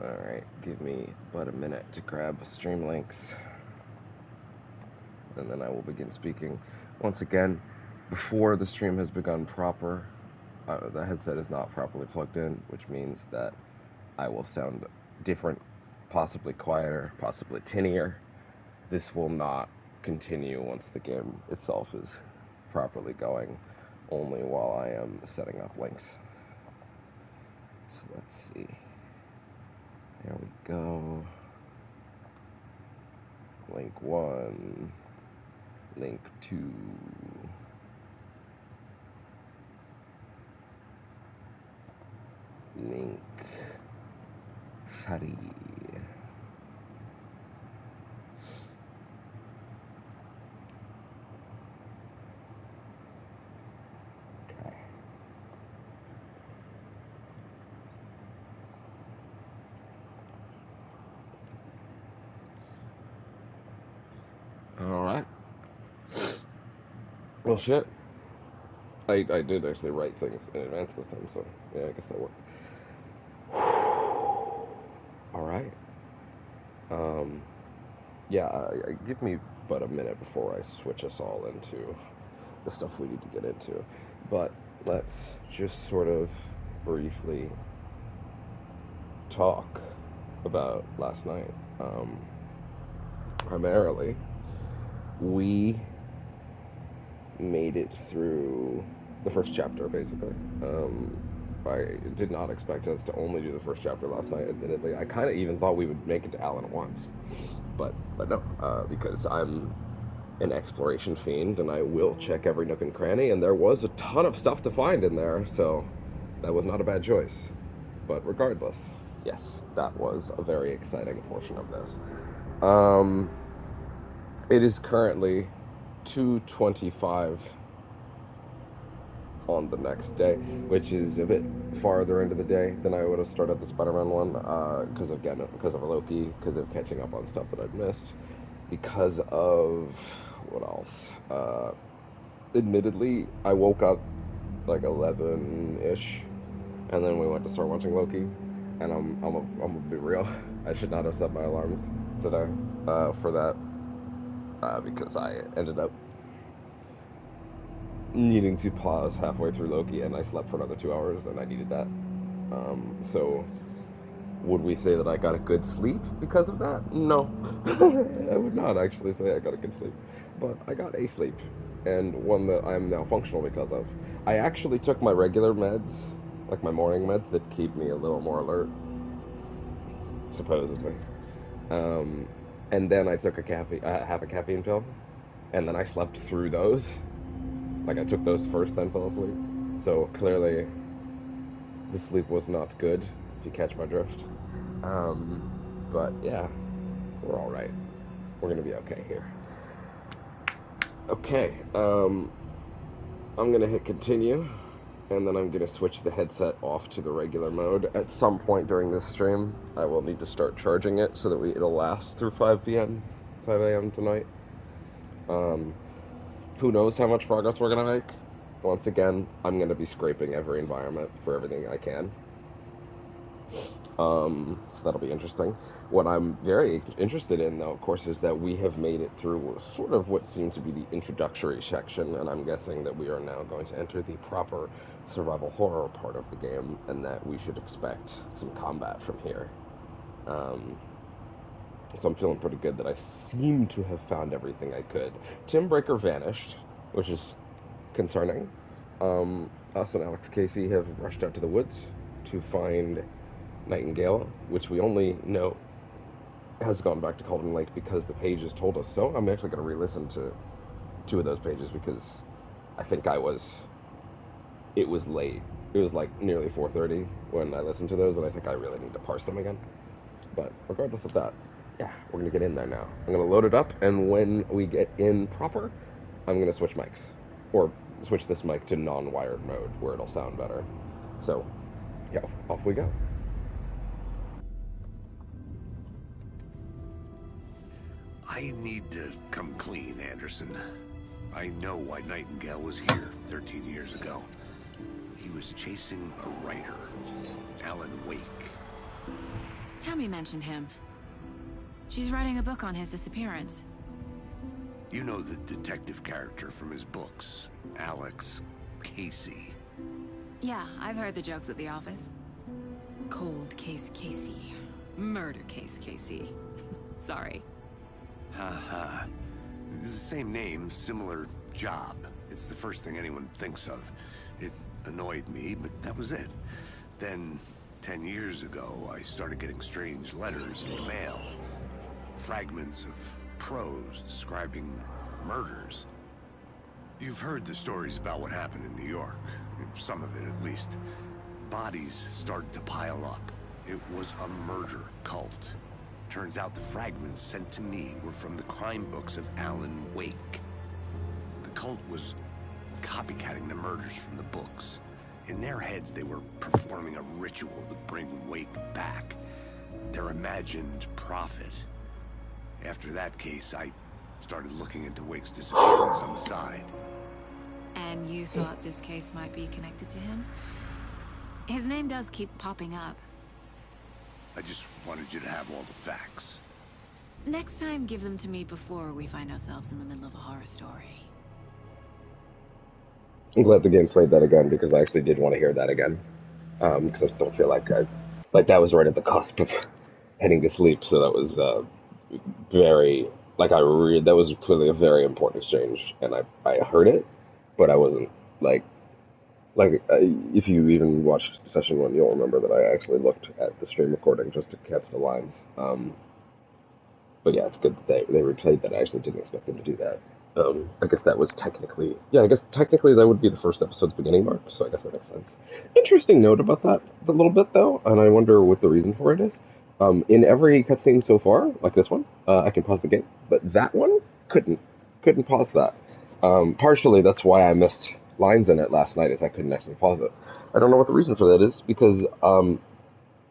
Alright, give me but a minute to grab stream links, and then I will begin speaking. Once again, before the stream has begun proper, the headset is not properly plugged in, which means that I will sound different, possibly quieter, possibly tinnier. This will not continue once the game itself is properly going, only while I am setting up links. So let's see. There we go. Link 1, link 2. Link 3. Okay. Alright. Well, shit. I did actually write things in advance this time, so yeah, I guess that worked. Alright. Yeah, give me but a minute before I switch us all into the stuff we need to get into. But let's just sort of briefly talk about last night. Primarily, we made it through the first chapter, basically. I did not expect us to only do the first chapter last night, admittedly. I kind of even thought we would make it to Alan once. But no, because I'm an exploration fiend, and I will check every nook and cranny, and there was a ton of stuff to find in there, so that was not a bad choice. But regardless, yes, that was a very exciting portion of this. It is currently 2:25 on the next day, which is a bit farther into the day than I would have started the Spider-Man one, because of Loki, because of catching up on stuff that I'd missed, because of what else? Admittedly, I woke up like 11-ish, and then we went to start watching Loki, and I'm gonna be real. I should not have set my alarms today for that, because I ended up needing to pause halfway through Loki, and I slept for another 2 hours, and I needed that. So, would we say that I got a good sleep because of that? No. I would not actually say I got a good sleep. But I got a sleep, and one that I'm now functional because of. I actually took my regular meds, like my morning meds that keep me a little more alert, supposedly. And then I took half a caffeine pill, and then I slept through those. Like, I took those first, then fell asleep. So, clearly, the sleep was not good, if you catch my drift. But, yeah, we're alright. We're gonna be okay here. Okay, I'm gonna hit continue, and then I'm gonna switch the headset off to the regular mode. At some point during this stream, I will need to start charging it so that it'll last through 5 a.m. tonight. Who knows how much progress we're going to make? Once again, I'm going to be scraping every environment for everything I can. So that'll be interesting. What I'm very interested in, though, of course, is that we have made it through sort of what seemed to be the introductory section, and I'm guessing that we are now going to enter the proper survival horror part of the game, and that we should expect some combat from here. So I'm feeling pretty good that I seem to have found everything I could. Timbreaker vanished, which is concerning. Us and Alex Casey have rushed out to the woods to find Nightingale, which we only know has gone back to Calden Lake because the pages told us so. I'm actually going to re-listen to 2 of those pages because I think it was late. It was like nearly 4:30 when I listened to those, and I think I really need to parse them again. But regardless of that, yeah, we're going to get in there now. I'm going to load it up, and when we get in proper, I'm going to switch mics. Or switch this mic to non-wired mode, where it'll sound better. So, yeah, off we go. I need to come clean, Anderson. I know why Nightingale was here 13 years ago. He was chasing a writer, Alan Wake. Tammy mentioned him. She's writing a book on his disappearance. You know the detective character from his books, Alex Casey. Yeah, I've heard the jokes at the office. Cold case Casey. Murder case Casey. Sorry. Haha. It's the same name, similar job. It's the first thing anyone thinks of. It annoyed me, but that was it. Then, 10 years ago, I started getting strange letters in the mail. Fragments of prose describing murders. You've heard the stories about what happened in New York. Some of it, at least. Bodies started to pile up. It was a murder cult. Turns out the fragments sent to me were from the crime books of Alan Wake. The cult was copycatting the murders from the books. In their heads, they were performing a ritual to bring Wake back. Their imagined prophet. After that case, I started looking into Wake's disappearance on the side. And you thought this case might be connected to him? His name does keep popping up. I just wanted you to have all the facts. Next time, give them to me before we find ourselves in the middle of a horror story. I'm glad the game played that again because I actually did want to hear that again. Because I don't feel like that was right at the cusp of heading to sleep, so that was very that was clearly a very important exchange, and I heard it, but I wasn't if you even watched session 1, you'll remember that I actually looked at the stream recording just to catch the lines. But yeah, it's good that they replayed that. I actually didn't expect them to do that. I guess that was technically that would be the first episode's beginning mark, so I guess that makes sense. Interesting note about that a little bit though, and I wonder what the reason for it is. In every cutscene so far, like this one, I can pause the game, but that one couldn't pause that. Partially that's why I missed lines in it last night, is I couldn't actually pause it. I don't know what the reason for that is, because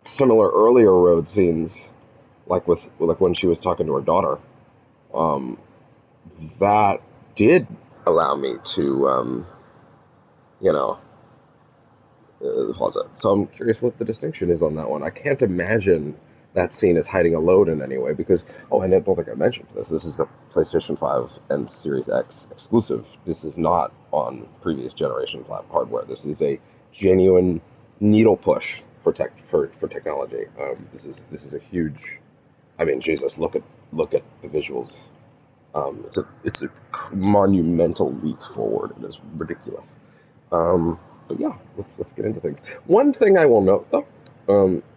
similar earlier road scenes, like when she was talking to her daughter, that did allow me to pause it. So I'm curious what the distinction is on that one. I can't imagine that scene is hiding a load in any way, because I don't think I mentioned this. This is a PlayStation 5 and Series X exclusive. This is not on previous generation hardware. This is a genuine needle push for technology. This is a huge. I mean, Jesus, look at the visuals. It's a monumental leap forward. It is ridiculous. But yeah, let's get into things. One thing I will note though,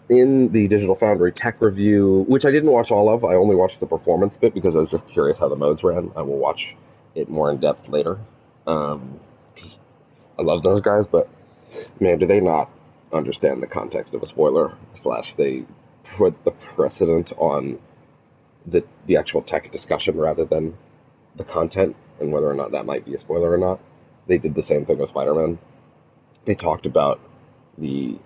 in the Digital Foundry tech review, which I didn't watch all of, I only watched the performance bit because I was just curious how the modes ran. I will watch it more in depth later. 'Cause I love those guys, but man, do they not understand the context of a spoiler? / they put the precedent on the actual tech discussion rather than the content and whether or not that might be a spoiler or not. They did the same thing with Spider-Man. They talked about the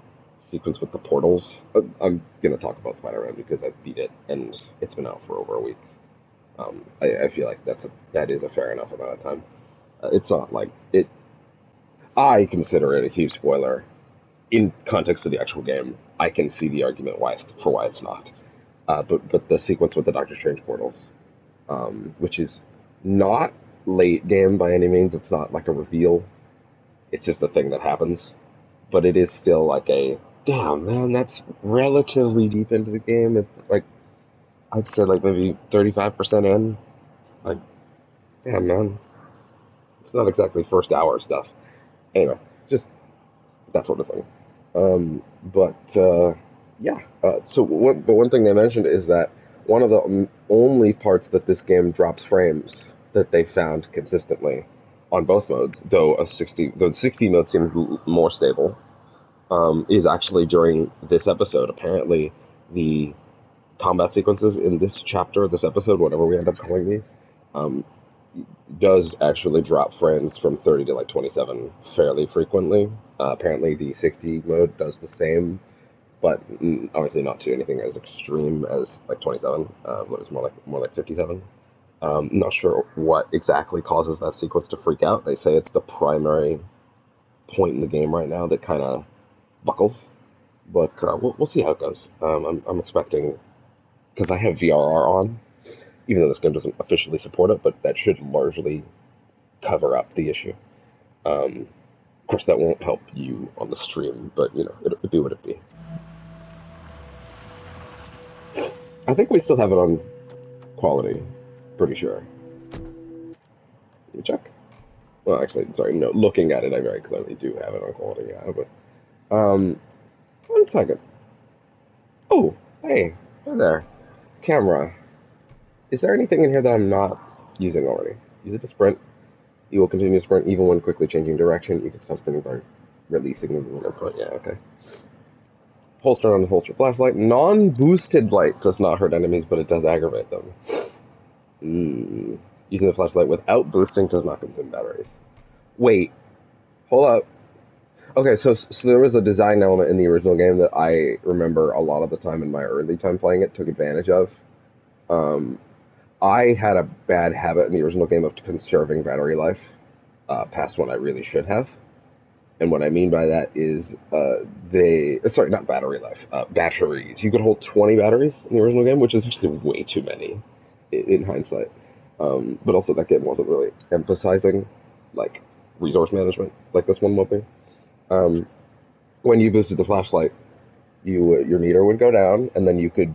sequence with the portals. I'm going to talk about Spider-Man because I beat it and it's been out for over a week. I feel like that is a fair enough amount of time. It's not like it. I consider it a huge spoiler in context of the actual game. I can see the argument why it's not. But the sequence with the Doctor Strange portals, which is not late game by any means. It's not like a reveal. It's just a thing that happens. But it is still like damn, man, that's relatively deep into the game. It's like, I'd say like maybe 35% in. Like, damn, man. It's not exactly first hour stuff. Anyway, just that sort of thing. Yeah. So one thing they mentioned is that one of the only parts that this game drops frames that they found consistently on both modes, though the 60 mode seems more stable, is actually during this episode. Apparently, the combat sequences in this chapter, this episode, whatever we end up calling these, does actually drop frames from 30 to like 27 fairly frequently. Apparently, the 60 mode does the same, but obviously not to anything as extreme as like 27. But it's more like 57. Not sure what exactly causes that sequence to freak out. They say it's the primary point in the game right now that kind of buckles, but we'll see how it goes. I'm expecting, because I have VRR on, even though this game doesn't officially support it, but that should largely cover up the issue. Of course, that won't help you on the stream, but it'll be what it be. I think we still have it on quality. Pretty sure. Let me check. Well, actually, sorry, no. Looking at it, I very clearly do have it on quality. Yeah, but 1 second. Oh, hey, hi there. Camera. Is there anything in here that I'm not using already? Use it to sprint. You will continue to sprint even when quickly changing direction. You can stop sprinting by releasing the movement input. Yeah, okay. Holster on the holster flashlight. Non-boosted light does not hurt enemies, but it does aggravate them. Using the flashlight without boosting does not consume batteries. Wait. Hold up. Okay, so there was a design element in the original game that I remember a lot of the time in my early time playing it, took advantage of. I had a bad habit in the original game of conserving battery life past what I really should have. And what I mean by that is sorry, not battery life, batteries. You could hold 20 batteries in the original game, which is actually way too many in hindsight. But also that game wasn't really emphasizing like resource management like this one will be. When you boosted the flashlight, your meter would go down, and then you could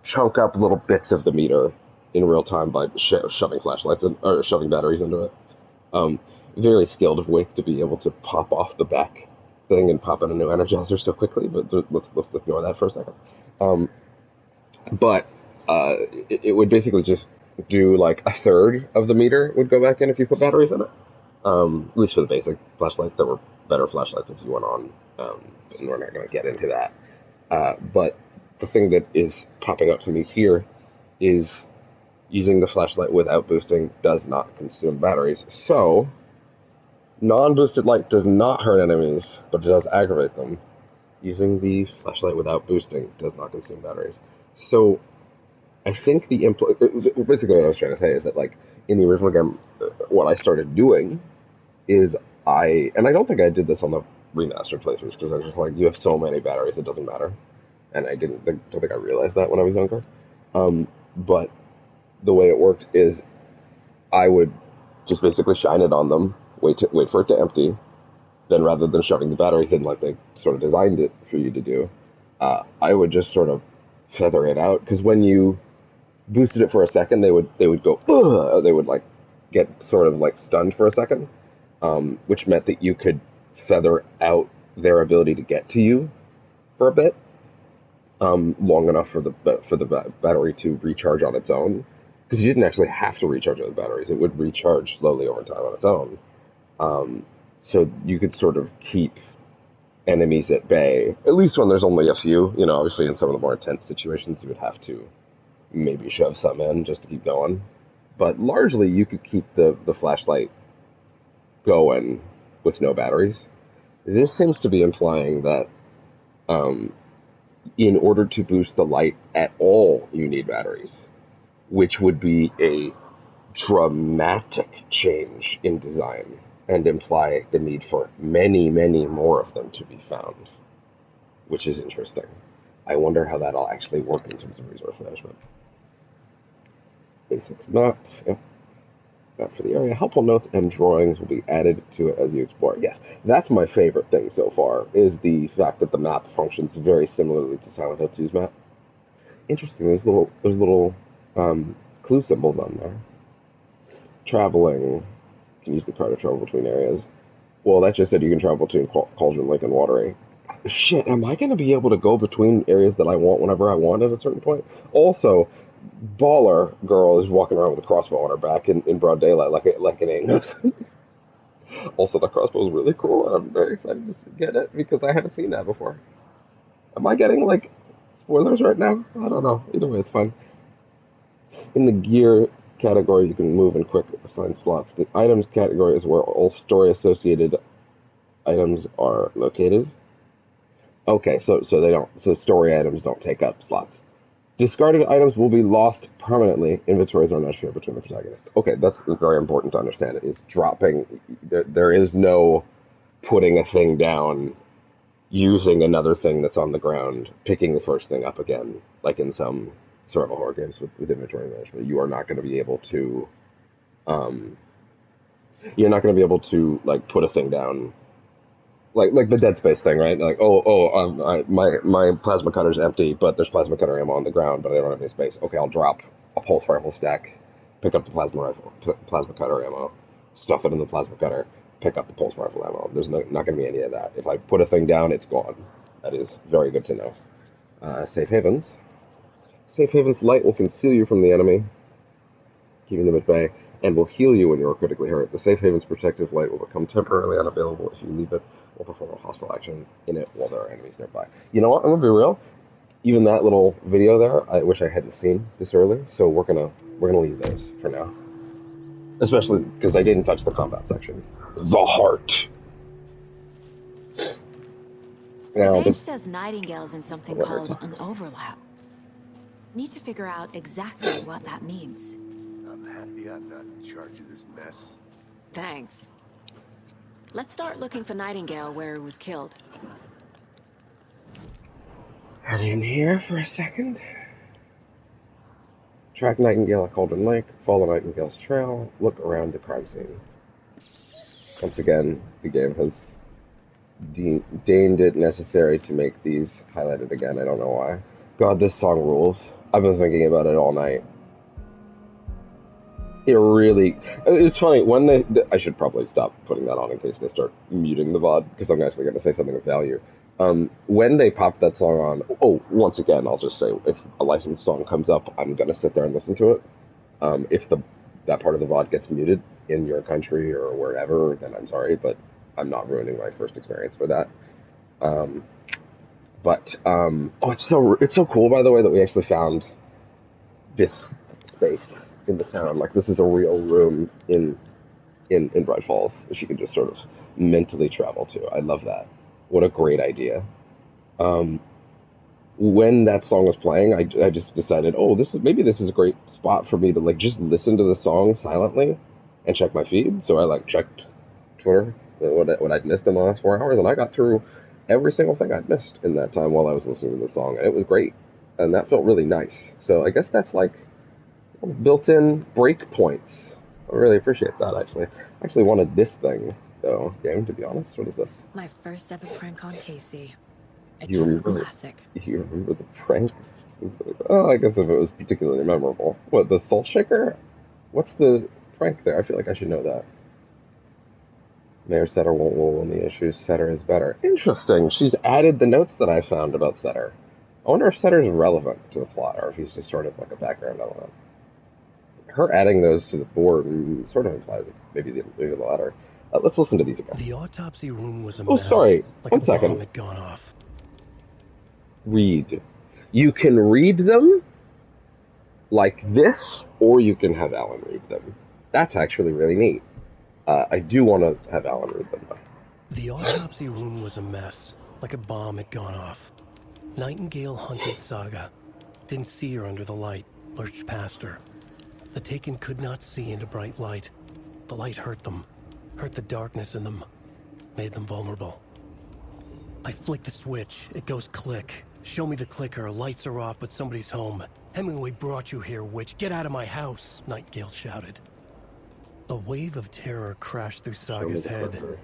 chunk up little bits of the meter in real time by shoving flashlights or shoving batteries into it. Very skilled of Wake to be able to pop off the back thing and pop in a new Energizer so quickly, but let's ignore that for a second. But it would basically just do like a third of the meter would go back in if you put batteries in it. At least for the basic flashlight. There were better flashlights as you went on, and we're not going to get into that. But the thing that is popping up to me here is using the flashlight without boosting does not consume batteries. So, non-boosted light does not hurt enemies, but it does aggravate them. Using the flashlight without boosting does not consume batteries. So, I think basically what I was trying to say is that, like, in the original game, what I started doing is and I don't think I did this on the remastered playthroughs, because I was just like, you have so many batteries, it doesn't matter. And I don't think I realized that when I was younger. But the way it worked is I would just basically shine it on them, wait for it to empty, then rather than shoving the batteries in like they sort of designed it for you to do, I would just sort of feather it out, because when you boosted it for a second, they would go, ugh! They would like get sort of like stunned for a second, which meant that you could feather out their ability to get to you for a bit, long enough for the battery to recharge on its own, because you didn't actually have to recharge the batteries; it would recharge slowly over time on its own. So you could sort of keep enemies at bay, at least when there's only a few. Obviously in some of the more intense situations, you would have to maybe shove some in just to keep going. But largely, you could keep the flashlight going with no batteries. This seems to be implying that in order to boost the light at all, you need batteries, which would be a dramatic change in design and imply the need for many, many more of them to be found, which is interesting. I wonder how that'll actually work in terms of resource management. Basics map. Yep. Map for the area. Helpful notes and drawings will be added to it as you explore. Yes, that's my favorite thing so far, is the fact that the map functions very similarly to Silent Hill 2's map. Interesting. There's little clue symbols on there. Traveling. You can use the car to travel between areas. Well, that just said you can travel between Cauldron Lake and Watery. Shit, am I going to be able to go between areas that I want whenever I want at a certain point? Also, Baller girl is walking around with a crossbow on her back in broad daylight like an ain't. Also, the crossbow is really cool, and I'm very excited to get it because I haven't seen that before. Am I getting, like, spoilers right now? I don't know. Either way, it's fine. In the gear category, you can move in quick assigned slots. The items category is where all story-associated items are located. Okay, so story items don't take up slots. Discarded items will be lost permanently. Inventories are not shared between the protagonists. Okay, that's very important to understand. Is dropping. There is no putting a thing down using another thing that's on the ground, picking the first thing up again, like in some survival horror games with inventory management. You are not going to be able to, um, you're not going to be able to like put a thing down, like the Dead Space thing, right? Like, my plasma cutter's empty, but there's plasma cutter ammo on the ground, but I don't have any space. Okay, I'll drop a pulse rifle stack, pick up the plasma cutter ammo, stuff it in the plasma cutter, pick up the pulse rifle ammo. There's not going to be any of that. If I put a thing down, it's gone. That is very good to know. Safe havens. Safe havens light will conceal you from the enemy, keeping them at bay, and will heal you when you are critically hurt. The safe haven's protective light will become temporarily unavailable if you leave it or perform a hostile action in it while there are enemies nearby. You know what? I'm gonna be real. Even that little video there, I wish I hadn't seen this early. So we're gonna leave those for now, especially because I didn't touch the combat section. The heart. The page says Nightingale's in something called an overlap. Need to figure out exactly what that means. I'm happy I'm not in charge of this mess. Thanks. Let's start looking for Nightingale where he was killed. Head in here for a second. Track Nightingale at Cauldron Lake. Follow Nightingale's trail. Look around the crime scene. Once again, the game has deemed it necessary to make these highlighted again. I don't know why. God, this song rules. I've been thinking about it all night. It's funny, when I should probably stop putting that on in case they start muting the VOD, because I'm actually going to say something of value. When they popped that song on, once again, I'll just say, if a licensed song comes up, I'm going to sit there and listen to it. If that part of the VOD gets muted in your country or wherever, then I'm sorry, but I'm not ruining my first experience with that. It's so cool, by the way, that we actually found this space in the town. Like, this is a real room in Bright Falls that you can just sort of mentally travel to. I love that. What a great idea. When that song was playing, I just decided, maybe this is a great spot for me to like just listen to the song silently and check my feed. So I like checked Twitter, what I'd missed in the last 4 hours, and I got through every single thing I'd missed in that time while I was listening to the song, and it was great. And that felt really nice. So I guess that's like built-in breakpoints. I really appreciate that, actually. I actually wanted this thing, though, game, to be honest. What is this? My first ever prank on Casey. A You true remember, classic. You remember the prank? Oh, I guess if it was particularly memorable. What, the salt shaker? What's the prank there? I feel like I should know that. Mayor Setter won't rule on the issues. Setter is better. Interesting. She's added the notes that I found about Setter. I wonder if Setter's relevant to the plot, or if he's just sort of like a background element. Her adding those to the board sort of implies maybe the latter. Let's listen to these again. The autopsy room was a mess. Oh, sorry. Like 1 a second. bomb had gone off. Read. You can read them like this, or you can have Alan read them. That's actually really neat. I do want to have Alan read them, though. The autopsy room was a mess, like a bomb had gone off. Nightingale hunted Saga. Didn't see her under the light, lurched past her. The Taken could not see into bright light. The light hurt them, hurt the darkness in them, made them vulnerable. I flick the switch, it goes click. Show me the clicker, lights are off, but somebody's home. Hemingway brought you here, witch. Get out of my house, Nightingale shouted. A wave of terror crashed through Saga's head.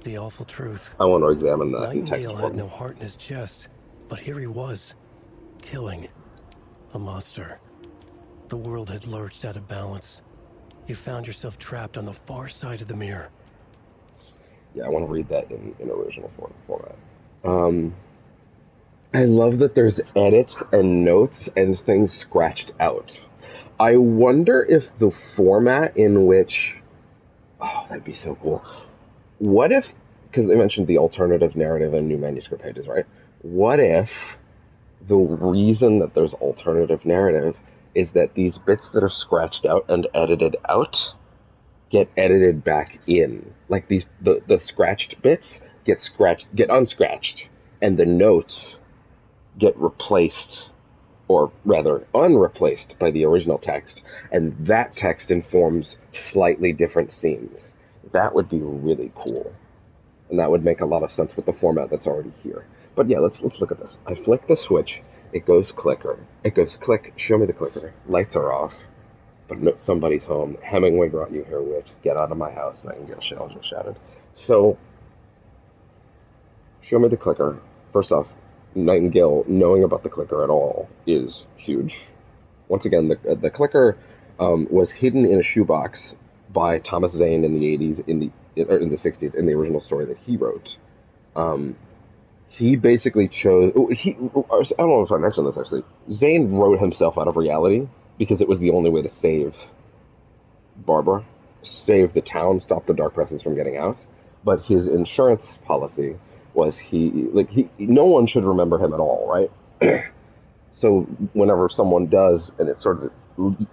The awful truth. I want to examine that in text Nightingale form. had no heart in his chest, but here he was, killing a monster. The world had lurched out of balance. You found yourself trapped on the far side of the mirror. Yeah, I want to read that in original format. I love that there's edits and notes and things scratched out. I wonder if the format in which... Oh, that'd be so cool. What if... Because they mentioned the alternative narrative and new manuscript pages, right? What if the reason that there's alternative narrative is that these bits that are scratched out and edited out get edited back in. Like the scratched bits get unscratched, and the notes get replaced, or rather unreplaced, by the original text, and that text informs slightly different scenes. That would be really cool. and that would make a lot of sense with the format that's already here. But yeah, let's look at this. I flick the switch, it goes clicker, it goes click, show me the clicker, lights are off, but no, somebody's home. Hemingway brought you here, witch. Get out of my house, Nightingale just shouted. So, show me the clicker. First off, Nightingale knowing about the clicker at all is huge. Once again, the clicker was hidden in a shoebox by Thomas Zane in the 80s, in the 60s, in the original story that he wrote. He basically chose. I don't know if I mentioned this actually. Zane wrote himself out of reality because it was the only way to save Barbara, save the town, stop the Dark Presence from getting out. But his insurance policy was no one should remember him at all, right? So whenever someone does, and it sort of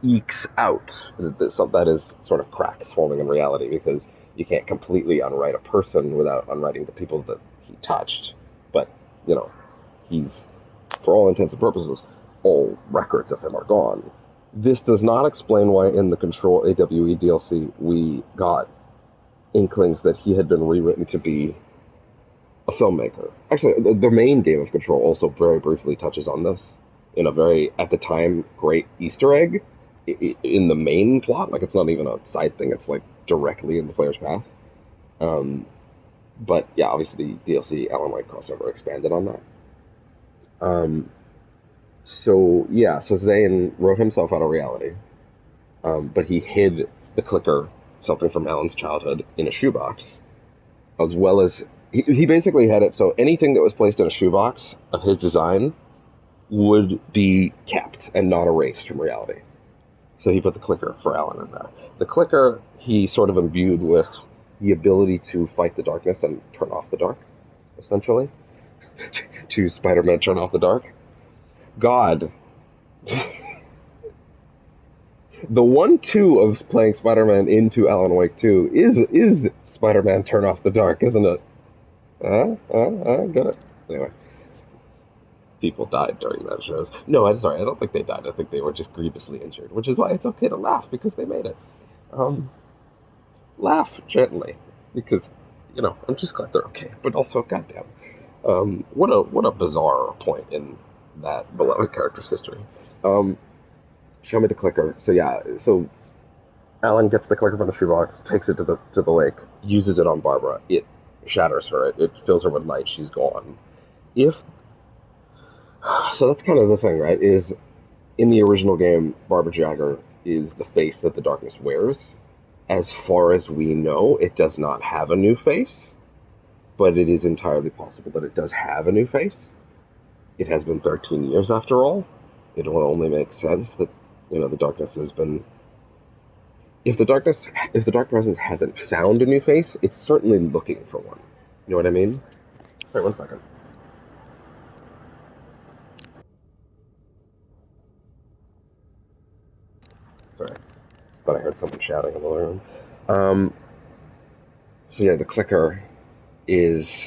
ekes out, that is sort of cracks forming in reality because you can't completely unwrite a person without unwriting the people that he touched. But, he's, for all intents and purposes, all records of him are gone. This does not explain why in the Control AWE DLC we got inklings that he had been rewritten to be a filmmaker. Actually, the main game of Control also very briefly touches on this in a very, at the time, great Easter egg in the main plot. Like, it's not even a side thing, it's like directly in the player's path. But yeah, obviously the DLC Alan Wake crossover expanded on that. So Zane wrote himself out of reality, but he hid the clicker, something from Alan's childhood, in a shoebox, as well as he basically had it so anything that was placed in a shoebox of his design would be kept and not erased from reality. So he put the clicker for Alan in there. The clicker he sort of imbued with the ability to fight the darkness and turn off the dark, essentially. To Spider-Man turn off the dark. God. The 1-2 of playing Spider-Man into Alan Wake 2 is Spider-Man turn off the dark, isn't it? Get it. Anyway. People died during that shows. No, I'm sorry, I don't think they died. I think they were just grievously injured, which is why it's okay to laugh, because they made it. Laugh gently, because, I'm just glad they're okay, but also, goddamn, what a bizarre point in that beloved character's history. Show me the clicker. So Alan gets the clicker from the shoebox, takes it to the lake, uses it on Barbara. It shatters her. It fills her with light. She's gone. So that's kind of the thing, right? Is in the original game, Barbara Jagger is the face that the darkness wears. As far as we know, it does not have a new face, but it is entirely possible that it does have a new face. It has been 13 years after all. It will only make sense that, the darkness has been... If the Dark Presence hasn't found a new face, it's certainly looking for one. You know what I mean? Wait, 1 second. Sorry. But I heard someone shouting in the living room. The clicker is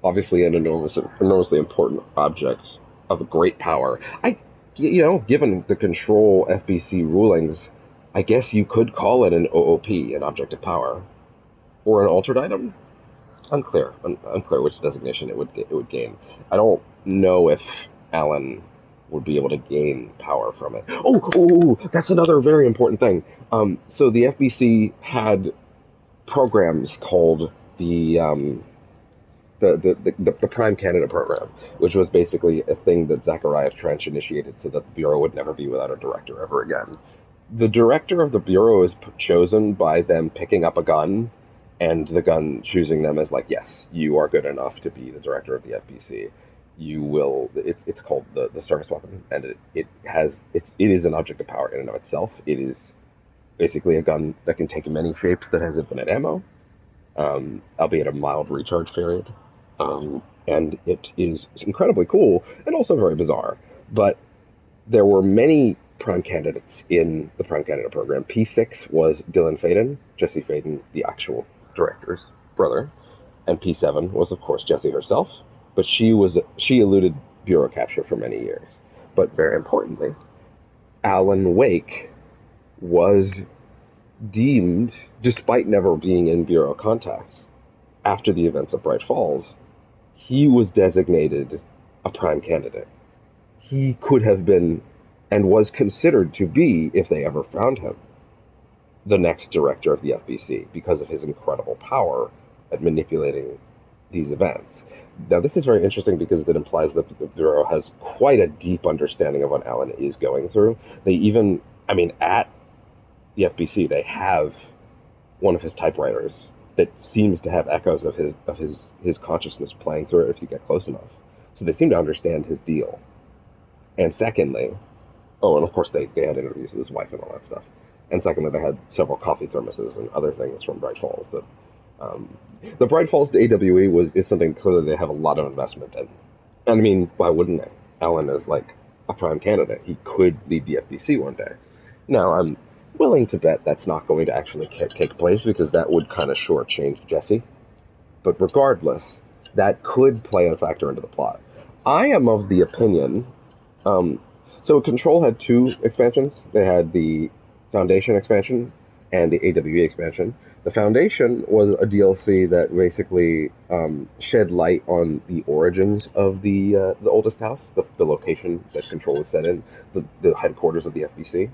obviously an enormously important object of great power. Given the Control FBC rulings, I guess you could call it an OOP, an object of power, or an altered item. Unclear which designation it would gain. I don't know if Alan would be able to gain power from it. Oh, that's another very important thing. So the FBC had programs called the Prime Candidate Program, which was basically a thing that Zachariah Trench initiated so that the Bureau would never be without a director ever again. The director of the Bureau is chosen by them picking up a gun, and the gun choosing them as like, yes, you are good enough to be the director of the FBC. You will. It's called the service weapon, and it is an object of power in and of itself. It is basically a gun that can take many shapes, that has infinite ammo, albeit a mild recharge period. And it is incredibly cool and also very bizarre. But there were many prime candidates in the Prime Candidate program. P6 was Dylan Faden, Jesse Faden, the actual director's brother, and P7 was, of course, Jesse herself. But she eluded Bureau capture for many years. But very importantly, Alan Wake was deemed, despite never being in Bureau contact, after the events of Bright Falls, he was designated a prime candidate. He could have been, and was considered to be, if they ever found him, the next director of the FBC because of his incredible power at manipulating these events. Now, this is very interesting because it implies that the Bureau has quite a deep understanding of what Alan is going through. They even, I mean, at the FBC, they have one of his typewriters that seems to have echoes of his consciousness playing through it if you get close enough. So they seem to understand his deal. And secondly, oh, and of course they had interviews with his wife and all that stuff. And secondly, they had several coffee thermoses and other things from Bright Falls. That the Bright Falls AWE is something clearly they have a lot of investment in. And I mean, why wouldn't they? Alan is like a prime candidate. He could lead the FBC one day. Now, I'm willing to bet that's not going to actually take place because that would kind of shortchange Jesse. But regardless, that could play a factor into the plot. I am of the opinion. So Control had two expansions. They had the Foundation expansion and the AWE expansion. The Foundation was a DLC that basically shed light on the origins of the oldest house, the location that Control was set in, the headquarters of the FBC.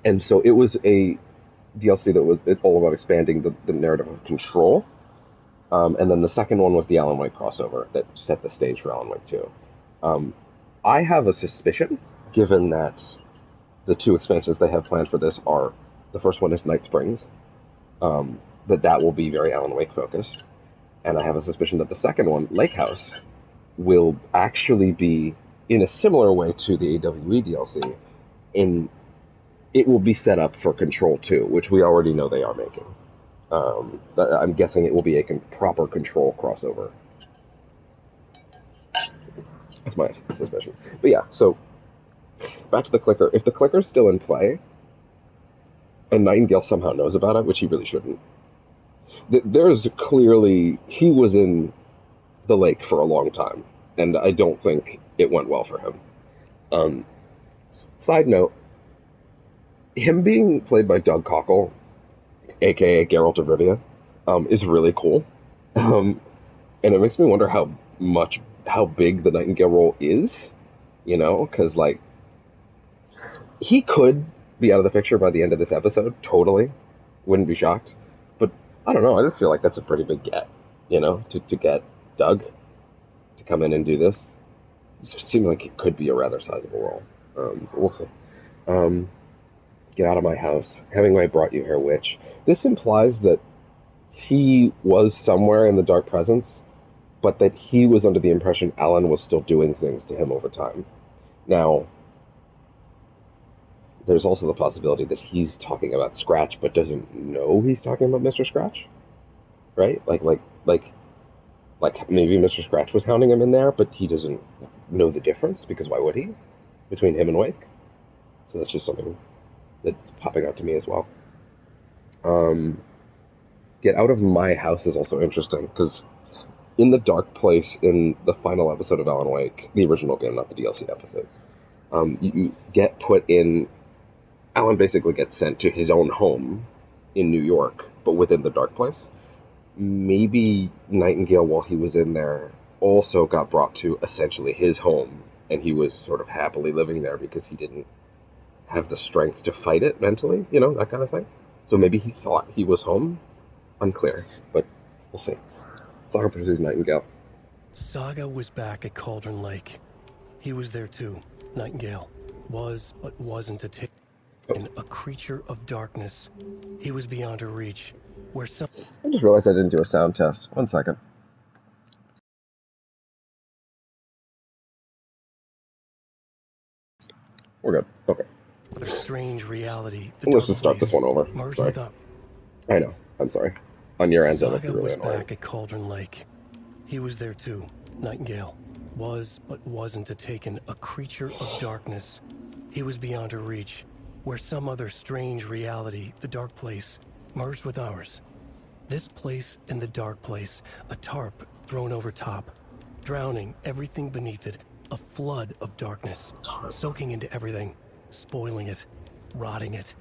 And so it was a DLC that was all about expanding the narrative of Control. And then the second one was the Alan Wake crossover that set the stage for Alan Wake 2. I have a suspicion, given that the two expansions they have planned for this are, the first one is Night Springs, that will be very Alan Wake focused. And I have a suspicion that the second one, Lake House, will actually be, in a similar way to the AWE DLC, it will be set up for Control 2, which we already know they are making. I'm guessing it will be a proper Control crossover. That's my suspicion. But yeah, so back to the clicker. If the clicker's still in play, and Nightingale somehow knows about it, which he really shouldn't, there's clearly, he was in the lake for a long time, and I don't think it went well for him. Side note, him being played by Doug Cockle, aka Geralt of Rivia, is really cool. And it makes me wonder how big the Nightingale role is, because, like, he could be out of the picture by the end of this episode, totally. Wouldn't be shocked. But, I don't know, I just feel like that's a pretty big get, to get Doug to come in and do this. It seems like it could be a rather sizable role. We'll see. Get out of my house. Hemingway brought you here, witch. This implies that he was somewhere in the Dark Presence, but that he was under the impression Alan was still doing things to him over time. Now, there's also the possibility that he's talking about Scratch, but doesn't know he's talking about Mr. Scratch, right? Like maybe Mr. Scratch was hounding him in there, but he doesn't know the difference, because why would he? Between him and Wake. So that's just something that's popping out to me as well. Get out of my house is also interesting, because in the dark place in the final episode of Alan Wake, the original game, not the DLC episodes, you get put in. Alan basically gets sent to his own home in New York, but within the dark place. Maybe Nightingale, while he was in there, also got brought to essentially his home, and he was sort of happily living there because he didn't have the strength to fight it mentally, that kind of thing. So maybe he thought he was home. Unclear, but we'll see. Saga pursues Nightingale. Saga was back at Cauldron Lake. He was there too. Nightingale was, but wasn't a creature of darkness. He was beyond her reach, where some... I just realized I didn't do a sound test. 1 second. We're good. Okay. A strange reality. Let's just start this one over. Sorry. I know. I'm sorry. On your end, that must be really annoying. Back at Cauldron Lake. He was there too. Nightingale was, but wasn't a creature of darkness. He was beyond her reach, where some other strange reality, the dark place, merged with ours. This place and the dark place, a tarp thrown over top, drowning everything beneath it, a flood of darkness, soaking into everything, spoiling it, rotting it.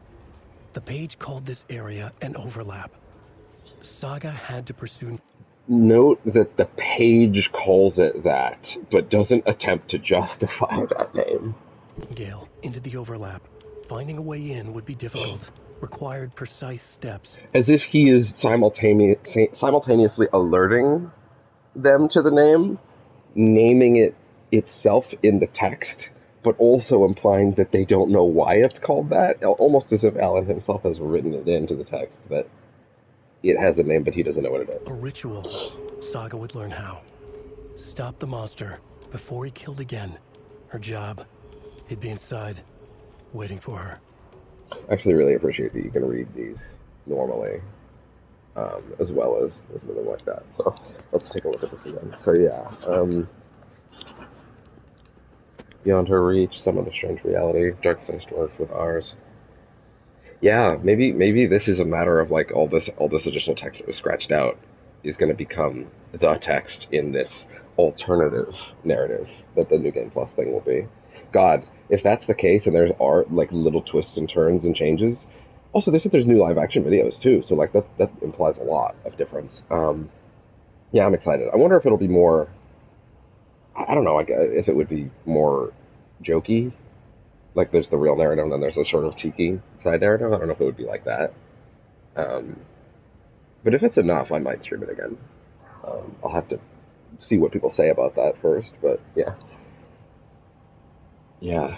The page called this area an overlap. Saga had to pursue... Note that the page calls it that, but doesn't attempt to justify that name. Gale into the overlap. Finding a way in would be difficult. Required precise steps. As if he is simultaneously alerting them to the name, naming it itself in the text, but also implying that they don't know why it's called that, almost as if Alan himself has written it into the text that it has a name, but he doesn't know what it is. A ritual. Saga would learn how. Stop the monster before he killed again. Her job. He'd be inside, waiting for her. I actually really appreciate that you can read these normally, as well as something like that. So let's take a look at this again. So yeah, beyond her reach, some of the strange reality, dark-faced dwarf with ours. Yeah, maybe this is a matter of like all this additional text that was scratched out is going to become the text in this alternative narrative that the New Game Plus thing will be. God, if that's the case, and there's like little twists and turns and changes. Also, they said there's new live action videos too, so like that implies a lot of difference. Yeah, I'm excited. I wonder if it'll be more. I don't know. Like, if it would be more jokey. Like there's the real narrative, and then there's a sort of cheeky side narrative. I don't know if it would be like that. But if it's enough, I might stream it again. I'll have to see what people say about that first. But yeah. Yeah,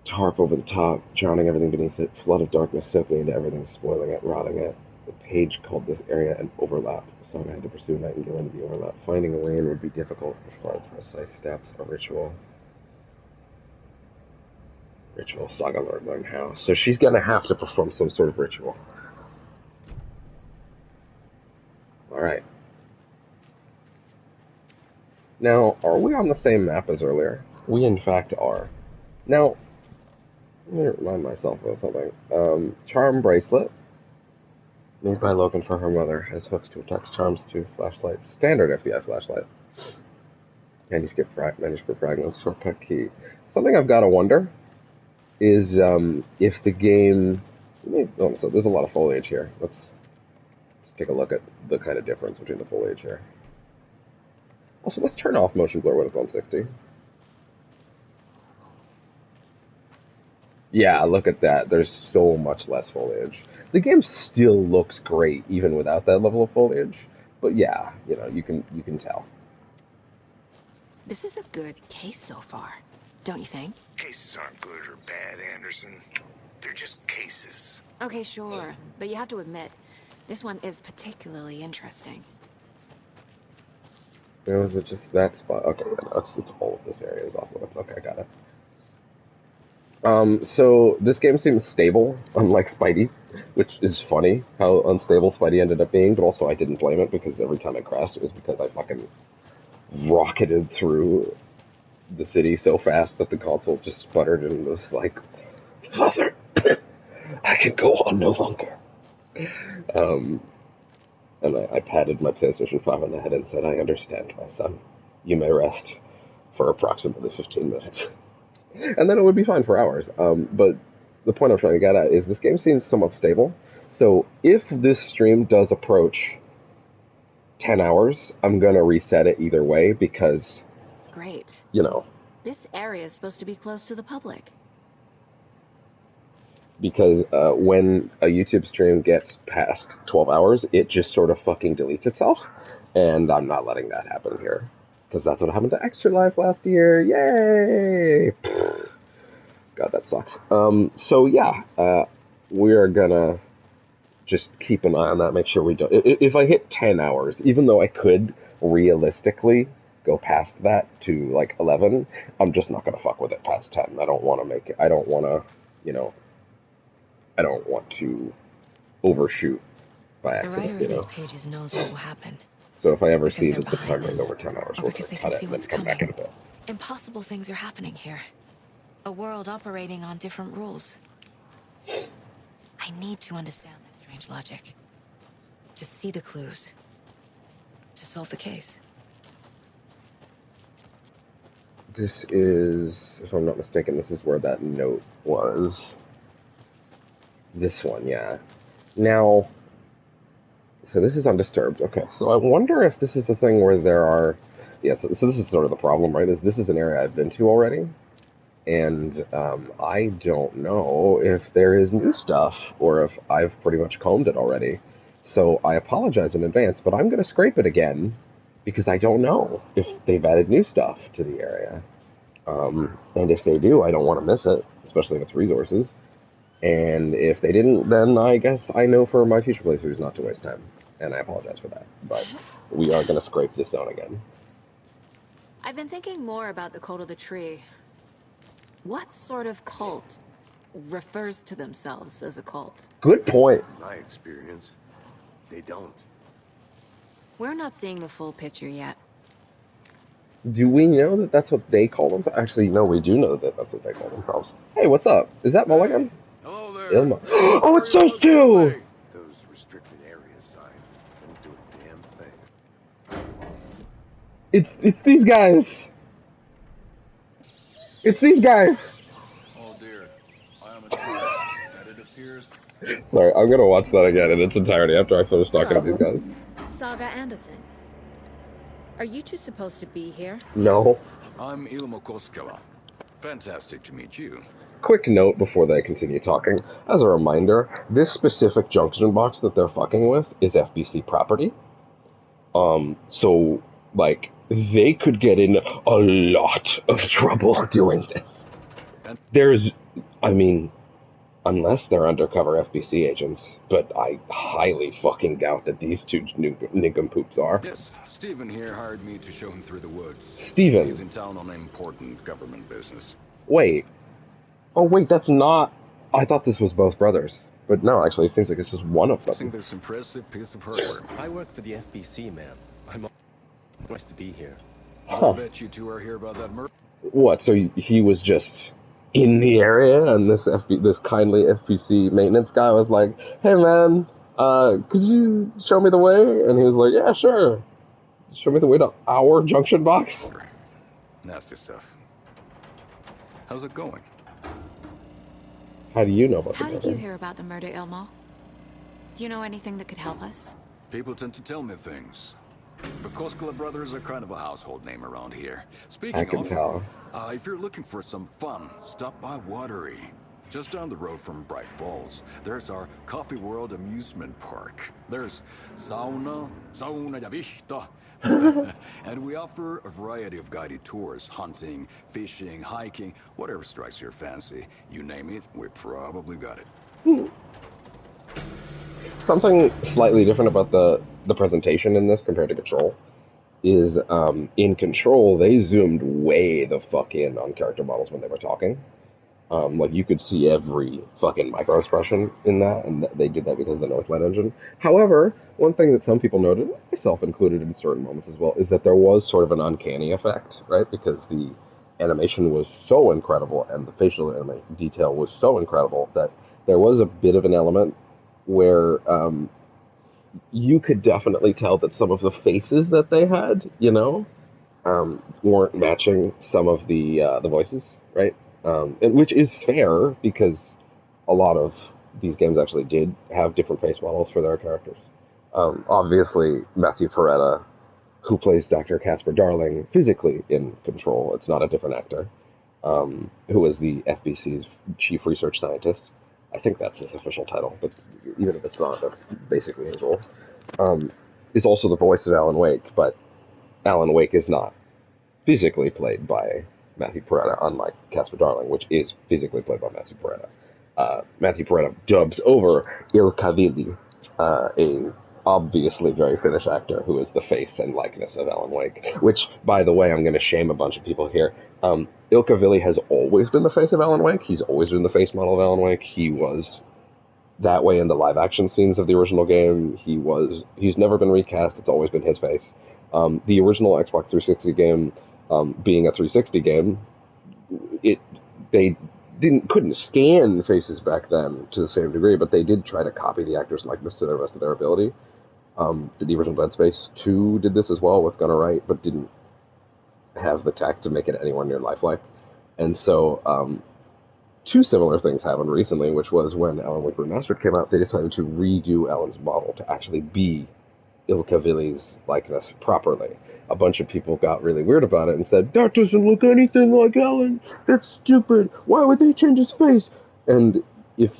tarp over the top, drowning everything beneath it, flood of darkness soaking into everything, spoiling it, rotting it. The page called this area an overlap. Saga had to pursue Nightingale into the overlap. Finding a way in would be difficult, required precise steps, a ritual. Ritual, Saga learn how. So she's gonna have to perform some sort of ritual. Alright. Now, are we on the same map as earlier? We in fact are. Now, let me remind myself of something. Charm bracelet, made by Logan for her mother, has hooks to attach charms to flashlights. Standard FBI flashlight. Manuscript fragments, shortcut key. Something I've got to wonder is if the game... so there's a lot of foliage here. Let's take a look at the kind of difference between the foliage here. Also, let's turn off motion blur when it's on 60. Yeah, look at that. There's so much less foliage. The game still looks great, even without that level of foliage. But yeah, you can tell. This is a good case so far, don't you think? Cases aren't good or bad, Anderson. They're just cases. Okay, sure. But you have to admit, this one is particularly interesting. Was it just that spot? Okay, no, it's all of this area is off limits. Okay, I got it. So this game seems stable, unlike Spidey, which is funny how unstable Spidey ended up being, but also I didn't blame it because every time I crashed, it was because I fucking rocketed through the city so fast that the console just sputtered and was like, Father, I can go on no longer. And I patted my PlayStation 5 on the head and said, I understand, my son. You may rest for approximately 15 minutes. And then it would be fine for hours. But the point I'm trying to get at is this game seems somewhat stable. So if this stream does approach 10 hours, I'm going to reset it either way because... Great. This area is supposed to be close to the public. Because when a YouTube stream gets past 12 hours, it just sort of fucking deletes itself. And I'm not letting that happen here. Because that's what happened to Extra Life last year. Yay! God, that sucks. So yeah, we are gonna just keep an eye on that, make sure we don't... If I hit 10 hours, even though I could realistically go past that to, like, 11, I'm just not gonna fuck with it past 10. I don't want to make it... I don't want to, I don't want to overshoot by accident, The writer of these pages knows what will happen. So if I ever Because see they're that the behind timer is this, over 10 hours, or we'll because just they cut can it see and what's then come back in coming. a bit. Impossible things are happening here. A world operating on different rules. I need to understand this strange logic. To see the clues. To solve the case. This is, if I'm not mistaken, this is where that note was. This one, yeah. Now, So this is undisturbed. Okay, so I wonder if this is the thing where there are... Yeah, so this is sort of the problem, right? Is this is an area I've been to already, and I don't know if there is new stuff or if I've pretty much combed it already. So I apologize in advance, but I'm going to scrape it again because I don't know if they've added new stuff to the area. And if they do, I don't want to miss it, especially if it's resources. And if they didn't, then I guess I know for my future playthroughs not to waste time. And I apologize for that. But we are going to scrape this zone again. I've been thinking more about the cult of the tree. What sort of cult refers to themselves as a cult? Good point. In my experience, they don't. We're not seeing the full picture yet. Do we know that that's what they call themselves? Actually, no, we do know that that's what they call themselves. Hey, what's up? Is that Mulligan? Hello there. Ilma. Oh, it's those two! Those restricted area signs don't do a damn thing. It's these guys. It's these guys. Oh dear, I am a tourist, and it appears... Sorry, I'm gonna watch that again in its entirety after I finish talking to these guys. Saga Anderson. Are you two supposed to be here? No. I'm Ilmo Koskela. Fantastic to meet you. Quick note before they continue talking. As a reminder, this specific junction box that they're fucking with is FBC property. So, like, they could get in a lot of trouble doing this. There's, I mean, unless they're undercover FBC agents, but I highly fucking doubt that these two nincompoops are. Yes, Stephen here hired me to show him through the woods. Stephen. He's in town on important government business. Wait. Oh, wait, that's not... I thought this was both brothers. But no, actually, it seems like it's just one of Seeing them. this impressive piece of hardware. I work for the FBC, ma'am. I'm nice to be here. I bet you two are here about that murder. What, so he was just in the area, and this kindly FBC maintenance guy was like, hey man, could you show me the way? And he was like, yeah, sure. Show me the way to our junction box. Nasty stuff. How's it going? How do you know about How the did you murder? hear about the murder, Ilmo? Do you know anything that could help us? People tend to tell me things. The Koskela brothers are kind of a household name around here. Speaking I can of, tell. If you're looking for some fun, stop by Watery. Just down the road from Bright Falls, there's our Coffee World amusement park. There's sauna ja vihta. And we offer a variety of guided tours, hunting, fishing, hiking, whatever strikes your fancy. You name it, we probably got it. Something slightly different about the presentation in this compared to Control is in Control, they zoomed way the fuck in on character models when they were talking. Like, you could see every fucking micro-expression in that, and they did that because of the Northlight engine. However, one thing that some people noted, myself included in certain moments as well, is that there was sort of an uncanny effect, right? Because the animation was so incredible, and the facial detail was so incredible that there was a bit of an element where you could definitely tell that some of the faces that they had, weren't matching some of the voices, right? And which is fair because a lot of these games actually did have different face models for their characters. Obviously, Matthew Peretta, who plays Dr. Casper Darling physically in Control, it's not a different actor, who is the FBC's chief research scientist. I think that's his official title, but even if it's not, that's basically his role. Is also the voice of Alan Wake, but Alan Wake is not physically played by Matthew Peretta, unlike Casper Darling, which is physically played by Matthew Peretta. Matthew Peretta dubs over Il Cavilli, a obviously very Finnish actor who is the face and likeness of Alan Wake, which, by the way, I'm going to shame a bunch of people here. Il Cavilli has always been the face of Alan Wake. He's always been the face model of Alan Wake. He was that way in the live-action scenes of the original game. He's never been recast. It's always been his face. The original Xbox 360 game, being a 360 game, they couldn't scan faces back then to the same degree, but they did try to copy the actor's likeness to the rest of their ability. The original Dead Space 2 did this as well with Gunnar Wright, but didn't have the tech to make it anywhere near lifelike. And so, two similar things happened recently, which was when Alan Wake Remastered came out, they decided to redo Alan's model to actually be Ilkavilli's likeness properly. A bunch of people got really weird about it and said, that doesn't look anything like Alan. That's stupid. Why would they change his face? And if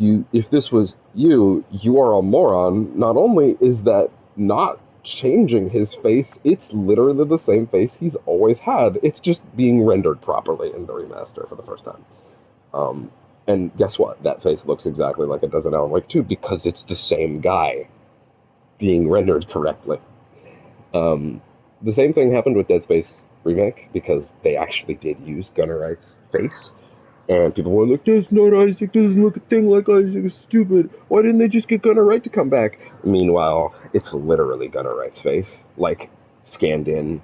this was you, you are a moron. Not only is that not changing his face, it's literally the same face he's always had. It's just being rendered properly in the remaster for the first time. And guess what? That face looks exactly like it does in Alan Wake 2 because it's the same guy being rendered correctly. The same thing happened with Dead Space Remake because they actually did use Gunnar Wright's face. And people were like, that's not Isaac, doesn't look a thing like Isaac, it's stupid. Why didn't they just get Gunnar Wright to come back? Meanwhile, it's literally Gunnar Wright's face, like, scanned in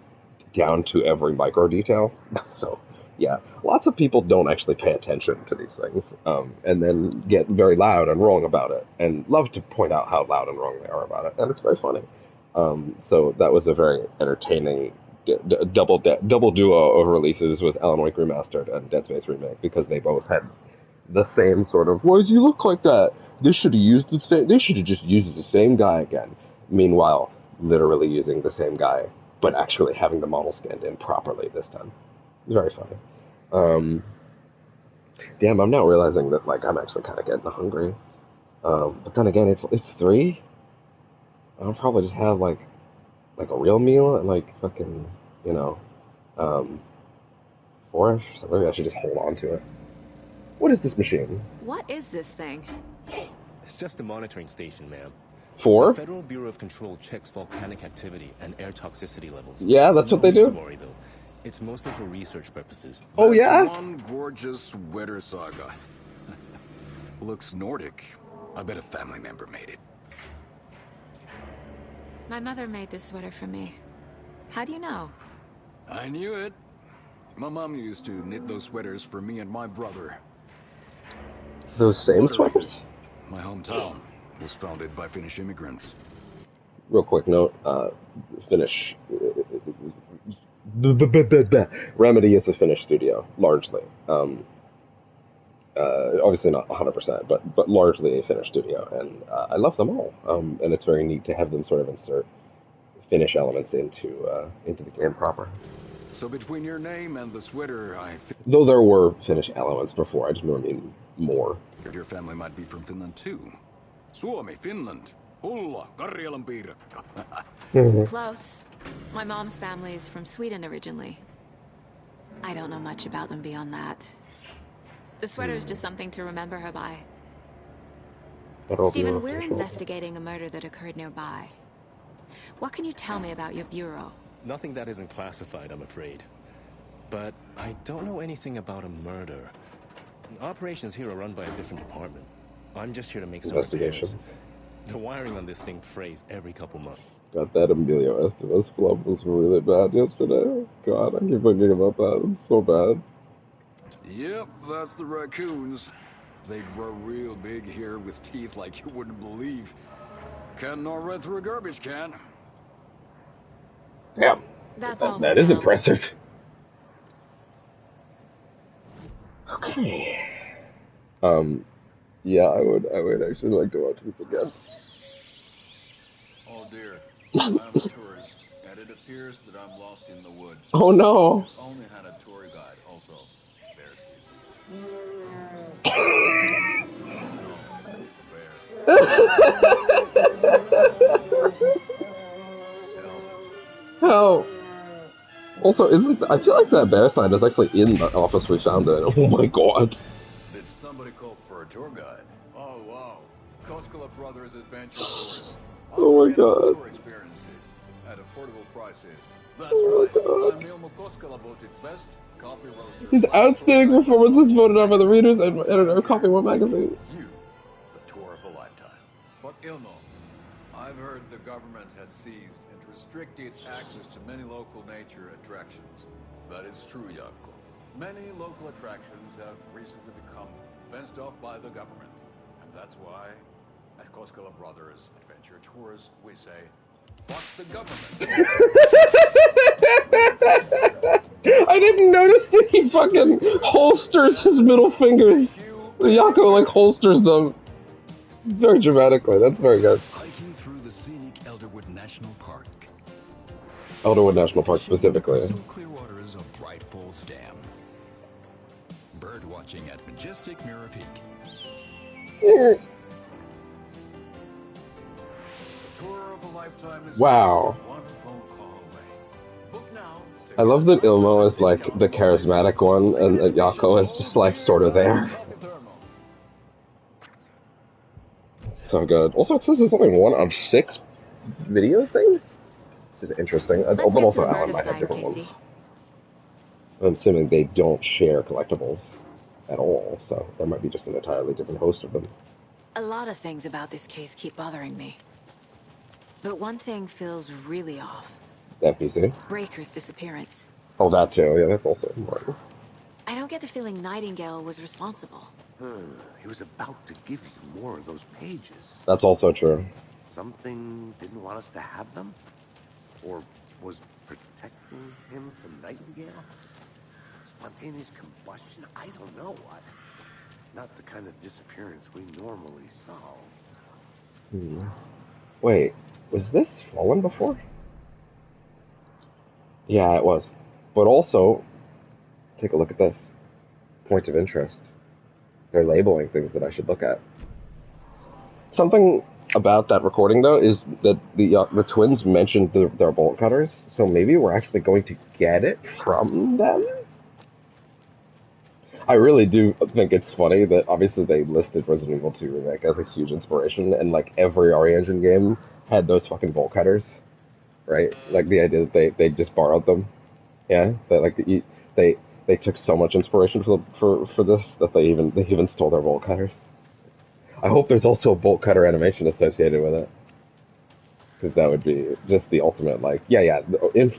down to every micro detail. So, yeah, lots of people don't actually pay attention to these things, and then get very loud and wrong about it, and love to point out how loud and wrong they are about it, and it's very funny. So that was a very entertaining double duo of releases with Alan Wake Remastered and Dead Space Remake because they both had the same sort of, why does he look like that? They should have just used the same guy again. Meanwhile, literally using the same guy, but actually having the model scanned in properly this time. Very funny. Damn, I'm now realizing that like I'm actually kind of getting hungry. But then again, it's 3. I'll probably just have like a real meal at like fucking, 4ish. So maybe I should just hold on to it. What is this machine? What is this thing? It's just a monitoring station, ma'am. 4? The Federal Bureau of Control checks volcanic activity and air toxicity levels. Yeah, that's what they No need do. to worry, though. It's mostly for research purposes. Oh, That's yeah? one gorgeous sweater saga. Looks Nordic. I bet a family member made it. My mother made this sweater for me. How do you know? I knew it. My mom used to knit those sweaters for me and my brother. Those same sweaters? My hometown was founded by Finnish immigrants. Real quick note, Finnish... Remedy is a Finnish studio, largely. Obviously not 100%, but largely a Finnish studio, and I love them all. And it's very neat to have them sort of insert Finnish elements into the game proper. So between your name and the sweater, Though there were Finnish elements before, I just mean more. your family might be from Finland too. Suomi, Finland. Pulla, Karjalan piirakka. Close. My mom's family is from Sweden originally. I don't know much about them beyond that. The sweater is just something to remember her by. Stephen, we're investigating a murder that occurred nearby. What can you tell me about your bureau? Nothing that isn't classified, I'm afraid. But I don't know anything about a murder. Operations here are run by a different department. I'm just here to make some repairs. The wiring on this thing frays every couple months. God, that Emilio Estevez flub was really bad yesterday. God, I keep thinking about that. It's so bad. Yep, that's the raccoons. They grow real big here with teeth like you wouldn't believe. Can't gnaw right through a garbage can. Damn. That's all. That is impressive. Okay. Yeah, I would actually like to watch this again. Oh dear, I'm a tourist, and it appears that I'm lost in the woods. Oh no. Only had a tour guide, also. It's bear season. How? Also, I feel like that bear sign is actually in the office we found it. Oh my god. Did somebody call for a tour guide? Oh wow, Koskela Brothers Adventure Tours. Oh my god. Tour experiences at affordable prices. That's right. I'm Ilmo Koskela voted best coffee roaster. His outstanding performance was voted on by the readers and editor of Coffee One magazine. You, the tour of a lifetime. But Ilmo, I've heard the government has seized and restricted access to many local nature attractions. That is true, Jaakko. Many local attractions have recently become fenced off by the government. And that's why, at Koskela Brothers Adventure Tours, we say, fuck the government. I didn't notice that he fucking holsters his middle fingers. Yako, like, holsters them. Very dramatically. That's very good. Hiking through the scenic Elderwood National Park Elderwood National Park Fishing in the specifically. crystal clear waters of Bright Falls Dam. Bird watching at majestic Mirror Peak. Tour of a lifetime is Wow. just one phone call away. Book now. I love that Ilmo is like the charismatic one, and that Yako is just like sort of there. So good. Also, it says there's only one of 6 video things. This is interesting. But Let's get to also, the Alan murder might have side, different Casey. ones. I'm assuming they don't share collectibles at all, so there might be just an entirely different host of them. A lot of things about this case keep bothering me. But one thing feels really off. NPC? Breaker's disappearance. Oh, that too. Yeah, that's also important. I don't get the feeling Nightingale was responsible. He was about to give you more of those pages. That's also true. Something didn't want us to have them? Or was protecting him from Nightingale? Spontaneous combustion? I don't know. Not the kind of disappearance we normally solve. Wait, was this Fallen before? Yeah, it was. But also, take a look at this. Point of interest. They're labeling things that I should look at. Something about that recording, though, is that the twins mentioned their bolt cutters, so maybe we're actually going to get it from them? I really do think it's funny that obviously they listed Resident Evil 2 Remake as a huge inspiration, and like every RE Engine game had those fucking bolt cutters, right? Like the idea that they just borrowed them. Yeah, that like they took so much inspiration for this that they even stole their bolt cutters. I hope there's also a bolt cutter animation associated with it, because that would be just the ultimate like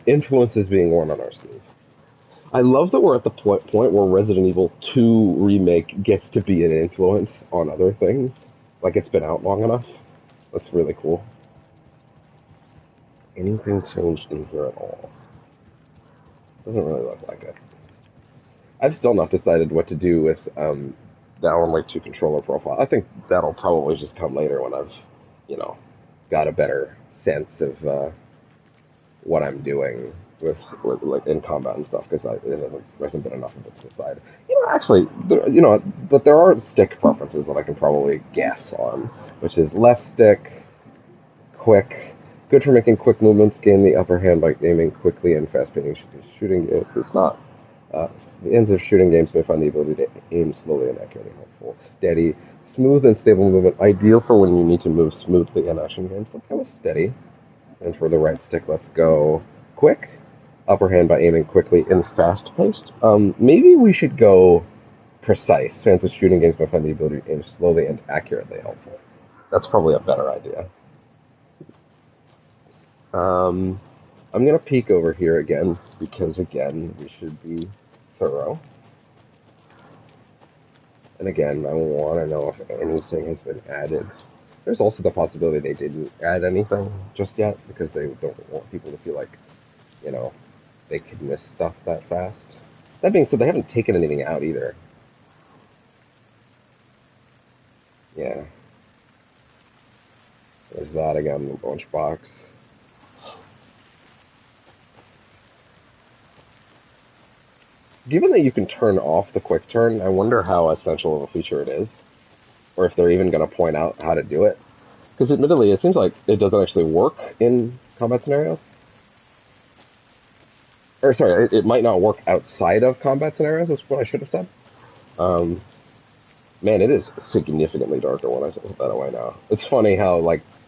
influences being worn on our sleeve. I love that we're at the point where Resident Evil 2 Remake gets to be an influence on other things. Like it's been out long enough. That's really cool. Anything changed in here at all? Doesn't really look like it. I've still not decided what to do with the Alan Wake 2 controller profile. I think that'll probably just come later when I've, got a better sense of what I'm doing with like in combat and stuff, because there hasn't been enough of it to decide. Actually, but there are stick preferences that I can probably guess on, which is left stick, quick, good for making quick movements, gain the upper hand by aiming quickly and fast-paced shooting games. It's not. Fans of shooting games may find the ability to aim slowly and accurately helpful. Steady, smooth and stable movement, ideal for when you need to move smoothly in action games. Let's go with steady. And for the right stick, let's go quick. Upper hand by aiming quickly and fast-paced. Maybe we should go precise. Fans of shooting games may find the ability to aim slowly and accurately helpful. That's probably a better idea. I'm going to peek over here again, because again, we should be thorough. And again, I want to know if anything has been added. There's also the possibility they didn't add anything just yet, because they don't want people to feel like, they could miss stuff that fast. That being said, they haven't taken anything out either. Yeah. There's that again, the lunchbox. Given that you can turn off the quick turn, I wonder how essential of a feature it is. Or if they're even going to point out how to do it. Because admittedly, it seems like it doesn't actually work in combat scenarios. Or sorry, it might not work outside of combat scenarios, is what I should have said. Man, it is significantly darker when I put that away now. It's funny how,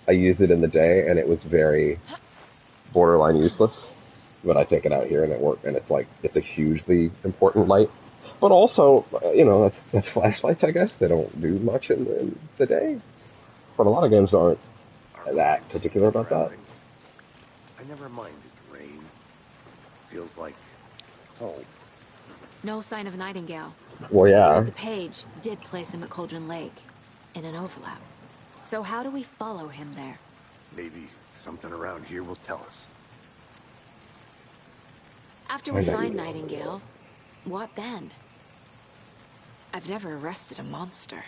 I used it in the day, and it was very borderline useless. But I take it out here, and it worked, and it's a hugely important light. But also, that's flashlights, I guess. They don't do much in the day. But a lot of games aren't that particular about that. I never minded rain. Feels like home. No sign of Nightingale. Well, yeah. But the page did place him at Cauldron Lake, in an overlap. So how do we follow him there? Maybe something around here will tell us. After we find Nightingale, what then? I've never arrested a monster.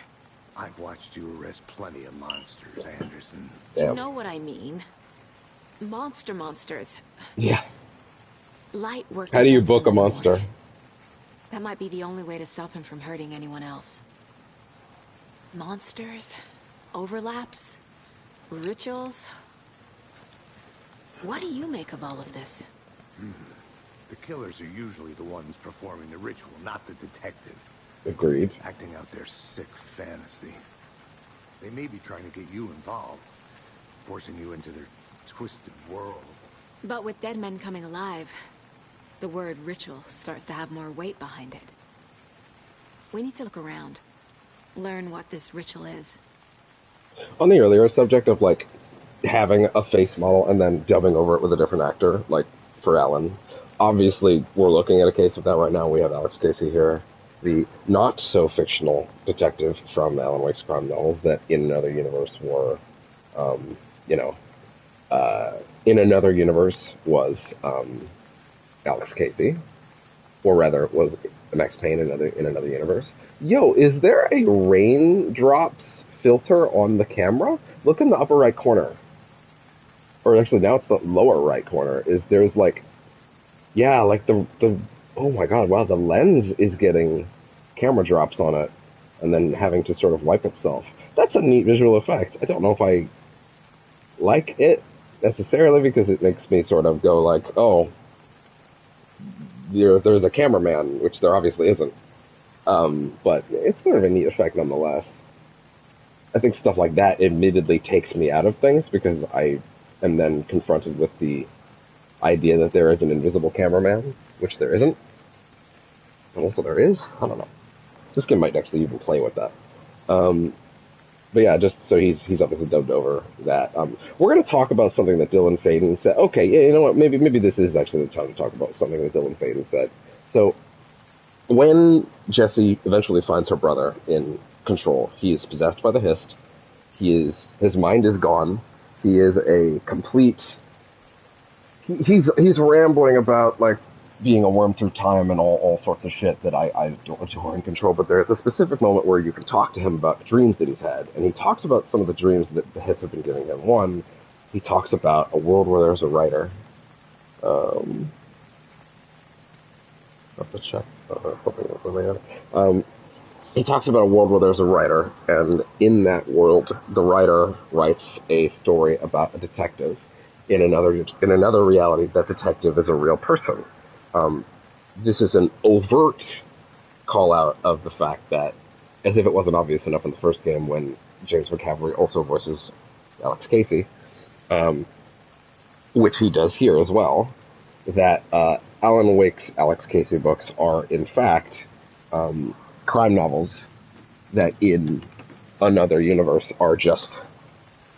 I've watched you arrest plenty of monsters, Anderson. You know what I mean. Monsters. Yeah. Light worked How do you against book him a in the monster? morning. That might be the only way to stop him from hurting anyone else. Monsters? Overlaps? Rituals? What do you make of all of this? The killers are usually the ones performing the ritual, not the detective. Agreed. Acting out their sick fantasy. They may be trying to get you involved, forcing you into their twisted world. But with dead men coming alive, the word ritual starts to have more weight behind it. We need to look around. Learn what this ritual is. On the earlier subject of, like, having a face model and then dubbing over it with a different actor, like, for Alan, obviously we're looking at a case of that right now. We have Alex Casey here, the not-so-fictional detective from Alan Wake's crime novels that in another universe were, in another universe was Alex Casey, or rather was Max Payne in another universe. Yo, is there a raindrops filter on the camera? Look in the upper right corner. Or actually, now it's the lower right corner. There's like, yeah, like the oh my god, wow, the lens is getting camera drops on it and then having to sort of wipe itself. That's a neat visual effect. I don't know if I like it necessarily because it makes me sort of go like, oh, there's a cameraman, which there obviously isn't. But it's sort of a neat effect nonetheless. I think stuff like that admittedly takes me out of things because I am then confronted with the idea that there is an invisible cameraman, which there isn't. And also there is. I don't know. This game might actually even play with that. But yeah, just so he's obviously dubbed over that. We're going to talk about something that Dylan Faden said. Okay, yeah, you know what? Maybe this is actually the time to talk about something that Dylan Faden said. So when Jessie eventually finds her brother in control, he is possessed by the Hist. His mind is gone. He is a complete. He's rambling about like being a worm through time and all sorts of shit that I don't enjoy in control. But there's a specific moment where you can talk to him about dreams that he's had, and he talks about some of the dreams that the Hist have been giving him. One, he talks about a world where there's a writer. I have to check something related. He talks about a world where there's a writer, and in that world, the writer writes a story about a detective. In another reality, that detective is a real person. This is an overt call out of the fact that, as if it wasn't obvious enough in the first game when James McCaffrey also voices Alex Casey, which he does here as well, that Alan Wake's Alex Casey books are, in fact, crime novels that in another universe are just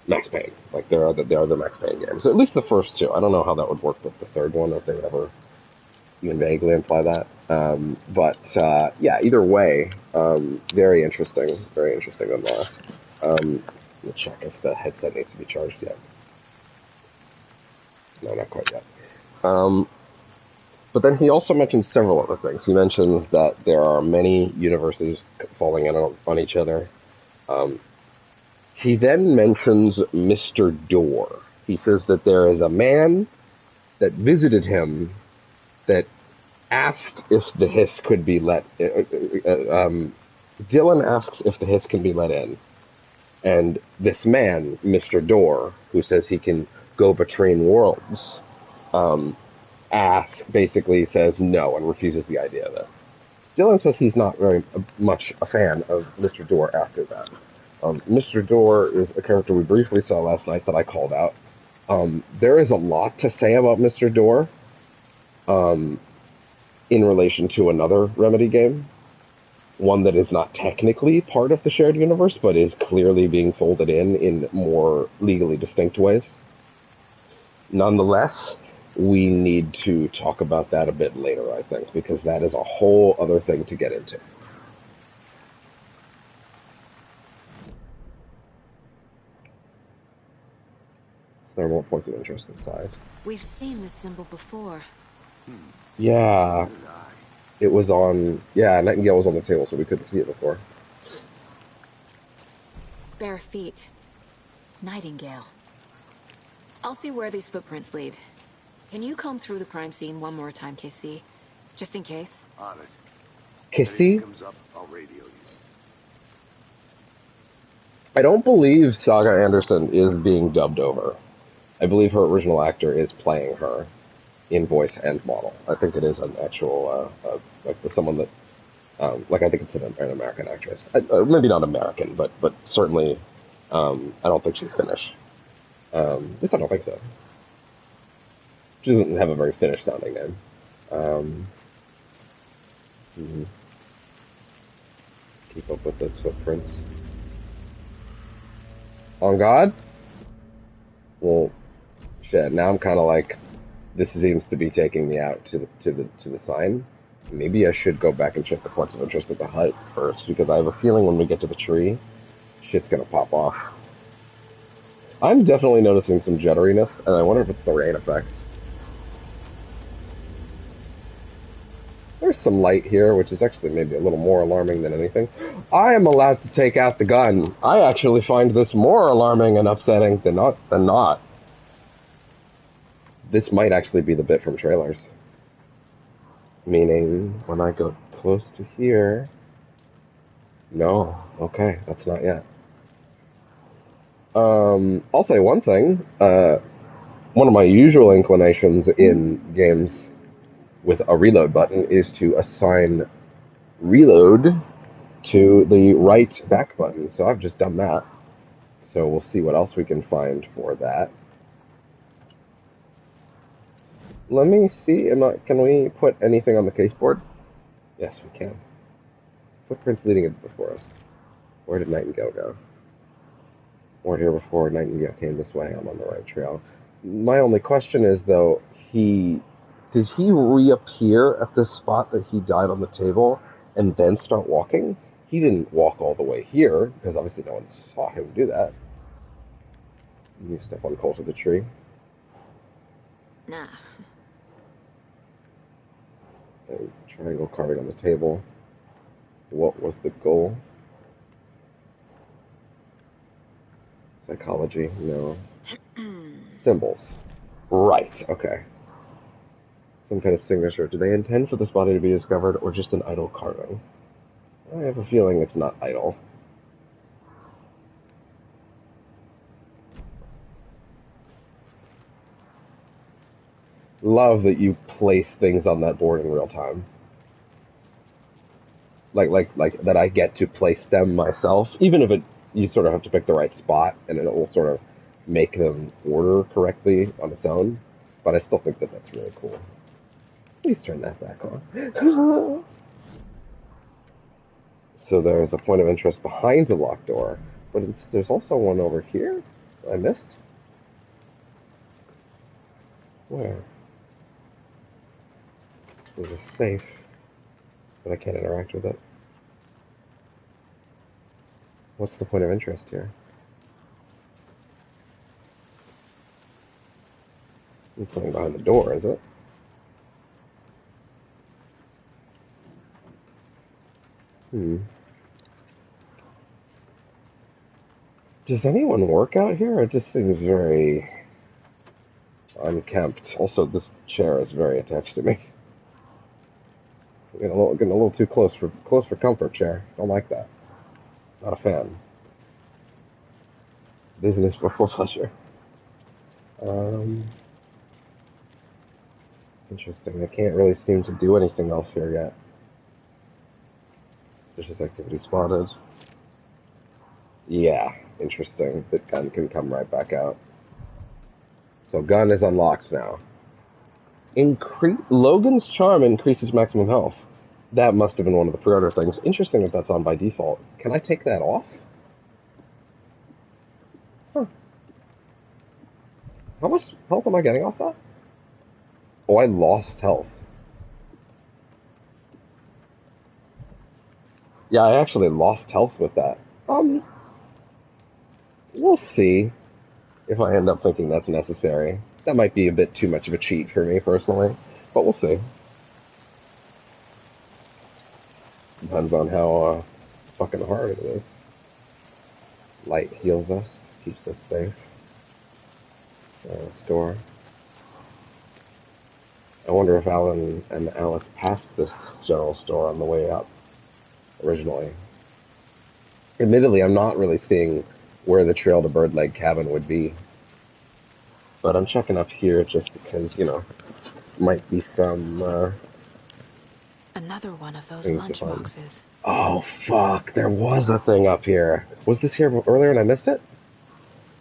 Max Payne. Like, they are the Max Payne games. At least the first two. I don't know how that would work with the third one, if they would ever even vaguely imply that. Yeah, either way, very interesting. Very interesting nonetheless. Let me check if the headset needs to be charged yet. No, not quite yet. But then he also mentions several other things. He mentions that there are many universes falling in on each other. He then mentions Mr. Door. He says that there is a man that visited him that asked if the Hiss could be let. Dylan asks if the Hiss can be let in, and this man, Mr. Door, who says he can go between worlds, basically says no and refuses the idea of it. Dylan says he's not very much a fan of Mr. Door after that. Mr. Door is a character we briefly saw last night that I called out. There is a lot to say about Mr. Door in relation to another Remedy game. One that is not technically part of the shared universe, but is clearly being folded in more legally distinct ways. Nonetheless, we need to talk about that a bit later, I think, because that is a whole other thing to get into. There are more points of interest inside. We've seen this symbol before. Yeah. It was on... Yeah, Nightingale was on the table, so we couldn't see it before. Bare feet. Nightingale. I'll see where these footprints lead. Can you comb through the crime scene one more time, KC? Just in case? On it. If anything Kissy? comes up, I'll radio you. I don't believe Saga Anderson is being dubbed over. I believe her original actor is playing her in voice and model. I think it is an actual, like someone that, like I think it's an American actress. Maybe not American, but certainly, I don't think she's Finnish. At least I don't think so. She doesn't have a very Finnish sounding name. Keep up with those footprints. On God? Well, shit. Now I'm kind of like, this seems to be taking me out to the sign. Maybe I should go back and check the points of interest at the hut first, because I have a feeling when we get to the tree, shit's gonna pop off. I'm definitely noticing some jitteriness, and I wonder if it's the rain effects. There's some light here, which is actually maybe a little more alarming than anything. I am allowed to take out the gun. I actually find this more alarming and upsetting than not. This might actually be the bit from trailers. Meaning, when I go close to here... No. Okay, that's not yet. I'll say one thing. One of my usual inclinations in games with a reload button is to assign reload to the right back button. So I've just done that. So we'll see what else we can find for that. Let me see. Can we put anything on the caseboard? Yes, we can. Footprints leading into the forest. Where did Nightingale go? Weren't here before. Nightingale came this way. I'm on the right trail. My only question is, though, did he reappear at this spot that he died on the table and then start walking? He didn't walk all the way here, because obviously no one saw him do that. You step on coal to the tree. Nah. A triangle carving on the table. What was the goal? Psychology? No. Symbols. Right, okay. Some kind of signature. Do they intend for this body to be discovered, or just an idle carving? I have a feeling it's not idle. Love that you place things on that board in real time. Like that I get to place them myself, even if you sort of have to pick the right spot, and it will sort of make them order correctly on its own. But I still think that that's really cool. Please turn that back on. So there's a point of interest behind the locked door, but there's also one over here I missed. Where? There's a safe, but I can't interact with it. What's the point of interest here? It's something behind the door, is it? Does anyone work out here? It just seems very unkempt. Also, this chair is very attached to me. Getting a little too close for comfort, chair. Don't like that. Not a fan. Business before pleasure. Interesting. I can't really seem to do anything else here yet. Suspicious activity spotted. Yeah, interesting. The gun can come right back out. So gun is unlocked now. Logan's charm increases maximum health. That must have been one of the pre-order things. Interesting that that's on by default. Can I take that off? Huh. How much health am I getting off that? Oh, I lost health. Yeah, I actually lost health with that. We'll see if I end up thinking that's necessary. That might be a bit too much of a cheat for me, personally. But we'll see. Depends on how fucking hard it is. Light heals us, keeps us safe. Store. I wonder if Alan and Alice passed this general store on the way up originally. Admittedly, I'm not really seeing where the trail to Birdleg Cabin would be. But I'm checking up here just because, might be some, Another one of those things to lunch find. boxes. Oh, fuck, there was a thing up here. Was this here earlier and I missed it?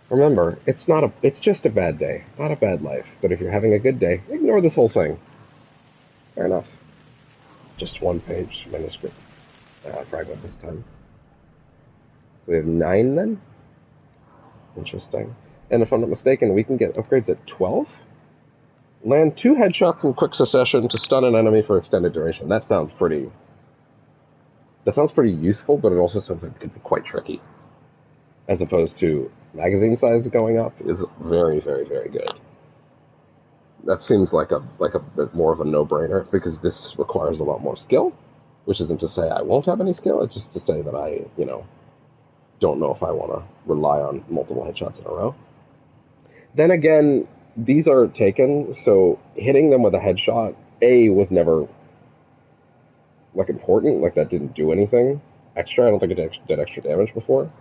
Remember, it's just a bad day, not a bad life. But if you're having a good day, ignore this whole thing. Fair enough. Just one page manuscript fragment this time. We have 9 then? Interesting. And if I'm not mistaken, we can get upgrades at 12? Land 2 headshots in quick succession to stun an enemy for extended duration. That sounds pretty useful, but it also sounds like it could be quite tricky. As opposed to magazine size going up is very, very, very good. That seems like a bit more of a no-brainer, because this requires a lot more skill, which isn't to say I won't have any skill, it's just to say that I, don't know if I want to rely on multiple headshots in a row. Then again, these are taken, so hitting them with a headshot, was never, important, that didn't do anything extra. I don't think it did extra damage before.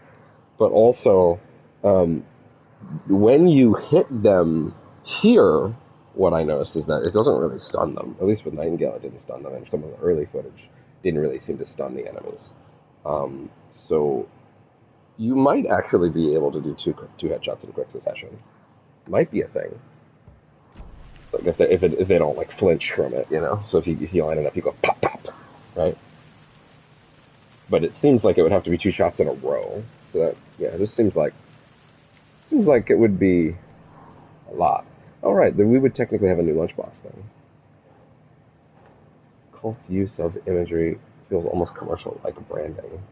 But also, when you hit them here, what I noticed is that it doesn't really stun them. At least with Nightingale, it didn't stun them, and some of the early footage didn't really seem to stun the enemies. So you might actually be able to do two headshots in quick succession. Might be a thing. Like if they don't flinch from it, So if you line it up, you go pop pop, right? But it seems like it would have to be 2 shots in a row. So that this seems like it would be a lot. All right, then we would technically have a new lunchbox then. Cult's use of imagery feels almost commercial, like branding.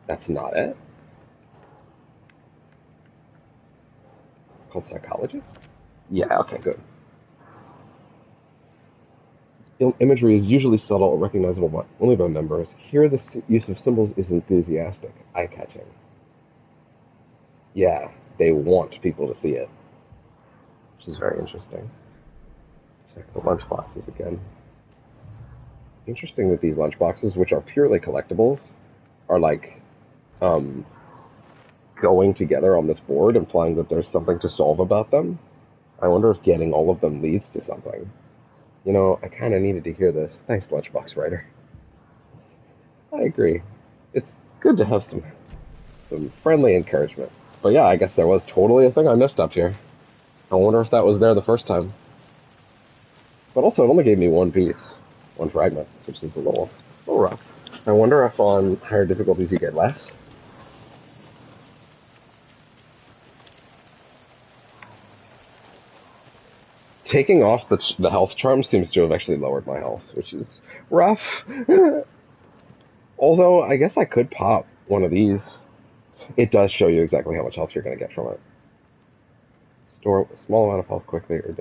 That's not it. Cult psychology? Yeah, okay, good. Imagery is usually subtle or recognizable but only by members. Here the use of symbols is enthusiastic, eye-catching. Yeah, they want people to see it, which is very interesting. Check the lunchboxes again. Interesting that these lunchboxes, which are purely collectibles, are going together on this board, implying that there's something to solve about them. I wonder if getting all of them leads to something. I kind of needed to hear this. Thanks, Lunchbox Writer. I agree. It's good to have some friendly encouragement. But yeah, I guess there was totally a thing I missed up here. I wonder if that was there the first time. But also, it only gave me 1 piece, 1 fragment, which is a little rough. I wonder if on higher difficulties you get less. Taking off the health charm seems to have actually lowered my health, which is rough. Although, I guess I could pop one of these. It does show you exactly how much health you're going to get from it. Store a small amount of health quickly or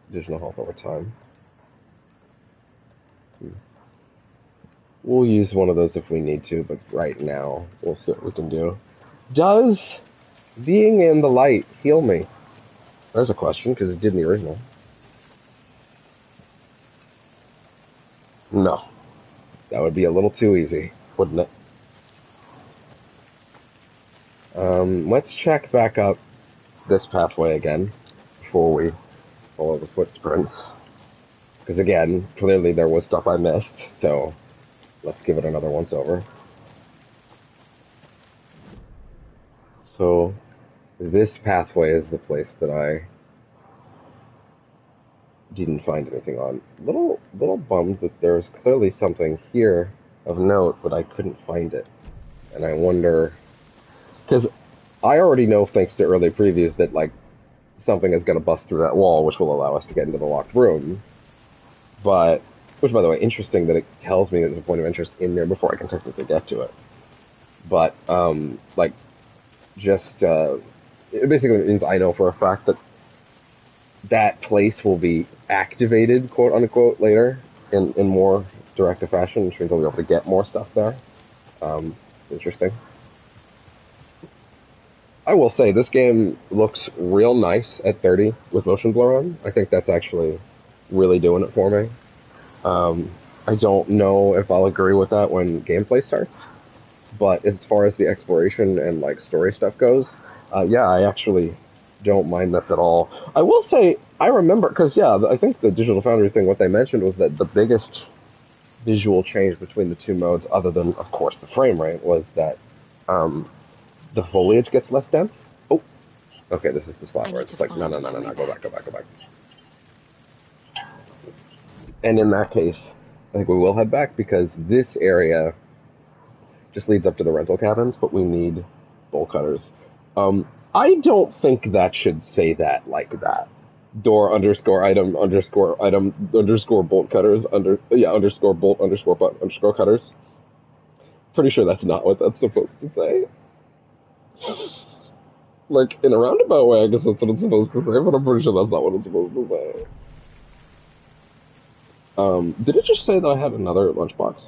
additional health over time. We'll use one of those if we need to, but right now, we'll see what we can do. Does being in the light heal me? There's a question, because it did in the original. No. That would be a little too easy, wouldn't it? Let's check back up this pathway again before we follow the footprints. Because again, clearly there was stuff I missed, so let's give it another once over. So, this pathway is the place that I didn't find anything on. Little bummed that there's clearly something here of note, but I couldn't find it. And I wonder, because I already know, thanks to early previews, that something is going to bust through that wall, which will allow us to get into the locked room. But, which by the way, interesting that it tells me that there's a point of interest in there before I can technically get to it. But, it basically means I know for a fact that that place will be activated, quote unquote, later in more directive fashion, which means I'll be able to get more stuff there. It's interesting. I will say this game looks real nice at 30 with motion blur on. I think that's actually really doing it for me. I don't know if I'll agree with that when gameplay starts, but as far as the exploration and like story stuff goes, yeah, I actually don't mind this at all. I will say I remember because yeah, I think the Digital Foundry thing. What they mentioned was that the biggest visual change between the two modes, other than of course the frame rate, was that the foliage gets less dense. Oh, okay, this is the spot where it's like no, no, no, no, no, go back, go back, go back. And in that case, I think we will head back because this area just leads up to the rental cabins, but we need bolt cutters. I don't think that should say that like that. Door underscore item underscore bolt cutters underscore bolt underscore button underscore cutters. Pretty sure that's not what that's supposed to say. Like, in a roundabout way, I guess that's what it's supposed to say, but I'm pretty sure that's not what it's supposed to say. Did it just say that I had another lunchbox?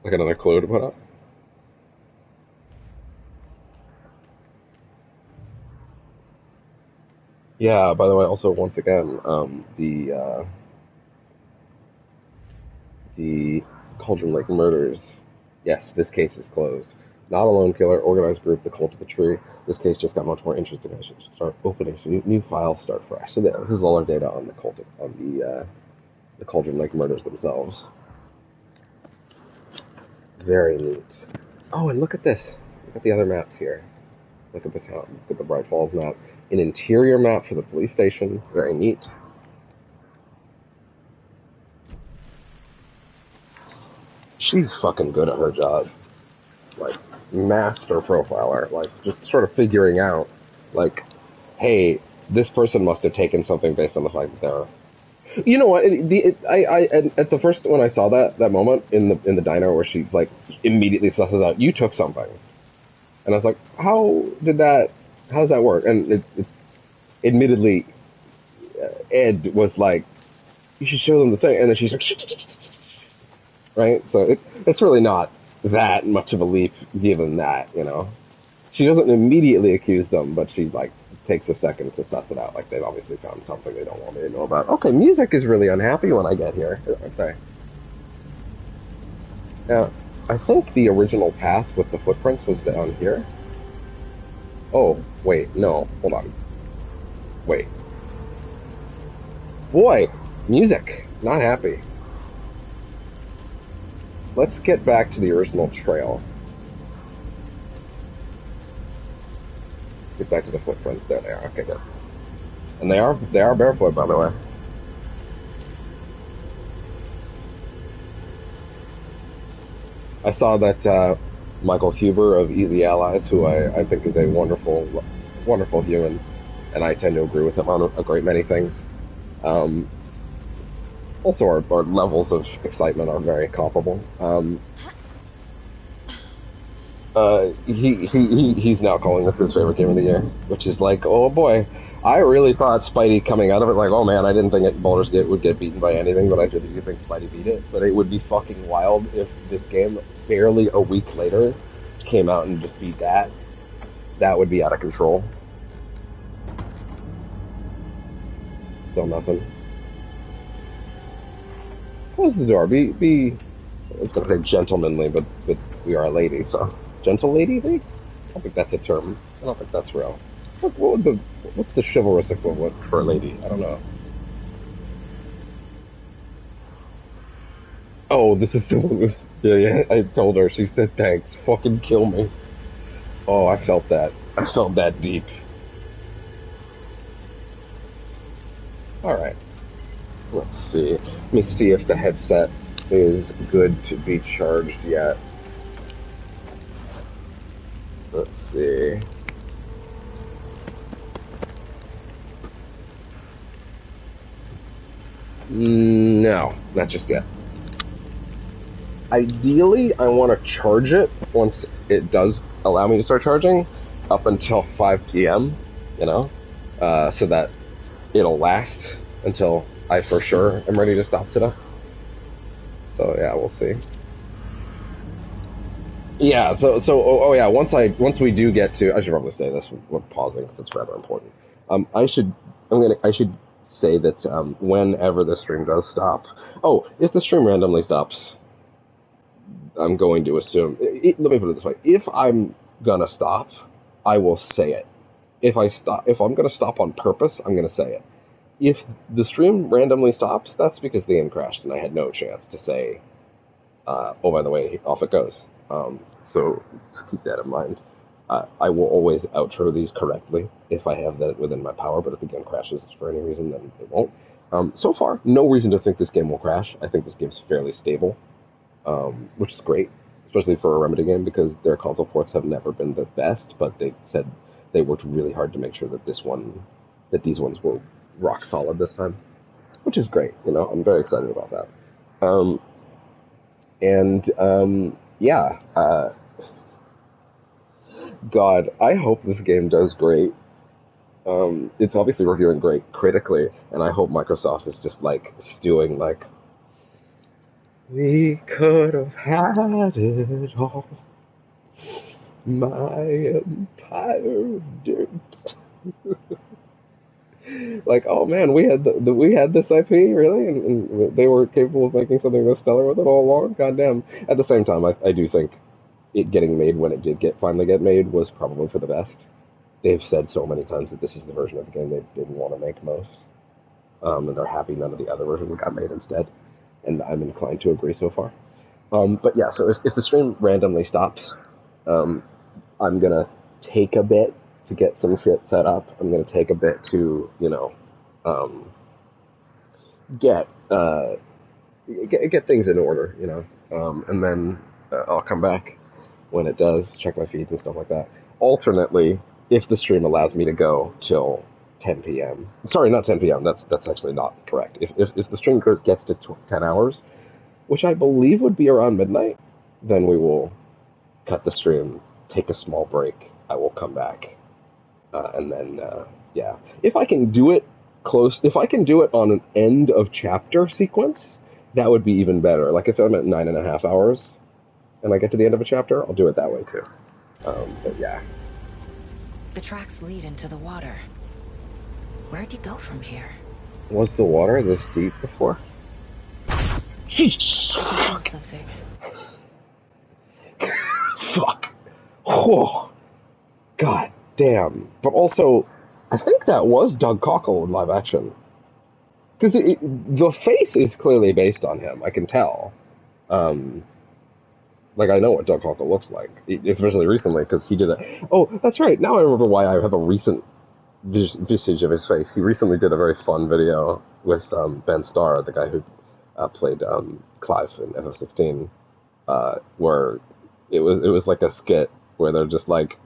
Like another clue to put up? Yeah, by the way, also, once again, the Cauldron Lake murders. Yes, this case is closed. Not a lone killer, organized group, the cult of the tree. This case just got much more interesting. I should start opening new files, start fresh. So yeah, this is all our data on the Cauldron Lake murders themselves. Very neat. Oh, and look at this. Look at the other maps here. Look at the town. Look at the Bright Falls map. An interior map for the police station. Very neat. She's fucking good at her job. Like, master profiler. Like, just sort of figuring out, like, hey, this person must have taken something based on the fact that they're... You know what? At the first when I saw that moment in the diner where she's like immediately susses out, you took something, and I was like, how does that work? And it's admittedly, Ed was like, you should show them the thing, and then she's like, right? So it's really not that much of a leap given that, you know. She doesn't immediately accuse them, but she like takes a second to suss it out. Like they've obviously found something they don't want me to know about. Okay, music is really unhappy when I get here, aren't they? Now, I think the original path with the footprints was down here. Oh, wait, no, hold on. Wait. Boy, music, not happy. Let's get back to the original trail. Get back to the footprints. There they are. Okay, good. And they are barefoot, by the way. I saw that Michael Huber of Easy Allies, who I think is a wonderful, wonderful human, and I tend to agree with him on a great many things. Also, our levels of excitement are very comparable. He's now calling this his favorite game of the year, which is like, oh boy, I really thought Spidey coming out of it, like, oh man, I didn't think Baldur's Gate would get beaten by anything, but I do think Spidey beat it. But it would be fucking wild if this game, barely a week later, came out and just beat that. That would be out of control. Still nothing. Close the door. Be I was gonna say gentlemanly, but we are a lady, so gentle lady. I don't think that's a term. I don't think that's real. What's the chivalrous equivalent for a lady? I don't know. Oh, this is the one with... Yeah, I told her. She said, thanks. Fucking kill me. Oh, I felt that. I felt that deep. Alright. Let's see. Let me see if the headset is good to be charged yet. Let's see. No, not just yet. Ideally, I want to charge it once it does allow me to start charging up until 5 p.m., you know, so that it'll last until I for sure am ready to stop today. So yeah, we'll see. Yeah. Yeah. Once we do get to, I should probably say this. We're pausing because it's rather important. I should say that whenever the stream does stop. Oh, if the stream randomly stops, I'm going to assume. Let me put it this way: if I'm gonna stop, I will say it. If I'm gonna stop on purpose, I'm gonna say it. If the stream randomly stops, that's because the game crashed and I had no chance to say, oh, by the way, off it goes. So just keep that in mind. I will always outro these correctly if I have that within my power, but if the game crashes for any reason, then it won't. So far, no reason to think this game will crash. I think this game's fairly stable, which is great, especially for a Remedy game because their console ports have never been the best, but they said they worked really hard to make sure that these ones were rock solid this time, which is great. I'm very excited about that. Um, and yeah, God, I hope this game does great. It's obviously reviewing great critically, and I hope Microsoft is just like stewing like we could have had it all. My empire of dirt. Like, oh man, we had this IP really, and they were capable of making something this stellar with it all along. Goddamn. At the same time, I do think it getting made when it did finally get made was probably for the best. They've said so many times that this is the version of the game they didn't want to make most, and they're happy none of the other versions got made instead. And I'm inclined to agree so far. But yeah, so if the stream randomly stops, um, I'm gonna take a bit to get some shit set up. I'm gonna take a bit to, um, get get things in order, and then I'll come back when it does, check my feeds and stuff like that. Alternately, if the stream allows me to go till 10 p.m. Sorry, not 10 p.m. That's actually not correct. If the stream gets to 10 hours, which I believe would be around midnight, then we will cut the stream, take a small break. I will come back, and then yeah, if I can do it if I can do it on an end of chapter sequence, that would be even better. Like if I'm at 9.5 hours and I get to the end of a chapter, I'll do it that way too. But yeah. The tracks lead into the water. Where'd you go from here? Was the water this deep before? I can feel something. Fuck. Oh, God damn. But also, I think that was Doug Cockle in live action. Because the face is clearly based on him, I can tell. Um, like, I know what Doug Cockle looks like, especially recently, because he did a. Oh, that's right. Now I remember why I have a recent visage of his face. He recently did a very fun video with Ben Starr, the guy who played Clive in FF16, where it was like a skit where they're just like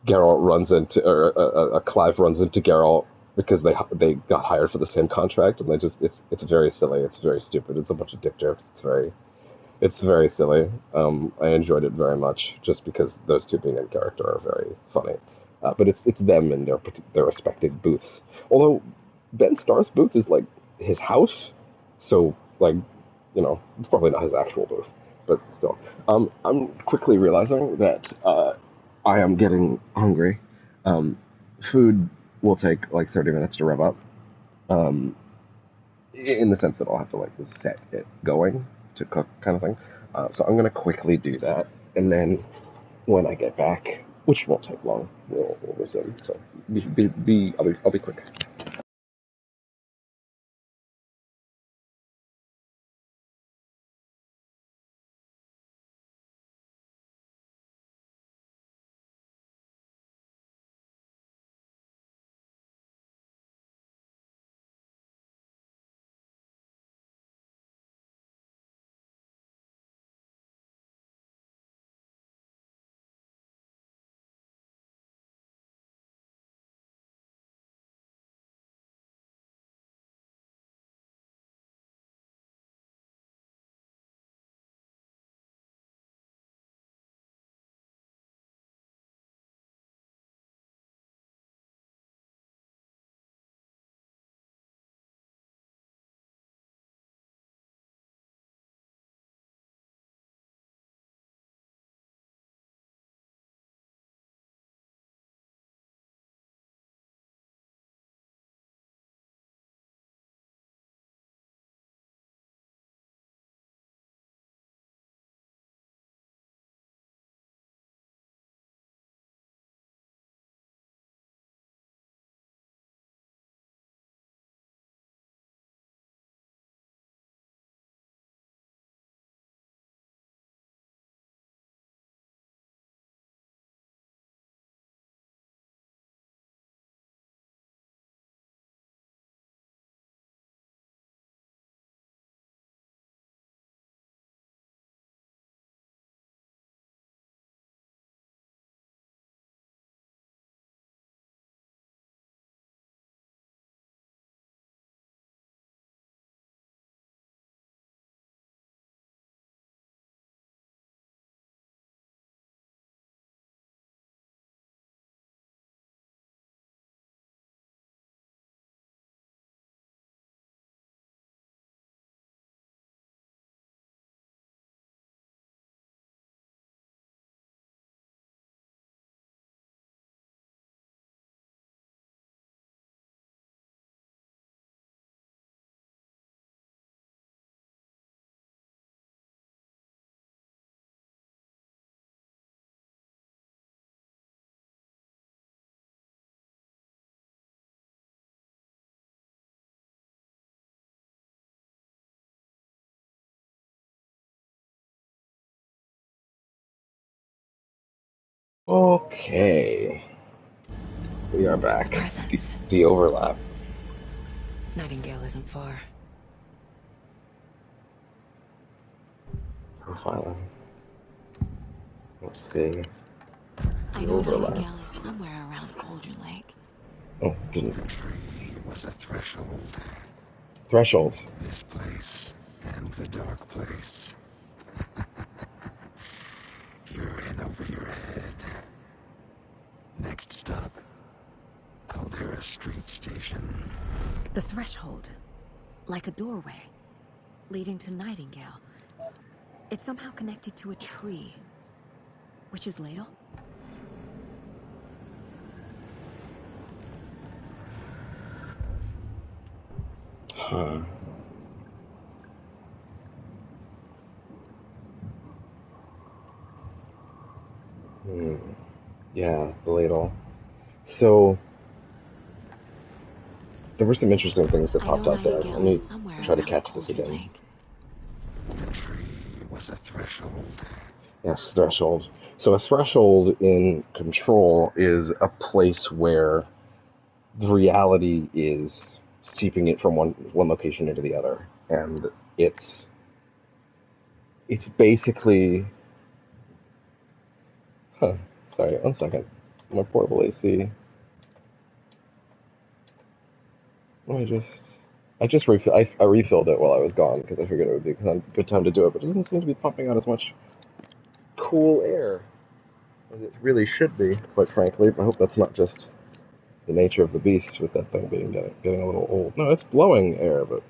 Geralt runs into or Clive runs into Geralt because they got hired for the same contract and they just it's very silly, it's very stupid, it's a bunch of dick jokes, it's very silly. I enjoyed it very much just because those two being in character are very funny. But it's them in their respective booths. Although Ben Starr's booth is like his house, so like it's probably not his actual booth, but still. I'm quickly realizing that I am getting hungry. Um, Food will take like 30 minutes to rev up. Um, in the sense that I'll have to like set it going to cook kind of thing. So I'm gonna quickly do that, and then when I get back, which won't take long, we'll resume. So I'll be quick. Okay. We are back. Presence. The overlap. Nightingale isn't far. Profiling. Let's see. I know Nightingale is somewhere around Cauldron Lake. Oh, didn't. The tree was a threshold. Threshold. This place and the dark place. You're in over your head. Next stop, Caldera Street Station. The threshold. Like a doorway. Leading to Nightingale. It's somehow connected to a tree. Witch's Ladle? Huh. Yeah, the ladle. So, there were some interesting things that popped out there. Let me try to catch this again. The tree was a threshold. Yes, threshold. So a threshold in Control is a place where the reality is seeping it from one location into the other, and it's basically. Huh. Sorry, 1 second. My portable AC. I just I refilled it while I was gone because I figured it would be a good time to do it, but it doesn't seem to be pumping out as much cool air as it really should be, quite frankly. I hope that's not just the nature of the beast with that thing getting a little old. No, it's blowing air, but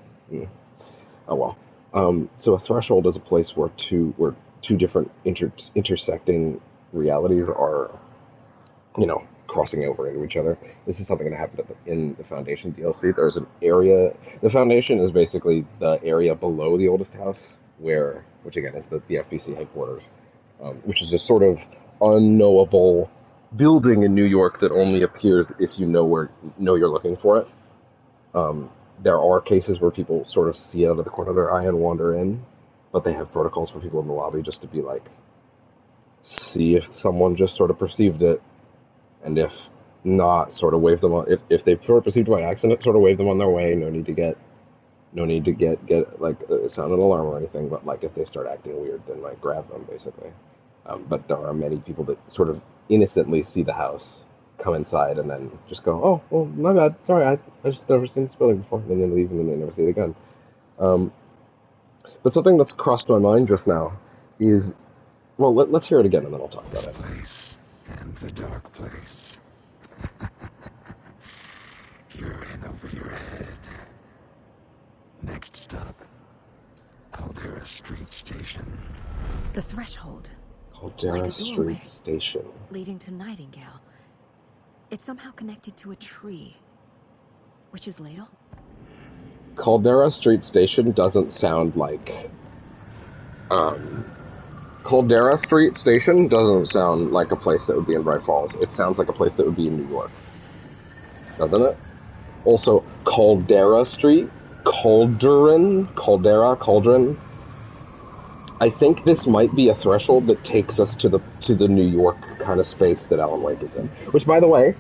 oh well. So a threshold is a place where two different intersecting realities are, crossing over into each other. This is something that happened in the Foundation DLC. There's an area. The Foundation is basically the area below the oldest house, which again is the FBC headquarters, which is a sort of unknowable building in New York that only appears if you know you're looking for it. There are cases where people sort of see out of the corner of their eye and wander in, but they have protocols for people in the lobby just to be like, see if someone just sort of perceived it, and if not, sort of wave them on. If they sort of perceived it by accident, sort of wave them on their way. No need to get like sound an alarm or anything. But like if they start acting weird, then like grab them basically. But there are many people that sort of innocently see the house, come inside, and then just go, oh, well, my bad, sorry, I just never seen this building before, and then they leave and then they never see it again. But something that's crossed my mind just now is, well, let's hear it again and then I'll talk about it. Place and the dark place. You're in over your head. Next stop, Caldera Street Station. The threshold. Caldera like a doorway, Street Station. Leading to Nightingale. It's somehow connected to a tree. Witch's Ladle? Caldera Street Station doesn't sound like... Caldera Street Station doesn't sound like a place that would be in Bright Falls. It sounds like a place that would be in New York. Doesn't it? Also, Caldera Street? Cauldron? I think this might be a threshold that takes us to the New York kind of space that Alan Wake is in. Which, by the way,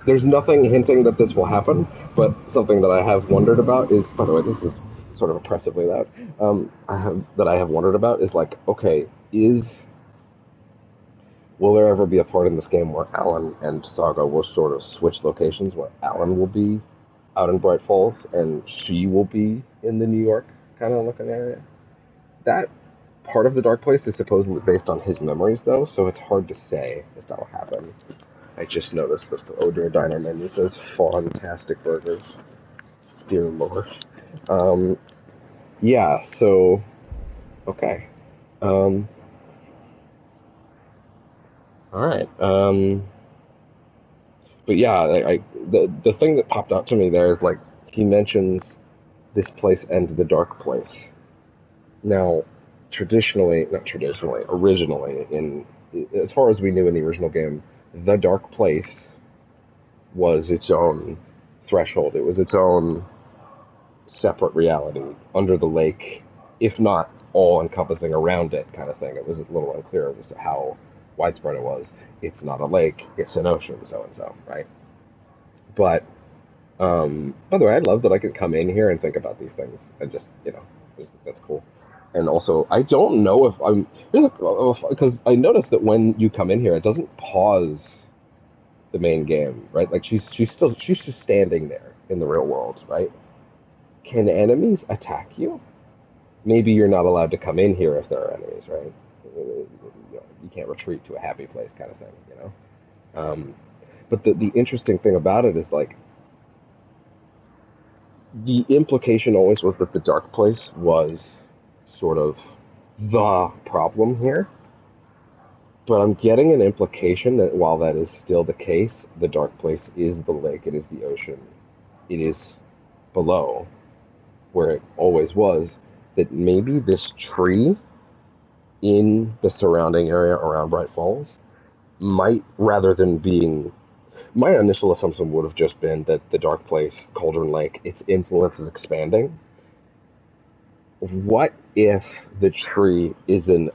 there's nothing hinting that this will happen, but something that I have wondered about is, by the way, this is sort of oppressively loud, I have wondered about is like, okay, will there ever be a part in this game where Alan and Saga will sort of switch locations, where Alan will be out in Bright Falls and she will be in the New York kind of looking area? That part of the Dark Place is supposedly based on his memories, though, so it's hard to say if that'll happen. I just noticed that the Odor Diner menu says fantastic burgers. Dear Lord. Yeah, so... Okay. Alright. But yeah, the thing that popped out to me there is, like, he mentions this place and the Dark Place. Now, originally, as far as we knew in the original game, the Dark Place was its own threshold. It was its own separate reality under the lake, if not all-encompassing around it kind of thing. It was a little unclear as to how widespread it was. It's not a lake, it's an ocean, so and so, right? But by the way, I love that I can come in here and think about these things and just, that's cool. And also, I don't know if I'm because I noticed that when you come in here, it doesn't pause the main game, right? Like she's just standing there in the real world, right? Can enemies attack you? Maybe you're not allowed to come in here if there are enemies, right? You can't retreat to a happy place, kind of thing, But the interesting thing about it is like the implication always was that the dark place was sort of the problem here. But I'm getting an implication that while that is still the case, the dark place is the lake, it is the ocean, it is below, where it always was, that maybe this tree in the surrounding area around Bright Falls might, rather than being... My initial assumption would have just been that the dark place, Cauldron Lake, its influence is expanding. What if the tree is an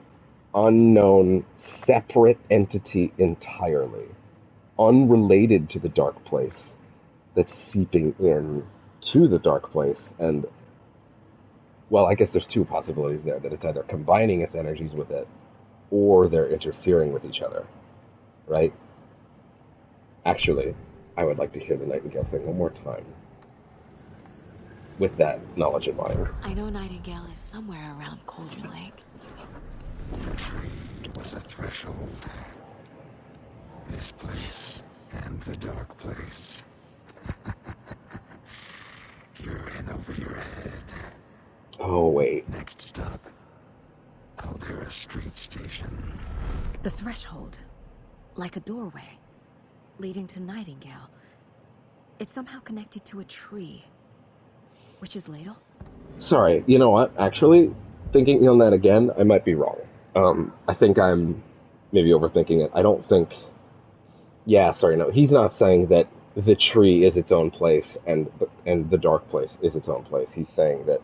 unknown, separate entity entirely, unrelated to the dark place, that's seeping in to the dark place? And, well, I guess there's two possibilities there, that it's either combining its energies with it, or they're interfering with each other, right? Actually, I would like to hear the Nightingale thing one more time, with that knowledge in mind. I know Nightingale is somewhere around Cauldron Lake. The tree was a threshold. This place and the dark place. You're in over your head. Oh, wait. Next stop, Caldera Street Station. The threshold. Like a doorway. Leading to Nightingale. It's somehow connected to a tree. Witch's Ladle? Sorry, you know what? Actually, thinking on that again, I might be wrong. I think I'm maybe overthinking it. I don't think... Yeah, sorry, no. He's not saying that the tree is its own place and the dark place is its own place. He's saying that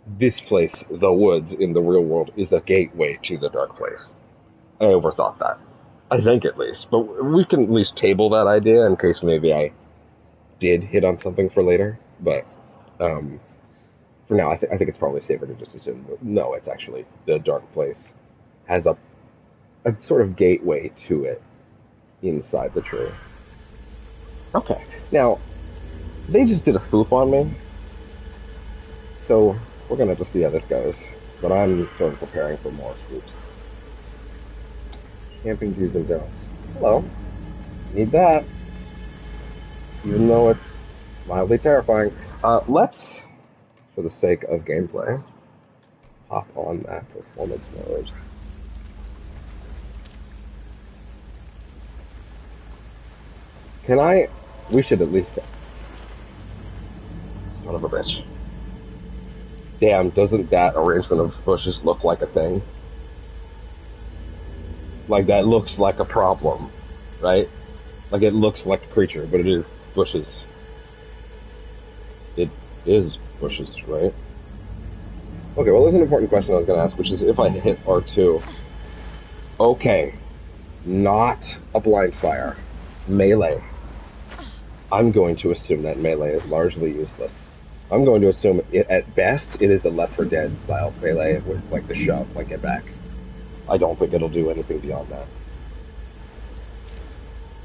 this place, the woods in the real world, is a gateway to the dark place. I overthought that. I think, at least. But we can at least table that idea in case maybe I did hit on something for later. But for now, I think it's probably safer to just assume that, no, it's actually the dark place has a sort of gateway to it inside the tree. Okay. Now, they just did a spoof on me. So we're going to have to see how this goes. But I'm sort of preparing for more spoofs. Camping do's and don'ts. Hello. Need that. Even though it's mildly terrifying. Let's, for the sake of gameplay, hop on that performance mode. Can I... We should at least... Son of a bitch. Damn, doesn't that arrangement of bushes look like a thing? Like, that looks like a problem, right? Like, it looks like a creature, but it is bushes. It is bushes, right? Okay, well, there's an important question I was going to ask, which is if I hit R2... Okay. Not a blind fire. Melee. I'm going to assume that melee is largely useless. I'm going to assume, at best, it is a Left 4 Dead style melee with, like, the shove, like, get back. I don't think it'll do anything beyond that.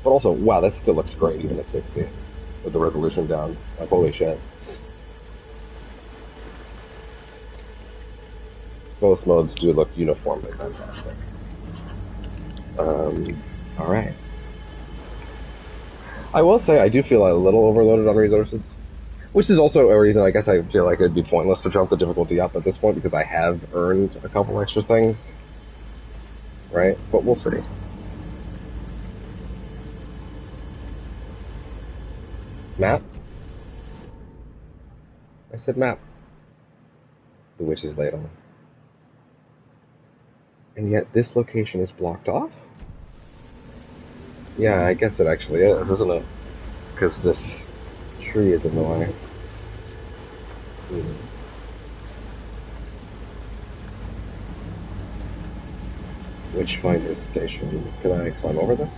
But also, wow, this still looks great, even at 60. With the resolution down. Like, holy shit. Both modes do look uniformly fantastic. Alright. I will say I do feel a little overloaded on resources. Which is also a reason I guess I feel like it'd be pointless to jump the difficulty up at this point, because I have earned a couple extra things. Right? But we'll see. Map? I said map. The Witch's Ladle. And yet this location is blocked off? Yeah, I guess it actually is, isn't it? Because this tree is in the way. Witchfinder Station. Can I climb over this?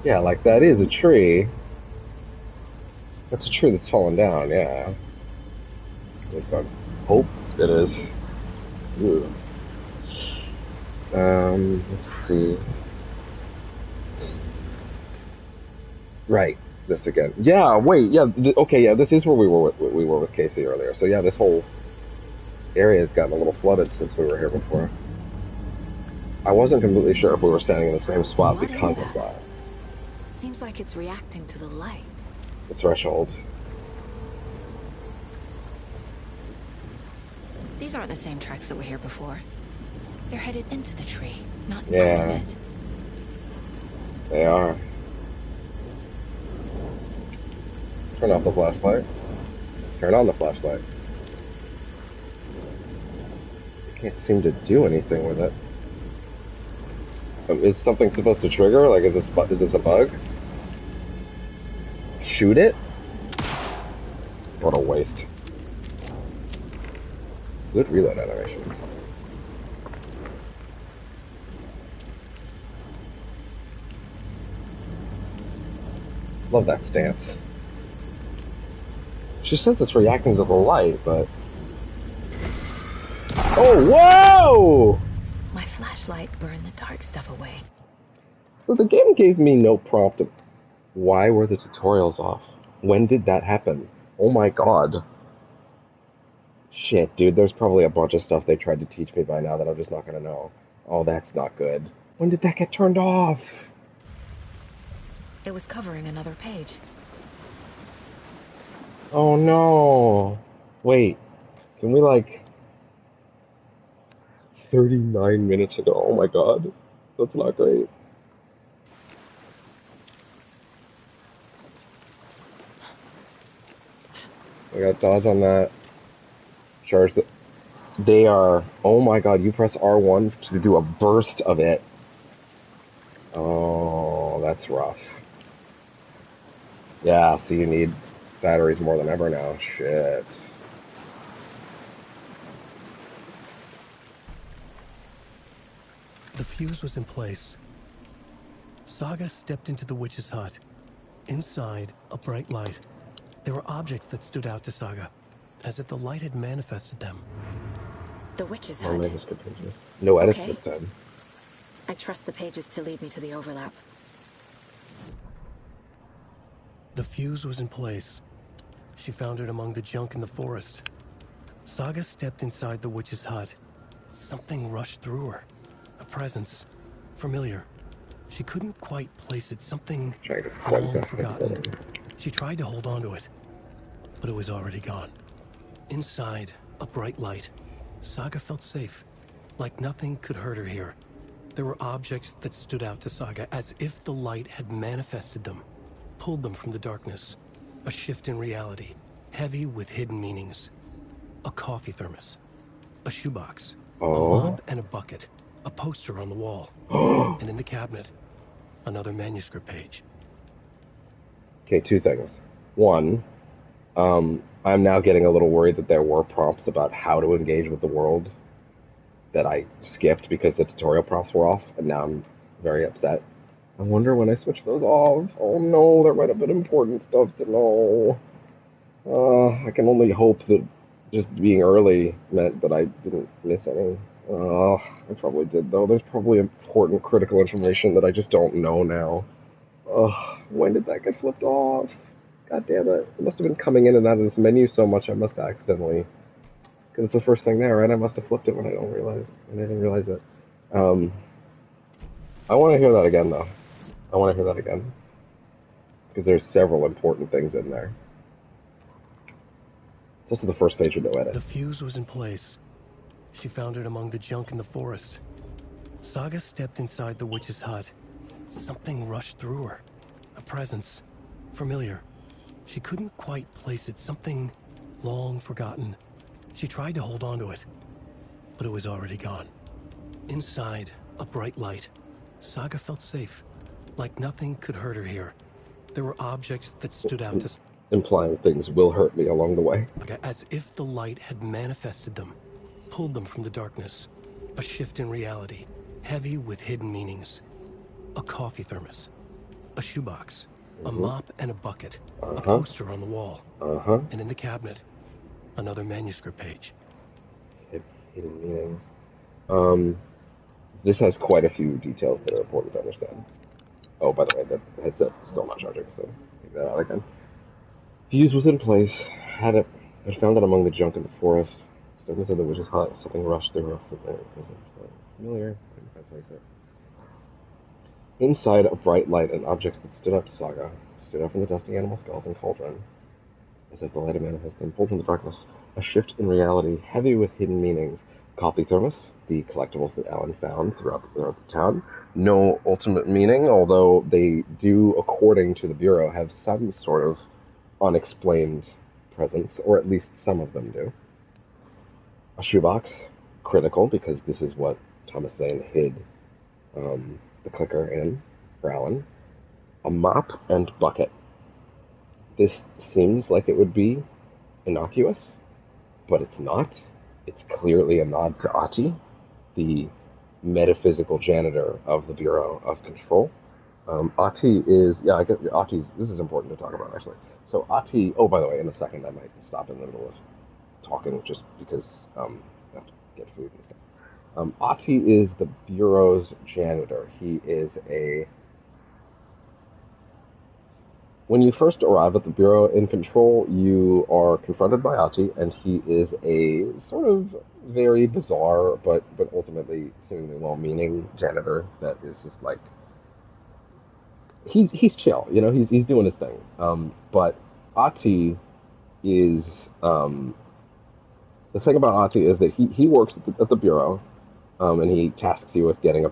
Yeah, like that is a tree. That's a tree that's fallen down, yeah. There's some hope it is. Ooh. Let's see. Right, this again. Yeah, wait, yeah, okay, yeah, this is where we were with Casey earlier. So yeah, this whole area has gotten a little flooded since we were here before. I wasn't completely sure if we were standing in the same spot because of that. Seems like it's reacting to the light. The threshold. These aren't the same tracks that were here before. They're headed into the tree, not out of it. They are. Turn off the flashlight. Turn on the flashlight. I can't seem to do anything with it. Is something supposed to trigger? Like, is this a bug? Shoot it? What a waste. Good reload animations. Love that stance. She says it's reacting to the light, but... Oh, whoa! My flashlight burned the dark stuff away. So the game gave me no prompt of why were the tutorials off? When did that happen? Oh my god. Shit, dude, there's probably a bunch of stuff they tried to teach me by now that I'm just not gonna know. Oh, that's not good. When did that get turned off? It was covering another page. Oh no. Wait, can we like... 39 minutes ago, oh my god. That's not great. I got dodge on that. Charge the... They are... Oh my god, you press R1 to do a burst of it. Oh, that's rough. Yeah, so you need batteries more than ever now. Shit. The fuse was in place. Saga stepped into the witch's hut. Inside, a bright light. There were objects that stood out to Saga, as if the light had manifested them. The witch's No hut. edits pages. No edits this time. I trust the pages to lead me to the overlap. The fuse was in place. She found it among the junk in the forest. Saga stepped inside the witch's hut. Something rushed through her. A presence. Familiar. She couldn't quite place it. Something long forgotten. She tried to hold on to it, but it was already gone. Inside, a bright light. Saga felt safe, like nothing could hurt her here. There were objects that stood out to Saga as if the light had manifested them, pulled them from the darkness. A shift in reality, heavy with hidden meanings. A coffee thermos, a shoebox, a mop and a bucket, a poster on the wall, and in the cabinet, another manuscript page. Okay, two things. One, I'm now getting a little worried that there were prompts about how to engage with the world that I skipped because the tutorial prompts were off, and now I'm very upset. I wonder when I switch those off. Oh no, there might have been important stuff to know. I can only hope that just being early meant that I didn't miss any. I probably did, though. There's probably important critical information that I just don't know now. When did that get flipped off? God damn it. It must have been coming in and out of this menu so much I must have accidentally... Because it's the first thing there, right? I must have flipped it when I didn't realize it. I want to hear that again, though. I want to hear that again. Because there's several important things in there. It's also the first page with no edit. The fuse was in place. She found it among the junk in the forest. Saga stepped inside the witch's hut. Something rushed through her. A presence. Familiar. She couldn't quite place it. Something long forgotten. She tried to hold on to it, but it was already gone. Inside, a bright light. Saga felt safe, like nothing could hurt her here. There were objects that stood out to... Implying things will hurt me along the way. As if the light had manifested them, pulled them from the darkness. A shift in reality, heavy with hidden meanings. A coffee thermos, a shoebox, a mop and a bucket, a poster on the wall, and in the cabinet, another manuscript page. Hidden meanings. This has quite a few details that are important to understand. Oh, by the way, the headset's still not charging, so take that out again. Fuse was in place. Had found it among the junk in the forest. Stokes said the witch's hut. Something rushed through her footwear. Familiar. Couldn't quite place it. Inside, a bright light and objects that stood out to Saga stood out from the dusty animal skulls and cauldron. As if the light of man has been pulled from the darkness, a shift in reality, heavy with hidden meanings. Coffee thermos, the collectibles that Alan found throughout the town. No ultimate meaning, although they do, according to the Bureau, have some sort of unexplained presence, or at least some of them do. A shoebox, critical, because this is what Thomas Zane hid the clicker in for Alan. A mop and bucket. This seems like it would be innocuous, but it's not. It's clearly a nod to Ahti, the metaphysical janitor of the Bureau of Control. Ahti is, I guess Ahti's, this is important to talk about actually. So Ahti, oh, by the way, in a second I might stop in the middle of talking just because I have to get food and stuff. Ahti is the Bureau's janitor. He is when you first arrive at the Bureau in Control, you are confronted by Ahti, and he is a sort of very bizarre, but ultimately seemingly well-meaning janitor that is just like, he's chill, he's doing his thing. But Ahti is, the thing about Ahti is that he works at the Bureau, and he tasks you with getting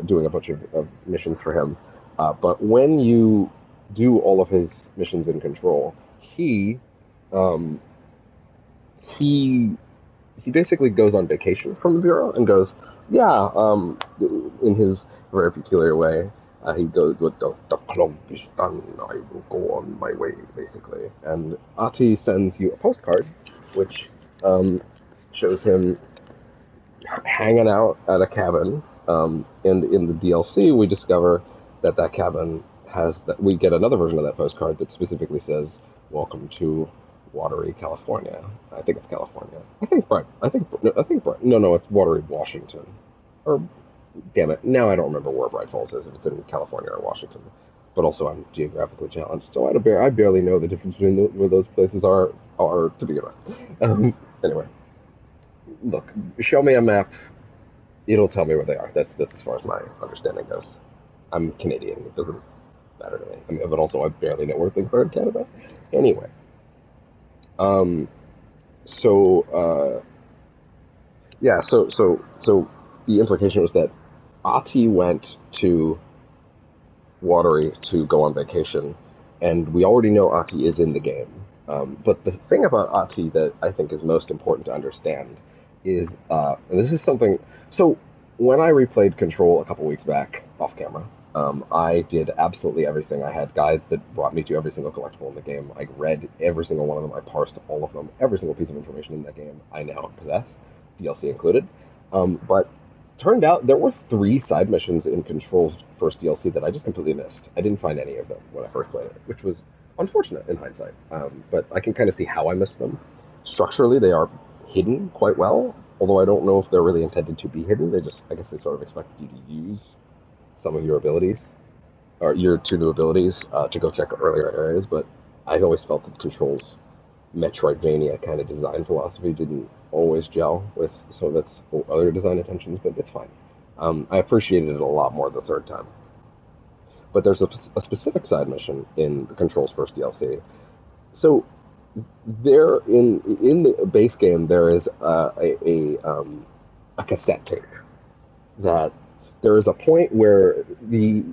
doing a bunch of missions for him. But when you do all of his missions in Control, he basically goes on vacation from the Bureau and goes, in his very peculiar way, he goes, with the club is done, I will go on my way, basically. And Ahti sends you a postcard, which shows him hanging out at a cabin, and in the DLC we discover that cabin we get another version of that postcard that specifically says, "Welcome to Watery, California." I think it's California. No, it's Watery, Washington. Or, damn it, now I don't remember where Bright Falls is, if it's in California or Washington. But also I'm geographically challenged, so I barely know the difference between where those places are to begin with. Anyway. Look, show me a map. It'll tell me where they are. That's as far as my understanding goes. I'm Canadian. It doesn't matter to me. But also I barely know where things are in Canada. Anyway. So the implication was that Ahti went to Watery to go on vacation, and we already know Ahti is in the game. But the thing about Ahti that I think is most important to understand is, and this is something, so when I replayed Control a couple weeks back, off camera, I did absolutely everything. I had guides that brought me to every single collectible in the game. I read every single one of them. I parsed all of them. Every single piece of information in that game I now possess, DLC included. But turned out there were 3 side missions in Control's first DLC that I just completely missed. I didn't find any of them when I first played it, which was unfortunate in hindsight. But I can kind of see how I missed them. Structurally, they are hidden quite well, although I don't know if they're really intended to be hidden. I guess they sort of expected you to use some of your abilities, or your 2 new abilities, to go check earlier areas, but I always felt that Control's Metroidvania kind of design philosophy didn't always gel with some of its other design intentions, but it's fine. I appreciated it a lot more the 3rd time. But there's a specific side mission in the Control's first DLC. So there in the base game there is a cassette tape that there is a point where the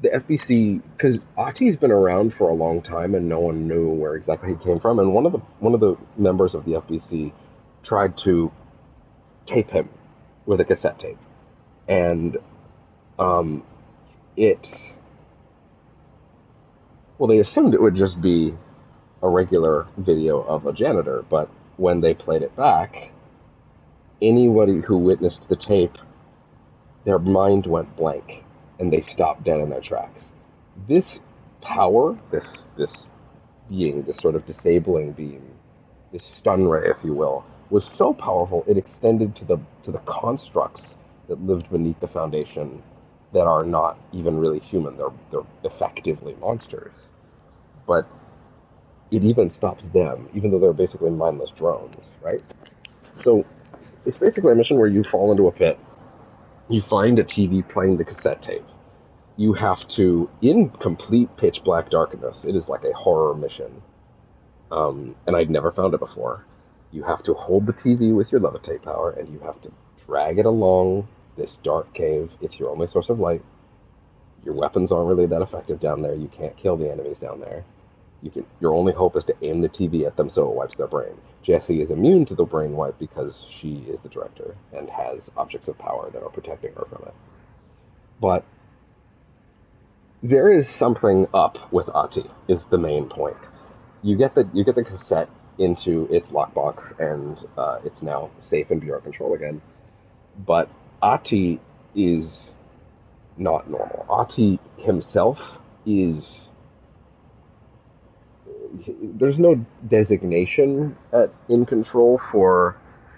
FBC, because Ahti's been around for a long time and no one knew where exactly he came from, and one of the members of the FBC tried to tape him with a cassette tape, and they assumed it would just be a regular video of a janitor, but when they played it back, anybody who witnessed the tape, their mind went blank, and they stopped dead in their tracks. This power, this being, this sort of disabling beam, this stun ray, if you will, was so powerful it extended to the constructs that lived beneath the Foundation that are not even really human. They're effectively monsters. But it even stops them, even though they're basically mindless drones, right? So it's basically a mission where you fall into a pit, you find a TV playing the cassette tape. You have to, in complete pitch black darkness, it is like a horror mission, and I'd never found it before. You have to hold the TV with your levitate power, and you have to drag it along this dark cave. It's your only source of light. Your weapons aren't really that effective down there. You can't kill the enemies down there. Your only hope is to aim the TV at them so it wipes their brain. Jessie is immune to the brain wipe because she is the director and has objects of power that are protecting her from it. But there is something up with Ahti, is the main point. You get the cassette into its lockbox, and it's now safe in VR control again. But Ahti is not normal. Ahti himself is... There's no designation in control for...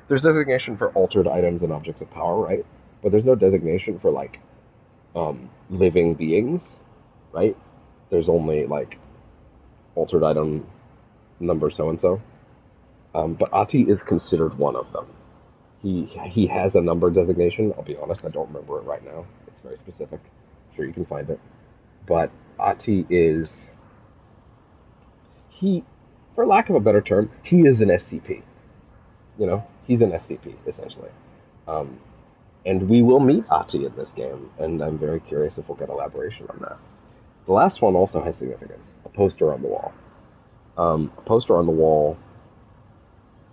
There's designation for altered items and objects of power, right? But there's no designation for, like, living beings, right? There's only, like, altered item number so-and-so. But Ahti is considered one of them. He has a number designation. I'll be honest, I don't remember it right now. It's very specific. I'm sure you can find it. But Ahti is... He, for lack of a better term, he is an SCP. You know, he's an SCP, essentially. And we will meet Ahti in this game, and I'm very curious if we'll get elaboration on that. The last one also has significance. A poster on the wall. A poster on the wall.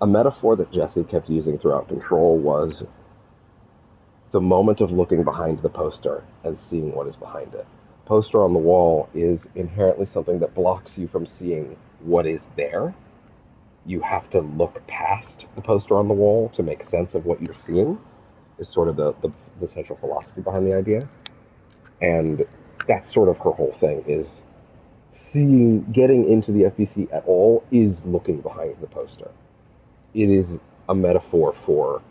A metaphor that Jessie kept using throughout Control was the moment of looking behind the poster and seeing what is behind it. Poster on the wall is inherently something that blocks you from seeing what is there. You have to look past the poster on the wall to make sense of what you're seeing, is sort of the central philosophy behind the idea. And that's sort of her whole thing, is getting into the FBC at all is looking behind the poster. It is a metaphor for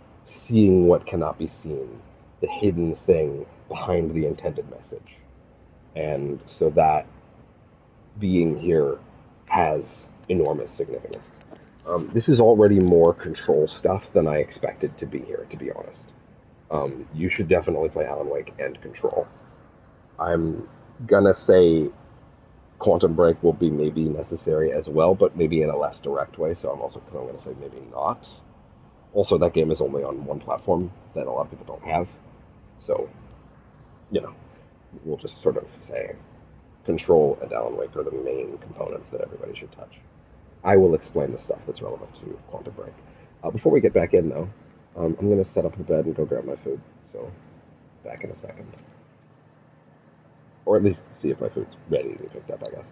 seeing what cannot be seen, the hidden thing behind the intended message. And so that being here has enormous significance. This is already more Control stuff than I expected to be here, to be honest. You should definitely play Alan Wake and Control. I'm gonna say Quantum Break will be maybe necessary as well, but maybe in a less direct way, so I'm going to say maybe not. Also, that game is only on one platform that a lot of people don't have, so, you know, we'll just sort of say Control and Alan Wake are the main components that everybody should touch. I will explain the stuff that's relevant to Quantum Break. Before we get back in, though, I'm going to set up the bed and go grab my food, so back in a second. Or at least see if my food's ready to be picked up, I guess.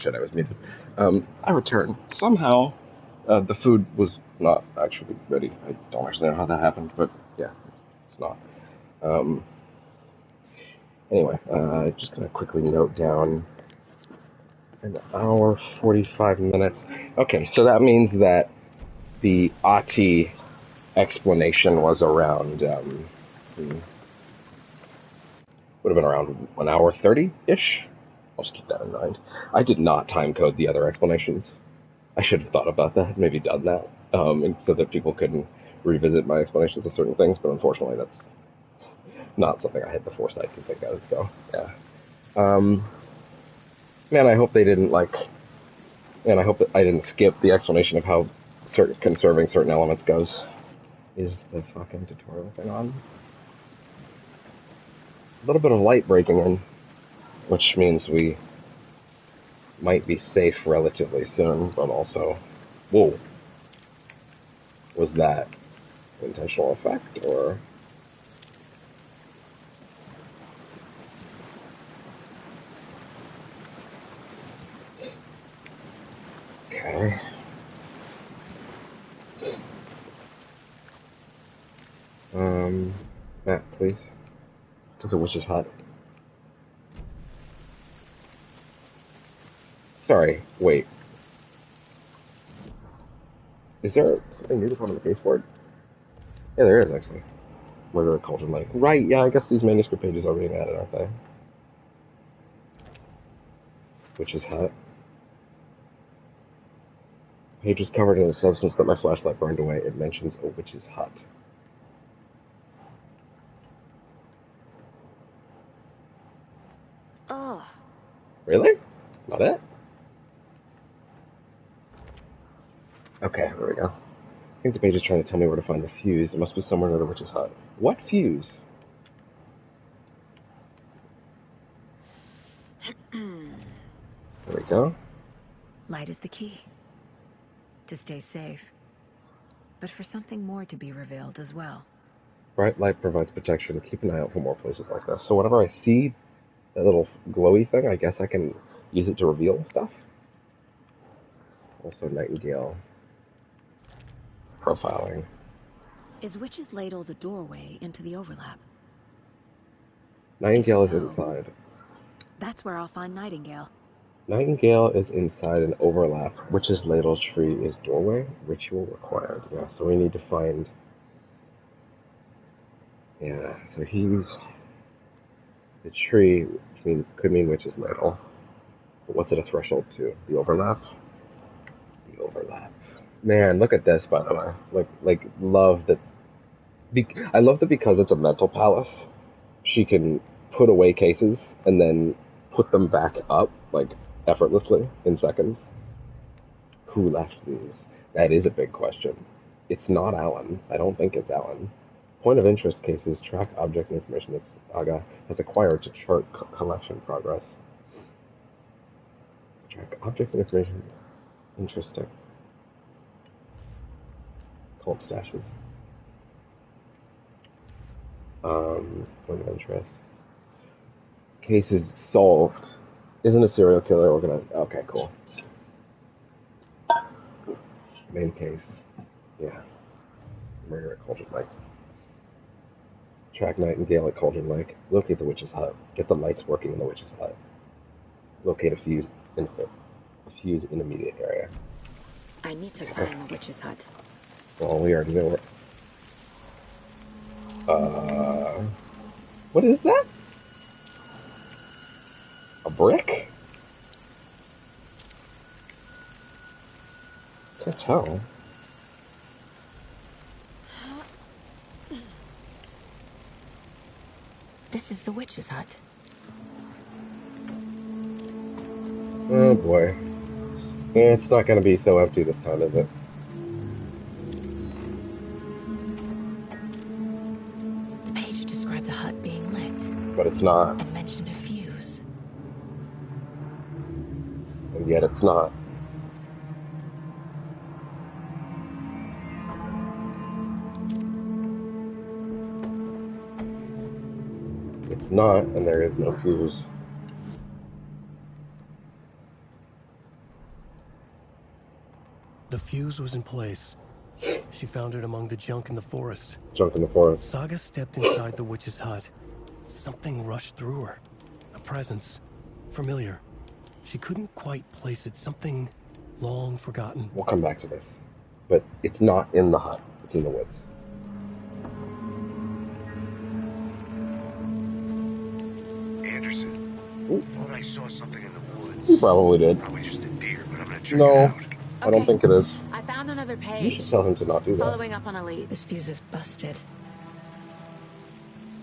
shit, I was muted. I returned. Somehow, the food was not actually ready. I don't actually know how that happened, but yeah, it's not. Um, anyway, just gonna quickly note down an hour, 45 minutes. Okay, so that means that the Ati explanation was around, would have been around 1 hour 30-ish. I'll just keep that in mind. I did not time code the other explanations. I should have thought about that, maybe done that, so that people couldn't revisit my explanations of certain things, but unfortunately that's not something I had the foresight to think of, so, yeah. Man, I hope they didn't, man, I hope that I didn't skip the explanation of how conserving certain elements goes. Is the fucking tutorial thing on? A little bit of light breaking in, which means we might be safe relatively soon, but also, whoa, was that intentional effect, or? Okay. Map, please. To the witch's hut. Sorry, wait. Is there something new to put on the baseboard? Yeah, there is, actually. Murder at Cauldron Lake. Right, yeah, I guess these manuscript pages are being added, aren't they? Witch's hut. Page is covered in a substance that my flashlight burned away. It mentions a witch's hut. Ugh. Really? Not it? Okay, there we go. I think the page is trying to tell me where to find the fuse. It must be somewhere near the witch's hut. What fuse? There we go. Light is the key. To stay safe. But for something more to be revealed as well. Bright light provides protection. Keep an eye out for more places like this. So whenever I see that little glowy thing, I guess I can use it to reveal stuff. Also, Nightingale. Profiling. Is Witch's Ladle the doorway into the overlap? Nightingale If is so, inside. that's where I'll find Nightingale. Nightingale is inside an overlap. Witch's Ladle tree is doorway. Ritual required. Yeah, so we need to find... Yeah, so he's... The tree could mean Witch's Ladle. But what's it a threshold to? The overlap? The overlap. Man, look at this, by the way. Love that... I love that because it's a mental palace, she can put away cases and then put them back up, effortlessly, in seconds. Who left these? That is a big question. It's not Alan. I don't think it's Alan. Point of interest cases track objects and information that Aga has acquired to chart collection progress. Track objects and information. Interesting. Cult stashes. Point of interest. Cases solved. Isn't a serial killer organized? Okay, cool. Main case. Yeah. Murder at Cauldron Lake. Track Nightingale at Cauldron Lake. Locate the witch's hut. Get the lights working in the witch's hut. Locate a fuse in immediate area. I need to find the witch's hut. Well, we already know it. What is that? A brick? Can't tell. This is the witch's hut. Oh boy. It's not going to be so empty this time, is it? The page described the hut being lit. But it's not. And mentioned a fuse. And yet it's not. It's not, and there is no fuse. The fuse was in place. She found it among the junk in the forest. Junk in the forest. Saga stepped inside the witch's hut. Something rushed through her. A presence. Familiar. She couldn't quite place it. Something long forgotten. We'll come back to this. But it's not in the hut. It's in the woods. Anderson. Ooh. Thought I saw something in the woods. You probably did. Probably just a deer, but I'm gonna check it No, out. I don't think it is. I found another You page. should tell him to not do that. Following up on a lead. This fuse is busted.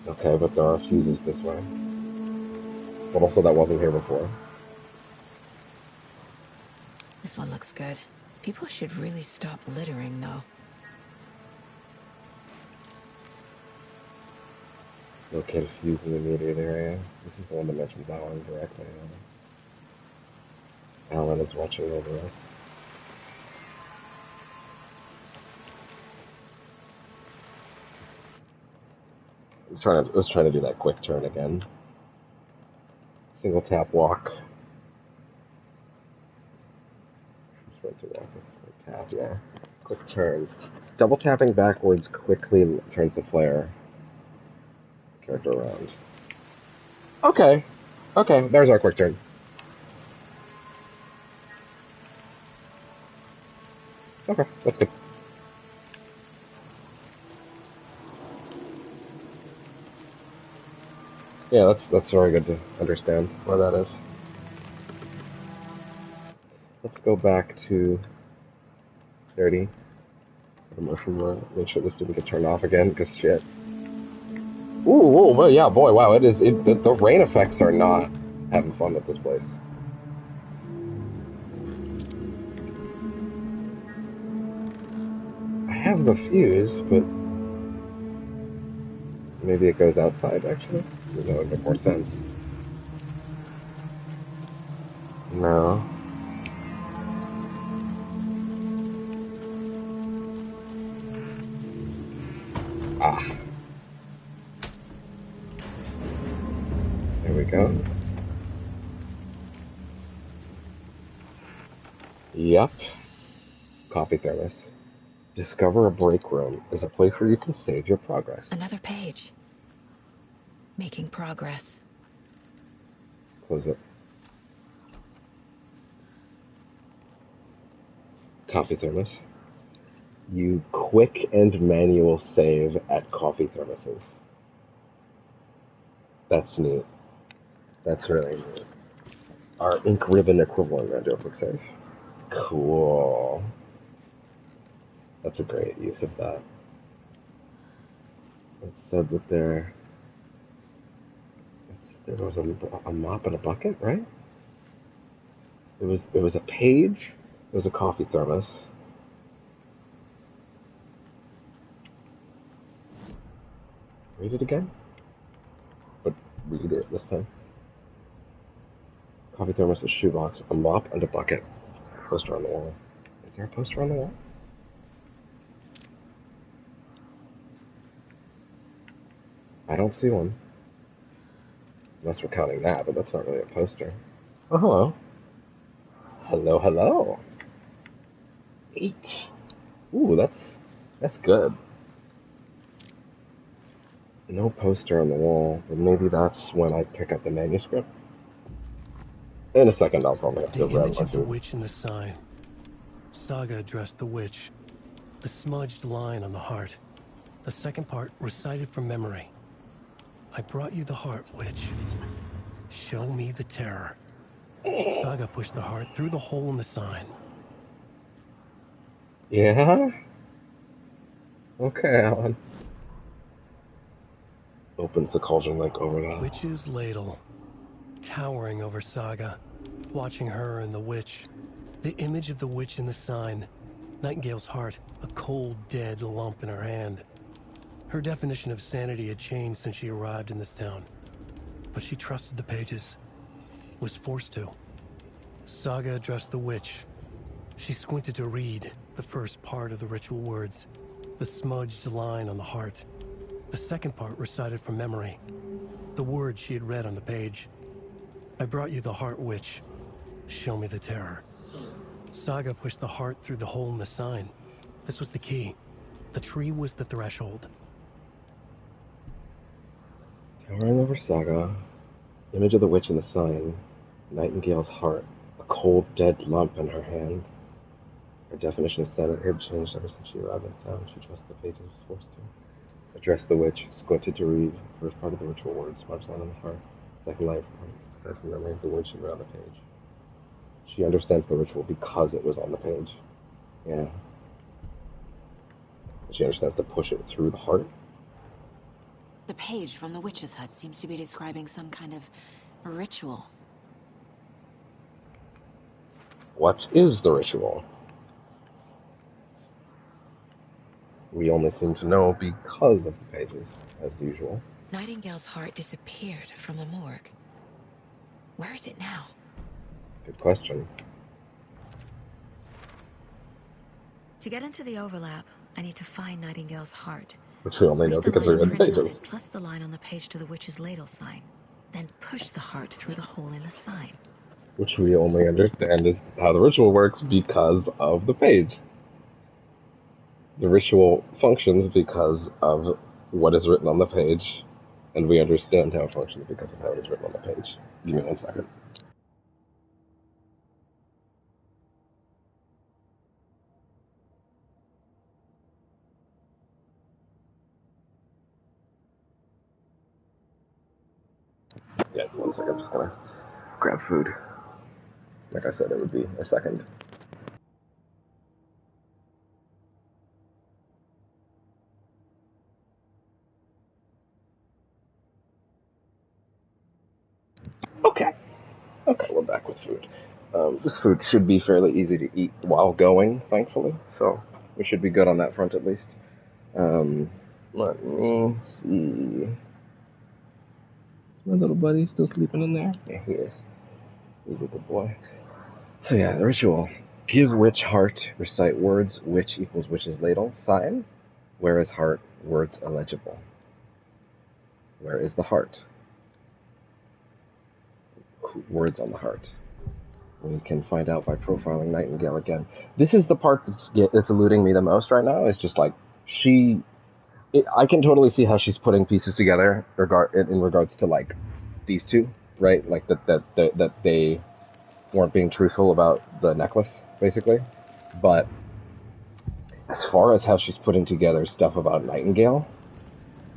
Okay, but there are fuses this way. But also that wasn't here before. This one looks good. People should really stop littering, though. Locate a fuse in the immediate area. This is the one that mentions Alan directly. Alan is watching over us. I was trying to do that quick turn again. Single tap walk. Sprint to walk. Sprint tap, yeah. Quick turn. Double tapping backwards quickly turns the flare character around. Okay. Okay, there's our quick turn. Okay, that's good. Yeah, that's very good to understand where that is. Let's go back to 30. The motion blur. Make sure this didn't get turned off again, because shit. Ooh, well, yeah, boy, wow, the rain effects are not having fun with this place. I have the fuse, but maybe it goes outside, actually? That would make more sense. No. Ah. There we go. Yep. Coffee thermos. Discover a break room is a place where you can save your progress. Another page. Making progress. Close it. Coffee thermos. You quick and manual save at coffee thermoses. That's neat. That's really neat. Our ink ribbon equivalent to a quick save. Cool. That's a great use of that. It said that there was a mop and a bucket, right? It was a page. It was a coffee thermos. Read it again, but read it this time. Coffee thermos, a shoebox, a mop, and a bucket. Poster on the wall. Is there a poster on the wall? I don't see one. Unless we're counting that, but that's not really a poster. Oh, hello. Hello, hello. 8. Ooh, that's good. No poster on the wall, but maybe that's when I pick up the manuscript. In a second, I'll probably have to The grab image my of the food. witch in the sign. Saga addressed the witch. The smudged line on the heart. The second part recited from memory. I brought you the heart, witch. Show me the terror. Saga pushed the heart through the hole in the sign. Yeah? Okay, Alan. Opens the cauldron like over that. Witch's ladle. Towering over Saga. Watching her and the witch. The image of the witch in the sign. Nightingale's heart. A cold, dead lump in her hand. Her definition of sanity had changed since she arrived in this town. But she trusted the pages. Was forced to. Saga addressed the witch. She squinted to read the first part of the ritual words. The smudged line on the heart. The second part recited from memory. The words she had read on the page. I brought you the heart, witch. Show me the terror. Saga pushed the heart through the hole in the sign. This was the key. The tree was the threshold. Towering over Saga, image of the witch in the sign, Nightingale's heart, a cold, dead lump in her hand. Her definition of sanity had changed ever since she arrived in town. She trusted the pages was forced to. Address the witch, squinted to read. First part of the ritual words, smudged line on the heart. Second line for besides remembering the words she read on the page. She understands the ritual because it was on the page. Yeah. She understands to push it through the heart. The page from the witch's hut seems to be describing some kind of ritual. What is the ritual? We only seem to know because of the pages, as usual. Nightingale's heart disappeared from the morgue. Where is it now? Good question. To get into the overlap, I need to find Nightingale's heart. Which we only know because they're in the pages. Plus the line on the page to the witch's ladle sign. Then push the heart through the hole in the sign. Which we only understand is how the ritual works because of the page. The ritual functions because of what is written on the page, and we understand how it functions because of how it is written on the page. Give me 1 second. Yeah, 1 second. I'm just gonna grab food. Like I said, it would be a second. Okay, we're back with food. This food should be fairly easy to eat while going, thankfully, so we should be good on that front at least. Let me see. Is my little buddy still sleeping in there? Yeah, he is. He's a good boy. So yeah, the ritual. Give witch heart, recite words, witch equals witch's ladle, sign. Where is heart? Words illegible. Where is the heart? Words on the heart. We can find out by profiling Nightingale again. This is the part that's eluding me the most right now. It's just like, I can totally see how she's putting pieces together in regards to like these two, right? Like that they weren't being truthful about the necklace, basically. But as far as how she's putting together stuff about Nightingale,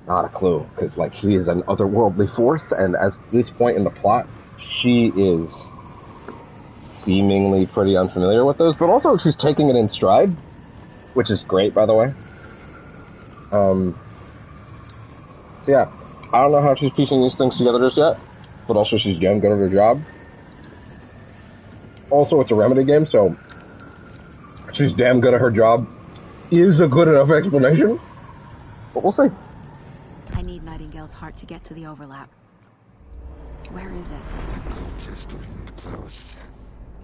not a clue, because like he is an otherworldly force, and at this point in the plot, she is seemingly pretty unfamiliar with those, but also she's taking it in stride, which is great, by the way. So yeah, I don't know how she's piecing these things together just yet, but also she's damn good at her job. Also, it's a Remedy game, so she's damn good at her job is a good enough explanation, but we'll see. I need Nightingale's heart to get to the overlap. Where is it? The cultist leaned close.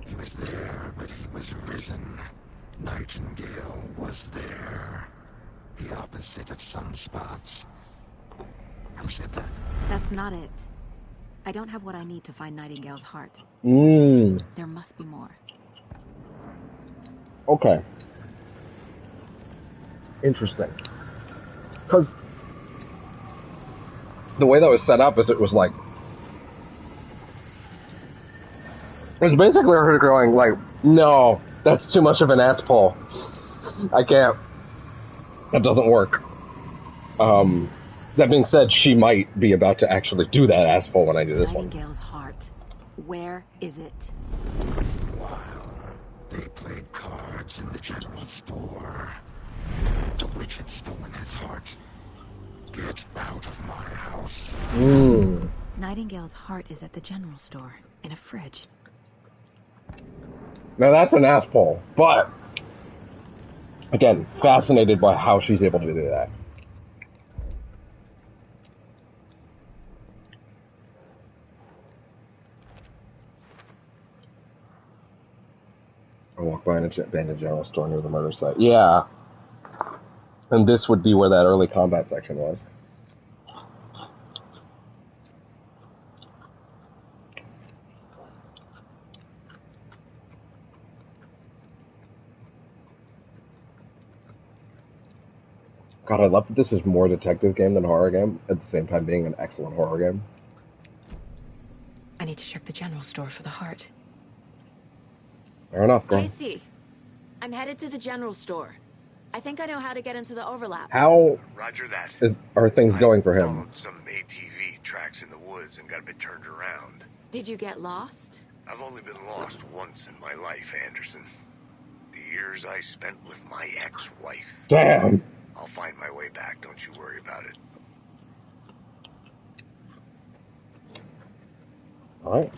He was there, but he was risen. Nightingale was there. The opposite of sunspots. Who said that? That's not it. I don't have what I need to find Nightingale's heart. There must be more. Okay. Interesting. Because the way that was set up is it was like, it was basically her going like, no, that's too much of an ass pull. I can't. That doesn't work. That being said, she might be about to actually do that ass pull when I do this one. Nightingale's heart. Where is it? While they played cards in the general store, the witch had stolen his heart. Get out of my house. Nightingale's heart is at the general store, in a fridge. Now that's an ass pull, but again, fascinated by how she's able to do that. I walk by an abandoned general store near the murder site. Yeah. And this would be where that early combat section was. God, I love that this is more detective game than horror game, at the same time being an excellent horror game. I need to check the general store for the heart. Fair enough, girl. JC, I'm headed to the general store. I think I know how to get into the overlap. How Roger that. are things going for him? Followed some ATV tracks in the woods and got a bit turned around. Did you get lost? I've only been lost once in my life, Anderson. The years I spent with my ex-wife. Damn! I'll find my way back, don't you worry about it. Alright.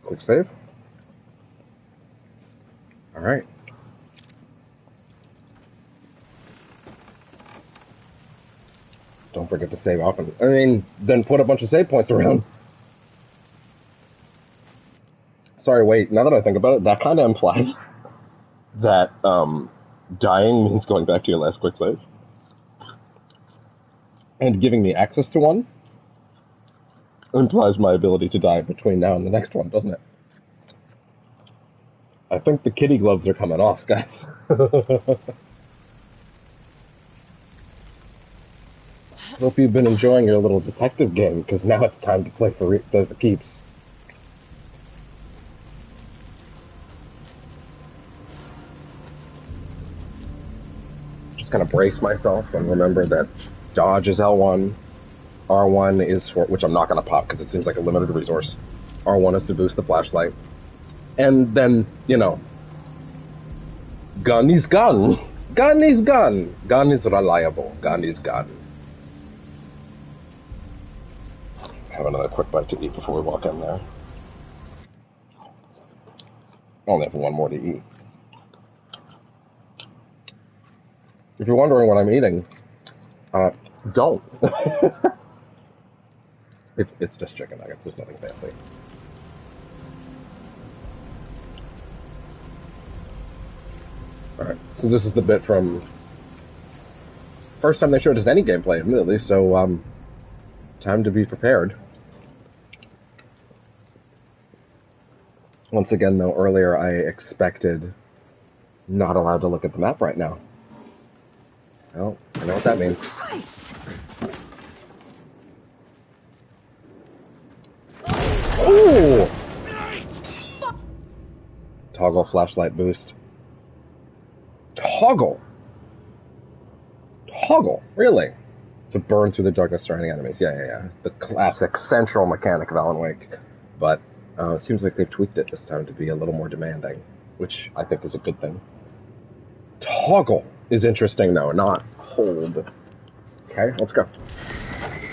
Quick save. Alright. Don't forget to save often. I mean, then put a bunch of save points around. Sorry, wait, now that I think about it, that kind of implies that, dying means going back to your last quick save. And giving me access to one implies my ability to die between now and the next one, doesn't it? I think the kitty gloves are coming off, guys. Hope you've been enjoying your little detective game, because now it's time to play for keeps. Just kind of brace myself and remember that dodge is L1, R1 is for, which I'm not going to pop because it seems like a limited resource. R1 is to boost the flashlight. And then, you know, gun is gun. Gun is gun. Gun is reliable. Gun is gun. Have another quick bite to eat before we walk in there. I only have one more to eat. If you're wondering what I'm eating, don't. It's just chicken nuggets. There's nothing fancy. Alright, so this is the bit from... First time they showed us any gameplay, admittedly, so, time to be prepared. Once again, though, earlier I expected not allowed to look at the map right now. Well, I know what that means. Christ! Ooh! Toggle flashlight boost. Toggle? Toggle? Really? To burn through the darkness surrounding enemies. Yeah. The classic central mechanic of Alan Wake. But it seems like they've tweaked it this time to be a little more demanding, which I think is a good thing. Toggle is interesting, though, not hold. Okay, let's go.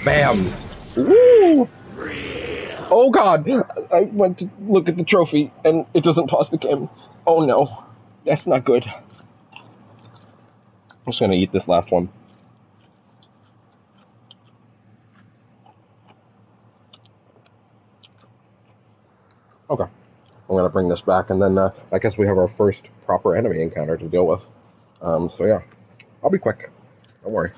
Bam! Woo! Oh god! I went to look at the trophy, and it doesn't pause the game. Oh no. That's not good. I'm just gonna eat this last one. Okay. I'm gonna bring this back, and then I guess we have our first proper enemy encounter to deal with. So yeah. I'll be quick. Don't worry.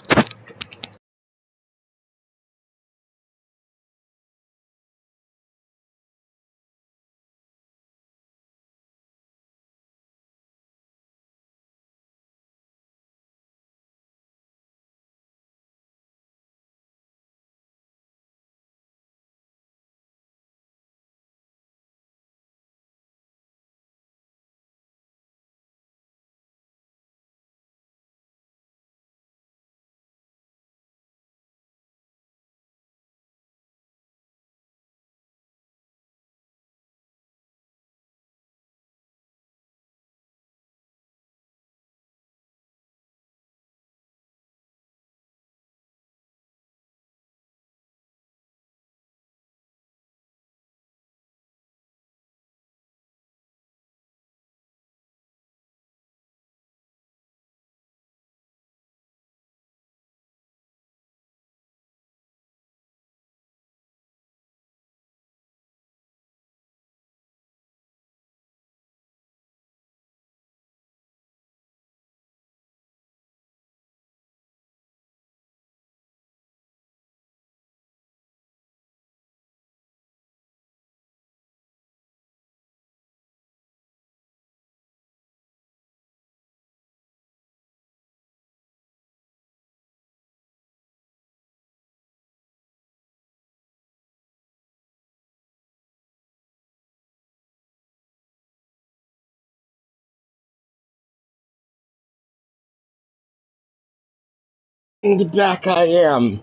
Back I am.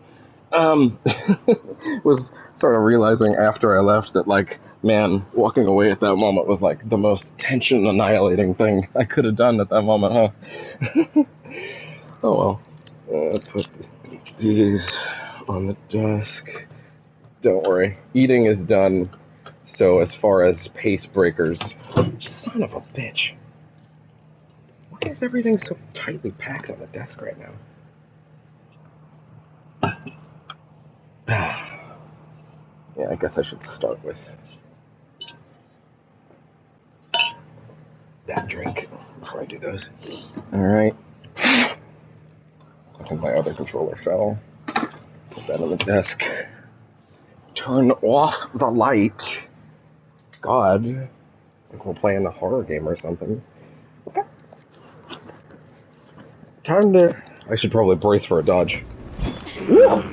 Was sort of realizing after I left that, like, man, walking away at that moment was like the most tension annihilating thing I could have done at that moment, huh? Oh well. Put these on the desk. Don't worry. Eating is done. So as far as pace breakers, son of a bitch. Why is everything so tightly packed on the desk right now? Yeah, I guess I should start with that drink before I do those. Alright. And my other controller fell. Put that on the desk. Turn off the light. God. Like we're playing a horror game or something. Okay. Time to... I should probably brace for a dodge. Ooh.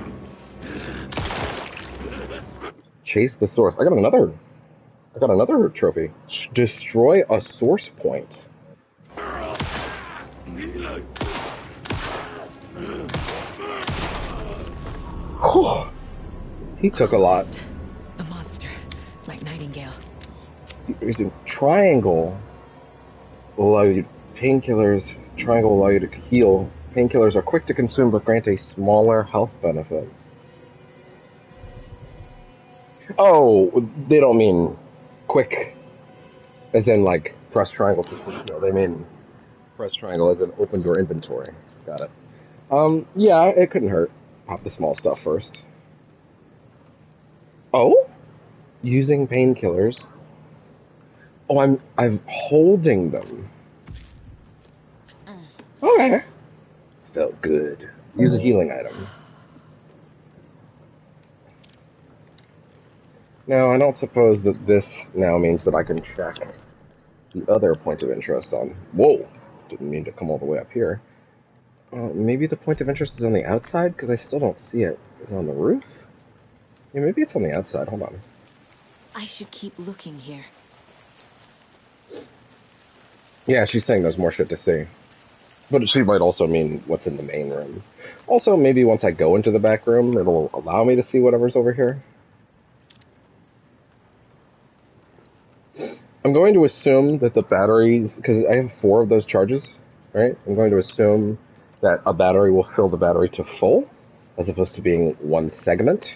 Chase the source. I got another trophy. Destroy a source point. Whew. He took a lot. A monster, like Nightingale. Using triangle will allow you painkillers. Triangle will allow you to heal. Painkillers are quick to consume but grant a smaller health benefit. Oh, they don't mean quick, as in like press triangle. No, they mean press triangle as in open door inventory. Got it. Yeah, it couldn't hurt. Pop the small stuff first. Oh, using painkillers. Oh, I'm holding them. Okay. Felt good. Use a healing item. Now, I don't suppose that this now means that I can check the other point of interest on... Whoa! Didn't mean to come all the way up here. Maybe the point of interest is on the outside, because I still don't see it. Is it on the roof? Yeah, maybe it's on the outside. Hold on. I should keep looking here. Yeah, she's saying there's more shit to see. But she might also mean what's in the main room. Also, maybe once I go into the back room, it'll allow me to see whatever's over here. I'm going to assume that the batteries, because I have 4 of those charges, right? I'm going to assume that a battery will fill the battery to full, as opposed to being one segment.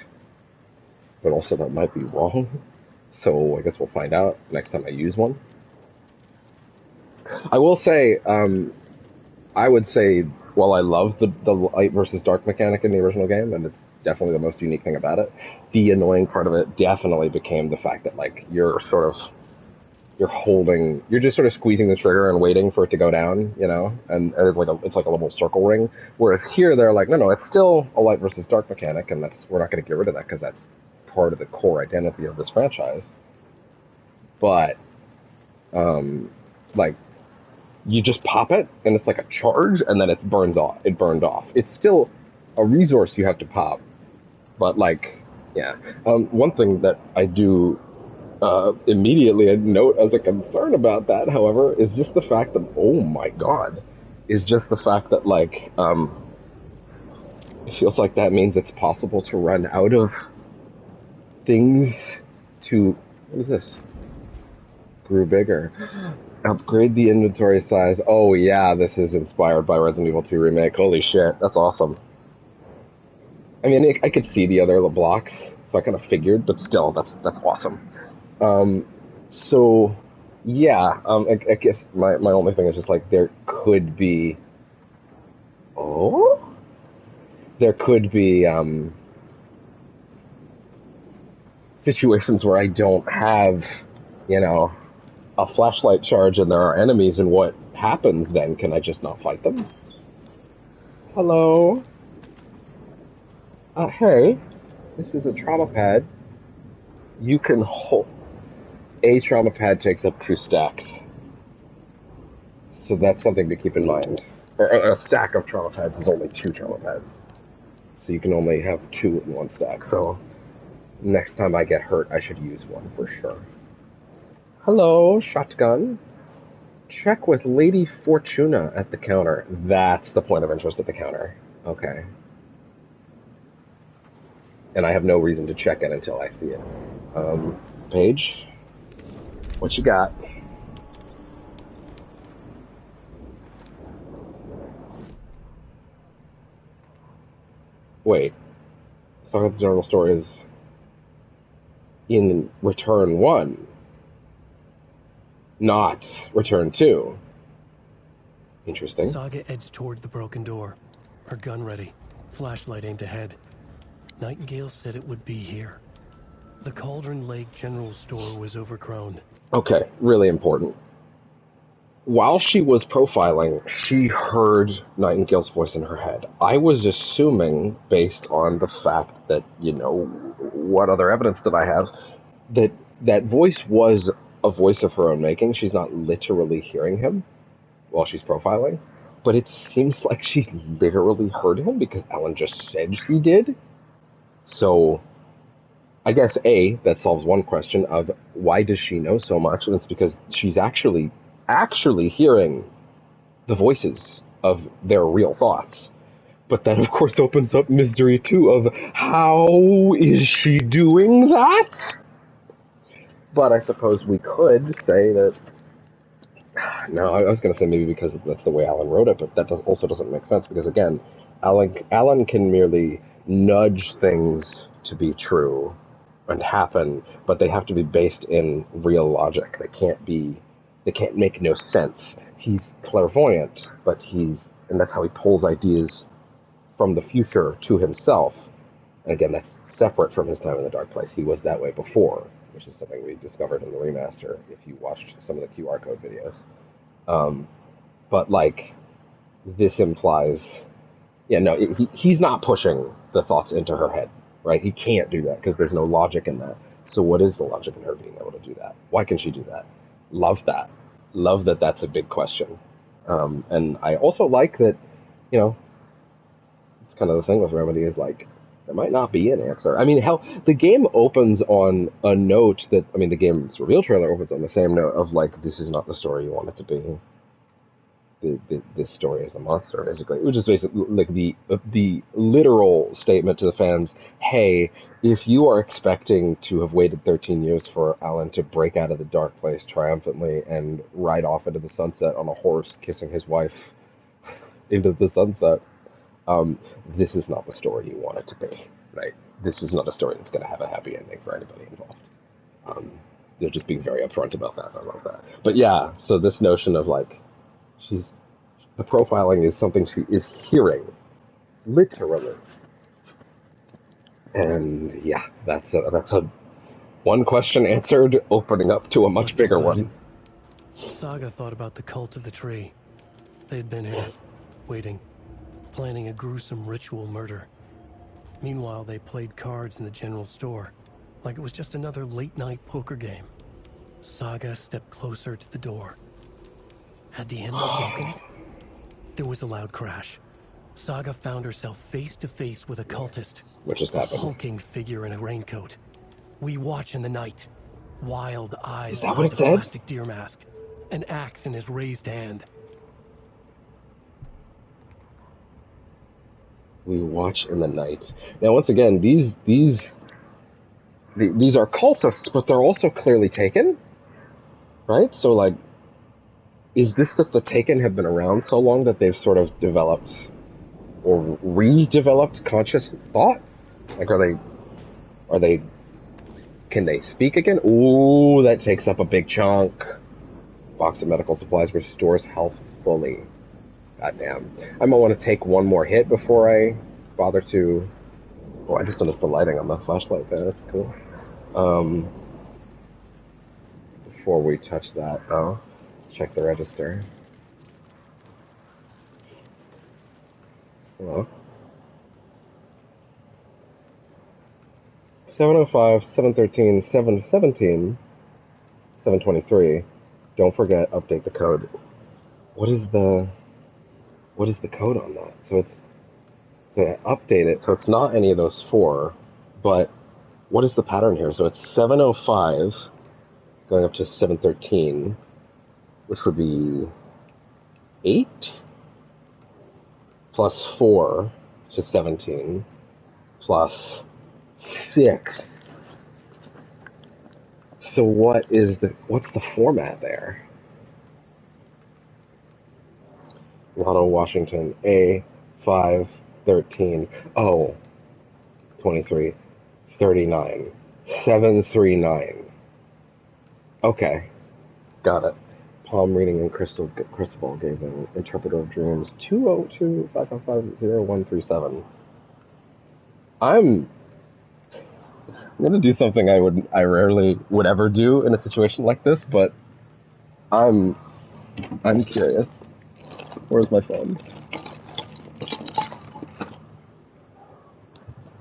But also that might be wrong. So I guess we'll find out next time I use one. I will say, I would say, while I love the light versus dark mechanic in the original game, and it's definitely the most unique thing about it, the annoying part of it definitely became the fact that, like, you're just sort of squeezing the trigger and waiting for it to go down, you know, and it's like a little circle ring. Whereas here they're like, no, it's still a light versus dark mechanic, and we're not going to get rid of that because that's part of the core identity of this franchise. But, like, you just pop it, and it's like a charge, and then it burned off. It's still a resource you have to pop, but, like, yeah. One thing that I do immediately note as a concern about that, however, is just the fact that, oh my god, like, it feels like that means it's possible to run out of things to, what is this? Grew bigger. Upgrade the inventory size. Oh yeah, this is inspired by Resident Evil 2 Remake. Holy shit, that's awesome. I mean, I could see the other blocks, so I kind of figured, but still, that's awesome. So, yeah, I guess my only thing is just like there could be situations where I don't have, you know, a flashlight charge and there are enemies, and what happens then? Can I just not fight them? Hello? Hey, this is a trauma pad. You can hold... A trauma pad takes up 2 stacks. So that's something to keep in mind. A stack of trauma pads is only 2 trauma pads. So you can only have 2 in 1 stack. So next time I get hurt, I should use one for sure. Hello, shotgun. Check with Lady Fortuna at the counter. That's the point of interest at the counter. Okay. And I have no reason to check it until I see it. Paige, what you got? Wait. Song of the General Store is in Return 1, not Return 2. Interesting. Saga edged toward the broken door, her gun ready, flashlight aimed ahead. Nightingale said it would be here. The Cauldron Lake General Store was overgrown. Okay, really important. While she was profiling, she heard Nightingale's voice in her head. I was assuming, based on the fact that, what other evidence did I have, that that voice was a voice of her own making. She's not literally hearing him while she's profiling, but it seems like she literally heard him because Ellen just said she did. So I guess that solves one question of why does she know so much, and it's because she's actually hearing the voices of their real thoughts. But that, of course, opens up mystery, too, of how is she doing that? But I suppose we could say that... No, I was going to say maybe because that's the way Alan wrote it, but that also doesn't make sense, because, again, Alan can merely nudge things to be true and happen, but they have to be based in real logic. They can't make no sense. He's clairvoyant, and that's how he pulls ideas from the future to himself. And again, that's separate from his time in the Dark Place. He was that way before, which is something we discovered in the remaster if you watched some of the QR code videos. But, this implies... Yeah, no, he's not pushing the thoughts into her head, right? He can't do that because there's no logic in that. So what is the logic in her being able to do that? Why can she do that? Love that. Love that that's a big question. And I also like that, it's kind of the thing with Remedy is there might not be an answer. I mean, hell, the game opens on a note that, the game's reveal trailer opens on the same note of this is not the story you want it to be. This story is a monster, basically. Which is basically the literal statement to the fans, hey, if you are expecting to have waited 13 years for Alan to break out of the Dark Place triumphantly and ride off into the sunset on a horse, kissing his wife into the sunset, this is not the story you want it to be, right? This is not a story that's going to have a happy ending for anybody involved. They're just being very upfront about that. I love that. But yeah, so this notion of the profiling is something she is hearing, literally. And yeah, that's a one question answered, opening up to a much bigger one. Saga thought about the cult of the tree. They had been here, waiting, planning a gruesome ritual murder. Meanwhile, they played cards in the general store, like it was just another late-night poker game. Saga stepped closer to the door. Had the animal broken it? There was a loud crash. Saga found herself face to face with a cultist. What just a happened? hulking figure in a raincoat. We watch in the night. Wild eyes behind the plastic deer mask. An axe in his raised hand. We watch in the night. Now, once again, these are cultists, but they're also clearly taken, right? So, is this that the Taken have been around so long that they've sort of developed or redeveloped conscious thought? Can they speak again? Ooh, that takes up a big chunk. Box of medical supplies restores health fully. Goddamn. I might want to take one more hit before I bother to... Oh, I just noticed the lighting on the flashlight there. That's cool. Before we touch that, though, let's check the register. Hello? 705, 713, 717, 723. Don't forget, update the code. What is the code on that? So update it. So it's not any of those four, but what is the pattern here? So it's 705 going up to 713, which would be 8 plus 4 to 17 plus 6. So what's the format there? Lotto Washington A 5 13 23 39 739. Okay, got it. Palm reading and crystal ball gazing. Interpreter of dreams 202 555 0137. I'm gonna do something I rarely would ever do in a situation like this, but I'm curious. Where's my phone?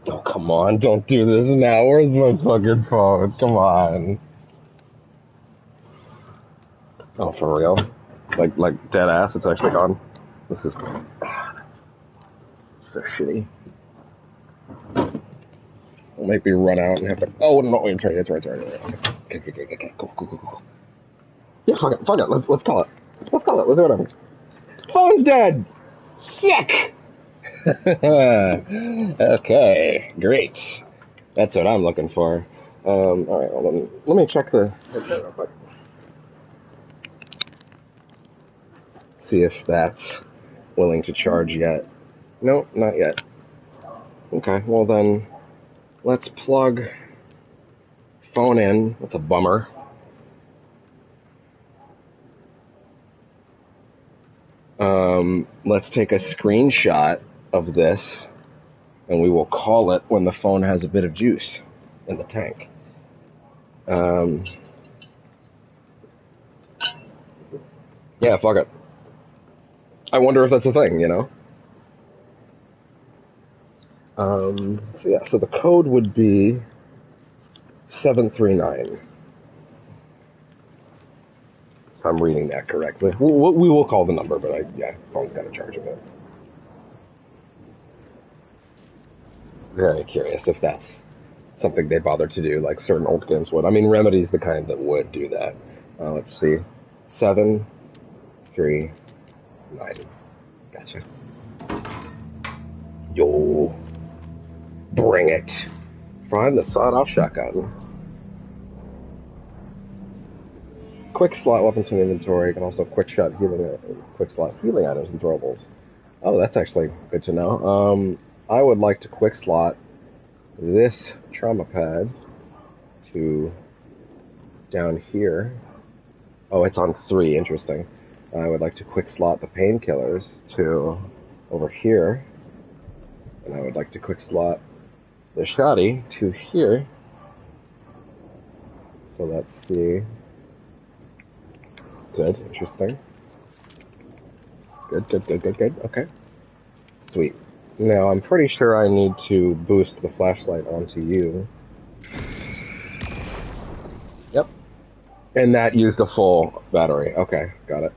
Oh, come on, don't do this now. Where's my fucking phone? Come on. Oh, for real? Like dead ass, it's actually gone. This is so shitty. It'll make me run out and have to. Oh no, wait, it's right. Okay, cool. Yeah, fuck it. Let's call it. Let's see what happens. Phone's dead. Sick. Okay, great. That's what I'm looking for. All right, well, let me check the headset real quick. See if that's willing to charge yet. No, not yet. Okay, well then, let's plug phone in. That's a bummer. Let's take a screenshot of this, and we will call it when the phone has a bit of juice in the tank. Yeah, fuck it. I wonder if that's a thing, you know? So the code would be 739. If I'm reading that correctly. We will call the number, but phone's got to charge a bit. Very curious if that's something they bother to do, like certain old games would. I mean, Remedy's the kind that would do that. Let's see. 739. Gotcha. Yo. Bring it. Find the sawed-off shotgun. Quick slot weapons from inventory. Can also quick slot healing items and throwables. Oh, that's actually good to know. I would like to quick slot this trauma pad to down here. Oh, it's on 3. Interesting. I would like to quick slot the painkillers to over here. And I would like to quick slot the shoddy to here. So let's see. Good. Interesting. Good. Okay. Sweet. Now, I'm pretty sure I need to boost the flashlight onto you. Yep. And that used a full battery. Okay, got it.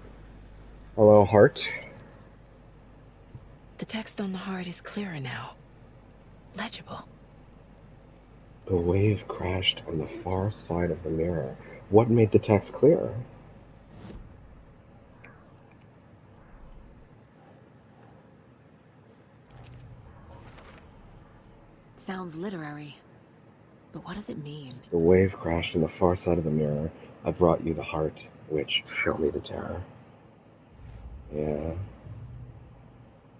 Hello, heart. The text on the heart is clearer now. Legible. The wave crashed on the far side of the mirror. What made the text clearer? Sounds literary. But what does it mean? The wave crashed on the far side of the mirror. I brought you the heart, which show me the terror. Yeah.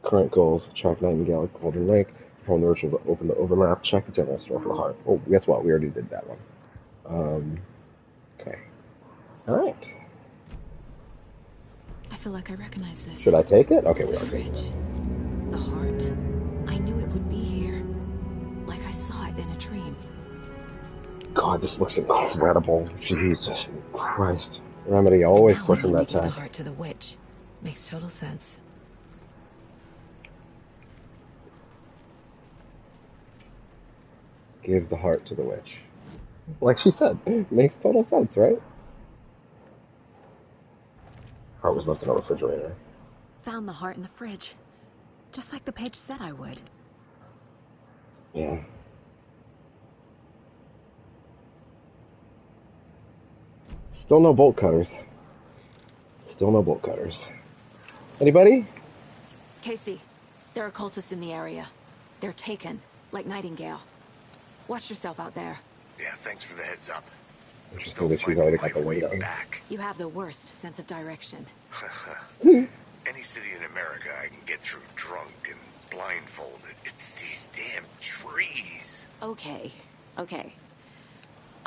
Current goals: track Nightingale at Golden Lake, perform the ritual to open the overlap, check the general store for the heart. Oh, guess what? We already did that one. Okay. Alright. I feel like I recognize this. Should I take it? Okay, we The are taking fridge. it. The heart. I knew it would be here. Like I saw it in a dream. God, this looks incredible. Jesus Christ. Remedy always Now pushing I that give the tech. heart to the witch. Makes total sense. Give the heart to the witch. Like she said, makes total sense, right? Heart was left in a refrigerator. Found the heart in the fridge. Just like the page said I would. Yeah. Still no bolt cutters. Anybody? Casey, there are cultists in the area. They're taken, like Nightingale. Watch yourself out there. Yeah, thanks for the heads up. Interesting that she's already got the window. Back. You have the worst sense of direction. Any city in America I can get through drunk and blindfolded. It's these damn trees. Okay.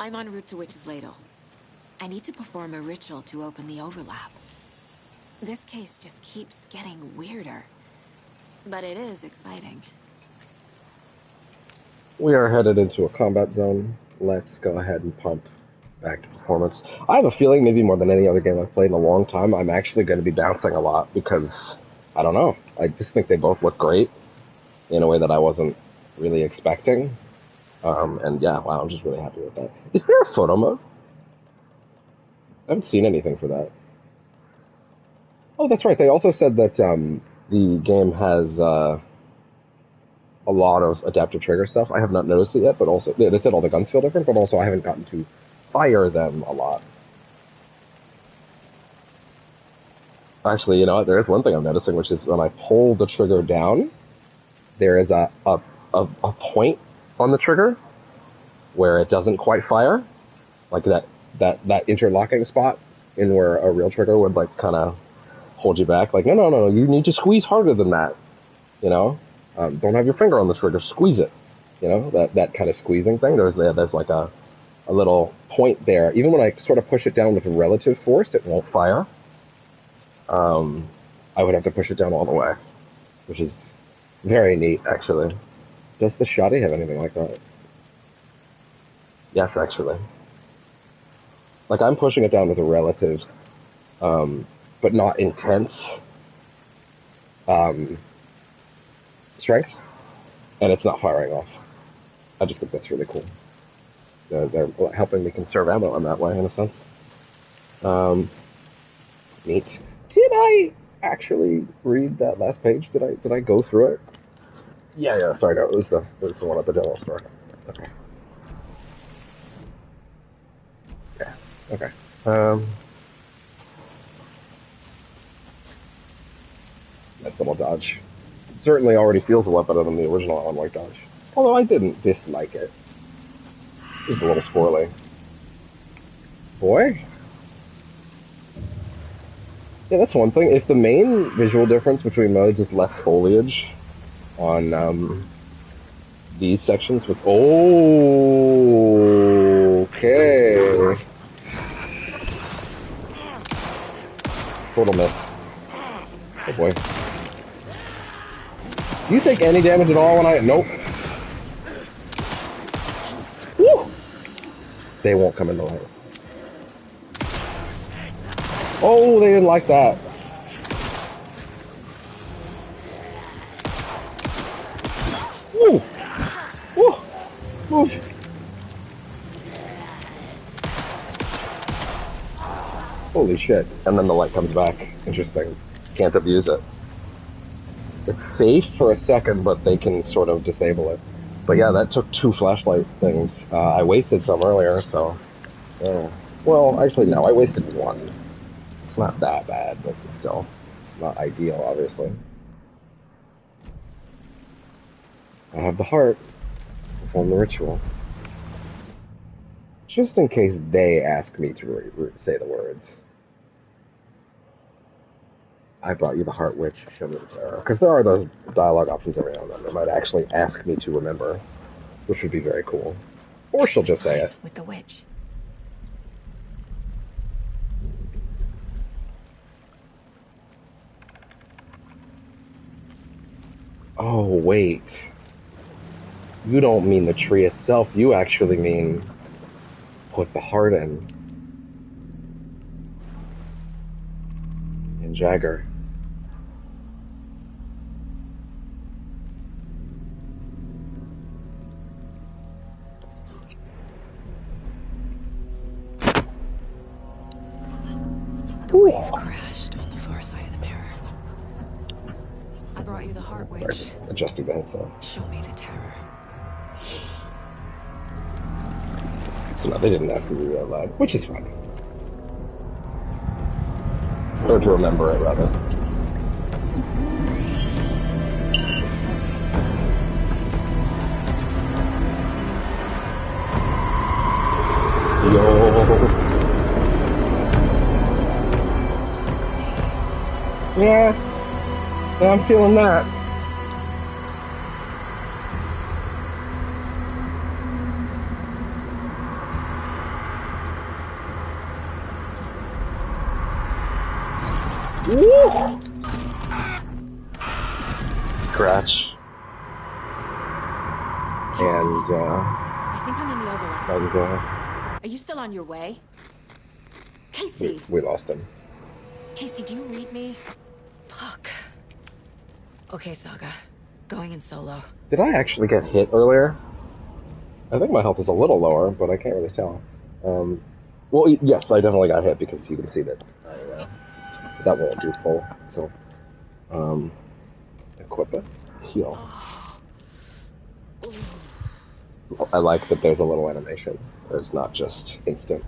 I'm en route to Witch's Ladle. I need to perform a ritual to open the overlap. This case just keeps getting weirder. But it is exciting. We are headed into a combat zone. Let's go ahead and pump back to performance. I have a feeling, maybe more than any other game I've played in a long time, I'm actually going to be bouncing a lot because, I don't know, I just think they both look great in a way that I wasn't really expecting. And yeah, wow, I'm just really happy with that. Is there a photo mode? I haven't seen anything for that. Oh, that's right. They also said that the game has a lot of adaptive trigger stuff. I have not noticed it yet, but also they said all the guns feel different, but also I haven't gotten to fire them a lot. Actually, you know what? There is one thing I'm noticing, which is when I pull the trigger down, there is a point on the trigger where it doesn't quite fire, like that interlocking spot in where a real trigger would like kind of hold you back. Like, no, you need to squeeze harder than that. You know, don't have your finger on the trigger, squeeze it. You know, that kind of squeezing thing. There's like a little point there. Even when I sort of push it down with relative force, it won't fire. I would have to push it down all the way, which is very neat, actually. Does the Shoddy have anything like that? Yes, actually. Like, I'm pushing it down with a relative, but not intense strength, and it's not firing off. I just think that's really cool. They're helping me conserve ammo in that way, in a sense. Neat. Did I actually read that last page? Did I go through it? Yeah. Sorry, no, it was the one at the general store. Okay. Yeah. Okay. Nice little dodge. Certainly already feels a lot better than the original Alan Wake dodge. Although I didn't dislike it. This is a little squirrely. Boy? Yeah, that's one thing. If the main visual difference between modes is less foliage on these sections with... Oh, okay. Total miss. Oh boy. Do you take any damage at all when I... Nope. Woo! They won't come in the light. Oh, they didn't like that. Woo! Woo! Woo! Holy shit. And then the light comes back. Interesting. Can't abuse it. It's safe for a second, but they can sort of disable it. But yeah, that took 2 flashlight things. I wasted some earlier, so... well, actually, no, I wasted 1. It's not that bad, but it's still not ideal, obviously. I have the heart. Perform the ritual. Just in case they ask me to say the words. I brought you the heart, witch. Show me the terror. Because there are those dialogue options every now and then. They might actually ask me to remember, which would be very cool. Or she'll just say it. With the witch. Oh, wait. You don't mean the tree itself. You actually mean put the heart in. In Jagger. The wave crashed on the far side of the mirror. I brought you the heart, witch. Right. Adjusting the headset. Show me the terror. So no, they didn't ask me to read it out loud, which is fine. Or to remember it, rather. Yeah, I'm feeling that. Woo! Scratch. And, I think I'm in the overlap. and, Are you still on your way? Casey! we lost him. Casey, do you read me? Fuck. Okay, Saga. Going in solo. Did I actually get hit earlier? I think my health is a little lower, but I can't really tell. Well, yes, I definitely got hit because you can see that that won't do full. So, equip it. Heal. I like that there's a little animation. There's not just instant.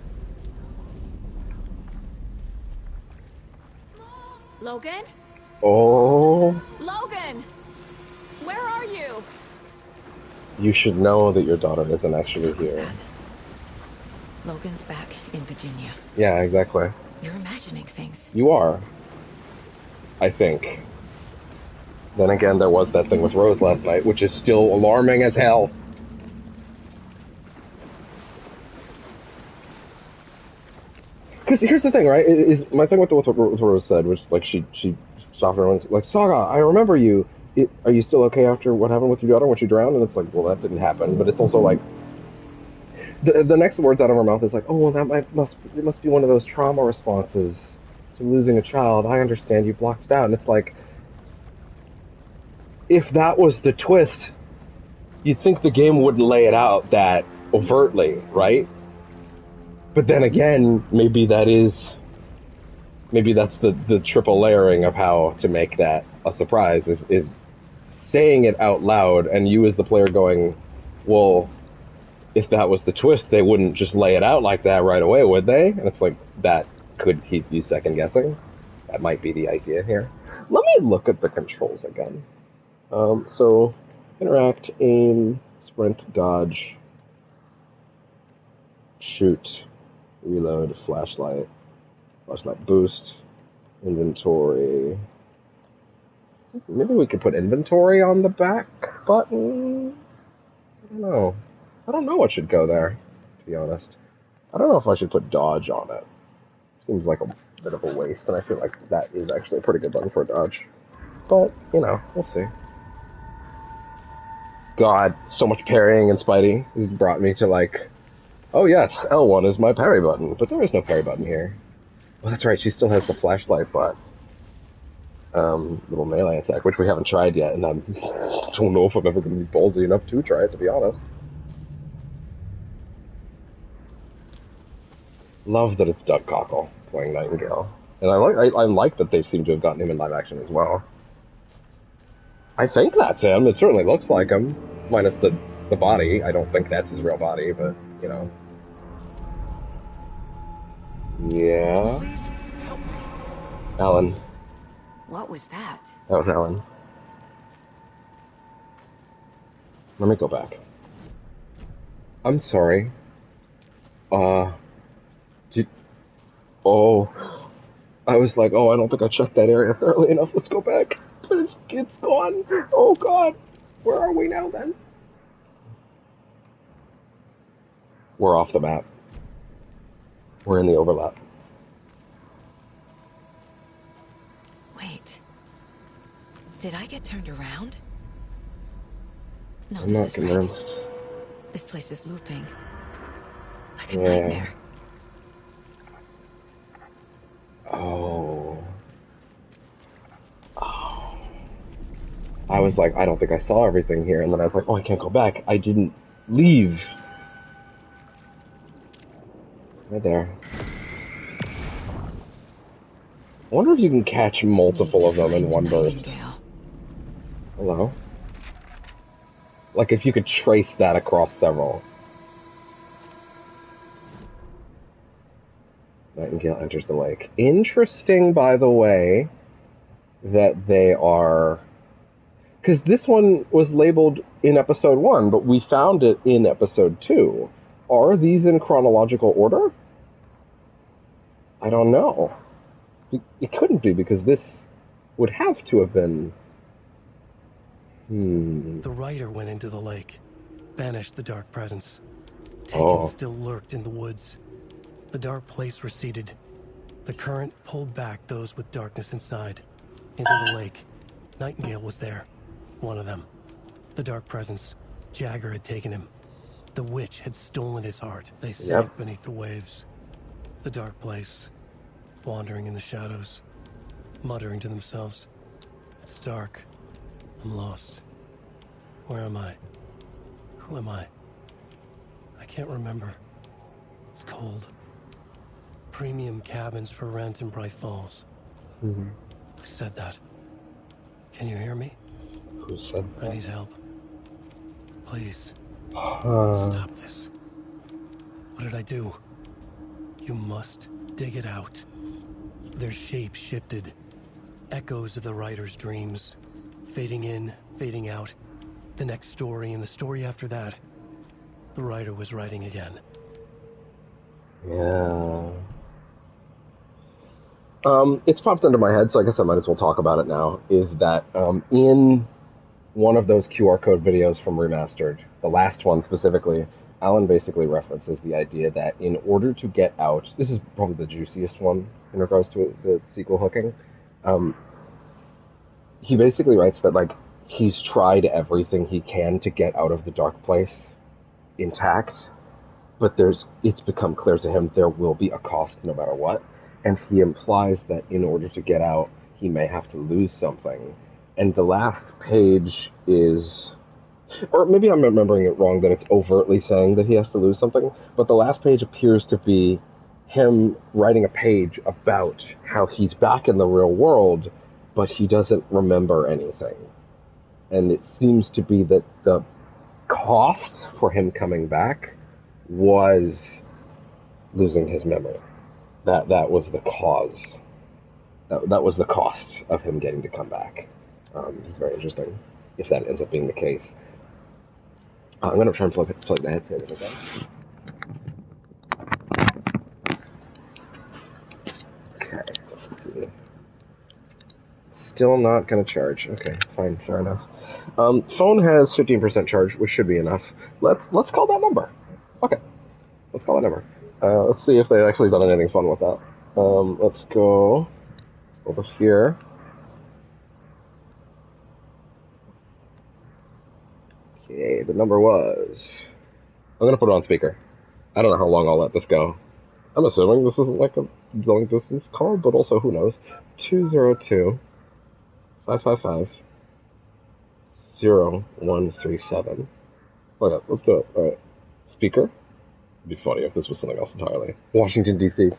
Logan? Oh, Logan! Where are you? you should know that your daughter isn't actually What was here. that? Logan's back in Virginia. Yeah, exactly. You're imagining things. You are. I think. Then again, there was that thing with Rose last night, which is still alarming as hell. Because here's the thing, right? Is my thing with what Rose said, which like she stopped her and was like, Saga, I remember you. Are you still okay after what happened with your daughter when she drowned? And it's like, well, that didn't happen. But it's also like, the next words out of her mouth is like, oh, well, it must be one of those trauma responses to losing a child. I understand you blocked it out. And it's like, if that was the twist, you'd think the game wouldn't lay it out that overtly, right? But then again, maybe that's the triple layering of how to make that a surprise is saying it out loud and you as the player going, well, if that was the twist, they wouldn't just lay it out like that right away, would they? And it's like, that could keep you second guessing. That might be the idea here. Let me look at the controls again. So, interact, aim, sprint, dodge, shoot, reload, flashlight boost, inventory. Maybe we could put inventory on the back button? I don't know. I don't know what should go there, to be honest. I don't know if I should put dodge on it. Seems like a bit of a waste, and I feel like that is actually a pretty good button for a dodge. But, we'll see. God, so much parrying in Spidey has brought me to like, oh yes, L1 is my parry button, but there is no parry button here. Well, that's right, she still has the flashlight, but little melee attack, which we haven't tried yet, and I don't know if I'm ever going to be ballsy enough to try it, to be honest. Love that it's Doug Cockle playing Nightingale, and I like that they seem to have gotten him in live action as well. I think that's him. It certainly looks like him, minus the body. I don't think that's his real body, but Yeah. Please help me. Alan. What was that? That was Alan. Let me go back. I'm sorry. I was like, I don't think I checked that area thoroughly enough. Let's go back. But it's gone. Oh God. Where are we now then? We're off the map. We're in the overlap. Wait. Did I get turned around? No, I'm not this is right. convinced. This place is looping. Like a Yeah. nightmare. Oh. I was like, I don't think I saw everything here, and then I was like, I can't go back. I didn't leave. Right there. I wonder if you can catch multiple of them in one burst. Hello? Like if you could trace that across several. Nightingale enters the lake. Interesting, by the way, that they are... Because this one was labeled in episode 1, but we found it in episode 2. Are these in chronological order? I don't know. It couldn't be, because this would have to have been The writer went into the lake, banished the dark presence. Taken still lurked in the woods. The dark place receded. The current pulled back those with darkness inside. Into the lake. Nightingale was there. One of them. The dark presence. Jagger had taken him. The witch had stolen his heart. They sank beneath the waves. The dark place. Wandering in the shadows. Muttering to themselves. It's dark. I'm lost. Where am I? Who am I? I can't remember. It's cold. Premium cabins for rent in Bright Falls. Who said that? Can you hear me? Who said that? I need help. Please. Stop this. What did I do? You must dig it out. Their shape shifted. Echoes of the writer's dreams. Fading in, fading out. The next story and the story after that. The writer was writing again. Yeah. It's popped into my head, so I guess I might as well talk about it now, is that in one of those QR code videos from Remastered, the last one specifically, Alan basically references the idea that in order to get out, this is probably the juiciest one in regards to the sequel hooking, he basically writes that, like, he's tried everything he can to get out of the dark place intact, but it's become clear to him there will be a cost no matter what. And he implies that in order to get out, he may have to lose something. And the last page is... Or maybe I'm remembering it wrong, that it's overtly saying that he has to lose something, but the last page appears to be him writing a page about how he's back in the real world, but he doesn't remember anything. And it seems to be that the cost for him coming back was losing his memory. That was the cause. That was the cost of him getting to come back. It's very interesting if that ends up being the case. I'm going to try and plug the headphone in again. Okay, let's see. Still not going to charge. Okay, fine, fair enough. Phone has 15% charge, which should be enough. Let's call that number. Okay, let's call that number. Let's see if they've actually done anything fun with that. Let's go over here. Okay, the number was... I'm going to put it on speaker. I don't know how long I'll let this go. I'm assuming this isn't like a long distance call, but also who knows. 202-555-0137. Okay, let's do it. Alright. Speaker. It'd be funny if this was something else entirely. Washington, D.C.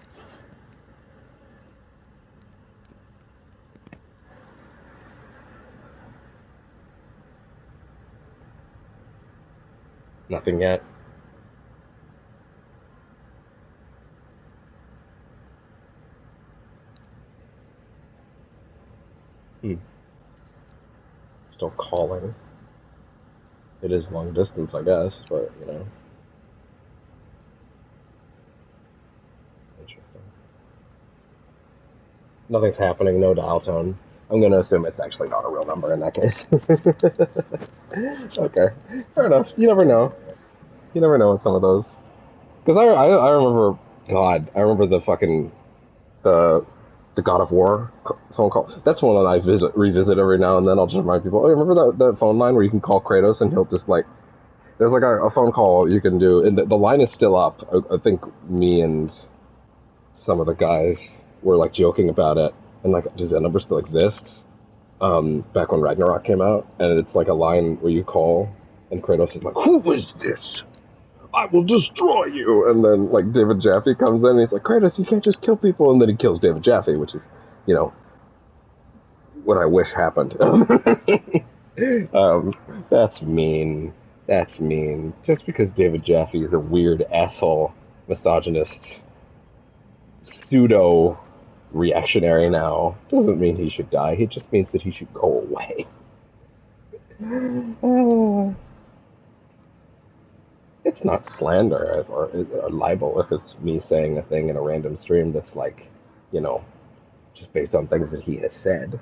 Nothing yet. Still calling. It is long distance, I guess, but, you know. Interesting. Nothing's happening, no dial tone. I'm going to assume it's actually not a real number in that case. Okay, fair enough. You never know. You never know with some of those. Because I remember, God, I remember the fucking, the God of War phone call. That's one that I revisit every now and then. I'll just remind people, oh, remember that phone line where you can call Kratos and he'll just, like, there's like a phone call you can do, and the line is still up. I think me and some of the guys were, like, joking about it, and, like, does that number still exist? Back when Ragnarok came out, and it's like a line where you call, and Kratos is like, who is this? I will destroy you! And then, like, David Jaffe comes in, and he's like, Kratos, you can't just kill people, and then he kills David Jaffe, which is, you know, what I wish happened. That's mean. That's mean. Just because David Jaffe is a weird asshole, misogynist, pseudo-reactionary now, doesn't mean he should die. It just means that he should go away. It's not slander or libel if it's me saying a thing in a random stream that's, like, you know, just based on things that he has said.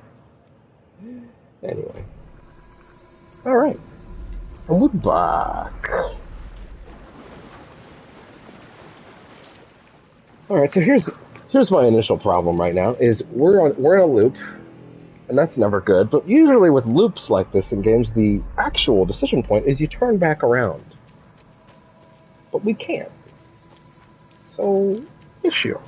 Anyway. Alright. And we're back. Alright, so here's my initial problem right now, is we're in a loop, and that's never good, but usually with loops like this in games, the actual decision point is you turn back around. But we can't. So, issue.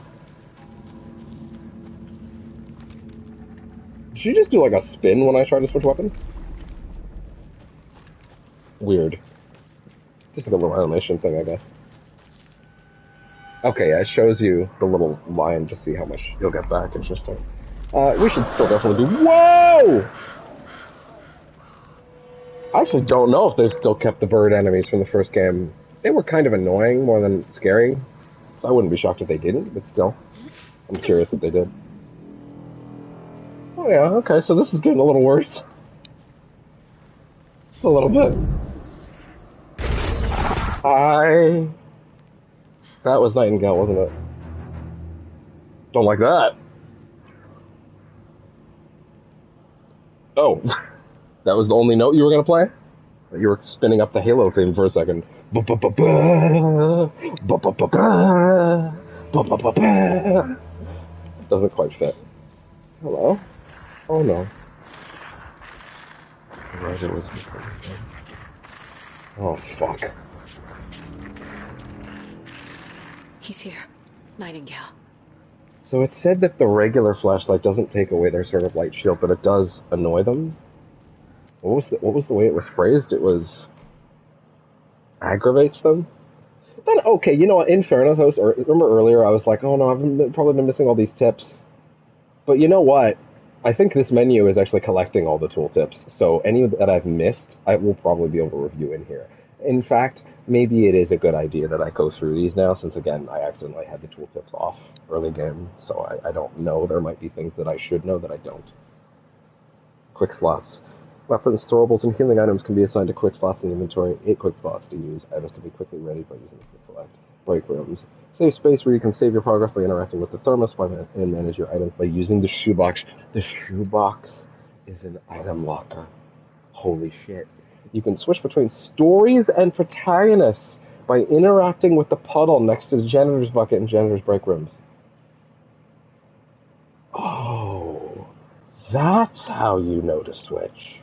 Did you just do like a spin when I tried to switch weapons? Weird. Just like a little animation thing, I guess. Okay, yeah, it shows you the little line to see how much you'll get back. Interesting. We should still definitely do... Whoa! I actually don't know if they've still kept the bird enemies from the first game. They were kind of annoying more than scary, so I wouldn't be shocked if they didn't, but still. I'm curious if they did. Oh yeah, okay, so this is getting a little worse. Just a little bit. That was Nightingale, wasn't it? Don't like that. Oh. That was the only note you were going to play? You were spinning up the Halo theme for a second. Doesn't quite fit. Hello? Oh no. Oh fuck. He's here. Nightingale. So it said that the regular flashlight doesn't take away their sort of light shield, but it does annoy them. What was the way it was phrased? It was aggravates them. Then okay, you know what? In fairness, remember earlier I was like, oh no, I've probably been missing all these tips. But you know what? I think this menu is actually collecting all the tooltips, so any that I've missed, I will probably be able to review in here. In fact, maybe it is a good idea that I go through these now, since again, I accidentally had the tooltips off early game, so I don't know. There might be things that I should know that I don't. Quick slots. Weapons, throwables, and healing items can be assigned to quick slots in the inventory. 8 quick slots to use. Items can be quickly ready by using the quick select. Break rooms. Save space where you can save your progress by interacting with the thermos and manage your items by using the shoebox. The shoebox is an item locker. Holy shit. You can switch between stories and protagonists by interacting with the puddle next to the janitor's bucket and janitor's break rooms. Oh, that's how you know to switch.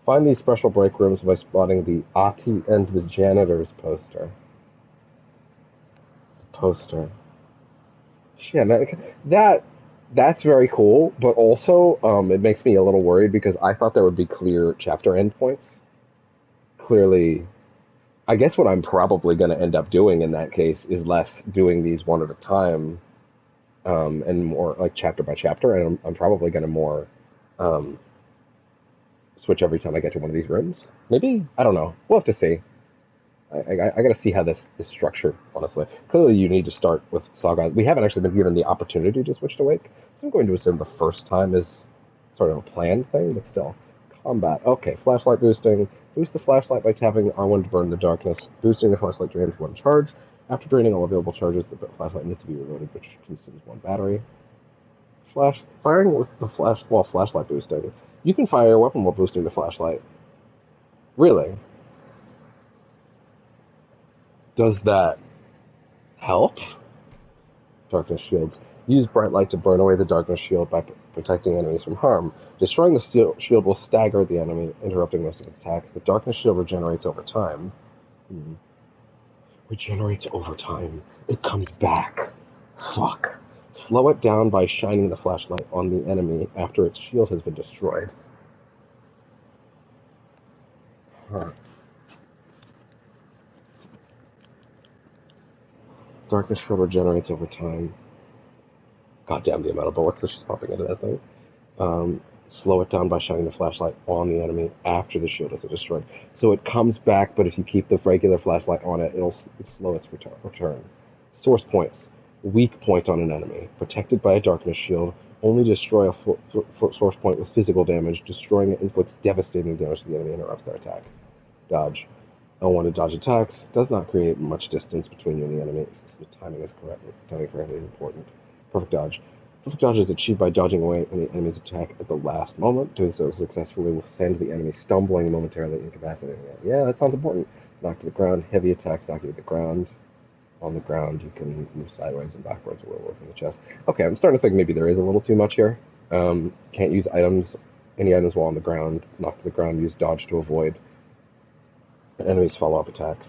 Find these special break rooms by spotting the Ati and the janitor's poster. Yeah, that's very cool, but also it makes me a little worried because I thought there would be clear chapter endpoints. Clearly, I guess what I'm probably going to end up doing in that case is less doing these one at a time and more like chapter by chapter, and I'm probably going to more switch every time I get to one of these rooms. Maybe? I don't know. We'll have to see. I got to see how this is structured, honestly. Clearly, you need to start with Saga. We haven't actually been given the opportunity to switch to Wake, so I'm going to assume the first time is sort of a planned thing, but still. Combat. Okay, flashlight boosting. Boost the flashlight by tapping R1 to burn the darkness. Boosting the flashlight drains 1 charge. After draining all available charges, the flashlight needs to be reloaded, which consumes 1 battery. Firing with the flashlight boosting. You can fire a weapon while boosting the flashlight. Really? Does that help? Darkness shields. Use bright light to burn away the darkness shield by protecting enemies from harm. Destroying the shield will stagger the enemy, interrupting most of its attacks. The darkness shield regenerates over time. Regenerates over time. It comes back. Fuck. Slow it down by shining the flashlight on the enemy after its shield has been destroyed. Huh. Darkness shield regenerates over time. Goddamn the amount of bullets that's just popping into that thing. Slow it down by shining the flashlight on the enemy after the shield is destroyed. So it comes back, but if you keep the regular flashlight on it, it'll slow its return. Source points. Weak point on an enemy. Protected by a darkness shield. Only destroy a source point with physical damage. Destroying it inflicts devastating damage to the enemy and interrupts their attacks. Dodge. Unwanted dodge attacks. Does not create much distance between you and the enemy. The timing correctly is important. Perfect dodge. Perfect dodge is achieved by dodging away any enemy's attack at the last moment. Doing so successfully will send the enemy stumbling, momentarily incapacitating it. Yeah, that sounds important. Knock to the ground. Heavy attacks knock you to the ground. On the ground, you can move sideways and backwards or from the chest. Okay, I'm starting to think maybe there is a little too much here. Can't use any items while on the ground. Knock to the ground, use dodge to avoid enemies' follow-up attacks.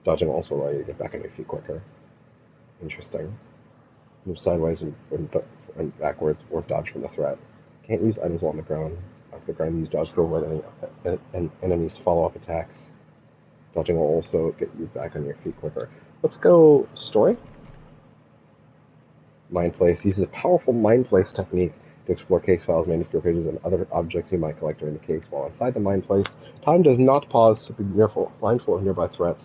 Dodging will also allow you to get back on your feet quicker. Interesting. Move sideways and backwards or dodge from the threat. Can't use items while on the ground. Knock to the ground, use dodge to avoid any enemies' follow-up attacks. Dodging will also get you back on your feet quicker. Let's go story. Mind Place uses a powerful Mind Place technique to explore case files, manuscript pages, and other objects you might collect during the case. While inside the Mind Place, time does not pause, so be mindful of nearby threats.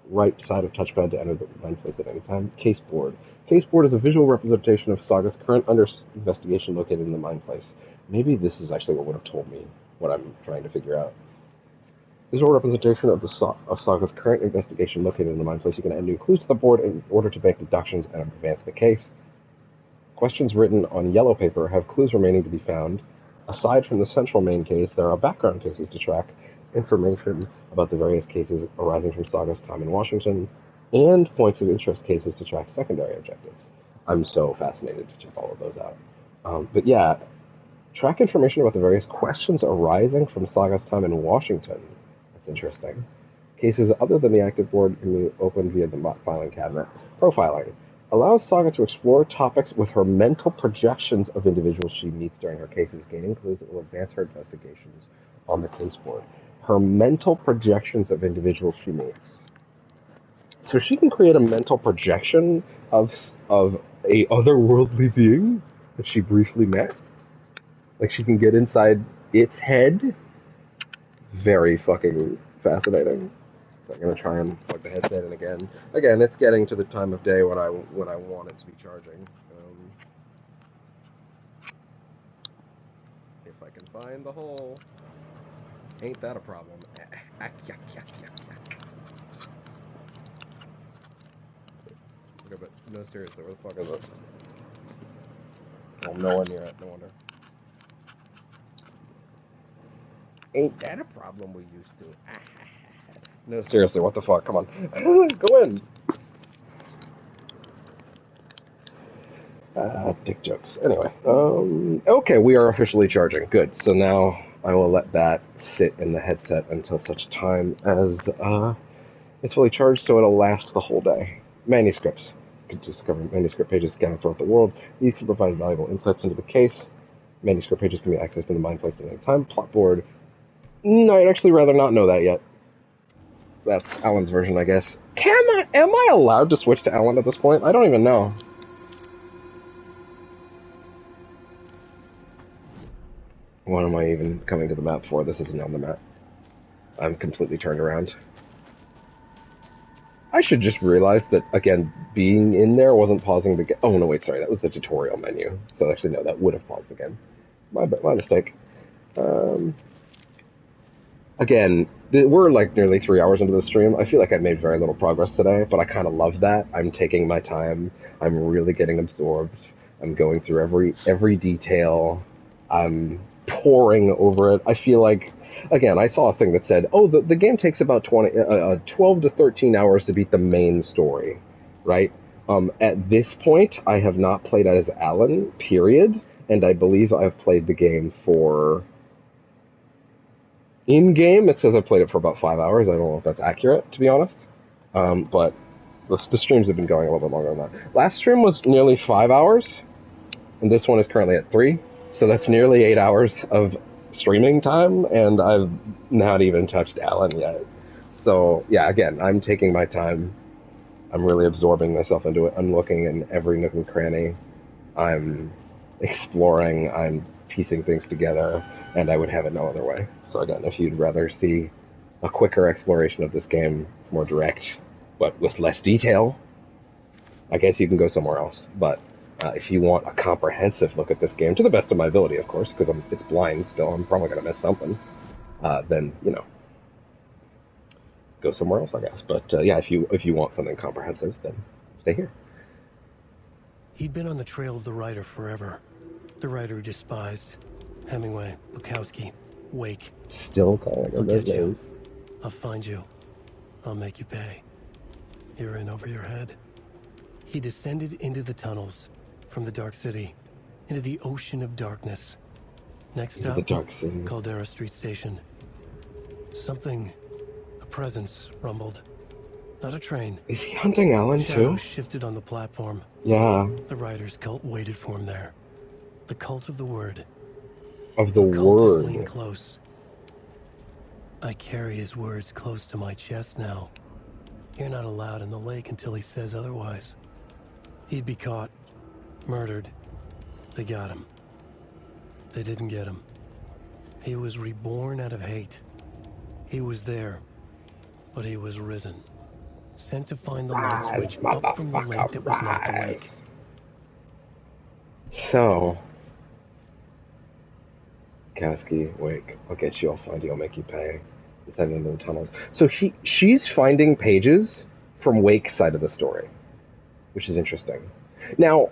Right side of touchpad to enter the Mind Place at any time. Caseboard. Caseboard is a visual representation of Saga's current investigation located in the Mind Place. Maybe this is actually what would have told me what I'm trying to figure out. Visual representation of Saga's current investigation located in the Mind Place. You can add new clues to the board in order to make deductions and advance the case. Questions written on yellow paper have clues remaining to be found. Aside from the central main case, there are background cases to track, information about the various cases arising from Saga's time in Washington, and points of interest cases to track secondary objectives. I'm so fascinated to check all of those out. But yeah, track information about the various questions arising from Saga's time in Washington. That's interesting. Cases other than the active board can be opened via the filing cabinet. Profiling allows Saga to explore topics with her mental projections of individuals she meets during her cases, gaining clues that will advance her investigations on the case board. Her mental projections of individuals she meets. So she can create a mental projection of a otherworldly being that she briefly met. Like she can get inside its head. Very fucking fascinating. So I'm gonna try and plug the headset in again. Again, it's getting to the time of day when I want it to be charging. If I can find the hole, ain't that a problem? Okay, but no, seriously, where the fuck is it? Oh, no one near it. No wonder. Ain't that a problem we used to? No, seriously, what the fuck? Come on, go in. Dick jokes. Anyway, okay, we are officially charging. Good. So now I will let that sit in the headset until such time as it's fully charged, so it'll last the whole day. Manuscripts. You can discover manuscript pages scattered throughout the world. These can provide valuable insights into the case. Manuscript pages can be accessed in the Mind Place at any time. Plotboard. No, I'd actually rather not know that yet. That's Alan's version, I guess. Am I allowed to switch to Alan at this point? I don't even know. What am I even coming to the map for? This isn't on the map. I'm completely turned around. I should just realize that, again, being in there wasn't pausing the game. Oh, no, wait, sorry. That was the tutorial menu. So, actually, no, that would have paused the game. My mistake. Again, we're like nearly 3 hours into the stream. I feel like I've made very little progress today, but I kind of love that. I'm taking my time. I'm really getting absorbed. I'm going through every detail. I'm poring over it. I feel like, again, I saw a thing that said, oh, the game takes about 12 to 13 hours to beat the main story, right? At this point, I have not played as Alan, period, and I believe I've played the game for... In-game, it says I played it for about 5 hours. I don't know if that's accurate, to be honest. But the streams have been going a little bit longer than that. Last stream was nearly 5 hours, and this one is currently at 3. So that's nearly 8 hours of streaming time, and I've not even touched Alan yet. So, yeah, again, I'm taking my time. I'm really absorbing myself into it. I'm looking in every nook and cranny. I'm exploring. I'm piecing things together, and I would have it no other way. So again, if you'd rather see a quicker exploration of this game, it's more direct, but with less detail, I guess you can go somewhere else. But if you want a comprehensive look at this game, to the best of my ability, of course, because it's blind still, I'm probably going to miss something, then, go somewhere else, I guess. But yeah, if you want something comprehensive, then stay here. He'd been on the trail of the writer forever. The writer he despised. Hemingway, Bukowski, Wake. Still calling I'll him those get you. names. I'll find you. I'll make you pay. You're in over your head. He descended into the tunnels, from the Dark City, into the ocean of darkness. Next Into up, the Dark City. Caldera Street Station. Something, a presence, rumbled. Not a train. Is he hunting Alan too? Shadows shifted on the platform. Yeah. The writer's cult waited for him there. The cult of the word. Of the Occultists lean word. close. I carry his words close to my chest now. You're not allowed in the lake until he says otherwise. He'd be caught, murdered. They got him. They didn't get him. He was reborn out of hate. He was there, but he was risen. Sent to find the light switch up from the lake that was not the lake. So, Kasky, Wake, I'll get you, I'll find you, I'll make you pay. Descending into the tunnels. So she's finding pages from Wake's side of the story, which is interesting. Now,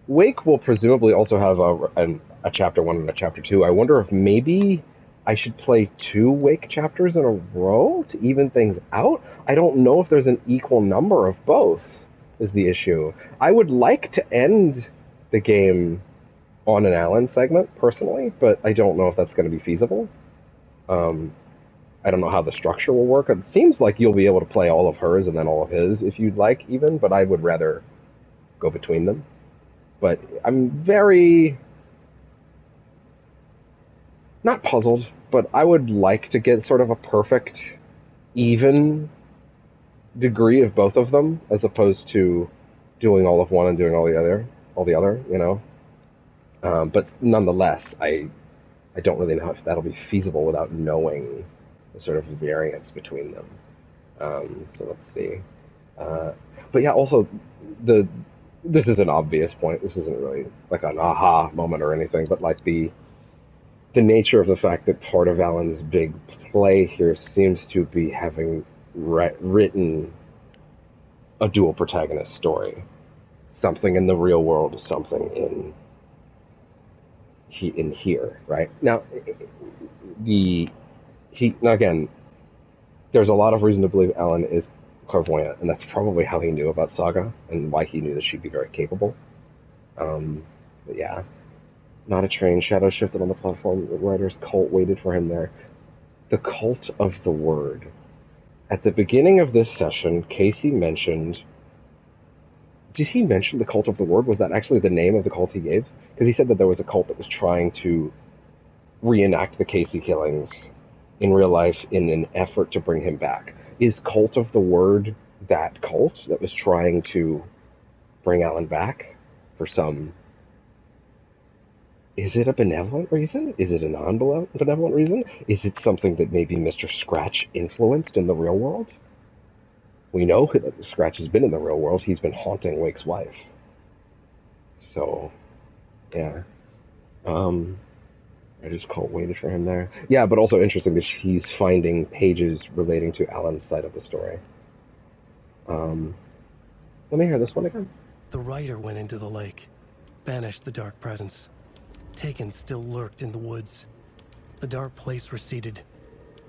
Wake will presumably also have a chapter 1 and a chapter 2. I wonder if maybe I should play 2 Wake chapters in a row to even things out. I don't know if there's an equal number of both, is the issue. I would like to end the game on an Alan segment, personally, but I don't know if that's going to be feasible. I don't know how the structure will work. It seems like you'll be able to play all of hers and then all of his, if you'd like, even, but I would rather go between them. But I'm very... not puzzled, but I would like to get sort of a perfect, even degree of both of them, as opposed to doing all of one and doing all the other, you know? But nonetheless, I don't really know if that'll be feasible without knowing the sort of variance between them. So let's see. But yeah, also, this is an obvious point. This isn't really like an aha moment or anything, but like the nature of the fact that part of Alan's big play here seems to be having written a dual protagonist story. Something in the real world, something in here, right? Now, now again, there's a lot of reason to believe Alan is clairvoyant, and that's probably how he knew about Saga and why he knew that she'd be very capable. But yeah, not a train. Shadow shifted on the platform. The writer's cult waited for him there. The cult of the word. At the beginning of this session, Casey mentioned... Did he mention the cult of the word? Was that actually the name of the cult he gave? Because he said that there was a cult that was trying to reenact the Casey killings in real life in an effort to bring him back. Is Cult of the Word that cult that was trying to bring Alan back for some... Is it a benevolent reason? Is it a non-benevolent reason? Is it something that maybe Mr. Scratch influenced in the real world? We know that Scratch has been in the real world. He's been haunting Wake's wife. So, yeah. I just waited for him there. Yeah, but also interesting that he's finding pages relating to Alan's side of the story. Let me hear this one again. The writer went into the lake, banished the dark presence. Taken still lurked in the woods. The dark place receded.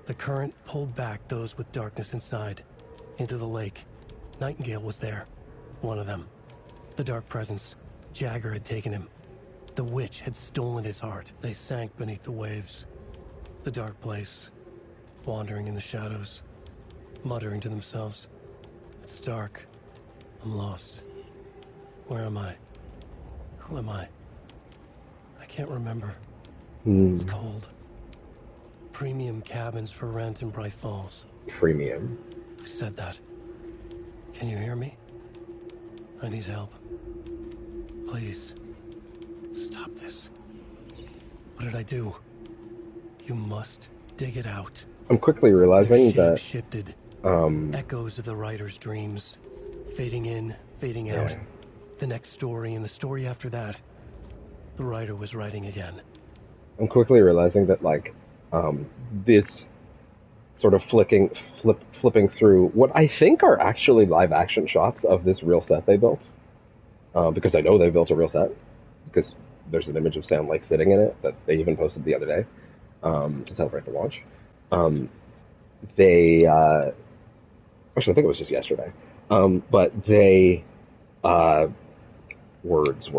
The current pulled back those with darkness inside, into the lake. Nightingale was there, one of them. The dark presence, Jagger had taken him. The witch had stolen his heart. They sank beneath the waves. The dark place, wandering in the shadows, muttering to themselves. It's dark. I'm lost. Where am I? Who am I? I can't remember. It's cold. Premium cabins for rent in Bright Falls. Premium. Who said that? Can you hear me? I need help. Please. Stop this. What did I do? You must dig it out. I'm quickly realizing Their that... shape shifted. Echoes of the writer's dreams. Fading in, fading out. The next story and the story after that. The writer was writing again. I'm quickly realizing that, like, this sort of flipping through what I think are actually live-action shots of this real set they built. because I know they built a real set, because there's an image of Sam Lake sitting in it that they even posted the other day to celebrate the launch. They actually, I think it was just yesterday, but they words.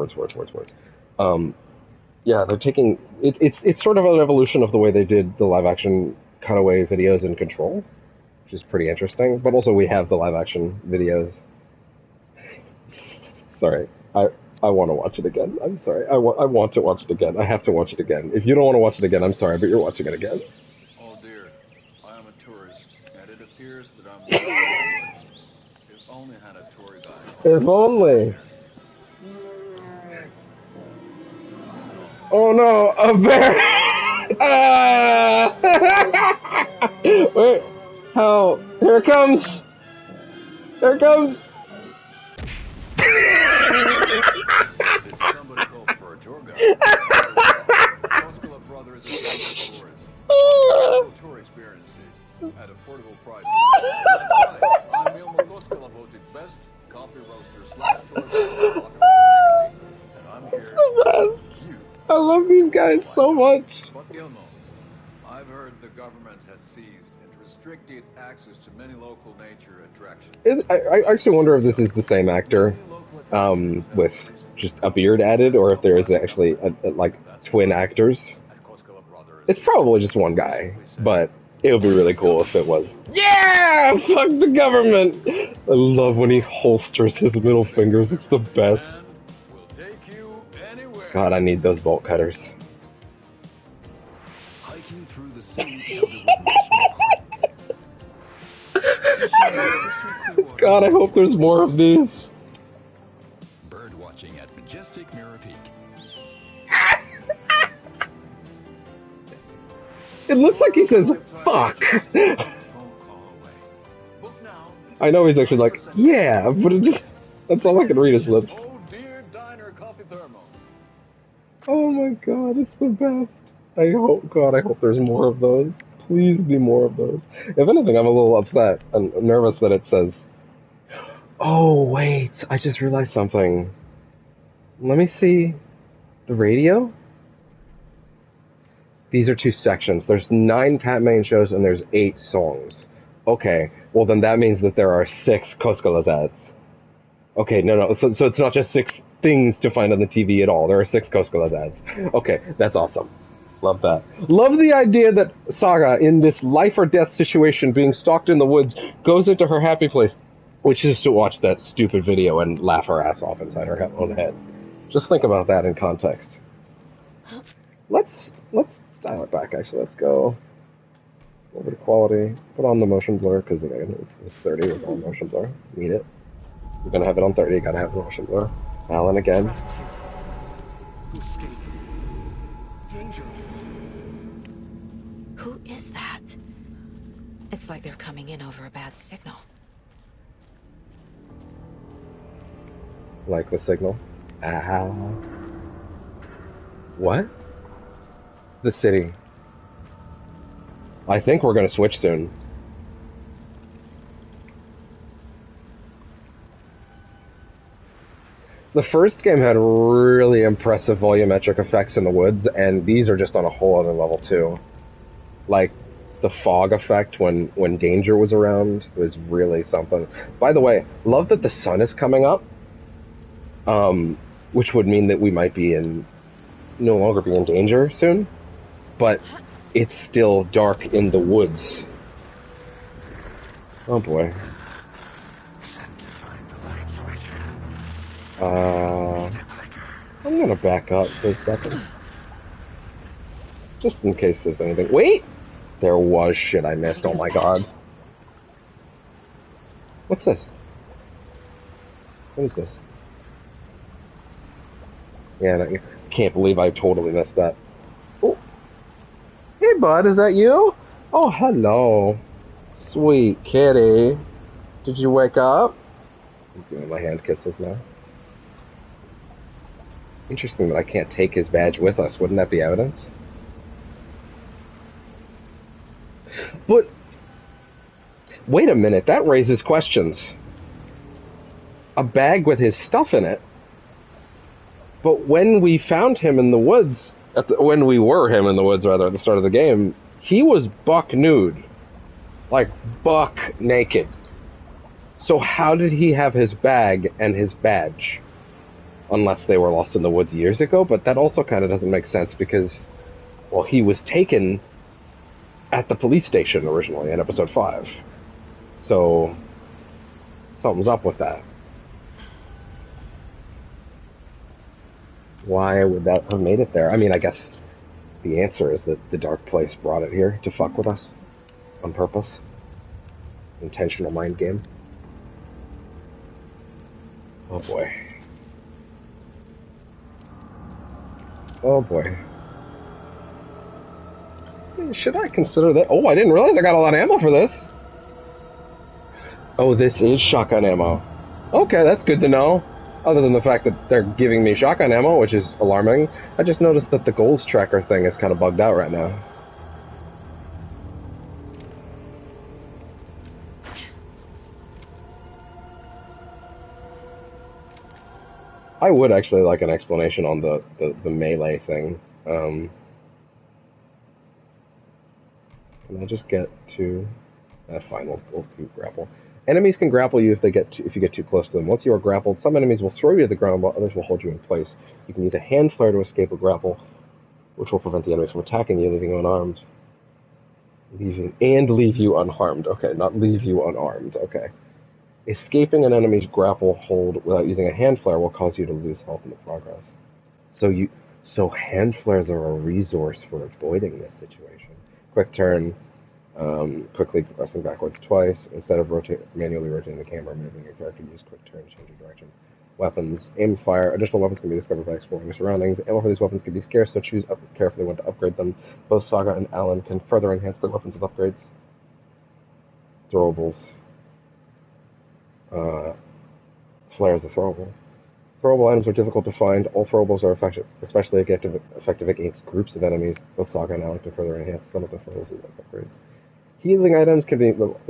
Yeah, they're taking it's sort of an evolution of the way they did the live action cutaway videos in Control, which is pretty interesting. But also we have the live action videos. Sorry, I want to watch it again. I'm sorry. I want to watch it again. I have to watch it again. If you don't want to watch it again, I'm sorry, but you're watching it again. Oh dear, I am a tourist, and it appears that I'm lost in the woods. If only had a tour guide. If only. Oh no, a bear! Ah! Wait, how? Here it comes! Here it comes! Did somebody call for a tour guide? Koskela Brothers is a tourist. Tour experiences at affordable prices. That's right. I'm Ilma Koskela, voted best coffee roaster / tour guide in Rock and Roll Magazine, and I'm here. It's the best. I love these guys so much. But Ilmo, I've heard the government has seized and restricted access to many local nature attractions. I actually wonder if this is the same actor, with just a beard added, or if there is actually like twin actors. It's probably just one guy, but it would be really cool if it was. Yeah, fuck the government. I love when he holsters his middle fingers. It's the best. God, I need those bolt cutters. Hiking through the scenic Elderwood National Park. God, I hope there's more of these. Bird watching at majestic Mirror Peak. It looks like he says, fuck. I know he's actually like, yeah, but it just, that's all I can read his lips. Oh my god, it's the best. I hope there's more of those. Please be more of those. If anything, I'm a little upset and nervous that it says, oh wait, I just realized something. Let me see. The radio? These are 2 sections. There's 9 Pat Main shows and there's 8 songs. Okay, well then that means that there are 6 Koskela's ads. Okay, no, so it's not just 6 things to find on the TV at all. There are 6 Koskela's ads. Okay, that's awesome. Love that. Love the idea that Saga, in this life or death situation, being stalked in the woods, goes into her happy place, which is to watch that stupid video and laugh her ass off inside her own head. Just think about that in context. Let's dial it back, actually. Let's go over to quality. Put on the motion blur, because again, it's 30 with all motion blur. Need it. You're gonna have it on 30, gotta have the motion blur. Alan again. Who is that? It's like they're coming in over a bad signal. Like the signal. Ow. What? The city. I think we're gonna switch soon. The first game had really impressive volumetric effects in the woods, and these are just on a whole other level too. Like, the fog effect when Danger was around was really something. By the way, love that the sun is coming up, which would mean that we might be no longer be in danger soon, but it's still dark in the woods. Oh boy. I'm gonna back up for a second. Just in case there's anything. Wait! There was shit I missed, oh my god. What's this? What is this? Yeah, I can't believe I totally missed that. Oh. Hey bud, is that you? Oh, hello. Sweet kitty. Did you wake up? He's doing my hand kisses now. Interesting that I can't take his badge with us. Wouldn't that be evidence? But, wait a minute, that raises questions. A bag with his stuff in it? But when we found him in the woods, when we were him in the woods, rather, at the start of the game, he was buck nude. Like, buck naked. So how did he have his bag and his badge? Unless they were lost in the woods years ago, but that also kind of doesn't make sense because, well, he was taken at the police station originally in episode 5. So, something's up with that. Why would that have made it there? I mean, I guess the answer is that the Dark Place brought it here to fuck with us. On purpose. Intentional mind game. Oh boy. Oh boy. Should I consider that? Oh, I didn't realize I got a lot of ammo for this. Oh, this is shotgun ammo. Okay, that's good to know. Other than the fact that they're giving me shotgun ammo, which is alarming. I just noticed that the goals tracker thing is kind of bugged out right now. I would actually like an explanation on the melee thing. Can I just get to... fine, we'll do grapple. Enemies can grapple you if you get too close to them. Once you are grappled, some enemies will throw you to the ground while others will hold you in place. You can use a hand flare to escape a grapple, which will prevent the enemies from attacking you, leaving you unarmed. Leave you unharmed. Okay, not leave you unarmed. Okay. Escaping an enemy's grapple hold without using a hand flare will cause you to lose health in the progress. So hand flares are a resource for avoiding this situation. Quick turn, quickly pressing backwards twice. Instead of manually rotating the camera, moving your character, use quick turn, change your direction. Weapons, aim, fire. Additional weapons can be discovered by exploring your surroundings. Ammo for these weapons can be scarce, so choose carefully when to upgrade them. Both Saga and Alan can further enhance their weapons with upgrades. Throwables. Flares are throwable. Throwable items are difficult to find. All throwables are effective, especially effective against groups of enemies. Both Saga and Alan can further enhance some of the throwables with upgrades. Healing items can be most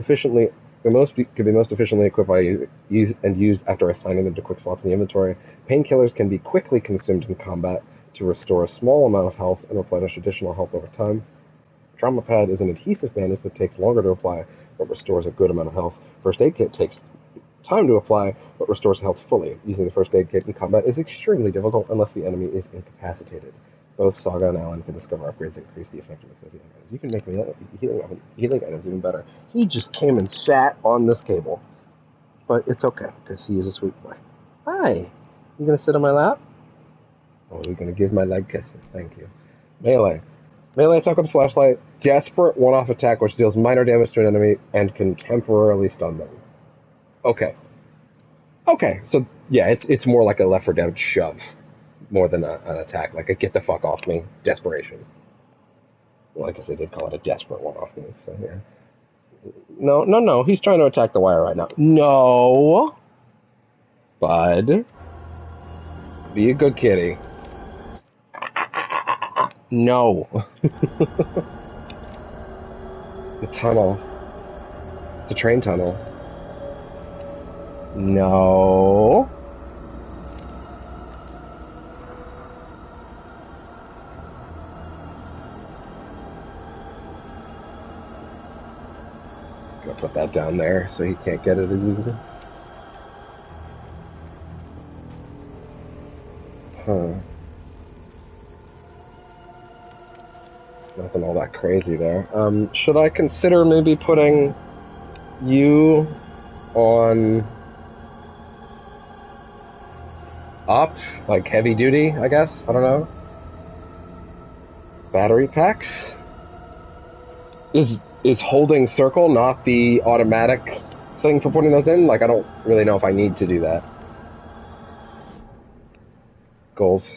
efficiently equipped by used after assigning them to quick slots in the inventory. Painkillers can be quickly consumed in combat to restore a small amount of health and replenish additional health over time. Trauma pad is an adhesive bandage that takes longer to apply, but restores a good amount of health. First aid kit takes time to apply, but restores health fully. Using the first aid kit in combat is extremely difficult unless the enemy is incapacitated. Both Saga and Alan can discover upgrades that increase the effectiveness of healing items. You can make healing items even better. He just came and sat on this cable. But it's okay, because he is a sweet boy. Hi! You gonna sit on my lap? Oh, you're gonna give my leg kisses. Thank you. Melee. Melee attack with a flashlight. Desperate one-off attack which deals minor damage to an enemy and can temporarily stun them. Okay. Okay, so yeah, it's more like a Left 4 Dead shove. More than an attack, like a get the fuck off me, desperation. Well, I guess they did call it a desperate one-off move, so yeah. No, he's trying to attack the wire right now. No! Bud. Be a good kitty. No. The tunnel. It's a train tunnel. No. Just gonna put that down there so he can't get it as easily. Huh. Nothing all that crazy there. Should I consider maybe putting you on up, like heavy duty, I guess? I don't know. Battery packs? Is holding circle not the automatic thing for putting those in? Like, I don't really know if I need to do that. Goals.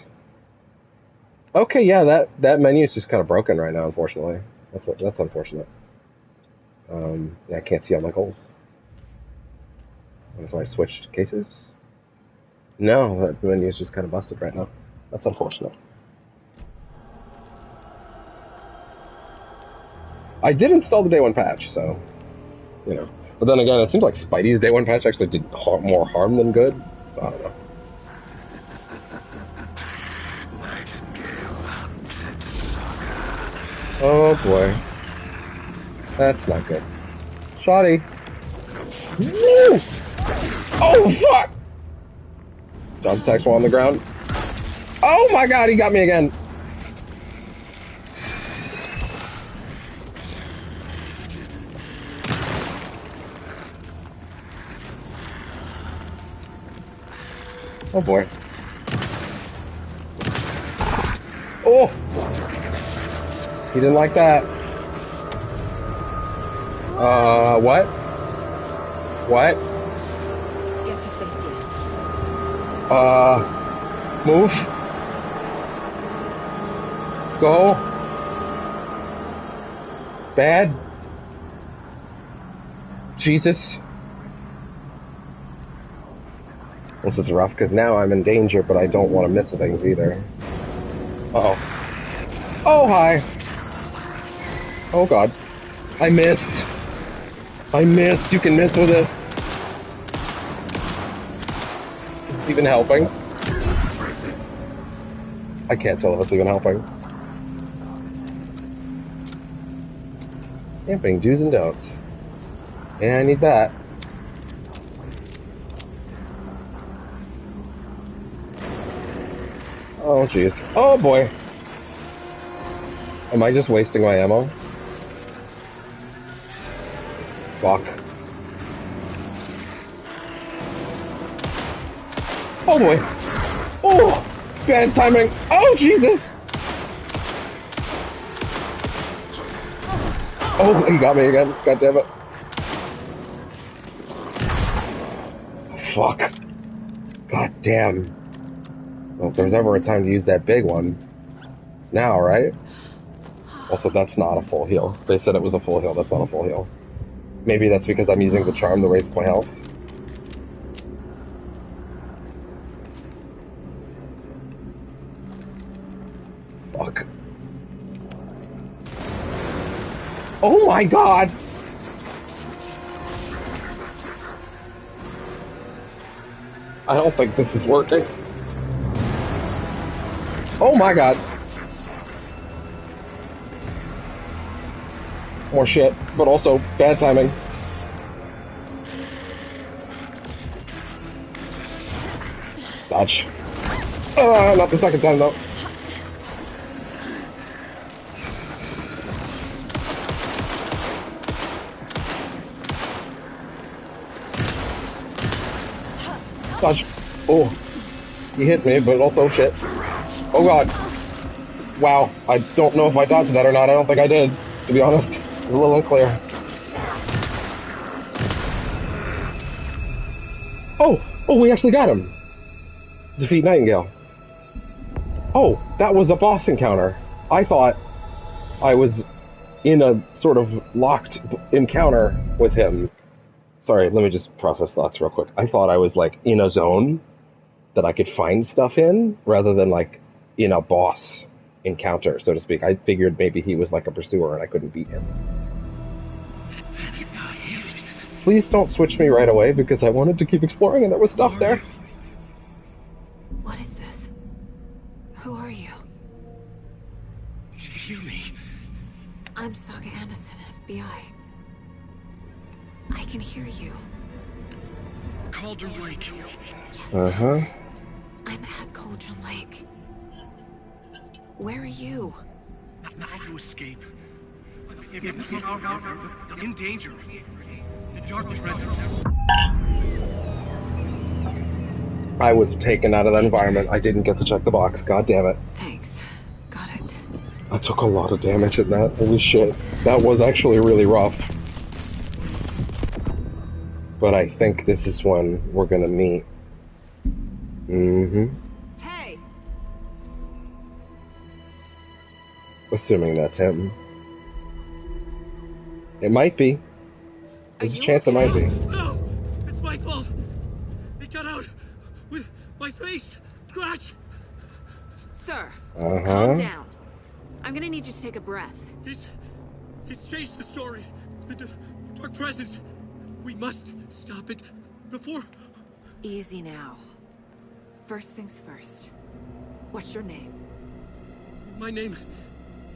Okay, yeah, that menu is just kind of broken right now, unfortunately. That's unfortunate. Yeah, I can't see all my goals. So I switched cases? No, that menu is just kind of busted right now. That's unfortunate. I did install the day one patch, so, you know. But then again, it seems like Spidey's day one patch actually did more harm than good, so I don't know. Oh boy. That's not good. Shoddy. Woo! Oh fuck! Jump attacks while on the ground. Oh my god, he got me again. Oh boy. Oh! He didn't like that. What? What? Get to safety. Move. Go. Bad. Jesus. This is rough, because now I'm in danger, but I don't want to miss things either. Uh-oh. Oh, hi. Oh, God. I missed. I missed. You can miss with it. It's even helping. I can't tell if it's even helping. Camping do's and don'ts. Yeah, I need that. Oh, jeez. Oh, boy. Am I just wasting my ammo? Fuck. Oh, boy. Oh, bad timing. Oh, Jesus. Oh, he got me again. God damn it. Fuck. God damn. Well, if there's ever a time to use that big one, it's now, right? Also, that's not a full heal. They said it was a full heal. That's not a full heal. Maybe that's because I'm using the charm to raise my health. Fuck. Oh my god! I don't think this is working. Oh my god. More shit, but also bad timing. Dodge. Not the second time though. Dodge. Oh. He hit me, but also shit. Oh god. Wow. I don't know if I dodged that or not. I don't think I did, to be honest. It's a little unclear. Oh! Oh, we actually got him! Defeat Nightingale. Oh, that was a boss encounter. I thought I was in a sort of locked encounter with him. Sorry, let me just process thoughts real quick. I thought I was, like, in a zone that I could find stuff in, rather than, like, in a boss encounter, so to speak. I figured maybe he was, like, a pursuer and I couldn't beat him. Please don't switch me right away, because I wanted to keep exploring and there was stuff there. What is this? Who are you? Hear me. I'm Saga Anderson, FBI. I can hear you. Cauldron Lake. Yes. Uh-huh. I'm at Cauldron Lake. Where are you? Not to escape. In danger. The dark presence. I was taken out of that environment. I didn't get to check the box. God damn it. Thanks. Got it. I took a lot of damage in that. Holy shit. That was actually really rough. But I think this is when we're gonna meet. Mm-hmm. Hey! Assuming that's him. It might be. There's a chance it might be. No! It's my fault! It got out with my face scratch! Sir, Uh-huh. calm down. I'm gonna need you to take a breath. He's changed the story. The dark presence. We must stop it before... Easy now. First things first. What's your name? My name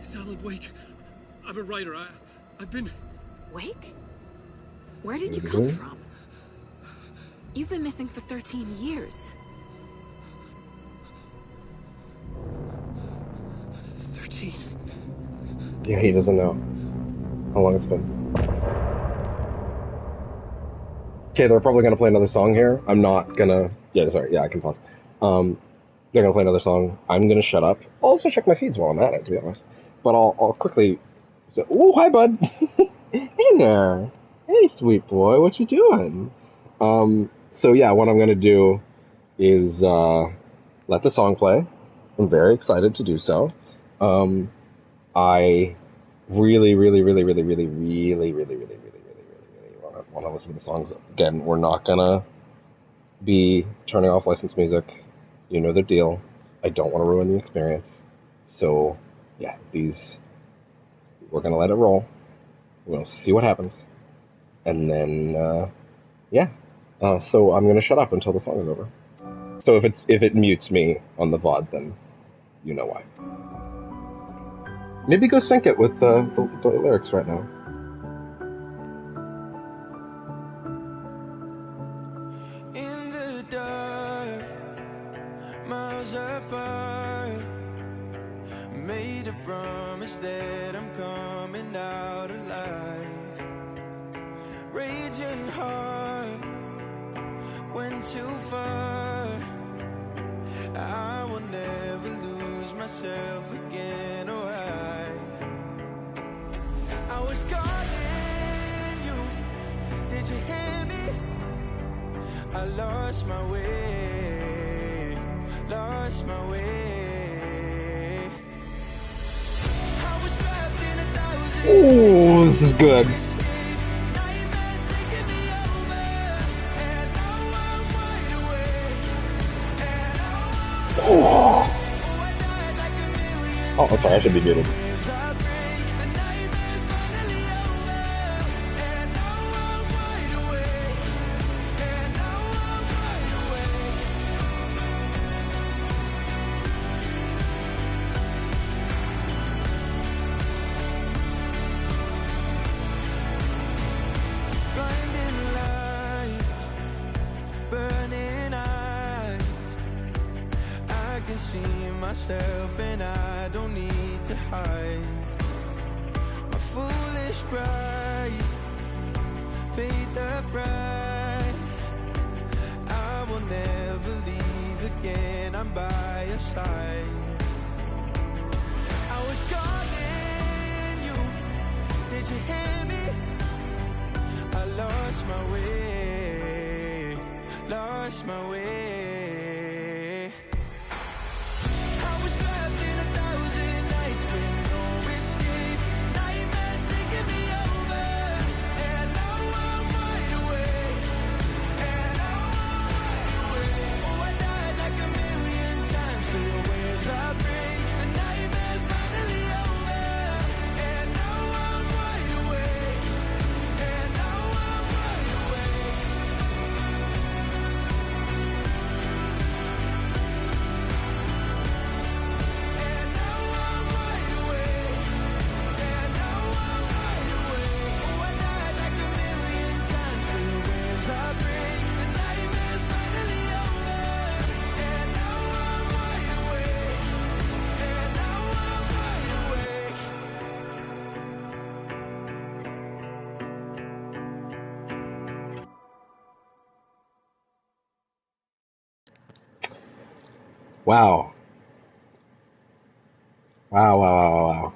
is Alan Wake. I'm a writer. I've been... Wake? Where did you come from? You've been missing for 13 years. 13. Yeah, he doesn't know how long it's been. Okay, they're probably going to play another song here. I'm not going to... Yeah, sorry. Yeah, I can pause. They're going to play another song. I'm going to shut up. I'll also check my feeds while I'm at it, to be honest. But I'll quickly... Oh, hi, bud. Hey there. Hey, sweet boy. What you doing? So, yeah, what I'm going to do is let the song play. I'm very excited to do so. I really want to listen to the songs. Again, we're not gonna be turning off licensed music. You know the deal. I don't want to ruin the experience. So, yeah, we're gonna let it roll. We're gonna see what happens, and then yeah. So I'm gonna shut up until the song is over. So if it mutes me on the VOD, then you know why. Maybe go sync it with the lyrics right now. In the dark, miles apart, made a promise that I'm coming out alive. Raging heart, went too far. I will never lose myself again, or I was calling you, did you hear me? I lost my way, lost my way. I was trapped in 1,000. Oh, this is good. Nightmares taking me over, and now I'm wide awake. And now I'm Oh, I died like a million I'm sorry. I should be muted. times. I break, the nightmare's finally over, and now I'm wide awake. And now I'm wide awake. Blinding lights, burning eyes. I can see myself and I don't need to hide. My foolish pride paid the price. I will never leave again, I'm by your side. I was calling you, did you hear me? I lost my way, lost my way. I was trapped in 1,000 nights with no escape. Nightmares taking me over, and now I'm wide awake. And now I'm wide awake. Oh, I died like a million times. Feel waves I break. The nightmare's finally over, and now I'm wide awake. And now I'm wide awake. And now I'm wide awake. And now I'm wide awake. Oh, I died like a million times. Feel waves I break. The nightmare's finally over, and now I'm wide awake. And now I'm wide awake. Wow. Wow.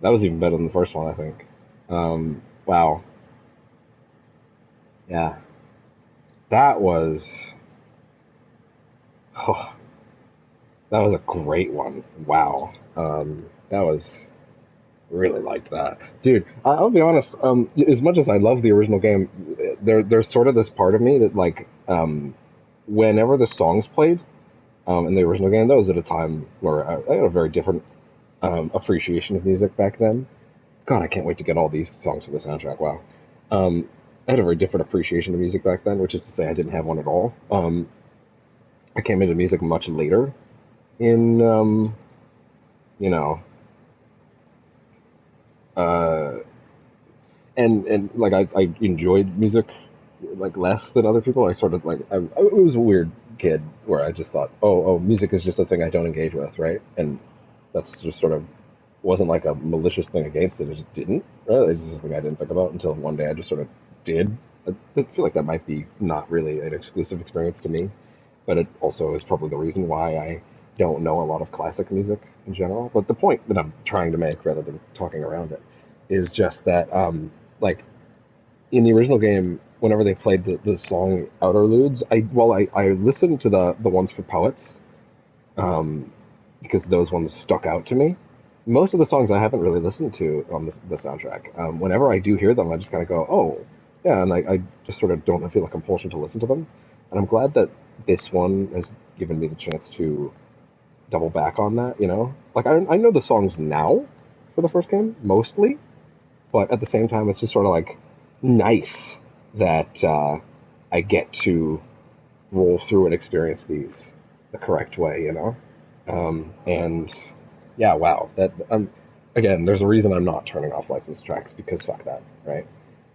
That was even better than the first one, I think. Wow. Yeah. That was... Oh, that was a great one. Wow. That was... Really liked that. Dude, I'll be honest, as much as I love the original game, there's sort of this part of me that, like, whenever the songs played, in the original game, that was at a time where I had a very different appreciation of music back then. God, I can't wait to get all these songs for the soundtrack. Wow. I had a very different appreciation of music back then, which is to say I didn't have one at all. I came into music much later in, you know, uh, and like I enjoyed music like less than other people. I sort of like I was a weird kid where I just thought, oh, music is just a thing I don't engage with, right? And that's just sort of wasn't like a malicious thing against it. It just didn't. Right? It's just a thing I didn't think about until one day I just sort of did. I feel like that might be not really an exclusive experience to me, but it also is probably the reason why I don't know a lot of classic music in general. But the point that I'm trying to make, rather than talking around it, is just that like in the original game, whenever they played the song Outerludes, I listened to the ones for poets, because those ones stuck out to me. Most of the songs I haven't really listened to on the soundtrack. Whenever I do hear them, I just kind of go, oh, yeah, and I just sort of don't feel a compulsion to listen to them. And I'm glad that this one has given me the chance to double back on that, you know? Like, I know the songs now for the first game, mostly, but at the same time, it's just sort of like nice that I get to roll through and experience these the correct way, you know? And yeah, wow. That again, there's a reason I'm not turning off licensed tracks because fuck that, right?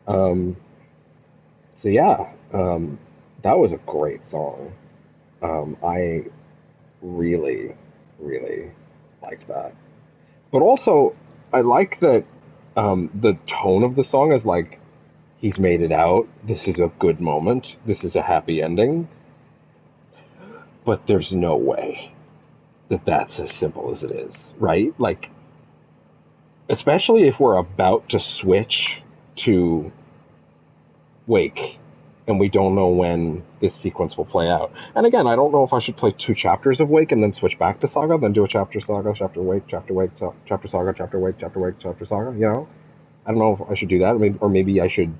So yeah, that was a great song. I really, really liked that. But also, I like that the tone of the song is like, he's made it out. This is a good moment. This is a happy ending. But there's no way that that's as simple as it is, right? Like, especially if we're about to switch to Wake and we don't know when this sequence will play out. And again, I don't know if I should play 2 chapters of Wake and then switch back to Saga, then do a chapter Saga, chapter Wake, chapter Wake, chapter Saga, chapter Wake, chapter Wake, chapter Saga, you know? I don't know if I should do that, or maybe I should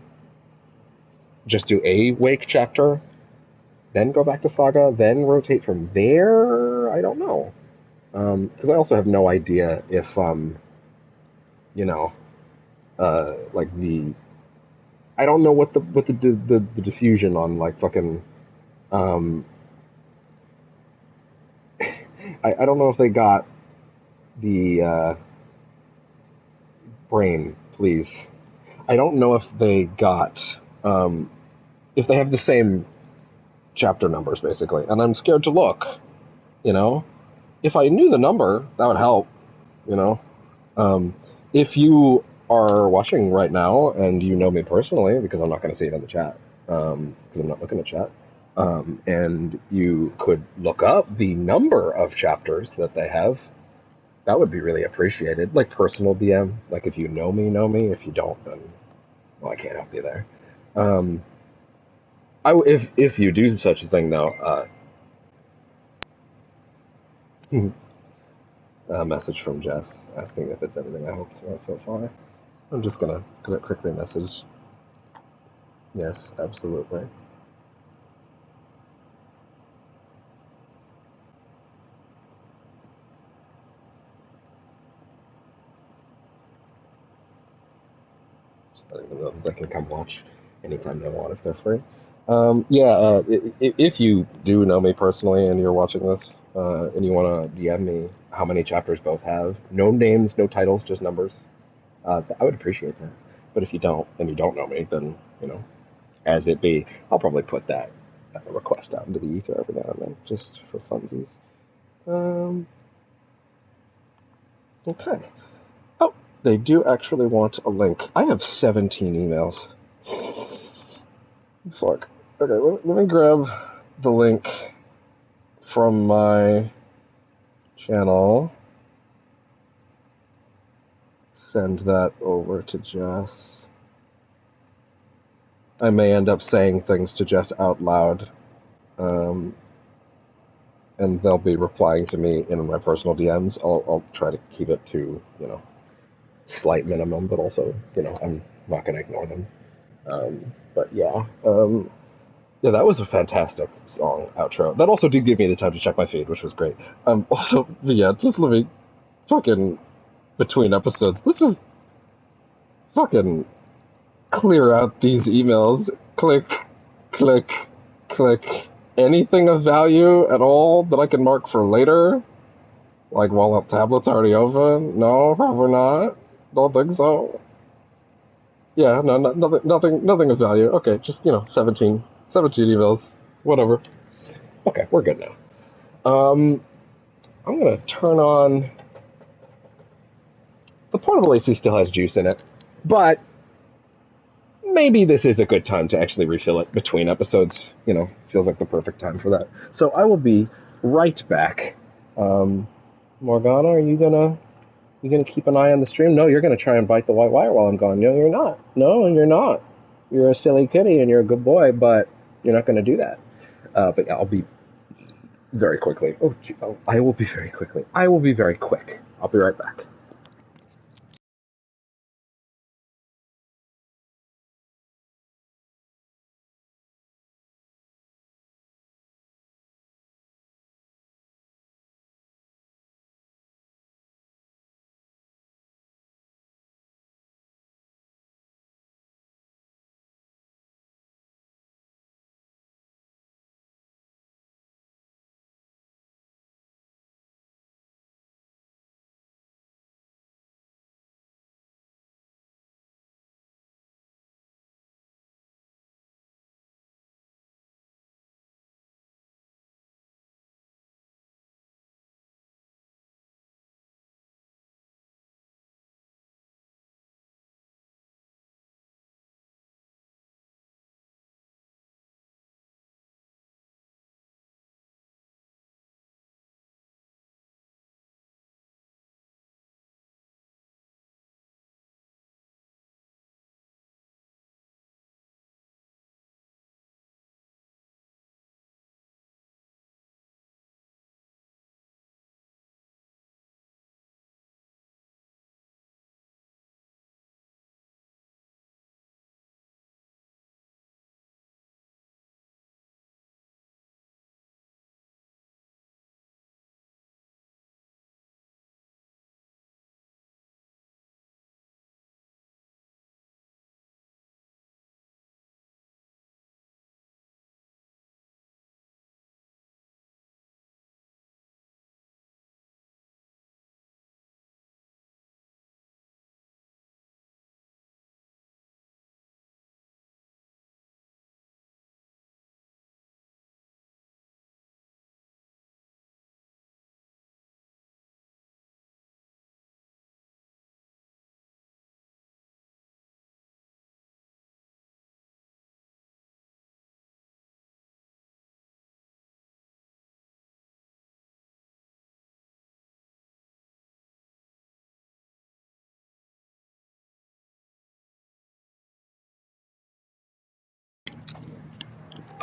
just do a Wake chapter, then go back to Saga, then rotate from there. I don't know, because I also have no idea if you know, like I don't know what the diffusion on like fucking I don't know if they got the brain, please. I don't know if they got if they have the same chapter numbers basically, and I'm scared to look. You know, if I knew the number, that would help. You know, if you are watching right now and you know me personally, because I'm not going to see it in the chat, because I'm not looking at chat, and you could look up the number of chapters that they have, that would be really appreciated. Like personal DM, like if you know me, know me. If you don't, then well, I can't help you there. If you do such a thing though, a message from Jess asking if it's everything I hoped for so far. I'm just gonna quickly message. Yes, absolutely. Just letting them know they can come watch anytime they want if they're free. If you do know me personally and you're watching this, and you want to DM me how many chapters both have, no names, no titles, just numbers, I would appreciate that. But if you don't, and you don't know me, then, you know, as it be, I'll probably put that request out into the ether every now and then, just for funsies. Okay. Oh, they do actually want a link. I have 17 emails. Fuck. Okay, let me grab the link from my channel. Send that over to Jess. I may end up saying things to Jess out loud. And they'll be replying to me in my personal DMs. I'll try to keep it to, you know, slight minimum, but also, you know, I'm not going to ignore them. But yeah, yeah, that was a fantastic song outro. That also did give me the time to check my feed, which was great. Also, yeah, just let me fucking between episodes. Let's just fucking clear out these emails. Click, click, click. Anything of value at all that I can mark for later? Like while the tablet's already open? No, probably not. Don't think so. Yeah, no, nothing of value. Okay, just 17 emails, whatever. Okay, we're good now. I'm gonna turn on. The portable AC still has juice in it, but maybe this is a good time to actually refill it between episodes. Feels like the perfect time for that. So I will be right back. Morgana, are you gonna keep an eye on the stream? No, you're gonna try and bite the white wire while I'm gone. No, you're not. No, you're not. You're a silly kitty and you're a good boy, but you're not gonna do that. But yeah, I'll be very quickly. I will be very quickly. I will be very quick. I'll be right back.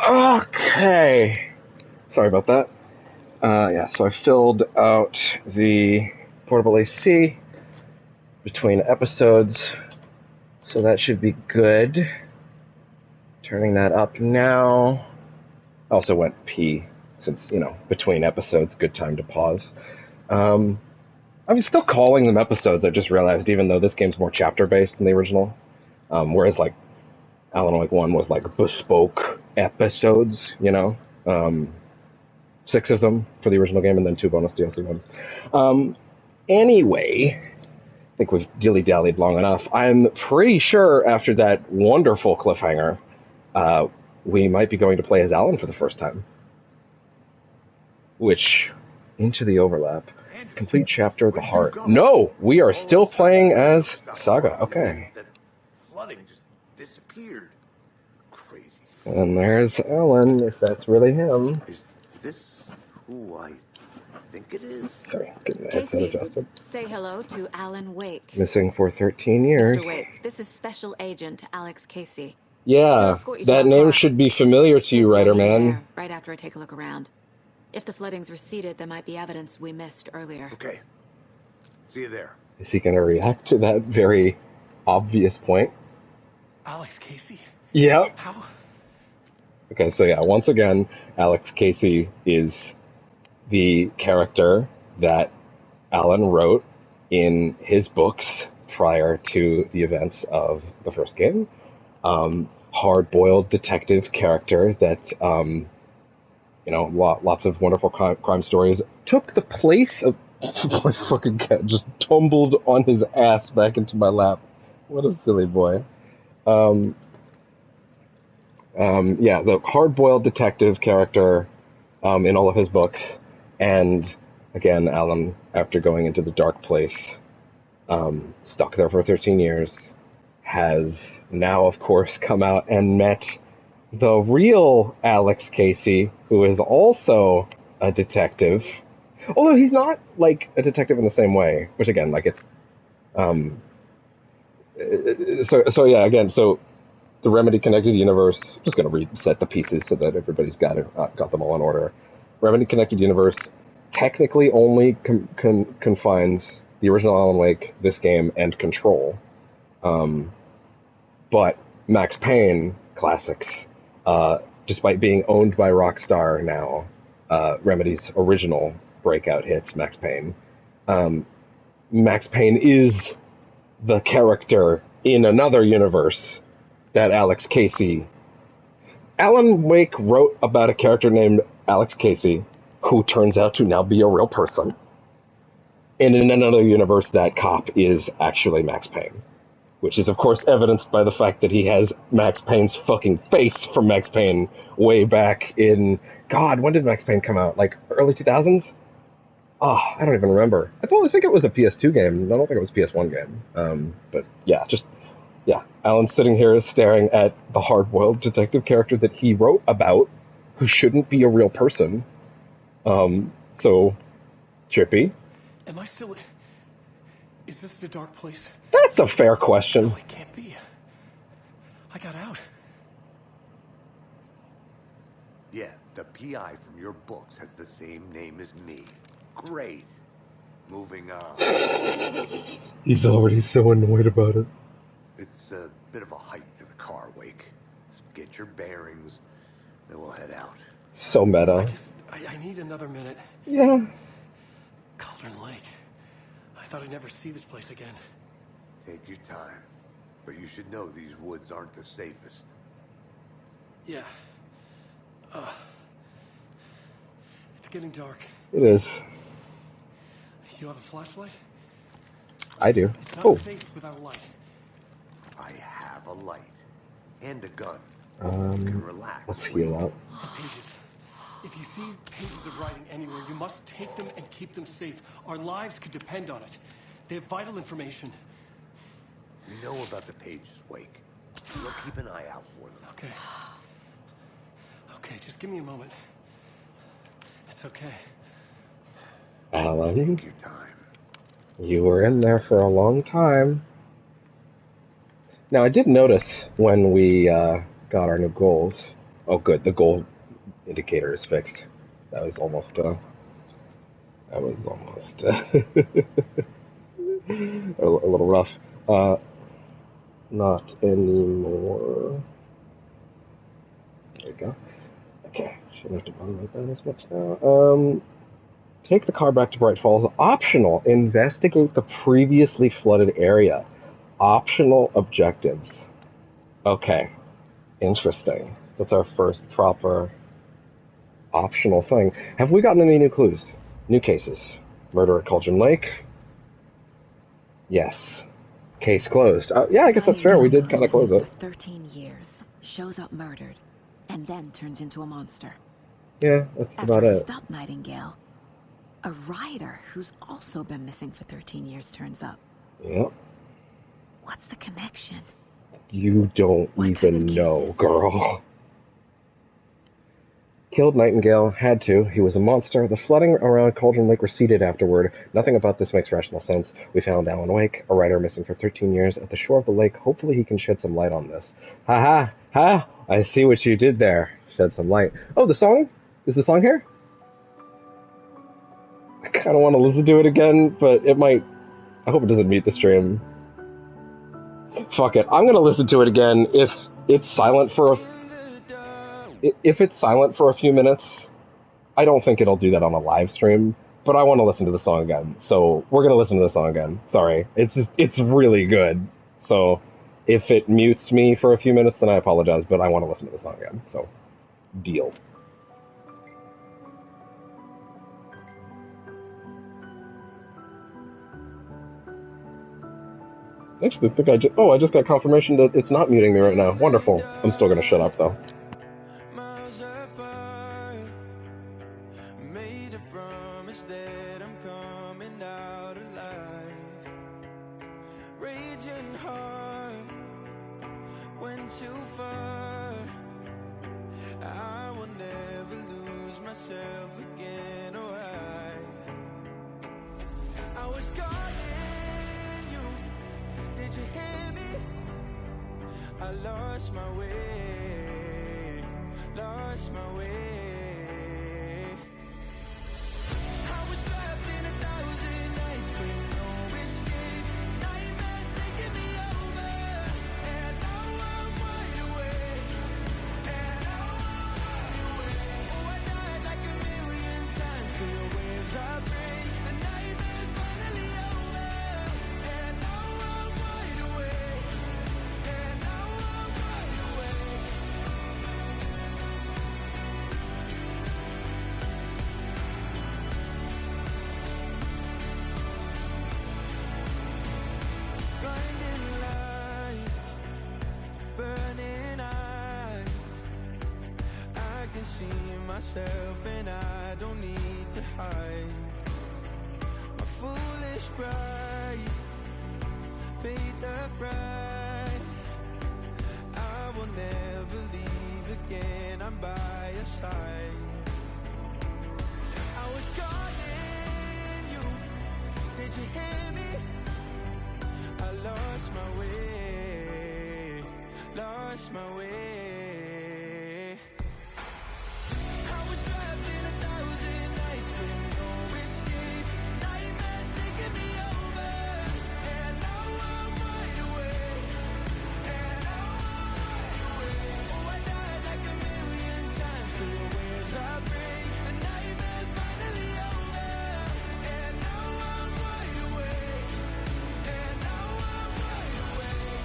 Okay. Sorry about that. So I filled out the portable AC between episodes, so that should be good. Turning that up now. I also went pee, since, between episodes, good time to pause. I'm still calling them episodes, I just realized, even though this game's more chapter-based than the original. Whereas, Alan Wake 1 was, bespoke episodes, 6 of them for the original game, and then 2 bonus DLC ones. Anyway, I think we've dilly-dallied long enough. I'm pretty sure after that wonderful cliffhanger, we might be going to play as Alan for the first time. Which, into the overlap. Complete chapter, the heart. No! We are still playing as Saga. Okay. That flooding just disappeared. Crazy. And there's Alan, if that's really him. Is this who I think it is? Sorry, getting the headset adjusted. Say hello to Alan Wake. Missing for 13 years. Mr. Wake, this is Special Agent Alex Casey. Yeah, that name should be familiar to you, writer man. Right after I take a look around. If the flooding's receded, there might be evidence we missed earlier. Okay. See you there. Is he gonna react to that very obvious point? Alex Casey? Yep. How? Okay, so yeah, once again, Alex Casey is the character that Alan wrote in his books prior to the events of the first game. Hard-boiled detective character that, lots of wonderful crime stories. Took the place of My fucking cat just tumbled on his ass back into my lap. What a silly boy. Um, yeah, the hard-boiled detective character in all of his books. And again, Alan, after going into the dark place, stuck there for 13 years, has now, of course, come out and met the real Alex Casey, who is also a detective. Although he's not, like, a detective in the same way, which, again, like, it's... Um, so yeah, again, so the Remedy Connected Universe, just going to reset the pieces so that everybody's got them all in order. Remedy Connected Universe technically only confines the original Alan Wake, this game, and Control. But Max Payne classics, despite being owned by Rockstar now, Remedy's original breakout hits, Max Payne. Max Payne is the character in another universe that Alex Casey... Alan Wake wrote about a character named Alex Casey, who turns out to now be a real person. And in another universe, that cop is actually Max Payne. Which is, of course, evidenced by the fact that he has Max Payne's fucking face from Max Payne way back in... God, when did Max Payne come out? Like, early 2000s? Oh, I don't even remember. I think it was a PS2 game. I don't think it was a PS1 game. But, yeah, Alan's sitting here staring at the hard-boiled detective character that he wrote about, who shouldn't be a real person. So, trippy. Am I still... Is this the dark place? That's a fair question. No, it can't be. I got out. Yeah, the PI from your books has the same name as me. Great. Moving on. He's already so annoyed about it. It's a bit of a hike to the car, Wake. Get your bearings, then we'll head out. So meta. I need another minute. Yeah. Cauldron Lake. I thought I'd never see this place again. Take your time. But you should know these woods aren't the safest. Yeah. It's getting dark. It is. You have a flashlight? I do. It's not safe without a light. I have a light. And a gun. You can relax. Let's heal up. Pages. If you see pages of writing anywhere, you must take them and keep them safe. Our lives could depend on it. They have vital information. We know about the pages, Wake. We'll keep an eye out for them. Okay. Okay, just give me a moment. It's okay. Alan, take your time. You were in there for a long time. Now, I did notice when we got our new goals. Oh, good. The goal indicator is fixed. That was almost a little rough. Not anymore. There we go. Okay, shouldn't have to bother with that as much now. Take the car back to Bright Falls. Optional. Investigate the previously flooded area. Optional objectives. Okay. Interesting. That's our first proper optional thing. Have we gotten any new clues? New cases? Murder at Cauldron Lake? Yes. Case closed. Yeah, I guess that's fair. We did kind of close it. For 13 years, shows up murdered, and then turns into a monster. Yeah, that's about After it. Stop Nightingale, a rider who's also been missing for 13 years turns up. Yep. What's the connection? You don't even know, girl. Killed Nightingale, had to. He was a monster. The flooding around Cauldron Lake receded afterward. Nothing about this makes rational sense. We found Alan Wake, a writer missing for 13 years, at the shore of the lake. Hopefully he can shed some light on this. Ha ha! Ha! I see what you did there. Shed some light. Oh, the song? Is the song here? I kind of want to listen to it again, but it might... I hope it doesn't mute the stream. Fuck it. I'm gonna listen to it again if it's silent for a... If it's silent for a few minutes, I don't think it'll do that on a live stream, but I want to listen to the song again. So we're going to listen to the song again. Sorry. It's really good. So if it mutes me for a few minutes, then I apologize, but I want to listen to the song again. So, deal. Actually, I think I just got confirmation that it's not muting me right now. Wonderful. I'm still gonna shut up, though. Miles apart, made a promise that I'm coming out alive. Raging heart, went too far. I will never lose myself again, or I was calling you, did you hear me? I lost my way, lost my way. I was trapped in 1,000 nights with no escape. Nightmares taking me over, and now I'm wide awake. And now I'm wide awake. Oh, I died like 1,000,000 times, feel waves I break. The nightmare's finally over, and now I'm wide awake. And now I'm wide awake. Blinding lights, burning eyes. I can see myself and I don't need to hide. My foolish pride paid the price. I will never leave again, I'm by your side. I was calling you, did you hear me? I lost my way, lost my way. I was trapped in 1,000 nights with no escape. Nightmares taking me over, and now I'm wide awake. And now I'm wide awake. Oh, I died like 1,000,000 times, feel waves I break. The nightmare's finally over, and now I'm wide awake. And now I'm wide awake. And now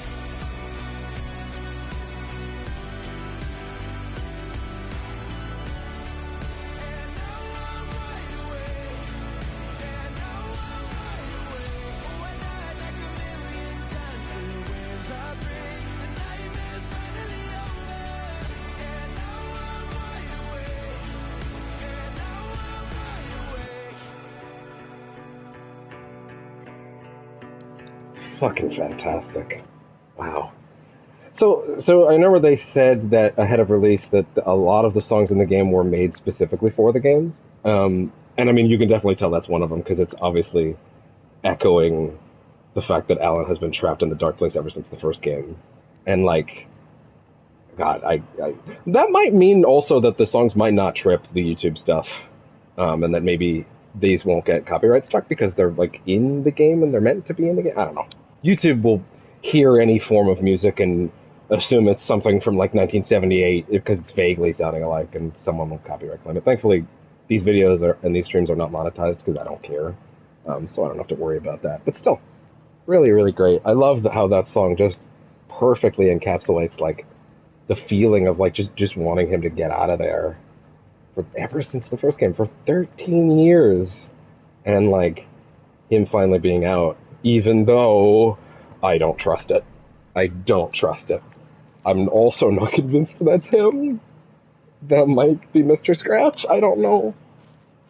I'm wide awake. And now I'm wide awake. Oh, I died like 1,000,000 times, feel waves I break. The nightmare's finally over, and now I'm wide awake. And now I'm wide awake. Fucking fantastic. Wow. So I remember they said that ahead of release that a lot of the songs in the game were made specifically for the game. And I mean, you can definitely tell that's one of them because it's obviously echoing the fact that Alan has been trapped in the dark place ever since the first game. And like, God, that might mean also that the songs might not trip the YouTube stuff, and that maybe these won't get copyright struck because they're like in the game and they're meant to be in the game. I don't know. YouTube will hear any form of music and assume it's something from like 1978 because it's vaguely sounding alike, and someone will copyright claim it. Thankfully, these videos and these streams are not monetized because I don't care, so I don't have to worry about that. But still, really, really great. I love how that song just perfectly encapsulates like the feeling of like just wanting him to get out of there for ever since the first game for 13 years, and like him finally being out, even though I don't trust it. I don't trust it. I'm also not convinced that's him. That might be Mr. Scratch. I don't know.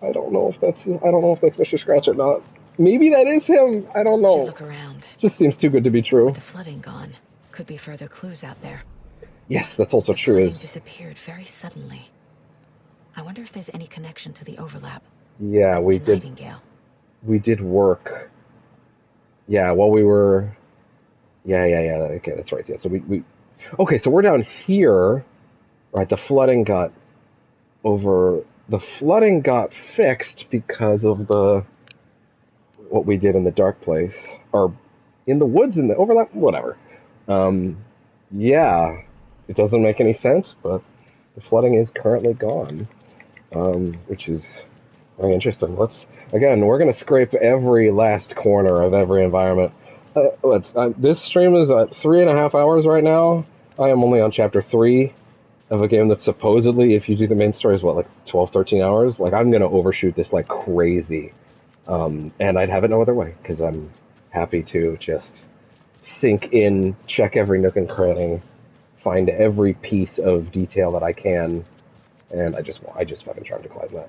I don't know if that's Mr. Scratch or not. Maybe that is him. I don't know. Should look around. Just seems too good to be true. With the flooding gone, could be further clues out there. Yes, that's also true. Flooding disappeared very suddenly. I wonder if there's any connection to the overlap. Yeah, we did. Nightingale. We did work. Yeah, while we were. Yeah. Okay, that's right. Yeah, so we. Okay, so we're down here, right? The flooding got fixed because of what we did in the dark place, or in the woods in the overlap, whatever. Yeah, it doesn't make any sense, but the flooding is currently gone, which is very interesting. We're gonna scrape every last corner of every environment. This stream is at 3.5 hours right now. I am only on chapter 3 of a game that supposedly, if you do the main story, is like 12, 13 hours. Like, I'm gonna overshoot this like crazy. And I'd have it no other way, because I'm happy to just sink in, check every nook and cranny, find every piece of detail that I can, and I just fucking try to climb that,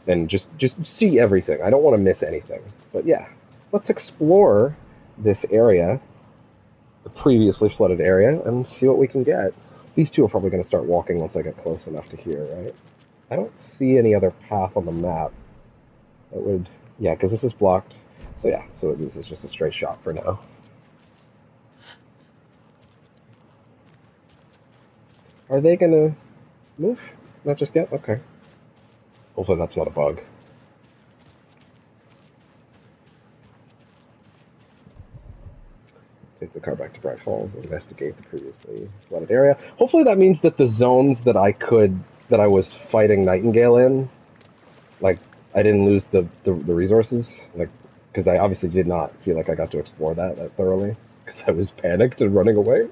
and just see everything. I don't want to miss anything. But yeah, let's explore this area, the previously flooded area, and see what we can get. These two are probably going to start walking once I get close enough to here, right? I don't see any other path on the map that would... Yeah, because this is blocked. So yeah, so this is just a straight shot for now. Are they going to move? Not just yet? Okay. Hopefully that's not a bug. Take the car back to Bright Falls, investigate the previously flooded area. Hopefully that means that the zones that I was fighting Nightingale in, like, I didn't lose the resources, like, because I obviously did not feel like I got to explore that thoroughly, because I was panicked and running away.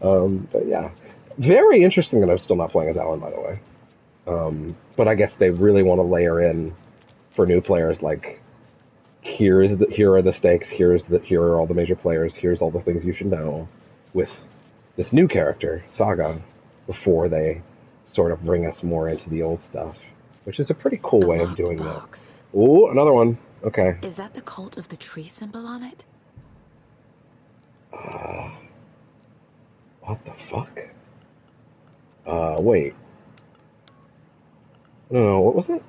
But yeah. Very interesting that I'm still not playing as Alan, by the way. But I guess they really want to layer in for new players, like, here are the stakes, here are all the major players, here's all the things you should know, with this new character, Saga, before they sort of bring us more into the old stuff, which is a pretty cool way of doing that. Ooh, another one. Okay. Is that the cult of the tree symbol on it? What the fuck? Wait. No, what was it?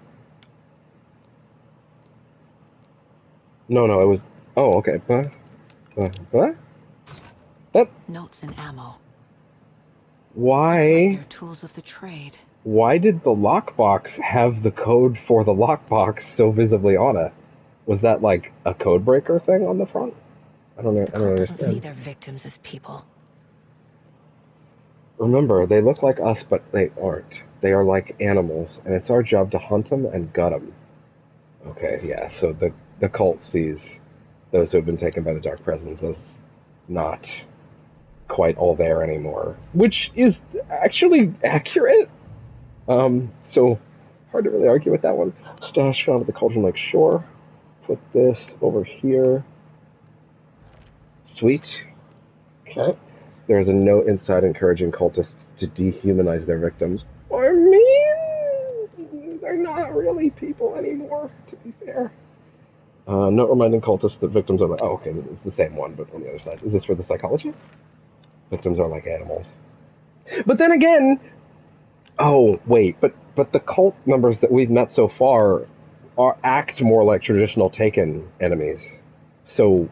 No, it was... Oh, okay. What? That... Notes and ammo. Why... Looks like they're tools of the trade. Why did the lockbox have the code for the lockbox so visibly on it? Was that like a code breaker thing on the front? I don't know. The cult doesn't see their victims as people. Remember, they look like us, but they aren't. They are like animals, and it's our job to hunt them and gut them. Okay, yeah, so the cult sees those who have been taken by the Dark Presence as not quite all there anymore, which is actually accurate. So hard to really argue with that one. Stash found at the Cauldron Lake shore. Put this over here. Sweet. Okay. There's a note inside encouraging cultists to dehumanize their victims. I mean, they're not really people anymore, to be fair. Note reminding cultists that victims are like... Oh, okay, it's the same one, but on the other side. Is this for the psychology? Victims are like animals. But then again... Oh, wait, but the cult members that we've met so far act more like traditional Taken enemies. So...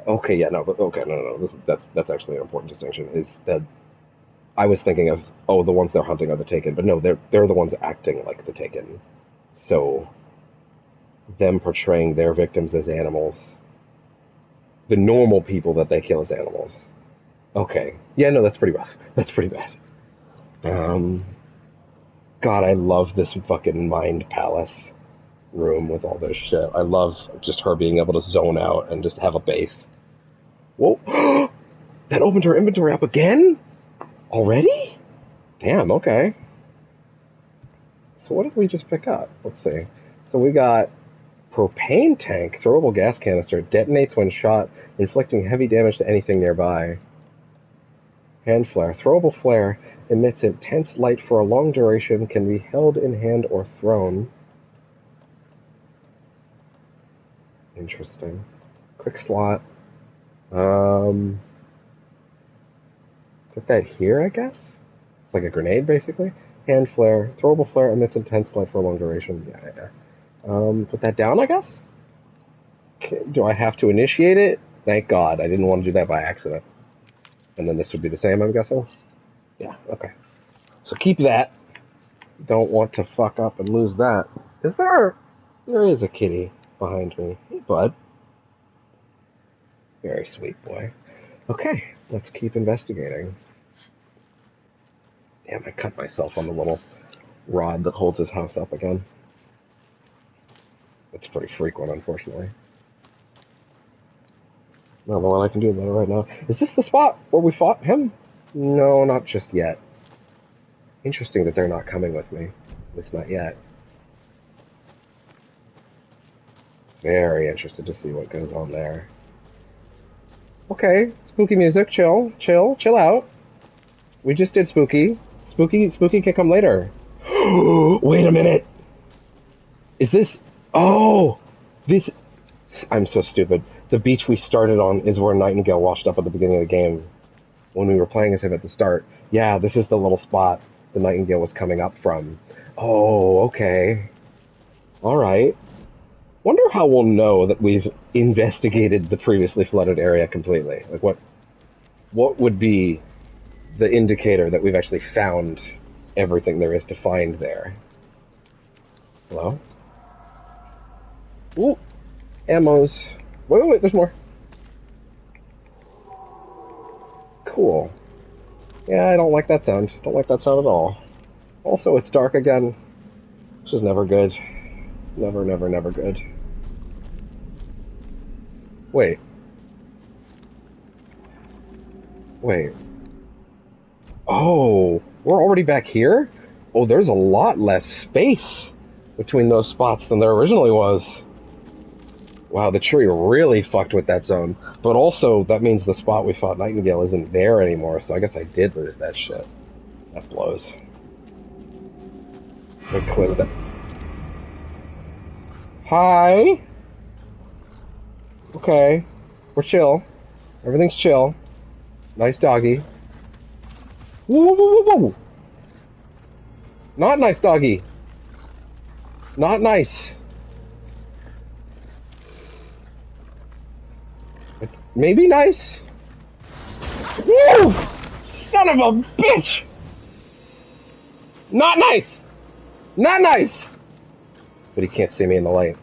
Okay, yeah, no, but okay, no. That's actually an important distinction. Is that I was thinking of the ones they're hunting are the Taken, but no, they're the ones acting like the Taken. So them portraying their victims as animals, the normal people that they kill as animals. Okay, yeah, no, that's pretty rough. That's pretty bad. God, I love this fucking mind palace room with all this shit. I love just her being able to zone out and just have a base. Whoa! That opened her inventory up again? Already? Damn, okay. So what did we just pick up? Let's see. So we got propane tank, throwable gas canister, detonates when shot, inflicting heavy damage to anything nearby. Hand flare. Throwable flare emits intense light for a long duration, can be held in hand or thrown. Interesting. Quick slot. Put that here, I guess? It's like a grenade, basically. Hand flare. Throwable flare emits intense light for a long duration. Yeah. Put that down, I guess? Do I have to initiate it? Thank God. I didn't want to do that by accident. And then this would be the same, I'm guessing? Yeah, okay. So keep that. Don't want to fuck up and lose that. Is there... There is a kitty behind me. Hey, bud. Very sweet boy. Okay, let's keep investigating. Damn, I cut myself on the little rod that holds his house up again. It's pretty frequent, unfortunately. I don't know what I can do about it right now. Is this the spot where we fought him? No, not just yet. Interesting that they're not coming with me. At least not yet. Very interested to see what goes on there. Okay, spooky music, chill, chill, chill out. We just did spooky. Spooky can come later. Wait a minute! Is this... Oh! This... I'm so stupid. The beach we started on is where Nightingale washed up at the beginning of the game. When we were playing as him at the start. Yeah, this is the little spot the Nightingale was coming up from. Oh, okay. Alright. Wonder how we'll know that we've investigated the previously flooded area completely. Like, what would be the indicator that we've actually found everything there is to find there? Hello? Ooh! Ammos. Wait, there's more. Cool. Yeah, I don't like that sound. Don't like that sound at all. Also, it's dark again, which is never good. Never good. Wait. Oh, we're already back here? Oh, there's a lot less space between those spots than there originally was. Wow, the tree really fucked with that zone. But also, that means the spot we fought Nightingale isn't there anymore, so I guess I did lose that shit. That blows. They cleared that. Hi! Okay. We're chill. Everything's chill. Nice doggy. Woo! Not nice doggy. Not nice. Maybe nice. Woo! Son of a bitch! Not nice! Not nice! But he can't see me in the light.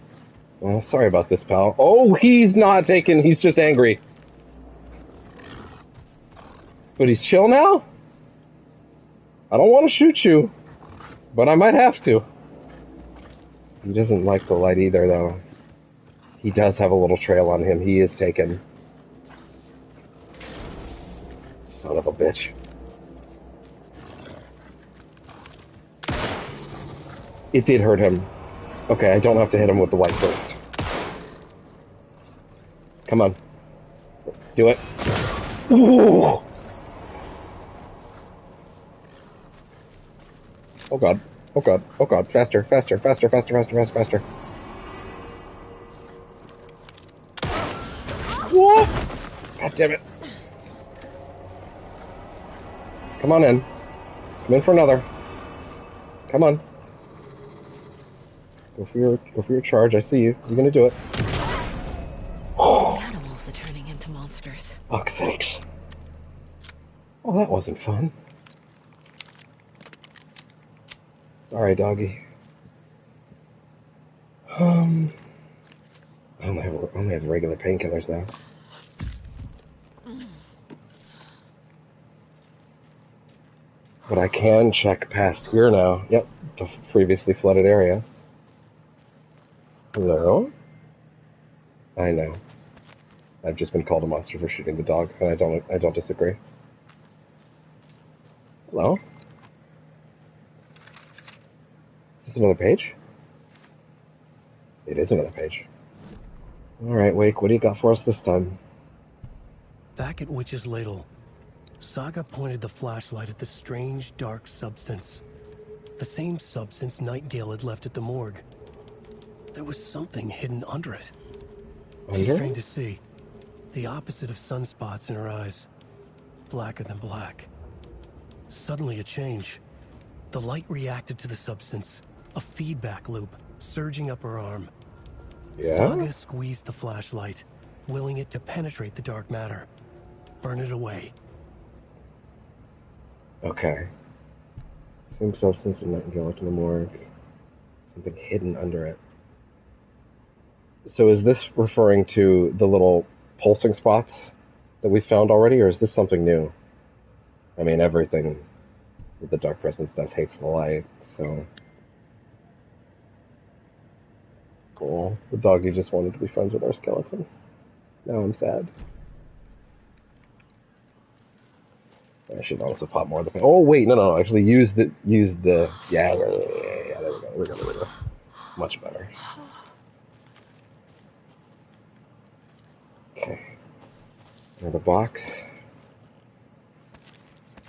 Oh, sorry about this, pal. Oh, he's not taken. He's just angry. But he's chill now? I don't want to shoot you, but I might have to. He doesn't like the light either, though. He does have a little trail on him. He is taken. Son of a bitch. It did hurt him. Okay, I don't have to hit him with the light first. Come on. Do it. Ooh! Oh god. Oh god. Oh god. Faster. Faster. Faster. Faster. Faster. Faster. Faster. Whoa! God damn it. Come on in. Come in for another. Come on. Go for your charge. I see you. You're gonna do it. Animals are turning into monsters. Fuck's sakes. Oh, that wasn't fun. Sorry, doggy. I only have regular painkillers now. But I can check past here now. Yep, the previously flooded area. Hello? I know. I've just been called a monster for shooting the dog, and I don't disagree. Hello? Is this another page? It is another page. Alright, Wake, what do you got for us this time? Back at Witch's Ladle, Saga pointed the flashlight at the strange, dark substance. The same substance Nightingale had left at the morgue. There was something hidden under it. She strained to see. The opposite of sunspots in her eyes. Blacker than black. Suddenly a change. The light reacted to the substance. A feedback loop, surging up her arm. Yeah? Saga squeezed the flashlight, willing it to penetrate the dark matter. Burn it away. Okay. Same substance and Nightingale left in the morgue. Something hidden under it. So is this referring to the little pulsing spots that we found already, or is this something new? I mean, everything that the Dark Presence does hates the light, so... Cool. The doggy just wanted to be friends with our skeleton. Now I'm sad. I should also pop more of the... Oh, wait, no. Actually, use the... Yeah, there we go. Much better. Okay. Another box.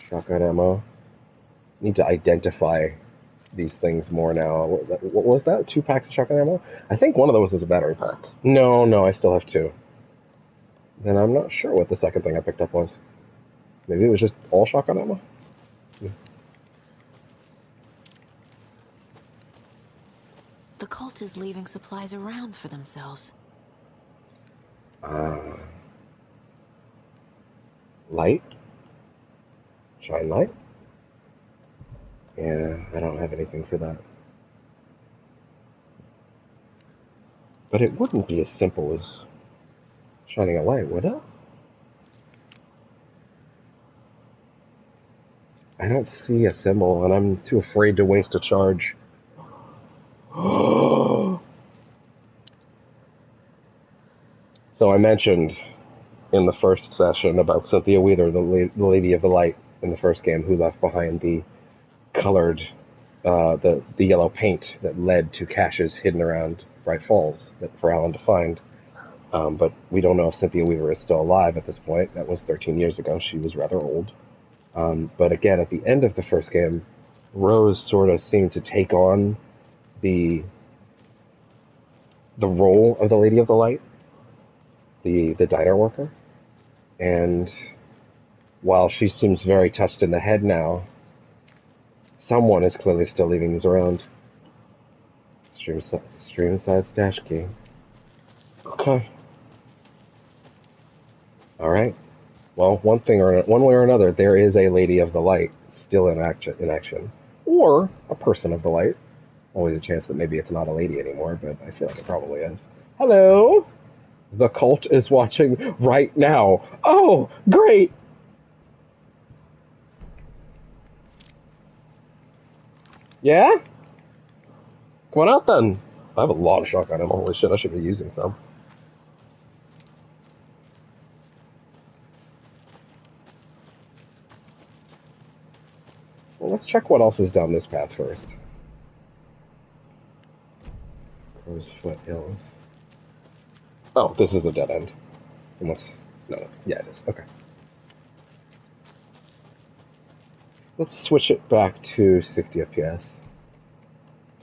Shotgun ammo. Need to identify these things more now. What was that? 2 packs of shotgun ammo? I think one of those was a battery pack. No, I still have 2. Then I'm not sure what the second thing I picked up was. Maybe it was just all shotgun ammo? The cult is leaving supplies around for themselves. Light? Shine light? Yeah, I don't have anything for that. But it wouldn't be as simple as shining a light, would it? I don't see a symbol, and I'm too afraid to waste a charge. So I mentioned in the first session about Cynthia Weather, the Lady of the Light in the first game, who left behind the colored, the yellow paint that led to caches hidden around Bright Falls for Alan to find. But we don't know if Cynthia Weaver is still alive at this point. That was 13 years ago. She was rather old. But again, at the end of the first game, Rose sort of seemed to take on the role of the Lady of the Light, the diner worker. And while she seems very touched in the head now, someone is clearly still leaving these around. Stream side stash key. Okay. All right. Well, one way or another, there is a Lady of the Light still in action, or a person of the light. Always a chance that maybe it's not a lady anymore, but I feel like it probably is. Hello. The cult is watching right now. Oh, great. Yeah? Come on out then. I have a lot of shotgun ammo. Holy shit, I should be using some. Well, let's check what else is down this path first. Rosefoot Hills. Oh, this is a dead end. Unless... No, yeah, it is. Okay. Let's switch it back to 60 FPS.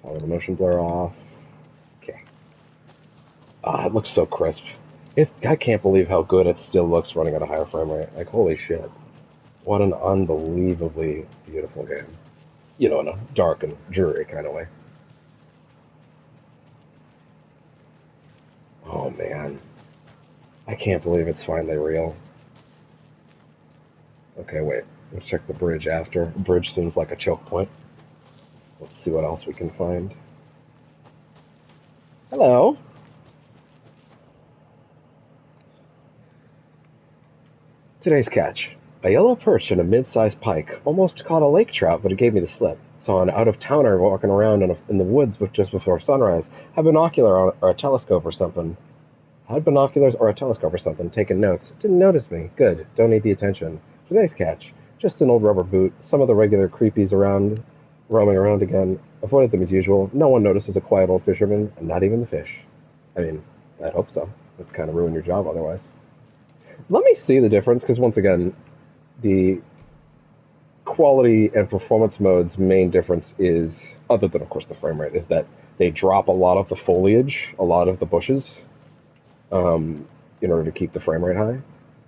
Toggle the motion blur off. Okay. Ah, it looks so crisp. I can't believe how good it still looks running at a higher frame rate. Like, holy shit. What an unbelievably beautiful game. You know, in a dark and dreary kind of way. Oh, man. I can't believe it's finally real. Okay, wait. Let's check the bridge after. The bridge seems like a choke point. Let's see what else we can find. Hello. Today's catch. A yellow perch and a mid-sized pike. Almost caught a lake trout, but it gave me the slip. Saw an out-of-towner walking around in the woods just before sunrise. Had binocular or a telescope or something. Had binoculars or a telescope or something. Taking notes. Didn't notice me. Good. Don't need the attention. Today's catch. Just an old rubber boot. Some of the regular creepies roaming around again. Avoided them as usual. No one notices a quiet old fisherman, and not even the fish. I mean, I'd hope so. It'd kind of ruin your job otherwise. Let me see the difference, because once again, the quality and performance mode's main difference is, other than of course the frame rate, is that they drop a lot of the foliage, a lot of the bushes, in order to keep the frame rate high.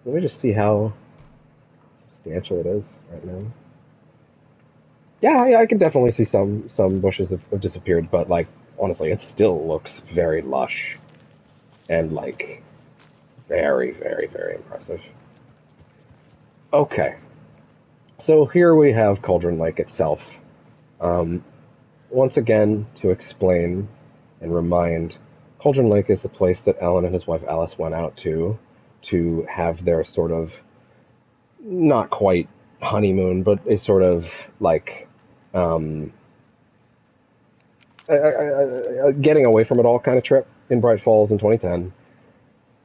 Let me just see how substantial it is right now. Yeah, I can definitely see some bushes have disappeared, but like honestly, it still looks very lush and like very, very, very impressive. Okay, so here we have Cauldron Lake itself. Once again, to explain and remind, Cauldron Lake is the place that Alan and his wife Alice went out to have their sort of, not quite honeymoon, but a sort of like getting away from it all kind of trip in Bright Falls in 2010.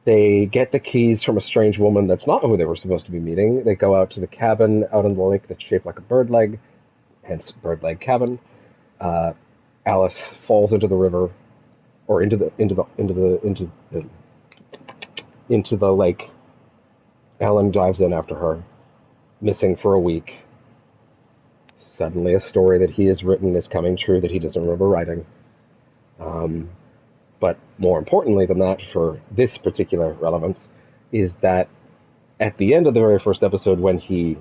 They get the keys from a strange woman that's not who they were supposed to be meeting. They go out to the cabin out on the lake that's shaped like a bird leg, hence bird leg cabin. Alice falls into the river, or into the lake, Alan dives in after her, missing for a week. Suddenly a story that he has written is coming true that he doesn't remember writing. But more importantly than that, for this particular relevance, is that at the end of the very first episode, when he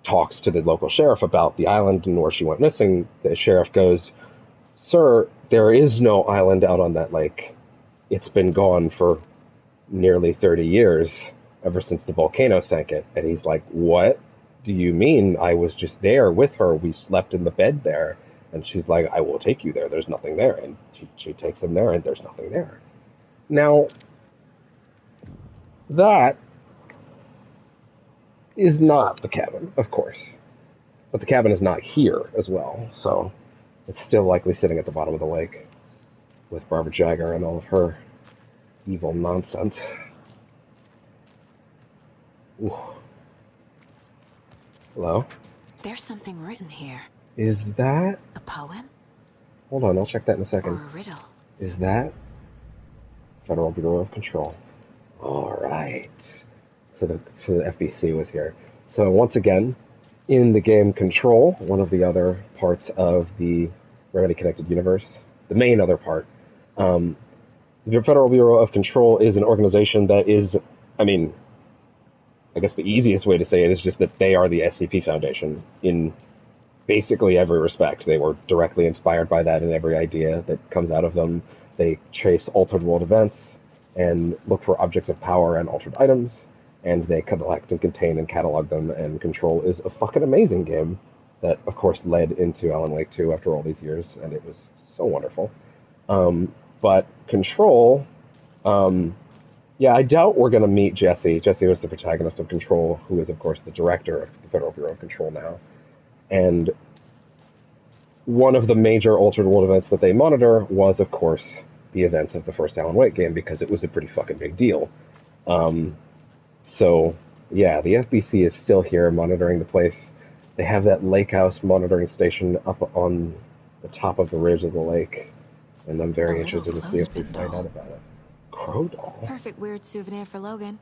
talks to the local sheriff about the island and where she went missing, the sheriff goes, "Sir, there is no island out on that lake. It's been gone for nearly 30 years, ever since the volcano sank it." And he's like, "What do you mean? I was just there with her. We slept in the bed there." And she's like, "I will take you there. There's nothing there." And she takes him there, and there's nothing there. Now, that is not the cabin, of course. But the cabin is not here as well, so it's still likely sitting at the bottom of the lake with Barbara Jagger and all of her evil nonsense. Ooh. Hello? There's something written here. Is that... A poem? Hold on, I'll check that in a second. Or a riddle? Is that Federal Bureau of Control? All right. So the FBC was here. So once again, in the game Control, one of the other parts of the Remedy Connected Universe, the main other part, the Federal Bureau of Control is an organization that is, I mean, I guess the easiest way to say it is just that they are the SCP Foundation in basically every respect. They were directly inspired by that in every idea that comes out of them. They chase altered world events and look for objects of power and altered items, and they collect and contain and catalog them, and Control is a fucking amazing game that, of course, led into Alan Wake 2 after all these years, and it was so wonderful. But Control, yeah, I doubt we're going to meet Jesse. Jesse was the protagonist of Control, who is, of course, the director of the Federal Bureau of Control now. And one of the major altered world events that they monitor was, of course, the events of the first Alan Wake game, because it was a pretty fucking big deal. So, yeah, the FBC is still here monitoring the place. They have that lake house monitoring station up on the top of the ridge of the lake, and I'm very interested to see if we find out about it. Crow doll? Perfect weird souvenir for Logan.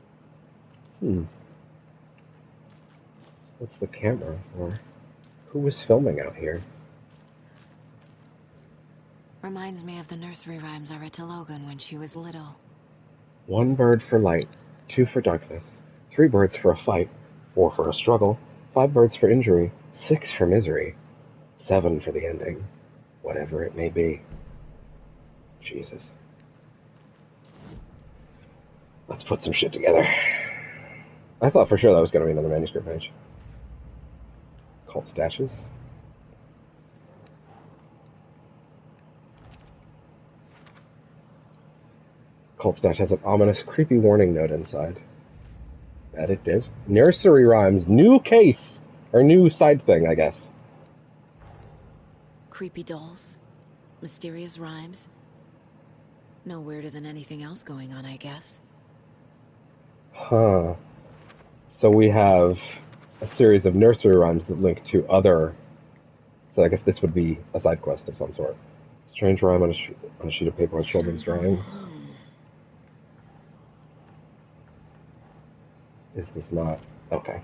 What's the camera for? Who was filming out here? Reminds me of the nursery rhymes I read to Logan when she was little. 1 bird for light, 2 for darkness, 3 birds for a fight, 4 for a struggle, 5 birds for injury, 6 for misery, 7 for the ending, whatever it may be. Jesus. Let's put some shit together. I thought for sure that was going to be another manuscript page. Cult stashes. Cult stash has an ominous, creepy warning note inside. That it did. Nursery rhymes. New case. Or new side thing, I guess. Creepy dolls. Mysterious rhymes. No weirder than anything else going on, I guess. Huh. So we have a series of nursery rhymes that link to other... So I guess this would be a side quest of some sort. Strange rhyme on a sheet of paper with children's drawings. Is this not... Okay.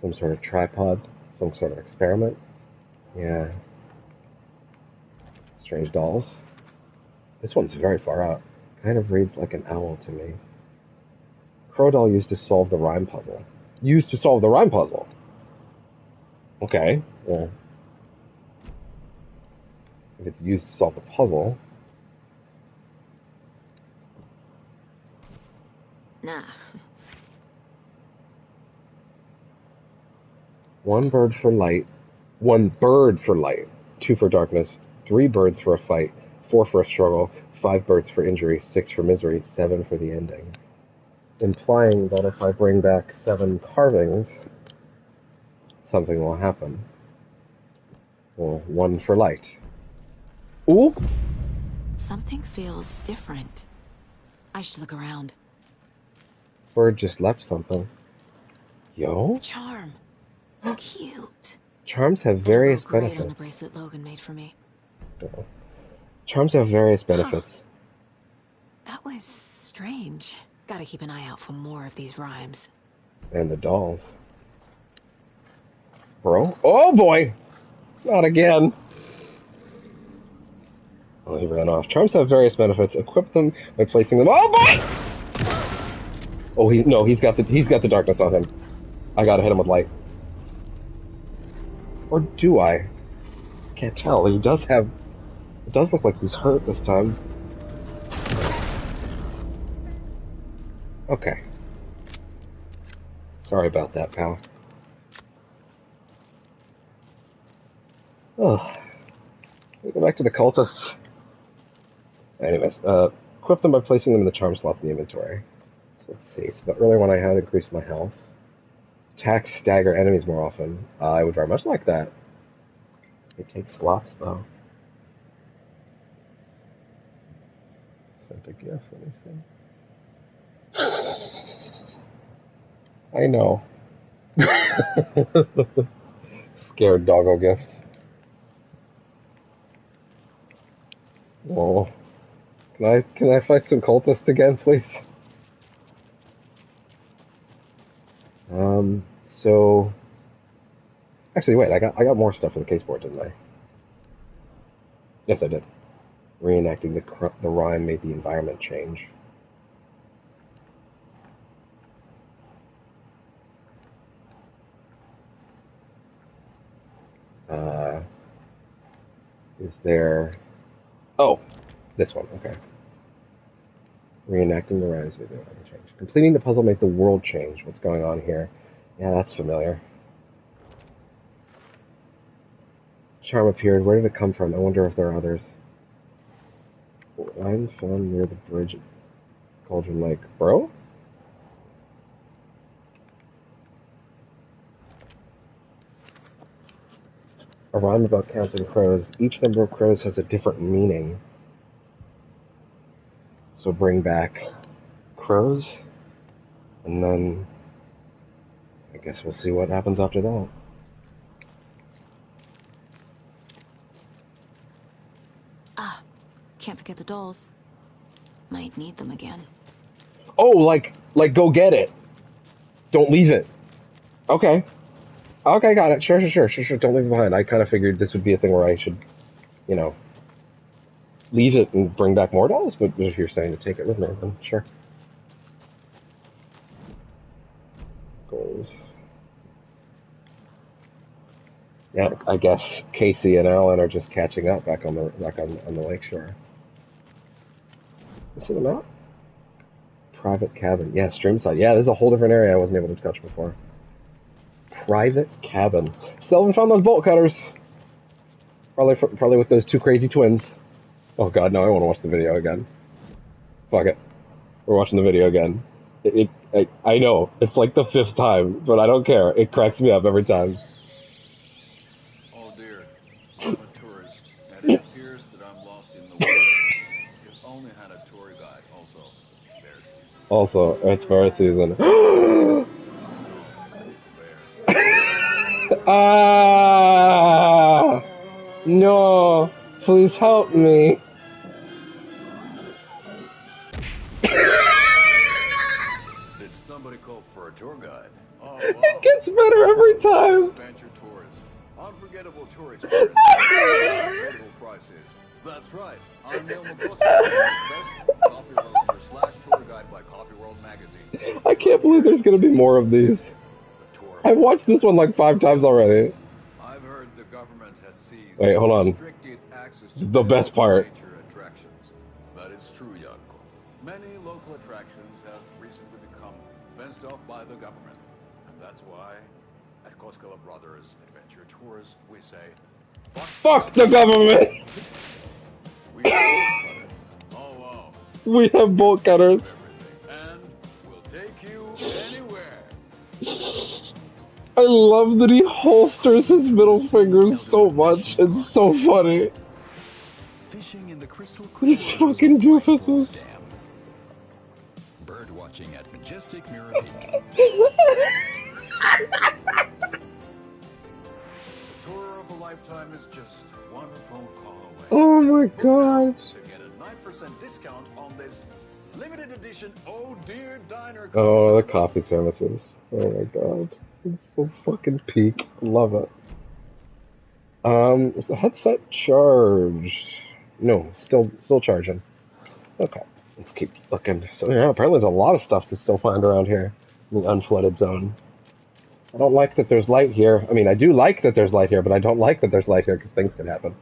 Some sort of tripod? Some sort of experiment? Yeah. Strange dolls. This one's very far out. Kind of reads like an owl to me. Crow doll used to solve the rhyme puzzle. Used to solve the rhyme puzzle? Okay, well... If it's used to solve the puzzle... Nah. 1 bird for light, 1 bird for light, 2 for darkness, 3 birds for a fight, 4 for a struggle, 5 birds for injury, 6 for misery, 7 for the ending. Implying that if I bring back 7 carvings, something will happen. Well, 1 for light. Ooh! Something feels different. I should look around. Bird just left something. Yo? Charm. Cute. Charms have various great benefits. on the bracelet Logan made for me. Charms have various benefits. That was strange. Gotta keep an eye out for more of these rhymes. And the dolls. Bro? Oh boy! Not again. Oh, he ran off. Charms have various benefits. Equip them by placing them. Oh boy! Oh, he's got the darkness on him. I gotta hit him with light. Or do I? Can't tell. He does have. It does look like he's hurt this time. Okay. Sorry about that, pal. Oh. We go back to the cultists. Anyways, equip them by placing them in the charm slots in the inventory. So let's see. So the earlier one I had increased my health. Attack, stagger enemies more often. I would very much like that. It takes slots, though. Sent a gift, let me see. I know. Scared doggo gifts. Whoa. Can I fight some cultists again, please? So actually wait, I got more stuff in the caseboard, didn't I? Yes, I did. Reenacting the rhyme made the environment change. Is there... Oh! This one, okay. Reenacting the rhymes made the environment change. Completing the puzzle made the world change. What's going on here? Yeah, that's familiar. Charm appeared. Where did it come from? I wonder if there are others. I'm found near the bridge at Cauldron Lake. Bro? A rhyme about counting crows. Each number of crows has a different meaning. So bring back crows, and then I guess we'll see what happens after that. Ah, can't forget the dolls. Might need them again. Oh, like go get it. Don't leave it. Okay. Okay, got it. Sure. Don't leave it behind. I kind of figured this would be a thing where I should, you know, leave it and bring back more dolls, but if you're saying to take it with me, then sure. Goals. Yeah, I guess Casey and Alan are just catching up back on the lakeshore. This is a map? Private cabin. Yeah, streamside. Yeah, this is a whole different area I wasn't able to touch before. Private cabin. Still haven't found those bolt cutters. Probably with those two crazy twins. Oh god, no, I want to watch the video again. Fuck it. We're watching the video again. I know, it's like the 5th time, but I don't care. It cracks me up every time. Oh dear, I'm a tourist, and it appears that I'm lost in the woods. If only had a tour guide. Also, it's bear season. Also, it's bear season. Ah! No! Please help me! Did somebody call for a tour guide? Oh, wow. It gets better every time! Adventure tours. Unforgettable tour experience. Affordable prices. That's right. I'm Neil McCoskey, best coffee roaster / tour guide by Coffee World Magazine. I can't believe there's gonna be more of these. I've watched this one like 5 times already. I've heard the government has seized Wait, hold on. restricted access to The best part. nature attractions. That is true, Yanko. Many local attractions have recently become fenced off by the government. And that's why at Koskela Brothers Adventure Tours we say Fuck the government! we have bolt cutters. Oh wow. We have bolt cutters. And we'll take you anywhere. I love that he holsters his middle fingers so much. It's so funny. Fishing in the crystal These fucking doofuses. Dam. Bird watching at majestic Mirror Peak. The tour of a lifetime is just one phone call away. Oh my gosh. To get a 9% discount on this Limited edition Oh Dear Diner. Oh, the coffee thermoses. Oh my god. It's so fucking peak. Love it. Is the headset charged? No, still charging. Okay. Let's keep looking. So yeah, apparently there's a lot of stuff to still find around here in the unflooded zone. I don't like that there's light here. I mean, I do like that there's light here, but I don't like that there's light here because things could happen.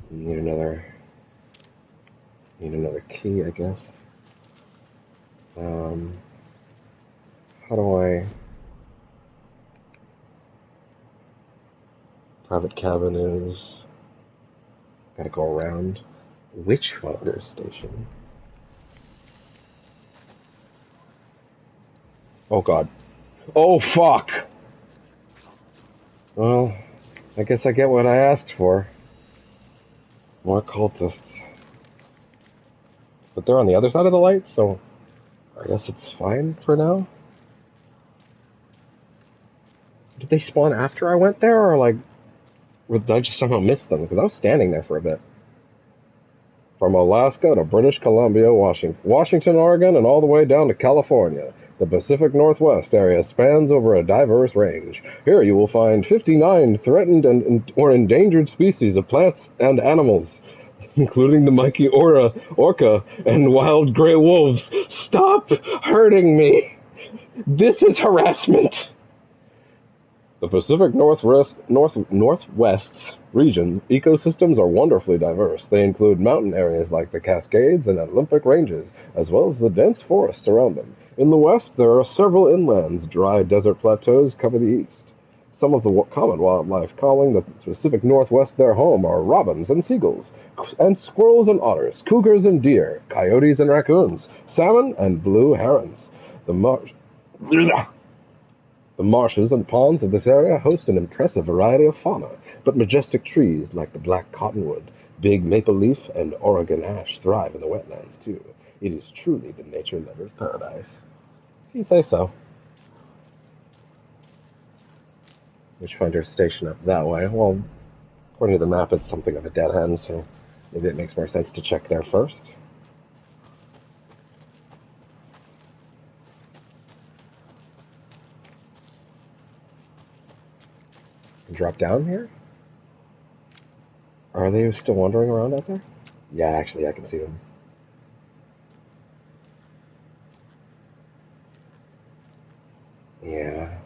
Need another key, I guess. How do I... Private cabin is... Gotta go around. Witchfinder station. Oh god. Oh fuck! Well, I guess I get what I asked for. More cultists. But they're on the other side of the light, so I guess it's fine for now. Did they spawn after I went there, or like, did I just somehow miss them? Because I was standing there for a bit. From Alaska to British Columbia, Washington, Oregon, and all the way down to California, the Pacific Northwest area spans over a diverse range. Here you will find 59 threatened or endangered species of plants and animals, including the mighty orca and wild gray wolves. Stop hurting me! This is harassment! The Pacific Northwest's region's ecosystems are wonderfully diverse. They include mountain areas like the Cascades and Olympic Ranges, as well as the dense forests around them. In the west, there are several inlands. Dry desert plateaus cover the east. Some of the common wildlife calling the Pacific Northwest their home are robins and seagulls, and squirrels and otters, cougars and deer, coyotes and raccoons, salmon and blue herons. The marshes and ponds of this area host an impressive variety of fauna, but majestic trees like the black cottonwood, big maple leaf, and Oregon ash thrive in the wetlands, too. It is truly the nature lover's paradise. If you say so. Witchfinder station up that way. Well, according to the map, it's something of a dead end, so maybe it makes more sense to check there first. Drop down here? Are they still wandering around out there? Yeah, actually, I can see them. Yeah,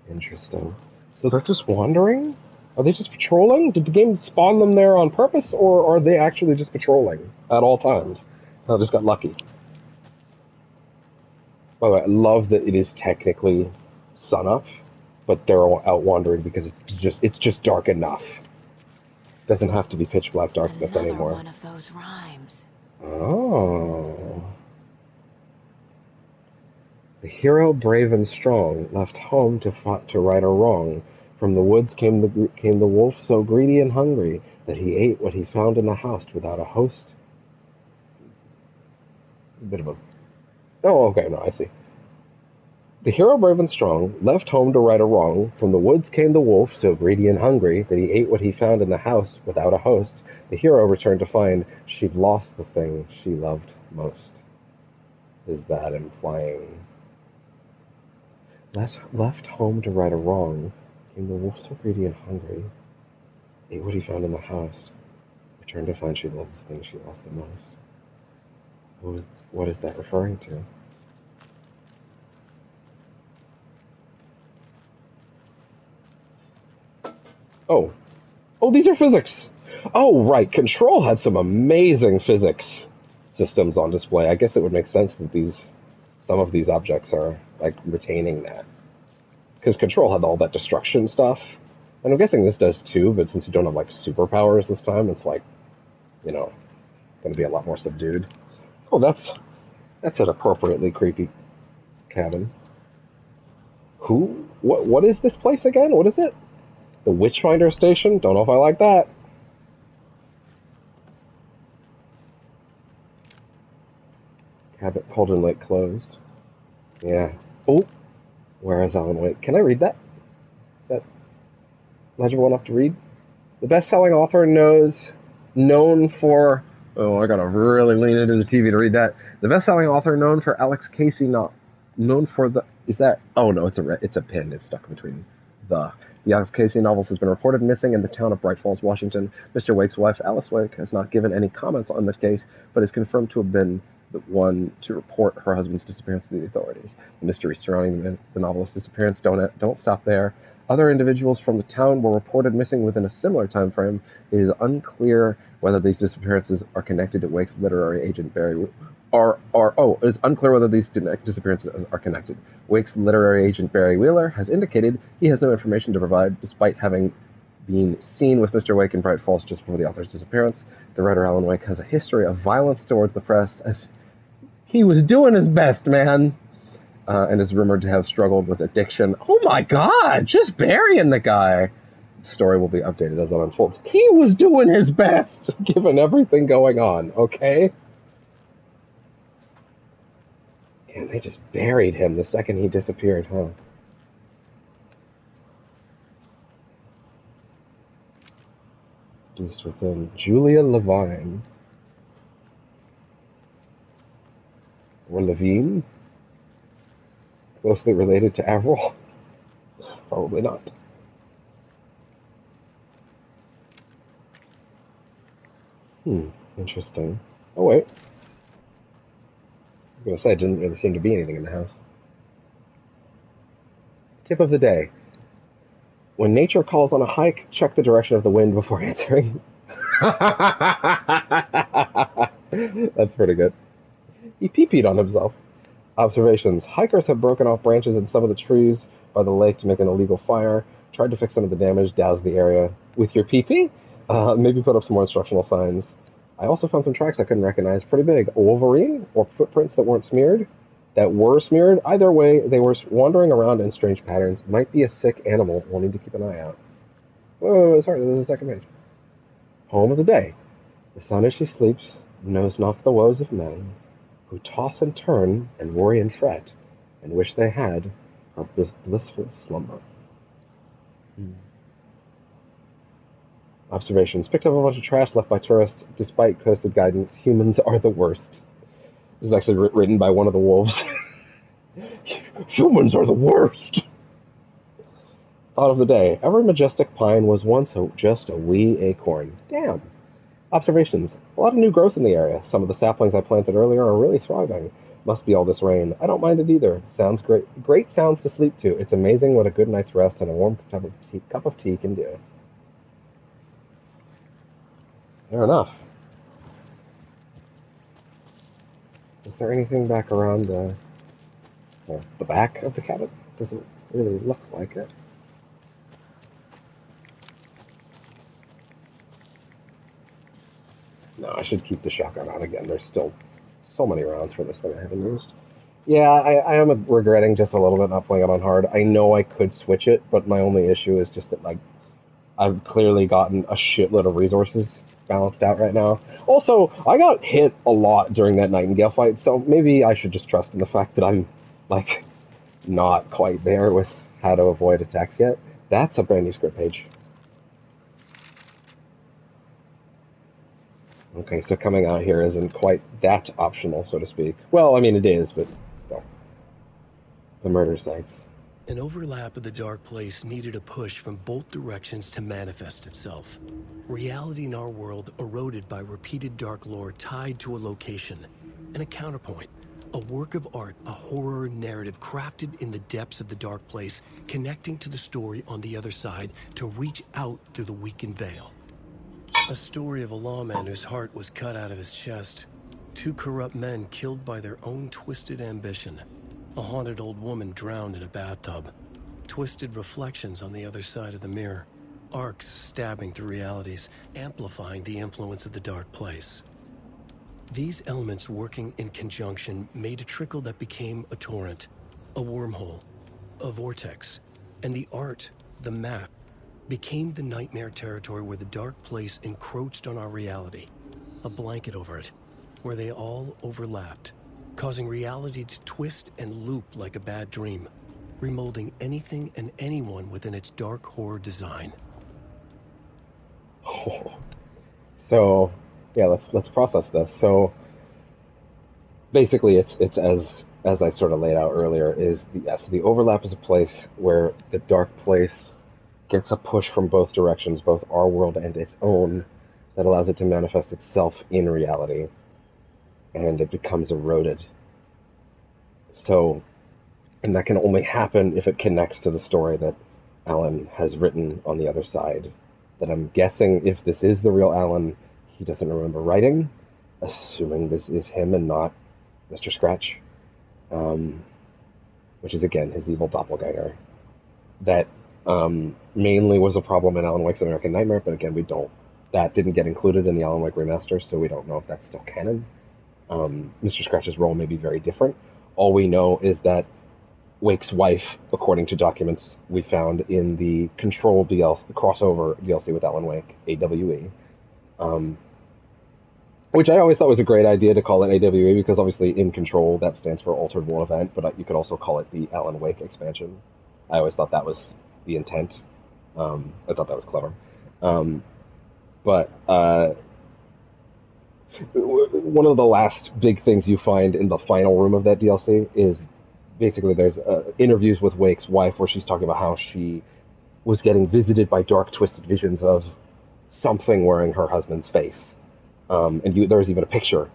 interesting. So they're just wandering? Are they just patrolling? Did the game spawn them there on purpose, or are they actually just patrolling at all times? I just got lucky. By the way, I love that it is technically sunup, but they're out wandering because it's just dark enough. Doesn't have to be pitch black darkness anymore. One of those rhymes. Oh. The hero, brave and strong, left home to right a wrong. From the woods came the wolf, so greedy and hungry that he ate what he found in the house without a host. It's a bit of a... Oh, okay, no, I see. The hero, brave and strong, left home to right a wrong. From the woods came the wolf, so greedy and hungry that he ate what he found in the house without a host. The hero returned to find she'd lost the thing she loved most. Is that implying... Left home to right a wrong. Came the wolf, so greedy and hungry. Ate what he found in the house. Returned to find she loved the thing she lost the most. What is that referring to? Oh, these are physics. Oh, right. Control had some amazing physics systems on display. I guess it would make sense that some of these objects are, like, retaining that. Because Control had all that destruction stuff. And I'm guessing this does too, but since you don't have, like, superpowers this time, it's, like, you know, going to be a lot more subdued. Oh, that's an appropriately creepy cabin. What is this place again? What is it? The Witchfinder station? Don't know if I like that. Cabot Cauldron Lake closed. Yeah. Oh! Where is Alan Wake? Can I read that? Is that legible enough to read? The best-selling author known for Oh, I gotta really lean into the TV to read that. The best-selling author known for Alex Casey, not known for the. Is that? Oh no, it's a pin. It's stuck between the. The Alex Casey novels has been reported missing in the town of Bright Falls, Washington. Mr. Wake's wife, Alice Wake, has not given any comments on the case, but is confirmed to have been the one to report her husband's disappearance to the authorities. The mystery surrounding the novelist's disappearance don't stop there. Other individuals from the town were reported missing within a similar time frame. It is unclear whether these disappearances are connected to Wake's literary agent Barry. It is unclear whether these disappearances are connected. Wake's literary agent Barry Wheeler has indicated he has no information to provide, despite having been seen with Mr. Wake in Bright Falls just before the author's disappearance. The writer Alan Wake has a history of violence towards the press, and he was doing his best, man. And is rumored to have struggled with addiction. Oh my god, just burying the guy. The story will be updated as it unfolds. He was doing his best, given everything going on, okay? And they just buried him the second he disappeared, huh? Beast Within. Julia Levine. Or Levine? Closely related to Avril? Probably not. Interesting. Oh, wait. I was going to say, didn't really seem to be anything in the house. Tip of the day. When nature calls on a hike, check the direction of the wind before answering. That's pretty good. He pee-peed on himself. Observations. Hikers have broken off branches in some of the trees by the lake to make an illegal fire. Tried to fix some of the damage, doused the area with your pee-pee. Maybe put up some more instructional signs. I also found some tracks I couldn't recognize. Pretty big. A wolverine or footprints that weren't smeared. That were smeared. Either way, they were wandering around in strange patterns. Might be a sick animal. We'll need to keep an eye out. Whoa, sorry, there's a second page. Home of the day. The sun as she sleeps knows not the woes of men, who toss and turn and worry and fret, and wish they had her blissful slumber. Observations. Picked up a bunch of trash left by tourists. Despite posted guidance, humans are the worst. This is actually written by one of the wolves. Humans are the worst! Thought of the day. Every majestic pine was once just a wee acorn. Damn. Observations. A lot of new growth in the area. Some of the saplings I planted earlier are really thriving. Must be all this rain. I don't mind it either. Sounds great. Great sounds to sleep to. It's amazing what a good night's rest and a warm cup of tea can do. Fair enough. Is there anything back around the back of the cabin? Doesn't really look like it. No, I should keep the shotgun out again. There's still so many rounds for this thing I haven't used. Yeah, I am regretting just a little bit not playing it on hard. I know I could switch it, but my only issue is just that, like, I've clearly gotten a shitload of resources balanced out right now. Also, I got hit a lot during that Nightingale fight, so maybe I should just trust in the fact that I'm, like, not quite there with how to avoid attacks yet. That's a brand new script page. Okay, so coming out here isn't quite that optional, so to speak. Well, I mean, it is, but still. The murder sites. An overlap of the dark place needed a push from both directions to manifest itself. Reality in our world eroded by repeated dark lore tied to a location. And a counterpoint. A work of art, a horror narrative crafted in the depths of the dark place, connecting to the story on the other side to reach out through the weakened veil. A story of a lawman whose heart was cut out of his chest. Two corrupt men killed by their own twisted ambition. A haunted old woman drowned in a bathtub. Twisted reflections on the other side of the mirror. Arcs stabbing through realities, amplifying the influence of the dark place. These elements working in conjunction made a trickle that became a torrent, a wormhole, a vortex, and the art, the map, became the nightmare territory where the dark place encroached on our reality, a blanket over it, where they all overlapped, causing reality to twist and loop like a bad dream, remolding anything and anyone within its dark horror design. Oh. So, yeah, let's process this. So basically, it's as I sort of laid out earlier. Is the yes, the overlap is a place where the dark place gets a push from both directions, both our world and its own, that allows it to manifest itself in reality, and it becomes eroded. So, and that can only happen if it connects to the story that Alan has written on the other side. That I'm guessing, if this is the real Alan, he doesn't remember writing, assuming this is him and not Mr. Scratch, which is again his evil doppelganger. That mainly was a problem in Alan Wake's American Nightmare, but again, we don't. That didn't get included in the Alan Wake remaster, so we don't know if that's still canon. Mr. Scratch's role may be very different. All we know is that Wake's wife, according to documents we found in the Control DLC, crossover DLC with Alan Wake, AWE, which I always thought was a great idea to call it AWE, because obviously in Control that stands for Altered World Event, but you could also call it the Alan Wake expansion. I always thought that was the intent. I thought that was clever. But one of the last big things you find in the final room of that DLC is basically there's interviews with Wake's wife where she's talking about how she was getting visited by dark, twisted visions of something wearing her husband's face. There's even a picture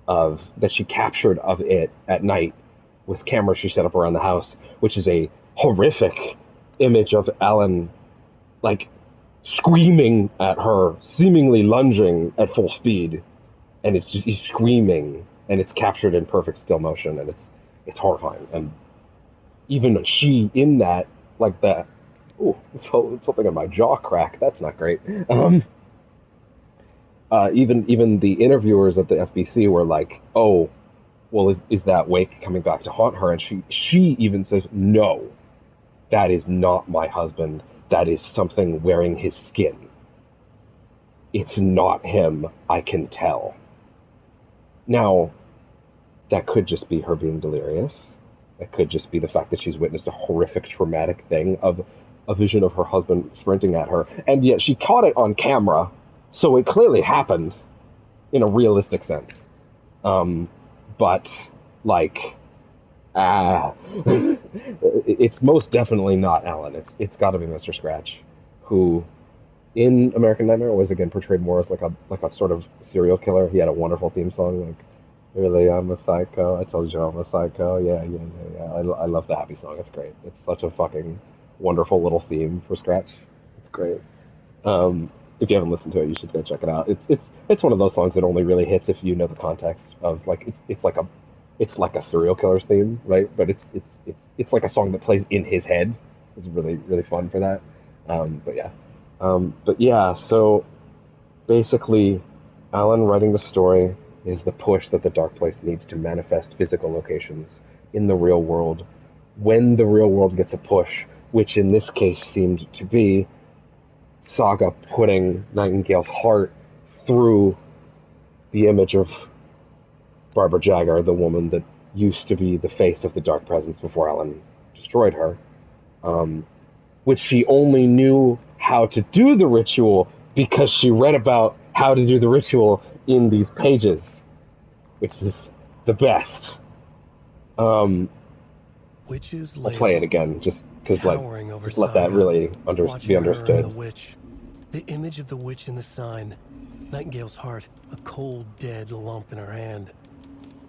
of that she captured of it at night with cameras she set up around the house, which is a horrific image of Alan, like, screaming at her, seemingly lunging at full speed, and he's screaming, and it's captured in perfect still motion, and it's horrifying. And even she in that, like that, ooh, it's something in my jaw crack. That's not great. Even the interviewers at the FBC were like, "Oh, well, is that Wake coming back to haunt her?" And she even says, "No, that is not my husband. That is something wearing his skin. It's not him. I can tell." Now, that could just be her being delirious. It could just be the fact that she's witnessed a horrific, traumatic thing of a vision of her husband sprinting at her, and yet she caught it on camera, so it clearly happened in a realistic sense. But, like, it's most definitely not Alan. It's got to be Mr. Scratch, who in American Nightmare was again portrayed more as like a sort of serial killer. He had a wonderful theme song, like, "Really, I'm a psycho. I told you I'm a psycho. Yeah, yeah, yeah, yeah." I love the happy song. It's great. It's such a fucking wonderful little theme for Scratch. It's great. If you haven't listened to it, you should go check it out. It's one of those songs that only really hits if you know the context of, like, it's like a serial killer's theme, right? But it's like a song that plays in his head. It's really really fun for that. But yeah, so basically, Alan writing the story is the push that the Dark Place needs to manifest physical locations in the real world. When the real world gets a push, which in this case seemed to be Saga putting Nightingale's heart through the image of Barbara Jagger, the woman that used to be the face of the Dark Presence before Alan destroyed her, which she only knew how to do the ritual because she read about how to do the ritual in these pages, which is the best. Witch's I'll play it again, just because, like, just let that really be understood. The witch, the image of the witch in the sign, Nightingale's heart, a cold, dead lump in her hand.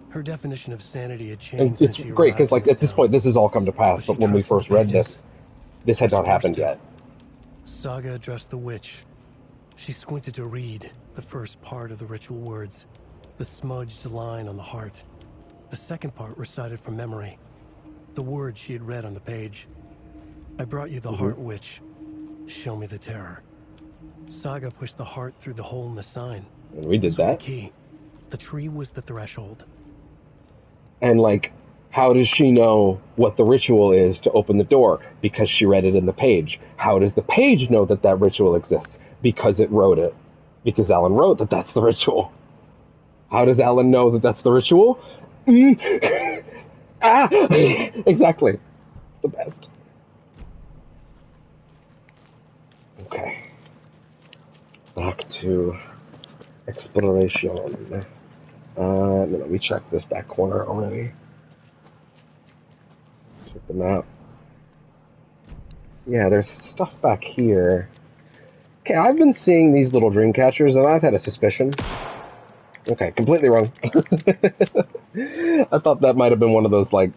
Her definition of sanity had changed It's since she great because, arrived like, in at this town. point, this has all come to pass. But she But when we trusted first the read pages. this had not Whisperer happened still. yet. Saga addressed the witch. She squinted to read the first part of the ritual words, the smudged line on the heart. The second part recited from memory, the words she had read on the page. "I brought you the heart, witch. Show me the terror." Saga pushed the heart through the hole in the sign. And we did This was the that. key. The tree was the threshold. And, like, how does she know what the ritual is to open the door? Because she read it in the page. How does the page know that that ritual exists? Because it wrote it. Because Alan wrote that that's the ritual. How does Alan know that that's the ritual? Exactly. The best. Okay. Back to Exploration. No, we checked this back corner already. Check the map. Yeah, there's stuff back here. Okay, I've been seeing these little dream catchers, and I've had a suspicion. Okay, completely wrong. I thought that might have been one of those, like,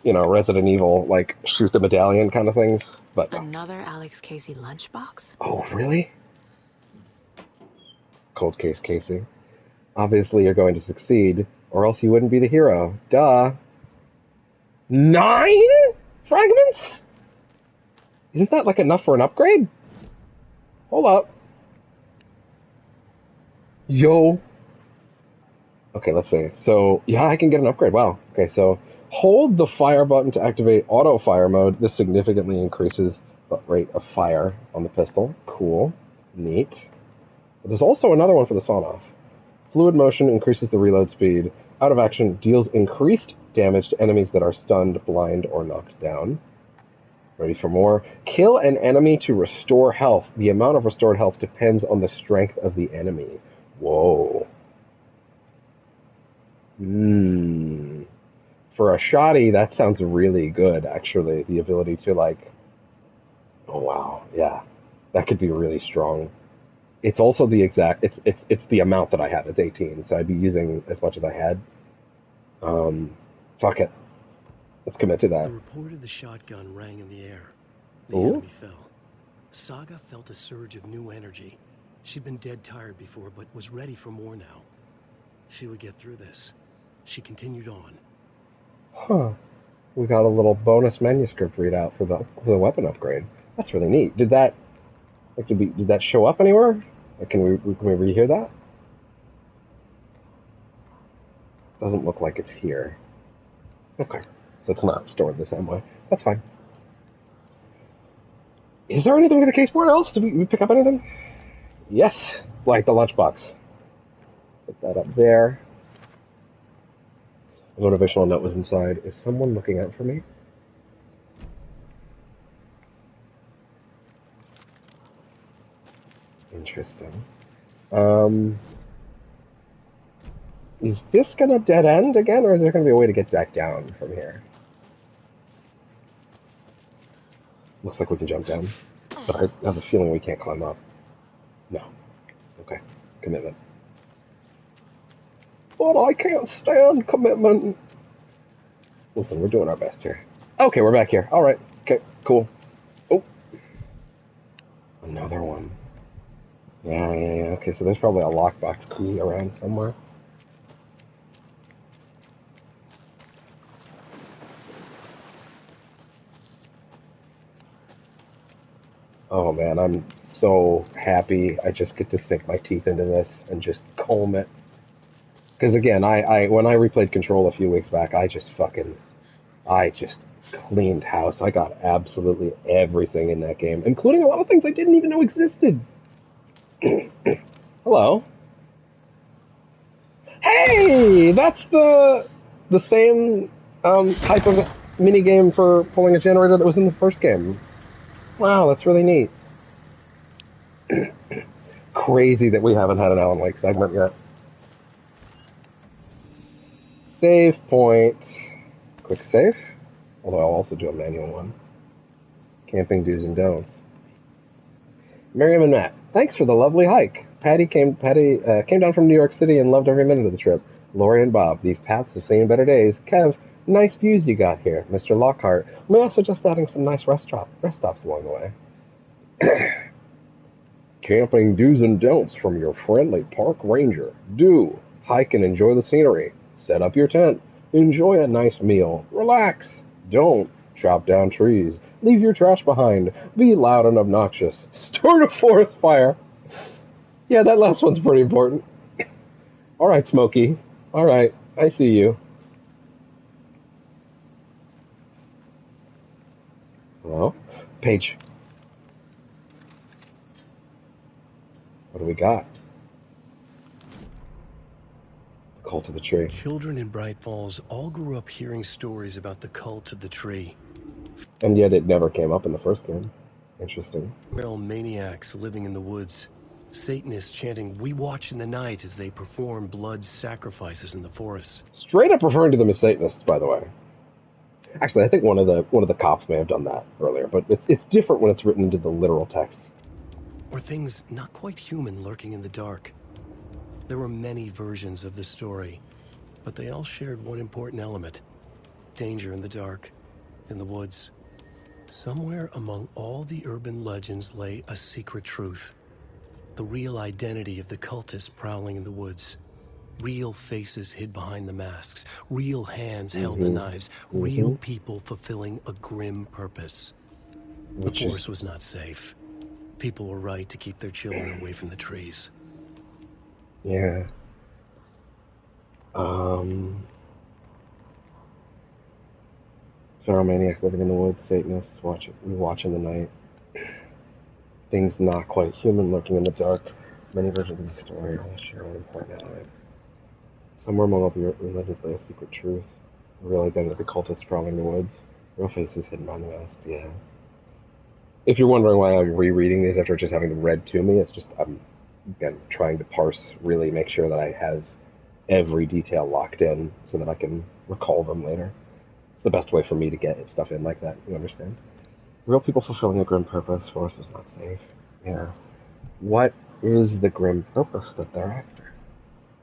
you know, Resident Evil, like, shoot the medallion kind of things, but no. Another Alex Casey lunchbox? Oh, really? Cold case, Casey. Obviously you're going to succeed, or else you wouldn't be the hero. Duh. 9 fragments? Isn't that, like, enough for an upgrade? Hold up. Yo. Okay, let's see. So, yeah, I can get an upgrade. Wow. Okay, so hold the fire button to activate auto fire mode. This significantly increases the rate of fire on the pistol. Cool. Neat. But there's also another one for the sawn-off. Fluid motion increases the reload speed. Out of action deals increased damage to enemies that are stunned, blind, or knocked down. Ready for more? Kill an enemy to restore health. The amount of restored health depends on the strength of the enemy. Whoa. For a shotty, that sounds really good, actually. The ability to, like... Oh, wow. Yeah. That could be really strong. It's also the exact... It's the amount that I have. It's 18, so I'd be using as much as I had. Fuck it. Let's commit to that. The report of the shotgun rang in the air. The Ooh. enemy fell. Saga felt a surge of new energy. She'd been dead tired before, but was ready for more now. She would get through this. She continued on. Huh. We got a little bonus manuscript readout for the weapon upgrade. That's really neat. Did that did that show up anywhere? Like, can we rehear that? Doesn't look like it's here. Okay. So it's not stored the same way. That's fine. Is there anything to the caseboard else? Did we pick up anything? Yes, like the lunchbox. Put that up there. A motivational note was inside. Is someone looking out for me? Interesting. Is this gonna dead end again, or is there gonna be a way to get back down from here? Looks like we can jump down, but I have a feeling we can't climb up. No. Okay. Commitment. But I can't stand commitment. Listen, we're doing our best here. Okay, we're back here. All right. Okay, cool. Oh. Another one. Yeah. Okay, so there's probably a lockbox key around somewhere. Oh man, I'm so happy I just get to sink my teeth into this and just comb it. Because again, I when I replayed Control a few weeks back, I just cleaned house. I got absolutely everything in that game, including a lot of things I didn't even know existed. Hello. Hey, that's the same type of minigame for pulling a generator that was in the first game. Wow, that's really neat. Crazy that we haven't had an Alan Wake segment yet. Save point. Quick save. Although I'll also do a manual one. Camping do's and don'ts. Miriam and Matt, thanks for the lovely hike. Patty came down from New York City and loved every minute of the trip. Lori and Bob, these paths have seen better days. Kev, nice views you got here. Mr. Lockhart, may I suggest adding some nice rest stops along the way. Camping do's and don'ts from your friendly park ranger. Do hike and enjoy the scenery. Set up your tent. Enjoy a nice meal. Relax. Don't chop down trees. Leave your trash behind. Be loud and obnoxious. Start a forest fire. Yeah, that last one's pretty important. All right, Smokey. All right, I see you. Hello? Paige. What do we got? Cult of the Tree. Children in Bright Falls all grew up hearing stories about the cult of the tree. And yet it never came up in the first game. Interesting. Feral maniacs living in the woods. Satanists chanting, "We watch in the night," as they perform blood sacrifices in the forests. Straight up referring to them as Satanists, by the way. Actually, I think one of the cops may have done that earlier, but it's different when it's written into the literal text. Or things not quite human lurking in the dark. There were many versions of the story, but they all shared one important element: danger in the dark, in the woods. Somewhere among all the urban legends lay a secret truth. The real identity of the cultists prowling in the woods. Real faces hid behind the masks. Real hands held the knives. Real people fulfilling a grim purpose. The forest was not safe. People were right to keep their children away from the trees. Yeah. Pyromaniacs living in the woods, Satanists we watch in the night. Things not quite human lurking in the dark. Many versions of the story all share one important element. Somewhere among all the legends lay a secret truth. The real identity of the cultists prowling the woods. Real faces hidden behind the masks, yeah. If you're wondering why I'm rereading these after just having them read to me, it's just I'm again trying to parse, really make sure that I have every detail locked in so that I can recall them later. It's the best way for me to get stuff in like that, you understand? Real people fulfilling a grim purpose, forest is not safe. Yeah. What is the grim purpose that they're after?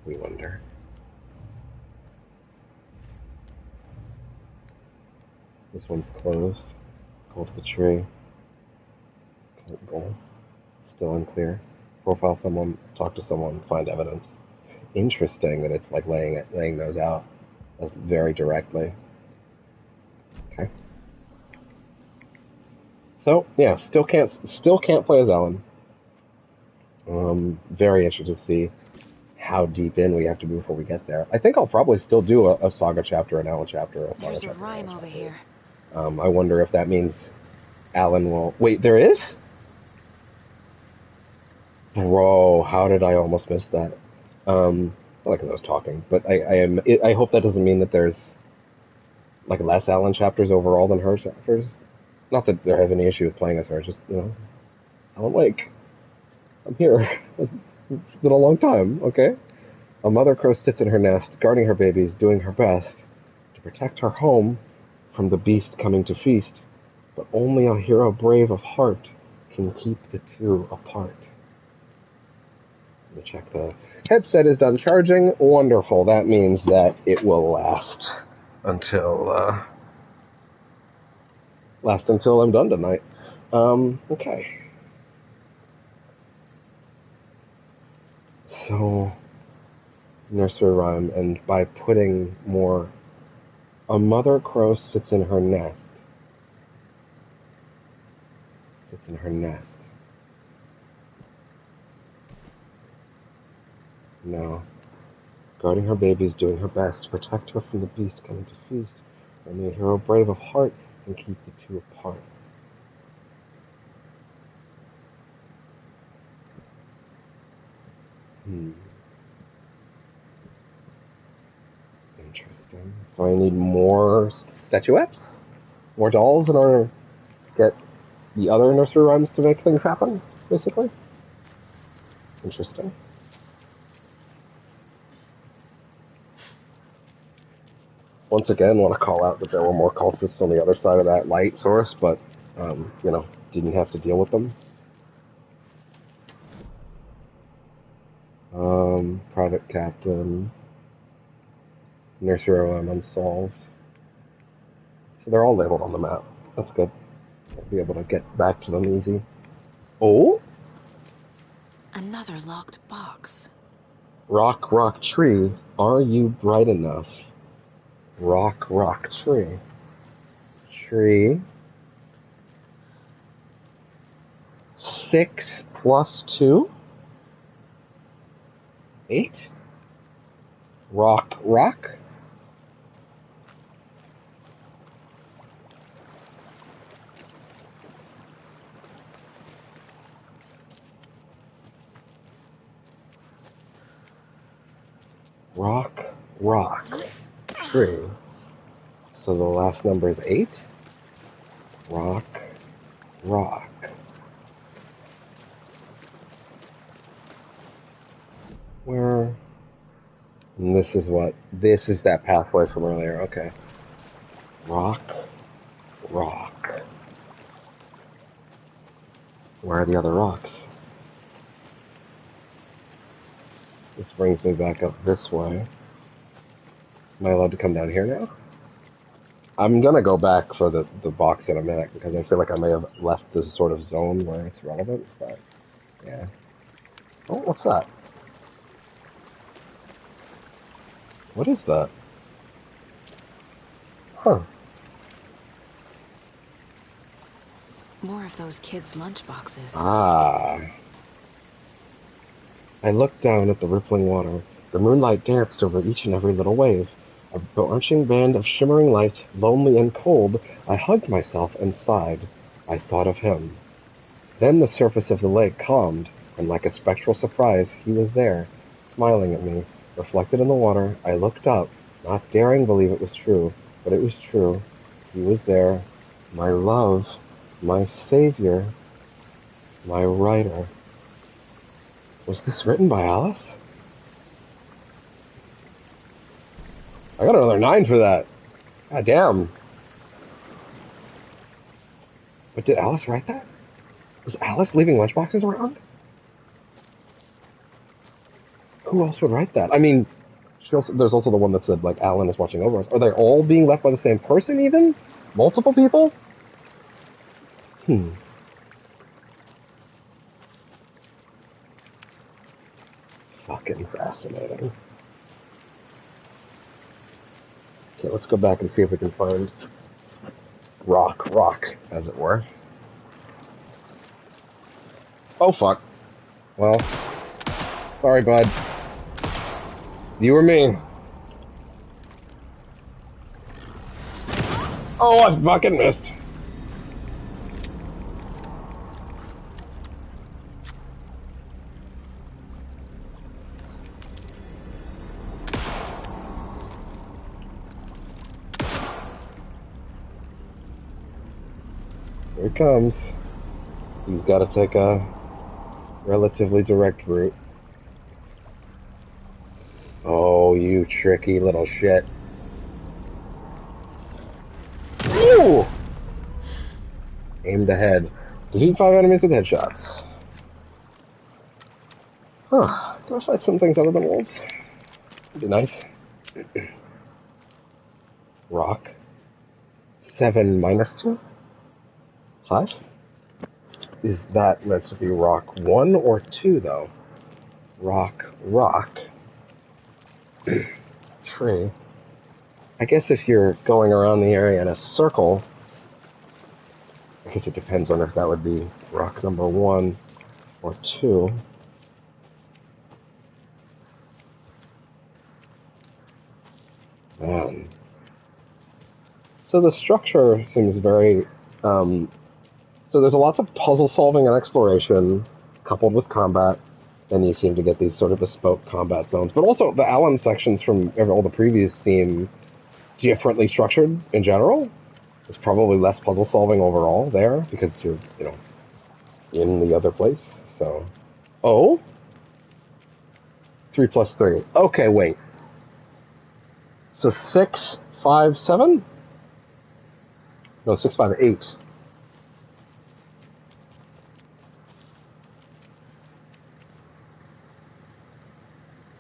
We wonder. This one's closed. Go to the tree. Goal. Still unclear. Profile someone, talk to someone, find evidence. Interesting that it's like laying those out very directly. Okay. So yeah, still can't play as Ellen. Very interested to see how deep in we have to be before we get there. I think I'll probably still do a Saga chapter, an Alan chapter, There's a rhyme over here. I wonder if that means Alan will... Wait, there is? Bro, how did I almost miss that? Not because I was talking, but I hope that doesn't mean that there's like less Alan chapters overall than her chapters. Not that there have any issue with playing as her, just, Alan Wake. I'm here. It's been a long time, okay? A mother crow sits in her nest, guarding her babies, doing her best to protect her home from the beast coming to feast. But only a hero brave of heart can keep the two apart. Let me check the headset is done charging. Wonderful. That means that it will last until I'm done tonight. Okay. So, nursery rhyme, and by putting more, a mother crow sits in her nest. Sits in her nest. No. Guarding her babies, doing her best to protect her from the beast coming to feast. Only a hero brave of heart can keep the two apart. Interesting. So I need more statuettes? More dolls in order to get the other nursery rhymes to make things happen, basically? Interesting. Once again, want to call out that there were more cultists on the other side of that light source, but, didn't have to deal with them. Private Captain, Nursery Rhyme Unsolved. So they're all labeled on the map. That's good. I'll be able to get back to them easy. Oh? Another locked box. Rock, rock, tree, are you bright enough? Rock, rock, tree. Tree. 6 plus 2? 8? Rock, rock. Rock, rock, tree. So the last number is 8. Rock, rock. Where? And this is what? This is that pathway from earlier. Okay. Rock. Rock. Where are the other rocks? This brings me back up this way. Am I allowed to come down here now? I'm gonna go back for the box in a minute because I feel like I may have left this sort of zone where it's relevant, but yeah. Oh, what's that? What is that? Huh. More of those kids' lunchboxes. Ah. I looked down at the rippling water. The moonlight danced over each and every little wave. A blanching band of shimmering light, lonely and cold, I hugged myself and sighed. I thought of him. Then the surface of the lake calmed, and like a spectral surprise, he was there, smiling at me. Reflected in the water, I looked up, not daring believe it was true, but it was true. He was there, my love, my savior, my writer. Was this written by Alice? I got another 9 for that. God damn. But did Alice write that? Was Alice leaving lunchboxes around? Who else would write that? I mean, there's also the one that said, like, Alan is watching over us. Are they all being left by the same person, even? Multiple people? Fucking fascinating. Okay, let's go back and see if we can find rock, as it were. Oh, fuck. Well, sorry, bud. You or me. Oh, I fucking missed. Here he comes. He's got to take a relatively direct route. Oh, you tricky little shit. Ooh! Aimed ahead. Defeat 5 enemies with headshots. Huh. Do I fight some things other than wolves? That'd be nice. Rock. 7 minus 2? 5? Is that meant to be rock 1 or 2, though? Rock. Tree. I guess if you're going around the area in a circle, I guess it depends on if that would be rock number 1 or 2. Man. So the structure seems very... so there's lots of puzzle solving and exploration, coupled with combat, and you seem to get these sort of bespoke combat zones. But also, the Allen sections from all the previews seem differently structured in general. There's probably less puzzle solving overall there, because you're, in the other place, so... Oh? 3 plus 3. Okay, wait. So 6, 5, 7? No, 6, 5, 8.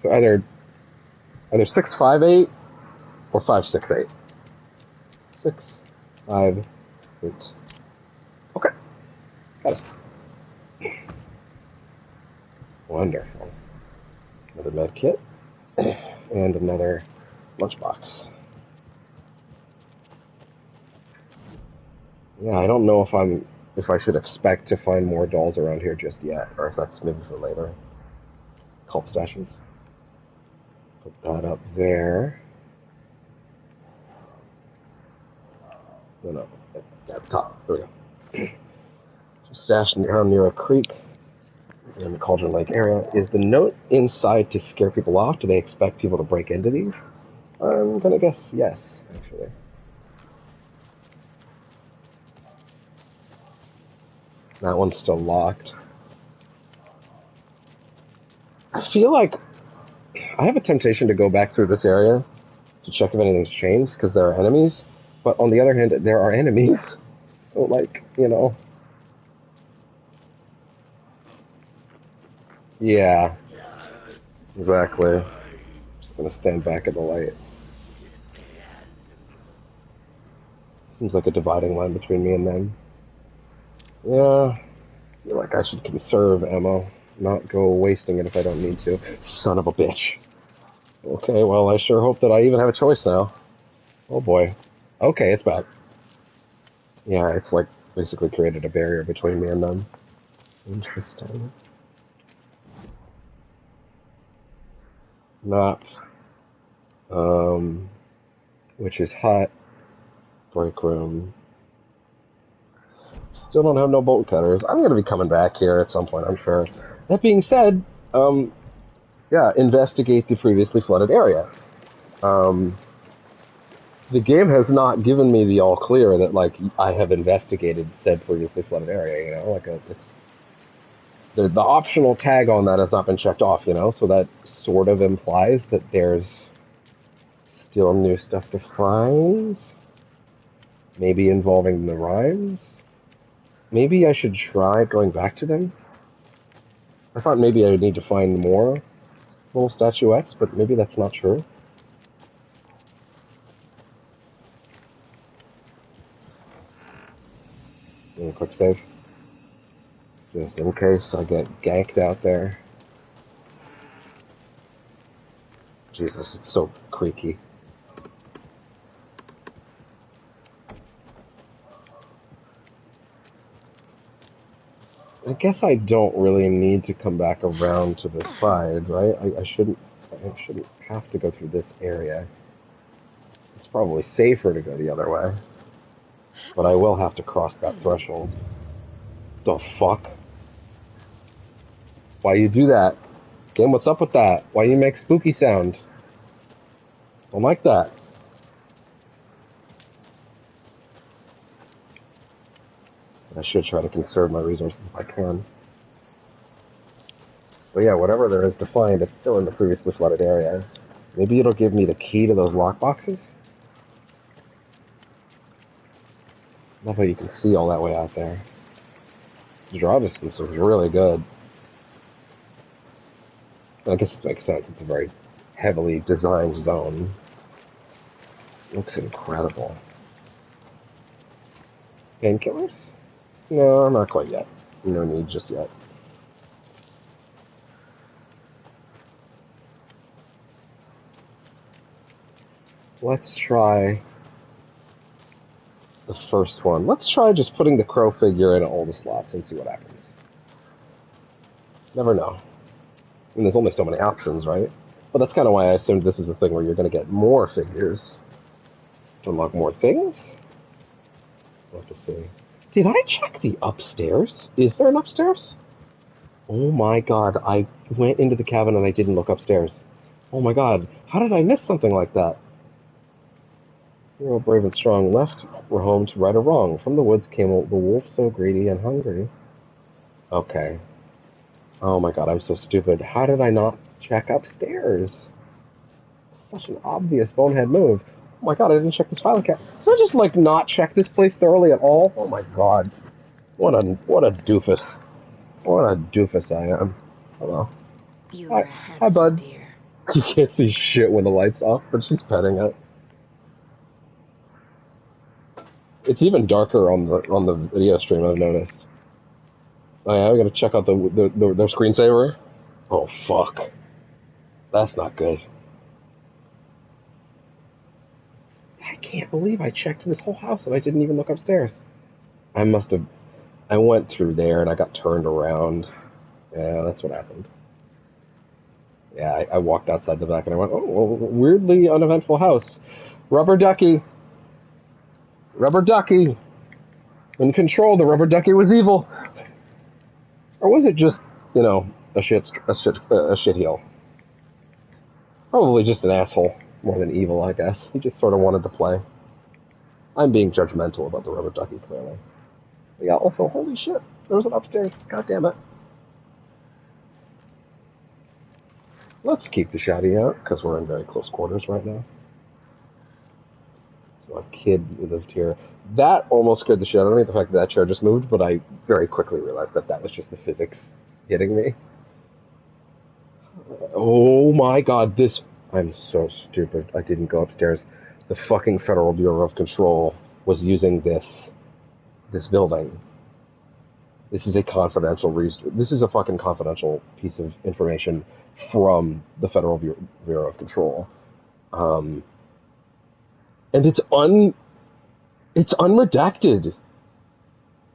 So either 6, 5, 8 or 5, 6, 8. 6, 5, 8. Okay. Got it. Wonderful. Another med kit. And another lunchbox. Yeah, I don't know if I should expect to find more dolls around here just yet, or if that's maybe for later. Cult stashes. Put that up there. No, at the top. There we go. Just stashed down near a creek in the Cauldron Lake area. Is the note inside to scare people off? Do they expect people to break into these? I'm gonna guess yes, actually. That one's still locked. I feel like I have a temptation to go back through this area to check if anything's changed, because there are enemies. But on the other hand, there are enemies. So, like, you know. Yeah. Exactly. Just gonna stand back at the light. Seems like a dividing line between me and them. Yeah. I feel like I should conserve ammo. Not go wasting it if I don't need to. Son of a bitch. Okay, well, I sure hope that I even have a choice now. Oh boy. Okay, it's back. Yeah, it's like basically created a barrier between me and them. Interesting. Map. Which is hot. Break room. Still don't have no bolt cutters. I'm gonna be coming back here at some point, I'm sure. That being said, yeah, investigate the previously flooded area. The game has not given me the all clear that, like, I have investigated said previously flooded area, you know? Like, it's... The optional tag on that has not been checked off, you know? So that sort of implies that there's still new stuff to find. Maybe involving the rhymes. Maybe I should try going back to them. I thought maybe I would need to find more little statuettes, but maybe that's not true. Quick save. Just in case I get ganked out there. Jesus, it's so creaky. I guess I don't really need to come back around to the side, right? I shouldn't have to go through this area. It's probably safer to go the other way. But I will have to cross that threshold. The fuck? Why you do that? Game, what's up with that? Why you make spooky sound? Don't like that. I should try to conserve my resources if I can. But yeah, whatever there is to find, it's still in the previously flooded area. Maybe it'll give me the key to those lockboxes? Love how you can see all that way out there. The draw distance is really good. I guess it makes sense. It's a very heavily designed zone. Looks incredible. Painkillers? No, not quite yet. No need just yet. Let's try the first one. Let's try just putting the crow figure in all the slots and see what happens. Never know. I mean, there's only so many options, right? But that's kind of why I assumed this is a thing where you're going to get more figures to unlock more things. We'll have to see. Did I check the upstairs? Is there an upstairs? Oh my god, I went into the cabin and I didn't look upstairs. Oh my god, how did I miss something like that? Hero brave and strong left were home to right or wrong. From the woods came the wolf so greedy and hungry. Okay. Oh my god, I'm so stupid. How did I not check upstairs? Such an obvious bonehead move. Oh my god, I didn't check this file cap. Did I just, like, not check this place thoroughly at all? Oh my god. What a doofus. What a doofus I am. Hello. You are Hi, bud. dear. You can't see shit when the light's off, but she's petting it. It's even darker on the video stream, I've noticed. Oh yeah, we gotta check out their screensaver. Oh fuck. That's not good. I can't believe I checked this whole house and I didn't even look upstairs. I went through there and I got turned around. Yeah, that's what happened. Yeah, I walked outside the back and I went, oh, weirdly uneventful house. Rubber ducky. Rubber ducky. In control, the rubber ducky was evil. Or was it just, you know, a shit heel? Probably just an asshole more than evil, I guess. He just sort of wanted to play. I'm being judgmental about the rubber ducky, clearly. But yeah, also, holy shit, there was an upstairs. God damn it. Let's keep the shouty out, because we're in very close quarters right now. So a kid lived here. That almost scared the shit out of me, the fact that that chair just moved, but I very quickly realized that that was just the physics hitting me. Oh my god, this... I'm so stupid. I didn't go upstairs. The fucking Federal Bureau of Control was using this building. This is a confidential this is a fucking confidential piece of information from the Federal Bureau of Control. And it's unredacted.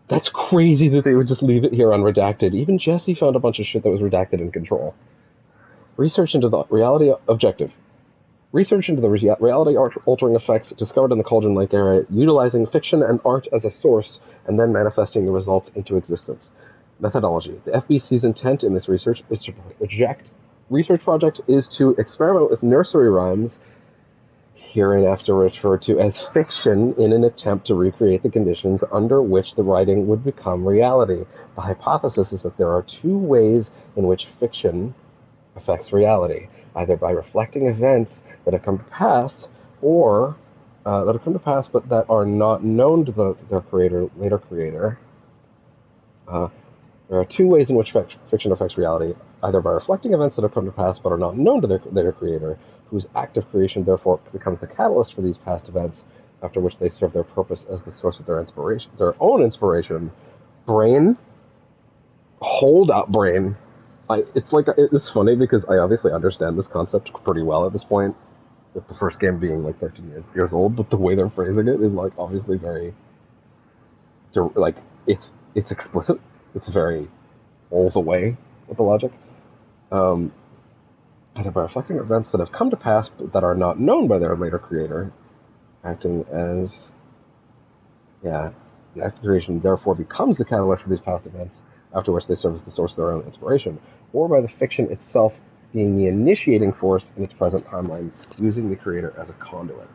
That's crazy that they would just leave it here unredacted. Even Jesse found a bunch of shit that was redacted in Control. Research into the reality objective. Research into the reality-altering effects discovered in the Cauldron Lake area, utilizing fiction and art as a source, and then manifesting the results into existence. Methodology. The FBC's intent in this research is to project. Research project is to experiment with nursery rhymes, hereinafter referred to as fiction, in an attempt to recreate the conditions under which the writing would become reality. The hypothesis is that there are two ways in which fiction affects reality, either by reflecting events that have come to pass, or but that are not known to their creator, later creator. There are two ways in which fiction affects reality, either by reflecting events that have come to pass but are not known to their later creator, whose act of creation therefore becomes the catalyst for these past events, after which they serve their purpose as the source of their inspiration, their own inspiration. Brain, hold up, brain. It's funny because I obviously understand this concept pretty well at this point, with the first game being like 13 years old, but the way they're phrasing it is like obviously very, like it's explicit. It's very all the way with the logic. Either by reflecting events that have come to pass but that are not known by their later creator, acting as the act of creation therefore becomes the catalyst for these past events, after which they serve as the source of their own inspiration, or by the fiction itself being the initiating force in its present timeline, using the creator as a conduit.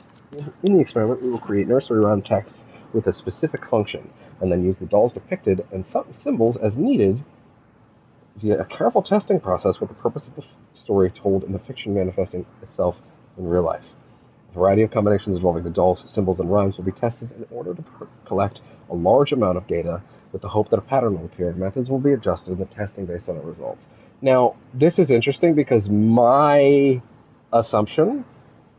In the experiment, we will create nursery rhyme texts with a specific function, and then use the dolls depicted and some symbols as needed via a careful testing process with the purpose of the story told in the fiction manifesting itself in real life. A variety of combinations involving the dolls, symbols, and rhymes will be tested in order to collect a large amount of data with the hope that a pattern will appear. Methods will be adjusted in the testing based on the results. Now, this is interesting because my assumption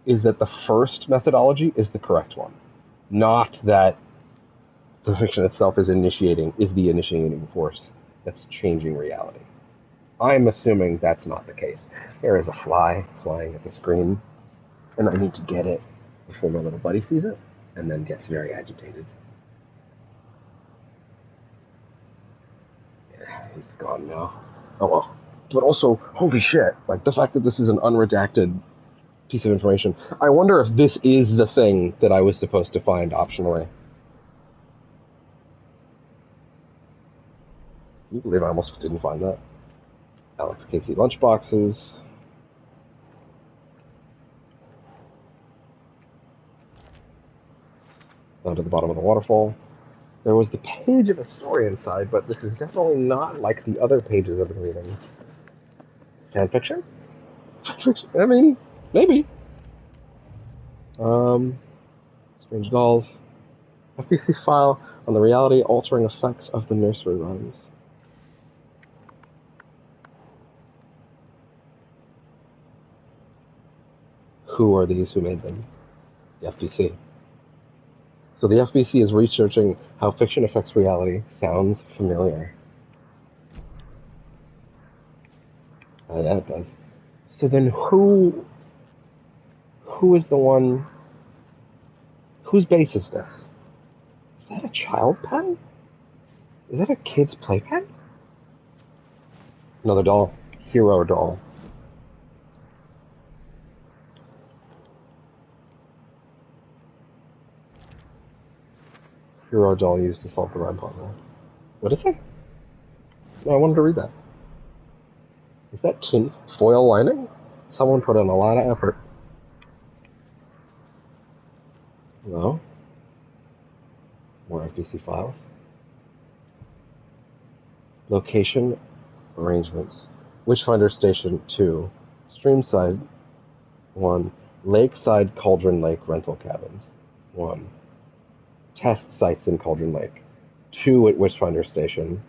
is that the first methodology is the correct one, not that the fiction itself is the initiating force that's changing reality. I'm assuming that's not the case. There is a fly flying at the screen, and I need to get it before my little buddy sees it, and then gets very agitated. Yeah, he's gone now. Oh well. But also, holy shit, like the fact that this is an unredacted piece of information. I wonder if this is the thing that I was supposed to find optionally. Can you believe I almost didn't find that? Alex Casey lunchboxes. Down to the bottom of the waterfall. There was the page of a story inside, but this is definitely not like the other pages I've been reading. Fan fiction? I mean, maybe. Strange Dolls. FBC file on the reality-altering effects of the nursery rhymes. Who are these who made them? The FBC. So the FBC is researching how fiction affects reality. Sounds familiar. Yeah, it does. So then who is the one... Whose base is this? Is that a child pen? Is that a kid's playpen? Another doll. Hero doll. Hero doll used to solve the rhyme puzzle. What is it? No, I wanted to read that. Is that tin foil lining? Someone put in a lot of effort. No. More FBC files. Location arrangements. Witchfinder Station 2. Streamside, 1. Lakeside Cauldron Lake rental cabins, 1. Test sites in Cauldron Lake, 2 at Witchfinder Station,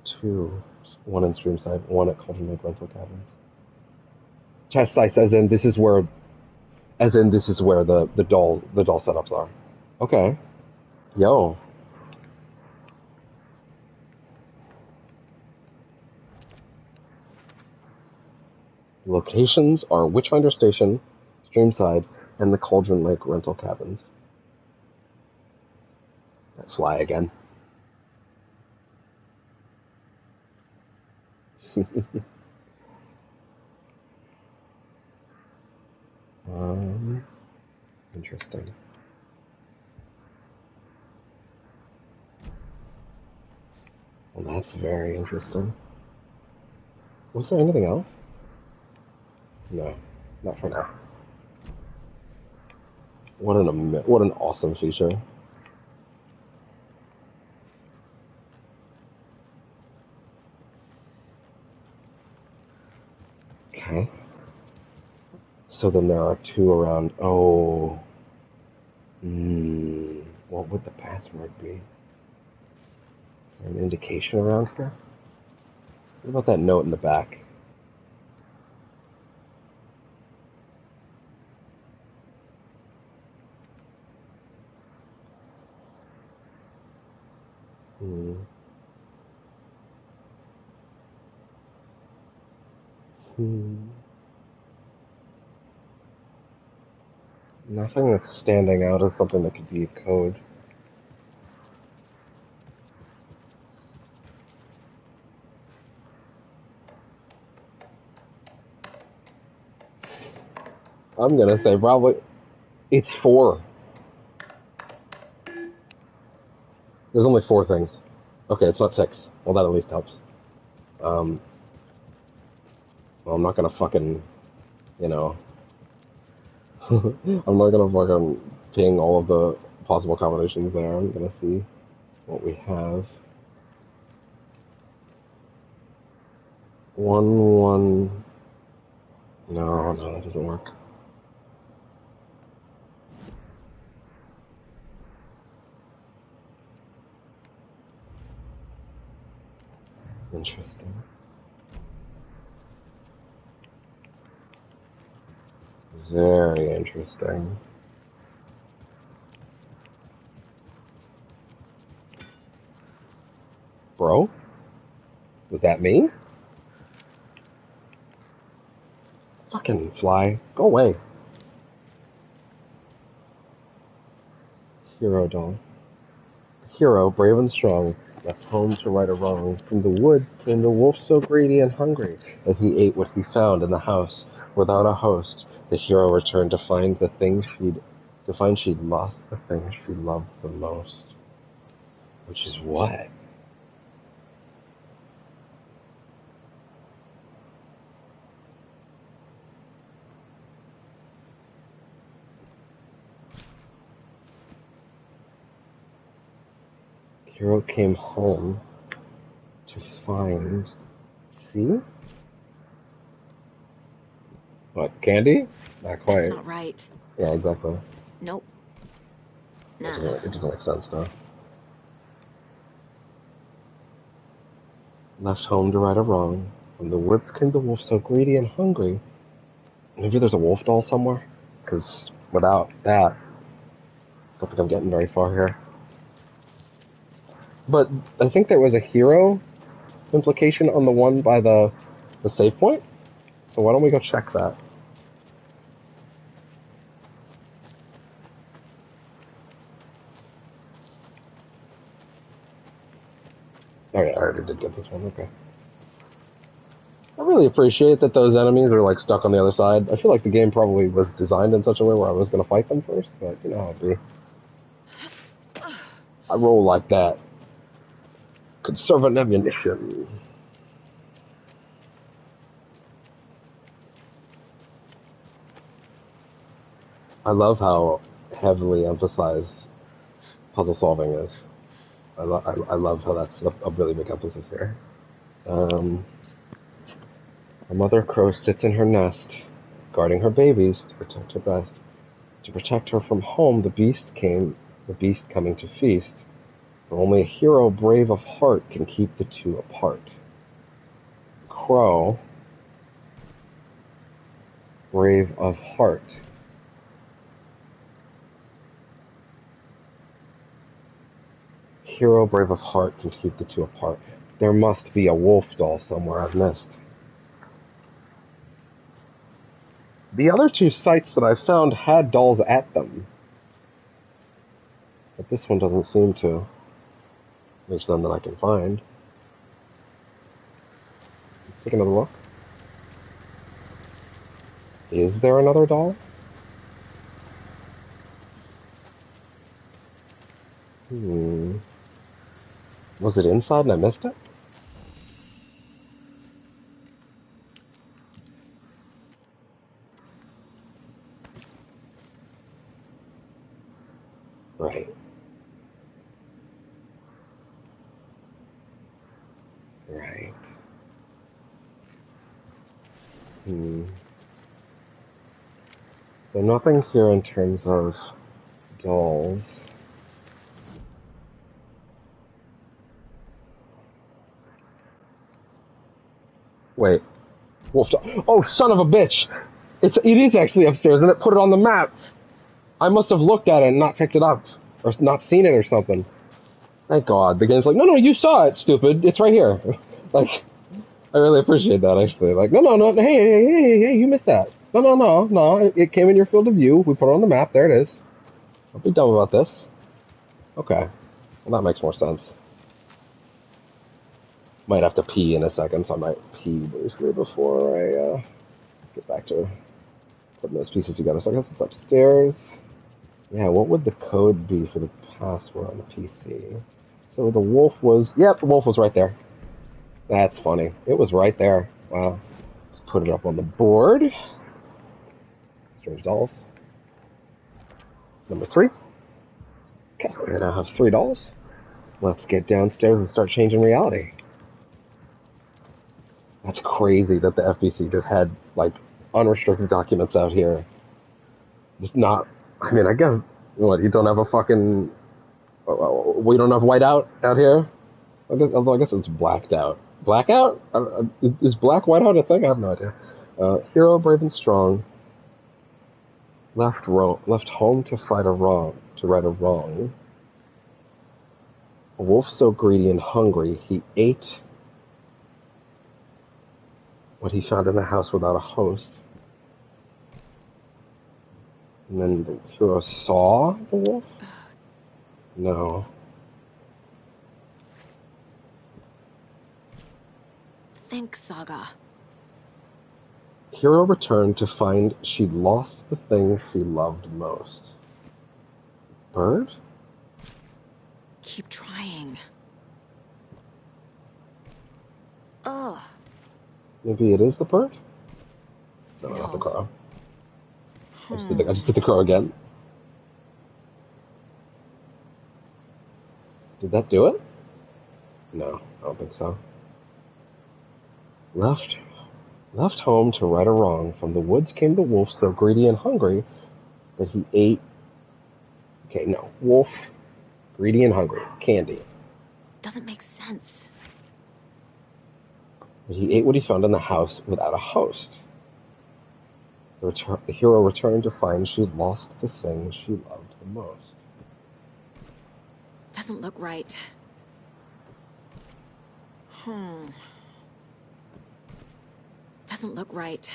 2. 1 in Streamside, 1 at Cauldron Lake rental cabins. Test sites, as in this is where the doll setups are. Okay. Yo. Locations are Witchfinder Station, Streamside, and the Cauldron Lake rental cabins. Fly again. Interesting. Well, that's very interesting. Was there anything else? No, not for now. What an awesome feature. Okay. So then there are 2 around. Oh. What would the password be? Is there an indication around here? What about that note in the back? Nothing that's standing out as something that could be code. I'm gonna say probably it's 4. There's only 4 things. Okay, it's not 6. Well, that at least helps. Well, I'm not gonna fucking, I'm not gonna fucking ping all of the possible combinations there. I'm gonna see what we have. 1. No, that doesn't work. Interesting. Very interesting. Bro? Was that me? Fucking fly. Go away. Hero doll. The hero, brave and strong, left home to right a wrong. From the woods came the wolf so greedy and hungry that he ate what he found in the house. Without a host, the hero returned to find she'd lost the thing she loved the most. Which is what? Hero came home to find... See? What, candy? Not quite. That's not right. Yeah, exactly. Nope. Nah. It doesn't make sense, no. Left home to right a wrong. From the woods came the wolf so greedy and hungry. Maybe there's a wolf doll somewhere? Because without that, I don't think I'm getting very far here. But I think there was a hero implication on the one by the save point. So why don't we go check that? Oh yeah, I already did get this one, okay. I really appreciate that those enemies are like stuck on the other side. I feel like the game probably was designed in such a way where I was going to fight them first, but you know how it be. I roll like that. Conserve an ammunition. I love how heavily emphasized puzzle solving is. I love how that's a really big emphasis here. A mother crow sits in her nest, guarding her babies to protect her best. To protect her from home, the beast coming to feast. For only a hero brave of heart can keep the two apart. Crow, brave of heart. Hero brave of heart can keep the two apart. There must be a wolf doll somewhere I've missed. The other two sites that I found had dolls at them. But this one doesn't seem to. There's none that I can find. Let's take another look. Is there another doll? Was it inside and I missed it? Right. Right. So nothing here in terms of dolls. Wait. Wolf doll. Oh, son of a bitch! It is actually upstairs, and it put it on the map. I must have looked at it and not picked it up. Or not seen it or something. Thank God. The game's like, no, you saw it, stupid. It's right here. Like, I really appreciate that, actually. Like, no, hey, you missed that. No. It came in your field of view. We put it on the map. There it is. Don't be dumb about this. Okay. Well, that makes more sense. Might have to pee in a second, so I might pee briefly before I get back to putting those pieces together. So I guess it's upstairs. Yeah, what would the code be for the password on the PC? So the wolf was... Yep, the wolf was right there. That's funny. It was right there. Wow. Let's put it up on the board. Strange dolls. Number 3. Okay, we now have $3. Let's get downstairs and start changing reality. That's crazy that the FBC just had, like, unrestricted documents out here. Just not... I mean, I guess... What, you don't have a fucking... We don't have whiteout out here? Although I guess it's blacked out. Blackout? Is black whiteout a thing? I have no idea. Hero, brave and strong. Left home to right a wrong. A wolf so greedy and hungry, he ate what he found in the house without a host. And then the hero saw the wolf? No. Think, Saga. Hero returned to find she'd lost the thing she loved most. Bird? Keep trying. Ugh. Maybe it is the bird? No, not the crow. I just did the crow again. Did that do it? No, I don't think so. Left home to right a wrong. From the woods came the wolf, so greedy and hungry that he ate... Okay, no. Wolf, greedy and hungry. Candy. Doesn't make sense. But he ate what he found in the house without a host. The hero returned to find she'd lost the thing she loved the most. Doesn't look right. Doesn't look right.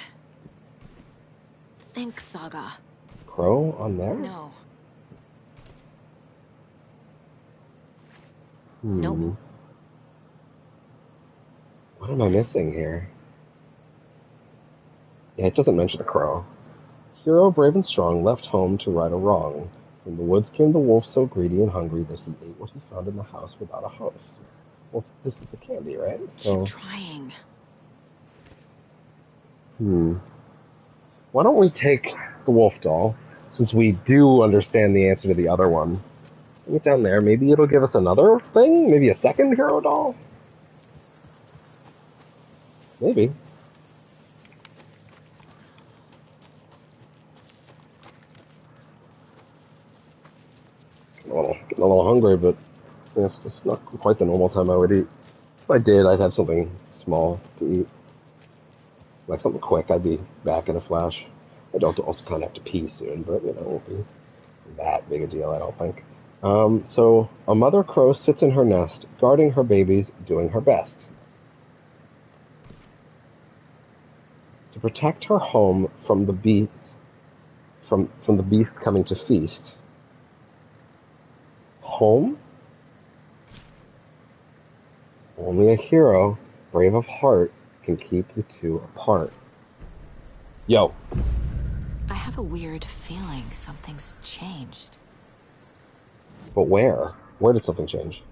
Think, Saga. Crow on there? No. Nope. What am I missing here? Yeah, it doesn't mention the crow. Hero, brave and strong, left home to right a wrong. From the woods came the wolf so greedy and hungry that he ate what he found in the house without a host. Well, this is the candy, right? So... Keep trying. Why don't we take the wolf doll, since we do understand the answer to the other one. Bring it down there. Maybe it'll give us another thing? Maybe a second hero doll? Maybe. getting a little hungry, but it's not quite the normal time I would eat. If I did, I'd have something small to eat. Like something quick, I'd be back in a flash. I don't also kind of have to pee soon, but, it won't be that big a deal, I don't think. So, a mother crow sits in her nest, guarding her babies, doing her best. To protect her home from the beast, from the beast coming to feast. Home? Only a hero, brave of heart, can keep the two apart. Yo. I have a weird feeling something's changed. But where? Where did something change?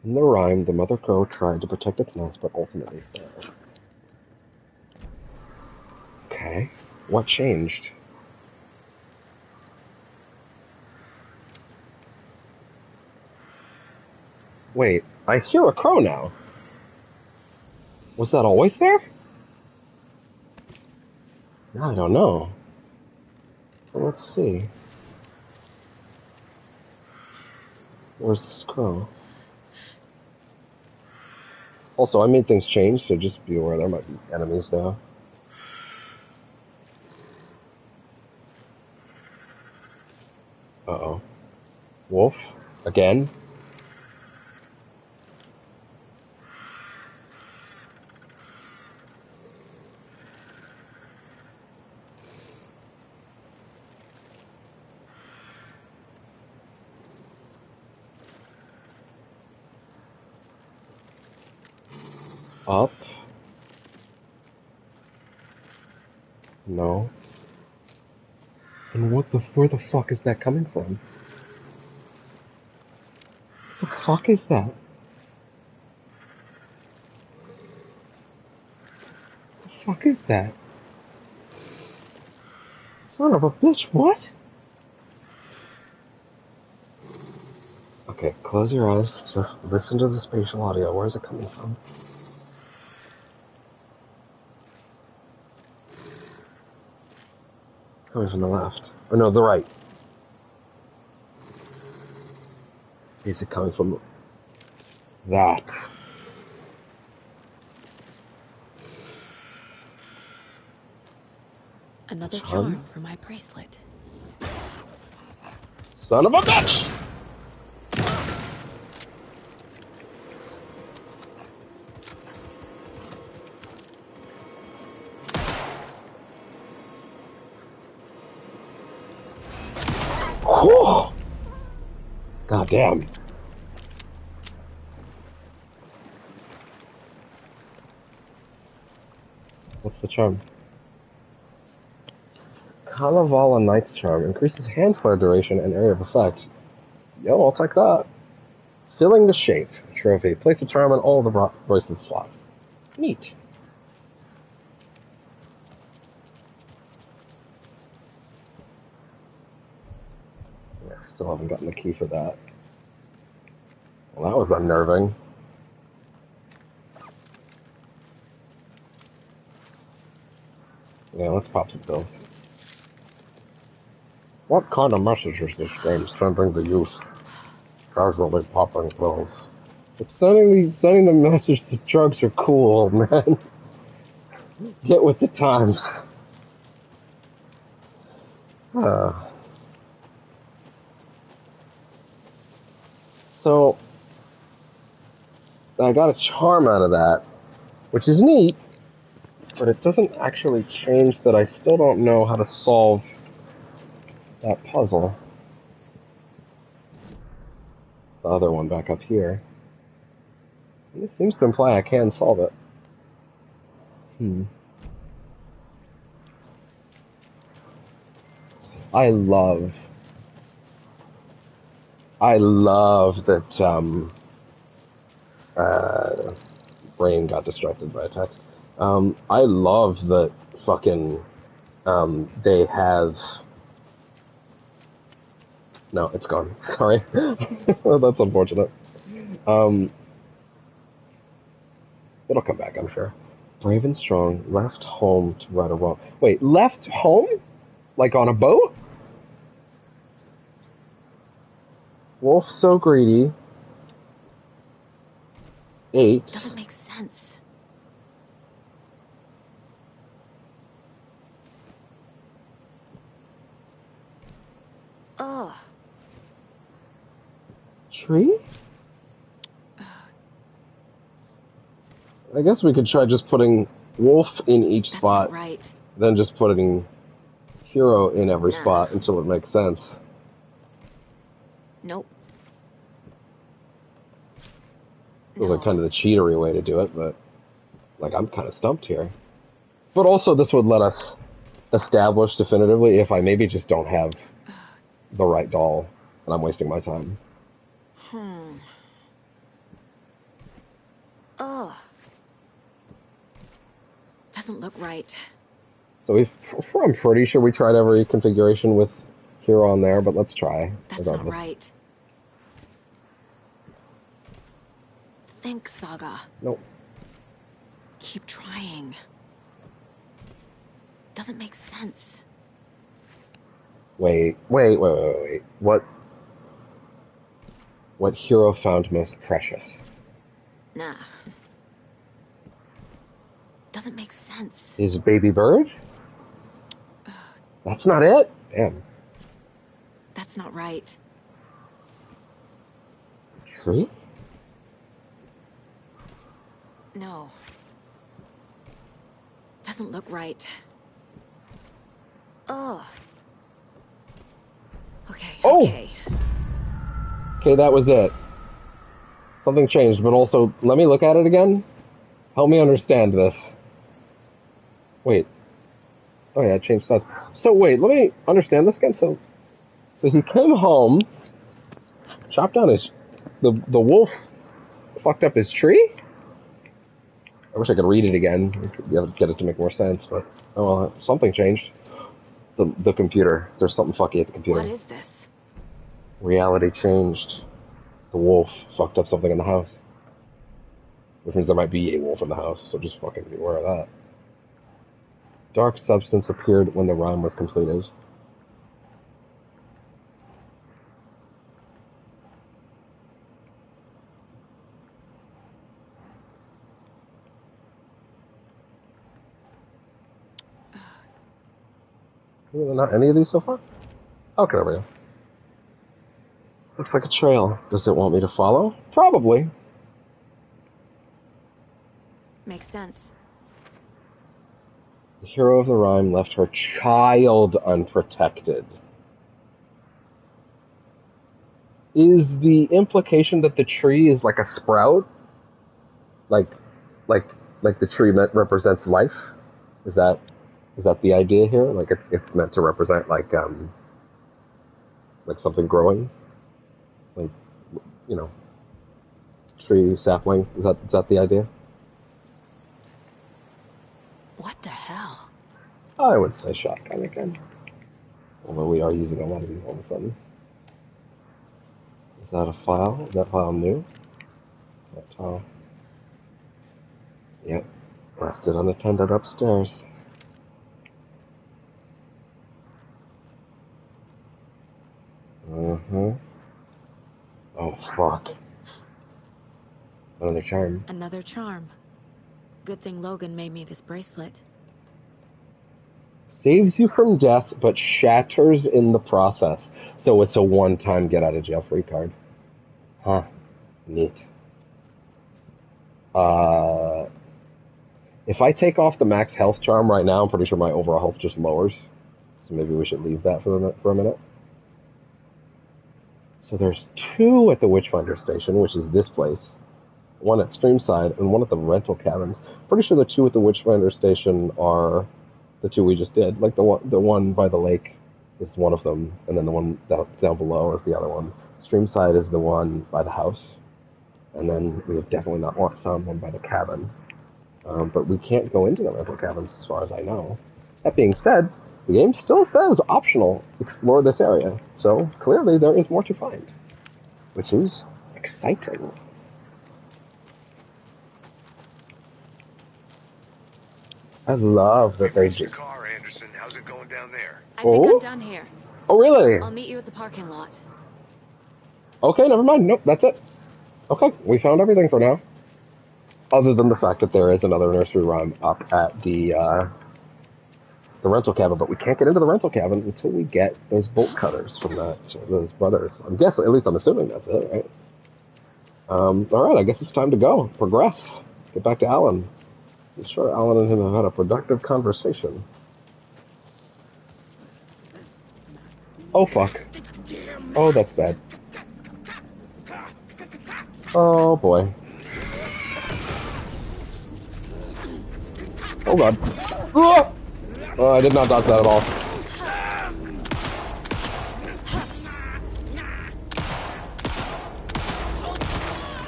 In the rhyme, the mother crow tried to protect its nest, but ultimately failed. Okay. What changed? Wait, I hear a crow now. Was that always there? I don't know. Well, let's see. Where's this crow? Also, I made things change, so just be aware there might be enemies now. Uh-oh. Wolf? Again? Up? No. And where the fuck is that coming from? What the fuck is that? What the fuck is that? Son of a bitch, what? Okay, close your eyes. Just listen to the spatial audio. Where is it coming from? It's coming from the left. Or no, the right. Is it coming from that? Another charm for my bracelet. Son of a bitch! Whew. God damn. What's the charm? Kalevala Knight's Charm increases hand flare duration and area of effect. Yo, I'll take that. Filling the shape trophy. Place the charm on all the bracelet slots. Neat. Yeah, still haven't gotten the key for that. Well, that was unnerving. Yeah, let's pop some pills. What kind of message is this game sending the youth? Casually popping pills. It's sending the message that drugs are cool, man. Get with the times. So, I got a charm out of that, which is neat, but it doesn't actually change that I still don't know how to solve that puzzle. The other one back up here. And this seems to imply I can solve it. I love that, brain got distracted by a text. I love that fucking, they have... No, it's gone. Sorry. That's unfortunate. It'll come back, I'm sure. Brave and strong, left home to right or wrong. Wait, left home? Like on a boat? Wolf so greedy. 8. Doesn't make sense. Ugh. Tree? I guess we could try just putting wolf in each That's spot. not right. Then just putting hero in every spot until it makes sense. Nope. Feels like kind of the cheatery way to do it, but like I'm kind of stumped here. But also this would let us establish definitively if I maybe just don't have the right doll and I'm wasting my time. Ugh. Doesn't look right. So I'm pretty sure we tried every configuration with hero on there, but let's try. That's not right. Think, Saga. Nope. Keep trying. Doesn't make sense. Wait. What hero found most precious? Nah. Doesn't make sense. His baby bird? That's not it? Damn. That's not right. 3? No. Doesn't look right. Ugh. Okay, okay. Okay, that was it. Something changed, but also, let me look at it again. Help me understand this. Wait. Oh yeah, it changed sides. So wait, let me understand this again. So he came home, chopped down the wolf fucked up his tree? I wish I could read it again. Get it to make more sense, but oh well, something changed. The computer. There's something fucky at the computer. What is this? Reality changed. The wolf fucked up something in the house. Which means there might be a wolf in the house, so just fucking be aware of that. Dark substance appeared when the rhyme was completed. Not any of these so far? Okay, there we go. Looks like a trail. Does it want me to follow? Probably. Makes sense. The hero of the rhyme left her child unprotected. Is the implication that the tree is like a sprout? Like the tree represents life? Is that the idea here? Like it's meant to represent like something growing? Like, you know, tree, sapling? Is that the idea? What the hell? I would say shotgun again. Although we are using a lot of these all of a sudden. Is that a file? Is that file new? That file. Yep. Left it unattended upstairs. Mm-hmm. Oh, fuck. Another charm. Another charm. Good thing Logan made me this bracelet. Saves you from death, but shatters in the process. So it's a one-time get-out-of-jail-free card. Huh. Neat. If I take off the max health charm right now, I'm pretty sure my overall health just lowers. So maybe we should leave that for a minute. So there's 2 at the Witchfinder Station, which is this place. One at Streamside and one at the rental cabins. Pretty sure the 2 at the Witchfinder Station are the 2 we just did. Like the one by the lake is one of them, and then the one that's down below is the other one. Streamside is the one by the house, and then we have definitely not found one by the cabin. But we can't go into the rental cabins as far as I know. That being said, the game still says optional, explore this area. So clearly there is more to find, which is exciting. I love that they Fixed your just... car, Anderson. How's it going down there? I think I'm Oh? done here. Oh, really? I'll meet you at the parking lot. Okay, never mind. Nope, that's it. Okay, we found everything for now. Other than the fact that there is another nursery rhyme up at the rental cabin, but we can't get into the rental cabin until we get those bolt cutters from those brothers. I'm guessing, at least I'm assuming that's it, right? All right, I guess it's time to go. Progress. Get back to Alan. I'm sure Alan and him have had a productive conversation. Oh, fuck. Oh, that's bad. Oh, boy. Oh, God. Ah! Oh, I did not dodge that at all.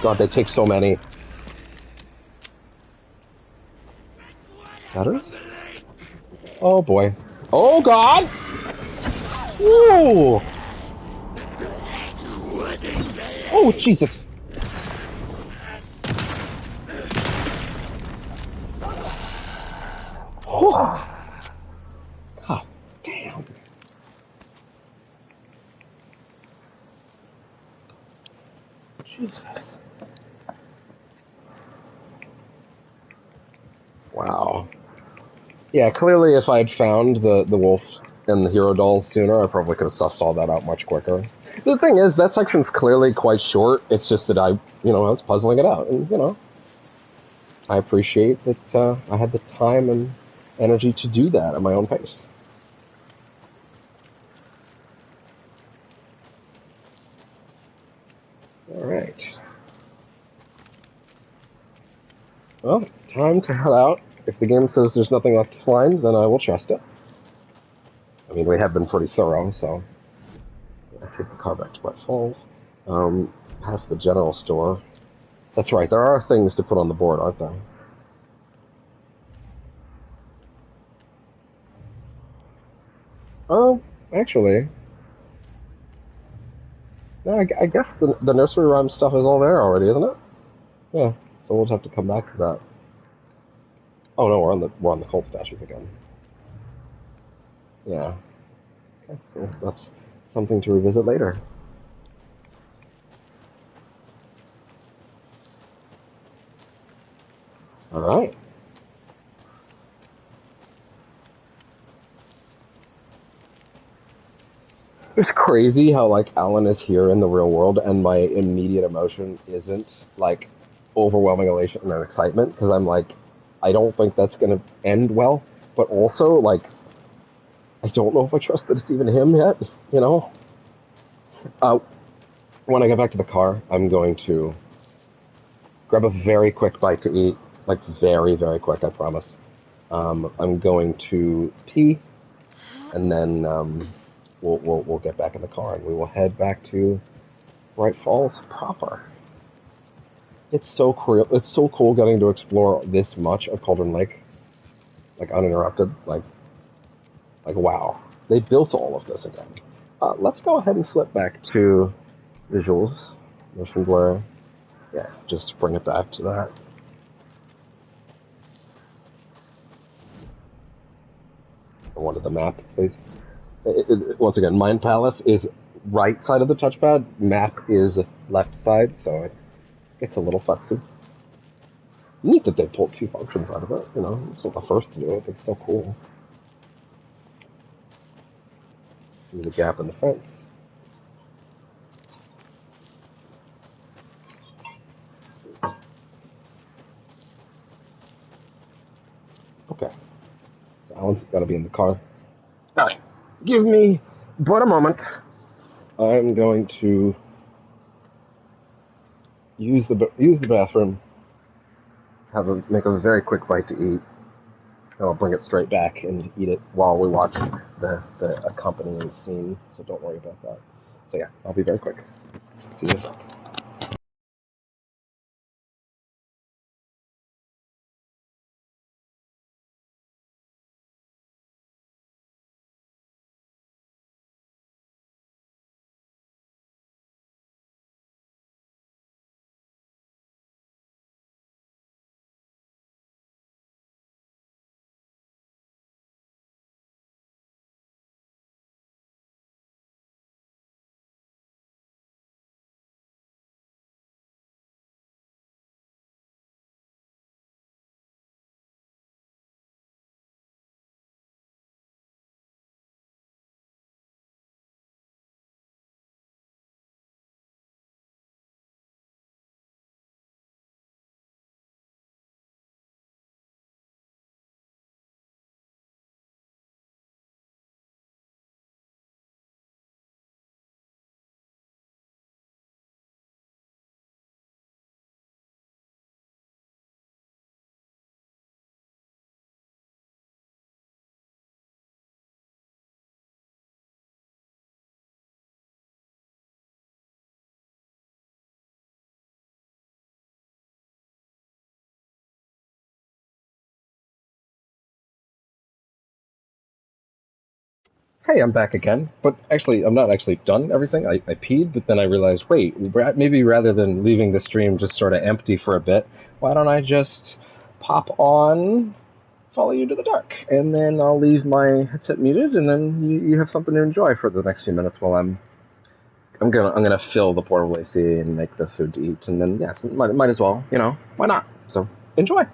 God, they take so many. Cutters? Oh, boy. Oh, God! Ooh! Oh, Jesus! Oh. God damn. Jesus. Wow. Yeah, clearly if I'd found the wolf and the hero dolls sooner, I probably could have sussed all that out much quicker. The thing is, that section's clearly quite short. It's just that I was puzzling it out. And, I appreciate that I had the time and energy to do that at my own pace. Alright. Well, time to head out. If the game says there's nothing left to find, then I will trust it. I mean, we have been pretty thorough, so I take the car back to Bright Falls. Past the general store. That's right, there are things to put on the board, aren't there? Oh, actually, no, I guess the nursery rhyme stuff is all there already, isn't it? Yeah, so we'll just have to come back to that. Oh no, we're on the cult stashes again. Yeah. Okay, so that's something to revisit later. All right. It's crazy how like Alan is here in the real world, and my immediate emotion isn't like overwhelming elation and excitement because I'm like, I don't think that's gonna end well. But also like, I don't know if I trust that it's even him yet. You know. Uh, when I get back to the car, I'm going to grab a very quick bite to eat, like very very quick. I promise. I'm going to pee, and then we'll get back in the car and we will head back to Bright Falls proper. It's so cool. It's so cool getting to explore this much of Cauldron Lake, like uninterrupted. Like wow, they built all of this again. Let's go ahead and flip back to visuals, mission blur. Yeah, just bring it back to that. I wanted the map, please. Once again, Mind Palace is right side of the touchpad. Map is left side, so it gets a little fussy. Neat that they pulled two functions out of it. It's not the first to do it. It's so cool. See the gap in the fence. Okay. Alan's got to be in the car. Alright. Give me but a moment. I'm going to use the bathroom, make a very quick bite to eat, and I'll bring it straight back and eat it while we watch the accompanying scene, so don't worry about that. So yeah, I'll be very quick. See you in a sec. hey, I'm back again. But actually, I'm not actually done everything. I peed, but then I realized, wait, maybe rather than leaving the stream just sort of empty for a bit, why don't I just pop on Follow You to the Dark? And then I'll leave my headset muted, and then you have something to enjoy for the next few minutes while I'm gonna fill the portable AC and make the food to eat, and then yes, might as well, why not? So enjoy.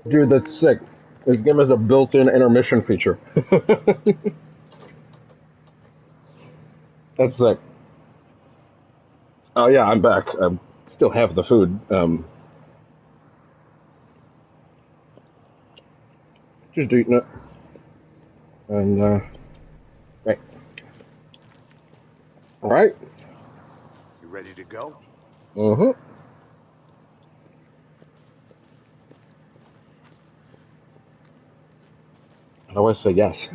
Dude, that's sick. This game has a built-in intermission feature. That's sick. Oh yeah, I'm back. I still have the food. Just eating it. And, right. Alright. You ready to go? Mm-hmm. I always say yes.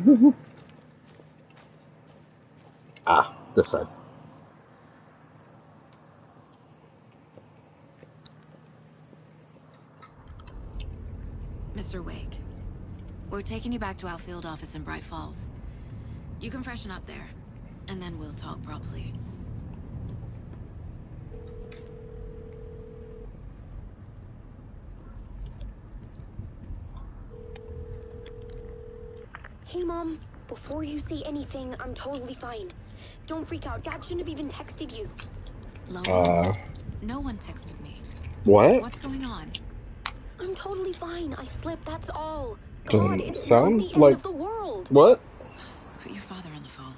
This side. Mr. Wake, we're taking you back to our field office in Bright Falls. You can freshen up there, and then we'll talk properly. Hey, Mom. Before you say anything, I'm totally fine. Don't freak out. Dad shouldn't have even texted you. Logan, no one texted me. What? What's going on? I'm totally fine. I slipped, that's all. God, Doesn't it's not sound the end like... of the world. What? Put your father on the phone.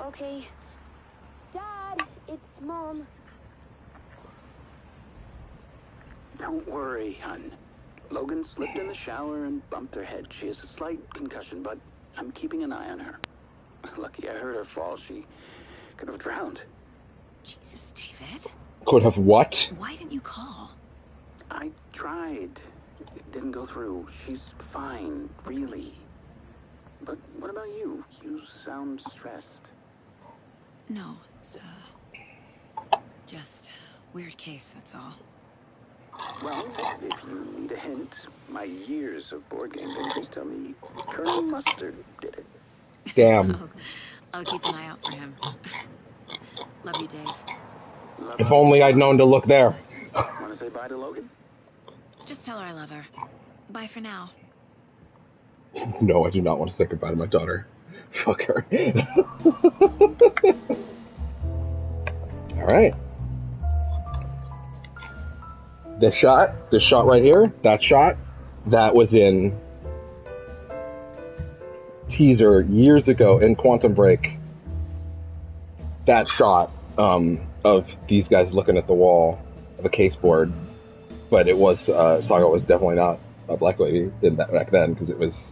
Okay. Dad, it's Mom. Don't worry, hon. Logan slipped in the shower and bumped her head. She has a slight concussion, but I'm keeping an eye on her. Lucky I heard her fall. She could have drowned. Jesus, David. Could have what? Why didn't you call? I tried. It didn't go through. She's fine, really. But what about you? You sound stressed. No, it's, just weird case, that's all. Well, if you need a hint, my years of board game binges tell me Colonel Mustard did it. Damn. I'll keep an eye out for him. Love you, Dave. If only I'd known to look there. Want to say bye to Logan? Just tell her I love her. Bye for now. No, I do not want to say goodbye to my daughter. Fuck her. Alright. This shot right here, that was in teaser years ago in Quantum Break. That shot of these guys looking at the wall of a case board, but it was Saga was definitely not a black lady in that back then, because it was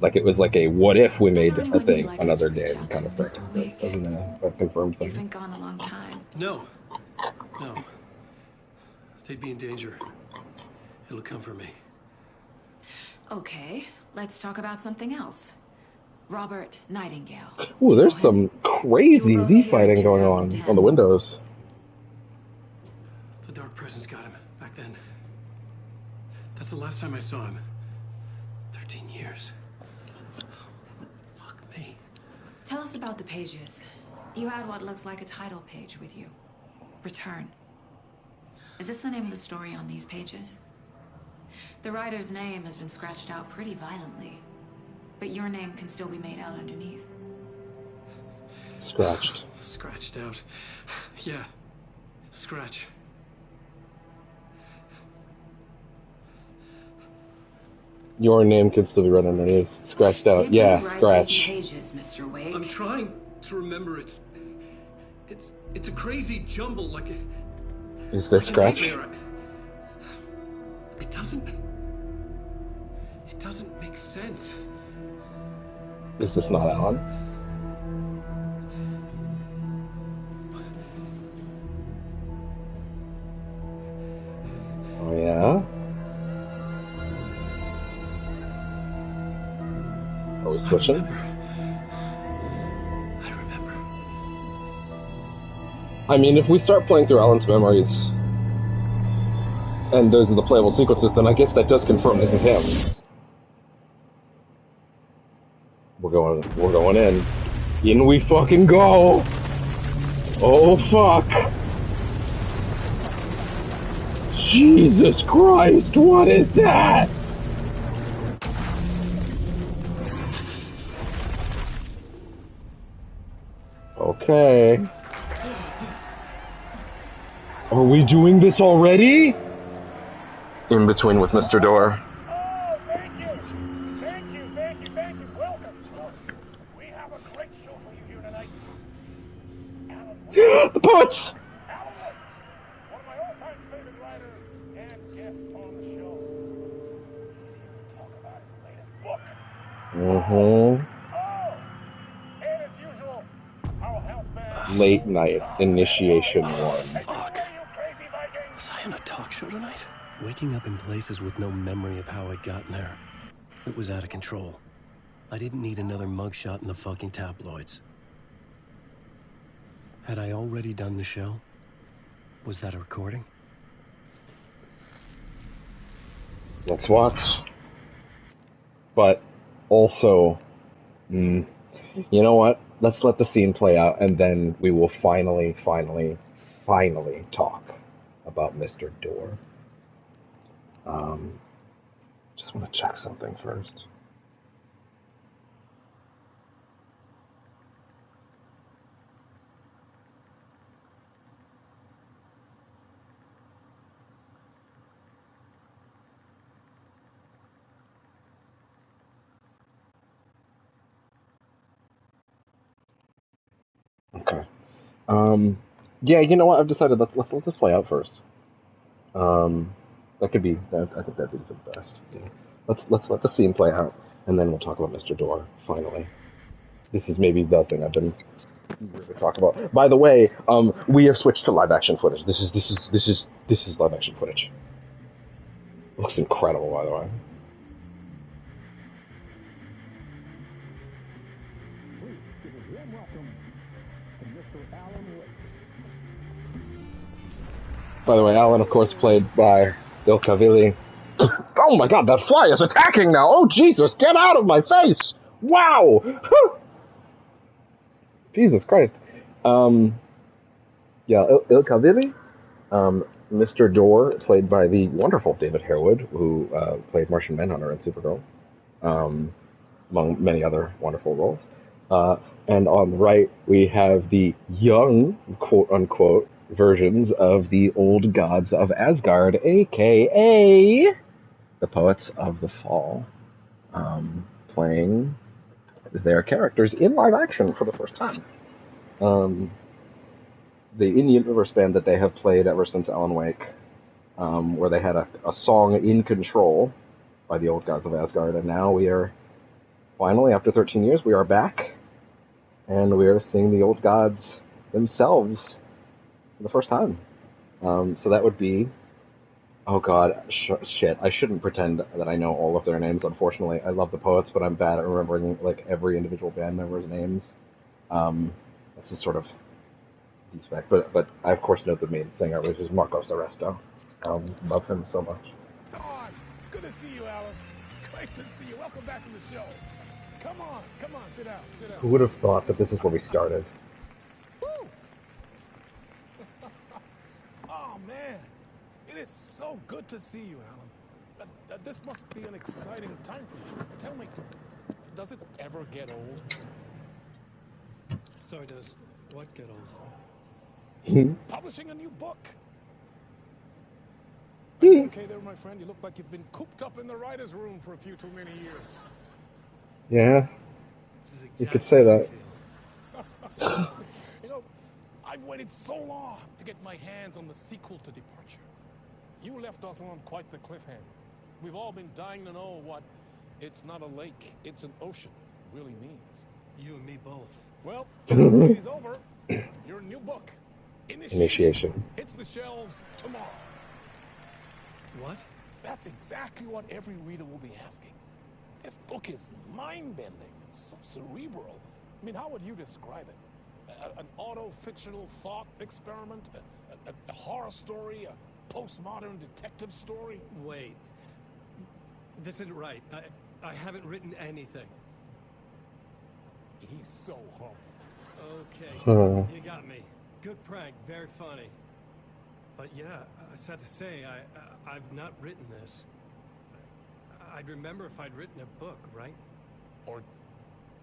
like a what if we made a thing another day kind of thing. That wasn't a confirmed thing. You've been gone a long time. No. They'd be in danger. It'll come for me. Okay, let's talk about something else. Robert Nightingale. Ooh, there's some crazy Z fighting going on the windows. The Dark Presence got him back then. That's the last time I saw him. 13 years. Fuck me. Tell us about the pages. You had what looks like a title page with you. Return. Is this the name of the story on these pages? The writer's name has been scratched out pretty violently, but your name can still be made out underneath. Scratched. Scratched out. Yeah. Scratch. Your name can still be read underneath. Scratched out. Yeah, scratch. Pages, Mr. Wake. I'm trying to remember. It's a crazy jumble, like a... Is there scratch? It doesn't make sense. Is this not Alan? Oh yeah? Are we switching? I remember. I mean, if we start playing through Alan's memories, and those are the playable sequences, then I guess that does confirm this is him. We're going in. In we fucking go! Oh fuck! Jesus Christ, what is that? Okay. Are we doing this already? In between with Mr. Door. Oh, thank you. Welcome. We have a great show for you here tonight. The poets! Alan Wake, one of my all-time favorite writers and guests on the show. He's here to talk about his latest book. Mm-hmm. Oh, and as usual, our houseman. Late night initiation one. Fuck. Was I in a talk show tonight? Waking up in places with no memory of how I'd gotten there. It was out of control. I didn't need another mugshot in the fucking tabloids. Had I already done the show? Was that a recording? Let's watch. But also, you know what? Let's let the scene play out, and then we will finally talk about Mr. Door. Just want to check something first. Yeah, you know what? I've decided let's this play out first. That could be. I think that'd be the best. Yeah. Let's let the scene play out, and then we'll talk about Mr. Door. Finally, this is maybe the thing I've been eager to talk about. By the way, we have switched to live action footage. This is live action footage. It looks incredible, by the way. By the way, Alan, of course, played by Il Cavilli. Oh my god, that fly is attacking now! Oh Jesus, get out of my face! Wow! Jesus Christ. Yeah, Il Cavilli. Mr. Door, played by the wonderful David Harewood, who played Martian Manhunter and Supergirl, among many other wonderful roles. And on the right, we have the young, quote-unquote, versions of the old gods of Asgard, a.k.a. the Poets of the Fall, playing their characters in live action for the first time. The in-universe band that they have played ever since Alan Wake, where they had a song in Control by the old gods of Asgard, and now we are finally, after 13 years, we are back, and we are seeing the old gods themselves for the first time. So that would be, oh god, shit, I shouldn't pretend that I know all of their names, unfortunately. I love the Poets, but I'm bad at remembering, like, every individual band member's names. That's just sort of defect, but I of course know the main singer, which is Marcos Arresto. Love him so much. Oh, good to see you, Alan. Great to see you. Welcome back to the show. Come on, sit down, sit down. Who would have thought that this is where we started? Woo! Oh man, it is so good to see you, Alan. This must be an exciting time for you. Tell me, does it ever get old? So does what get old? Publishing a new book. Are you okay there, my friend? You look like you've been cooped up in the writer's room for a few too many years. Yeah, Exactly, you could say that. You know, I've waited so long to get my hands on the sequel to Departure. You left us on quite the cliffhanger. We've all been dying to know what "it's not a lake, it's an ocean" really means. You and me both. Well, it's over. Your new book, Initiation, hits the shelves tomorrow. What? That's exactly what every reader will be asking. This book is mind-bending. It's so cerebral. I mean, how would you describe it? An auto-fictional thought experiment? A horror story? A postmodern detective story? Wait. This isn't right. I haven't written anything. He's so humble. Okay, you got me. Good prank, very funny. But yeah, sad to say, I've not written this. I'd remember if I'd written a book, right? Or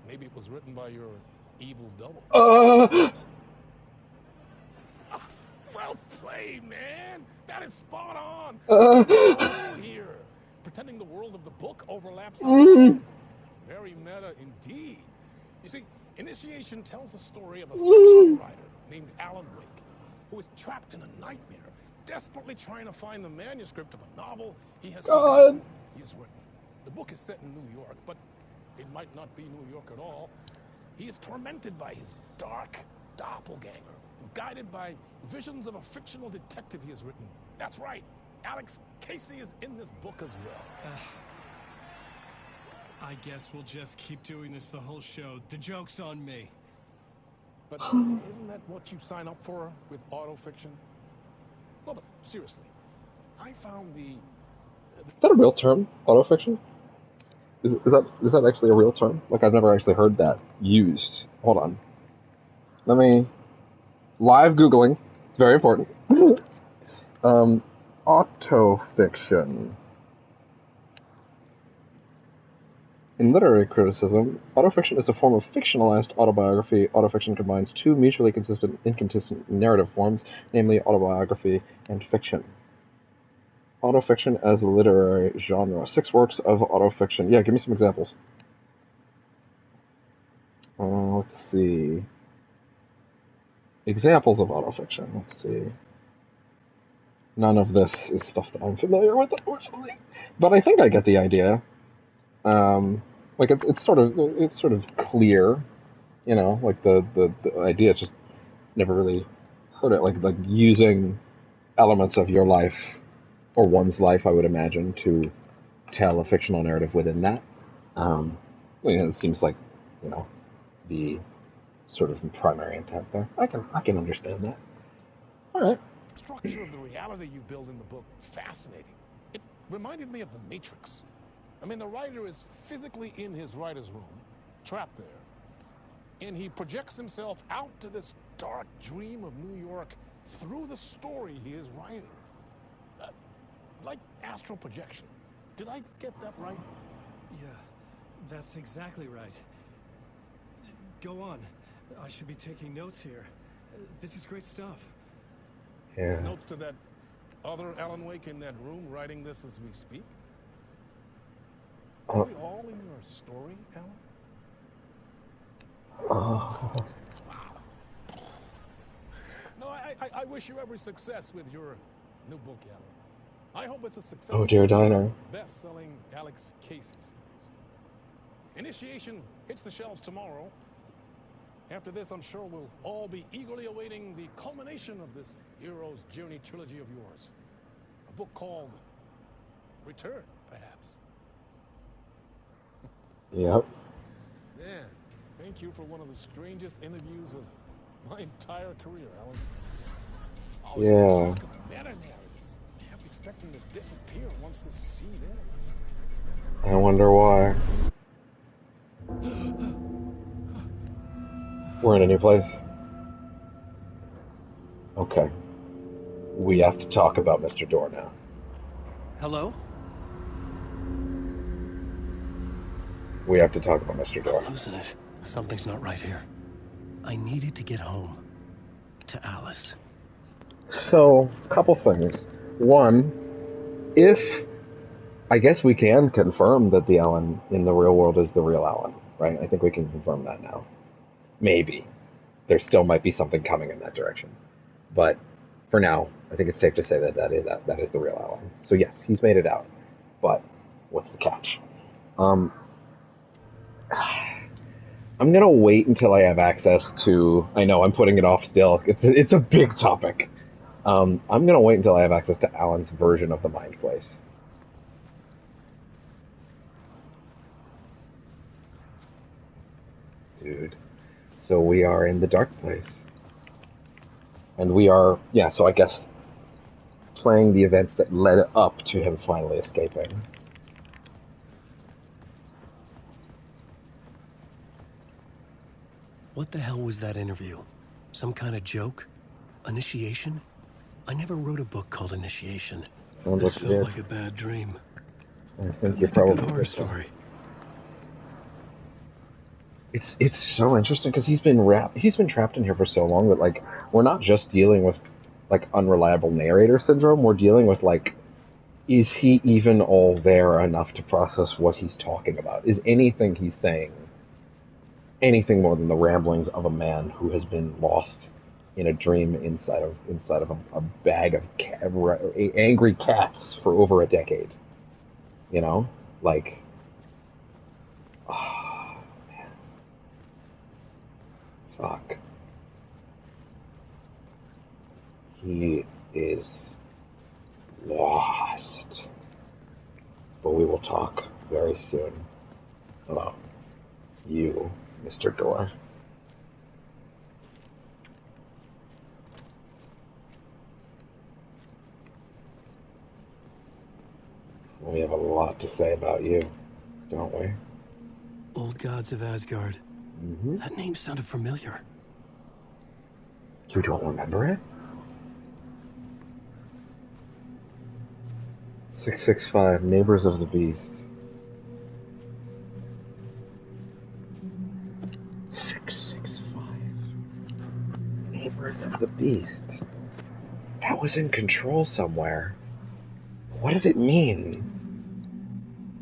maybe it was written by your evil double. Well played, man. That is spot on. Here, pretending the world of the book overlaps. It's very meta indeed. You see, Initiation tells the story of a fictional writer named Alan Wake, who is trapped in a nightmare, desperately trying to find the manuscript of a novel he has forgotten he has written. The book is set in New York, but it might not be New York at all. He is tormented by his dark doppelganger and guided by visions of a fictional detective he has written. That's right, Alex Casey is in this book as well. I guess we'll just keep doing this the whole show. The joke's on me. But isn't that what you sign up for with autofiction? No, but seriously, I found Is that a real term? Autofiction? Is that actually a real term? Like, I've never actually heard that used. Hold on. Let me... Live Googling. It's very important. Autofiction. In literary criticism, autofiction is a form of fictionalized autobiography. Autofiction combines two mutually inconsistent narrative forms, namely autobiography and fiction. Autofiction as a literary genre. 6 works of autofiction. Yeah, give me some examples. Let's see. Examples of autofiction. Let's see. None of this is stuff that I'm familiar with, unfortunately. But I think I get the idea. Like it's sort of clear, you know. Like the idea, it's just never really heard it. Like using elements of your life or one's life, I would imagine, to tell a fictional narrative within that. It seems like, you know, the sort of primary intent there. I can understand that. All right. The structure of the reality you build in the book, fascinating. It reminded me of The Matrix. I mean, the writer is physically in his writer's room, trapped there, and he projects himself out to this dark dream of New York through the story he is writing. Like astral projection. Did I get that right? Yeah, that's exactly right. Go on. I should be taking notes here. This is great stuff. Yeah. Notes to that other Alan Wake in that room writing this as we speak? Are we all in your story, Alan? No, I wish you every success with your new book, Alan. I hope it's a success. Oh, dear Diner. Best-selling Alex Casey series. Initiation hits the shelves tomorrow. After this, I'm sure we'll all be eagerly awaiting the culmination of this hero's journey trilogy of yours. A book called Return, perhaps. Yep. Man, thank you for one of the strangest interviews of my entire career, Alan. Yeah. Meta-narratives. Kept expecting to disappear once the scene ends. I wonder why. We're in a new place. Okay. We have to talk about Mr. Door now. Hello? We have to talk about Mr. Door. I'm losing it. Something's not right here. I needed to get home. To Alice. So, a couple things. One, if... I guess we can confirm that the Alan in the real world is the real Alan, right? I think we can confirm that now. Maybe. There still might be something coming in that direction. But for now, I think it's safe to say that that is the real Alan. So yes, he's made it out. But what's the catch? I'm going to wait until I have access to... I know, I'm putting it off still. It's a big topic. I'm going to wait until I have access to Alan's version of the Mind Place. Dude. So we are in the dark place. And we are, yeah, so I guess playing the events that led up to him finally escaping. What the hell was that interview? Some kind of joke? Initiation? I never wrote a book called Initiation. This felt like a bad dream. I think you're probably a good horror story. It's so interesting because he's been trapped in here for so long that, like, we're not just dealing with, like, unreliable narrator syndrome. We're dealing with, like, is he even all there enough to process what he's talking about? Is anything he's saying anything more than the ramblings of a man who has been lost in a dream inside of a bag of angry cats for over a decade? You know, like. Fuck. He is lost. But we will talk very soon about you, Mr. Door. We have a lot to say about you, don't we? Old Gods of Asgard. Mm-hmm. That name sounded familiar. You don't remember it? 665, Neighbors of the Beast. 665, Neighbors of the Beast. That was in Control somewhere. What did it mean?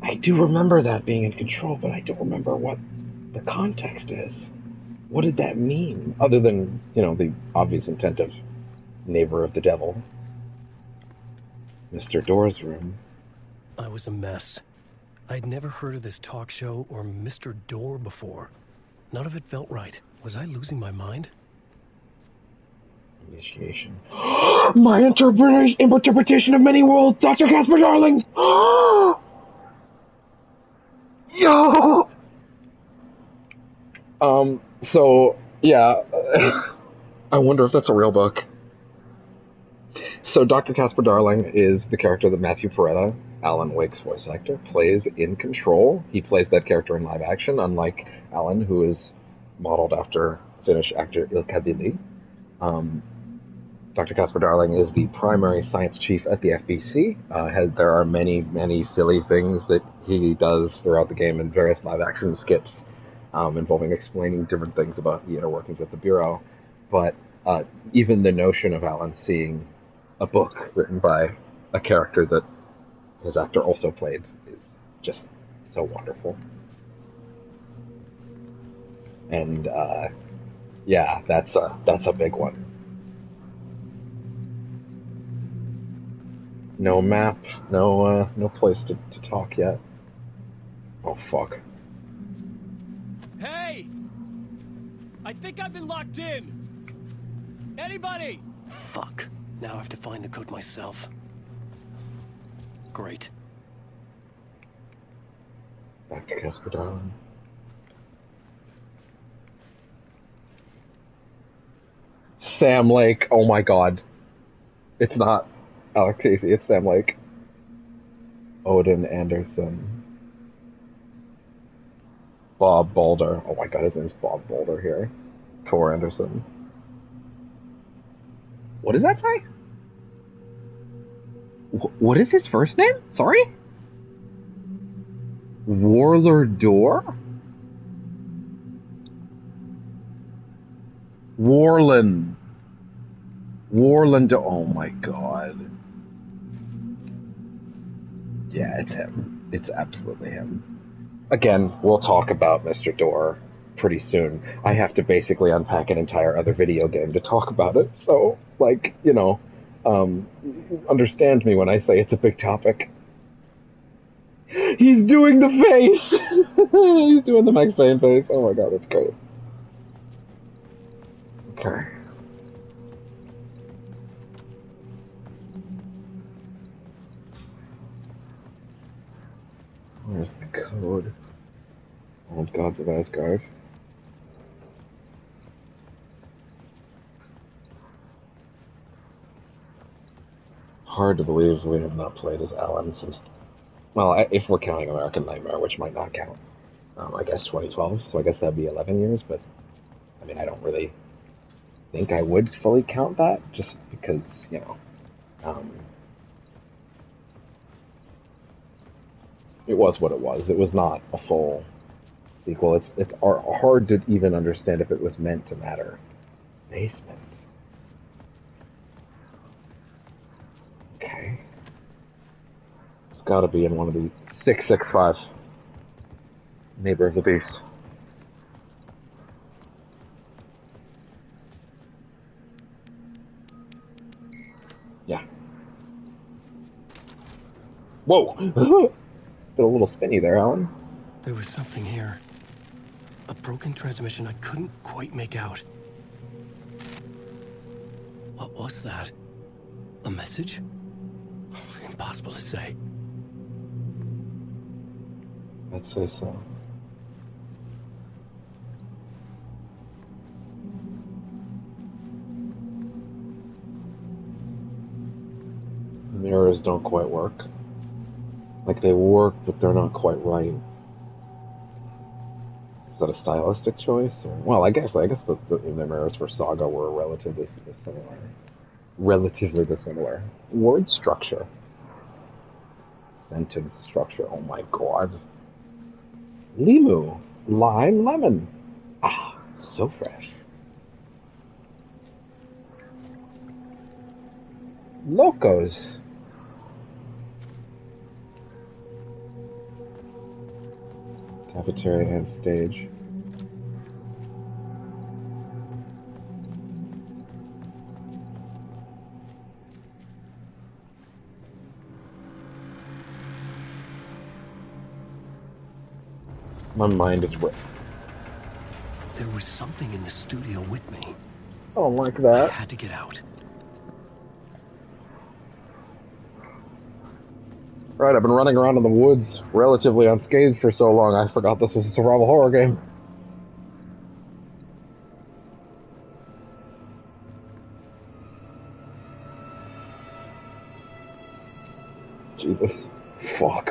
I do remember that being in Control, but I don't remember what the context is. What did that mean? Other than, the obvious intent of neighbor of the devil. Mr. Door's room. I was a mess. I'd never heard of this talk show or Mr. Door before. None of it felt right. Was I losing my mind? Initiation. My interpretation of many worlds, Dr. Casper Darling! Yo! So, yeah. I wonder if that's a real book. So, Dr. Casper Darling is the character that Matthew Peretta, Alan Wake's voice actor, plays in Control. He plays that character in live action, unlike Alan, who is modeled after Finnish actor Ilkka Ville. Dr. Casper Darling is the primary science chief at the FBC. There are many, many silly things that he does throughout the game in various live-action skits involving explaining different things about the inner workings of the Bureau. But even the notion of Alan seeing a book written by a character that his actor also played is just so wonderful. And yeah, that's a big one. No map, no place to talk yet. Oh fuck. Hey! I think I've been locked in. Anybody? Fuck. Now I have to find the code myself. Great. Back to Casper Darling. Sam Lake. Oh my god. It's not Alex Casey, it's Sam Lake. Odin Anderson. Bob Boulder. Oh my god, his name's Bob Boulder here. Tor Anderson. What does that say? What is his first name? Sorry? Warlord Door? Warland. Warland. Oh my god. Yeah, it's him. It's absolutely him. Again, we'll talk about Mr. Door pretty soon. I have to basically unpack an entire other video game to talk about it, so, understand me when I say it's a big topic. He's doing the face! He's doing the Max Payne face. Oh my god, that's great. Okay. Where's the code? Old Gods of Asgard. Hard to believe we have not played as Alan since... Well, if we're counting American Nightmare, which might not count. I guess 2012, so I guess that'd be 11 years, but... I mean, I don't really think I would fully count that, just because, it was what it was. It was not a full sequel. It's hard to even understand if it was meant to matter. Basement. Okay. It's gotta be in one of the 665. Neighbor of the Beast. Yeah. Whoa! Did a little spinny there, Alan. There was something here. A broken transmission I couldn't quite make out. What was that? A message? Impossible to say. I'd say so. Mirrors don't quite work. Like, they work, but they're not quite right. Is that a stylistic choice? Or, well, I guess the mirrors for Saga were relatively similar. Relatively dissimilar. Word structure. Sentence structure. Oh my god. Limu. Lime lemon. Ah, so fresh. Locos. Cafeteria and stage. My mind is... There was something in the studio with me. I don't like that. I had to get out. Right, I've been running around in the woods relatively unscathed for so long, I forgot this was a survival horror game. Jesus. Fuck.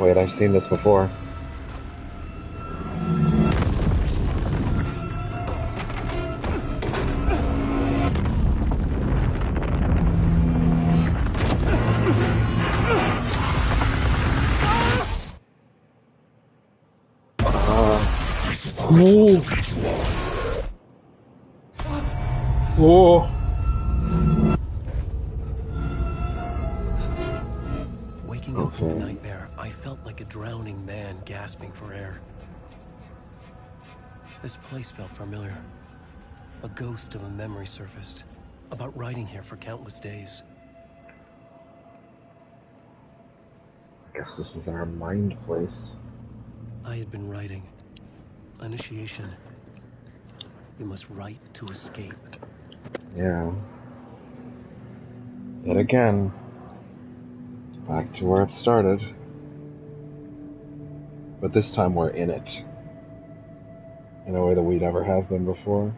Wait, I've seen this before. Whoa. Whoa. Waking up from the nightmare, I felt like a drowning man gasping for air. This place felt familiar. A ghost of a memory surfaced, about riding here for countless days. I guess this is our mind place. I had been writing. Initiation. You must write to escape. Yeah. Yet again. Back to where it started. But this time we're in it. In a way that we never have been before.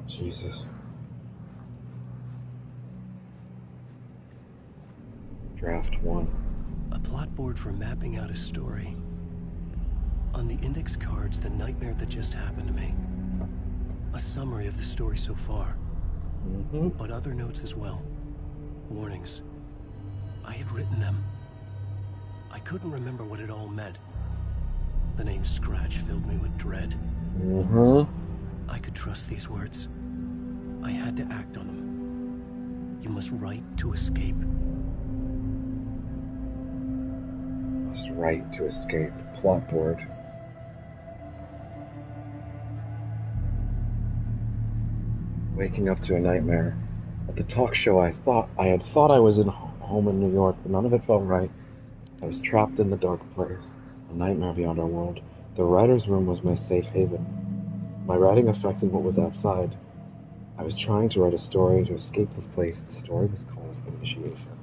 Jesus. Draft 1. A plot board for mapping out a story. On the index cards, the nightmare that just happened to me. A summary of the story so far. But other notes as well. Warnings. I had written them. I couldn't remember what it all meant. The name Scratch filled me with dread. I could trust these words. I had to act on them. You must write to escape. Must write to escape. Plot board. Waking up to a nightmare. At the talk show, I had thought I was in home in New York, but none of it felt right. I was trapped in the dark place, a nightmare beyond our world. The writer's room was my safe haven. My writing affected what was outside. I was trying to write a story to escape this place. The story was called Initiation.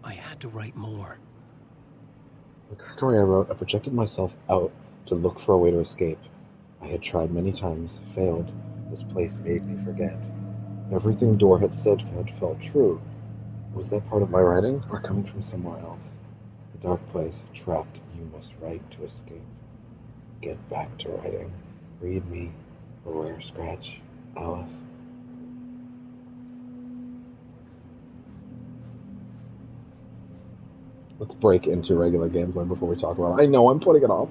I had to write more. With the story I wrote, I projected myself out to look for a way to escape. I had tried many times, failed. This place made me forget. Everything Dor had said had felt true. Was that part of my writing, or coming from somewhere else? The dark place, trapped, you must write to escape. Get back to writing. Read me, Beware Scratch, Alice. Let's break into regular gameplay before we talk about it. I know, I'm putting it off.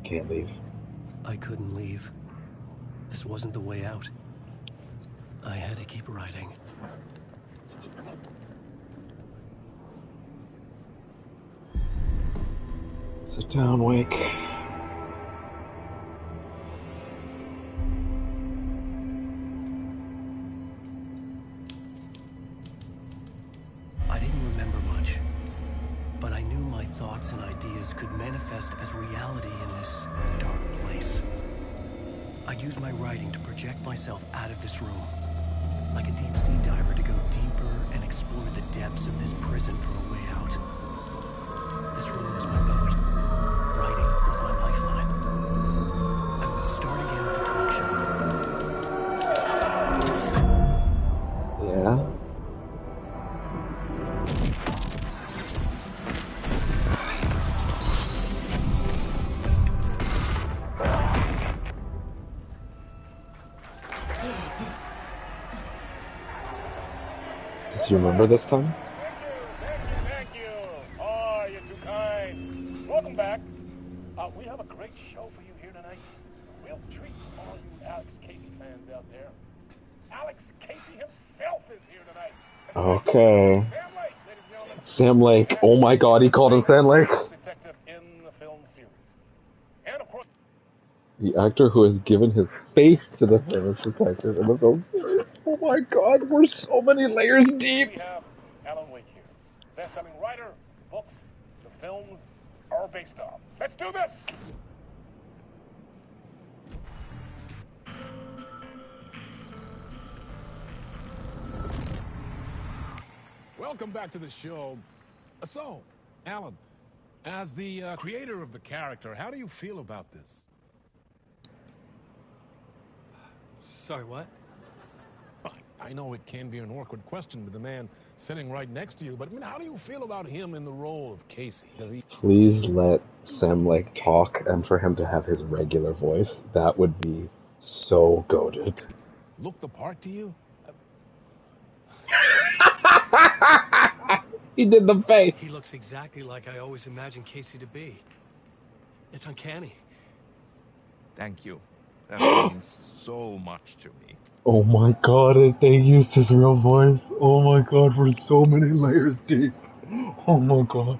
Can't leave. I couldn't leave. This wasn't the way out. I had to keep writing. Sit down, Wake. I didn't remember much, but I knew my thoughts and ideas could manifest as reality in this dark place. I'd use my writing to project myself out of this room, like a deep sea diver to go deeper and explore the depths of this prison for a way out. This room was my boat. Writing was my lifeline. I would start again at the talk show. Yeah? Do you remember this time? Thank you. Oh, you're too kind. Welcome back. We have a great show for you here tonight. We'll treat all you Alex Casey fans out there. Alex Casey himself is here tonight. Okay. Sam Lake, ladies and gentlemen. Sam Lake. Oh my god, he called him Sam Lake. Detective in the film series. The actor who has given his face to the famous detective in the film series. Oh my god, we're so many layers deep! We have Alan Wake here. Best-selling writer, the books, the films are based on. Let's do this! Welcome back to the show. So, Alan, as the creator of the character, how do you feel about this? Sorry, what? I know it can be an awkward question with the man sitting right next to you, but I mean, how do you feel about him in the role of Casey? Does he... Please let Sam Lake talk, and for him to have his regular voice, that would be so goated. look the part to you? He did the face. He looks exactly like I always imagined Casey to be. It's uncanny. Thank you. That means so much to me. Oh my god, they used his real voice. Oh my god, we're so many layers deep. Oh my god.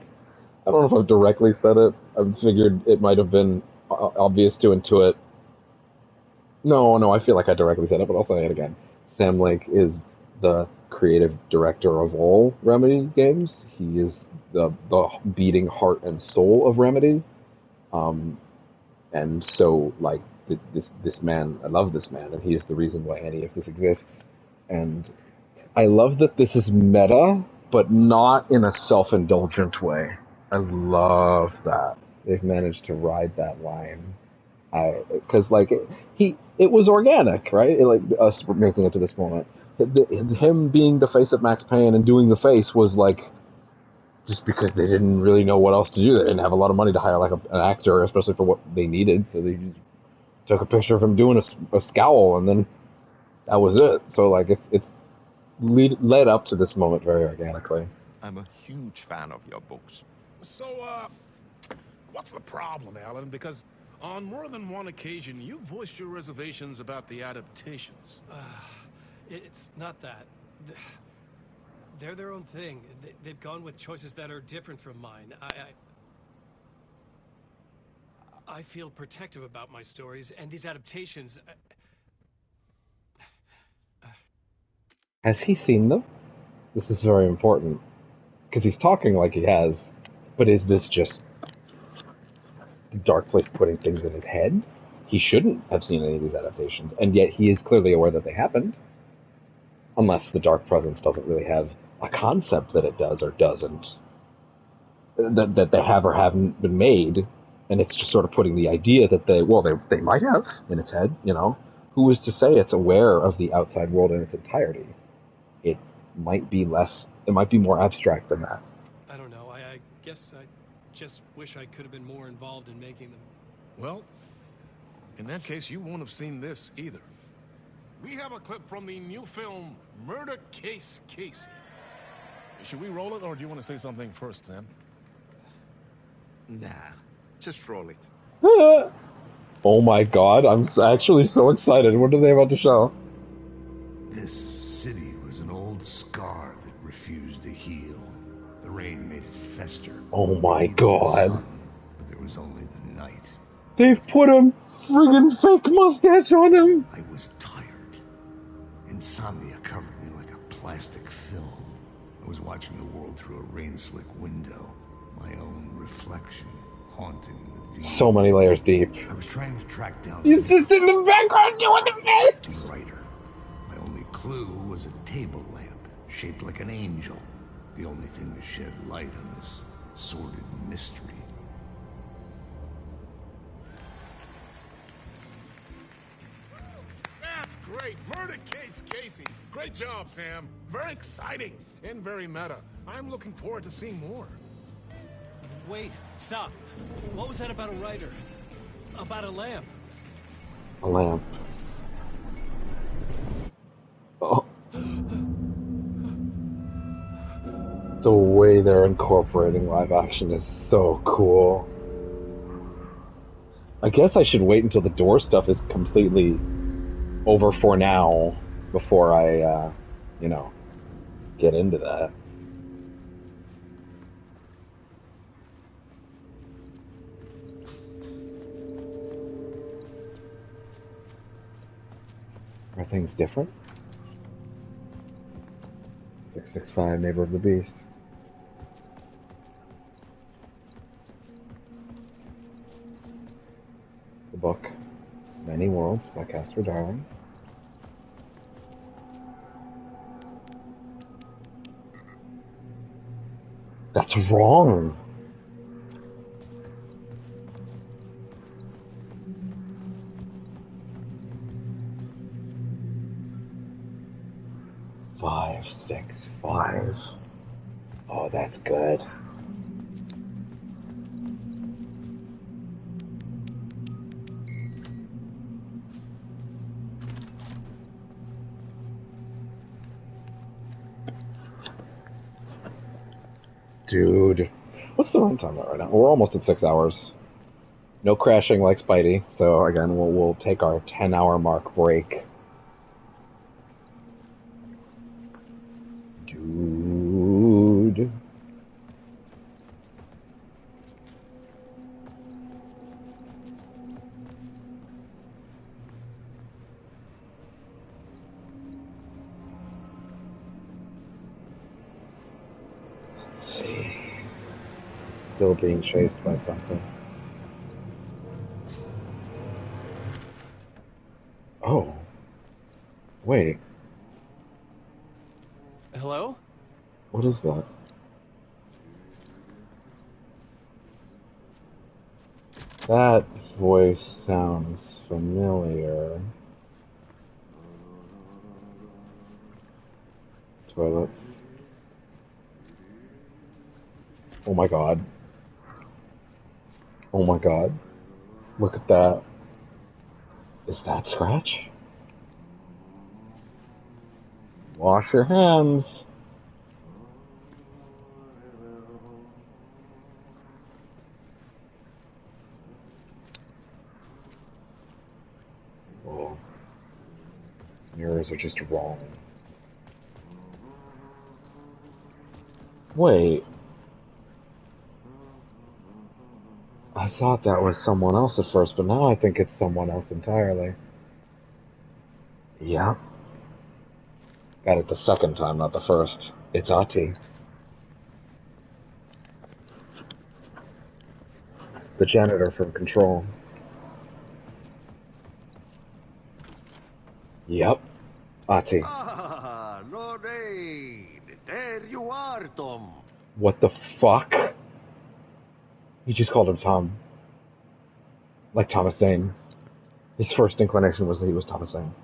I don't know if I've directly said it. I figured it might have been obvious to Intuit. No, I feel like I directly said it, but I'll say it again. Sam Lake is the creative director of all Remedy games. He is the beating heart and soul of Remedy. And so, like, this man, I love this man, and he is the reason why any of this exists. And I love that this is meta, but not in a self-indulgent way. I love that. They've managed to ride that line. Because, like, it was organic, right? Like, us making it to this moment. Him being the face of Max Payne and doing the face was, like, just because they didn't really know what else to do. They didn't have a lot of money to hire, like, an actor, especially for what they needed, so they just took a picture of him doing a scowl, and then that was it. So, like, it's led up to this moment very organically. I'm a huge fan of your books. So, what's the problem, Alan? Because on more than one occasion, you voiced your reservations about the adaptations. It's not that. They're their own thing. They've gone with choices that are different from mine. I feel protective about my stories, and these adaptations... Has he seen them? This is very important. Because he's talking like he has, but is this just the Dark Place putting things in his head? He shouldn't have seen any of these adaptations, and yet he is clearly aware that they happened. Unless the Dark Presence doesn't really have a concept that it does or doesn't. That they have or haven't been made, and it's just sort of putting the idea that they might have in its head, you know? Who is to say it's aware of the outside world in its entirety? It might be more abstract than that. I don't know. I guess I just wish I could have been more involved in making them. Well, in that case, you won't have seen this either. We have a clip from the new film, Murder Case Casey. Should we roll it, or do you want to say something first, Sam? Nah, just roll it. Oh my god, I'm actually so excited. What are they about to show? This city was an old scar that refused to heal. The rain made it fester. Oh my god. But there was only the night. They've put a friggin' fake mustache on him! I was tired. Insomnia covered me like a plastic film. I was watching the world through a rain-slick window. My own reflection haunting the view. So many layers deep. I was trying to track down... He's just in the background doing the face! ...writer. My only clue was a table lamp, shaped like an angel. The only thing to shed light on this sordid mystery. That's great! Murder Case Casey! Great job, Sam. Very exciting and very meta. I'm looking forward to seeing more. Wait, stop. What was that about a writer? About a lamp? A lamp. Oh. The way they're incorporating live action is so cool. I guess I should wait until the door stuff is completely over for now before I, get into that. Are things different? 665, Neighbor of the Beast. The book, Many Worlds by Casper Darling. That's wrong! Five, 6, 5. Oh, that's good. Dude. What's the runtime right now? We're almost at 6 hours. No crashing like Spidey, so again, we'll take our 10-hour mark break. Dude. Let's see. Still being chased by something. Oh. Wait. Hello? What is that? That voice sounds familiar. Toilets. Oh my god. Oh my god. Look at that. Is that Scratch? Wash your hands. Oh. Mirrors are just wrong. Wait. I thought that was someone else at first, but now I think it's someone else entirely. Yeah. Got it the second time, not the first. It's Ati. The janitor from Control. Yep. Ati. Ah, Lorraine! There you are, Tom. What the fuck? He just called him Tom. Like Thomas Zane. His first inclination was that he was Thomas Zane.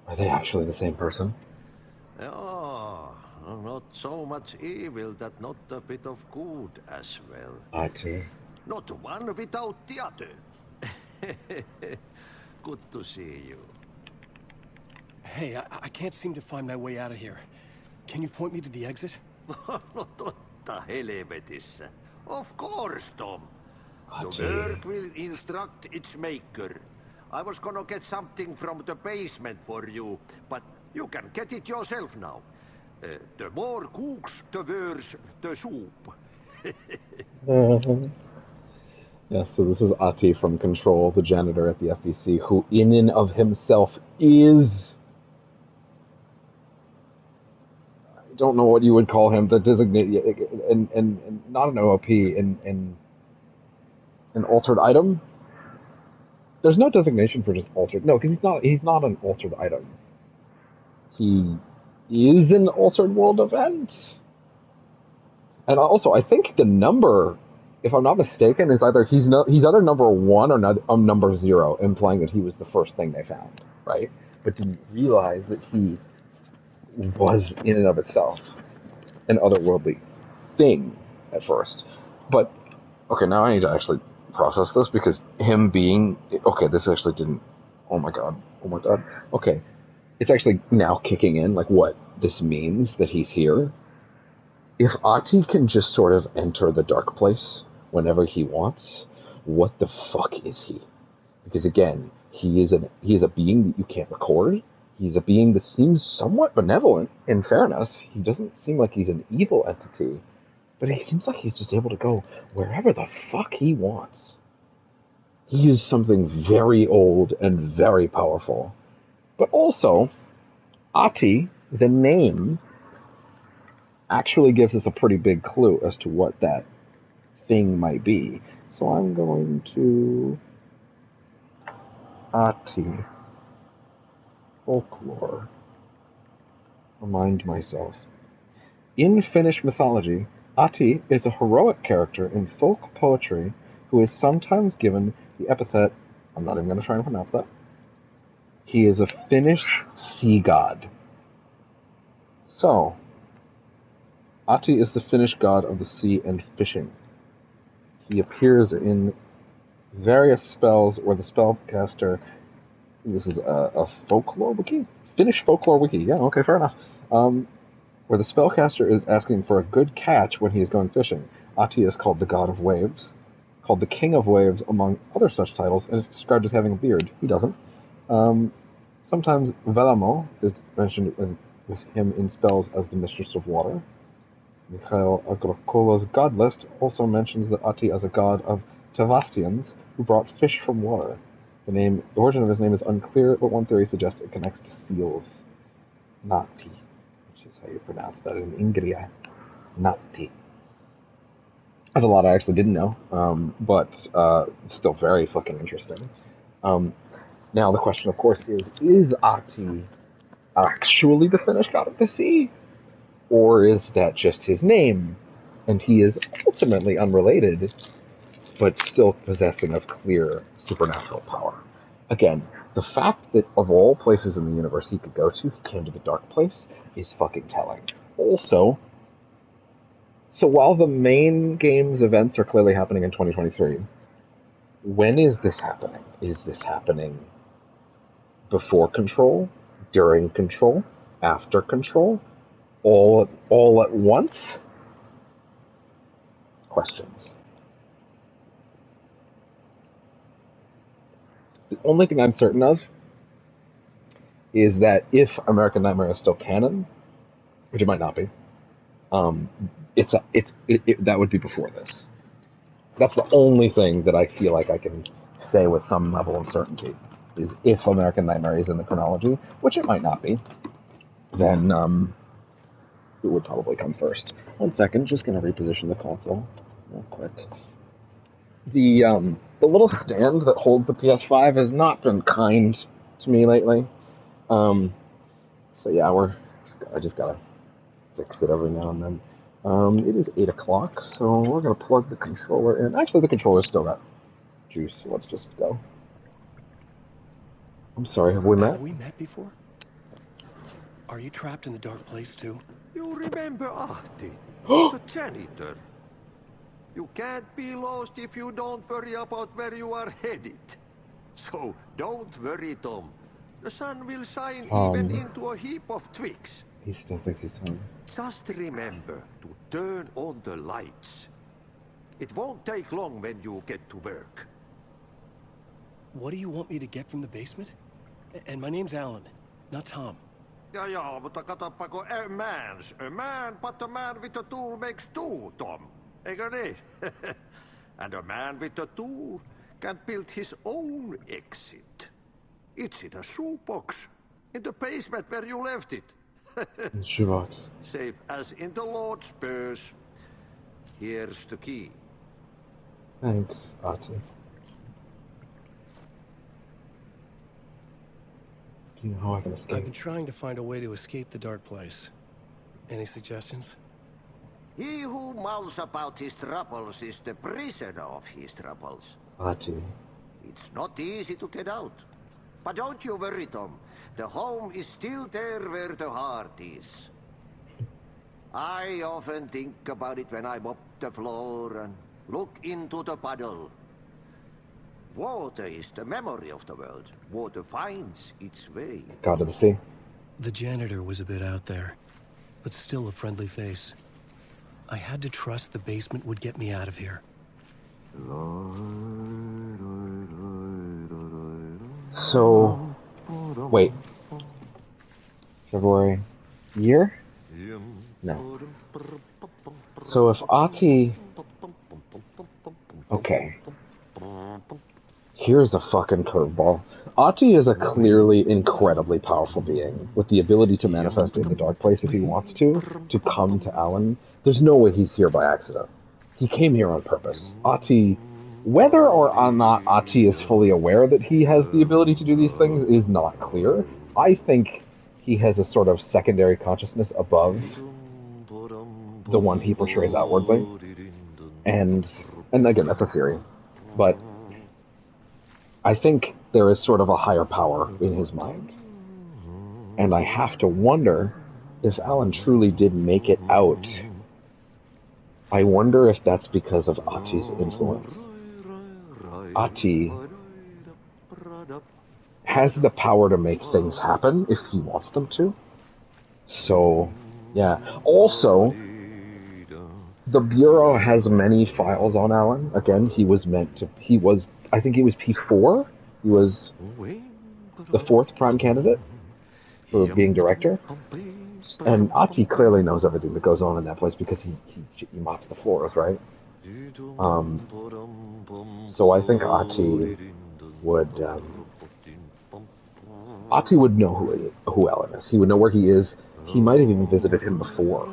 Are they actually the same person? Oh, not so much evil that not a bit of good as well. Ati. Not one without the other. Good to see you. Hey, I can't seem to find my way out of here. Can you point me to the exit? No totta helvetissä. Of course, Tom. The Ati. work will instruct its maker. I was gonna get something from the basement for you, but you can get it yourself now. The more cooks, the worse the soup. Yeah, so this is Ati from Control, the janitor at the FBC, who in and of himself is... I don't know what you would call him, the designated, and not an OOP, an altered item? There's no designation for just altered. No, because he's not an altered item. He is an altered world event. And also, I think the number, if I'm not mistaken, is either he's either number 1 or number 0, implying that he was the first thing they found, right? But didn't realize that he was in and of itself an otherworldly thing at first. But okay, now I need to actually process this, because him being okay, this actually didn't. Oh my god. Okay, it's actually now kicking in, like what this means that he's here. If Ati can just sort of enter the dark place whenever he wants, what the fuck is he? Because again, he is a being that you can't record. He's a being that seems somewhat benevolent, in fairness. He doesn't seem like he's an evil entity, but he seems like he's just able to go wherever the fuck he wants. he is something very old and very powerful. But also, Ati, the name, actually gives us a pretty big clue as to what that thing might be. So I'm going to Ati folklore. Remind myself. In Finnish mythology, Ati is a heroic character in folk poetry who is sometimes given the epithet, I'm not even going to try and pronounce that. He is a Finnish sea god. So, Ati is the Finnish god of the sea and fishing. He appears in various spells where the spellcaster... This is a folklore wiki? Finnish folklore wiki, yeah, okay, fair enough. Where the spellcaster is asking for a good catch when he is going fishing. Ati is called the god of waves, called the king of waves, among other such titles, and is described as having a beard. He doesn't. Sometimes Velamo is mentioned with him in spells as the mistress of water. Mikhail Agrokolo's god list also mentions that Ati as a god of Tavastians who brought fish from water. The origin of his name is unclear, but one theory suggests it connects to seals. Nati, which is how you pronounce that in Ingria. Nati. That's a lot I actually didn't know, but still very fucking interesting. Now the question, of course, is Ati actually the Finnish god of the sea? Or is that just his name? And he is ultimately unrelated, but still possessing of clear supernatural power. Again, the fact that of all places in the universe he could go to, he came to the dark place, is fucking telling. Also, so while the main game's events are clearly happening in 2023, when is this happening? Is this happening before Control? During Control? After Control? All at once? Questions. The only thing I'm certain of is that if American Nightmare is still canon, which it might not be, that would be before this. That's the only thing that I feel like I can say with some level of certainty, is if American Nightmare is in the chronology, which it might not be, then it would probably come first. 1 second, just going to reposition the console real quick. The little stand that holds the PS5 has not been kind to me lately. So yeah, I just gotta fix it every now and then. It is 8 o'clock, so we're gonna plug the controller in. Actually, the controller's still got juice, so let's just go. I'm sorry, have we met? Have we met before? Are you trapped in the dark place too? You remember Ahti, the janitor? You can't be lost if you don't worry about where you are headed. So don't worry, Tom. The sun will shine even into a heap of twigs. He still thinks he's Tom. Just remember to turn on the lights. It won't take long when you get to work. What do you want me to get from the basement? And my name's Alan, not Tom. Ja, mutta katsopako a man, but a man with a tool makes two, Tom. Eikö niin? And a man with a tool can build his own exit. It's in a shoebox, in the basement where you left it. Shoebox. Safe as in the Lord's purse. Here's the key. Thanks, Ati. Do you know how I can escape? I've been trying to find a way to escape the dark place. Any suggestions? He who mouths about his troubles is the prisoner of his troubles. Ati. It's not easy to get out. But don't you worry, Tom. The home is still there where the heart is. I often think about it when I mop the floor and look into the puddle. Water is the memory of the world. Water finds its way. God of the sea. The janitor was a bit out there, but still a friendly face. I had to trust the basement would get me out of here. So, wait. February. Year? No. So if Ati... Okay. Here's a fucking curveball. Ati is a clearly incredibly powerful being, with the ability to manifest in the dark place if he wants to come to Alan. There's no way he's here by accident. He came here on purpose. Ati, whether or not Ati is fully aware that he has the ability to do these things is not clear. I think he has a sort of secondary consciousness above the one he portrays outwardly. And again, that's a theory. But I think there is sort of a higher power in his mind. And I have to wonder if Alan truly did make it out. I wonder if that's because of Ati's influence. Ati has the power to make things happen if he wants them to. So, yeah. Also, the Bureau has many files on Alan. Again, I think he was P4. He was the fourth prime candidate for being director. And Ati clearly knows everything that goes on in that place because he mops the floors, right? So I think Ati would know who Alan is. He would know where he is. He might have even visited him before.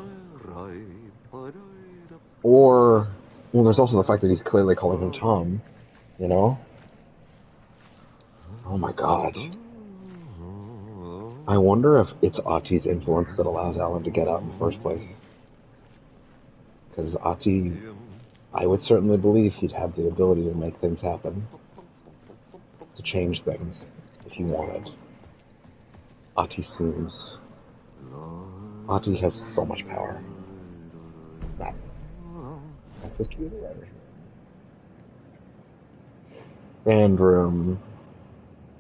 Or, well, there's also the fact that he's clearly calling him Tom, you know? Oh my god. I wonder if it's Ati's influence that allows Alan to get out in the first place. Because Ati, I would certainly believe he'd have the ability to make things happen. To change things, if he wanted. Ati has so much power. Not access to the writer's room. Band room.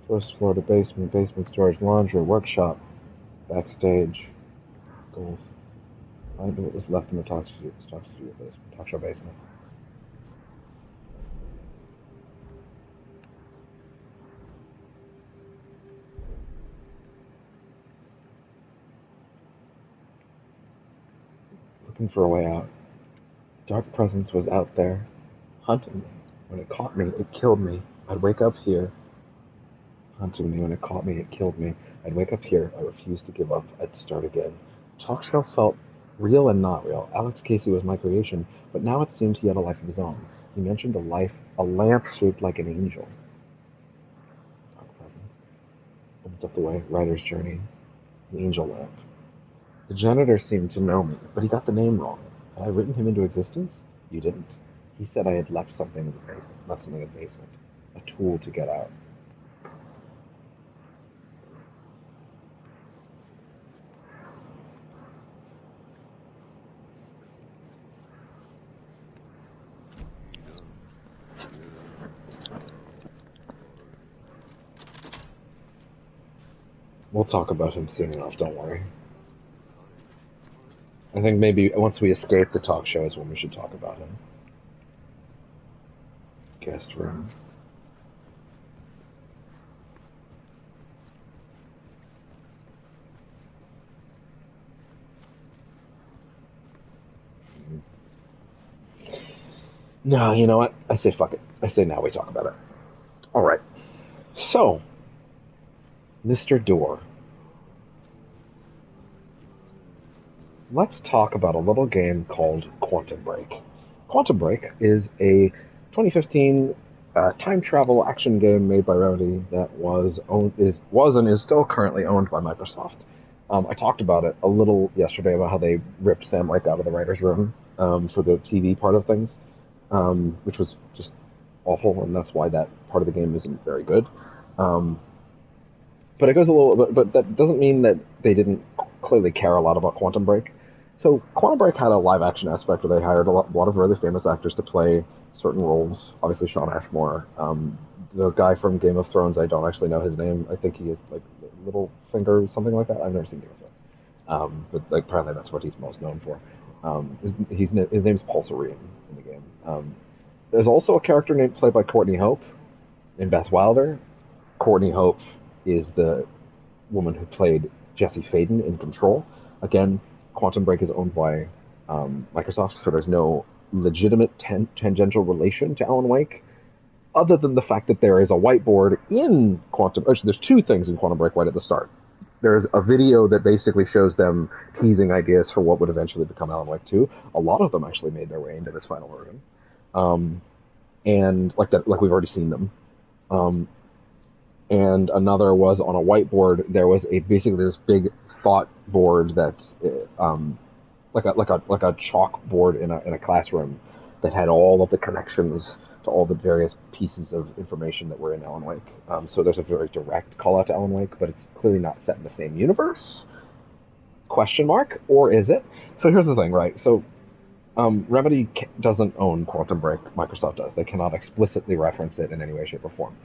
First floor to basement, basement storage, laundry, workshop, backstage, golf. Find what was left in the talk show basement. Looking for a way out. Dark presence was out there, hunting me. When it caught me, it killed me. I'd wake up here. Hunting me. When it caught me, it killed me. I'd wake up here. I refused to give up. I'd start again. Talk show felt real and not real. Alex Casey was my creation, but now it seemed he had a life of his own. He mentioned a lamp shaped like an angel. Dark presence. Opens up the way. Writer's journey. The angel lamp. The janitor seemed to know me, but he got the name wrong. Had I written him into existence? You didn't. He said I had left something in the basement. Left something in the basement. A tool to get out. We'll talk about him soon enough, don't worry. I think maybe once we escape the talk show is when we should talk about him. Guest room. No, you know what? I say fuck it. I say now we talk about it. Alright. So, Mr. Door. Let's talk about a little game called Quantum Break. Quantum Break is a 2015 time travel action game made by Remedy that was and is still currently owned by Microsoft. I talked about it a little yesterday about how they ripped Sam Lake out of the writer's room for the TV part of things, which was just awful, and that's why that part of the game isn't very good. But it goes a little, but that doesn't mean that they didn't clearly care a lot about Quantum Break. So Quantum Break had a live action aspect where they hired a lot of really famous actors to play certain roles. Obviously, Sean Ashmore, the guy from Game of Thrones. I don't actually know his name. I think he is like Littlefinger or something like that. I've never seen Game of Thrones, but like apparently that's what he's most known for. His name's Paul Serene in the game. There's also a character played by Courtney Hope in Beth Wilder. Courtney Hope is the woman who played Jesse Faden in Control. Again, Quantum Break is owned by Microsoft, so there's no legitimate tangential relation to Alan Wake. other than the fact that there is a whiteboard in Quantum... Actually, there's two things in Quantum Break right at the start. There's a video that basically shows them teasing ideas for what would eventually become Alan Wake 2. A lot of them actually made their way into this final version. And like we've already seen them. And another was on a whiteboard. There was basically this big thought board that, like a chalkboard in a classroom that had all of the connections to all the various pieces of information that were in Alan Wake. So there's a very direct call out to Alan Wake, but it's clearly not set in the same universe. Question mark? Or is it? So here's the thing, right? So Remedy doesn't own Quantum Break. Microsoft does. They cannot explicitly reference it in any way, shape, or form.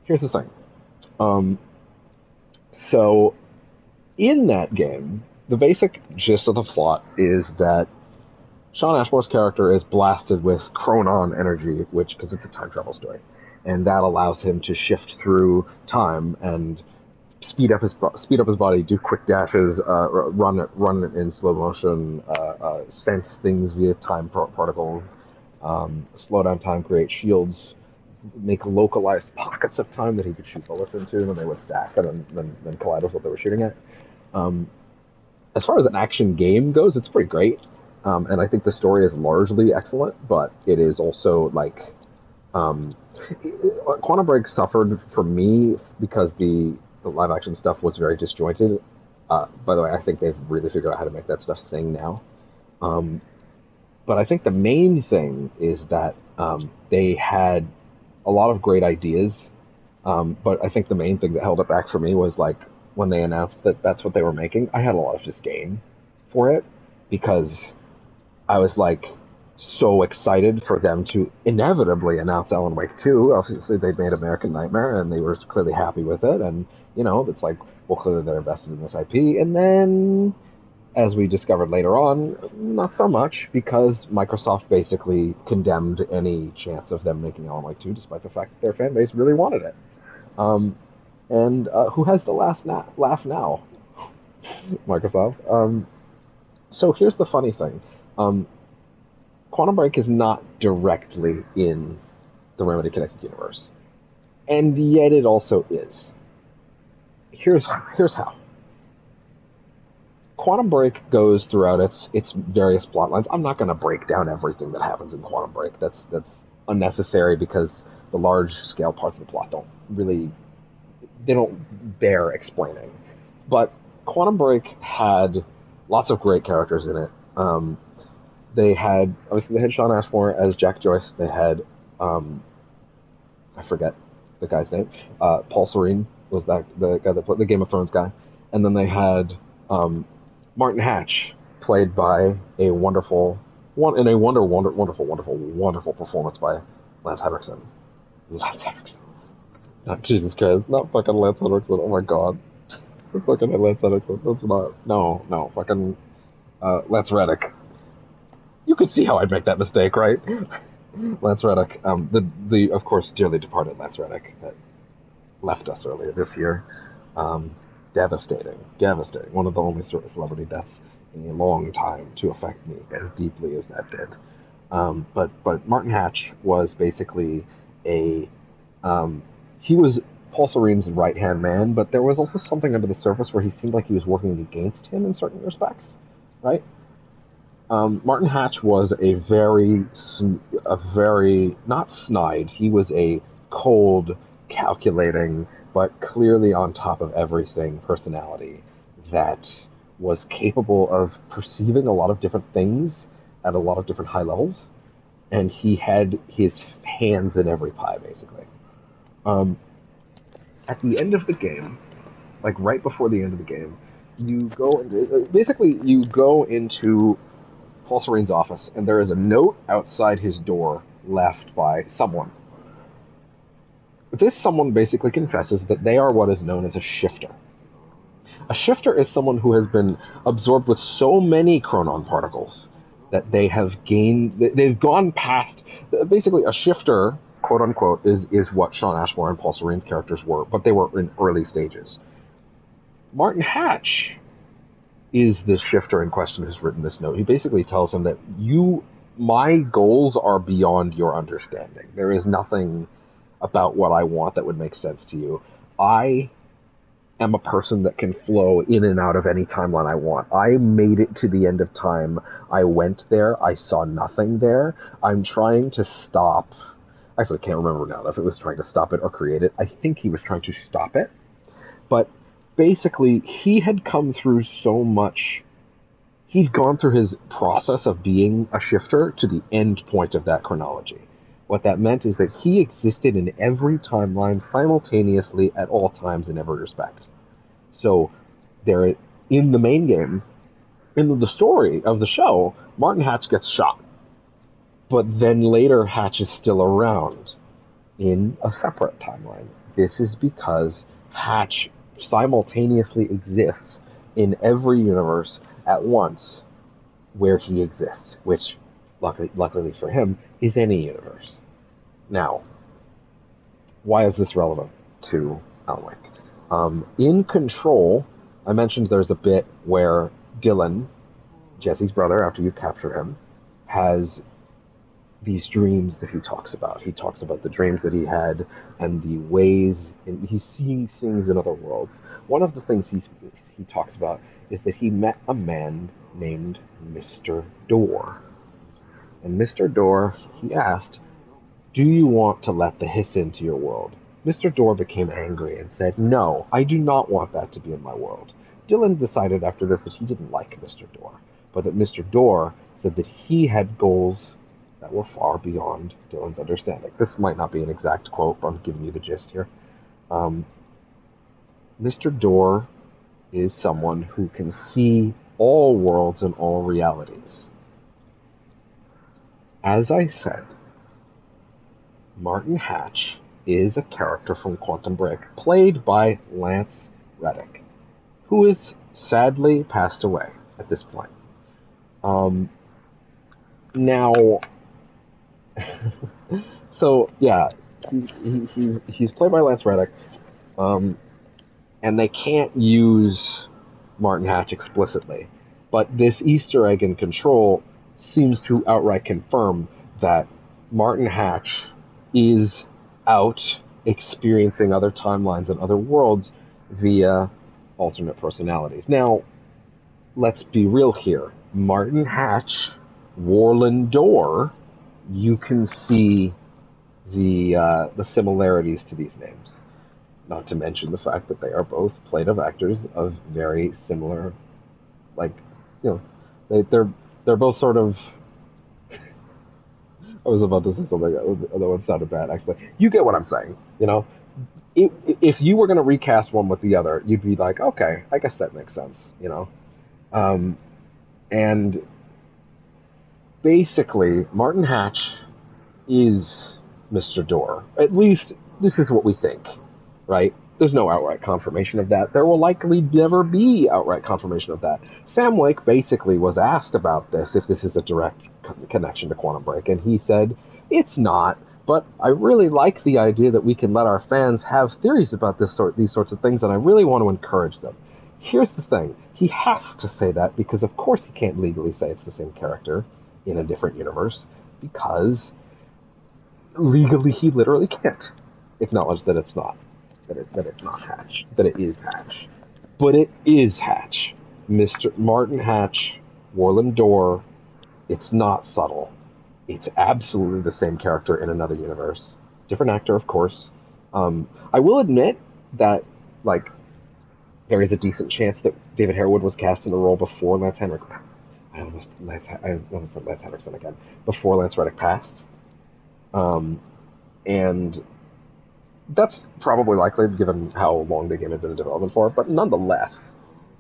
Here's the thing. So in that game, the basic gist of the plot is that Sean Ashmore's character is blasted with chronon energy, because it's a time travel story, and that allows him to shift through time and speed up his body, do quick dashes, run in slow motion, sense things via time particles, slow down time, create shields, make localized pockets of time that he could shoot bullets into, and they would stack and then collide with what they were shooting at. As far as an action game goes, it's pretty great. And I think the story is largely excellent, but it is also like Quantum Break suffered for me because the live action stuff was very disjointed. By the way, I think they've really figured out how to make that stuff sing now. But I think the main thing is that they had a lot of great ideas, but I think the main thing that held it back for me was like when they announced that that's what they were making, I had a lot of disdain for it because I was like so excited for them to inevitably announce Alan Wake 2. Obviously, they'd made American Nightmare, and they were clearly happy with it. And, it's like, well, clearly they're invested in this IP. And then, as we discovered later on, not so much, because Microsoft basically condemned any chance of them making Alan Wake 2, despite the fact that their fan base really wanted it. And who has the last laugh now? Microsoft. So here's the funny thing. Quantum Break is not directly in the Remedy Connected Universe. And yet it also is. Here's how. Quantum Break goes throughout its various plot lines. I'm not going to break down everything that happens in Quantum Break. That's unnecessary because the large-scale parts of the plot don't bear explaining. But Quantum Break had lots of great characters in it. They had Sean Ashmore as Jack Joyce. They had, I forget the guy's name. Paul Serene was the guy that played the Game of Thrones guy. And then they had Martin Hatch, played by a wonderful performance by Lance Henriksen. Not Jesus Christ, not fucking Lance Henriksen. Oh my God, fucking Lance Henriksen. That's not. No, fucking Lance Reddick. You could see how I'd make that mistake, right? Lance Reddick, the of course dearly departed Lance Reddick that left us earlier this year. Devastating. One of the only celebrity deaths in a long time to affect me as deeply as that did. But Martin Hatch was basically he was Paul Serene's right-hand man, but there was also something under the surface where he seemed like he was working against him in certain respects, right? Martin Hatch was a very not snide. He was a cold, calculating, but clearly on top of everything personality that was capable of perceiving a lot of different things at a lot of different high levels, and he had his hands in every pie, basically. At the end of the game, like right before the end of the game, you go into Paul Serene's office, and there is a note outside his door left by someone. This someone basically confesses that they are what is known as a shifter. A shifter is someone who has been absorbed with so many chronon particles that they've gone past. Basically, a shifter, quote unquote, is what Sean Ashmore and Paul Serene's characters were, but they were in early stages. Martin Hatch is the shifter in question who's written this note. He basically tells him that you my goals are beyond your understanding. There is nothing about what I want that would make sense to you. I am a person that can flow in and out of any timeline I want. I made it to the end of time. I went there. I saw nothing there. I'm trying to stop. Actually, I can't remember now if it was trying to stop it or create it. I think he was trying to stop it. But basically, he had come through so much. He'd gone through his process of being a shifter to the end point of that chronology. What that meant is that he existed in every timeline simultaneously at all times in every respect. So, there, in the main game, in the story of the show, Martin Hatch gets shot. But then later, Hatch is still around in a separate timeline. This is because Hatch simultaneously exists in every universe at once where he exists, which, luckily for him, is any universe. Now, why is this relevant to Alan Wake? In Control, I mentioned there's a bit where Dylan, Jesse's brother, after you capture him, has these dreams that he talks about. He talks about the dreams that he had and the ways he's seeing things in other worlds. One of the things he talks about is that he met a man named Mr. Door. And Mr. Door, he asked, "Do you want to let the hiss into your world?" Mr. Door became angry and said, "No, I do not want that to be in my world." Dylan decided after this that he didn't like Mr. Door, but that Mr. Door said that he had goals that were far beyond Dylan's understanding. This might not be an exact quote, but I'm giving you the gist here. Mr. Door is someone who can see all worlds and all realities. As I said, Martin Hatch is a character from Quantum Break, played by Lance Reddick, who is sadly passed away at this point. Now, so yeah, he's played by Lance Reddick, and they can't use Martin Hatch explicitly, but this Easter egg in Control seems to outright confirm that Martin Hatch is out experiencing other timelines and other worlds via alternate personalities. Now, let's be real here. Martin Hatch, Warland Door, you can see the similarities to these names. Not to mention the fact that they are both played of actors of very similar, they're both sort of. I was about to say something that would sounded bad, actually. You get what I'm saying, If you were going to recast one with the other, you'd be like, okay, I guess that makes sense, And basically, Martin Hatch is Mr. Door. At least, this is what we think, right? There's no outright confirmation of that. There will likely never be outright confirmation of that. Sam Wake basically was asked about this, if this is a direct connection to Quantum Break, and he said, it's not, but I really like the idea that we can let our fans have theories about these sorts of things, and I really want to encourage them. Here's the thing. He has to say that because, of course, he can't legally say it's the same character in a different universe, because legally he literally can't acknowledge that it's not. That it's not Hatch. That it is Hatch. But it is Hatch. Mr. Martin Hatch, Warland Door. It's not subtle. It's absolutely the same character in another universe. Different actor, of course. I will admit that, there is a decent chance that David Harewood was cast in the role before Lance Henrik. I almost said Lance Henriksen again. Before Lance Reddick passed. And that's probably likely, given how long the game had been in development for. But nonetheless,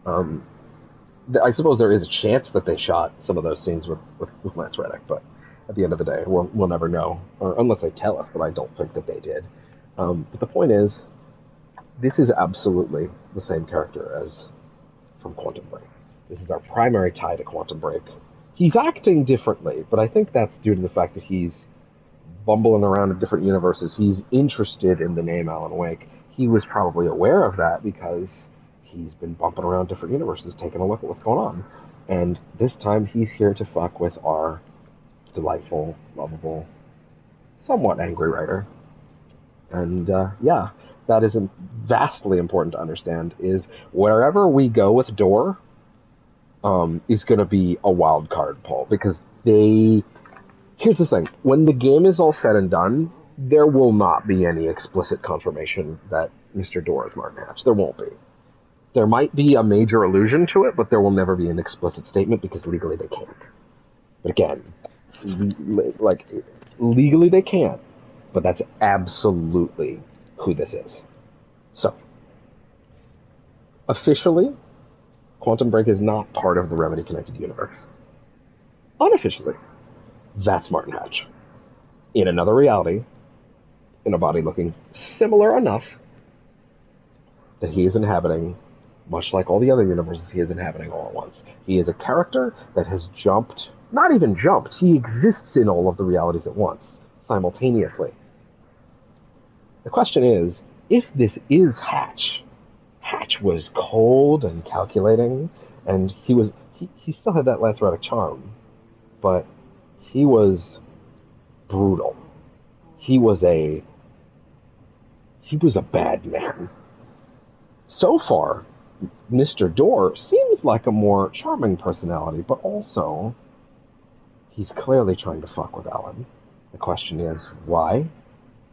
I suppose there is a chance that they shot some of those scenes with Lance Reddick, but at the end of the day, we'll never know, or unless they tell us, but I don't think that they did. But the point is, this is absolutely the same character as from Quantum Break. This is our primary tie to Quantum Break. He's acting differently, but I think that's due to the fact that he's bumbling around in different universes. He's interested in the name Alan Wake. He was probably aware of that because he's been bumping around different universes, taking a look at what's going on. And this time he's here to fuck with our delightful, lovable, somewhat angry writer. And yeah, that is vastly important to understand, is wherever we go with Door is going to be a wild card, Paul, because here's the thing, when the game is all said and done, there will not be any explicit confirmation that Mr. Door is Martin Hatch. There won't be. There might be a major allusion to it, but there will never be an explicit statement because legally they can't. But again, like, legally they can't, but that's absolutely who this is. So, officially, Quantum Break is not part of the Remedy Connected Universe. Unofficially, that's Martin Hatch. In another reality, in a body looking similar enough that he is inhabiting, much like all the other universes he is inhabiting all at once. He is a character that has jumped, not even jumped, he exists in all of the realities at once, simultaneously. The question is, if this is Hatch, Hatch was cold and calculating, and he still had that Lance Reddick charm, but he was brutal. He was a bad man. So far, Mr. Door seems like a more charming personality, but also he's clearly trying to fuck with Ellen. The question is, why?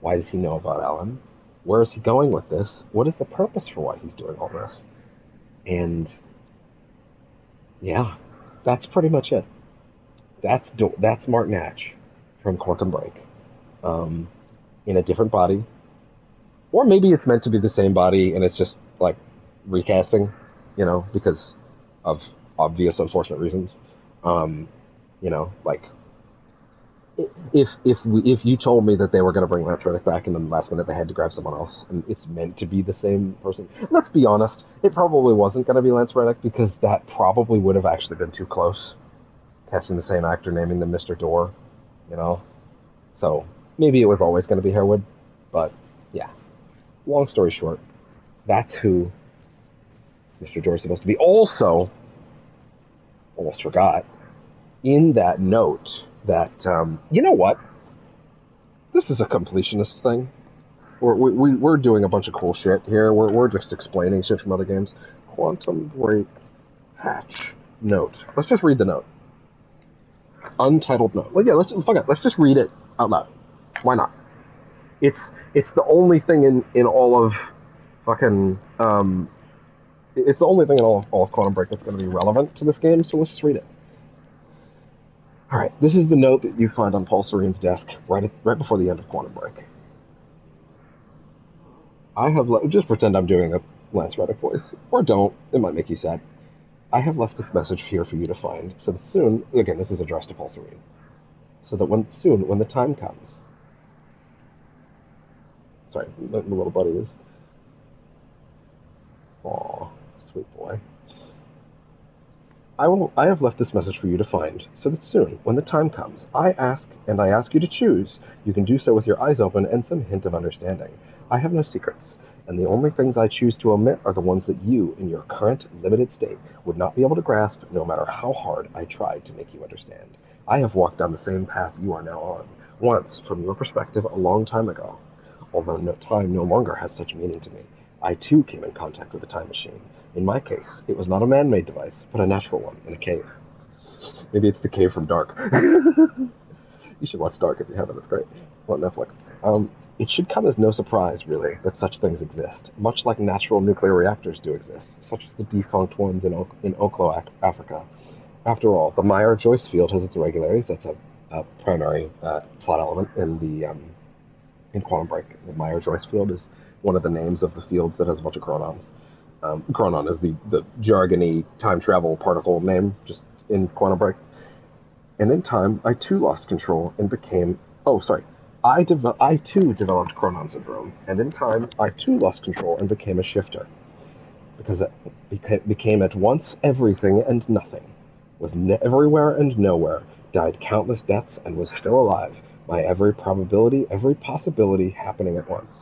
Why does he know about Ellen? Where is he going with this? What is the purpose for why he's doing all this? And yeah, that's pretty much it. That's Martin Hatch from Quantum Break, in a different body, or maybe it's meant to be the same body and it's just like recasting, because of obvious unfortunate reasons. Like if you told me that they were going to bring Lance Reddick back and then last minute they had to grab someone else and it's meant to be the same person, let's be honest, it probably wasn't going to be Lance Reddick because that probably would have actually been too close. Casting the same actor, naming them Mr. Door, So maybe it was always going to be Harewood, but yeah. Long story short, that's who Mr. Door is supposed to be. Also, almost forgot, in that note that, you know what? This is a completionist thing. We're doing a bunch of cool shit here. We're just explaining shit from other games. Quantum Break Hatch note. Let's just read the note. Untitled note. Well, yeah, let's just read it out loud. Why not? It's the only thing in all of fucking it's the only thing in all of Quantum Break that's going to be relevant to this game, so let's just read it. Alright, this is the note that you find on Paul Serene's desk right before the end of Quantum Break. Just pretend I'm doing a Lance Reddick voice, or don't, it might make you sad. I have left this message here for you to find, so that soon, again, this is addressed to Paul Serene, so that when the time comes, sorry, the little buddy is, aw, sweet boy. I have left this message for you to find, so that soon, when the time comes, I ask you to choose, you can do so with your eyes open and some hint of understanding. I have no secrets, and the only things I choose to omit are the ones that you, in your current, limited state, would not be able to grasp no matter how hard I tried to make you understand. I have walked down the same path you are now on, once, from your perspective, a long time ago. Although time no longer has such meaning to me, I too came in contact with a time machine. In my case, it was not a man-made device, but a natural one, in a cave. Maybe it's the cave from Dark. You should watch Dark if you haven't, it's great. On Netflix. It should come as no surprise, really, that such things exist, much like natural nuclear reactors do exist, such as the defunct ones in Oklo, Africa. After all, the Meyer-Joyce field has its irregularities. That's a primary plot element in Quantum Break. The Meyer-Joyce field is one of the names of the fields that has a bunch of chronons. Chronon is the jargony time travel particle name, just in Quantum Break. And in time, I too lost control and became... Oh, sorry. I too developed Chronon Syndrome, and in time, I too lost control and became a shifter. Because it became at once everything and nothing, was everywhere and nowhere, died countless deaths, and was still alive, my every probability, every possibility happening at once.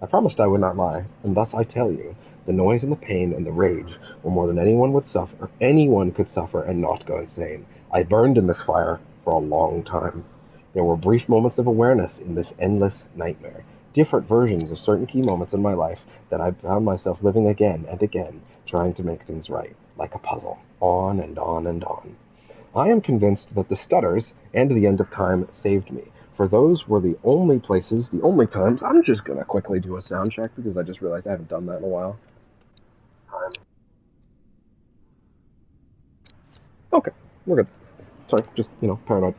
I promised I would not lie, and thus I tell you, the noise and the pain and the rage were more than anyone could suffer and not go insane. I burned in this fire, for a long time. There were brief moments of awareness in this endless nightmare, different versions of certain key moments in my life that I found myself living again and again, trying to make things right, like a puzzle, on and on and on. I am convinced that the stutters and the end of time saved me, for those were the only places, the only times. I'm just going to quickly do a sound check because I just realized I haven't done that in a while. Okay, we're good. Sorry, just, paranoid.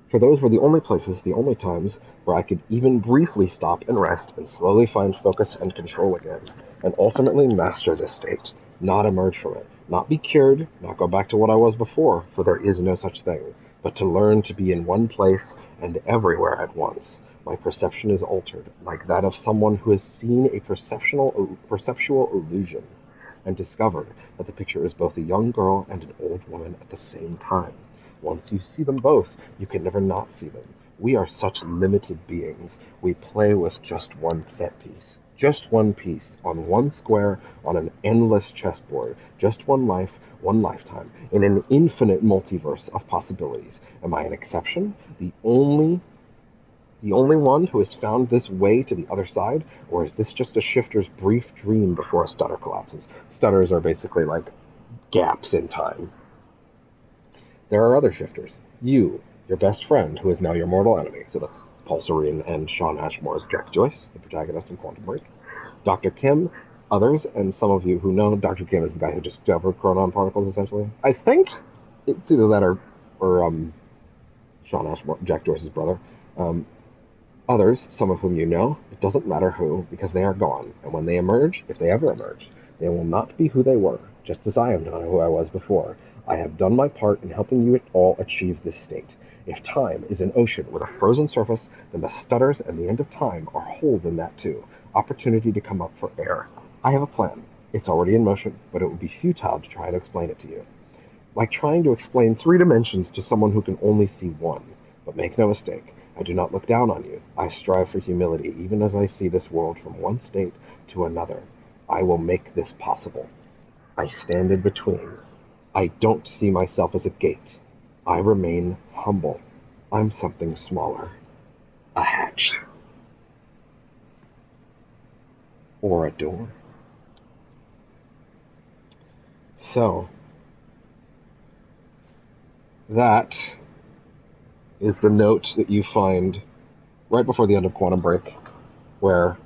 For those were the only places, the only times, where I could even briefly stop and rest and slowly find focus and control again, and ultimately master this state, not emerge from it, not be cured, not go back to what I was before, for there is no such thing, but to learn to be in one place and everywhere at once. My perception is altered, like that of someone who has seen a perceptual illusion, and discovered that the picture is both a young girl and an old woman at the same time. Once you see them both, you can never not see them. We are such limited beings. We play with just one set piece. Just one piece, on one square, on an endless chessboard. Just one life, one lifetime, in an infinite multiverse of possibilities. Am I an exception? The only one who has found this way to the other side? Or is this just a shifter's brief dream before a stutter collapses? Stutters are basically like gaps in time. There are other shifters. You, your best friend, who is now your mortal enemy. So that's Paul Serene and Sean Ashmore's Jack Joyce, the protagonist in Quantum Break. Dr. Kim, others, and some of you who know Dr. Kim is the guy who discovered chronon particles, essentially. I think it's either that or Sean Ashmore, Jack Joyce's brother. Others, some of whom you know, it doesn't matter who, because they are gone, and when they emerge, if they ever emerge, they will not be who they were, just as I am not who I was before. I have done my part in helping you all achieve this state. If time is an ocean with a frozen surface, then the stutters and the end of time are holes in that too, opportunity to come up for air. I have a plan. It's already in motion, but it would be futile to try and explain it to you. Like trying to explain 3 dimensions to someone who can only see 1. But make no mistake, I do not look down on you. I strive for humility, even as I see this world from one state to another. I will make this possible. I stand in between. I don't see myself as a gate. I remain humble. I'm something smaller. A hatch. Or a door. So, that is the note that you find right before the end of Quantum Break, where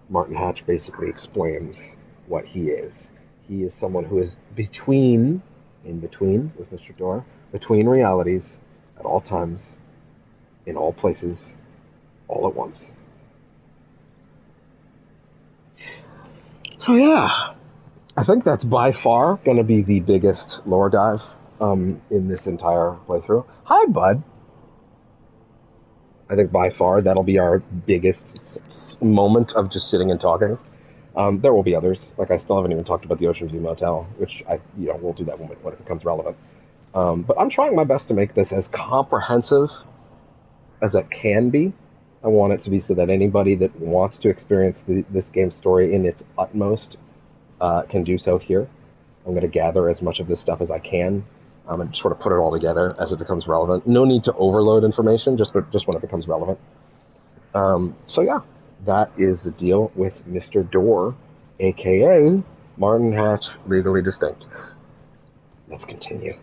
Martin Hatch basically explains what he is. He is someone who is in between with Mr. Door, between realities, at all times, in all places, all at once. So yeah, I think that's by far going to be the biggest lore dive in this entire playthrough. Hi, bud. I think by far that'll be our biggest moment of just sitting and talking. There will be others. Like I still haven't even talked about the Ocean View Motel, which we'll do that when it becomes relevant. But I'm trying my best to make this as comprehensive as it can be. I want it to be so that anybody that wants to experience this game's story in its utmost can do so here. I'm going to gather as much of this stuff as I can and sort of put it all together as it becomes relevant. No need to overload information, just when it becomes relevant. So yeah, that is the deal with Mr. Door, a.k.a. Martin Hatch, legally distinct. Let's continue.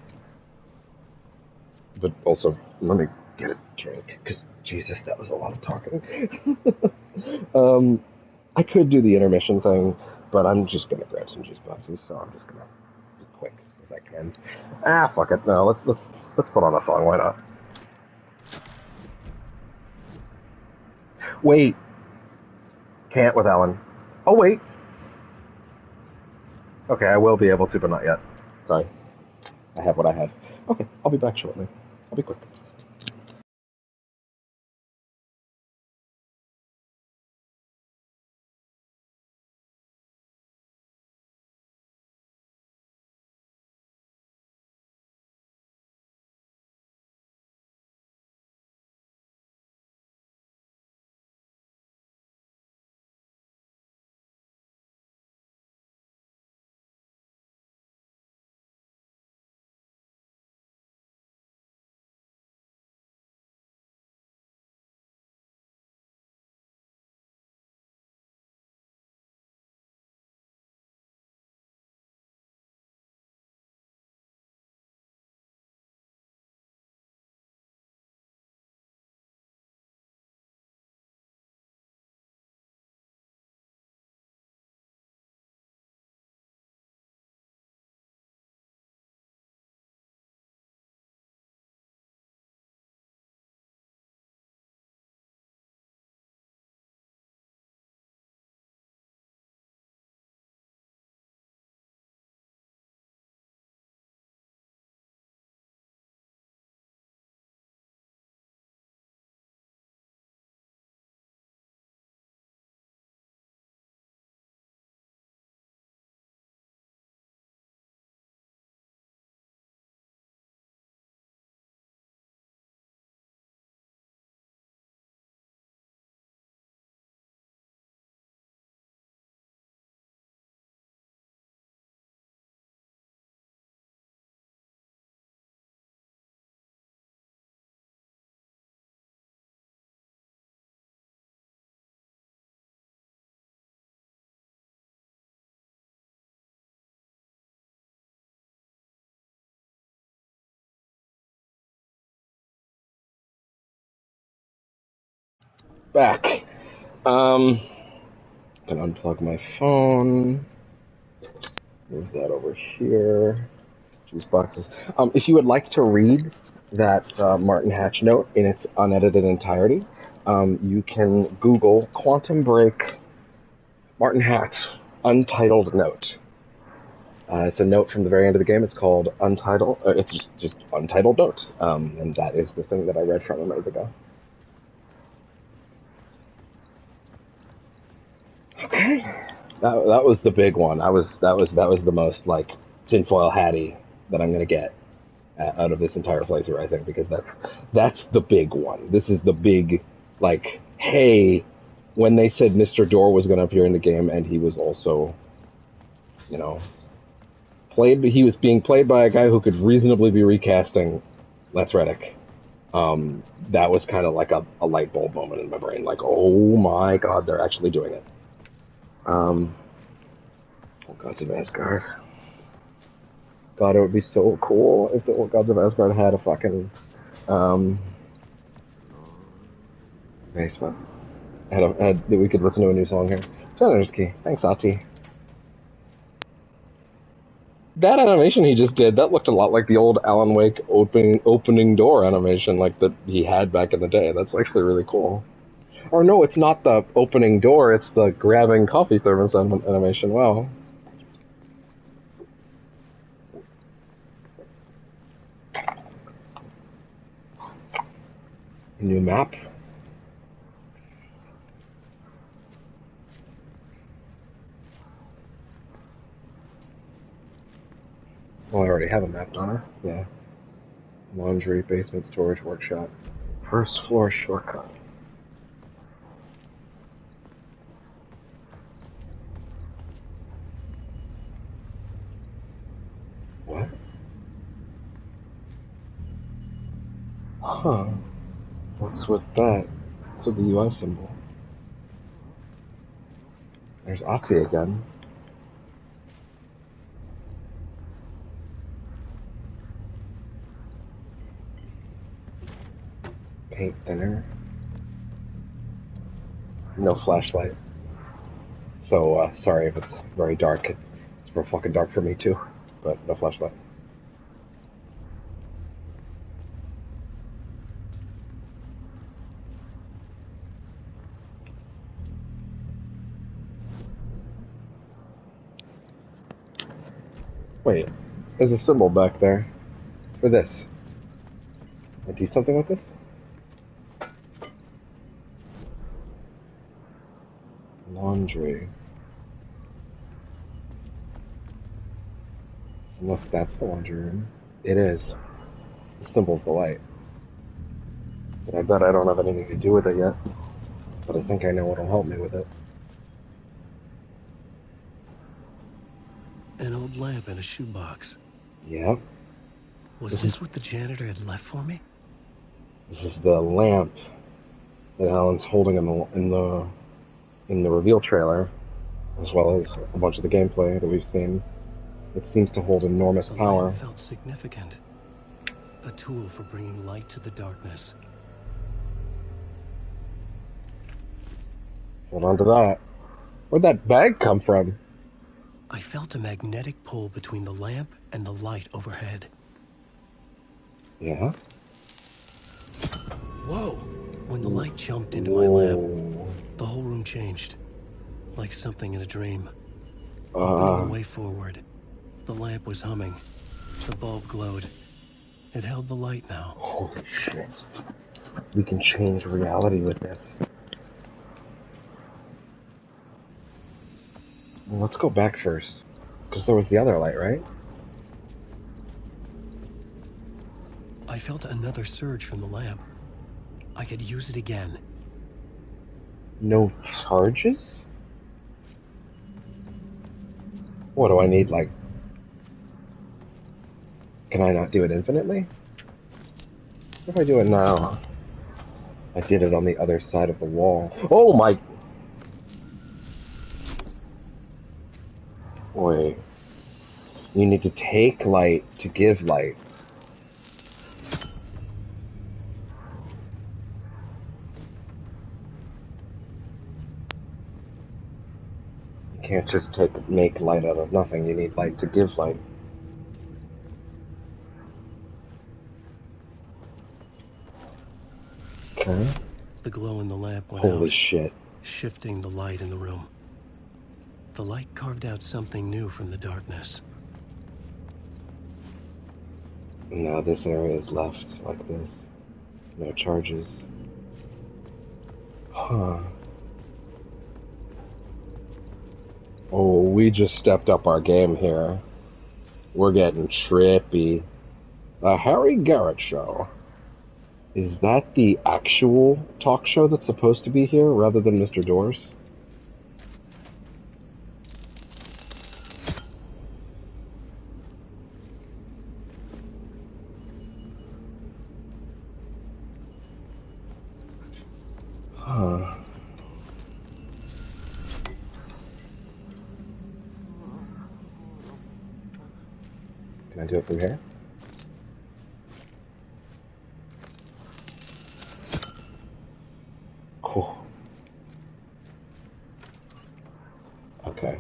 But also, let me get a drink, because Jesus, that was a lot of talking. I could do the intermission thing, but I'm just going to grab some juice boxes, so I'm just going to be quick as I can. Fuck it. No, let's put on a song. Why not? Wait. Can't with Ellen. Oh, wait. Okay, I will be able to, but not yet. Sorry. I have what I have. Okay, I'll be back shortly. I'll be quick. back. Gonna unplug my phone. Move that over here. Juice boxes. If you would like to read that Martin Hatch note in its unedited entirety, you can Google Quantum Break Martin Hatch Untitled Note. It's a note from the very end of the game. It's called Untitled. It's just Untitled Note, and that is the thing that I read from a minute ago. Okay, that was the big one. That was the most like tinfoil hatty that I'm gonna get out of this entire playthrough, I think, because that's the big one. This is the big, like, hey, when they said Mr. Door was going to appear in the game, and he was also, you know, he was being played by a guy who could reasonably be recasting Lance Reddick. That was kind of like a light bulb moment in my brain, like, oh my god, they're actually doing it. Oh, Gods of Asgard. God, it would be so cool if the Gods of Asgard had a fucking basement. That we could listen to a new song here. Generous key. Thanks, Ati. That animation he just did, that looked a lot like the old Alan Wake opening door animation like that he had back in the day. That's actually really cool. Or no, it's not the opening door, it's the grabbing coffee thermos animation. Wow. New map. Well, I already have a map, don't I? Yeah. Laundry, basement, storage, workshop. First floor shortcut. What? Huh. What's with that? What's with the UI symbol? There's Ati again. Paint thinner. No flashlight. So, sorry if it's very dark. It's real fucking dark for me too. But no flashlight. Wait, there's a symbol back there. For this. I do something with this? Laundry. Unless that's the laundry room. It is. The symbol's the light. But I bet I don't have anything to do with it yet. But I think I know what'll help me with it. An old lamp in a shoebox. Yep. Was this what the janitor had left for me? This is the lamp that Alan's holding in the reveal trailer, as well as a bunch of the gameplay that we've seen. It seems to hold enormous power. The lamp felt significant. A tool for bringing light to the darkness. Hold on to that. Where'd that bag come from? I felt a magnetic pull between the lamp and the light overhead. Yeah? Whoa! When the light jumped into my lamp, the whole room changed. Like something in a dream. Opening a way forward. The lamp was humming. The bulb glowed. It held the light now. Holy shit. We can change reality with this. Well, let's go back first. Because there was the other light, right? I felt another surge from the lamp. I could use it again. No charges? What do I need, like... Can I not do it infinitely? What if I do it now? I did it on the other side of the wall. Oh my... Wait. You need to take light to give light. can't just make light out of nothing. You need light to give light. Okay. The glow in the lamp went Holy out, shit. shifting the light in the room. The light carved out something new from the darkness. Now this area is left like this. No charges. Huh. Oh, we just stepped up our game here. We're getting trippy. A Harry Garrett show. Is that the actual talk show that's supposed to be here rather than Mr. Doors? Huh. Can I do it from here? Cool. Okay.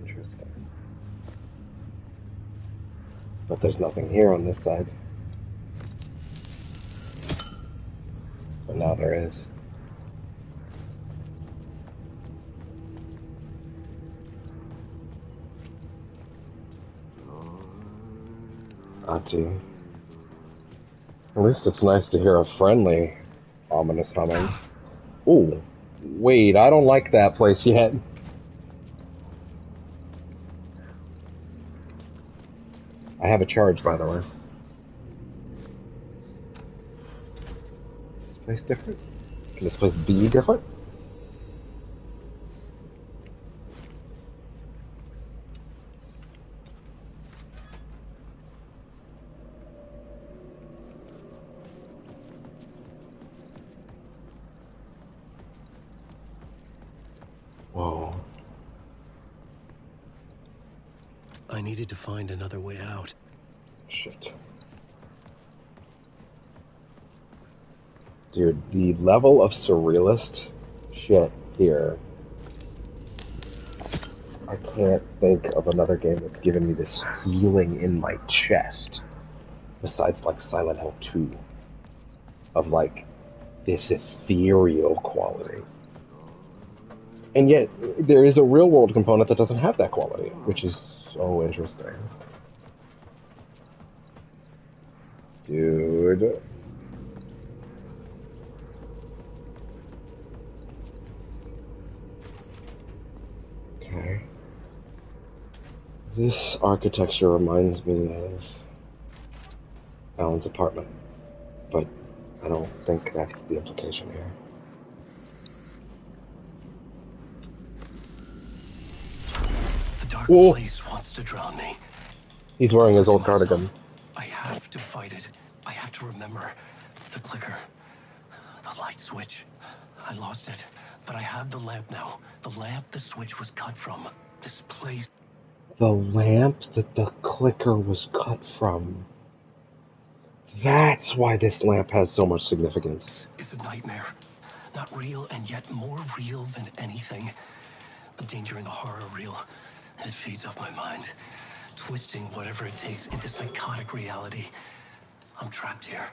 Interesting. But there's nothing here on this side. But now there is. Ati. At least it's nice to hear a friendly, ominous humming. Ooh, wait, I don't like that place yet. I have a charge, by the way. Is this place different? Can this place be different? Whoa. I needed to find another way out. Shit. Dude, the level of surrealist shit here. I can't think of another game that's given me this feeling in my chest. Besides, like, Silent Hill 2. Of, like, this ethereal quality. And yet, there is a real-world component that doesn't have that quality, which is so interesting. Dude. Okay. This architecture reminds me of Alan's apartment, but I don't think that's the implication here. The dark place wants to drown me. He's wearing his old cardigan. I have to fight it. I have to remember the clicker, the light switch. I lost it, but I have the lamp now. The lamp the switch was cut from. This place. The lamp that the clicker was cut from. That's why this lamp has so much significance. It's a nightmare. Not real, and yet more real than anything. The danger and the horror real. It feeds off my mind, twisting whatever it takes into psychotic reality. I'm trapped here.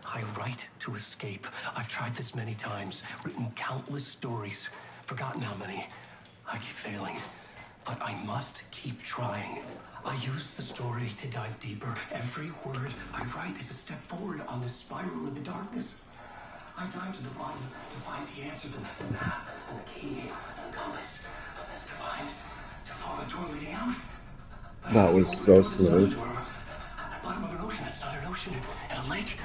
I write to escape. I've tried this many times, written countless stories, forgotten how many. I keep failing, but I must keep trying. I use the story to dive deeper. Every word I write is a step forward on this spiral in the darkness. I dive to the bottom to find the answer, the map, and the key, and the compass. It's combined to form a door leading out. But that was so smooth. At the bottom of an ocean, it's not an ocean. And a lake,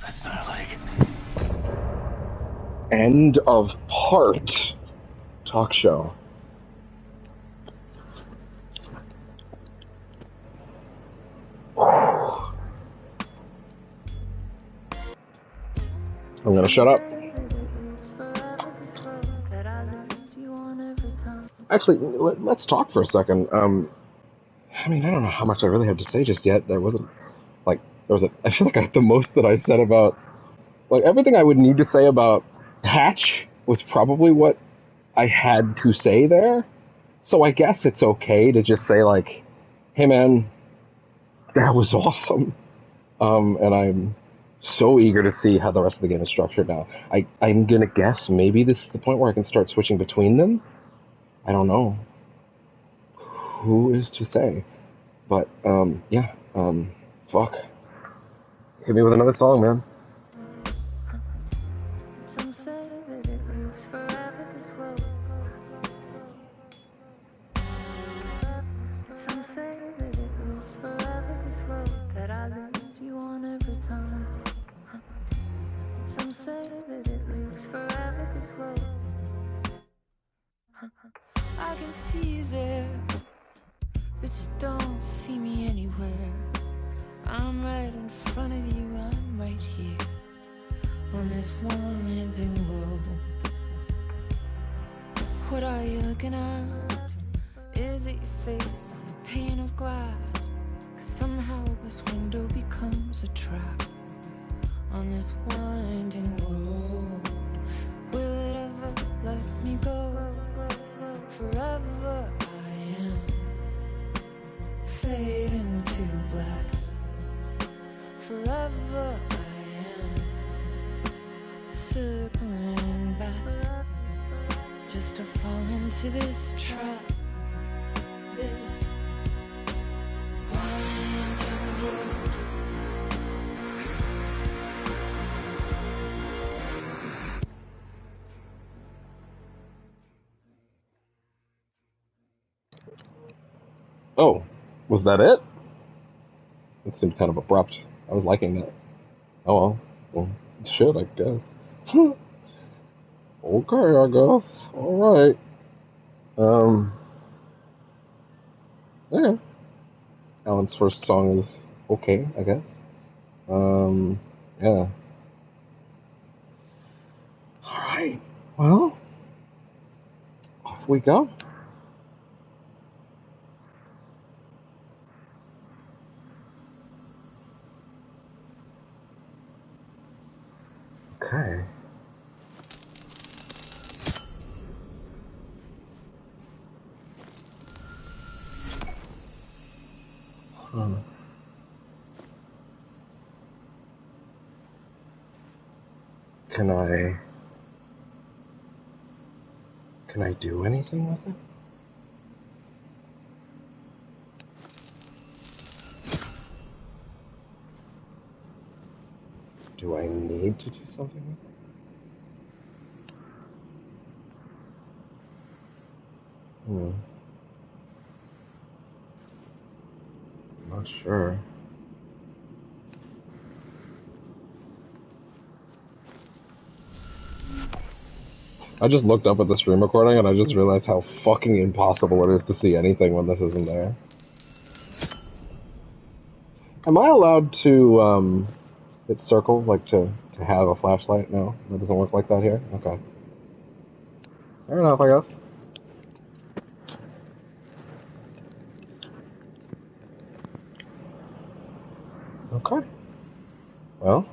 that's not a lake. End of part. Talk show. I'm gonna shut up. Actually, let's talk for a second. I mean, I don't know how much I really have to say just yet. I feel like I have the most that I said about, like, everything I would need to say about Hatch was probably what I had to say there. So I guess it's okay to just say, like, hey man, that was awesome. And I'm so eager to see how the rest of the game is structured now. I'm gonna guess maybe this is the point where I can start switching between them. I don't know. Who is to say? But, yeah, fuck. Hit me with another song, man. Some say that it lives forever this road. Some say that it lives forever this road. That I lose you on every time. Some say that it lives forever this road. I can see you there, but you don't see me anywhere. I'm right in front of you, I'm right here on this winding road. What are you looking at? Is it your face on a pane of glass? 'Cause somehow this window becomes a trap on this winding road. Will it ever let me go? Forever I am fading to black. Forever I am circling back, just to fall into this trap. This winding road. Oh, was that it? It seemed kind of abrupt. I was liking that. Oh well, shit, I guess. Okay, I guess. Alright. Yeah. Alan's first song is okay, I guess. Yeah. Alright. Well, off we go. Okay. Can I do anything with it? Do I need to do something with it? I'm not sure. I just looked up at the stream recording and I just realized how fucking impossible it is to see anything when this isn't there. Am I allowed to, hit circle, like to have a flashlight? No, that doesn't work like that here? Okay. Fair enough, I guess. Okay. Well.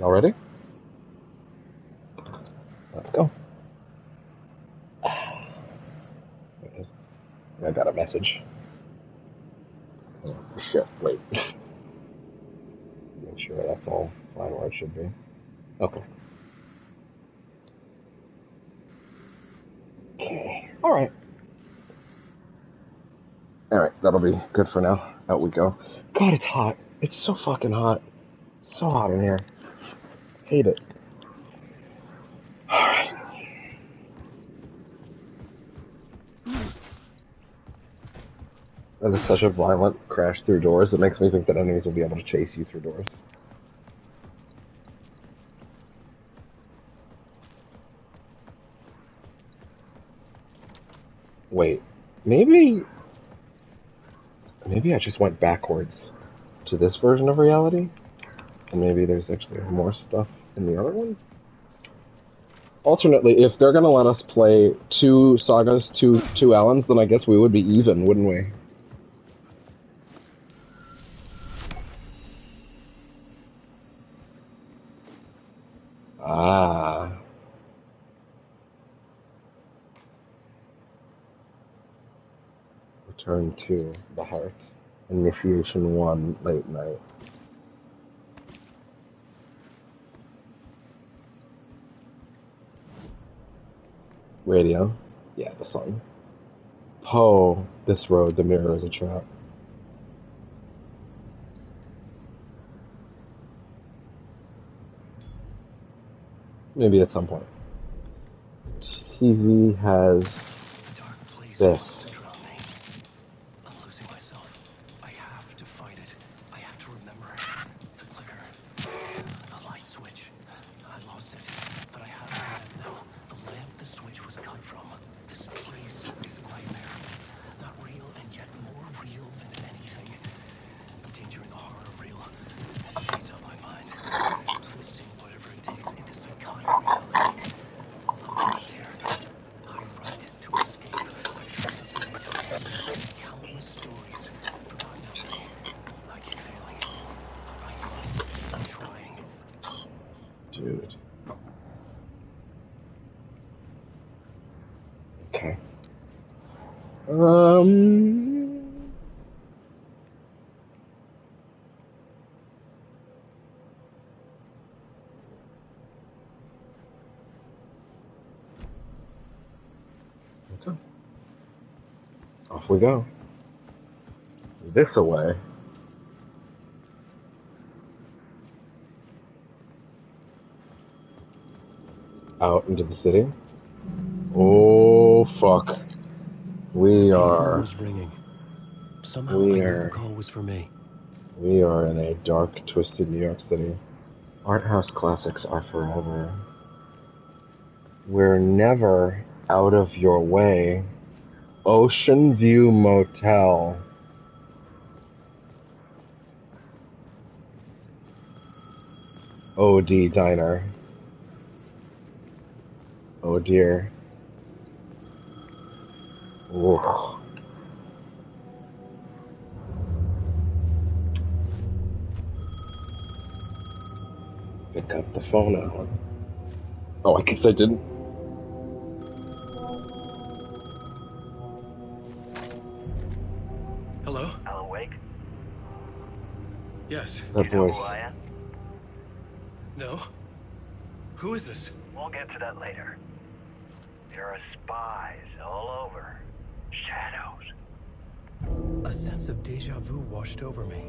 Y'all ready? Let's go. I got a message. Oh, shit, wait. Make sure that's all fine where it should be. Okay. Okay. Alright. Alright, that'll be good for now. Out we go. God, it's hot. It's so fucking hot. So hot in here. Hate it. Alright. That is such a violent crash through doors. It makes me think that enemies will be able to chase you through doors. Wait. Maybe I just went backwards to this version of reality? And maybe there's actually more stuff in the other one? Alternately, if they're gonna let us play 2 Sagas, two Allens, then I guess we would be even, wouldn't we? Ah. Return to the heart. Initiation 1, late night. Radio. Yeah, the song. Poe, this road, the mirror is a trap. Maybe at some point. TV has this. I'm losing myself. I have to fight it. I have to remember it. The clicker. The light switch. I lost it. But I have the lamp now. The lamp the switch was cut from. This place is a nightmare. Not real and yet more real than anything. I'm entering the horror reel. It shades out my mind. Twisting whatever it takes into psychotic reality. I'm trapped here. I write to escape. I've tried this many times. Countless stories. Forgotten how many. I keep failing. But I must keep trying. Dude. Okay. Okay. Off we go. This away. Out into the city. Oh, fuck. We are... was ringing. Somehow I knew the call was for me. We are in a dark, twisted New York City. Art house classics are forever. We're never out of your way. Ocean View Motel. OD Diner. Oh dear. Ugh. Pick up the phone out. Oh, I guess I didn't. Hello? Alan Wake? Yes. That You know voice. who I am? No? Who is this? We'll get to that later. There are spies all over. Shadows. A sense of deja vu washed over me.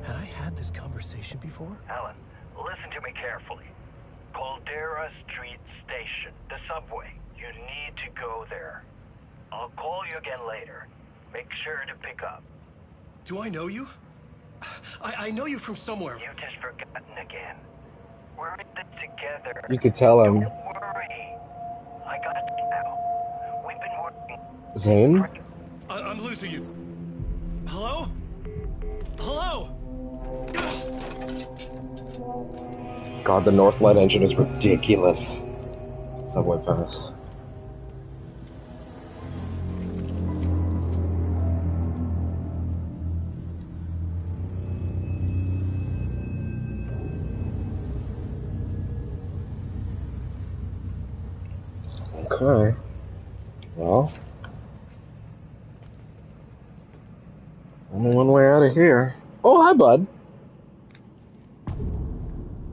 Had I had this conversation before? Alan, listen to me carefully. Caldera Street Station, the subway. You need to go there. I'll call you again later. Make sure to pick up. Do I know you? I know you from somewhere. You've just forgotten again. We're in this together. You could tell him. Don't worry. I got you now. We've been working. Zane? I'm losing you. Hello? Hello? God, the Northlight engine is ridiculous. Subway pass. Okay. Well, only one way out of here. Oh, hi, bud.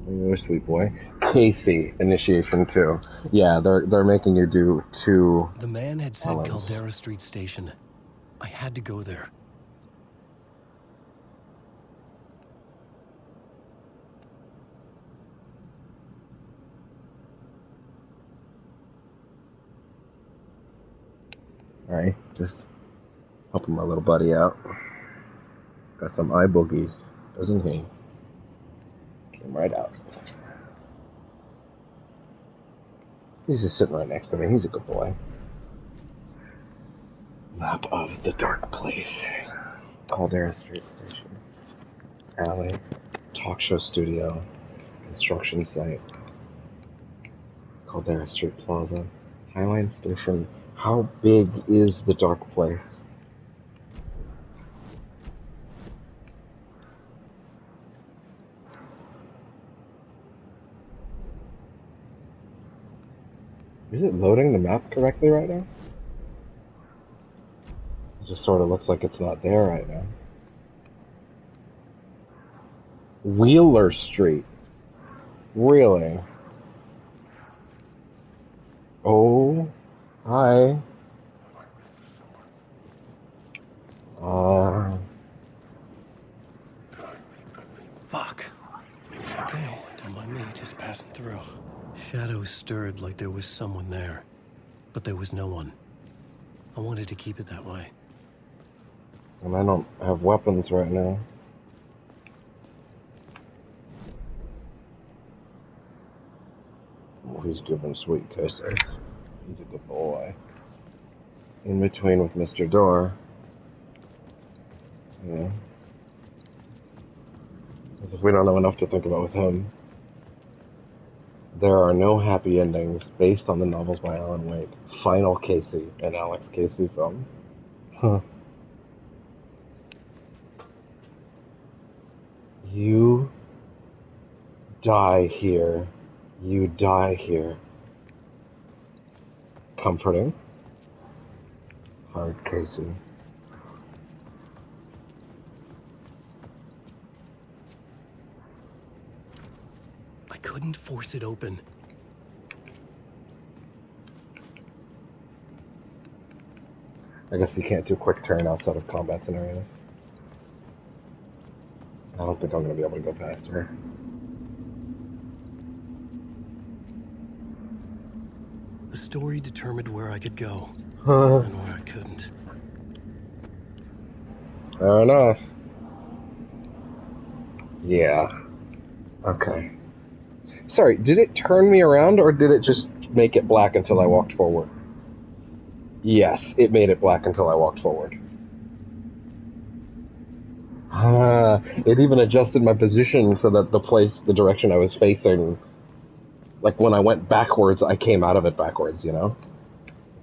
You're a sweet boy. Casey, Initiation 2. Yeah, they're making you do 2. The man had said Ellens. Caldera Street Station. I had to go there. Alright, just helping my little buddy out. Got some eye boogies, doesn't he? Came right out. He's just sitting right next to me. He's a good boy. Map of the dark place. Caldera Street Station. Alley. Talk show studio. Construction site. Caldera Street Plaza. Highline Station. How big is the dark place? Is it loading the map correctly right now? It just sort of looks like it's not there right now. Wheeler Street. Really? Oh, hi. Fuck. Okay, don't mind me, just passing through. Shadows stirred like there was someone there, but there was no one. I wanted to keep it that way. And I don't have weapons right now. Oh, he's giving sweet kisses. He's a good boy. In between with Mr. Door. Yeah. As if we don't have enough to think about with him. There are no happy endings based on the novels by Alan Wake. Final Casey, an Alex Casey film. Huh. You die here. You die here. Comforting. Hard Casey. I couldn't force it open. I guess you can't do quick turn outside of combat scenarios. I don't think I'm going to be able to go past her. The story determined where I could go, Huh. and where I couldn't. Fair enough. Yeah. Okay. Sorry, did it turn me around, or did it just make it black until I walked forward? Yes, it made it black until I walked forward. It even adjusted my position so that the direction I was facing, like when I went backwards, I came out of it backwards, you know?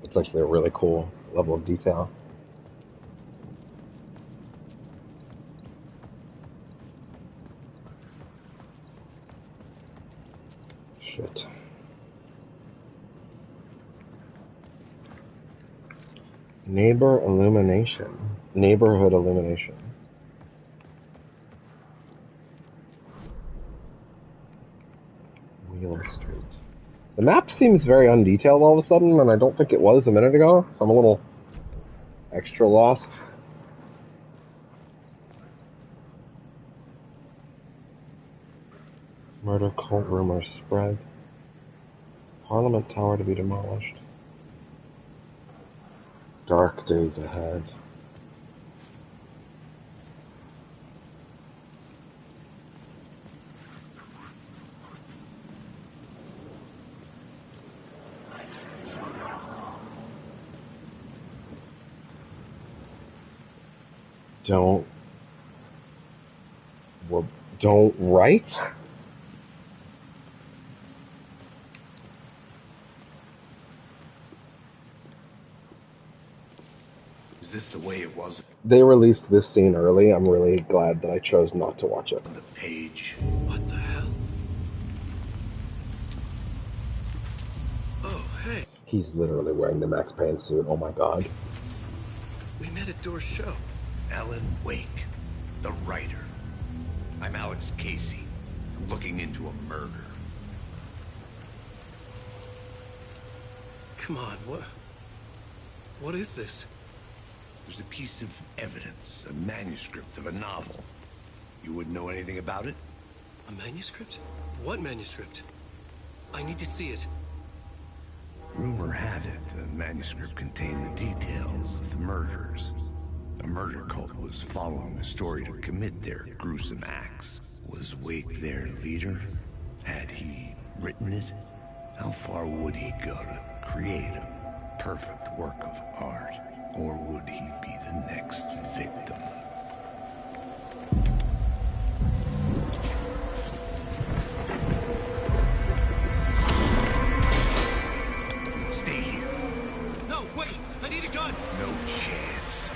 It's actually a really cool level of detail. Shit. Neighborhood illumination. Wheeler Street. The map seems very undetailed all of a sudden, and I don't think it was a minute ago, so I'm a little extra lost. Murder cult rumors spread. Parliament Tower to be demolished. Dark days ahead. Don't write? Is this the way it was? They released this scene early. I'm really glad that I chose not to watch it. On the page. What the hell? Oh, hey. He's literally wearing the Max Payne suit. Oh my god. We met at Door's show. Alan Wake, the writer. I'm Alex Casey. I'm looking into a murder. Come on, what is this? There's a piece of evidence, a manuscript of a novel. You wouldn't know anything about it? A manuscript? What manuscript? I need to see it. Rumor had it the manuscript contained the details of the murders. A murder cult was following the story to commit their gruesome acts. Was Wake their leader? Had he written it? How far would he go to create a perfect work of art? Or would he be the next victim? Stay here. No, wait! I need a gun! No chance.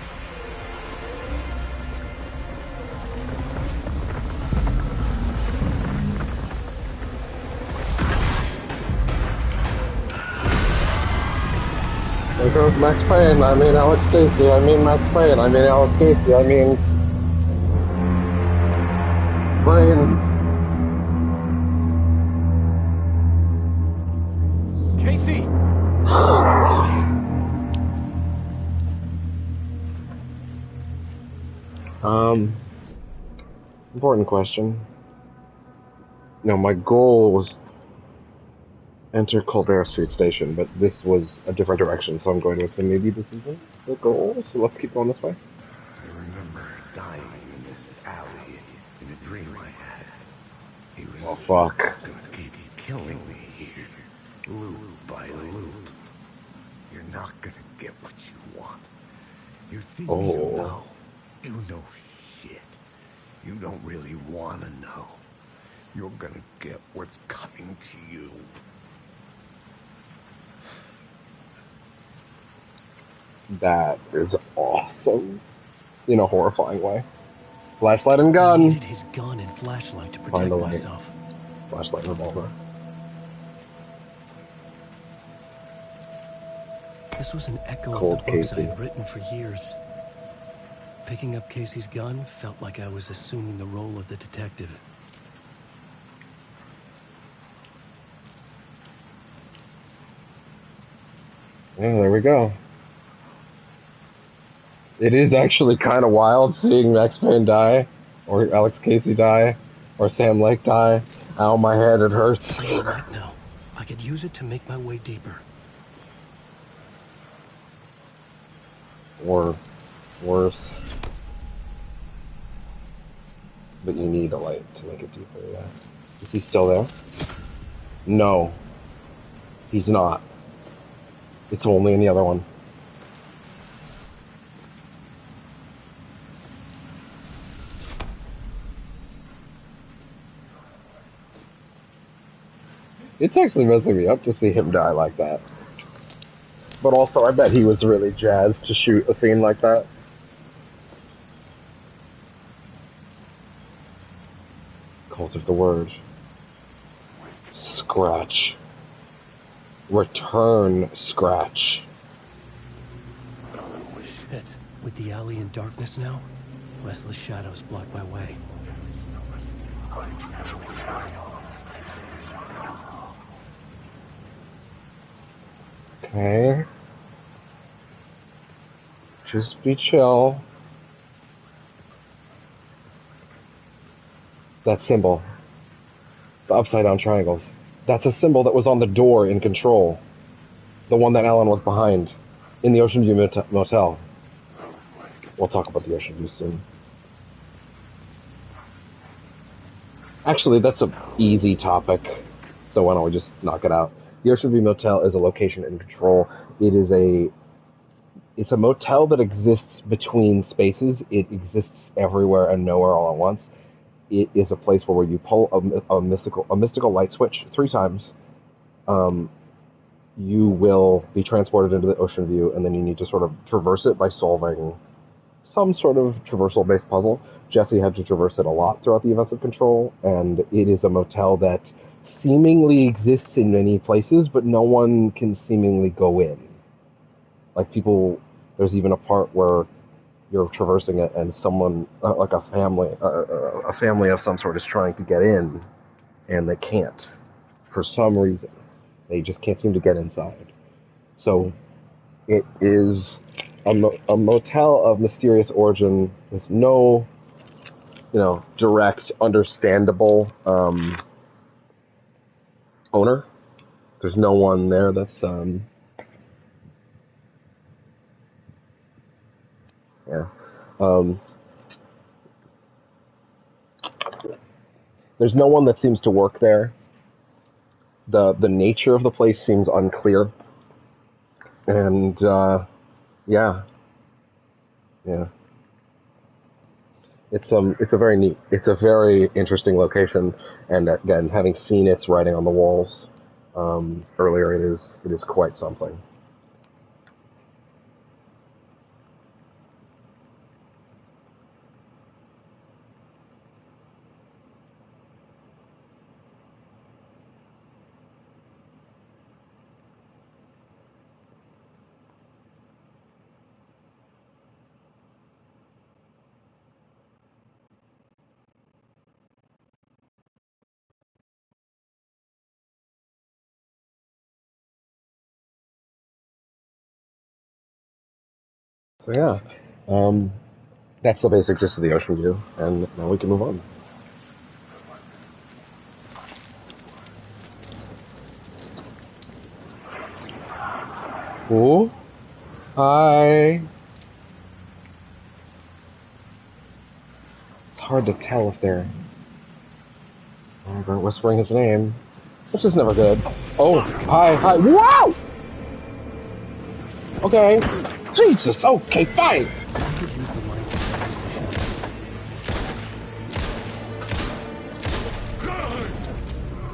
There goes Max Payne. I mean Alex Casey. I mean Max Payne. I mean Alex Casey. I mean Brain. Casey! Important question. No, my goal was enter Caldera Street Station, but this was a different direction, so I'm going to assume maybe this isn't the goal, so let's keep going this way. I remember dying in this alley in a dream I had. He was Oh, fuck. just gonna keep killing me here, loop by loop. You're not gonna get what you want. You think you know. You know shit. You don't really want to know. You're gonna get what's coming to you. That is awesome. In a horrifying way. Flashlight and gun. I needed his gun and flashlight to protect myself. Flashlight and revolver. This was an echo Cold of the books Casey. I had written for years. Picking up Casey's gun felt like I was assuming the role of the detective. Yeah, there we go. It is actually kind of wild seeing Max Payne die, or Alex Casey die, or Sam Lake die. Ow, my head, it hurts. Playing light now. I could use it to make my way deeper. Or worse. But you need a light to make it deeper, yeah. Is he still there? No. He's not. It's only in the other one. It's actually messing me up to see him die like that. But also, I bet he was really jazzed to shoot a scene like that. Cult of the Word. Scratch. Return Scratch. Shit. With the alley in darkness now, restless shadows block my way. Okay. Just be chill. That symbol. The upside down triangles. That's a symbol that was on the door in Control. The one that Alan was behind. In the Ocean View Motel. We'll talk about the Ocean View soon. Actually, that's an easy topic. So why don't we just knock it out? The Ocean View Motel is a location in Control. It's a motel that exists between spaces. It exists everywhere and nowhere all at once. It is a place where you pull a mystical light switch 3 times. You will be transported into the Ocean View, and then you need to sort of traverse it by solving some sort of traversal-based puzzle. Jesse had to traverse it a lot throughout the events of Control, and it is a motel that seemingly exists in many places, but no one can seemingly go in. Like people, there's even a part where you're traversing it, and someone, like a family of some sort, is trying to get in, and they can't, for some reason. They just can't seem to get inside. So, it is a motel of mysterious origin with no, direct, understandable owner. There's no one there that's there's no one that seems to work there. The nature of the place seems unclear. And yeah. It's a very interesting location, and again, having seen its writing on the walls earlier, it is quite something. So yeah, that's the basic gist of the ocean view, and now we can move on. Oh, hi. It's hard to tell if they're whispering his name. This is never good. Oh, hi. Wow! Okay. Jesus, okay, fine.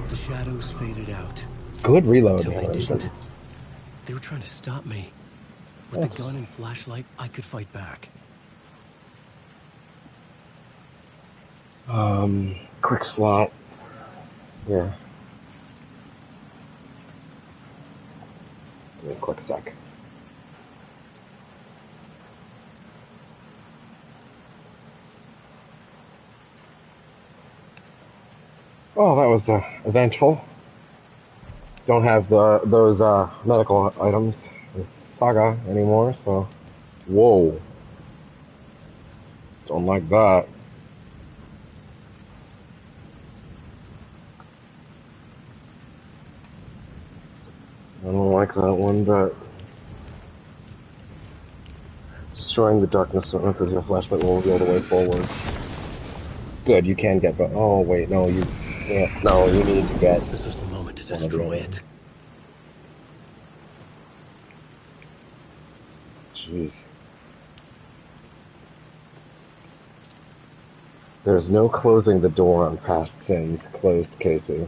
The shadows faded out. Good reload Until they animation. didn't. They were trying to stop me. With the gun and flashlight, I could fight back. Quick slot. Here. Give me a quick sec. Oh, that was eventful. Don't have those medical items with Saga anymore, so... Whoa. Don't like that. I don't like that one, but... Destroying the darkness with your flashlight will reveal the way forward. Good, you can get... Oh, wait, no, you can't. No, you need to get... This was the moment to destroy it. Jeez. There's no closing the door on past sins, closed Casey.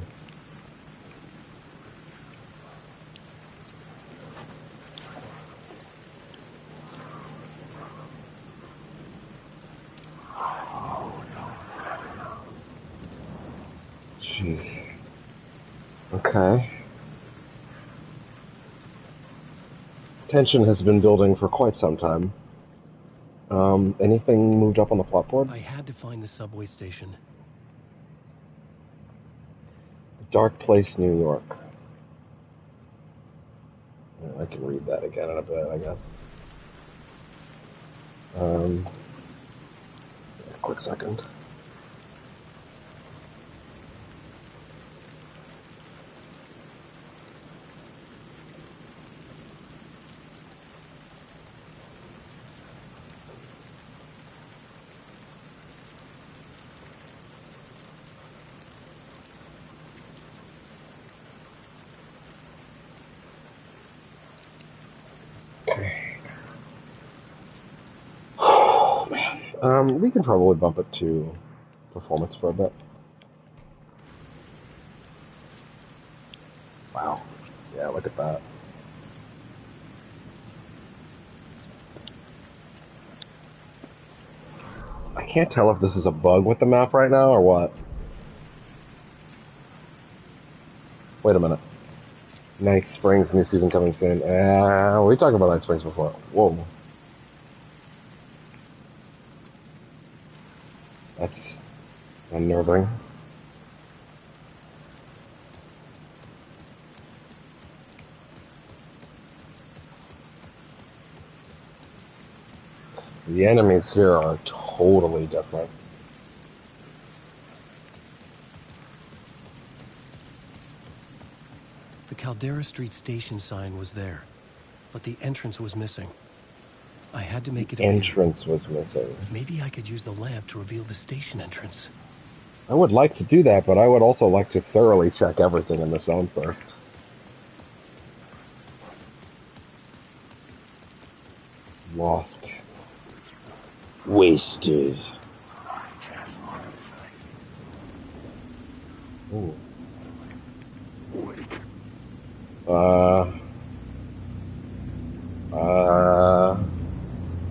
Jeez. Okay. Tension has been building for quite some time. Anything moved up on the plot board? I had to find the subway station. Dark Place, New York. I can read that again in a bit, I guess. A quick second. Oh, man. We can probably bump it to performance for a bit. Wow. Yeah, look at that. I can't tell if this is a bug with the map right now or what. Wait a minute. Night Springs, new season coming soon. We talked about Night Springs before. Whoa. That's unnerving. The enemies here are totally different. The Caldera Street station sign was there, but the entrance was missing. I had to make it appear. Entrance was missing. Maybe I could use the lamp to reveal the station entrance. I would like to do that, but I would also like to thoroughly check everything in the zone first. Lost. Wasted. Ooh.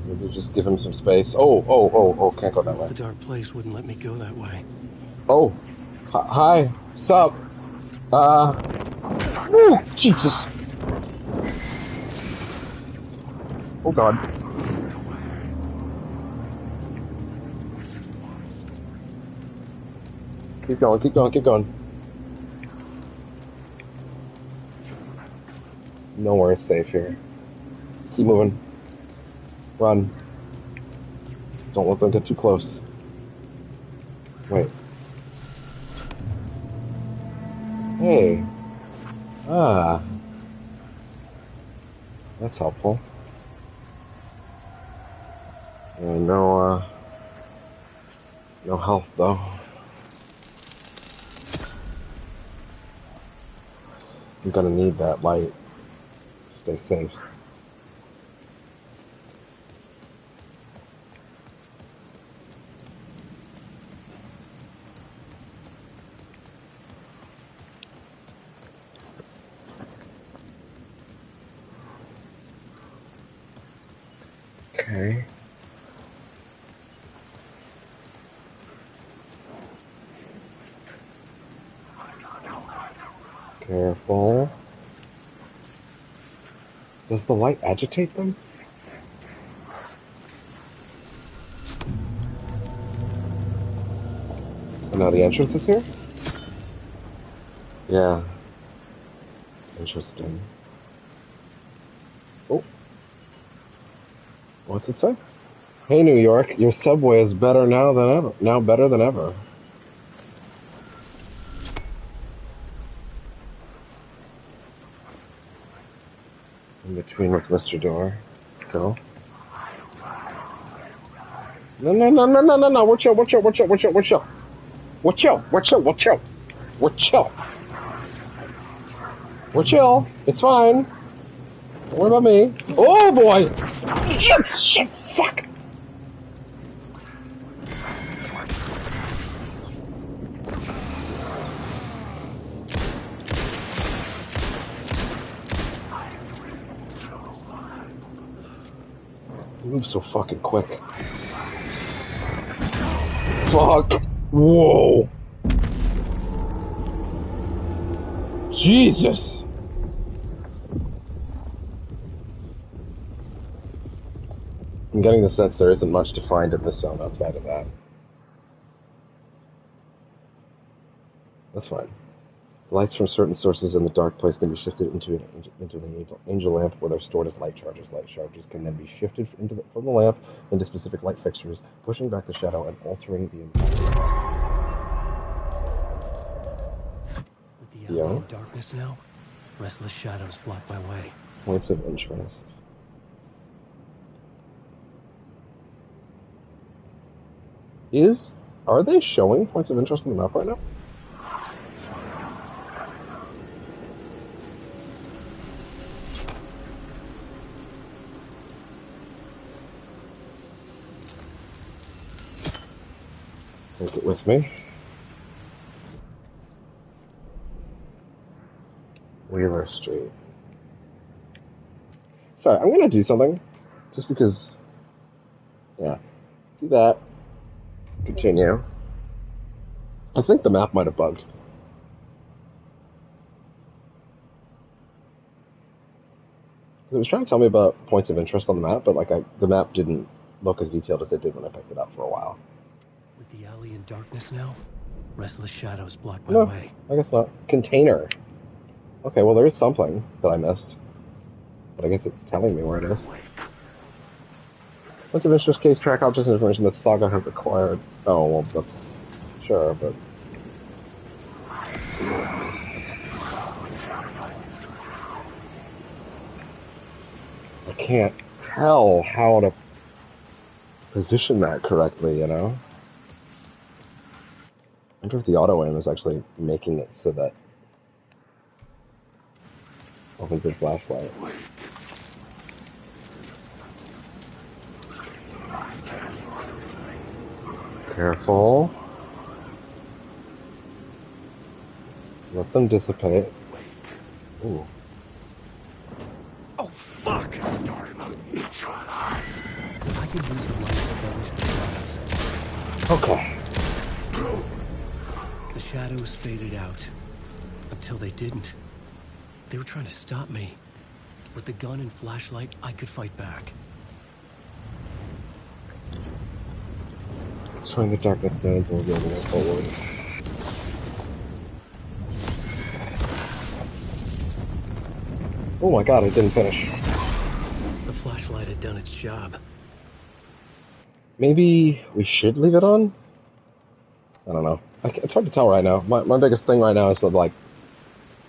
Maybe just give him some space. Oh, can't go that way. The dark place wouldn't let me go that way. Oh. Hi. Sup? Ooh, Jesus. Oh, God. Keep going, keep going, keep going. Nowhere is safe here. Keep moving. Run. Don't let them get too close. Wait. Hey. Ah. That's helpful. No health, though. I'm gonna need that light. Stay safe. Okay. Careful. Does the light agitate them? Oh, now the entrance is here? Yeah. Interesting. Oh. What's it say? Hey, New York, your subway is better now than ever. Now better than ever. In between with Mr. Door. Still. No. Watch out. Watch out. It's fine. Don't worry about me. Oh, boy. Shit. Fuck. Move so fucking quick. Fuck. Whoa. Jesus. I'm getting the sense there isn't much to find in this zone outside of that. That's fine. Lights from certain sources in the dark place can be shifted into an angel lamp where they're stored as light charges. Light charges can then be shifted from the lamp into specific light fixtures, pushing back the shadow and altering the environment. With the alley in darkness now, restless shadows block my way. Points of interest. Are they showing points of interest on the map right now? Take it with me. Wheeler Street. Sorry, I'm gonna do something. Just because... Yeah. Do that. Continue. I think the map might have bugged. It was trying to tell me about points of interest on the map, but the map didn't look as detailed as it did when I picked it up for a while. With the alley in darkness now, restless shadows block my way. I guess not. Container. Okay, well there is something that I missed. But I guess it's telling me where it is. Points of interest case track objects and information that Saga has acquired. Oh, well, that's... Sure, but... I can't tell how to position that correctly, you know? I wonder if the auto-aim is actually making it so that... opens a flashlight. Careful. Let them dissipate. Ooh. Oh, fuck! I could use the light to banish the shadows. Okay. The shadows faded out. Until they didn't. They were trying to stop me. With the gun and flashlight, I could fight back. Destroying the darkness nodes will be able to go forward. Oh my god, I didn't finish. The flashlight had done its job. Maybe we should leave it on? I don't know. It's hard to tell right now. My biggest thing right now is that, like,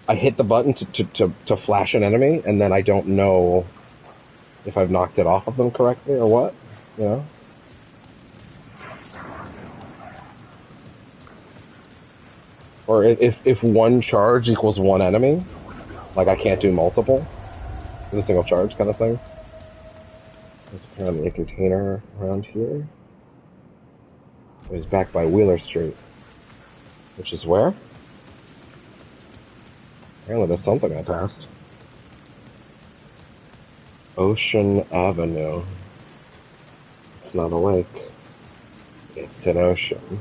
I hit the button to flash an enemy, and then I don't know if I've knocked it off of them correctly or what, you know? Or if one charge equals one enemy, like I can't do multiple with a single charge kind of thing. There's apparently a container around here. It was back by Wheeler Street, which is where? Apparently there's something I passed. Ocean Avenue. It's not a lake. It's an ocean.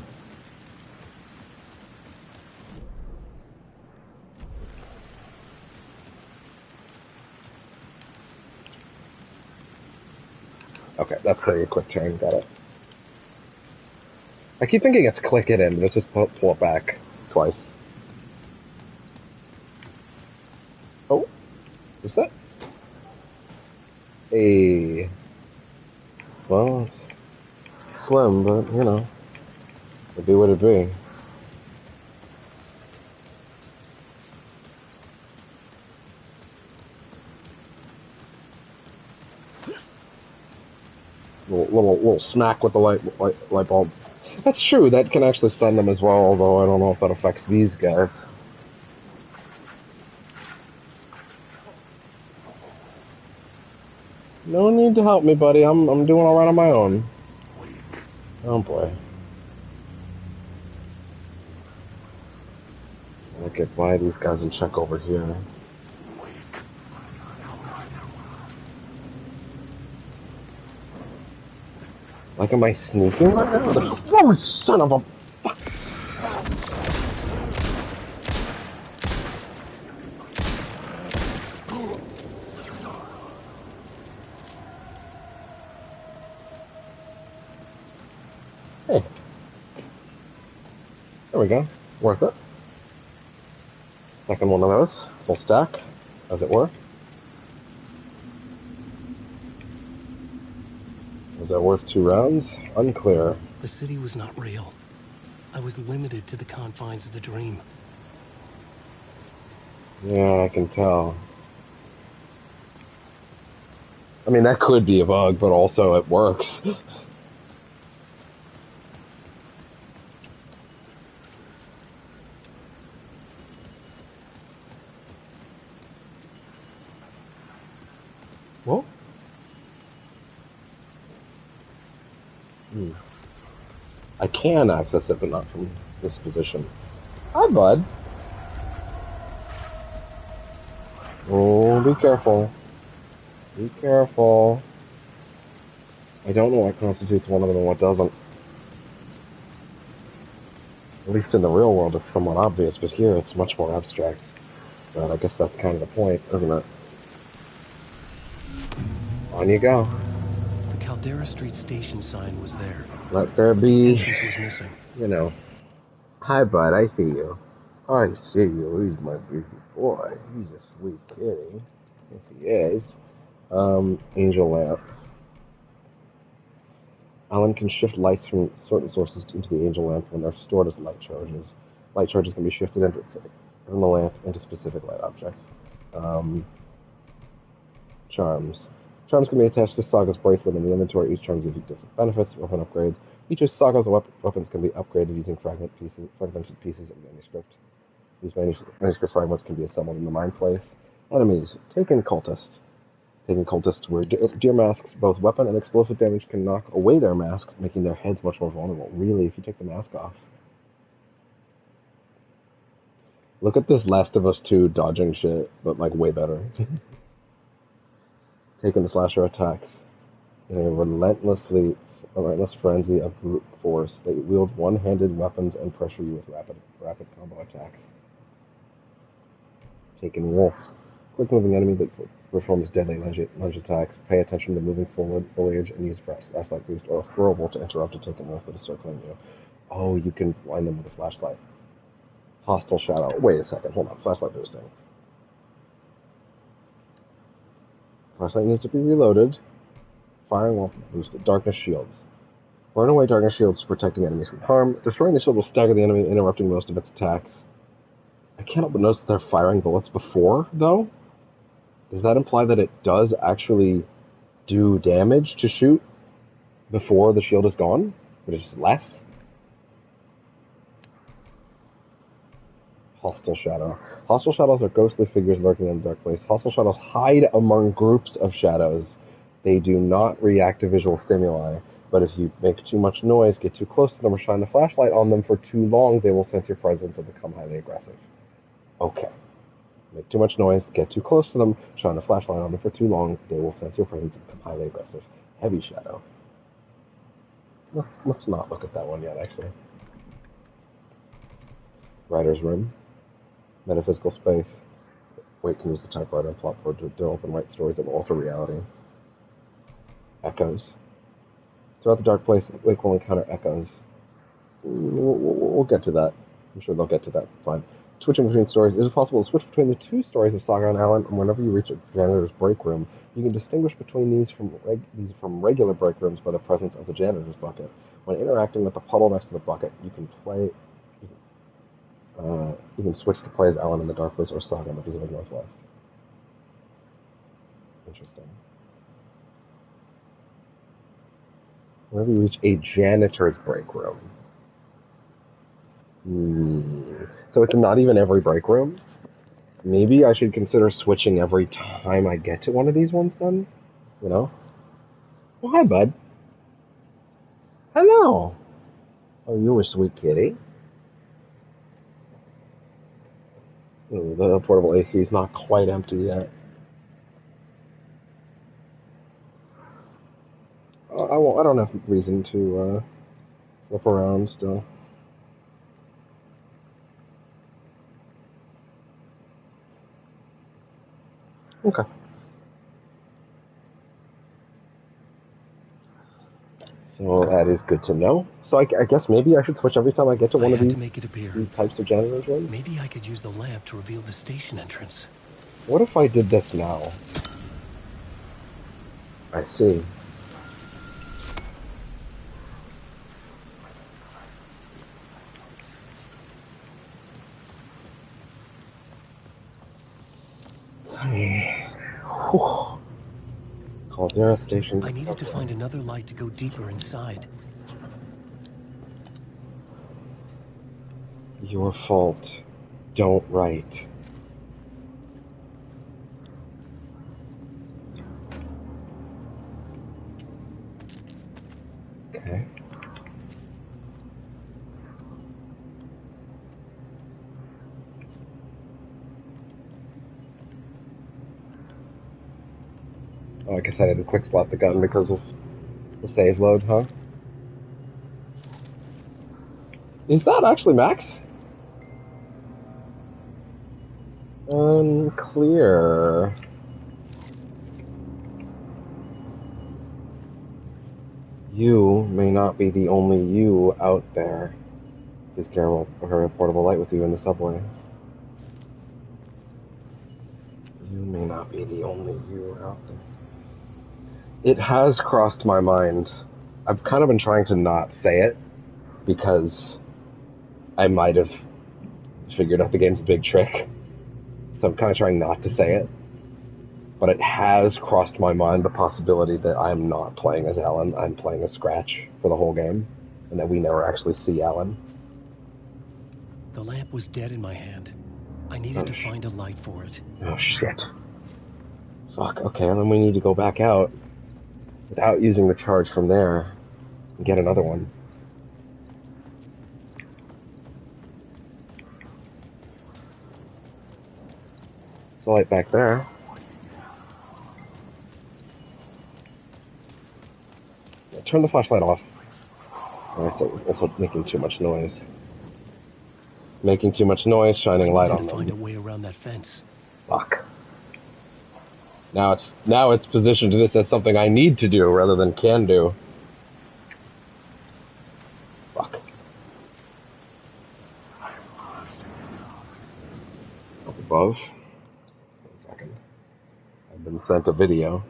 Okay, that's a quick turn, got it. I keep thinking it's click it in, but it's just pull it back twice. Oh, is this it? Hey. Well, it's slim, but, you know, it'd be what it'd be. Little smack with the light bulb. That's true, that can actually stun them as well, although I don't know if that affects these guys. No need to help me, buddy. I'm doing alright on my own. Oh boy. I'll get by these guys and check over here. Like, am I sneaking right now? Oh, son of a... Hey. There we go. Worth it. Second one of those. Full stack, as it were. Was that worth 2 rounds? Unclear. The city was not real. I was limited to the confines of the dream. Yeah, I can tell. I mean, that could be a bug, but also it works. Well? I can access it, but not from this position. Hi, bud. Oh, be careful. Be careful. I don't know what constitutes one of them and what doesn't. At least in the real world, it's somewhat obvious, but here it's much more abstract. But I guess that's kind of the point, isn't it? On you go. The Caldera Street station sign was there. Let there be, The entrance was missing. you know. Hi, bud, I see you. I see you. He's my baby boy. He's a sweet kitty. Yes, he is. Angel lamp. Alan can shift lights from certain sources into the angel lamp when they're stored as light charges. Light charges can be shifted from the lamp into specific light objects. Charms. Charms can be attached to Saga's bracelet in the inventory. Each charm gives you different benefits, weapon upgrades. Each of Saga's weapons can be upgraded using fragmented pieces of manuscript. These manuscript fragments can be assembled in the Mind Place. Enemies. Taken Cultist. Taken Cultists wear deer masks. Both weapon and explosive damage can knock away their masks, making their heads much more vulnerable. Really, if you take the mask off. Look at this Last of Us 2 dodging shit, but like way better. Taking the slasher attacks. In a relentless frenzy of brute force, they wield one-handed weapons and pressure you with rapid combo attacks. Taken Wolf. Quick-moving enemy that performs deadly lunge attacks. Pay attention to moving forward foliage and use flashlight boost or a throwable to interrupt a Taken Wolf that is circling you. Oh, you can blind them with a flashlight. Hostile shadow. Wait a second, hold on. Flashlight boosting. Flashlight needs to be reloaded. Firing while boosted. Darkness shields. Burn away darkness shields, protecting enemies from harm. Destroying the shield will stagger the enemy, interrupting most of its attacks. I can't help but notice that they're firing bullets before, though. Does that imply that it does actually do damage to shoot before the shield is gone? But it's less? Hostile shadow. Hostile shadows are ghostly figures lurking in the dark place. Hostile shadows hide among groups of shadows. They do not react to visual stimuli, but if you make too much noise, get too close to them, or shine the flashlight on them for too long, they will sense your presence and become highly aggressive. Okay. Make too much noise, get too close to them, shine a flashlight on them for too long, they will sense your presence and become highly aggressive. Heavy shadow. Let's not look at that one yet, actually. Writer's room. Metaphysical space. Wait can use the typewriter and plot forward to develop and write stories that will alter reality. Echoes. Throughout the dark place, Wake will encounter echoes. We'll get to that. I'm sure they'll get to that. Fine. Switching between stories. It is possible to switch between the two stories of Saga and Alan, and whenever you reach a janitor's break room, you can distinguish between these from regular break rooms by the presence of the janitor's bucket. When interacting with the puddle next to the bucket, you can switch to play as Alan in the Dark Place or Saga in the Pacific Northwest. Interesting. Whenever you reach a janitor's break room. So it's not even every break room? Maybe I should consider switching every time I get to one of these ones then? You know? Well, hi, bud. Hello. Oh, you a sweet kitty. Ooh, the portable AC is not quite empty yet. I don't have reason to flip around still. Okay. So that is good to know. So I guess maybe I should switch every time I get to one of these types of janitor's rooms. Maybe I could use the lamp to reveal the station entrance. What if I did this now? I see. Caldera Station. I needed to find another light to go deeper inside. Your fault. Don't write. Okay. Oh, I guess I didn't quick slot the gun because of the save load, huh? Is that actually Max? Unclear. You may not be the only you out there. Please carry a portable light with you in the subway. You may not be the only you out there. It has crossed my mind. I've kind of been trying to not say it because I might have figured out the game's big trick. So I'm kind of trying not to say it. But it has crossed my mind the possibility that I'm not playing as Alan. I'm playing as Scratch for the whole game. And that we never actually see Alan. The lamp was dead in my hand. I needed to find a light for it. Oh, shit. Fuck, okay, then we need to go back out without using the charge from there and get another one. There's a light back there. Yeah, turn the flashlight off. Also making too much noise. Making too much noise, shining light on them. Find a way around that fence. Fuck. Now it's positioned to this as something I need to do rather than can do. Fuck. Up above. 1 second. I've been sent a video.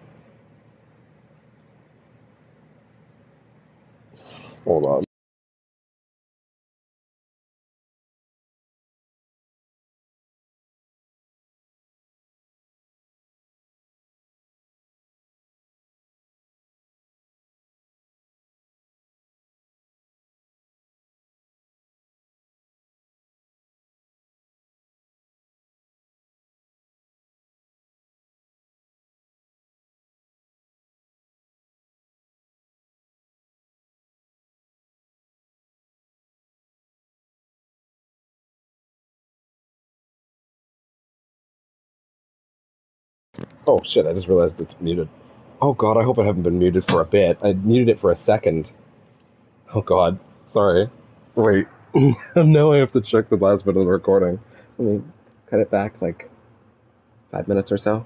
Oh shit! I just realized it's muted. Oh god, I hope I haven't been muted for a bit. I muted it for a second. Oh god, sorry. Wait, now I have to check the last bit of the recording. Let me cut it back like 5 minutes or so.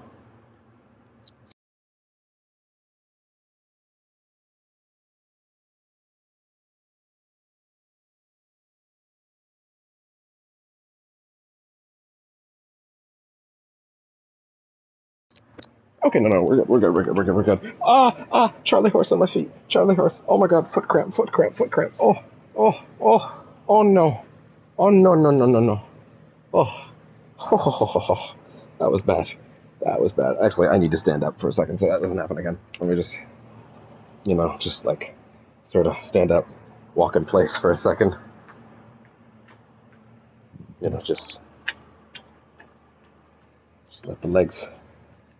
Okay, no, we're good. Charlie horse on my feet. Charlie horse. Oh my god, foot cramp. Oh no. Oh no, no, no, no, no. Oh, that was bad. That was bad. Actually, I need to stand up for a second so that doesn't happen again. Let me just, just like sort of stand up, walk in place for a second. Just let the legs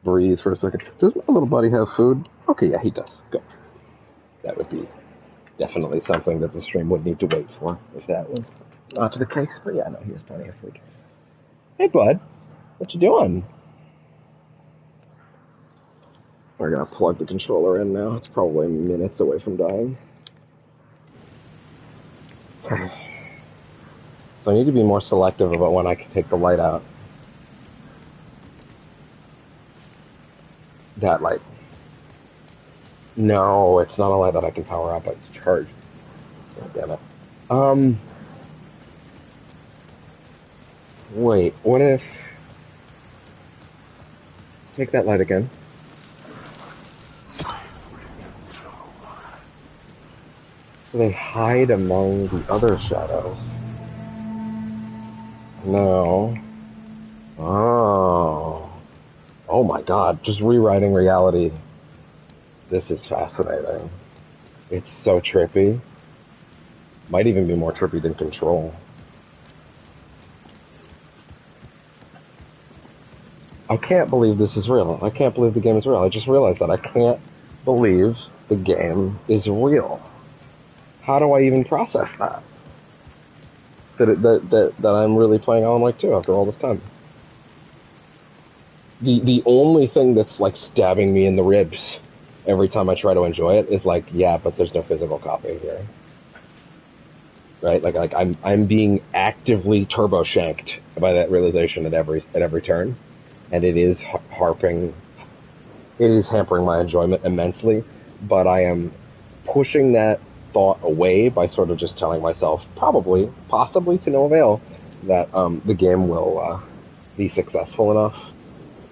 breathe for a second. Does my little buddy have food? Okay, yeah, he does. Good. That would be definitely something that the stream would need to wait for if that was not the case. But yeah, no, he has plenty of food. Hey, bud, what you doing? We're gonna plug the controller in now. It's probably minutes away from dying. So I need to be more selective about when I can take the light out. That light. No, it's not a light that I can power up. It's charged. God damn it. Wait, what if... Take that light again. So they hide among the other shadows. No. Oh. Oh my god, just rewriting reality. This is fascinating. It's so trippy. Might even be more trippy than Control. I can't believe this is real. I can't believe the game is real. I just realized that. I can't believe the game is real. How do I even process that? That I'm really playing Alan Wake 2 after all this time. The only thing that's like stabbing me in the ribs every time I try to enjoy it is like, yeah, but there's no physical copy here. Right? Like I'm being actively turbo shanked by that realization at every turn. And it is hampering my enjoyment immensely, but I am pushing that thought away by sort of just telling myself, possibly to no avail, that the game will be successful enough,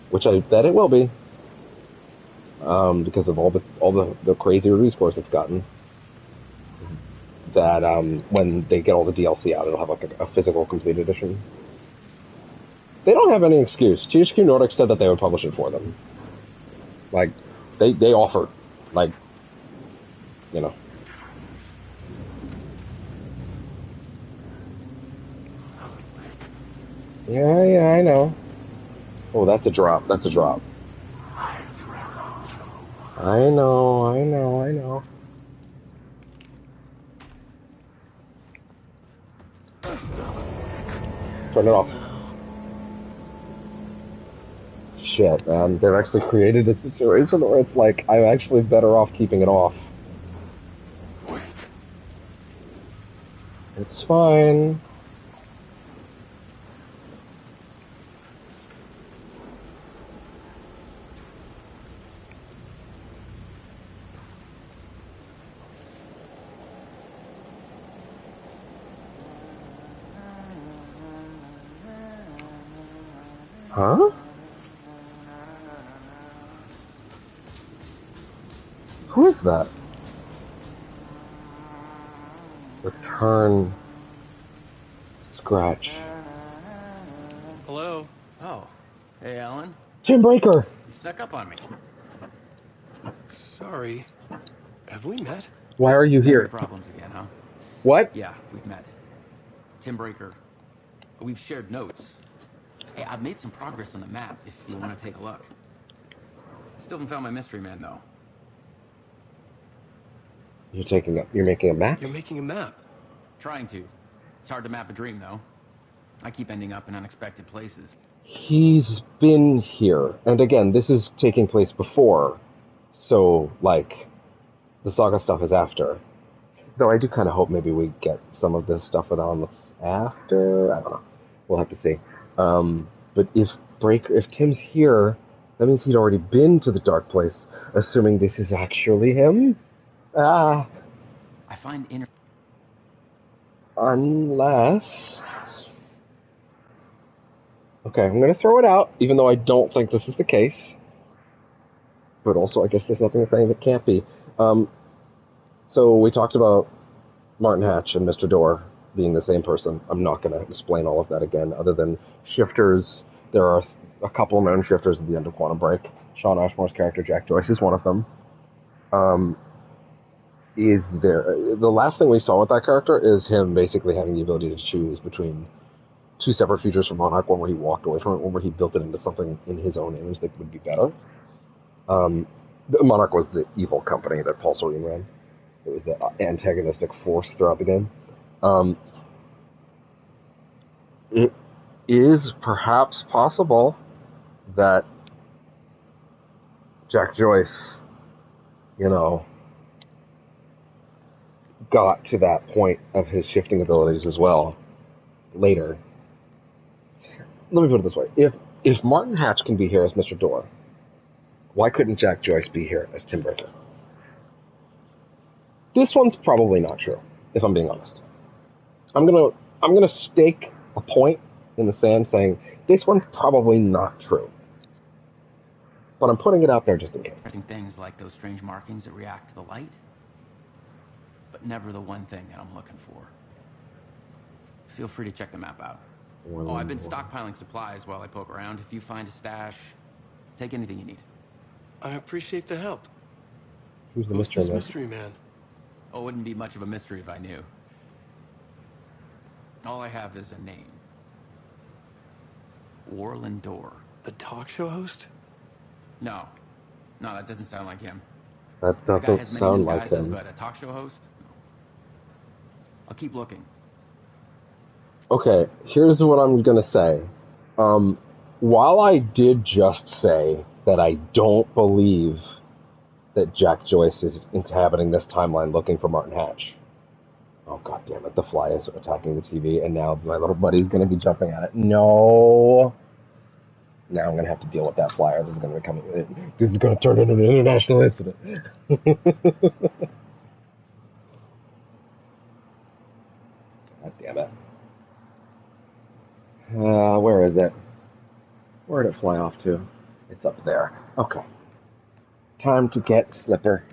which I bet it will be, because of all the crazy review scores it's gotten. That when they get all the DLC out, it'll have like a physical complete edition. They don't have any excuse. THQ Nordic said that they would publish it for them. Like, they offered, like, Yeah, I know. Oh, that's a drop. I know. Turn it off. Shit, man. They've actually created a situation where it's like, I'm actually better off keeping it off. It's fine. Huh? Who is that? Return. Scratch. Hello? Oh. Hey, Alan? Tim Breaker! You snuck up on me. Sorry. Have we met? Why are you here? Problems again, huh? What? Yeah, we've met. Tim Breaker. We've shared notes. Hey, I've made some progress on the map if you want to take a look. Still haven't found my mystery man, though. You're making a map? You're making a map? Trying to. It's hard to map a dream, though. I keep ending up in unexpected places. He's been here. And again, this is taking place before. So, like, the saga stuff is after. Though I do kind of hope maybe we get some of this stuff with Alan after. I don't know. We'll have to see. But if Tim's here, that means he'd already been to the dark place, assuming this is actually him. I find Unless... Okay, I'm going to throw it out, even though I don't think this is the case. But also, I guess there's nothing saying it can't be. So we talked about Martin Hatch and Mr. Dorr being the same person. I'm not going to explain all of that again, other than shifters. There are a couple known shifters at the end of Quantum Break. Sean Ashmore's character, Jack Joyce, is one of them. The last thing we saw with that character is him basically having the ability to choose between two separate futures from Monarch, one where he walked away from it, one where he built it into something in his own image that would be better. The Monarch was the evil company that Paul Serene ran. It was the antagonistic force throughout the game. It is perhaps possible that Jack Joyce, got to that point of his shifting abilities as well later. Let me put it this way. If Martin Hatch can be here as Mr. Dorr, why couldn't Jack Joyce be here as Tim Breaker? This one's probably not true, if I'm being honest. I'm gonna stake a point in the sand saying this one's probably not true. But I'm putting it out there just in case. Things like those strange markings that react to the light, but never the one thing that I'm looking for. Feel free to check the map out. I've been stockpiling supplies while I poke around. If you find a stash, take anything you need. I appreciate the help. Who's this mystery man? Oh, it wouldn't be much of a mystery if I knew. All I have is a name. Warland Dorr. The talk show host? No, that doesn't sound like him. That The guy doesn't has many sound like disguises, him. but a talk show host? I'll keep looking. Okay, here's what I'm gonna say. While I did just say that I don't believe that Jack Joyce is inhabiting this timeline looking for Martin Hatch. Oh, god damn it, the fly is attacking the TV, and now my little buddy's gonna be jumping at it. No! Now I'm gonna have to deal with that flyer. This is gonna turn into an international incident. God damn it. Where is it? Where did it fly off to? It's up there. Okay. Time to get Slipper.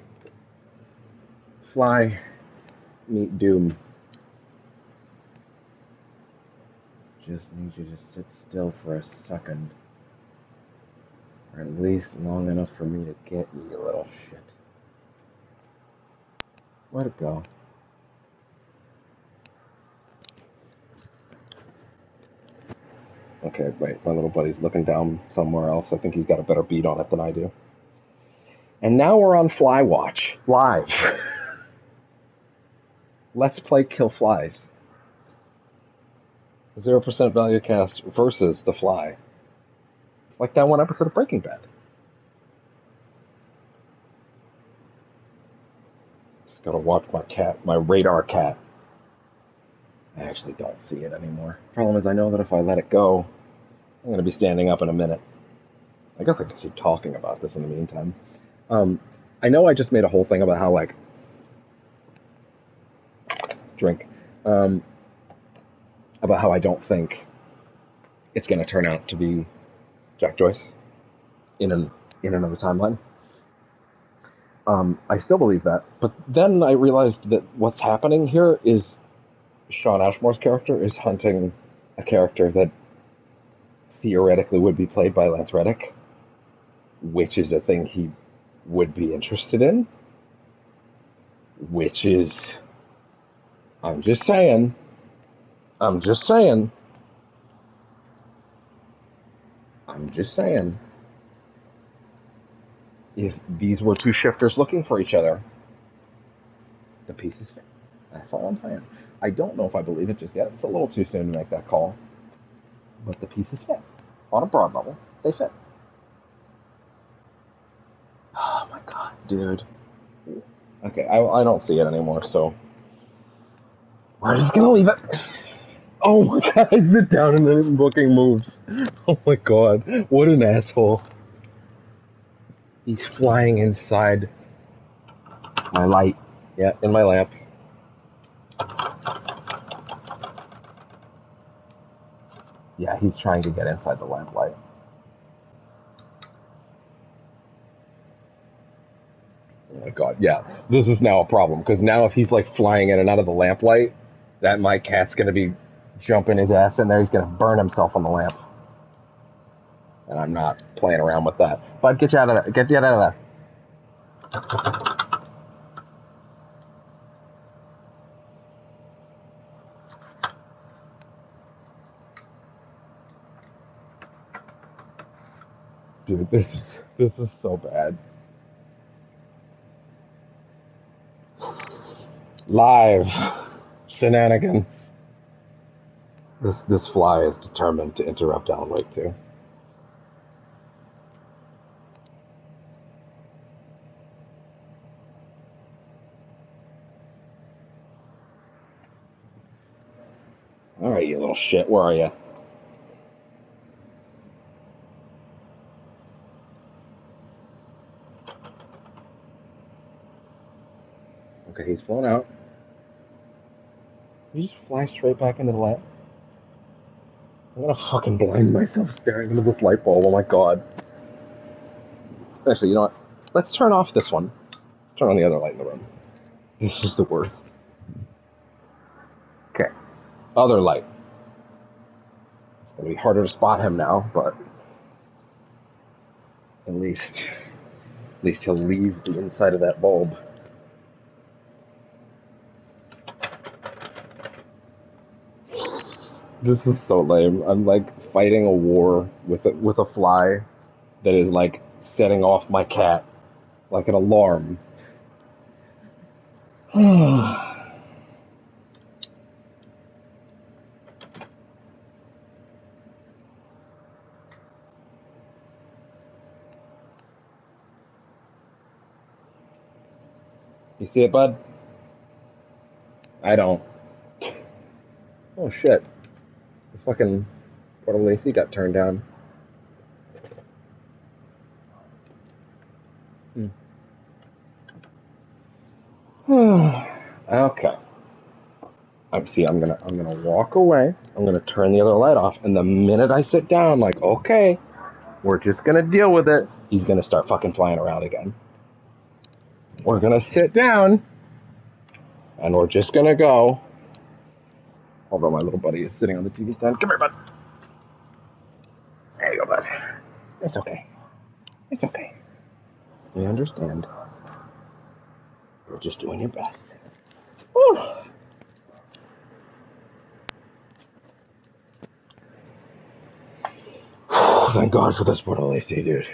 Fly. Meet Doom. Just need you to sit still for a second. Or at least long enough for me to get you, you little shit. Where'd it go? Okay, wait, my little buddy's looking down somewhere else. I think he's got a better beat on it than I do. And now we're on Fly Watch, live. Let's play Kill Flies. 0% Valuecast versus The Fly. It's like that one episode of Breaking Bad. Just gotta watch my cat, my radar cat. I actually don't see it anymore. Problem is, I know that if I let it go, I'm gonna be standing up in a minute. I guess I could keep talking about this in the meantime. I know I just made a whole thing about how, like, about how I don't think it's going to turn out to be Jack Joyce in another timeline. I still believe that, but then I realized that what's happening here is Sean Ashmore's character is hunting a character that theoretically would be played by Lance Reddick, which is a thing he would be interested in, which is, I'm just saying, if these were two shifters looking for each other, the pieces fit. That's all I'm saying. I don't know if I believe it just yet. It's a little too soon to make that call, but the pieces fit. on a broad level, they fit. Oh my god, dude. Okay, I don't see it anymore, so we're just gonna leave it. Oh my god, I sit down and the booking moves. Oh my god, what an asshole. He's flying inside my light. Yeah, in my lamp. Yeah, he's trying to get inside the lamp light. Oh my god, yeah. This is now a problem, because now if he's like flying in and out of the lamplight, that my cat's gonna be jumping his ass in there, he's gonna burn himself on the lamp. And I'm not playing around with that. Bud, get you out of there. Get you out of there. Dude, this is so bad. Live shenanigans. This fly is determined to interrupt Alan Wake 2. Alright, you little shit, where are you? Okay, he's flown out. You just fly straight back into the lamp. I'm gonna fucking blind myself staring into this light bulb, oh my god. Actually, you know what? Let's turn off this one. Turn on the other light in the room. This is the worst. Okay. Other light. It's gonna be harder to spot him now, but at least he'll leave the inside of that bulb. This is so lame. I'm like fighting a war with a fly that is like setting off my cat like an alarm. You see it, bud? I don't. Oh shit. The fucking portable AC got turned down. Okay. I'm gonna walk away. I'm gonna turn the other light off, and the minute I sit down, I'm like, okay, we're just gonna deal with it. He's gonna start fucking flying around again. We're gonna sit down, and we're just gonna go. Although my little buddy is sitting on the TV stand. Come here, bud. There you go, bud. It's okay. It's okay. We understand. You're just doing your best. Whew. Thank God for this portal AC, dude.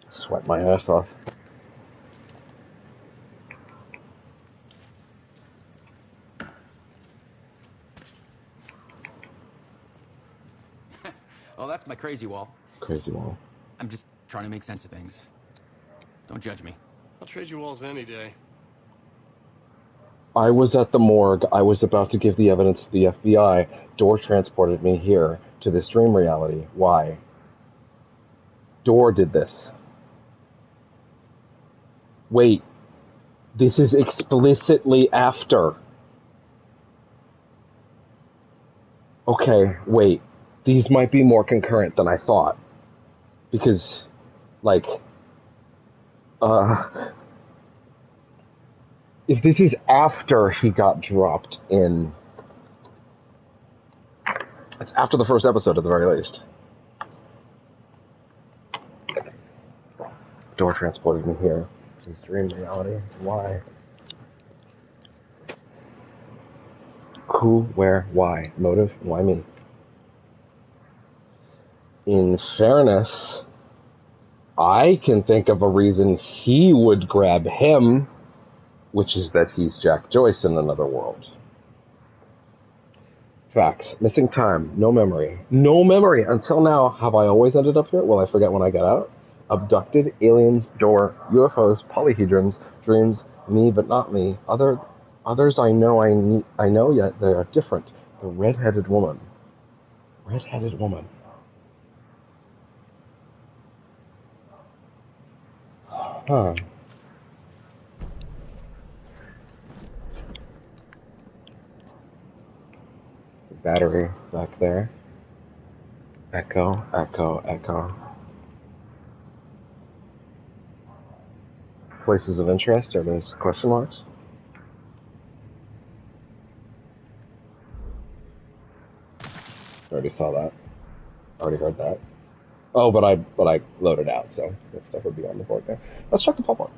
Sweat my ass off. Oh, that's my crazy wall. Crazy wall. I'm just trying to make sense of things. Don't judge me. I'll trade you walls any day. I was at the morgue. I was about to give the evidence to the FBI. Door transported me here to this dream reality. Why? Door did this. Wait. This is explicitly after. Okay, wait. These might be more concurrent than I thought. Because, like, if this is after he got dropped in, it's after the first episode at the very least. Door transported me here. This is dream reality. Why? Who, where, why? Motive, why me? In fairness, I can think of a reason he would grab him, which is that he's Jack Joyce in another world. Facts. Missing time. No memory. No memory. Until now, have I always ended up here? Will I forget when I get out? Abducted, aliens, door, UFOs, polyhedrons, dreams, me but not me. Others I know yet they are different. The red-headed woman. Red-headed woman. Huh. Battery back there. Echo, echo, echo. Places of interest, are those question marks? Already saw that. Already heard that. Oh, but I loaded out, so that stuff would be on the board there. Let's check the pop art.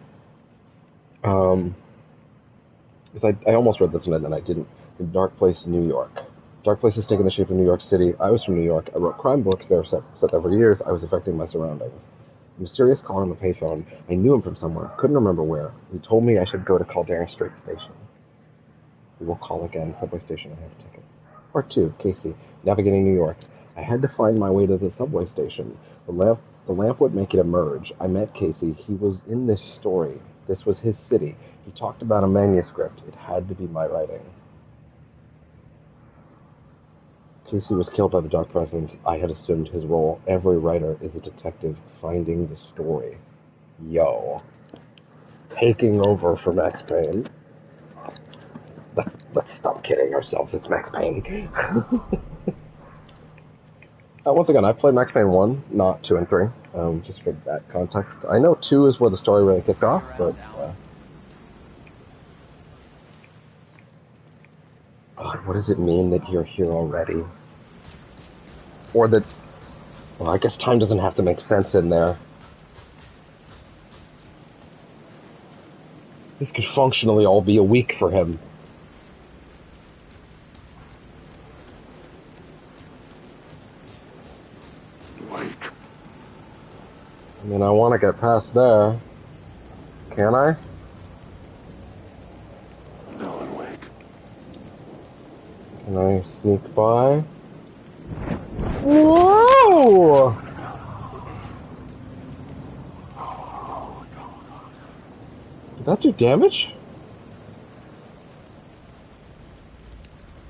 Because I almost read this and then I didn't. In Dark Place, New York. Dark Place has taken the shape of New York City. I was from New York. I wrote crime books there, set there for years. I was affecting my surroundings. A mysterious caller on the payphone. I knew him from somewhere. Couldn't remember where. He told me I should go to Caldera Street Station. We will call again. Subway station. I have a ticket. Part 2. Casey. Navigating New York. I had to find my way to the subway station. The lamp would make it emerge. I met Casey. He was in this story. This was his city. He talked about a manuscript. It had to be my writing. Casey was killed by the Dark Presence. I had assumed his role. Every writer is a detective finding the story. Yo. Taking over for Max Payne. Let's stop kidding ourselves. It's Max Payne. Once again, I've played Max Payne 1, not 2 and 3, just for that context. I know 2 is where the story really kicked off, but... God, what does it mean that you're here already? Or that... Well, I guess time doesn't have to make sense in there. This could functionally all be a week for him. I mean, I want to get past there. Can I? Alan Wake. Can I sneak by? Whoa! Did that do damage?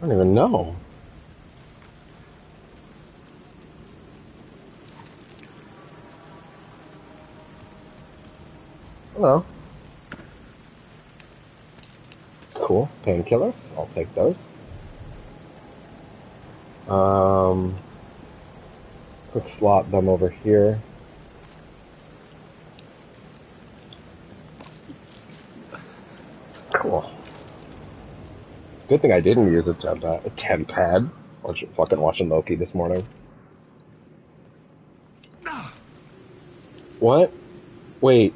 I don't even know. Hello. Cool. Painkillers. I'll take those. Quick slot them over here. Cool. Good thing I didn't use a temp pad. Fucking watching Loki this morning. What? Wait.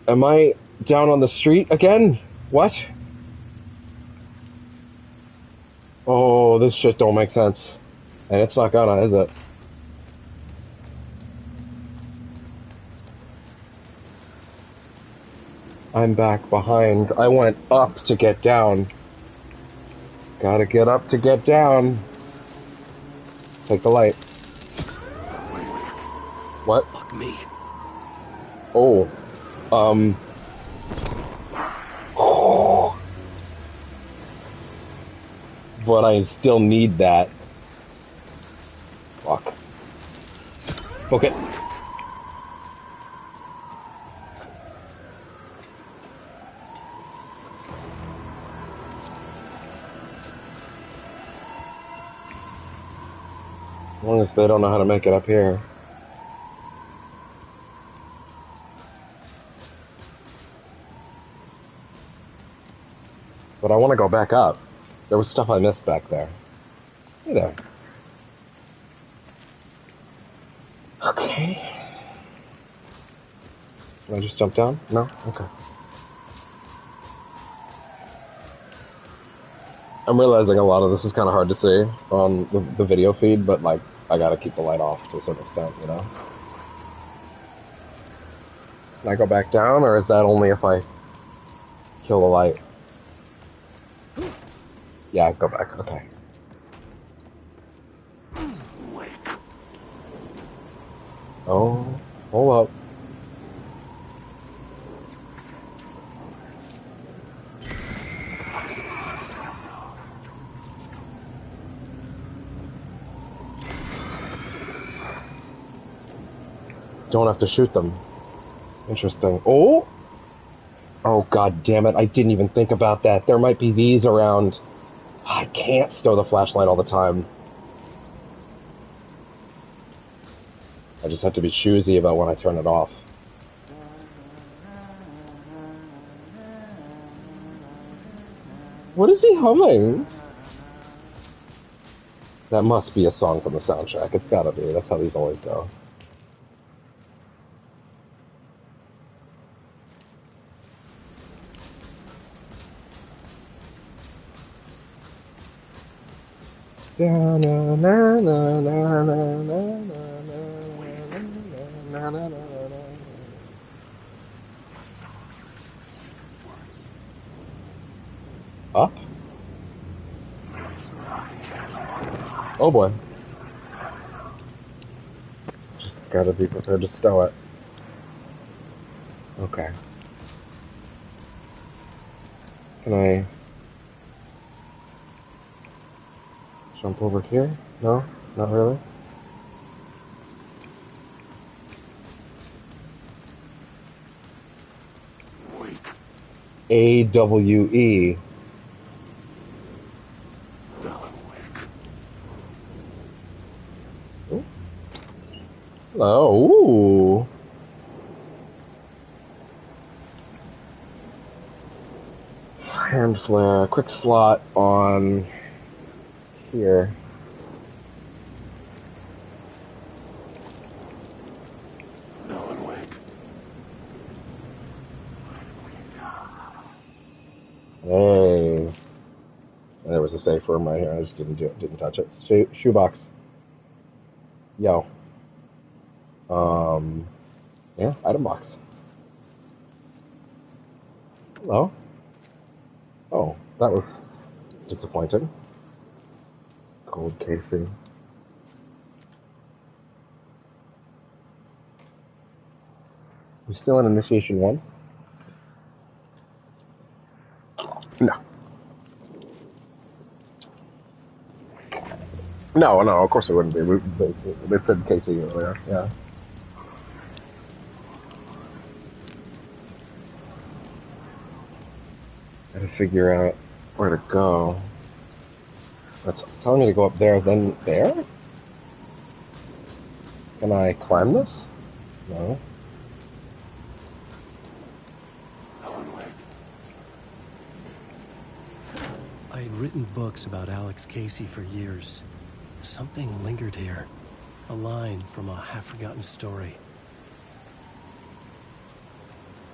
Am I down on the street again? What? Oh, this shit don't make sense. And it's not gonna, is it? I'm back behind. I went up to get down. Gotta get up to get down. Take the light. What? Fuck me. Oh. Oh. But I still need that. Fuck. Book it. As long as they don't know how to make it up here. But I want to go back up. There was stuff I missed back there. Hey there. Okay. Can I just jump down? No? Okay. I'm realizing a lot of this is kind of hard to see on the video feed, but, like, I gotta keep the light off to a certain extent, you know? Can I go back down, or is that only if I kill the light? Yeah, go back, okay. Oh, hold up. Don't have to shoot them. Interesting. Oh! Oh, god damn it. I didn't even think about that. There might be these around. I can't stow the flashlight all the time. I just have to be choosy about when I turn it off. What is he humming? That must be a song from the soundtrack. It's gotta be. That's how these always go. Up? Oh boy. Just gotta be prepared to stow it. Okay. Can I jump over here? No? Not really? AWE. Oh, ooh. Hand flare, quick slot on here. Hey. There was a safe room right here. I just didn't touch it. Shoebox. Yo. Yeah, item box. Hello. Oh, that was disappointing. Gold casing. We still in Initiation 1? No. No, of course it wouldn't be. It said Casey earlier, yeah. Gotta figure out where to go. It's telling me to go up there, then there? Can I climb this? No. I had written books about Alex Casey for years. Something lingered here. A line from a half-forgotten story.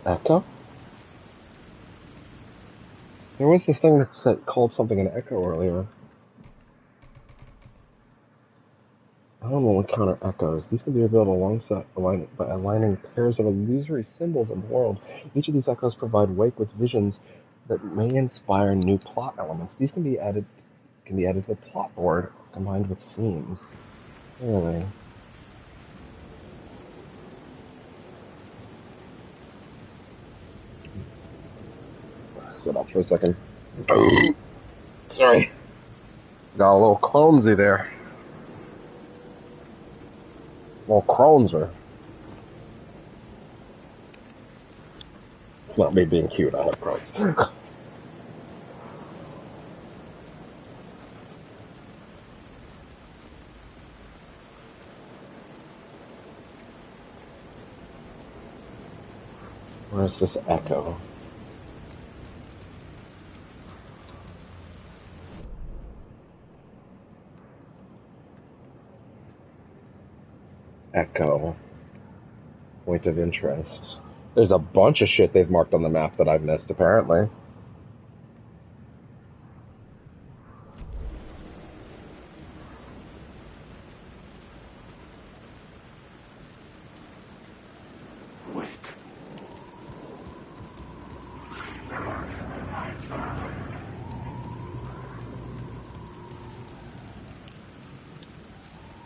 Echo? There was this thing that said, called something an echo earlier. I don't know what counter echoes. These can be revealed alongside by aligning pairs of illusory symbols in the world. Each of these echoes provide wake with visions that may inspire new plot elements. These can be added to the plot board combined with scenes. Really? Sit up for a second. Sorry. Got a little Crohn'sy there. Well, Crohn'ser. It's not me being cute, I have Crohn's. Where's this echo? Echo. Point of interest. There's a bunch of shit they've marked on the map that I've missed, apparently.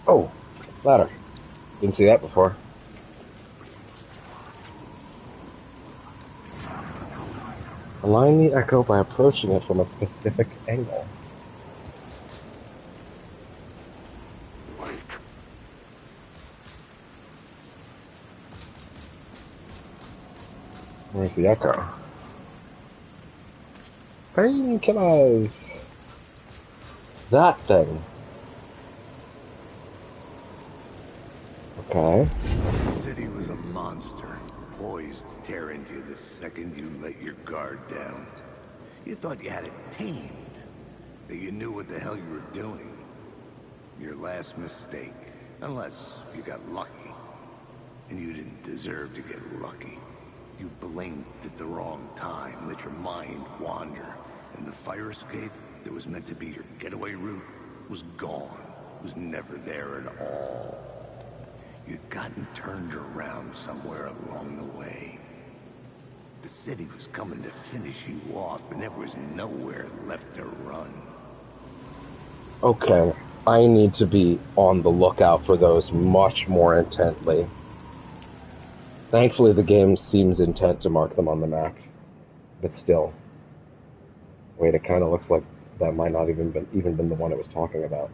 Oh, ladder. Didn't see that before. Align the echo by approaching it from a specific angle. Where's the echo? Painkillers! That thing. Okay. The city was a monster, poised to tear into you the second you let your guard down. You thought you had it tamed, that you knew what the hell you were doing. Your last mistake, unless you got lucky. And you didn't deserve to get lucky. You blinked at the wrong time, let your mind wander, and the fire escape that was meant to be your getaway route was gone, was never there at all. You'd gotten turned around somewhere along the way. The city was coming to finish you off, and there was nowhere left to run. Okay, I need to be on the lookout for those much more intently. Thankfully, the game seems intent to mark them on the map, but still. Wait, it kind of looks like that might not even been the one it was talking about.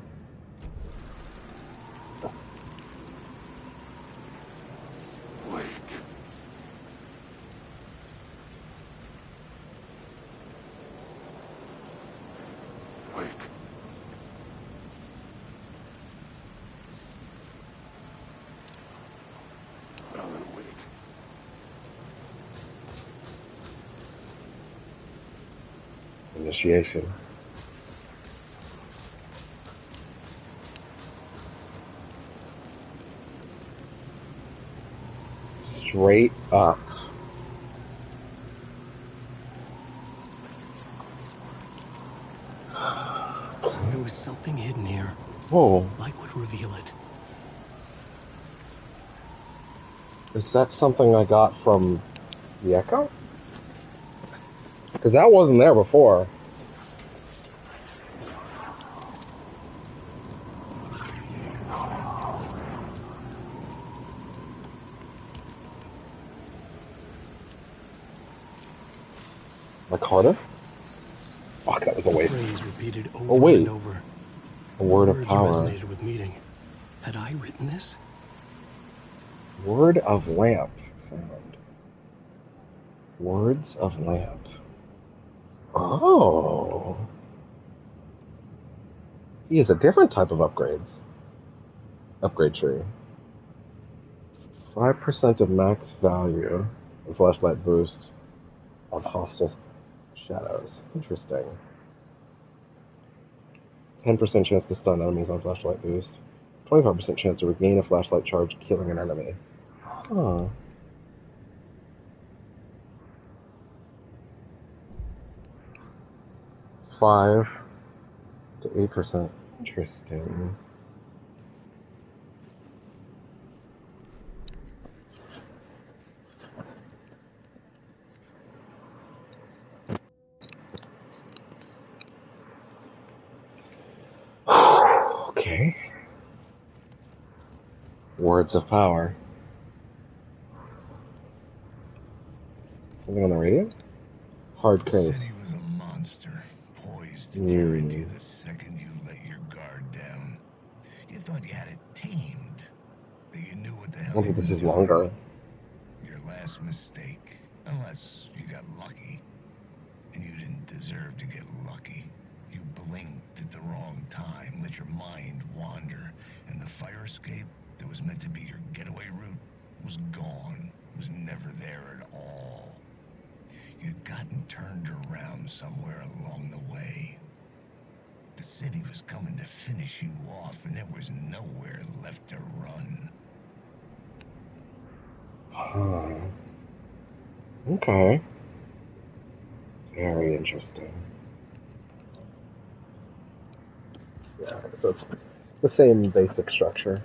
Initiation. Straight up. There was something hidden here. Whoa. Light would reveal it. Is that something I got from the echo? Because that wasn't there before. Like harder? Fuck, that was a waste. Phrase repeated over Oh wait. and over. A word of Words power. resonated with meaning. Had I written this? Word of lamp found. Words of lamp. Oh. He has a different type of upgrades. Upgrade tree. 5% of max value and flashlight boost on hostile shadows. Interesting. 10% chance to stun enemies on flashlight boost. 25% chance to regain a flashlight charge killing an enemy. Huh. Five to 8%. Interesting. Okay. Words of power. Something on the radio? Hard The case. city was a monster, poised to tear into you the second you let your guard down. You thought you had it tamed, that you knew what the hell I don't think you this were is doing. longer. Your last mistake, unless you got lucky. And you didn't deserve to get lucky. You blinked at the wrong time, let your mind wander, and the fire escape that was meant to be your getaway route was gone, was never there at all. You'd gotten turned around somewhere along the way. The city was coming to finish you off, and there was nowhere left to run. Huh. Okay. Very interesting. Yeah, so it's the same basic structure.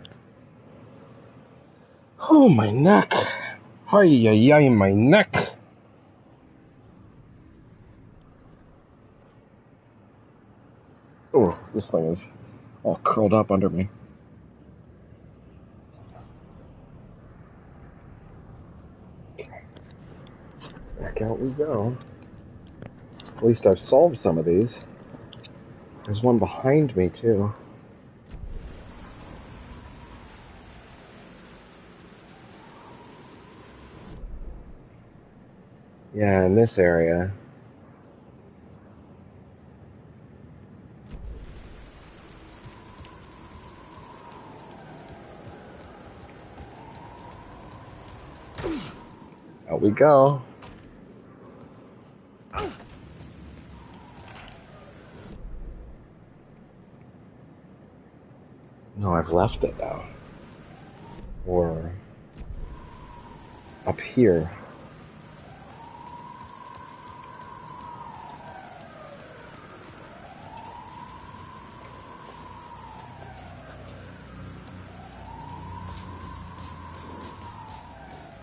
Oh, my neck! Hi-yi-yi, my neck! Oh, this thing is all curled up under me. Back out we go. At least I've solved some of these. There's one behind me, too. Yeah, in this area. Out we go. No, I've left it now. Or up here.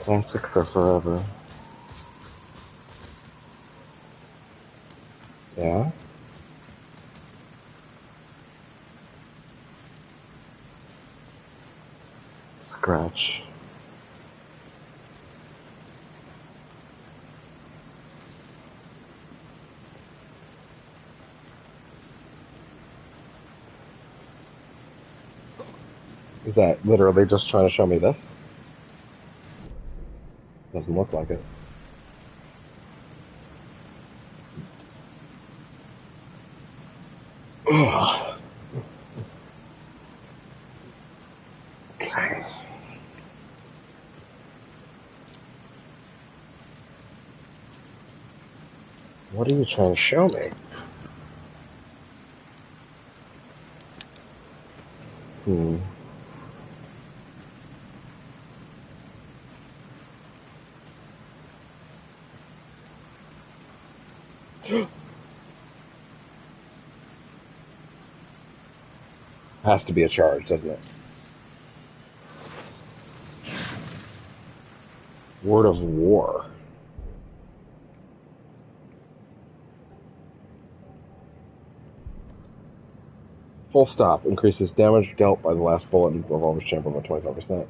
Classics are forever. Yeah? Scratch. Is that literally just trying to show me this? Doesn't look like it. Ugh. Okay. What are you trying to show me? Has to be a charge, doesn't it? Word of War. Full stop. Increases damage dealt by the last bullet in the revolver's chamber by 25%.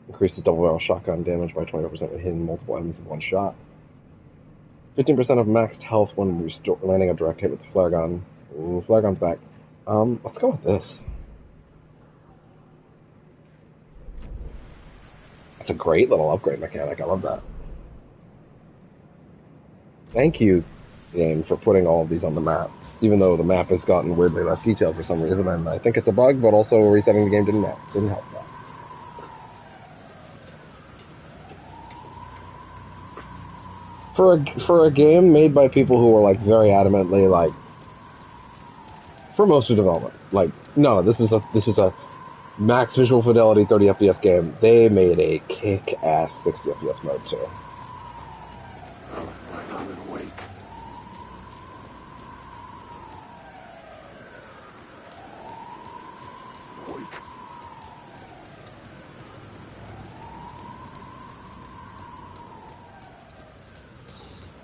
Increases double barrel shotgun damage by 25% when hitting multiple enemies with one shot. 15% of maxed health when landing a direct hit with the flare gun. Ooh, flare gun's back. Let's go with this. That's a great little upgrade mechanic. I love that. Thank you, game, for putting all of these on the map. Even though the map has gotten weirdly less detailed for some reason, and I think it's a bug, but also resetting the game didn't help that. For a game made by people who were like very adamantly like for most of development, like no, this is a max visual fidelity 30 FPS game. They made a kick-ass 60 FPS mode too. I'm awake.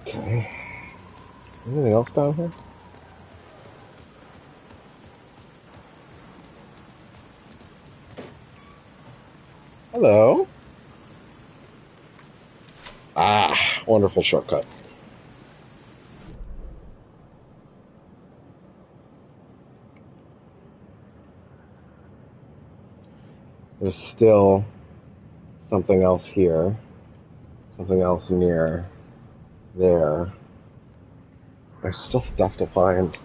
Okay. Anything else down here? Hello. Ah, wonderful shortcut. There's still something else here. Something else near there. There's still stuff to find.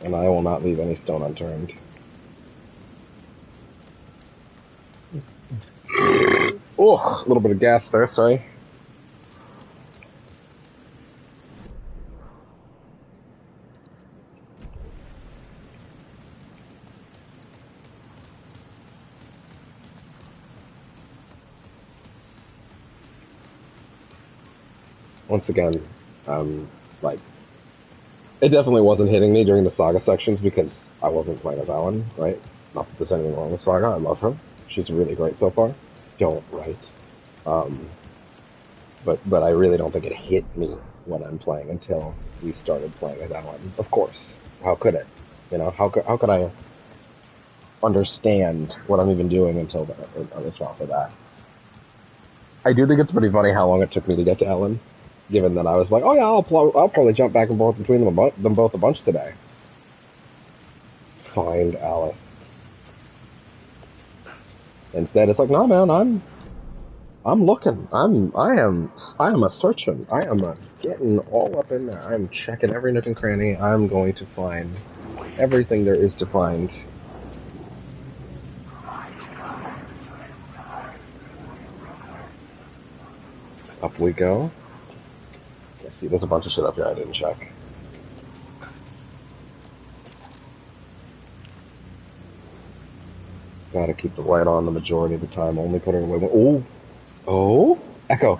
And I will not leave any stone unturned. Oh, a little bit of gas there, sorry. Once again, like, it definitely wasn't hitting me during the Saga sections because I wasn't playing as Alan, right? Not that there's anything wrong with Saga, I love her. She's really great so far. Don't, right? But I really don't think it hit me when I'm playing until we started playing as Alan. Of course. How could it? You know, how could I understand what I'm even doing until for that? I do think it's pretty funny how long it took me to get to Alan. Given that I was like, oh yeah, I'll probably jump back and forth between them both a bunch today. Find Alice. Instead, it's like, no, man, I'm looking. I am a searching. I am a getting all up in there. I'm checking every nook and cranny. I'm going to find everything there is to find. Up we go. Let's see, there's a bunch of shit up here I didn't check. Gotta keep the light on the majority of the time. Only put it away when... Oh! Oh! Echo!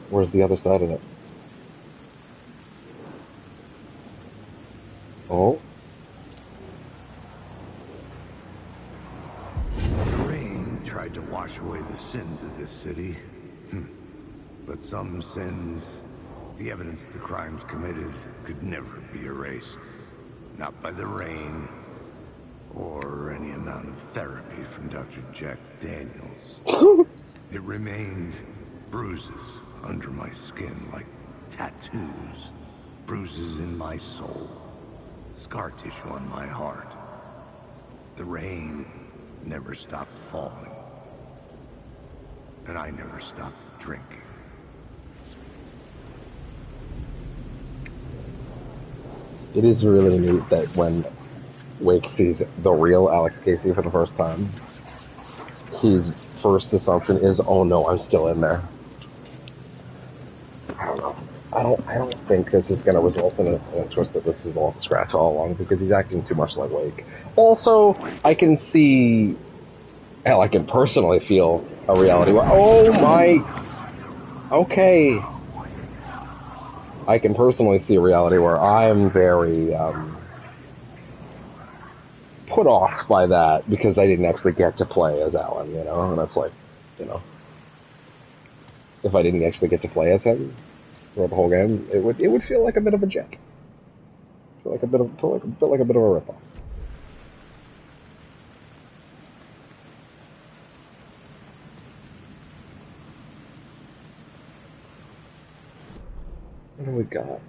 Where's the other side of it? Oh? The rain tried to wash away the sins of this city. But some sins, the evidence of the crimes committed, could never be erased. Not by the rain, or any amount of therapy from Dr. Jack Daniels. It remained bruises under my skin, like tattoos. Bruises in my soul. Scar tissue on my heart. The rain never stopped falling. And I never stopped drinking. It is really neat that when Wake sees the real Alex Casey for the first time, his first assumption is, oh no, I'm still in there. I don't know. I don't think this is going to result in a twist that this is all Scratch all along, because he's acting too much like Wake. Also, I can see, hell, I can personally feel a reality where, oh my, okay. I can personally see a reality where I'm very, put off by that because I didn't actually get to play as Alan, you know, and that's like, you know, if I didn't actually get to play as him throughout the whole game, it would feel like a bit of a jet. Feel like a bit of a ripoff. What do we got?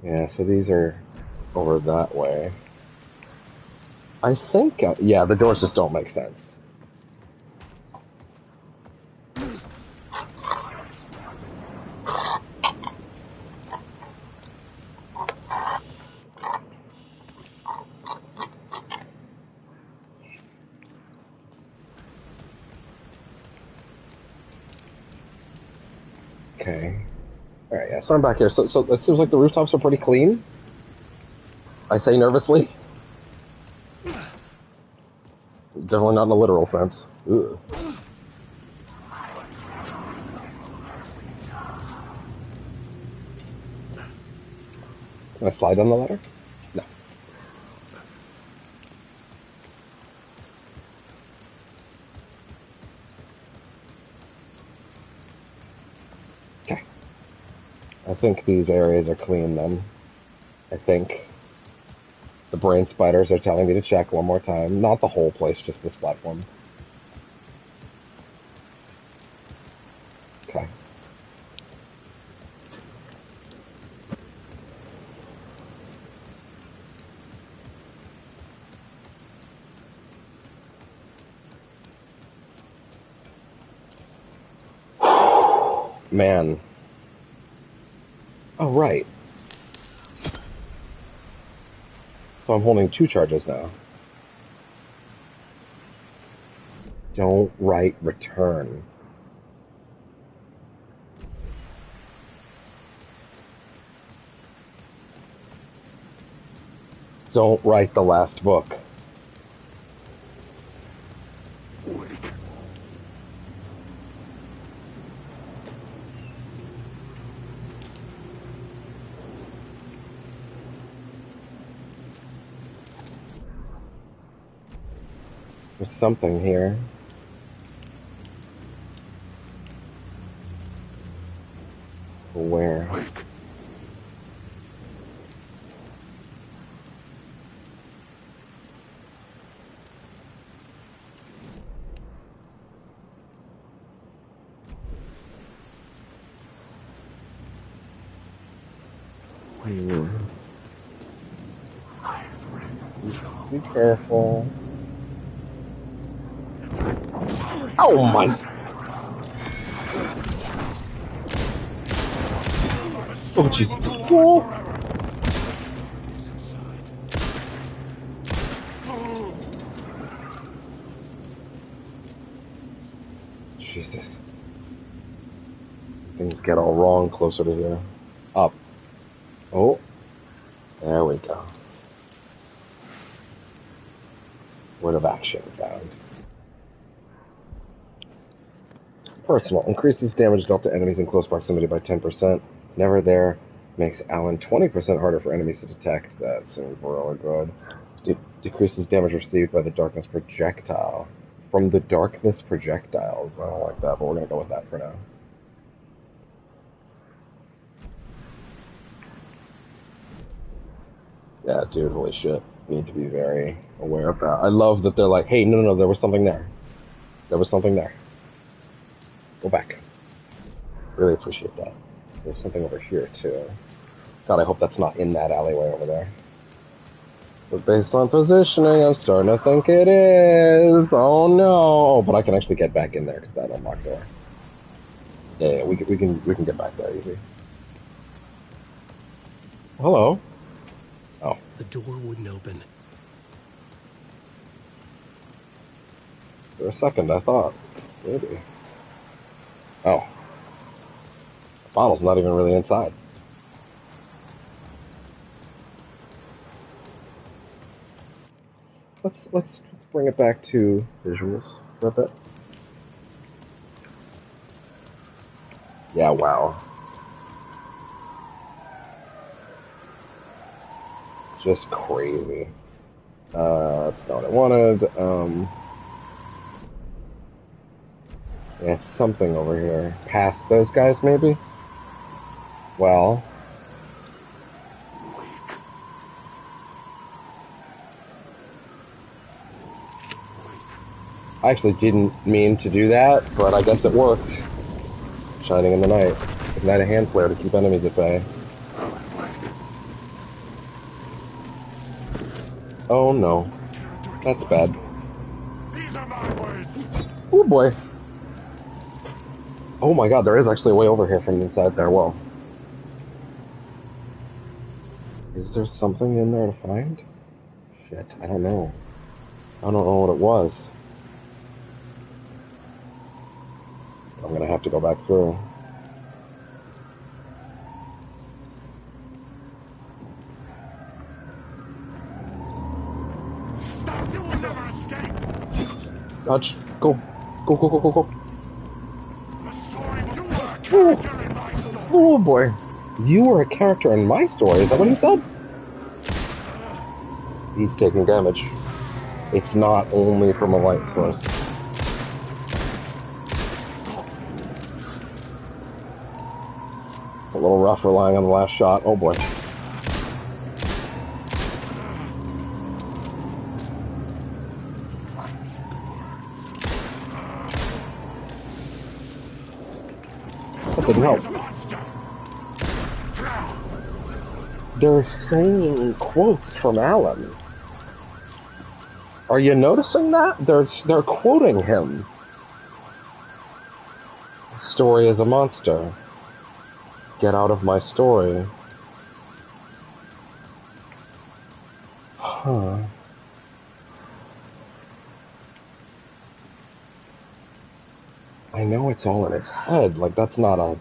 Yeah, so these are over that way. I think, yeah, the doors just don't make sense. Okay. Alright, yeah, so I'm back here. So it seems like the rooftops are pretty clean. I say nervously. Definitely not in a literal sense. Ugh. Can I slide on the ladder? No. Okay. I think these areas are clean then. I think. The brain spiders are telling me to check one more time. Not the whole place, just this platform. Okay. Man. Oh, right. So I'm holding 2 charges now. Don't write return. Don't write the last book. There's something here. Where? Just be careful. Oh my! Oh jeez! Oh. Jesus! Things get all wrong closer to here. Up. Oh. There we go. Word of action found. It's personal. Increases damage dealt to enemies in close proximity by 10%. Never there. Makes Alan 20% harder for enemies to detect. That seems really good. Decreases damage received by the darkness projectile. From the darkness projectiles. I don't like that, but we're going to go with that for now. Yeah, dude, holy shit. Need to be very aware of that. I love that they're like, hey, no, there was something there. There was something there. Go back. Really appreciate that. There's something over here, too. God, I hope that's not in that alleyway over there. But based on positioning, I'm starting to think it is. Oh, no. But I can actually get back in there because that unlocked door. Yeah, we can get back there easy. Hello. Oh. The door wouldn't open. For a second, I thought. Maybe. Oh. The bottle's not even really inside. Let's bring it back to visuals for a bit. Yeah, wow. Just crazy. That's not what I wanted. Yeah, it's something over here. Past those guys, maybe? Well. I actually didn't mean to do that, but I guess it worked. Shining in the night. Ignite a hand flare to keep enemies at bay. Oh no. That's bad. Oh boy. Oh my god, there is actually a way over here from inside there. Whoa. Is there something in there to find? Shit, I don't know. I don't know what it was. I'm gonna have to go back through. Stop! You will never escape! Dodge. Go. Go, go, go, go, go. Oh boy. You were a character in my story. Is that what he said? He's taking damage. It's not only from a light source. A little rough relying on the last shot. Oh boy. That didn't help. They're saying quotes from Alan. Are you noticing that? They're quoting him. The story is a monster. Get out of my story. Huh. I know it's all in his head. Like, that's not a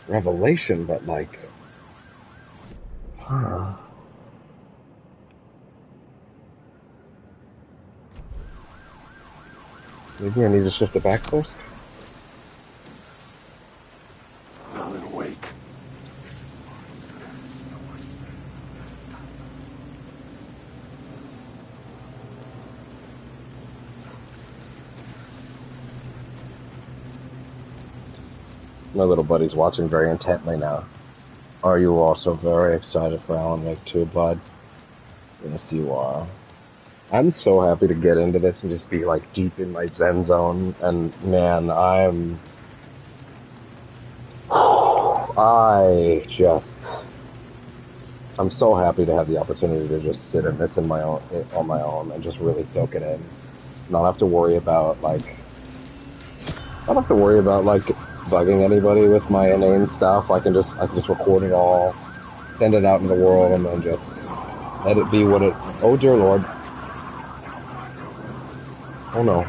revelation, but like... Huh. Maybe I need to shift it back first? I'm awake. My little buddy's watching very intently now. Are you also very excited for Alan Wake 2, bud? Yes, you are. I'm so happy to get into this and just be, like, deep in my zen zone, and, man, I'm so happy to have the opportunity to just sit in this on my own and just really soak it in. Not have to worry about like bugging anybody with my inane stuff. I can just record it all, send it out into the world, and then just let it be what it. Oh dear Lord. Oh no.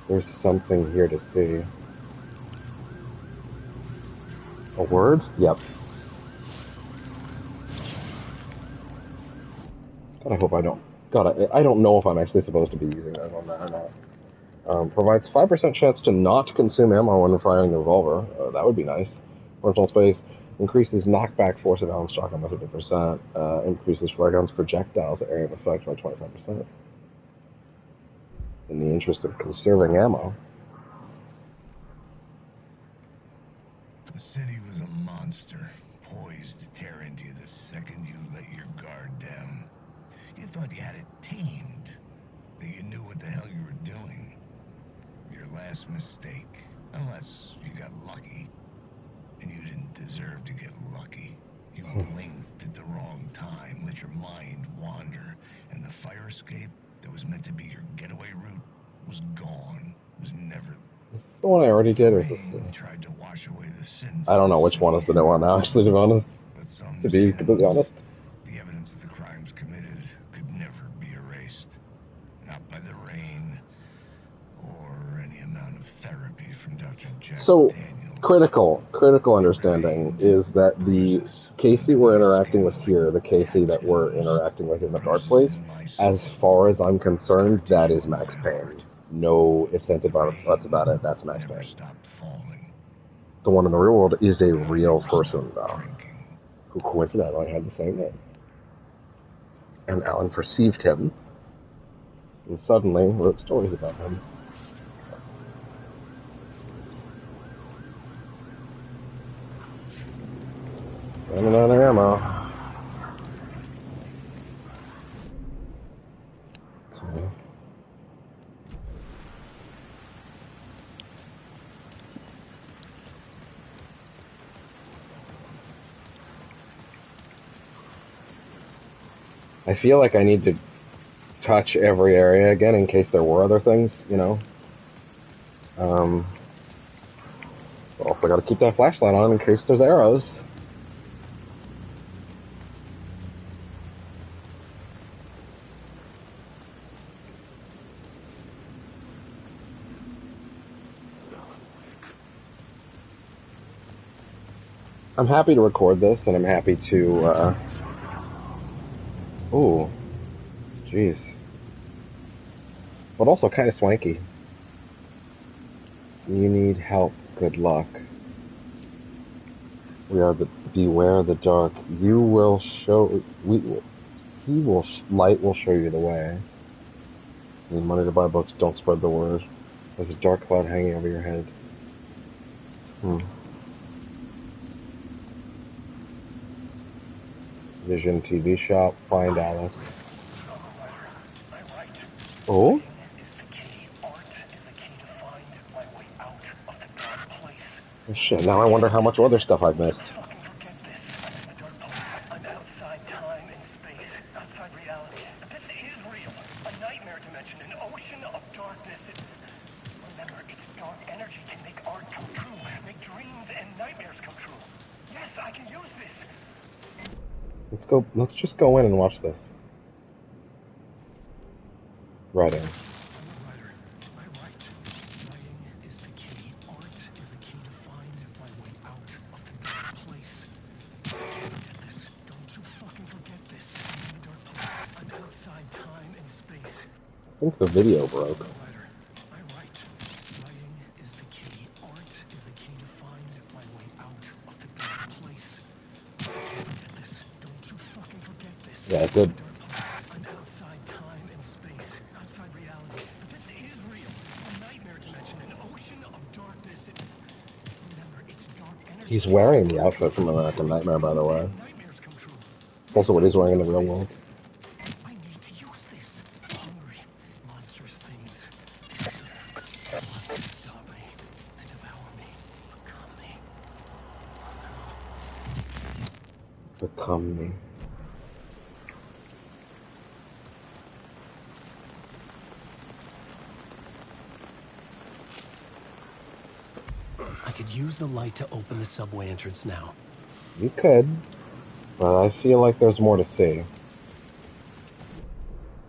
There's something here to see. A word? Yep. God, I hope I don't. God, I don't know if I'm actually supposed to be using that on that or not. Provides 5% chance to not consume ammo when firing a revolver. That would be nice. Original space. Increases knockback force of Allen's shotgun by 50%. Increases flare gun's projectiles area of effect by 25%. In the interest of conserving ammo. The city was a monster, poised to tear into you the second you let your guard down. You thought you had it tamed, that you knew what the hell you were doing. Your last mistake, unless you got lucky. And you didn't deserve to get lucky. You blinked at the wrong time, let your mind wander, and the fire escape that was meant to be your getaway route was gone, was never. The one I already did, or is this the... Tried to wash away the sins. I don't know which one is the new one now, actually, to be honest. To be completely honest. The evidence of the crimes committed could never be erased. Not by the rain, or any amount of therapy from Dr. Jack. So, critical understanding is that the Casey we're interacting with here, the Casey that we're interacting with in the dark place, as far as I'm concerned, that is Max Payne. No ifs, ands, or buts about it, that's Max Payne. The one in the real world is a real person, though, who coincidentally had the same name. And Alan perceived him, and suddenly wrote stories about him. Running out of ammo. Okay. I feel like I need to touch every area again in case there were other things, you know. Also got to keep that flashlight on in case there's arrows. I'm happy to record this, and I'm happy to, ooh. Jeez. But also kind of swanky. You need help. Good luck. Beware the dark. You will show... Light will show you the way. Need money to buy books. Don't spread the word. There's a dark cloud hanging over your head. Vision TV shop. Find Alice. Oh? Oh shit, now I wonder how much other stuff I've missed. I'm outside time and space, outside reality. This is real. A nightmare dimension, an ocean of darkness. Remember, its dark energy can make art come true, make dreams and nightmares come true. Yes, I can use this. Let's just go in and watch this. Writing. I think the video broke. Yeah, it did. I'm outside time and space, outside reality. But this is real. A nightmare dimension, an ocean of darkness. Remember, it's dark energy. He's wearing the outfit from American Nightmare, by the way. It's also what he's wearing in the real world. I need to use this. Hungry, monstrous things. Want to stop me, to devour me, become me. Become me. I could use the light to open the subway entrance now. You could, but I feel like there's more to see.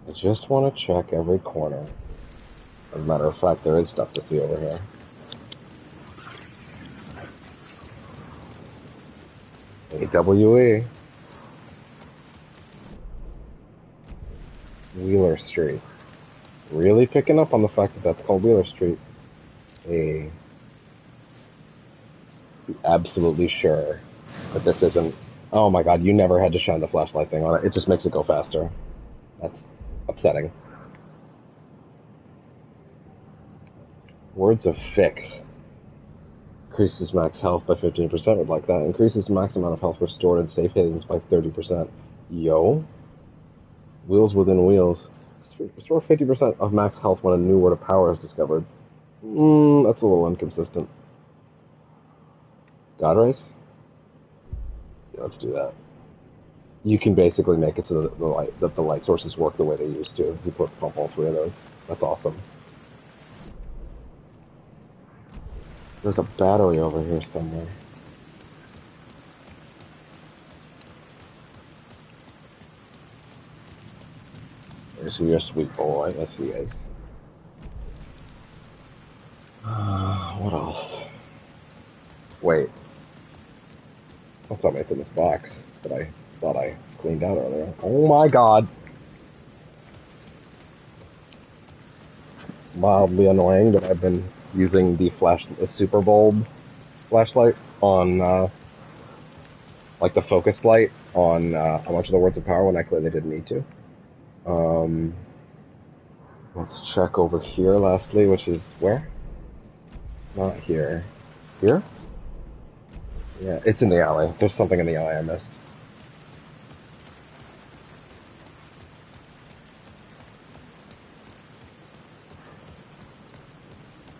I just want to check every corner. As a matter of fact, there is stuff to see over here. AWE. Wheeler Street. Really picking up on the fact that that's called Wheeler Street. Be absolutely sure that this isn't... Oh my god, you never had to shine the flashlight thing on it. It just makes it go faster. That's upsetting. Words of fix. Increases max health by 15%, would like that. Increases max amount of health restored in safe havens by 30%. Yo. Wheels within wheels. Restore 50% of max health when a new word of power is discovered. That's a little inconsistent. God race? Yeah, let's do that. You can basically make it so that the light sources work the way they used to. You pump all three of those. That's awesome. There's a battery over here somewhere. There's your sweet boy. Yes, he is. What else? Wait. What's up? It's in this box that I thought I cleaned out earlier. Oh my god! Mildly annoying that I've been using the super bulb flashlight on, like the focus light on a bunch of the words of power when I clearly didn't need to. Let's check over here lastly, which is where? Not here. Here? Yeah, it's in the alley. There's something in the alley I missed.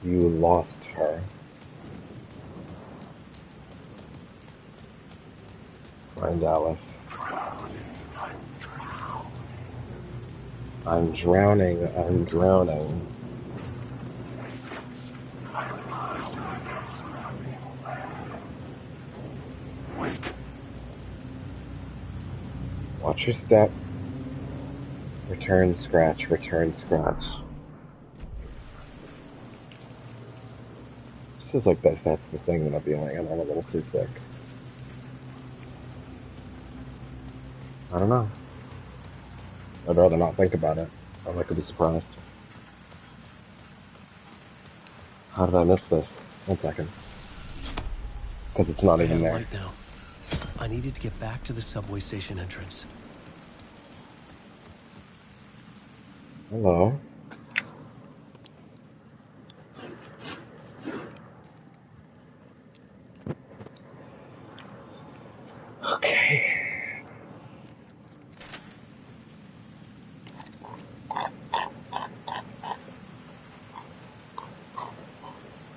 You lost her. Find Alice. I'm drowning. I'm drowning. Watch your step. Return scratch, return scratch. Feels like that's the thing that I'll be laying on a little too thick. I don't know. I'd rather not think about it. I'd like to be surprised. How did I miss this? 1 second. Because it's not even there. Right now. I needed to get back to the subway station entrance. Hello. Okay.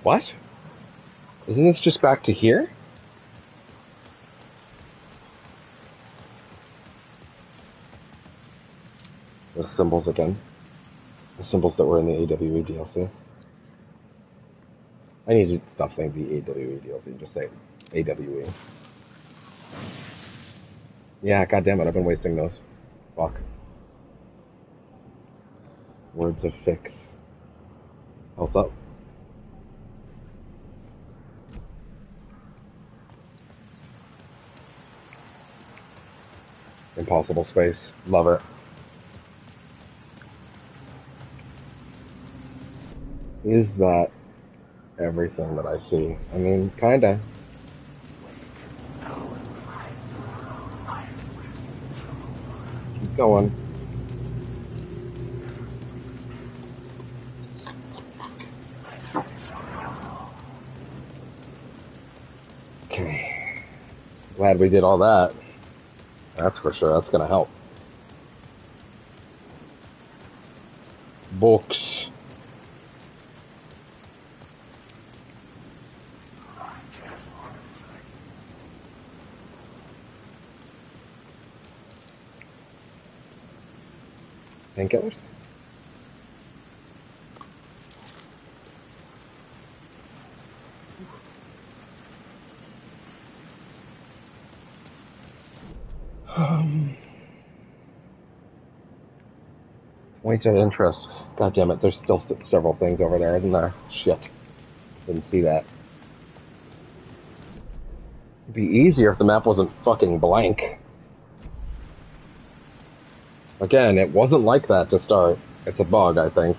What? Isn't this just back to here? Those symbols again. The symbols that were in the AWE DLC. I need to stop saying the AWE DLC and just say AWE. Yeah, goddammit, I've been wasting those. Fuck. Words of fix. Health up. Impossible space. Love it. Is that everything that I see? I mean, kinda. Keep going. Okay. Glad we did all that. That's for sure. That's gonna help. Books. Painkillers? Point of interest. God damn it, there's still several things over there, isn't there? Shit. Didn't see that. It'd be easier if the map wasn't fucking blank. Again, it wasn't like that to start. It's a bug, I think.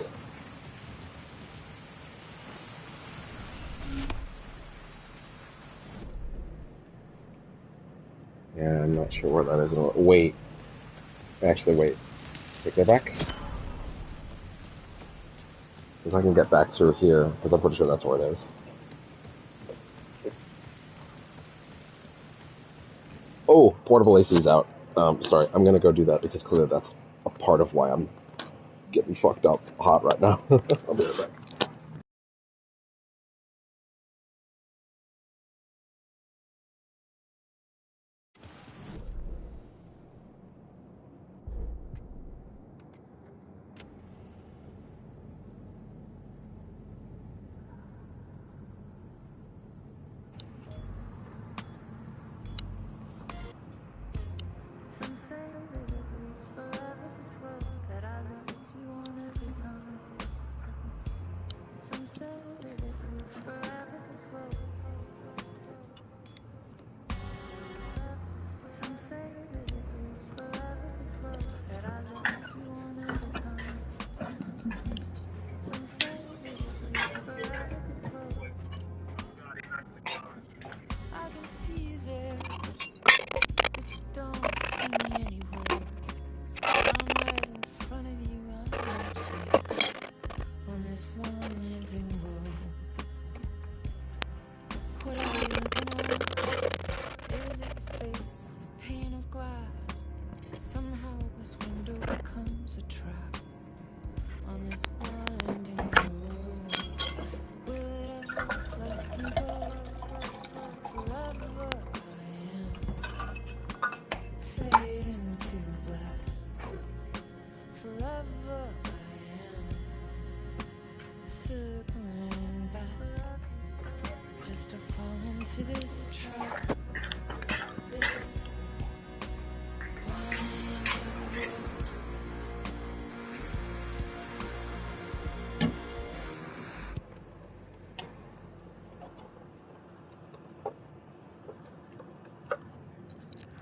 Yeah, I'm not sure where that is. Wait. Actually, wait. Take that back? Because I can get back through here, because I'm pretty sure that's where it is. Oh, portable AC's out. Sorry, I'm gonna go do that because clearly that's a part of why I'm getting fucked up hot right now. I'll be right back.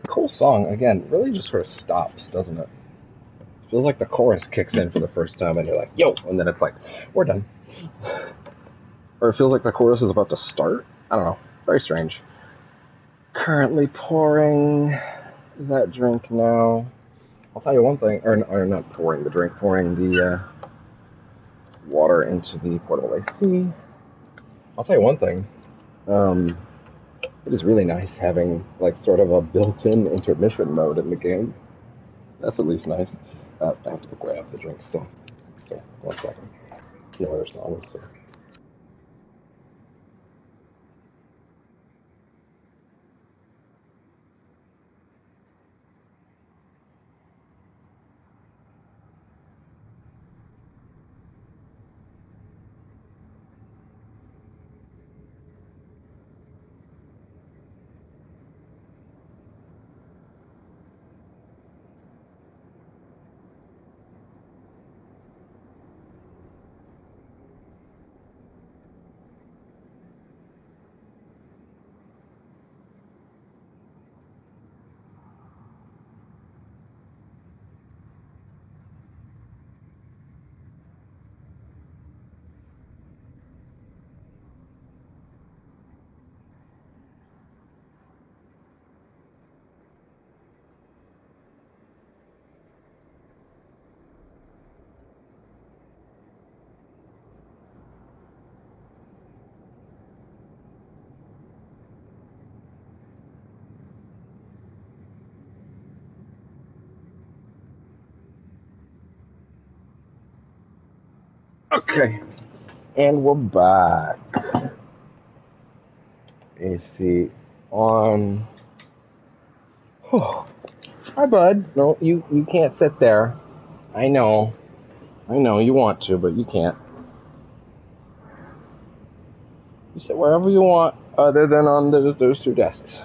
Cool song, again, really just sort of stops, doesn't it? Feels like the chorus kicks in for the first time and you're like, yo, and then it's like, we're done. Or it feels like the chorus is about to start. I don't know. Very strange. Currently pouring that drink now. I'll tell you one thing, or not pouring the drink, pouring the water into the portable AC. I'll tell you one thing. It is really nice having like sort of a built-in intermission mode in the game. That's at least nice. I have to go grab the drink still. So, 1 second. No other songs. So. Okay. And we're back. AC on. Oh. Hi, bud. No, you can't sit there. I know you want to, but you can't. You sit wherever you want, other than on those two desks.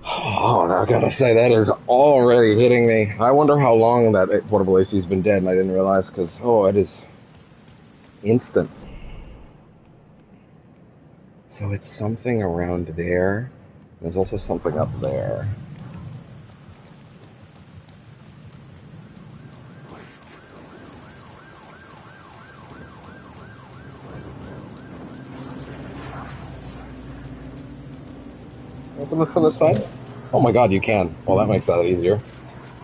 Oh, I gotta say, that is already hitting me. I wonder how long that portable AC's been dead, and I didn't realize, because, it is instant. So it's something around there. There's also something up there. Open this from the side? Oh my god, you can. Well, that makes that easier.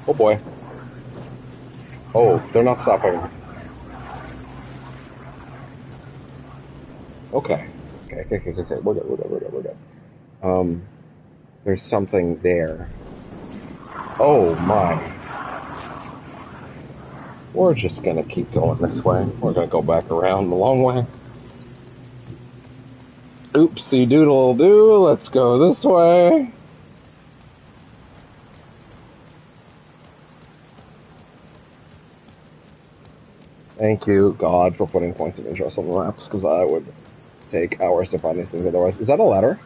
Oh boy. Oh, they're not stopping. Okay. Okay. We're good. There's something there. Oh my. We're just gonna keep going this way. We're gonna go back around the long way. Oopsie doodle doo, let's go this way. Thank you, God, for putting points of interest on the maps, because I would take hours to find these things otherwise. Is that a ladder?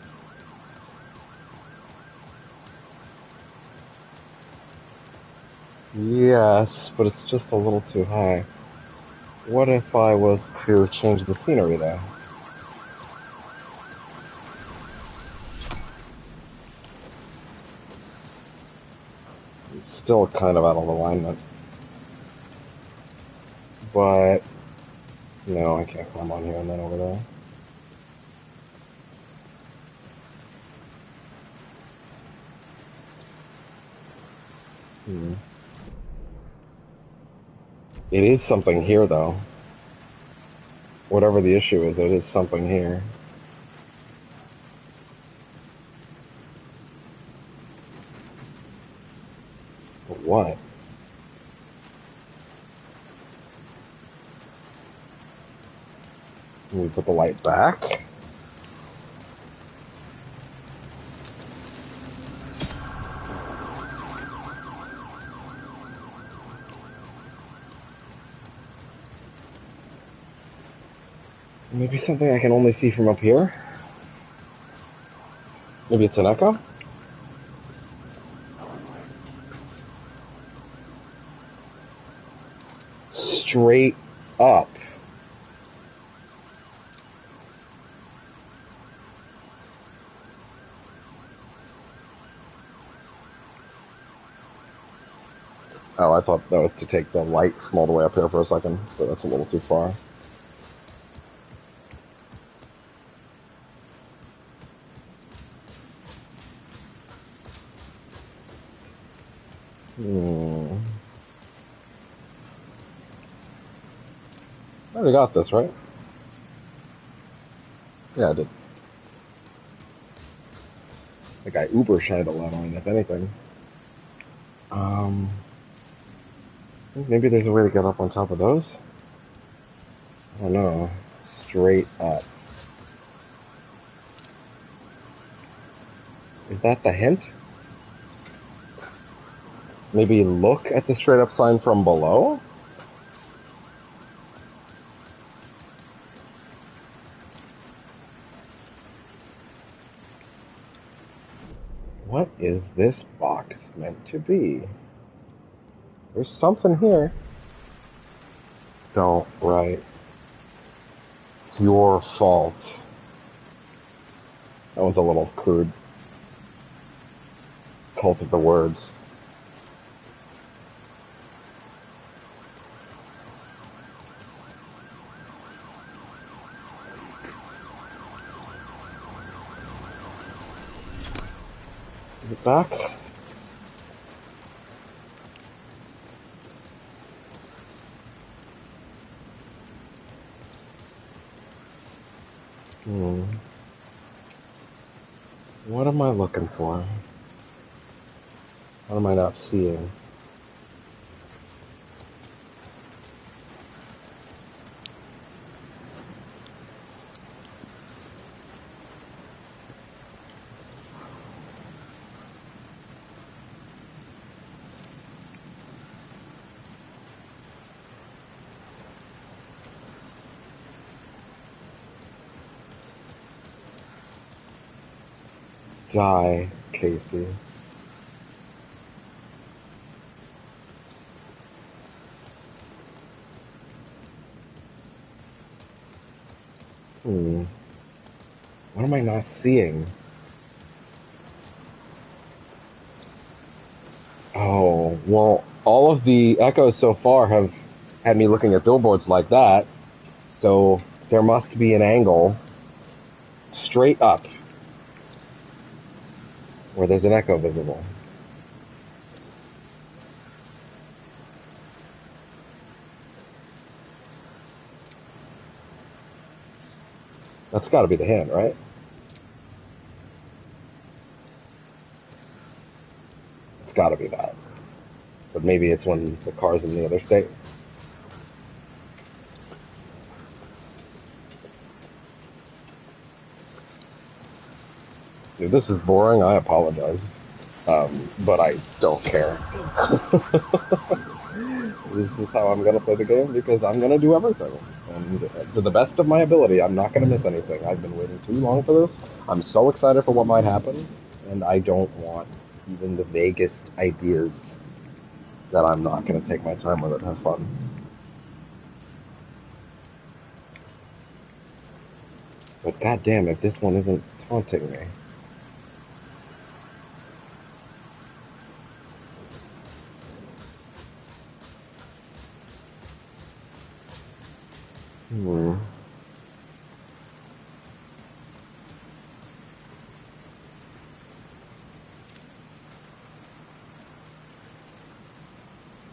Yes, but it's just a little too high. What if I was to change the scenery there? It's still kind of out of alignment. But, no, I can't climb on here and then over there. It is something here, though. Whatever the issue is, it is something here. But what? Can we put the light back? Maybe something I can only see from up here? Maybe it's an echo? Straight up. Oh, I thought that was to take the light from all the way up here for a second, but that's a little too far. I already got this, right? Yeah, I did. I think I uber shined a lot on it, if anything. Maybe there's a way to get up on top of those? I don't know. Straight up. Is that the hint? Maybe look at the straight up sign from below? What is this box meant to be? There's something here. Don't write. It's your fault. That one's a little crude. Cult of the words. Is it back? What am I looking for? What am I not seeing? die, Casey. What am I not seeing? Oh, well, all of the echoes so far have had me looking at billboards like that, so there must be an angle straight up where there's an echo visible. That's got to be the hand, right? It's got to be that. But maybe it's when the car's in the other state. If this is boring, I apologize. But I don't care. This is how I'm going to play the game because I'm going to do everything. And to the best of my ability, I'm not going to miss anything. I've been waiting too long for this. I'm so excited for what might happen, and I don't want even the vaguest ideas that I'm not going to take my time with it and have fun. But goddamn, if this one isn't taunting me.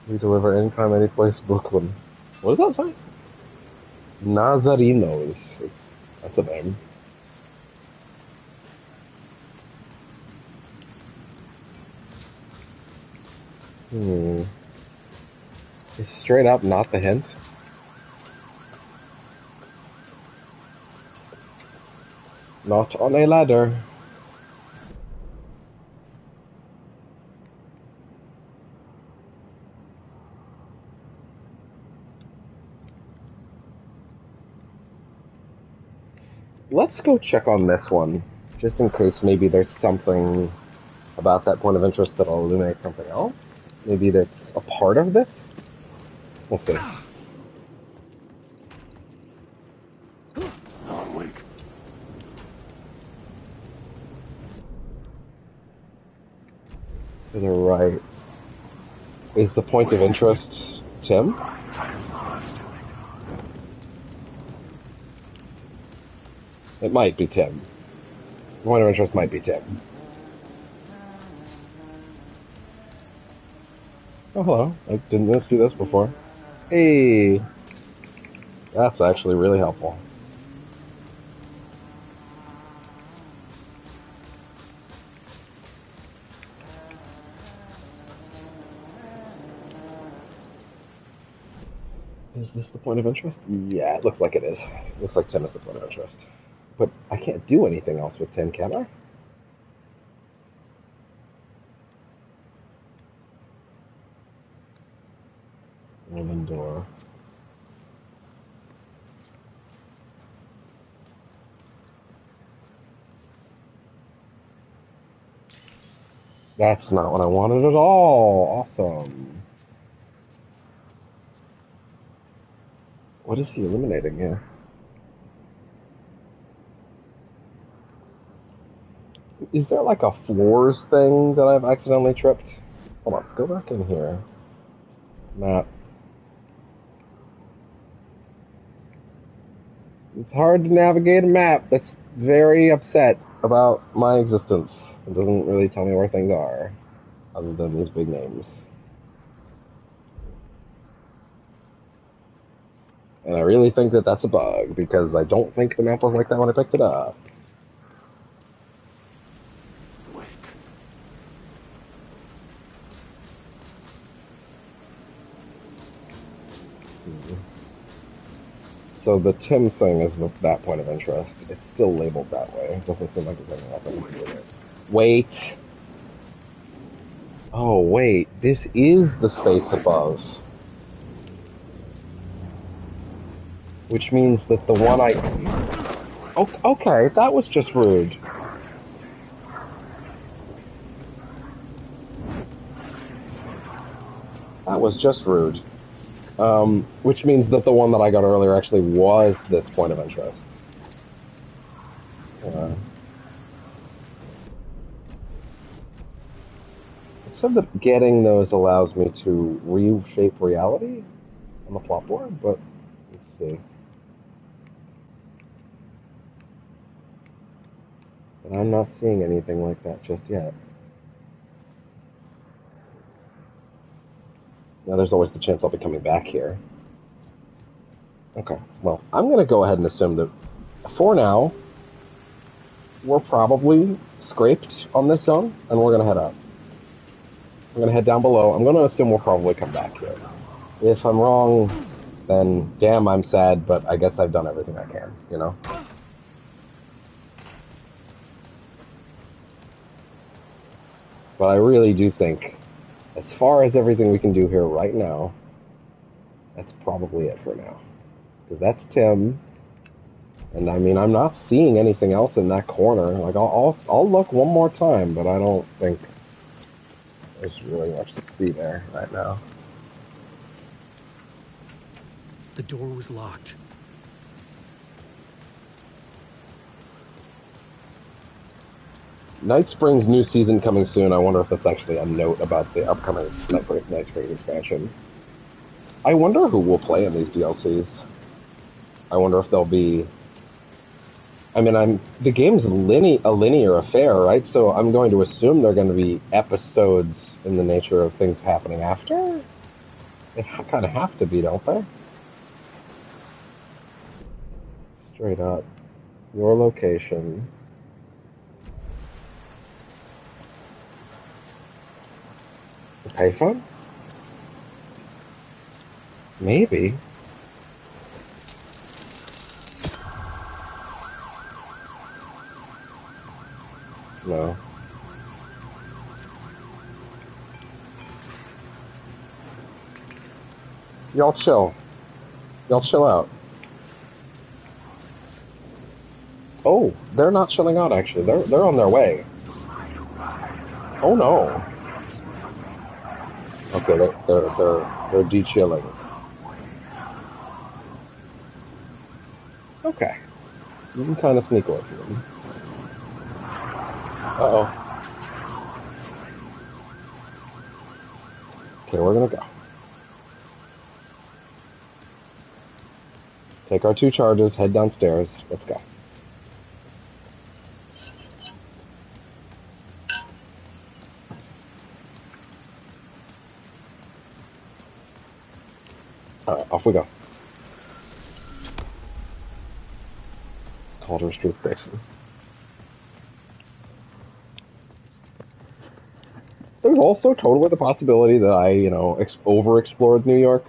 We deliver anytime, any place, Brooklyn. What does that say? Nazarinos. That's a name. It's straight up not the hint. Not on a ladder. Let's go check on this one, just in case maybe there's something about that point of interest that'll illuminate something else. Maybe that's a part of this. We'll see. Awake. To the right. Is the point of interest Tim? It might be Tim. The point of interest might be Tim. Oh, hello. I didn't see this before. Hey! That's actually really helpful. Is this the point of interest? Yeah, it looks like it is. It looks like Tim is the point of interest. But I can't do anything else with Tim, can I? Woman door. That's not what I wanted at all. Awesome. What is he illuminating here? Is there like a floors thing that I've accidentally tripped? Hold on, go back in here. Map. It's hard to navigate a map that's very upset about my existence. It doesn't really tell me where things are, other than these big names. And I really think that that's a bug, because I don't think the map was like that when I picked it up. So the Tim thing is that point of interest. It's still labeled that way. It doesn't seem like there's anything else I can do with it. Wait. Oh, wait. This is the space above. Which means that the one I... Okay, that was just rude. That was just rude. Which means that the one that I got earlier actually was this point of interest. It said that getting those allows me to reshape reality on the plot board, but let's see. But I'm not seeing anything like that just yet. Now there's always the chance I'll be coming back here. Okay, well, I'm going to go ahead and assume that for now, we're probably scraped on this zone, and we're going to head up. We're going to head down below. I'm going to assume we'll probably come back here. If I'm wrong, then damn, I'm sad, but I guess I've done everything I can, you know? But I really do think, as far as everything we can do here right now, that's probably it for now. Because that's Tim, and I mean, I'm not seeing anything else in that corner. Like, I'll look one more time, but I don't think there's really much to see there right now. The door was locked. Night Spring's new season coming soon. I wonder if that's actually a note about the upcoming Night Spring expansion. I wonder who will play in these DLCs. I wonder if they'll be... I mean, the game's a linear affair, right? So I'm going to assume they're going to be episodes in the nature of things happening after? They kind of have to be, don't they? Straight up. Your location. The payphone? Maybe. No. Y'all chill. Y'all chill out. Oh, they're not chilling out actually. They're on their way. Oh no. Okay, they're de-chilling. Okay. You can kind of sneak away from them. Uh-oh. Okay, we're gonna go. Take our 2 charges, head downstairs. Let's go. Alright, off we go. Calder Street Station. There's also totally the possibility that I, over-explored New York,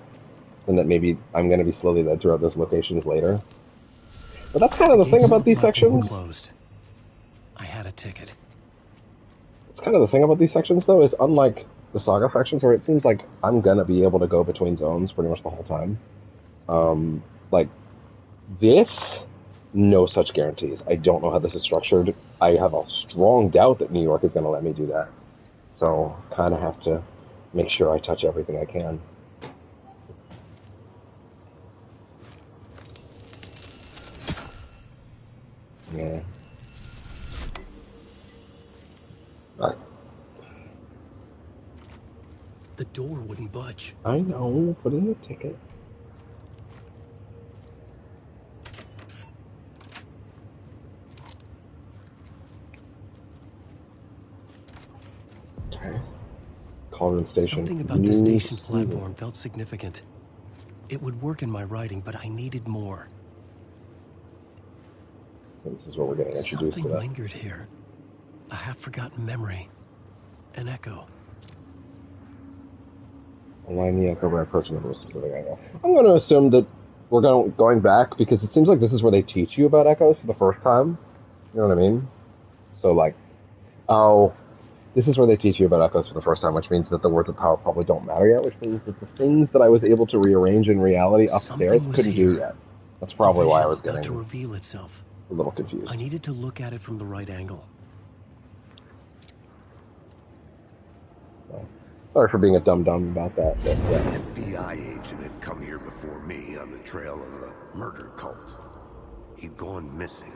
and that maybe I'm going to be slowly led throughout those locations later. But that's kind of the thing about these sections. Closed. I had a ticket. It's kind of the thing about these sections, though, is unlike the Saga sections, where it seems like I'm going to be able to go between zones pretty much the whole time. Like, this, no such guarantees. I don't know how this is structured. I have a strong doubt that New York is going to let me do that. So, kind of have to make sure I touch everything I can. Yeah. Right. The door wouldn't budge. I know. Put in the ticket. Okay. Colin Station. Something about the station platform felt significant. It would work in my writing, but I needed more. This is what we're getting introduced to. Something lingered here. A half-forgotten memory. An echo. Align the echo by approaching a specific angle. I'm going to assume that we're going back because it seems like this is where they teach you about echoes for the first time. You know what I mean? So, like, oh, this is where they teach you about echoes for the first time, which means that the words of power probably don't matter yet, which means that the things that I was able to rearrange in reality upstairs couldn't do yet. That's probably why I was getting to reveal itself. A little confused. I needed to look at it from the right angle. So Sorry for being a dum-dum about that, but yeah. An FBI agent had come here before me on the trail of a murder cult. He'd gone missing,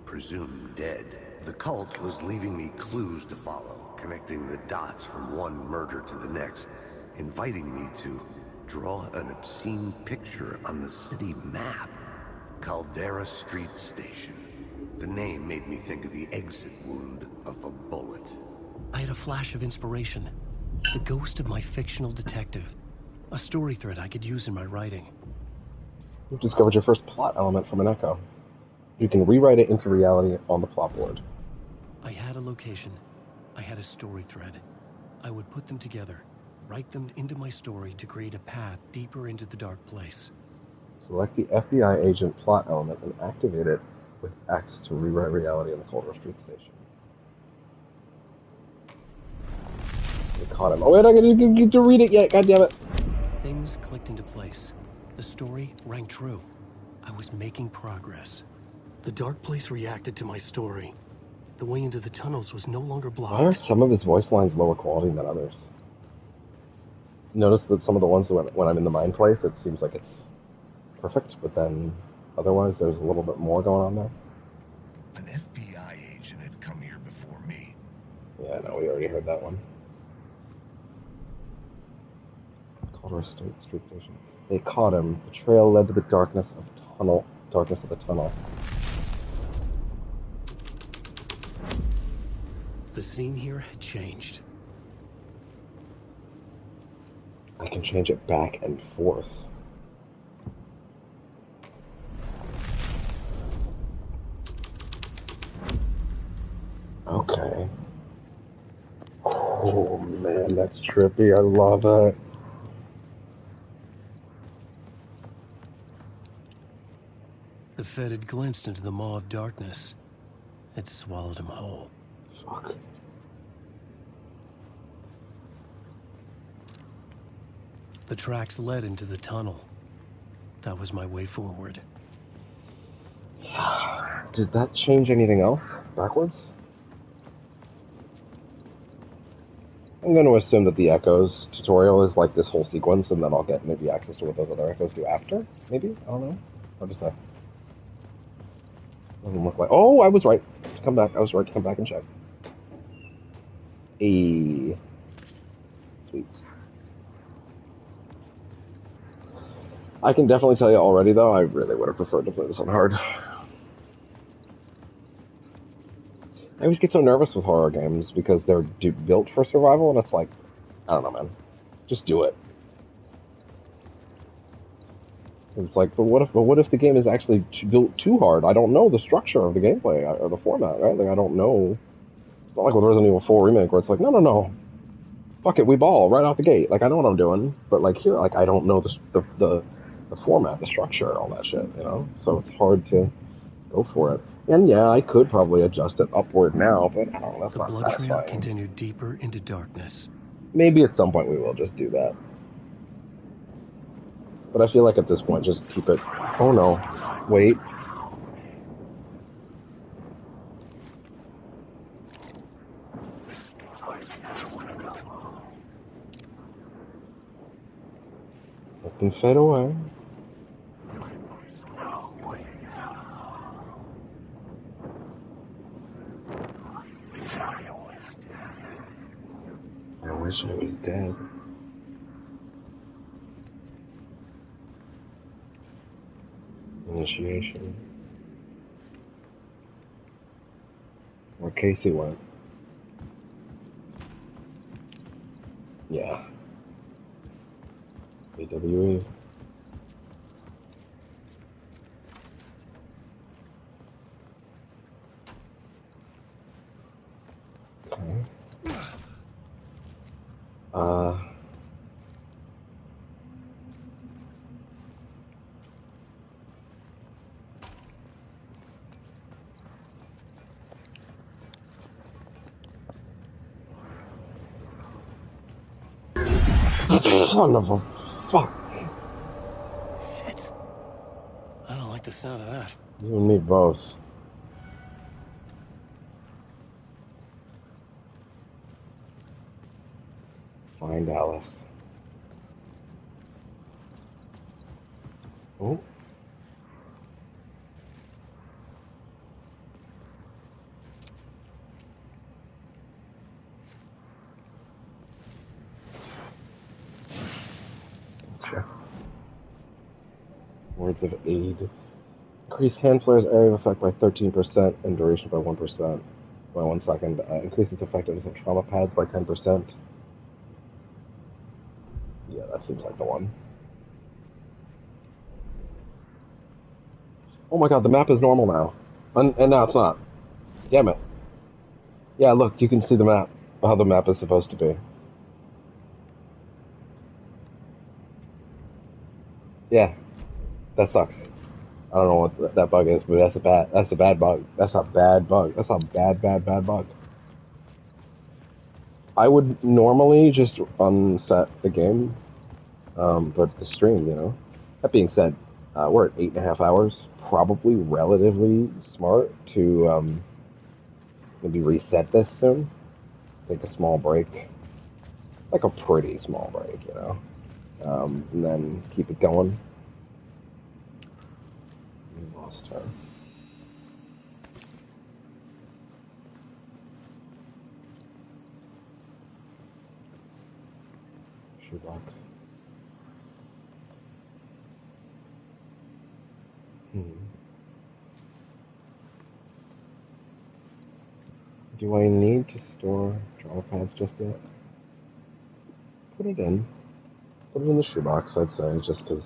presumed dead. The cult was leaving me clues to follow, connecting the dots from one murder to the next, inviting me to draw an obscene picture on the city map. Caldera Street Station. The name made me think of the exit wound of a bullet. I had a flash of inspiration. The ghost of my fictional detective. A story thread I could use in my writing. You've discovered your first plot element from an echo. You can rewrite it into reality on the plot board. I had a location. I had a story thread. I would put them together, write them into my story to create a path deeper into the dark place. Select the FBI agent plot element and activate it with X to rewrite reality in the Caldera Street Station. We caught him. Oh wait, I didn't get to read it yet, god damn it. Things clicked into place. The story rang true. I was making progress. The dark place reacted to my story. The way into the tunnels was no longer blocked. Why are some of his voice lines lower quality than others? Notice that some of the ones when I'm in the mine place, it seems like it's perfect, but then otherwise there's a little bit more going on there. An FBI agent had come here before me. Yeah, no, we already heard that one. Caldera Street Station. They caught him. The trail led to the darkness of the tunnel. The scene here had changed. I can change it back and forth. Okay. Oh man, that's trippy. I love it. The Fed had glimpsed into the maw of darkness. It swallowed him whole. Fuck. The tracks led into the tunnel. That was my way forward. Did that change anything else backwards? I'm going to assume that the Echoes tutorial is like this whole sequence, and then I'll get maybe access to what those other Echoes do after? Maybe? I don't know. Hard to say. Doesn't look like... Oh, I was right. Come back. I was right to come back and check. Sweet. I can definitely tell you already, though, I really would have preferred to play this on hard. I always get so nervous with horror games because they're built for survival, and it's like, I don't know, man. Just do it. It's like, but what if the game is actually built too hard? I don't know the structure of the gameplay or the format, right? Like, I don't know. It's not like with Resident Evil 4 Remake where it's like, no. Fuck it, we ball right out the gate. Like, I know what I'm doing, but like here, like, I don't know the format, the structure, all that shit, you know? So it's hard to go for it. And yeah, I could probably adjust it upward now, but I don't know, that's not satisfying. The blood trail continued deeper into darkness. Maybe at some point we will just do that. But I feel like at this point, just keep it... Oh no. Wait. Let them fade away. I wish I was dead. Initiation. Where Casey went. Yeah. AWE. Okay. Son of a fuck. Shit. I don't like the sound of that. You and me both. Find Alice. Oh. Gotcha. Words of aid. Increase hand flare's area of effect by 13% and duration by 1%. By 1 second. Increases effectiveness of trauma pads by 10%. Yeah, that seems like the one. Oh my god, the map is normal now. And now it's not. Damn it. Yeah, look, you can see the map. How the map is supposed to be. Yeah. That sucks. I don't know what that bug is, but that's a bad bug. That's a bad bug. That's a bad bug. I would normally just unset the game, but the stream, you know. That being said, we're at 8.5 hours. Probably relatively smart to maybe reset this soon. Take a small break, like a pretty small break, you know, and then keep it going. We lost her. Shoebox. Do I need to store trauma pads just yet? Put it in. Put it in the shoebox, I'd say, just because,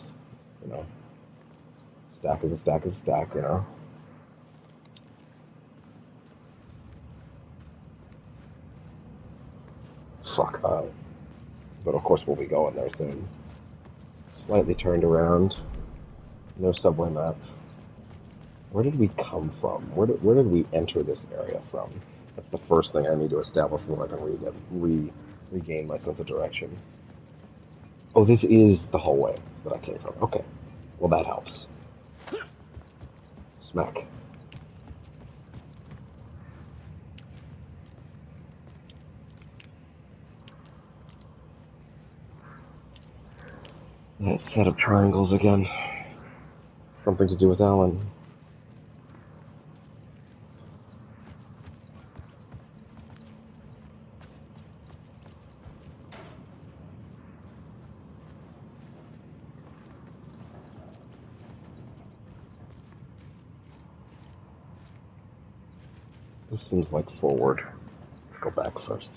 you know, stack is a stack is a stack, you know. Fuck. But of course we'll be going there soon. Slightly turned around. No subway map. Where did we come from? Where did we enter this area from? That's the first thing I need to establish before I can regain my sense of direction. Oh, this is the hallway that I came from. Okay. Well, that helps. Smack. That set of triangles again. Something to do with Alan. This seems like forward. Let's go back first.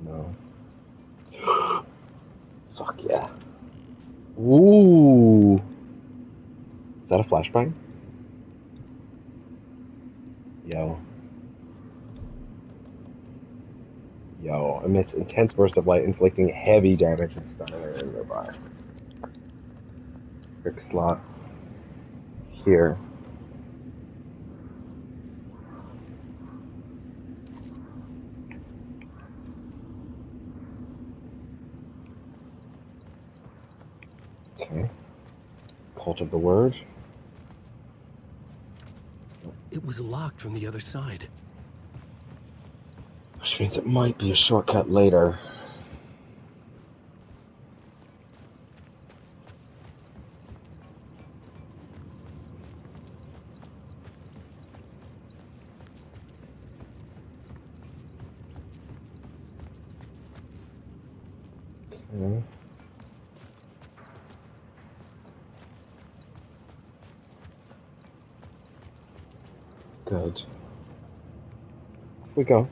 No. Fuck yeah. Ooh. Is that a flashbang? Yo. Yo. Emits intense bursts of light, inflicting heavy damage and stunning area nearby. Quick slot. Here. Okay. Cult of the Word. It was locked from the other side. Which means it might be a shortcut later. Okay. Good. Here we go.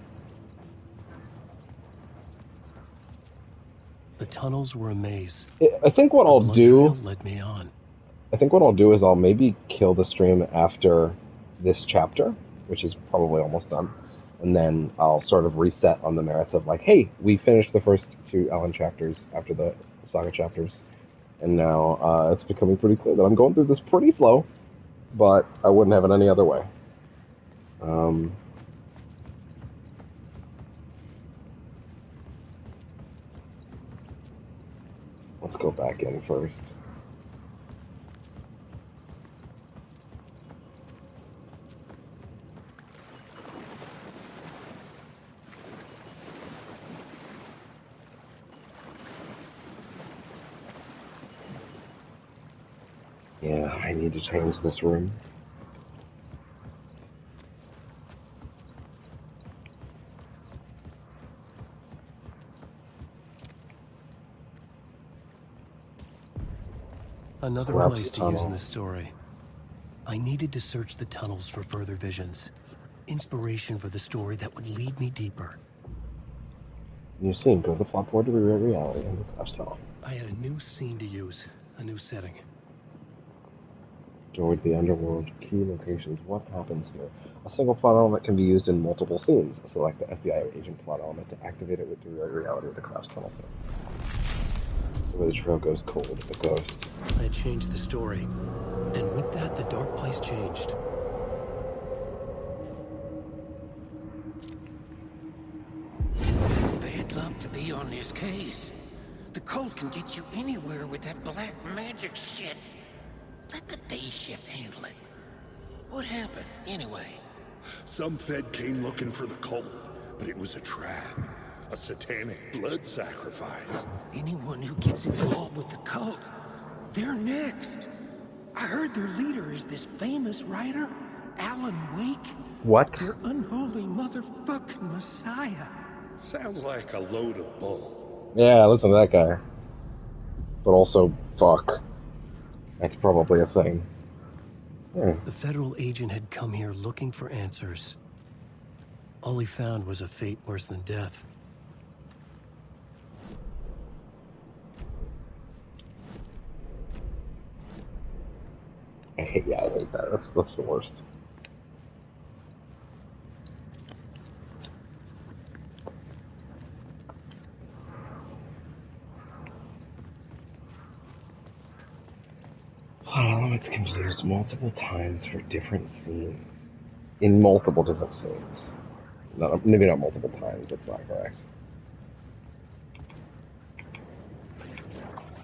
The tunnels were a maze. I think what I'll do led me on. I think what I'll do is I'll maybe kill the stream after this chapter, which is probably almost done, and then I'll sort of reset on the merits of like, hey, we finished the first 2 Alan chapters after the Saga chapters, and now it's becoming pretty clear that I'm going through this pretty slow, but I wouldn't have it any other way. go back in first. Yeah, I need to change this room. Another Collapse place to tunnel. use in the story. I needed to search the tunnels for further visions. Inspiration for the story that would lead me deeper. New scene. Go to the plot board to rewrite reality and the collapse tunnel. I had a new scene to use, a new setting. Door to the underworld. Key locations. What happens here? A single plot element can be used in multiple scenes. Select the FBI agent plot element to activate it with the rewrite reality of the collapse tunnel scene. Where the trail goes cold, a ghost. I had changed the story, and with that, the dark place changed. It's bad luck to be on this case. The cult can get you anywhere with that black magic shit. Let the day shift handle it. What happened, anyway? Some Fed came looking for the cult, but it was a trap. A satanic blood sacrifice. Anyone who gets involved with the cult, they're next. I heard their leader is this famous writer, Alan Wake. What? Their unholy motherfucking messiah. Sounds like a load of bull. Yeah, listen to that guy. But also, fuck. That's probably a thing. Yeah. The federal agent had come here looking for answers. All he found was a fate worse than death. I hate that. That's the worst. Plot elements can be used multiple times for different scenes. In multiple different scenes. Maybe not multiple times, that's not correct.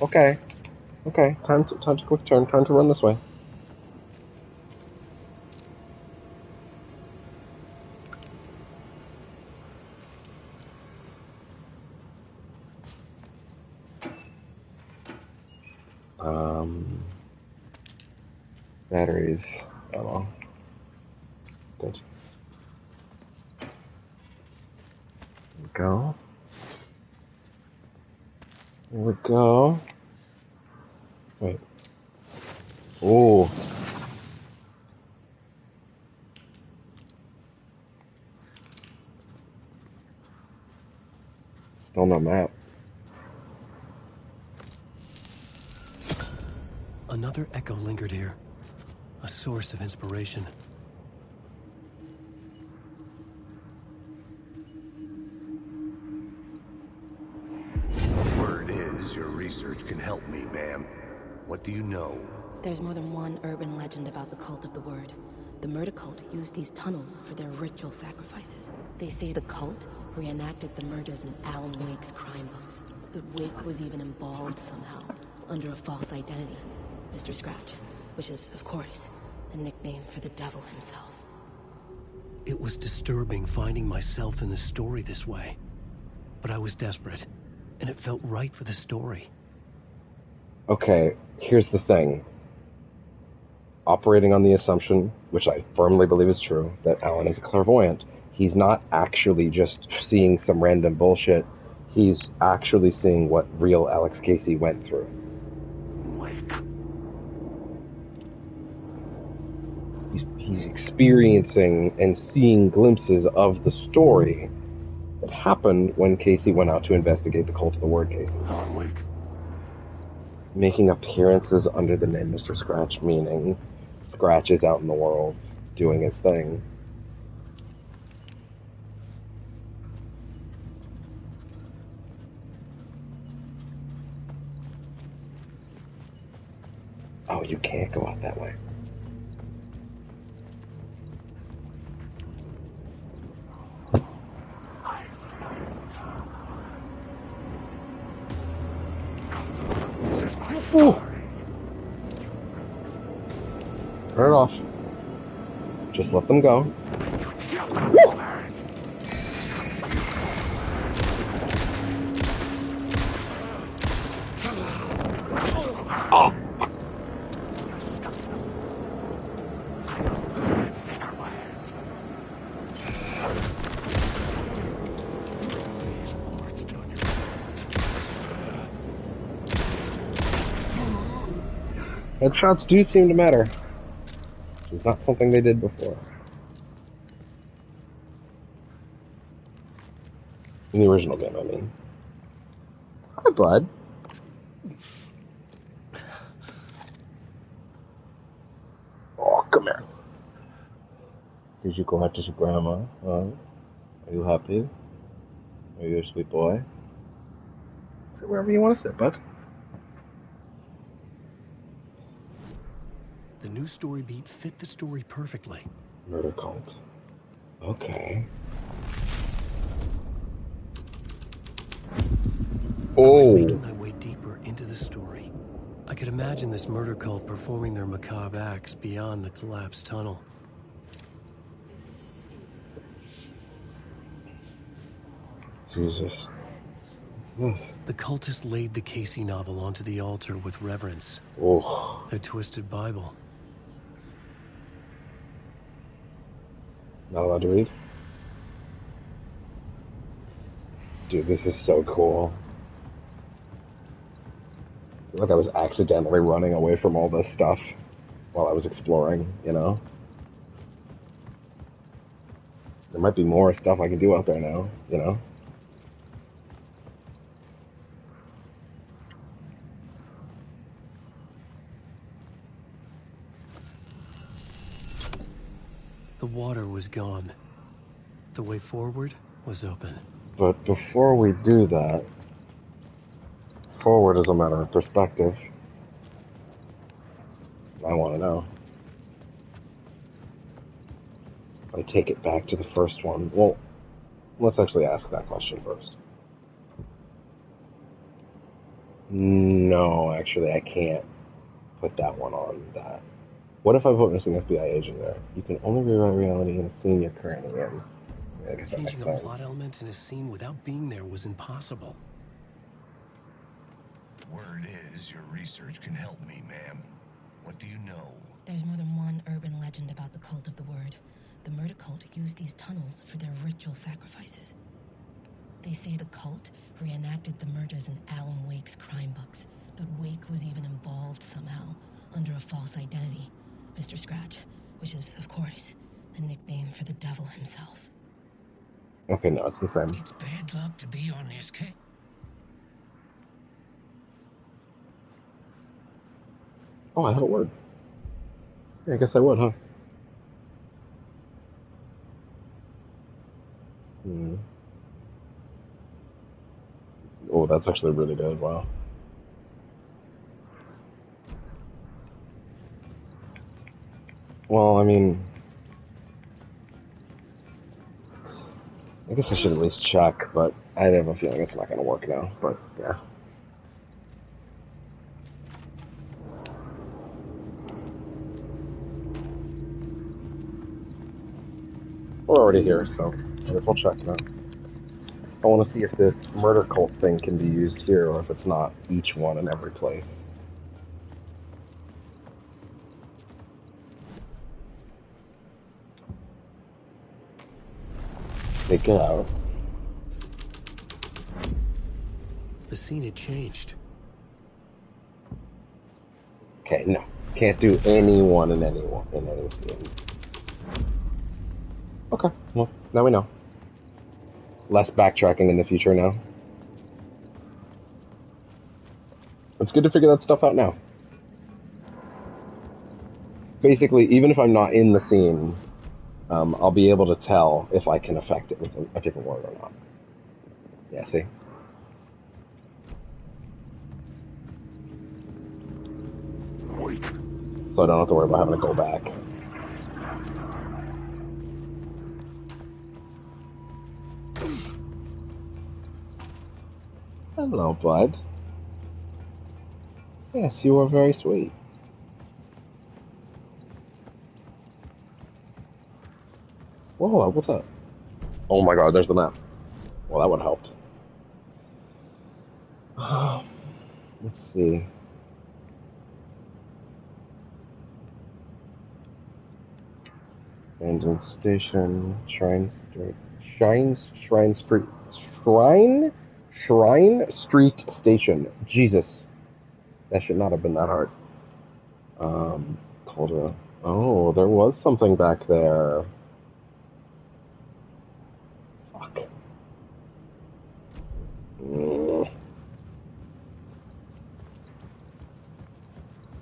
Okay. Okay, time to quick turn, time to run this way. Batteries, ammo. Good. There we go. There we go. Wait. Oh. Still no map. Another echo lingered here. A source of inspiration. Word is your research can help me, ma'am. What do you know? There's more than one urban legend about the Cult of the Word. The murder cult used these tunnels for their ritual sacrifices. They say the cult reenacted the murders in Alan Wake's crime books. That Wake was even involved somehow, under a false identity, Mr. Scratch, which is, of course, a nickname for the devil himself. It was disturbing finding myself in the story this way. But I was desperate, and it felt right for the story. Okay, here's the thing. Operating on the assumption, which I firmly believe is true, that Alan is a clairvoyant, he's not actually just seeing some random bullshit. He's actually seeing what real Alex Casey went through. He's experiencing and seeing glimpses of the story that happened when Casey went out to investigate the Cult of the Word case. Making appearances under the name Mr. Scratch, meaning Scratch is out in the world doing his thing. Oh, you can't go out that way. Ooh. Turn it off. Just let them go. Oh. Headshots do seem to matter, which is not something they did before. In the original game, I mean. Hi, bud. Oh, come here. Did you go out to your grandma? Are you happy? Are you a sweet boy? Sit wherever you want to sit, bud. The new story beat fit the story perfectly. Murder cult. Okay. I was making my way deeper into the story. I could imagine this murder cult performing their macabre acts beyond the collapsed tunnel. Jesus. What's this? The cultists laid the Casey novel onto the altar with reverence. Oh. Their twisted Bible. Not allowed to read? Dude, this is so cool. I feel like I was accidentally running away from all this stuff while I was exploring, you know? There might be more stuff I can do out there now, you know? The water was gone. The way forward was open. But before we do that, forward is a matter of perspective. I want to know. I take it back to the first one. Well, let's actually ask that question first. No, actually, I can't put that one on that. What if I put missing FBI agent there? You can only rewrite reality in a scene you're currently in. I guess that makes Changing sense. a plot element in a scene without being there was impossible. Word is, your research can help me, ma'am. What do you know? There's more than one urban legend about the Cult of the Word. The murder cult used these tunnels for their ritual sacrifices. They say the cult reenacted the murders in Alan Wake's crime books. That Wake was even involved somehow, under a false identity. Mr. Scratch, which is, of course, a nickname for the devil himself. Okay, no, it's the same. It's bad luck to be on this case. Oh, I have a word. Yeah, I guess I would, huh? Oh, that's actually really good. Wow. Well, I mean, I guess I should at least check, but I have a feeling it's not going to work now. But yeah. We're already here, so I guess we'll check now. I want to see if the murder cult thing can be used here, or if it's not each one in every place. Hey, get out. The scene had changed. Okay, no. Can't do anyone in any scene. Okay, well, now we know. Less backtracking in the future now. It's good to figure that stuff out now. Basically, even if I'm not in the scene, I'll be able to tell if I can affect it with a different word or not. Yeah, see? So I don't have to worry about having to go back. Hello, bud. Yes, you are very sweet. Whoa, what's up? Oh my god, there's the map. Well, that would have helped. Let's see. Abandoned station, Shrine Street, Shrine Street Station. Jesus, that should not have been that hard. Cauldron. Oh, there was something back there. Fuck.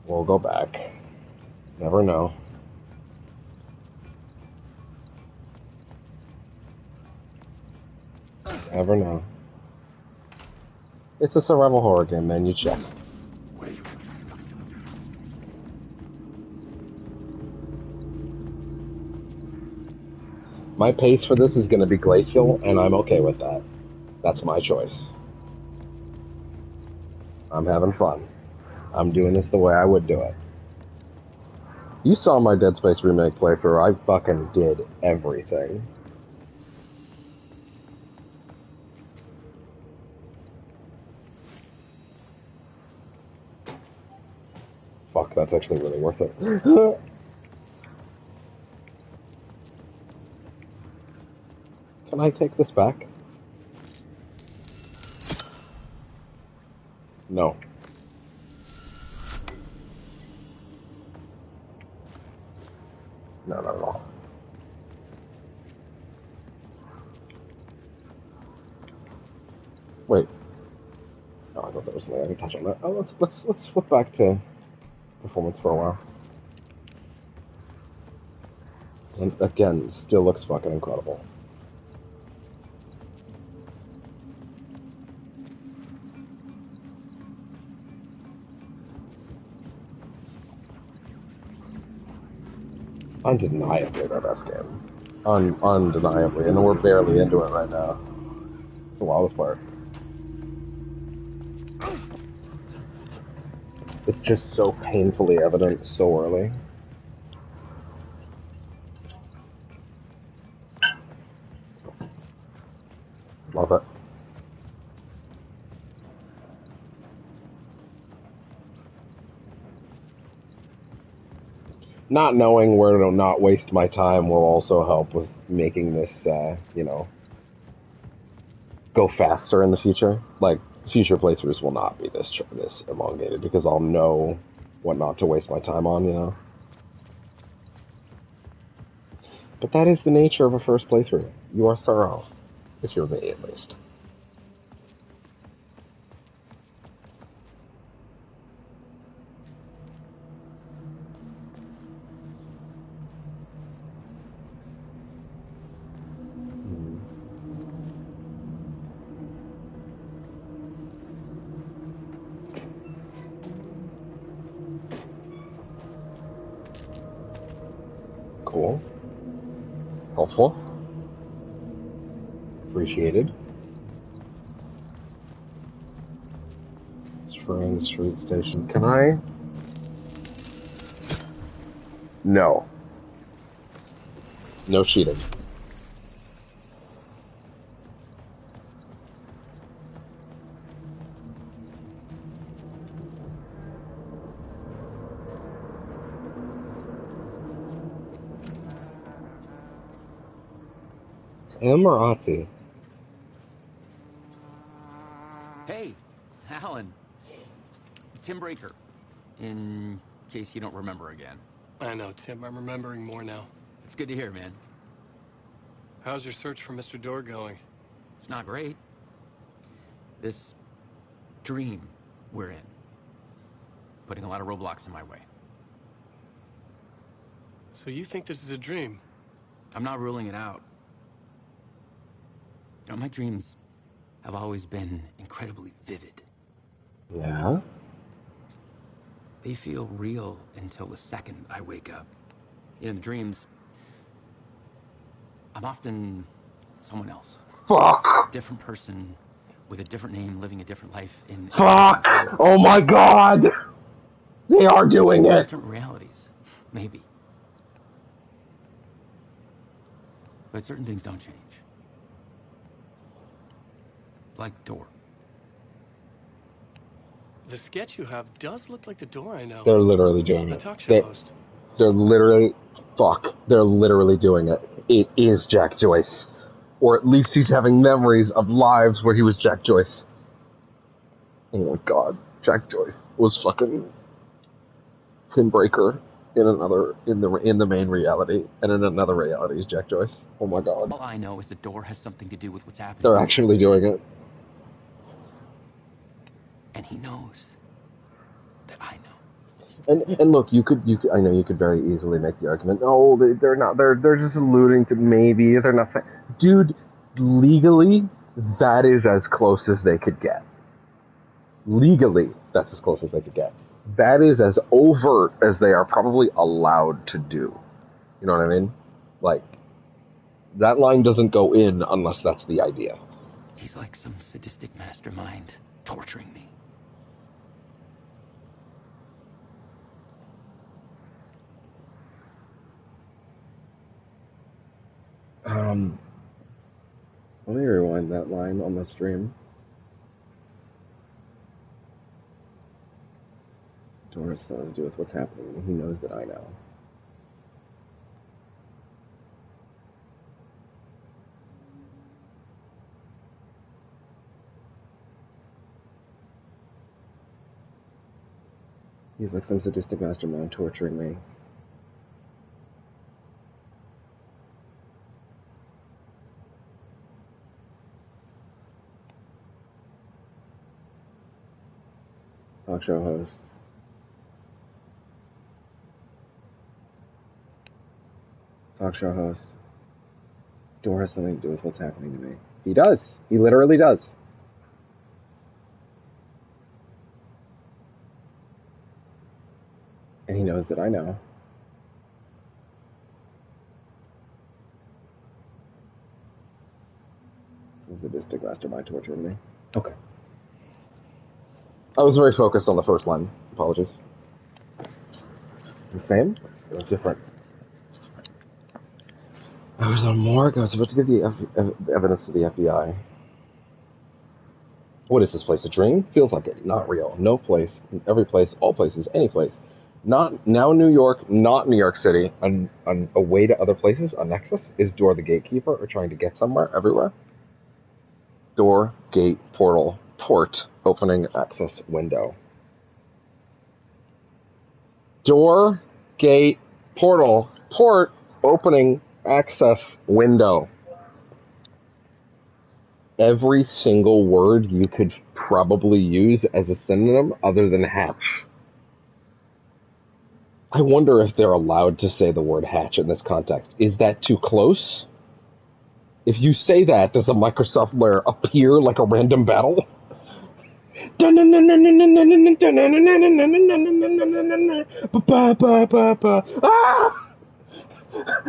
We'll go back. Never know. Never know. It's a survival horror game, man. You check. My pace for this is going to be glacial, and I'm okay with that. That's my choice. I'm having fun. I'm doing this the way I would do it. You saw my Dead Space Remake playthrough. I fucking did everything. Fuck, that's actually really worth it. Can I take this back? No. No, not at all. Wait. Oh, I thought there was something I could touch on that. Oh, let's flip back to performance for a while. And again, still looks fucking incredible. Undeniably their best game. Undeniably, and we're barely into it right now. The wildest part. It's just so painfully evident so early. Love it. Not knowing where to not waste my time will also help with making this, go faster in the future. Like, future playthroughs will not be this elongated because I'll know what not to waste my time on, you know? But that is the nature of a first playthrough. You are thorough. If you're me, at least. Cool. Helpful. Appreciated. Shrine Street Station. Can I? No. No cheating. M or Ati? Hey, Alan. Tim Breaker. In case you don't remember again. I know, Tim. I'm remembering more now. It's good to hear, man. How's your search for Mr. Door going? It's not great. This dream we're in. Putting a lot of roadblocks in my way. So you think this is a dream? I'm not ruling it out. You know, my dreams have always been incredibly vivid. Yeah? They feel real until the second I wake up. In dreams, I'm often someone else. Fuck! A different person with a different name, living a different life in... Fuck! Oh my god! They are doing it! Alternate realities. Maybe. But certain things don't change. Like door. The sketch you have does look like the door I know. They're literally doing A it. talk show host. They're literally... Fuck. They're literally doing it. It is Jack Joyce. Or at least he's having memories of lives where he was Jack Joyce. Oh my god. Jack Joyce was fucking Tim Breaker in the main reality, and in another reality is Jack Joyce. Oh my god. All I know is the door has something to do with what's happening. They're actually doing it. And he knows that I know. And look, you could I know you could very easily make the argument, oh, they're not, they're just alluding to maybe, they're not, dude, legally, that is as close as they could get. Legally, that's as close as they could get. That is as overt as they are probably allowed to do. You know what I mean? Like, that line doesn't go in unless that's the idea. He's like some sadistic mastermind torturing me. Let me rewind that line on the stream. Door has something to do with what's happening, and he knows that I know. He's like some sadistic mastermind torturing me. Talk show host. Talk show host. Door has something to do with what's happening to me. He does. He literally does. And he knows that I know. This is a sadistic mastermind torturing me. Okay. I was very focused on the first line. Apologies. It's the same? It was different. I was on morgue. I was about to give the evidence to the FBI. What is this place? A dream? Feels like it. Not real. No place. Every place. All places. Any place. Not now New York. Not New York City. A way to other places. A nexus. Is door the gatekeeper or trying to get somewhere? Everywhere. Door, gate, portal, port, opening, access, window. Door, gate, portal, port, opening, access, window. Every single word you could probably use as a synonym other than hatch. I wonder if they're allowed to say the word hatch in this context. Is that too close? If you say that, does a Microsoft layer appear like a random battle? Ah!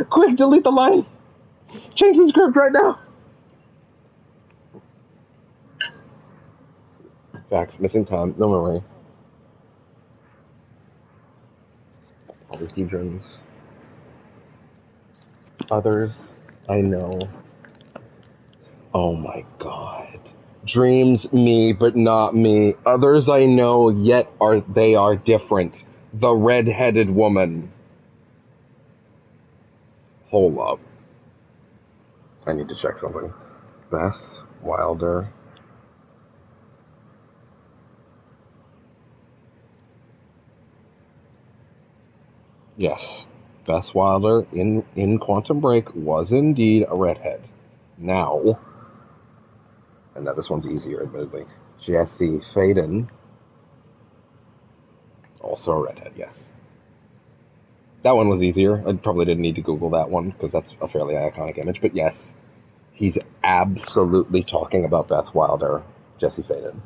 Quick, delete the line. Change the script right now. Facts, missing time, no memory. All these deep dreams. Others, I know. Oh my god. Dreams, me, but not me. Others I know, yet they are different. The red-headed woman. Hold up. I need to check something. Beth Wilder. Yes. Beth Wilder in Quantum Break was indeed a redhead. Now, and now this one's easier, admittedly. Jesse Faden, also a redhead, yes. That one was easier. I probably didn't need to Google that one, because that's a fairly iconic image, but yes, he's absolutely talking about Beth Wilder, Jesse Faden.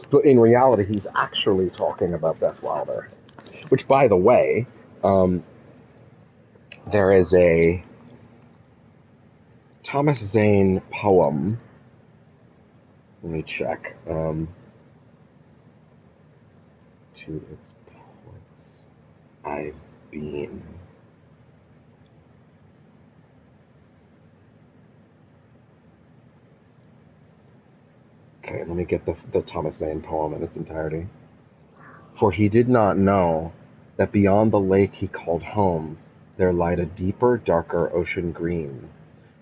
But in reality, he's actually talking about Beth Wilder. Which, by the way, there is a Thomas Zane poem. Let me check. To its ports I've been. Okay, let me get the Thomas Zane poem in its entirety. For he did not know that beyond the lake he called home there lied a deeper, darker ocean green,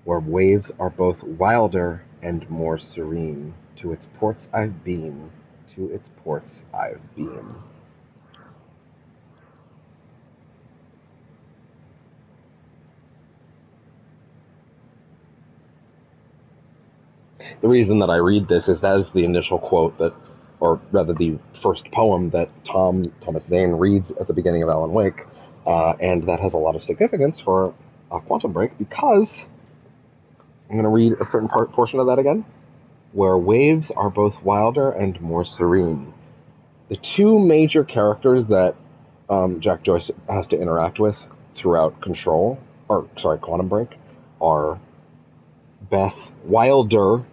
where waves are both wilder and more serene. To its ports I've been, to its ports I've been. The reason that I read this is that is the initial quote that, or rather the first poem that Thomas Zane reads at the beginning of Alan Wake, and that has a lot of significance for Quantum Break because I'm going to read a certain portion of that again, where waves are both wilder and more serene. The two major characters that Jack Joyce has to interact with throughout Quantum Break, are Beth Wilder,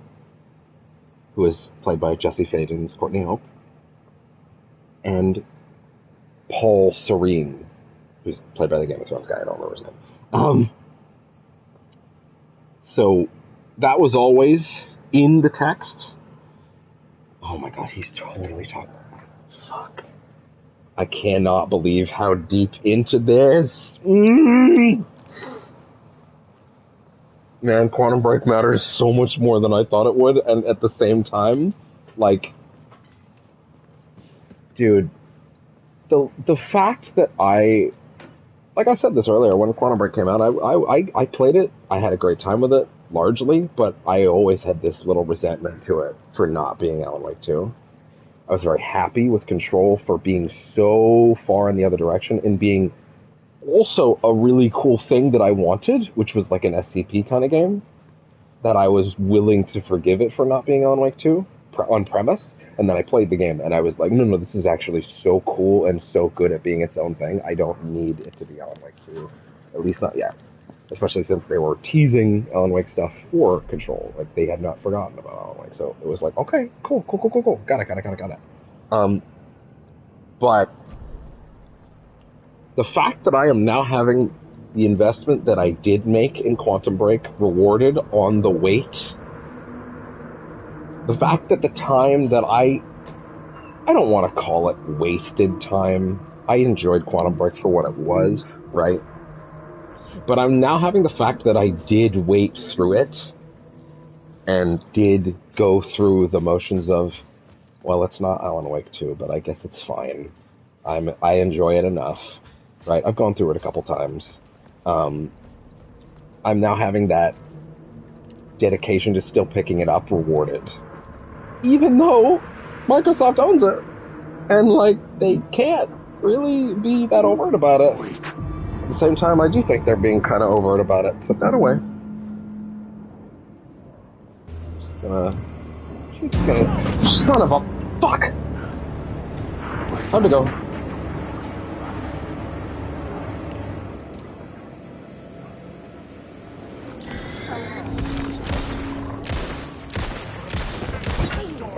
who is played by Jesse Faden's Courtney Hope, and Paul Serene, who's played by the Game of Thrones guy. I don't remember his name. So that was always in the text. Oh my god, he's totally talking. Fuck. I cannot believe how deep into this. Man, Quantum Break matters so much more than I thought it would, and at the same time, like, dude, the fact that like I said this earlier, when Quantum Break came out, I played it, I had a great time with it, largely, but I always had this little resentment to it for not being Alan Wake 2. I was very happy with Control for being so far in the other direction and being also a really cool thing that I wanted, which was like an SCP kind of game, that I was willing to forgive it for not being Alan Wake 2 on premise. And then I played the game, and I was like, no, this is actually so cool and so good at being its own thing. I don't need it to be Alan Wake 2. At least not yet. Especially since they were teasing Alan Wake stuff for Control. Like, they had not forgotten about Alan Wake. So it was like, okay, cool. Got it. But the fact that I am now having the investment that I did make in Quantum Break rewarded on the wait. The fact that the time that I don't want to call it wasted time. I enjoyed Quantum Break for what it was, right? But I'm now having the fact that I did wait through it and did go through the motions of, well, it's not Alan Wake 2, but I guess it's fine. I enjoy it enough, right? I've gone through it a couple times. I'm now having that dedication to still picking it up rewarded. Even though Microsoft owns it. And, like, they can't really be that overt about it. At the same time, I do think they're being kind of overt about it. Put that away. She's gonna... Son of a... Fuck! Time to go.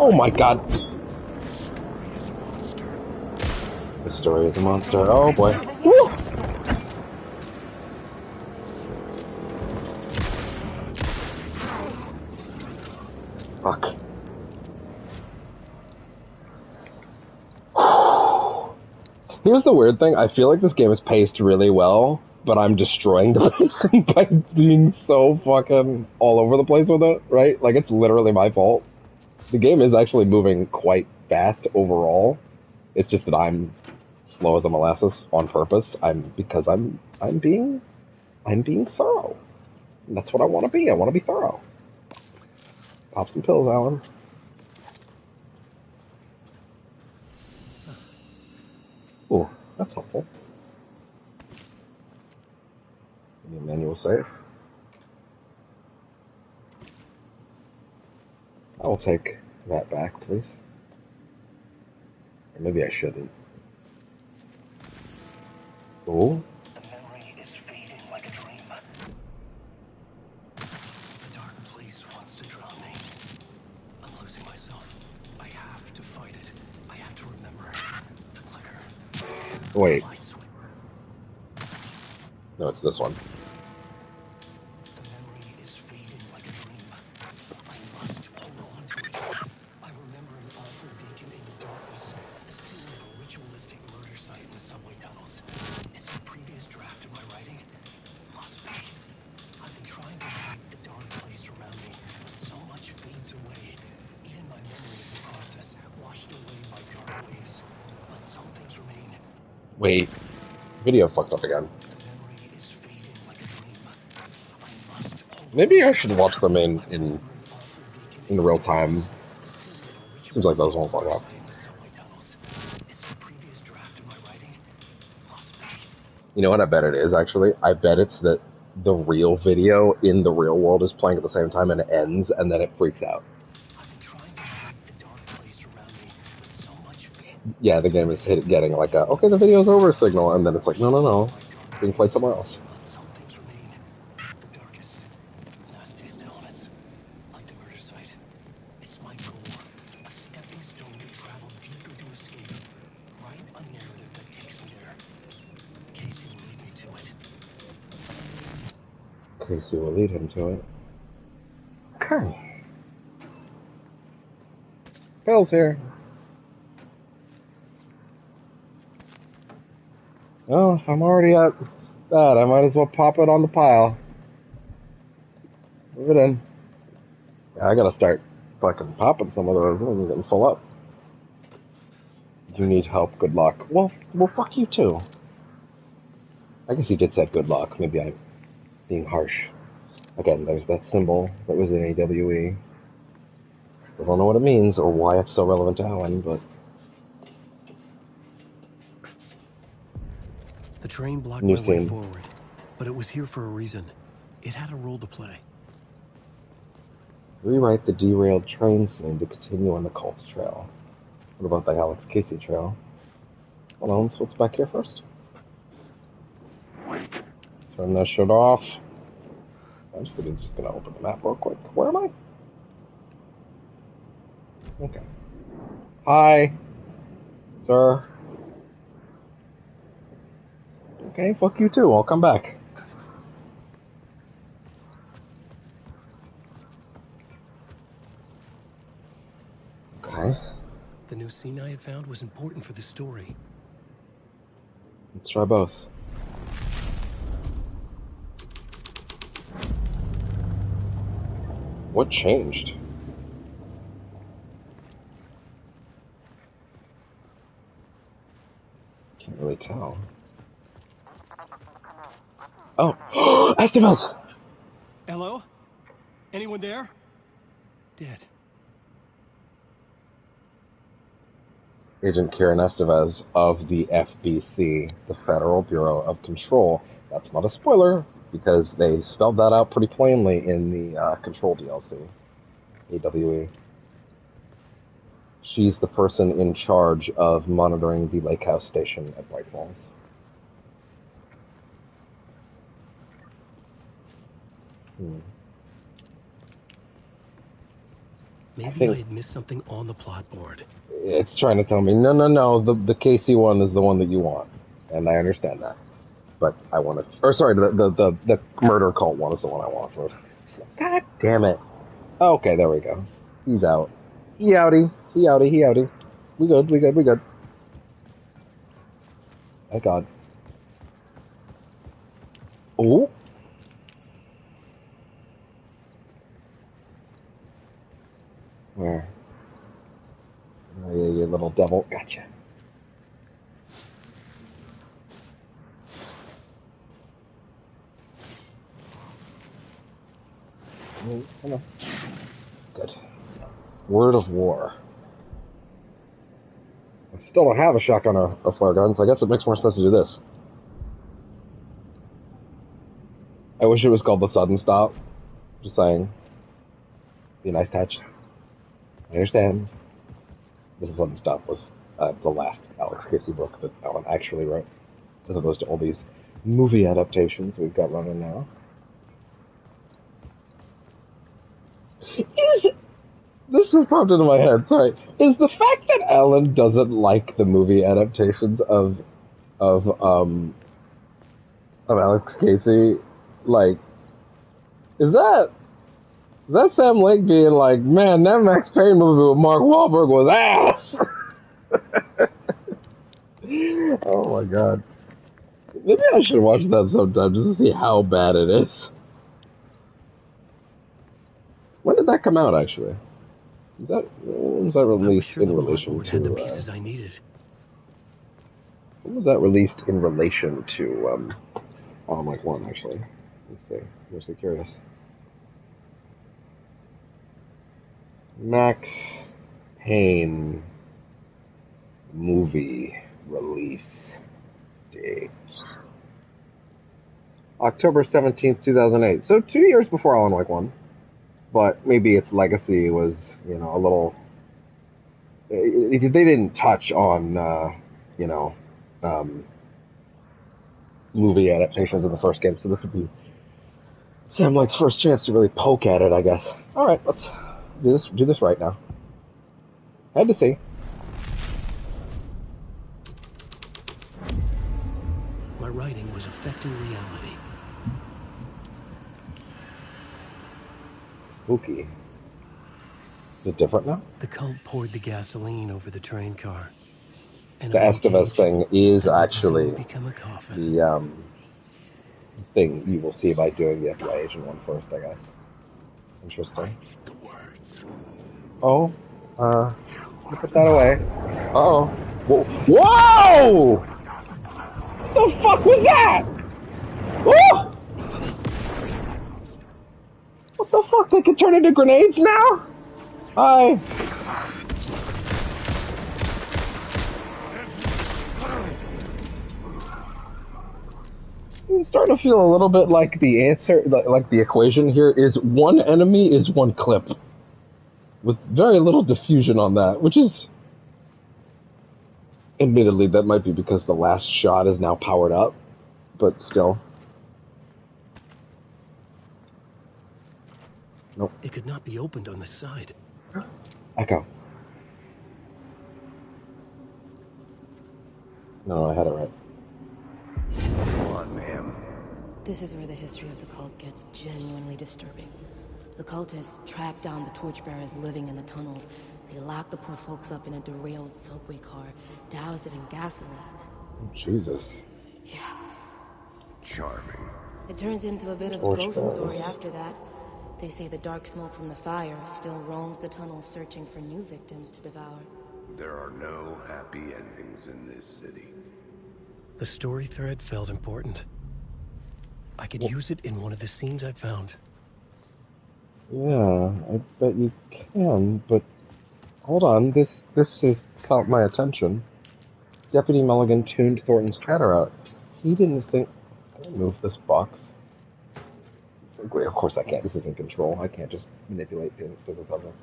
Oh my god. The story is a monster. Oh boy. Woo! Fuck. Here's the weird thing. I feel like this game is paced really well, but I'm destroying the pacing by being so fucking all over the place with it, right? Like, it's literally my fault. The game is actually moving quite fast overall. It's just that I'm slow as a molasses on purpose. Because I'm being thorough. And that's what I want to be. I want to be thorough. Pop some pills, Alan. Ooh, that's helpful. Give me a manual save. I will take that back, please. Or maybe I shouldn't. Ooh. The memory is fading like a dream. Wait. No, it's this one. The memory is fading like a dream. I must hold on to it. I remember an awful beacon in the darkness, the scene of a ritualistic murder site in the subway tunnels. Is it a previous draft of my writing? Must be. I've been trying to shape the dark place around me, but so much fades away. Even my memory of the process washed away by dark waves. But some things remain. Wait. Video fucked up again. Maybe I should watch them in real time. Seems like those won't fuck up. You know what I bet it is, actually? I bet it's that the real video in the real world is playing at the same time and it ends, and then it freaks out. Yeah, the game is getting like a, okay, the video's over signal, and then it's like, no, being played somewhere else. Casey will lead him to it. Okay. Bill's here. Well, if I'm already at that, I might as well pop it on the pile. Move it in. Yeah, I gotta start fucking popping some of those. I'm getting full up. You need help, good luck. Well, fuck you too. I guess you did say good luck. Maybe I'm being harsh. Again, there's that symbol that was in AWE. Still don't know what it means or why it's so relevant to Alan, but... The train blocked my way forward, but it was here for a reason. It had a role to play. Rewrite the derailed train scene to continue on the cult's trail. What about the Alex Casey trail? Hold on, let's what's back here first. Turn that shit off. I'm just gonna open the map real quick. Where am I? Okay. Hi, sir. Okay, fuck you too. I'll come back. Okay. The new scene I had found was important for the story. Let's try both. What changed? Can't really tell. Oh, Estevez! Hello? Anyone there? Dead. Agent Kieran Estevez of the FBC, the Federal Bureau of Control. That's not a spoiler, because they spelled that out pretty plainly in the Control DLC, AWE. She's the person in charge of monitoring the Lake House station at Bright Falls. Maybe I had missed something on the plot board. It's trying to tell me, no, the KC one is the one that you want. And I understand that. But I want it, or sorry, the murder cult one is the one I want first. God damn it. Okay, there we go. He's out. He outie. We good. Thank God. Oh. Where? Oh, yeah, you little devil. Gotcha. Come on. Good. Word of war. I still don't have a shotgun or a flare gun, so I guess it makes more sense to do this. I wish it was called the Sudden Stop. Just saying. Be a nice touch. I understand. This Sudden Stop was the last Alex Casey book that Alan actually wrote, as opposed to all these movie adaptations we've got running now. This just popped into my head, sorry. Is the fact that Alan doesn't like the movie adaptations of of Alex Casey, like, is that Sam Lake being like, man, that Max Payne movie with Mark Wahlberg was ass? Oh my god. Maybe I should watch that sometime just to see how bad it is. When did that come out, actually? When was that released in relation to... had the pieces I needed. When was that released in relation to Arm Like 1, actually? Let's see. I'm just curious. Max Payne movie release date. October 17th, 2008. So 2 years before Alan Wake 1. But maybe its legacy was, you know, a little... They didn't touch on, movie adaptations of the first game, so this would be Sam Lake's first chance to really poke at it, I guess. Alright, let's do this right now. Had to see. My writing was affecting reality. Spooky. Is it different now? The cult poured the gasoline over the train car. The Estevez thing is actually the thing you will see by doing the FBI Agent one first, I guess. Interesting. Oh, put that away. Uh-oh. Whoa! What the fuck was that? Oh! What the fuck? They can turn into grenades now? Hi. I'm starting to feel a little bit like the answer, like the equation here is one enemy is one clip. With very little diffusion on that, which is... Admittedly, that might be because the last shot is now powered up, but still. Nope. It could not be opened on the side. Echo. No, I had it right. Come on, ma'am. This is where the history of the cult gets genuinely disturbing. The cultists tracked down the torchbearers living in the tunnels. They locked the poor folks up in a derailed subway car, doused it in gasoline. Oh, Jesus. Yeah. Charming. It turns into a bit of a ghost story after that. They say the dark smoke from the fire still roams the tunnels searching for new victims to devour. There are no happy endings in this city. The story thread felt important. I could use it in one of the scenes I'd found. Yeah, I bet you can, but hold on, this has caught my attention. Deputy Mulligan tuned Thornton's chatter out. He didn't think... Can I move this box? Wait, of course I can't. This isn't control. I can't just manipulate physical objects.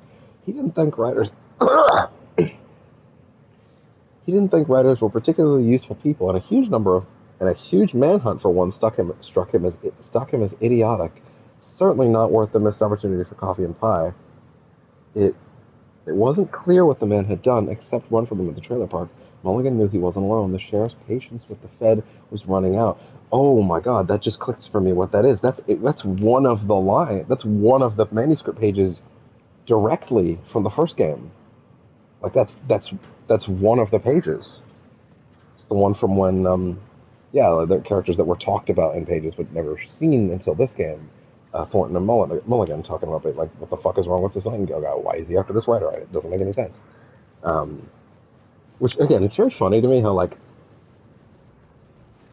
He didn't think writers... He didn't think writers were particularly useful people, and a huge manhunt for one struck him as idiotic. Certainly not worth the missed opportunity for coffee and pie. It wasn't clear what the man had done, except run from them at the trailer park. Mulligan knew he wasn't alone. The sheriff's patience with the Fed was running out. Oh my God, that just clicked for me what that is. That's one of the lines. That's one of the manuscript pages directly from the first game. Like that's one of the pages. It's the one from when, the characters that were talked about in pages but never seen until this game. Thornton and Mulligan talking about, like, what the fuck is wrong with this Nightingale guy? Why is he after this writer? It doesn't make any sense. Which, again, it's very funny to me how, like,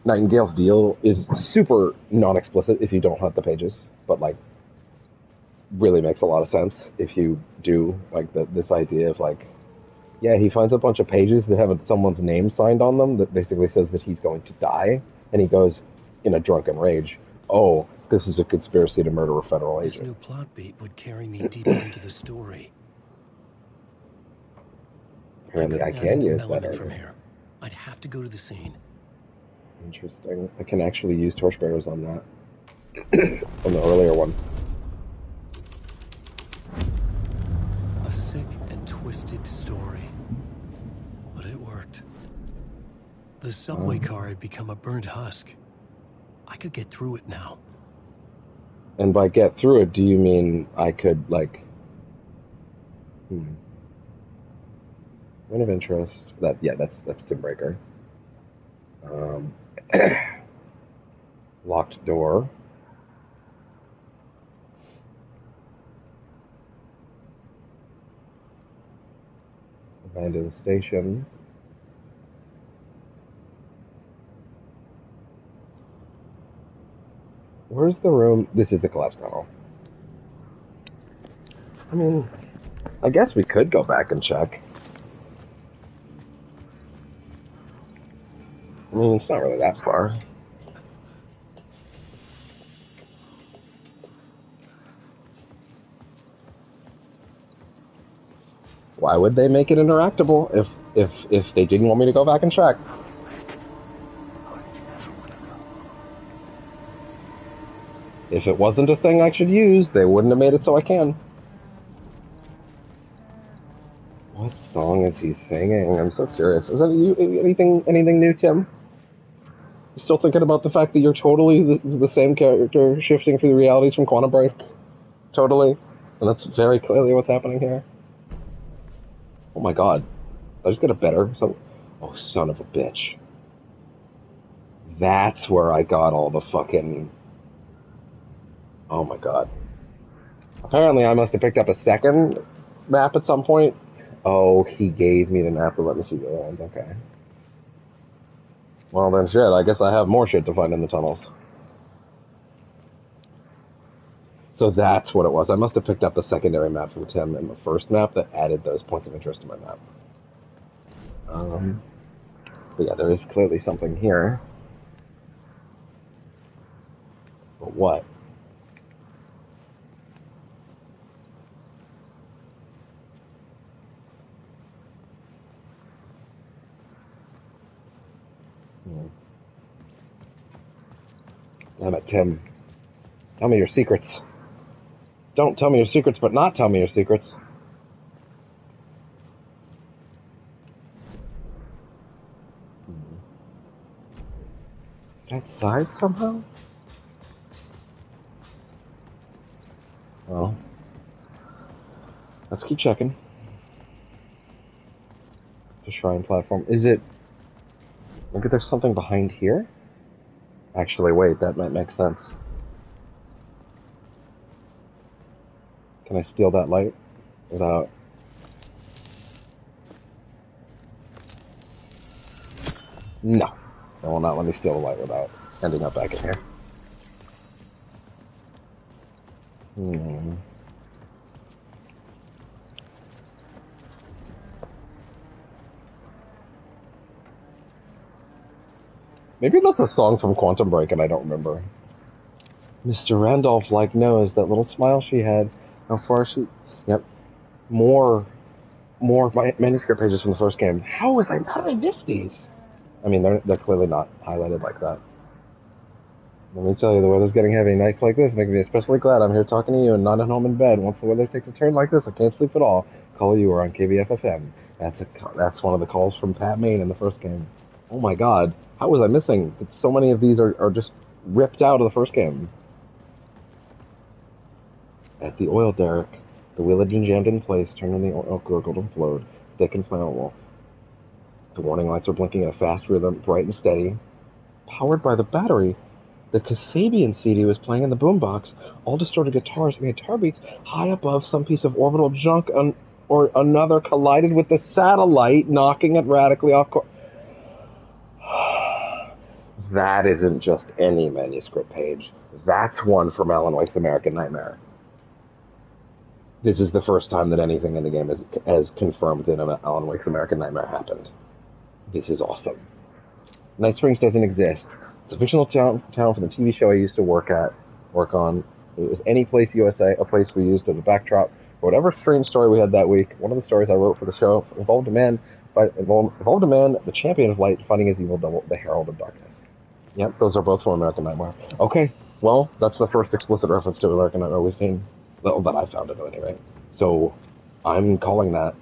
Nightingale's deal is super non-explicit if you don't hunt the pages, but, like, really makes a lot of sense if you do, like, this idea of, like, yeah, he finds a bunch of pages that have someone's name signed on them that basically says that he's going to die, and he goes, in a drunken rage, oh, this is a conspiracy to murder a federal agent. This new plot beat would carry me deeper into the story. Apparently I can use that from here. I'd have to go to the scene. Interesting. I can actually use torchbearers on that. On the earlier one. A sick and twisted story. But it worked. The subway car had become a burnt husk. I could get through it now. And by get through it, do you mean I could, like... Point of interest. That's Tim Breaker. Locked door. Abandoned station. Where's the room? This is the collapse tunnel. I mean, I guess we could go back and check. I mean, it's not really that far. Why would they make it interactable if they didn't want me to go back and check? If it wasn't a thing I should use, they wouldn't have made it so I can. What song is he singing? I'm so curious. Is that anything new, Tim? You still thinking about the fact that you're totally the same character shifting through the realities from Quantum Break? Totally. And that's very clearly what's happening here. Oh my god. I just got a better... Oh, son of a bitch. That's where I got all the fucking... Oh my god. Apparently I must have picked up a second map at some point. Oh, he gave me the map to let me see the other ones. Okay. Well then shit, I guess I have more shit to find in the tunnels. So that's what it was. I must have picked up the secondary map from Tim in the first map that added those points of interest to my map. But yeah, there is clearly something here. But what? Damn it, Tim. Tell me your secrets. Don't tell me your secrets, but not tell me your secrets. Outside somehow? Well, let's keep checking. The shrine platform. Is it... Maybe there's something behind here? Actually, wait, that might make sense. Can I steal that light without... No. It will not let me steal the light without ending up back in here. Maybe that's a song from Quantum Break and I don't remember. Mr. Randolph knows that little smile she had. How far she... Yep. More manuscript pages from the first game. How did I miss these? I mean, they're clearly not highlighted like that. Let me tell you, the weather's getting heavy. Nights like this make me especially glad I'm here talking to you and not at home in bed. Once the weather takes a turn like this, I can't sleep at all. Call you or on KBFFM. That's one of the calls from Pat Maine in the first game. Oh my god, how was I missing? So many of these are just ripped out of the first game. At the oil derrick, the wheel had been jammed in place, turned on the oil gurgled and flowed, thick and flammable. The warning lights were blinking at a fast rhythm, bright and steady. Powered by the battery, the Kasabian CD was playing in the boombox, all distorted guitars and guitar beats high above some piece of orbital junk or another collided with the satellite, knocking it radically off course. That isn't just any manuscript page. That's one from Alan Wake's American Nightmare. This is the first time that anything in the game as confirmed in Alan Wake's American Nightmare happened. This is awesome. Night Springs doesn't exist. It's a fictional town from the TV show I used to work on. It was Any Place USA, a place we used as a backdrop for whatever strange story we had that week. One of the stories I wrote for the show involved a man, the champion of light, fighting his evil double, the Herald of Darkness. Yep, those are both from American Nightmare. Okay, well, that's the first explicit reference to American Nightmare we've seen. Well, that I found it anyway. So, I'm calling that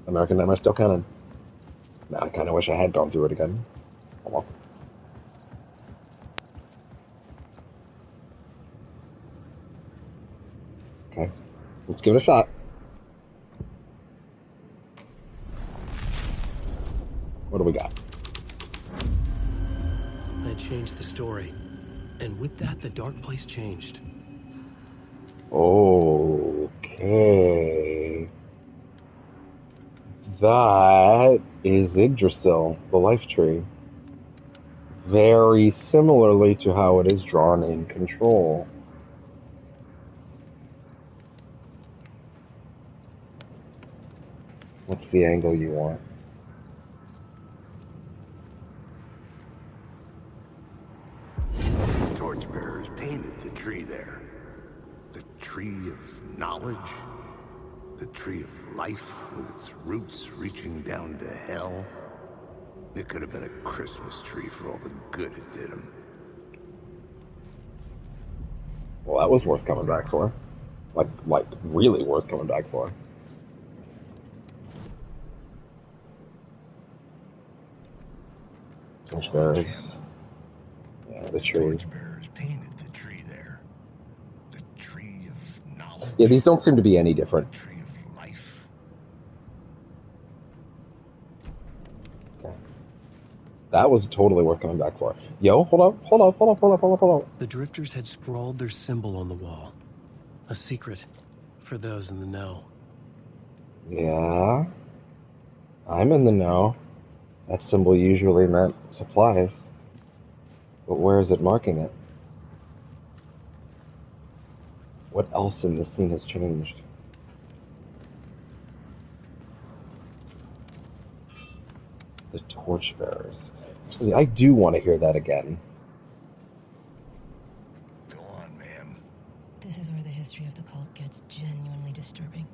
American Nightmare still canon. Now, I kind of wish I had gone through it again. Come on. Okay, let's give it a shot. What do we got? I changed the story. And with that, the dark place changed. Okay. That is Yggdrasil, the life tree. Very similarly to how it is drawn in Control. What's the angle you want? The torchbearers painted the tree there. The tree of knowledge. The tree of life with its roots reaching down to hell. It could have been a Christmas tree for all the good it did him. Well, that was worth coming back for. Like really worth coming back for. Torchbearers. Yeah, the tree. Torchbearers painted the tree there. The tree of knowledge. Yeah, these don't seem to be any different. The tree of life. Okay. That was totally worth coming back for. Yo, hold up. The drifters had scrawled their symbol on the wall. A secret for those in the know. Yeah. I'm in the know. That symbol usually meant supplies. But where is it marking it? What else in the scene has changed? The torchbearers. Actually, I do want to hear that again. Go on, ma'am. This is where the history of the cult gets genuinely disturbing.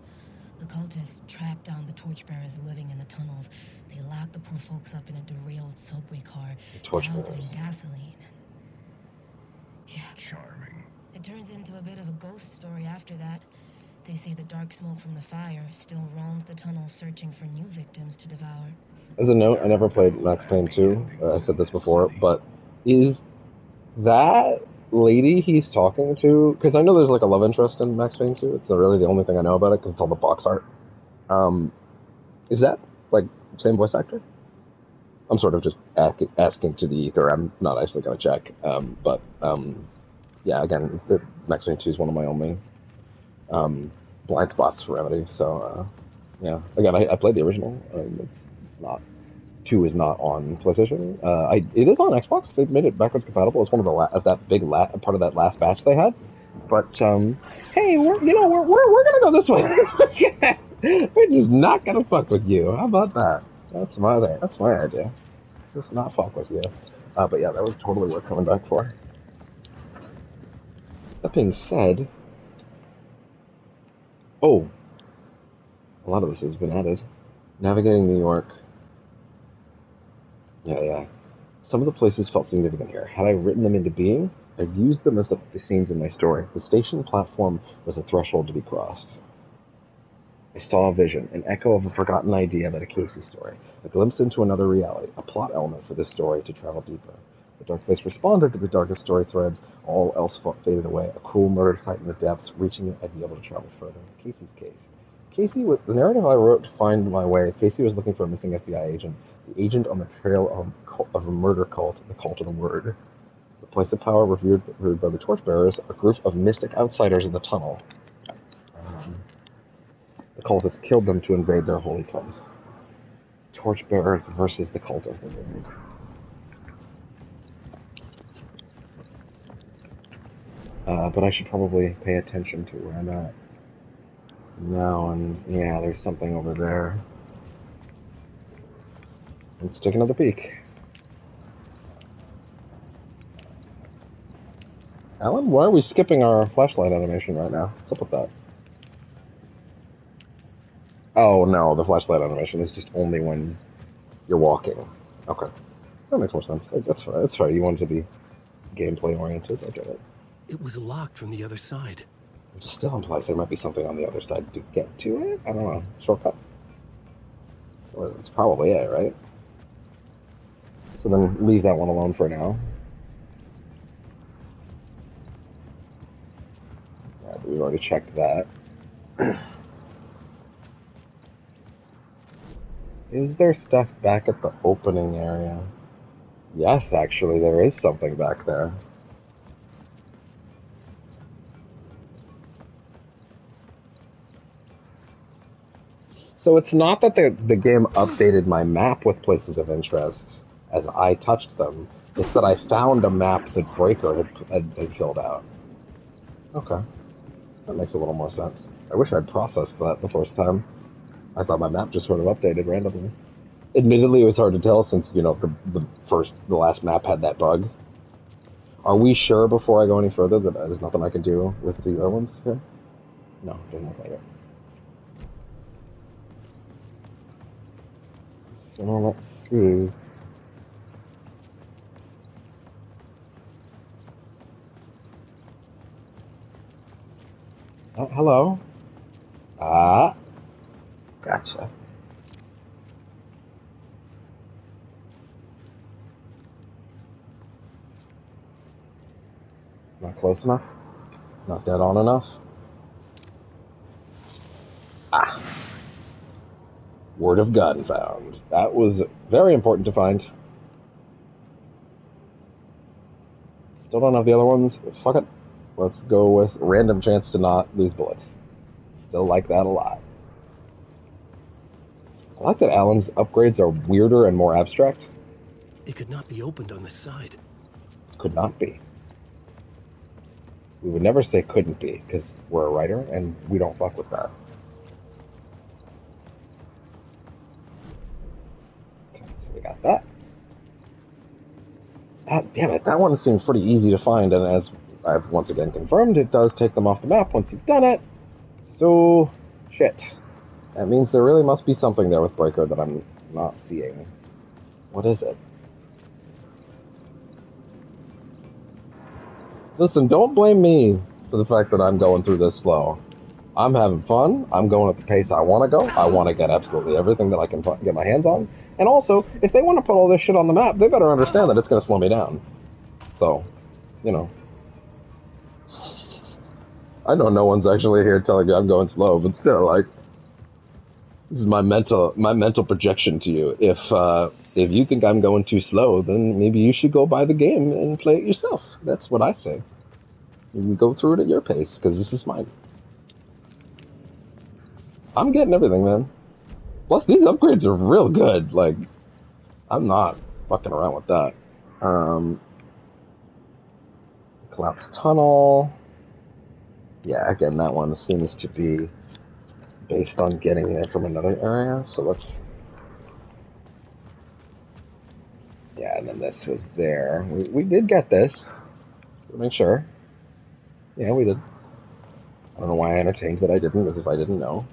The cultists tracked down the torchbearers living in the tunnels. They locked the poor folks up in a derailed subway car, doused it in gasoline. Yeah. Charming. It turns into a bit of a ghost story after that. They say the dark smoke from the fire still roams the tunnels searching for new victims to devour. As a note, I never played Max Payne 2. I said this before, but is that lady he's talking to? Because I know there's like a love interest in Max Payne 2. It's really the only thing I know about it because it's all the box art. Is that like same voice actor? I'm sort of just asking to the ether. I'm not actually going to check. Yeah, again, the Max Payne 2 is one of my only blind spots for Remedy. So, yeah. Again, I played the original. It's not. 2 is not on PlayStation. It is on Xbox. They've made it backwards compatible. It's one of the that big part of that last batch they had. But hey, we're gonna go this way. We're just not gonna fuck with you. How about that? That's my idea. Just not fuck with you. But yeah, that was totally worth coming back for. That being said, a lot of this has been added. Navigating New York. Yeah. Some of the places felt significant here. Had I written them into being, I'd used them as the scenes in my story. The station platform was a threshold to be crossed. I saw a vision, an echo of a forgotten idea about a Casey story, a glimpse into another reality, a plot element for this story to travel deeper. The dark place responded to the darkest story threads. All else faded away. A cruel murder site in the depths. Reaching it, I'd be able to travel further. Casey's case. The narrative I wrote to find my way. Casey was looking for a missing FBI agent. The agent on the trail of a murder cult, the Cult of the Word. The place of power revered by the Torchbearers, a group of mystic outsiders in the tunnel. The cultists killed them to invade their holy place. Torchbearers versus the Cult of the Word. But I should probably pay attention to where I'm at now, and yeah, there's something over there. Let's take another peek. Alan, why are we skipping our flashlight animation right now? What's up with that? Oh no, the flashlight animation is just only when you're walking. Okay. That makes more sense. That's right. That's right. You want it to be gameplay oriented. I get it. It was locked from the other side. Which still implies there might be something on the other side to get to it? I don't know. Shortcut? Well, that's probably it, right? So then leave that one alone for now. Right, we've already checked that. Is there stuff back at the opening area? Yes, actually, there is something back there. So it's not that the game updated my map with places of interest as I touched them. It's that I found a map that Breaker had filled out. Okay. That makes a little more sense. I wish I'd processed that the first time. I thought my map just sort of updated randomly. Admittedly, it was hard to tell since, you know, the last map had that bug. Are we sure before I go any further that there's nothing I can do with the other ones here? No, doesn't look like it. So let's see. Oh, hello. Ah, gotcha. Not close enough? Not dead on enough? Ah. Word of gun found. That was very important to find. Still don't have the other ones. Fuck it. Let's go with random chance to not lose bullets. Still like that a lot. I like that Alan's upgrades are weirder and more abstract. It could not be opened on this side. Could not be. We would never say couldn't be, because we're a writer, and we don't fuck with that. Okay, so we got that. Damn it, that one seems pretty easy to find, and as I've once again confirmed, it does take them off the map once you've done it. So, shit. That means there really must be something there with Breaker that I'm not seeing. What is it? Listen, don't blame me for the fact that I'm going through this slow. I'm having fun. I'm going at the pace I want to go. I want to get absolutely everything that I can get my hands on. And also, if they want to put all this shit on the map, they better understand that it's going to slow me down. So, you know. I know no one's actually here telling me I'm going slow, but still, like, this is my mental projection to you. If you think I'm going too slow, then maybe you should go buy the game and play it yourself. That's what I say. You go through it at your pace, because this is mine. I'm getting everything, man. Plus, these upgrades are real good. Like, I'm not fucking around with that. Collapsed tunnel. Yeah, again, that one seems to be based on getting there from another area. So let's... Yeah, and then this was there. We did get this. So make sure. Yeah, we did. I don't know why I entertained that I didn't, as if I didn't know.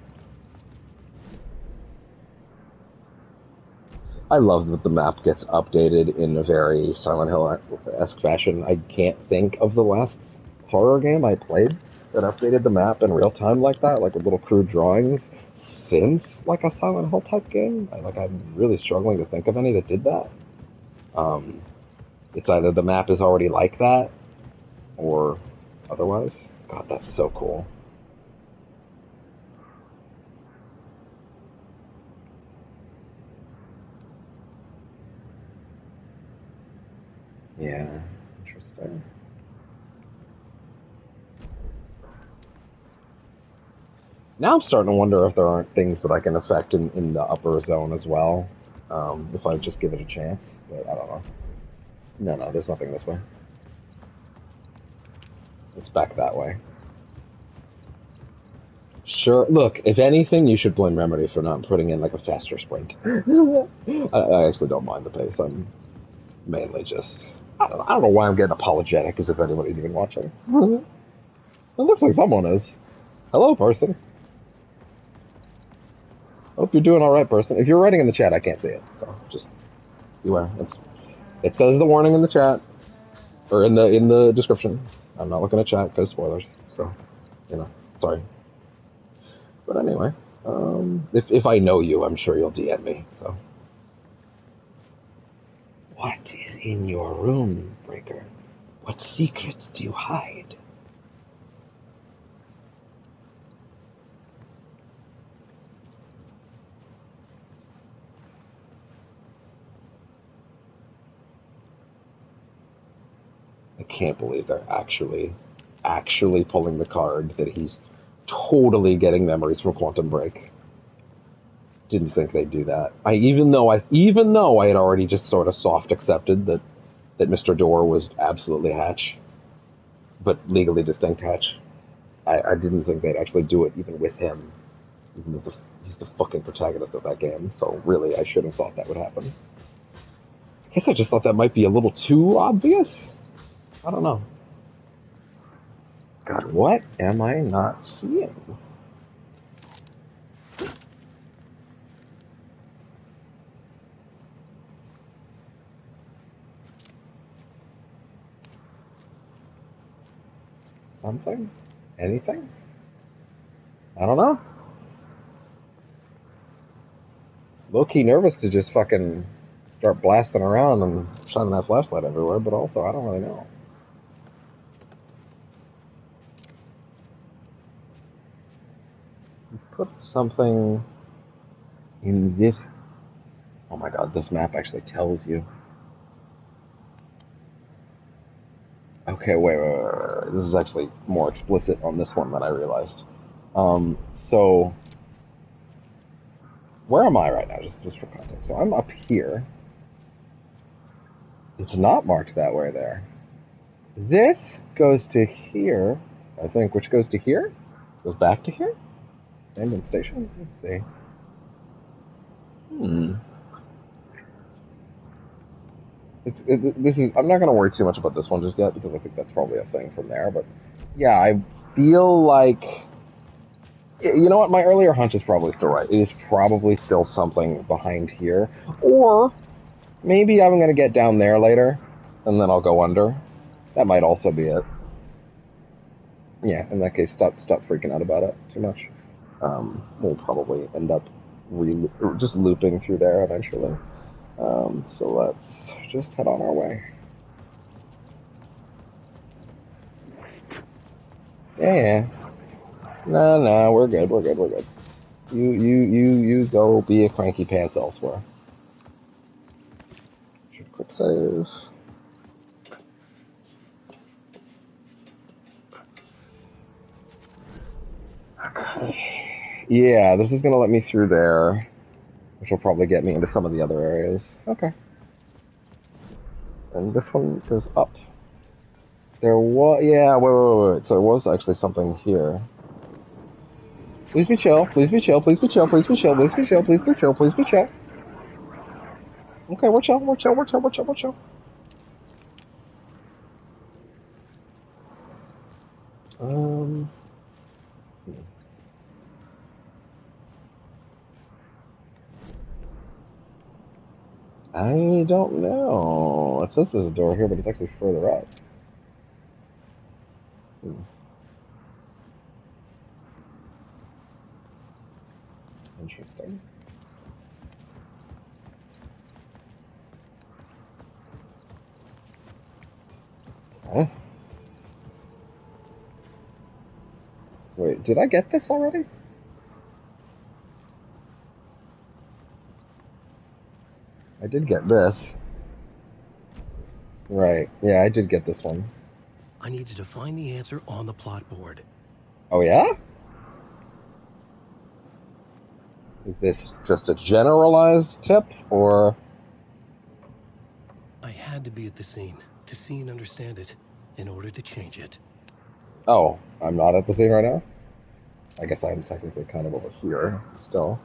I love that the map gets updated in a very Silent Hill-esque fashion. I can't think of the last horror game I played that updated the map in real time like that, like with little crude drawings, since like a Silent Hill type game. I'm really struggling to think of any that did that. It's either the map is already like that, or otherwise. God, that's so cool. Yeah, interesting. Now I'm starting to wonder if there aren't things that I can affect in the upper zone as well, if I just give it a chance, but I don't know. No, there's nothing this way. It's back that way. Sure, look, if anything, you should blame Remedy for not putting in, like, a faster sprint. I actually don't mind the pace. I'm mainly just... I don't know why I'm getting apologetic, as if anybody's even watching. It looks like someone is. Hello, person. Hope you're doing alright, person. If you're writing in the chat, I can't see it, so just beware. It says the warning in the chat, or in the description. I'm not looking at chat because spoilers, so, you know, sorry. But anyway, if I know you, I'm sure you'll DM me, so. What is in your room, Breaker? What secrets do you hide? I can't believe they're actually pulling the card that he's totally getting memories from Quantum Break. Didn't think they'd do that. Even though I had already just sort of soft accepted that Mr. Door was absolutely Hatch, but legally distinct Hatch. I didn't think they'd actually do it even with him, even though he's the fucking protagonist of that game. So really, I should have thought that would happen. I guess I just thought that might be a little too obvious. I don't know. God, what am I not seeing? Something? Anything? I don't know. Low-key nervous to just fucking start blasting around and shining that flashlight everywhere, but also I don't really know. Let's put something in this. Oh my god, this map actually tells you. Okay, wait. This is actually more explicit on this one than I realized. So where am I right now? Just for context. So I'm up here. It's not marked that way there. This goes to here, I think, which goes to here? Goes back to here? Abandoned station? Let's see. I'm not going to worry too much about this one just yet, because I think that's probably a thing from there, but yeah, I feel like, you know what, my earlier hunch is probably still right. It is probably still something behind here, or maybe I'm going to get down there later, and then I'll go under. That might also be it. Yeah, in that case, stop freaking out about it too much. We'll probably end up just looping through there eventually. So let's just head on our way. Yeah. No, we're good. You go be a cranky pants elsewhere. Quick save. Okay. Yeah, this is gonna let me through there, which will probably get me into some of the other areas. Okay. And this one goes up. There was, yeah, wait. So there was actually something here. Please be chill. Okay, we're chill. I don't know. It says there's a door here, but it's actually further up. Interesting. Huh? Wait, did I get this already? I did get this. Right. Yeah, I did get this one. I needed to find the answer on the plot board. Oh, yeah? Is this just a generalized tip, or...? I had to be at the scene to see and understand it in order to change it. Oh, I'm not at the scene right now? I guess I'm technically kind of over here, still.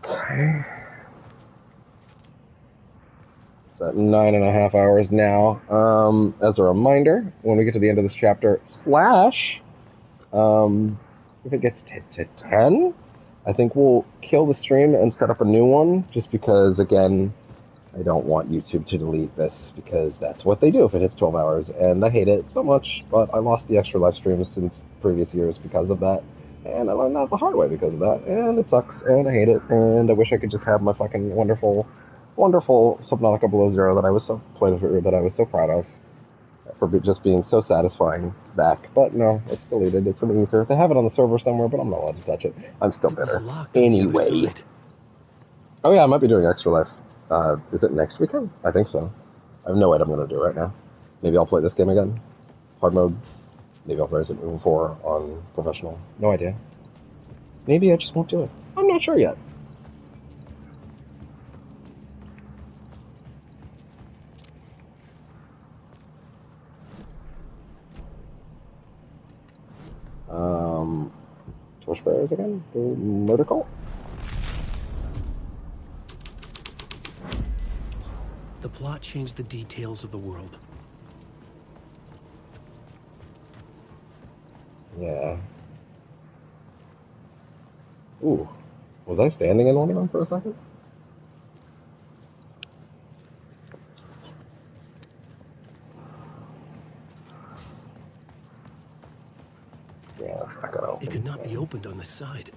Okay. It's at 9.5 hours now. As a reminder, when we get to the end of this chapter, if it gets to 10, I think we'll kill the stream and set up a new one, just because, again, I don't want YouTube to delete this, because that's what they do if it hits 12 hours, and I hate it so much, but I lost the extra live streams since previous years because of that, and I learned that the hard way because of that, and it sucks, and I hate it, and I wish I could just have my fucking wonderful wonderful Subnautica Below Zero that I was so proud of for just being so satisfying back. But no, it's deleted. It's in the ether. They have it on the server somewhere, but I'm not allowed to touch it. I'm still bitter. Anyway. Oh yeah, I might be doing Extra Life. Is it next weekend? I think so. I have no idea what I'm going to do right now. Maybe I'll play this game again. Hard mode. Maybe I'll play Resident Evil 4 on professional. No idea. Maybe I just won't do it. I'm not sure yet. Torchbearers again? The murder cult? The plot changed the details of the world. Yeah. Ooh. Was I standing in one of them for a second? Yeah, that's not gonna open. It could not be opened on the side.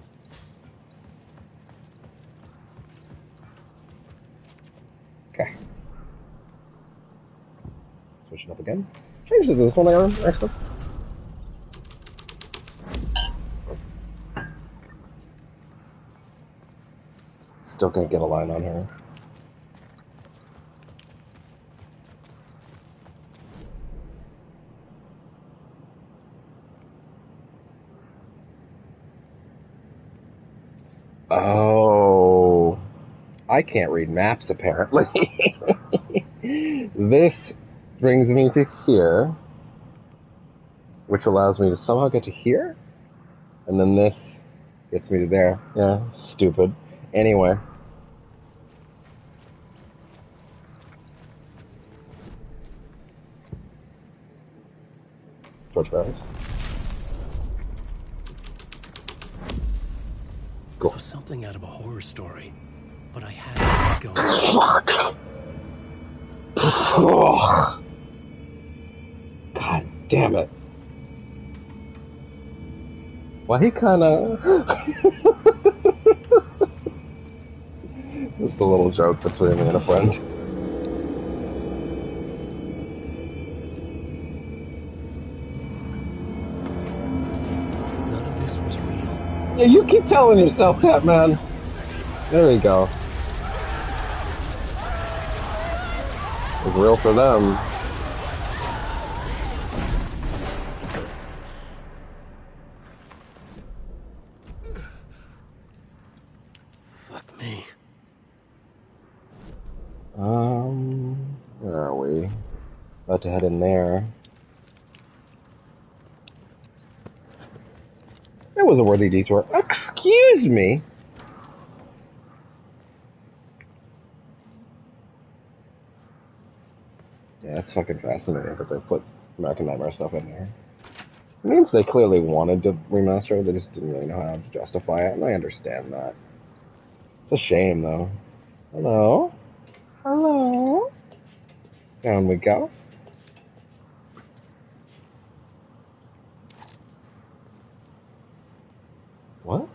Okay. Switch it up again. Change it to this one again, actually. Still can't get a line on her. Oh, I can't read maps apparently. This brings me to here, which allows me to somehow get to here, and then this gets me to there. Yeah, stupid. Anyway. Torchbearers. This was something out of a horror story, but I had to keep going. Fuck. Oh. God damn it. Well, he kinda... Just a little joke between me and a friend. None of this was real. Yeah, you keep telling yourself that, man. There you go. It's real for them. Fuck me. Where are we? About to head in there. That was a worthy detour. Excuse me. Yeah, it's fucking fascinating that they put American Nightmare stuff in there. It means they clearly wanted to remaster it, they just didn't really know how to justify it, and I understand that. It's a shame, though. Hello? Hello? Down we go. What?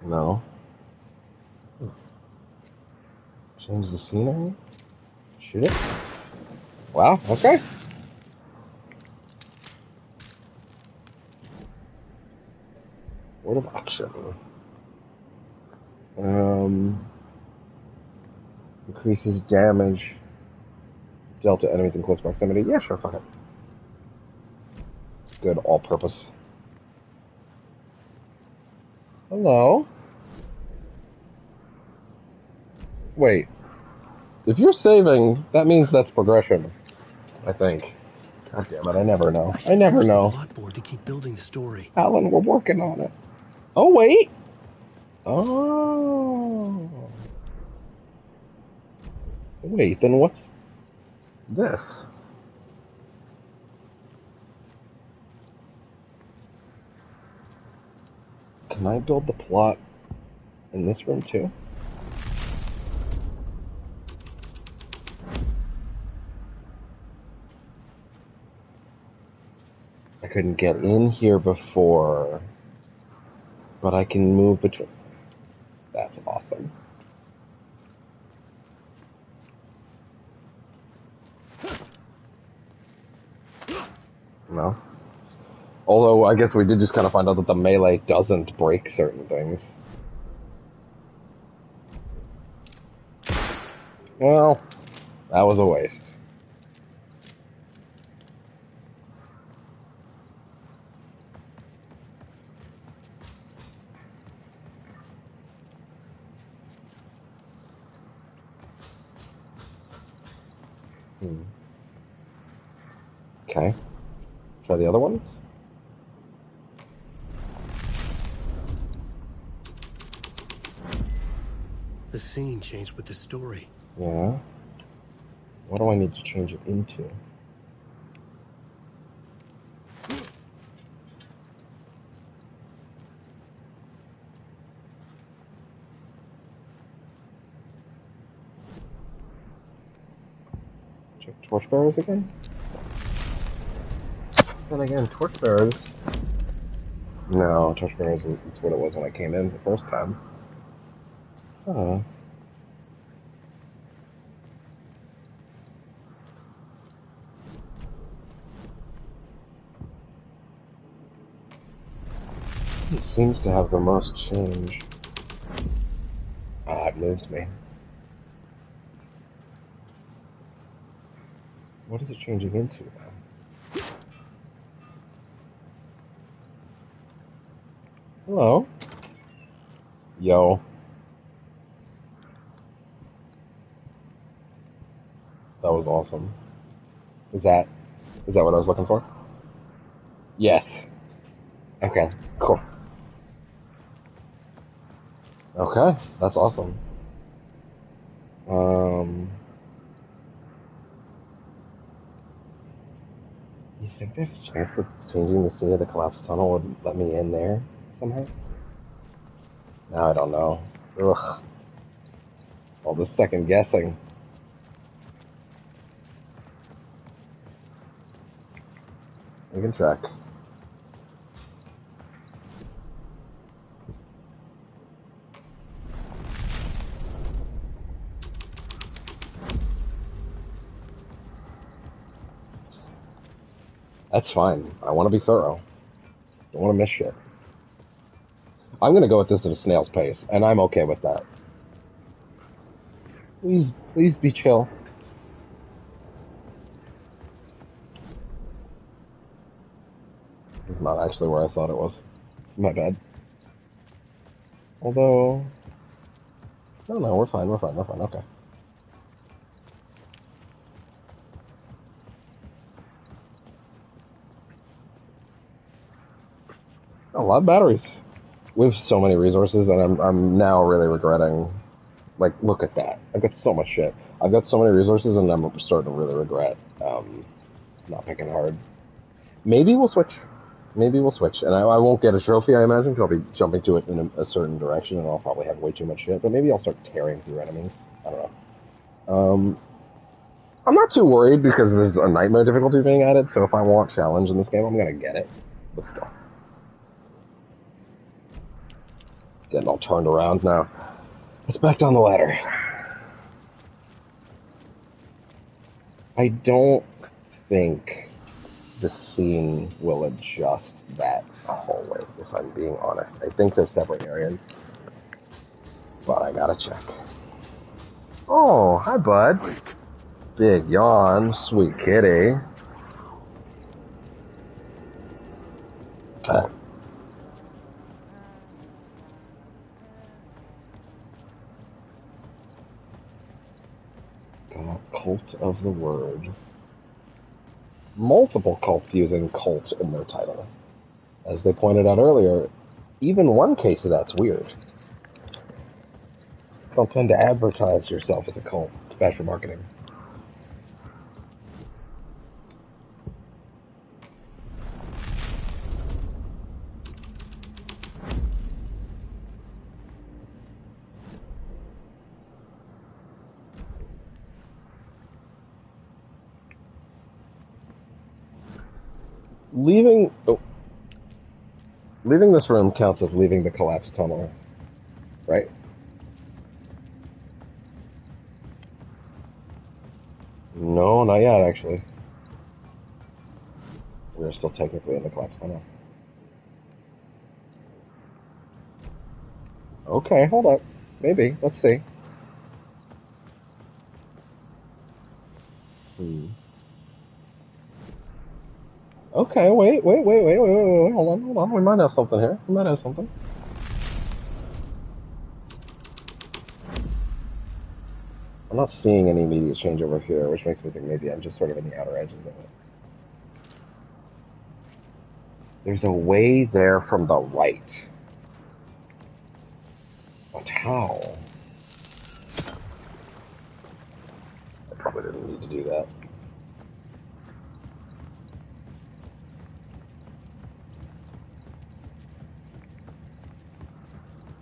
No. Change the scenery? Shoot it? Wow, okay. Word of action. Increases damage dealt to enemies in close proximity. Yeah, sure, fuck it. Good all-purpose. Hello? Wait. If you're saving, that means that's progression. I think. God damn it, I never know. I never know. Plotboard to keep building the story. Alan, we're working on it. Oh, wait. Oh. Wait, then what's this? Can I build the plot in this room too? I couldn't get in here before. But I can move between. That's awesome. No. Although, I guess we did just kind of find out that the melee doesn't break certain things. Well, that was a waste. Okay. Try the other ones? The scene changed with the story. Yeah. What do I need to change it into? Check torchbearers again? Then again, torchbearers... No, torchbearers, it's what it was when I came in the first time. Huh. It seems to have the most change. Ah, it moves me. What is it changing into now? Hello? Yo. That was awesome. Is that what I was looking for? Yes. Okay, cool. Okay, that's awesome. You think there's a chance that changing the state of the collapsed tunnel would let me in there somehow? No, I don't know. Ugh. All this second guessing. We can check. That's fine. I want to be thorough. Don't want to miss shit. I'm going to go with this at a snail's pace, and I'm okay with that. Please be chill. This is not actually where I thought it was. My bad. Although... No, we're fine, okay. A lot of batteries. We have so many resources, and I'm now really regretting. Like, look at that. I've got so much shit. I've got so many resources, and I'm starting to really regret not picking hard. Maybe we'll switch. And I won't get a trophy, I imagine, because I'll be jumping to it in a certain direction, and I'll probably have way too much shit. But maybe I'll start tearing through enemies. I don't know. I'm not too worried, because there's a nightmare difficulty being added, so if I want challenge in this game, I'm gonna get it. But still. Getting all turned around now. Let's back down the ladder. I don't think the scene will adjust that hallway, if I'm being honest. I think they're separate areas. But I gotta check. Oh, hi, bud. Big yawn, sweet kitty. Okay. Cult of the Word. Multiple cults using cult in their title. As they pointed out earlier, even one case of that's weird. Don't tend to advertise yourself as a cult. It's bad for marketing. Leaving this room counts as leaving the collapsed tunnel, right? No, not yet, actually. We're still technically in the collapsed tunnel. Okay, hold up. Maybe. Let's see. Okay, wait. Hold on. We might have something here. We might have something. I'm not seeing any immediate change over here, which makes me think maybe I'm just sort of in the outer edges of it. There's a way there from the right. But how? I probably didn't need to do that.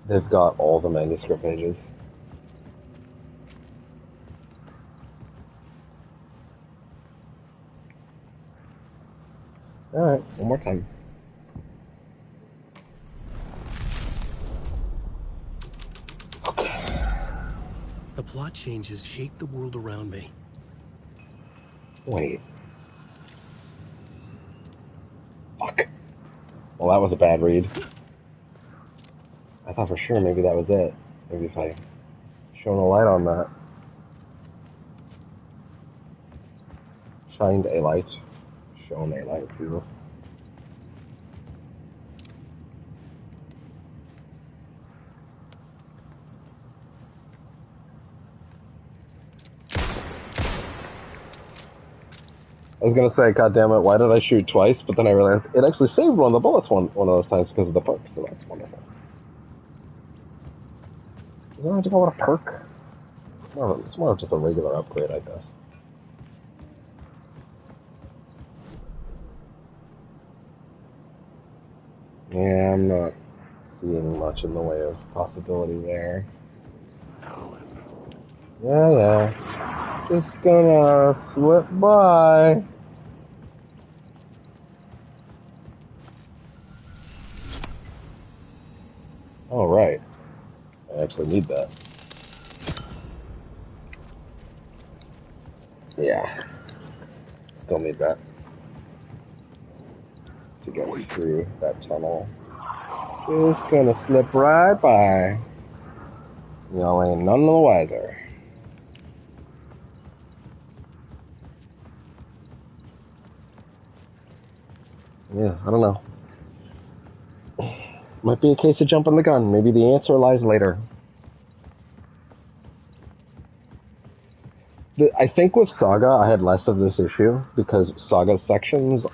They've got all the manuscript pages. Alright, one more time. The plot changes shape the world around me. Wait. Fuck. Well, that was a bad read. I thought for sure maybe that was it. Maybe if I shone a light on that. Shined a light. Shone a light, Jesus. I was gonna say, God damn it, why did I shoot twice? But then I realized it actually saved one of the bullets one of those times because of the perk, so that's wonderful. Doesn't have to call it a perk. It's more of just a regular upgrade, I guess. Yeah, I'm not seeing much in the way of possibility there. Yeah. Just gonna slip by. All right. I actually need that. Yeah. Still need that. To get me through that tunnel. Just gonna slip right by. Y'all ain't none the wiser. Yeah, I don't know. Might be a case of jumping the gun. Maybe the answer lies later. I think with Saga, I had less of this issue because Saga sections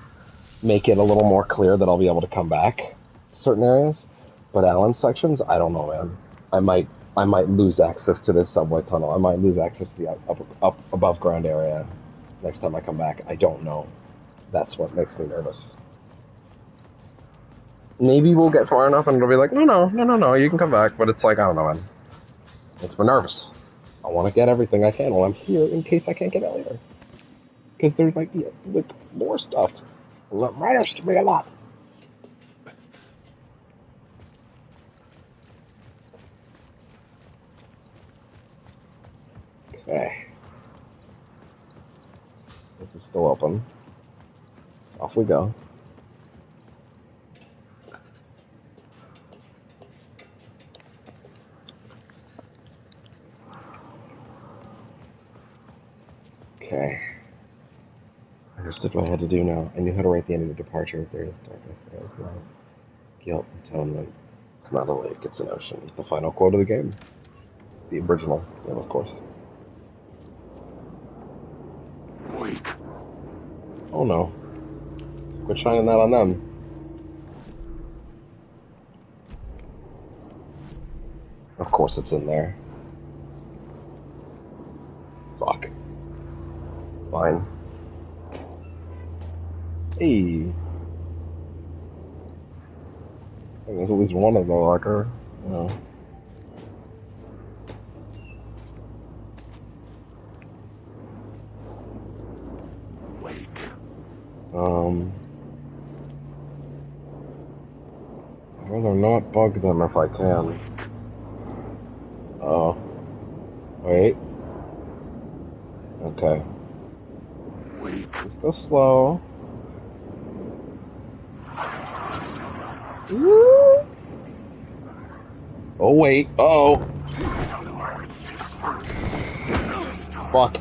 make it a little more clear that I'll be able to come back to certain areas. But Alan sections, I don't know, man. I might lose access to this subway tunnel. I might lose access to the up above ground area next time I come back. I don't know. That's what makes me nervous. Maybe we'll get far enough and it'll be like, no, you can come back. But it's like, I don't know, man. Makes me nervous. I want to get everything I can while I'm here in case I can't get it later. Because there might be like more stuff. That matters to me a lot. Okay. This is still open. Off we go. Okay. I understood what I had to do now. I knew how to write the end of the departure. There is darkness, there is light. Guilt, atonement. It's not a lake, it's an ocean. The final quote of the game. The original game, of course. Wake. Oh no. Quit shining that on them. Of course it's in there. Fuck. Fine. Hey. There's at least one of the locker, you know. Wake. rather not bug them if I can. Oh. Wait. Okay. Let's go slow. Woo! Oh, wait. Uh-oh. Fuck.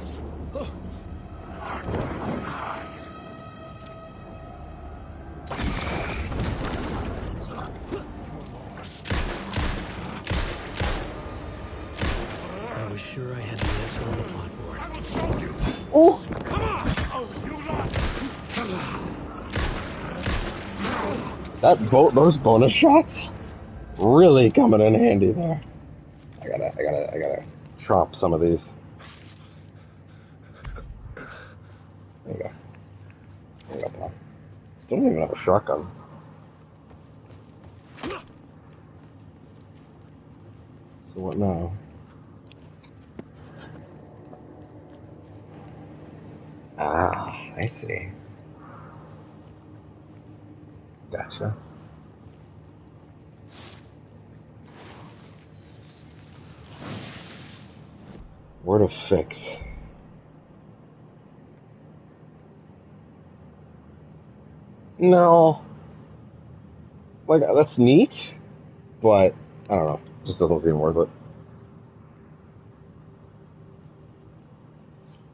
I was sure I had the answer on the plot board. Oh! Come on! Oh, you lost! Those bonus shots really coming in handy there. I gotta chop some of these. There you go. There you go, Pop. Still don't even have a shotgun. So what now? Ah, I see. Gotcha. Where to fix? No. Like, that's neat, but I don't know. It just doesn't seem worth it.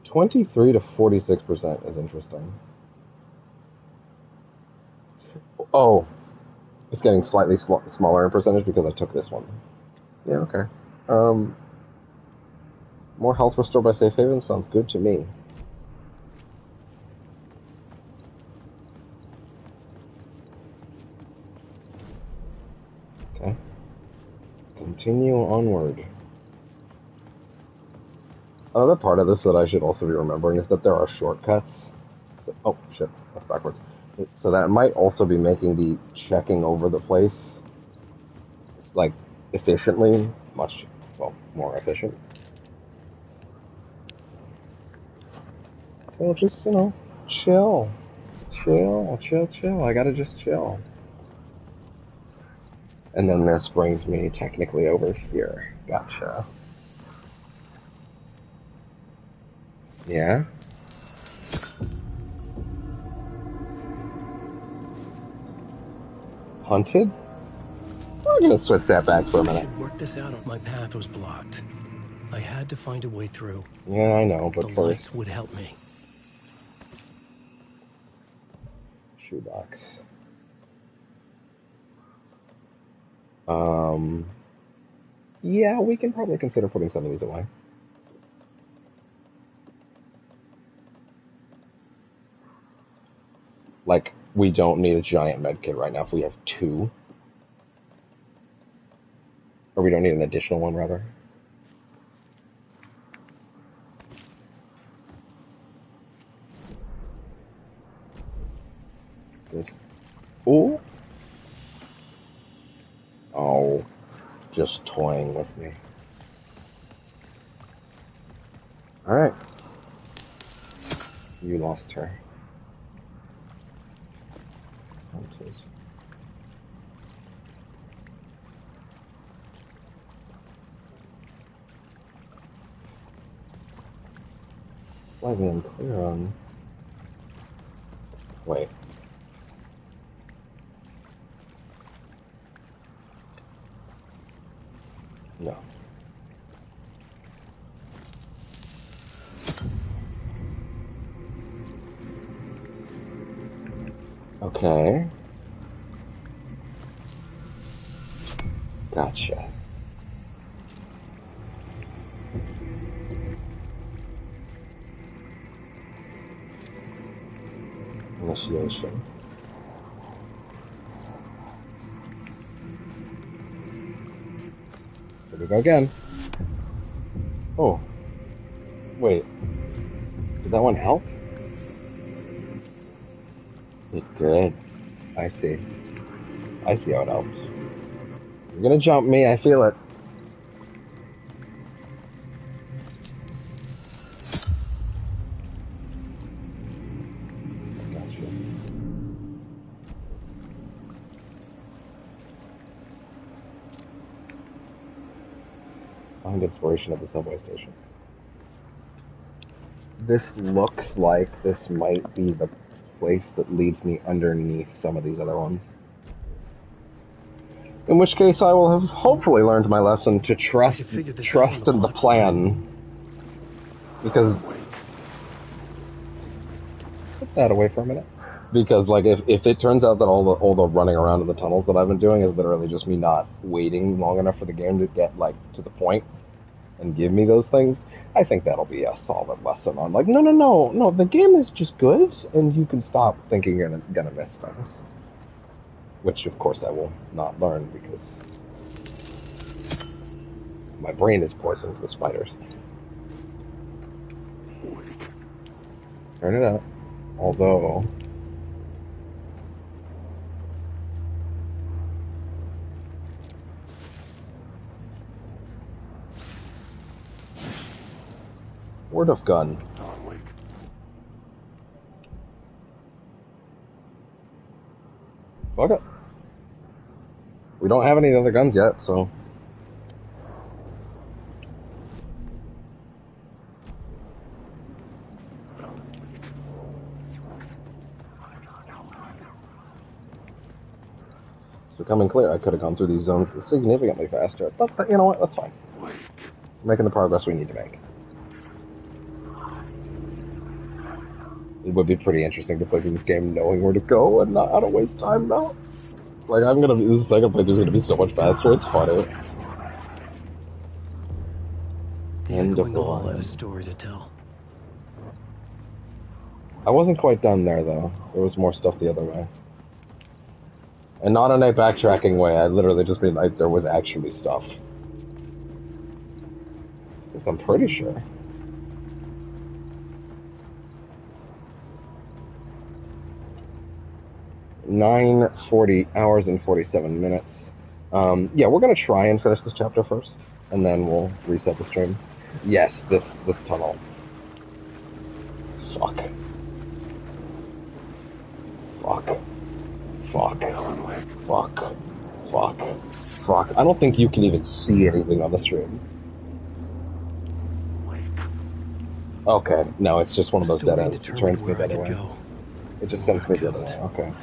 23 to 46% is interesting. Oh, it's getting slightly smaller in percentage because I took this one. Yeah, okay. More health restored by safe haven sounds good to me. Okay. Continue onward. Another part of this that I should also be remembering is that there are shortcuts. So, oh, shit, that's backwards. So that might also be making the checking over the place, like, efficiently, much, well, more efficient. So just, chill. Chill. I gotta just chill. And then this brings me technically over here. Gotcha. Yeah? Hunted? We're gonna switch that back for a minute. I should work this out if my path was blocked. I had to find a way through. Yeah, I know, but the first... lights would help me. Shoebox. Yeah, we can probably consider putting some of these away. Like, we don't need a giant medkit right now if we have 2. Or we don't need an additional one, rather. Good. Ooh! Oh, just toying with me. Alright. You lost her. Slightly unclear on... Wait. No. Okay. Gotcha. Initiation. Here we go again. Oh. Wait. Did that one help? It did. I see. I see how it helps. You're gonna jump me, I feel it. Gotcha. find inspiration at the subway station. This looks like this might be the place that leads me underneath some of these other ones. In which case, I will have hopefully learned my lesson to trust in the plan. Because put that away for a minute. Because like if it turns out that all the running around in the tunnels that I've been doing is literally just me not waiting long enough for the game to get like to the point and give me those things, I think that'll be a solid lesson on like no, the game is just good and you can stop thinking you're gonna miss things. Which of course I will not learn because my brain is poisoned with spiders. Turn it out. Although word of gun. Fuck it. We don't have any other guns yet, so. It's becoming clear I could have gone through these zones significantly faster, but you know what? That's fine. We're making the progress we need to make. It would be pretty interesting to play through this game knowing where to go and not how to waste time now. Like, this second playthrough's gonna be so much faster, it's funny. The echoing hall had a story to tell. I wasn't quite done there, though. There was more stuff the other way. And not in a backtracking way, I literally just mean like there was actually stuff. Because I'm pretty sure. hours and 47 minutes. Yeah, we're gonna try and finish this chapter first, and then we'll reset the stream. Yes, this tunnel. Fuck. Fuck. Fuck. Fuck. Fuck. Fuck. I don't think you can even see anything on the stream. Okay, no, it's just one of those dead ends. It turns me the other way. It just sends me the other way, okay.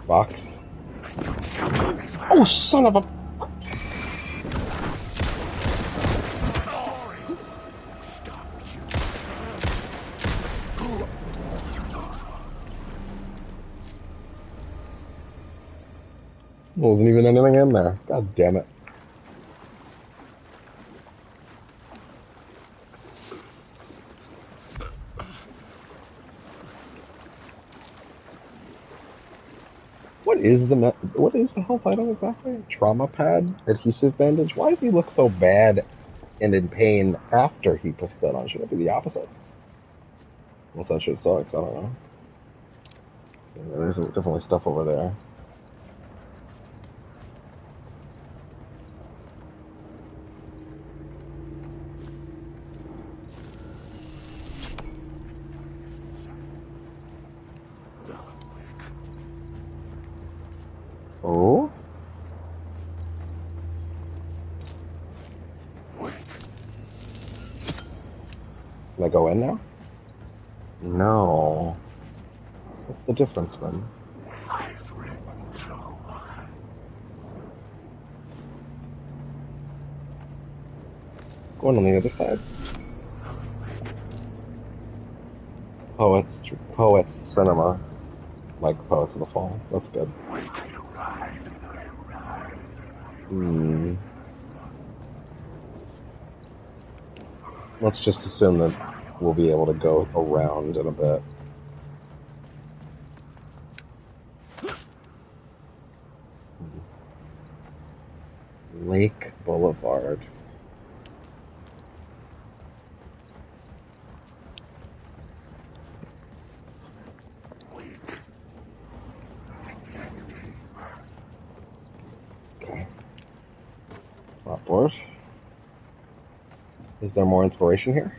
Box. Oh, son of a... There wasn't even anything in there. God damn it. What is the health item exactly? Trauma pad? Adhesive bandage? Why does he look so bad and in pain after he puts that on? Should it be the opposite? Unless that shit sucks, I don't know. Yeah, there's definitely stuff over there. Oh? Can I go in now? No. What's the difference then? Going on the other side. Poets cinema. Like Poets of the Fall. That's good. Let's just assume that we'll be able to go around in a bit. Lake Boulevard. Okay. Board. Is there more inspiration here?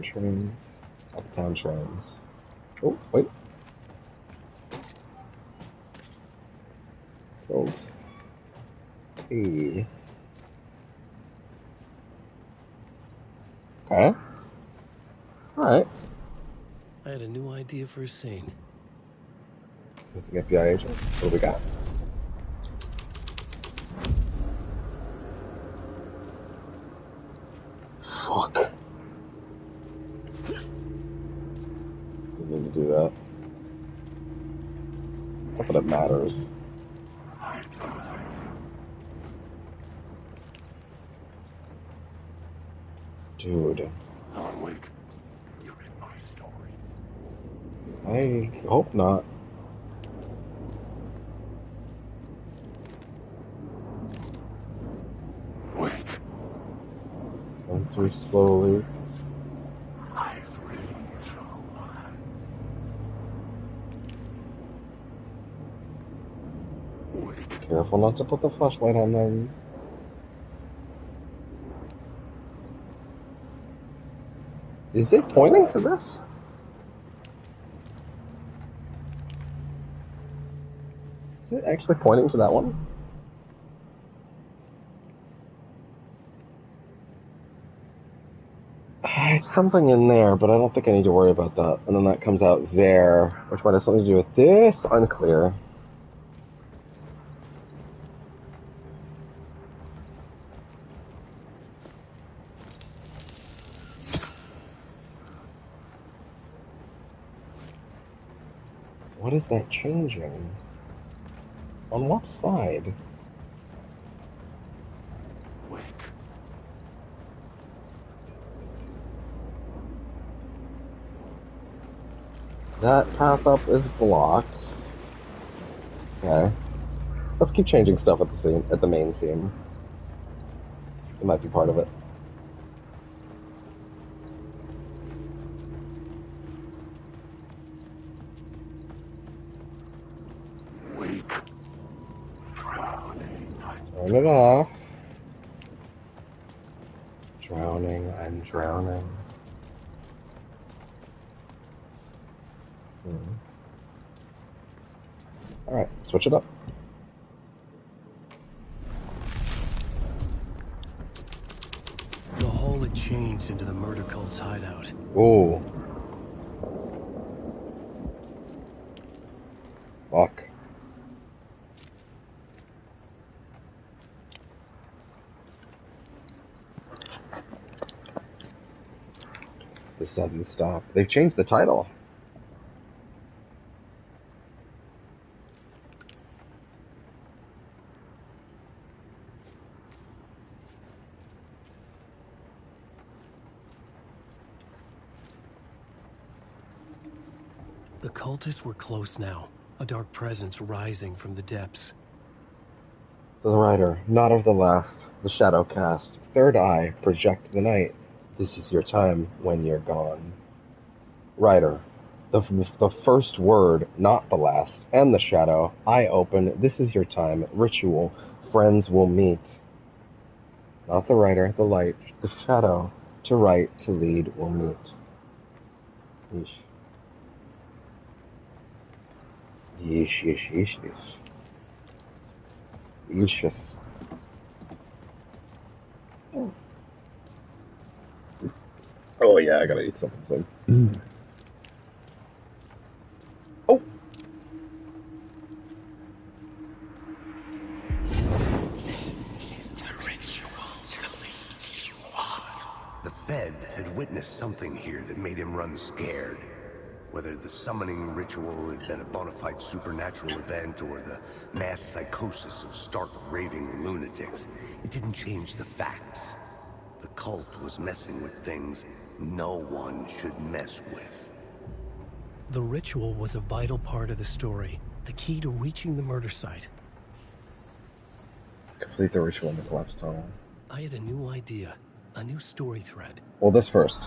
trains. Uptown trains. Oh, wait. Kills. E. Okay. Alright. I had a new idea for a scene. This is an FBI agent. What do we got? Fuck. Didn't mean to do that. Not that it matters. Dude. Alan Wake, you're in my story. I hope not. Wake. Run through slowly. Careful not to put the flashlight on them. Is it pointing to this? Is it actually pointing to that one? It's something in there, but I don't think I need to worry about that. And then that comes out there, which might have something to do with this. Unclear. What is that changing? On what side? That path up is blocked. Okay. Let's keep changing stuff at the main scene. It might be part of it. Wake. Turn it off. Drowning, I'm drowning. Alright, switch it up. The hole had changed into the murder cult's hideout. Ooh. Fuck. The sudden stop. They've changed the title. The cultists were close now, a dark presence rising from the depths. The writer, not of the last, the shadow cast, third eye, project the night. This is your time when you're gone. Writer, the first word, not the last, and the shadow, eye open, this is your time, ritual, friends will meet. Not the writer, the light, the shadow, to write, to lead, will meet. Yeesh. Yeesh, yeesh, yeesh, yeesh. Yeesh. Oh yeah, I gotta eat something soon. Oh! The Fed had witnessed something here that made him run scared. Whether the summoning ritual had been a bona fide supernatural event or the mass psychosis of stark raving lunatics, it didn't change the facts. The cult was messing with things no one should mess with. The ritual was a vital part of the story, the key to reaching the murder site. Complete the ritual in the collapsed tunnel. I had a new idea, a new story thread. Well, this first.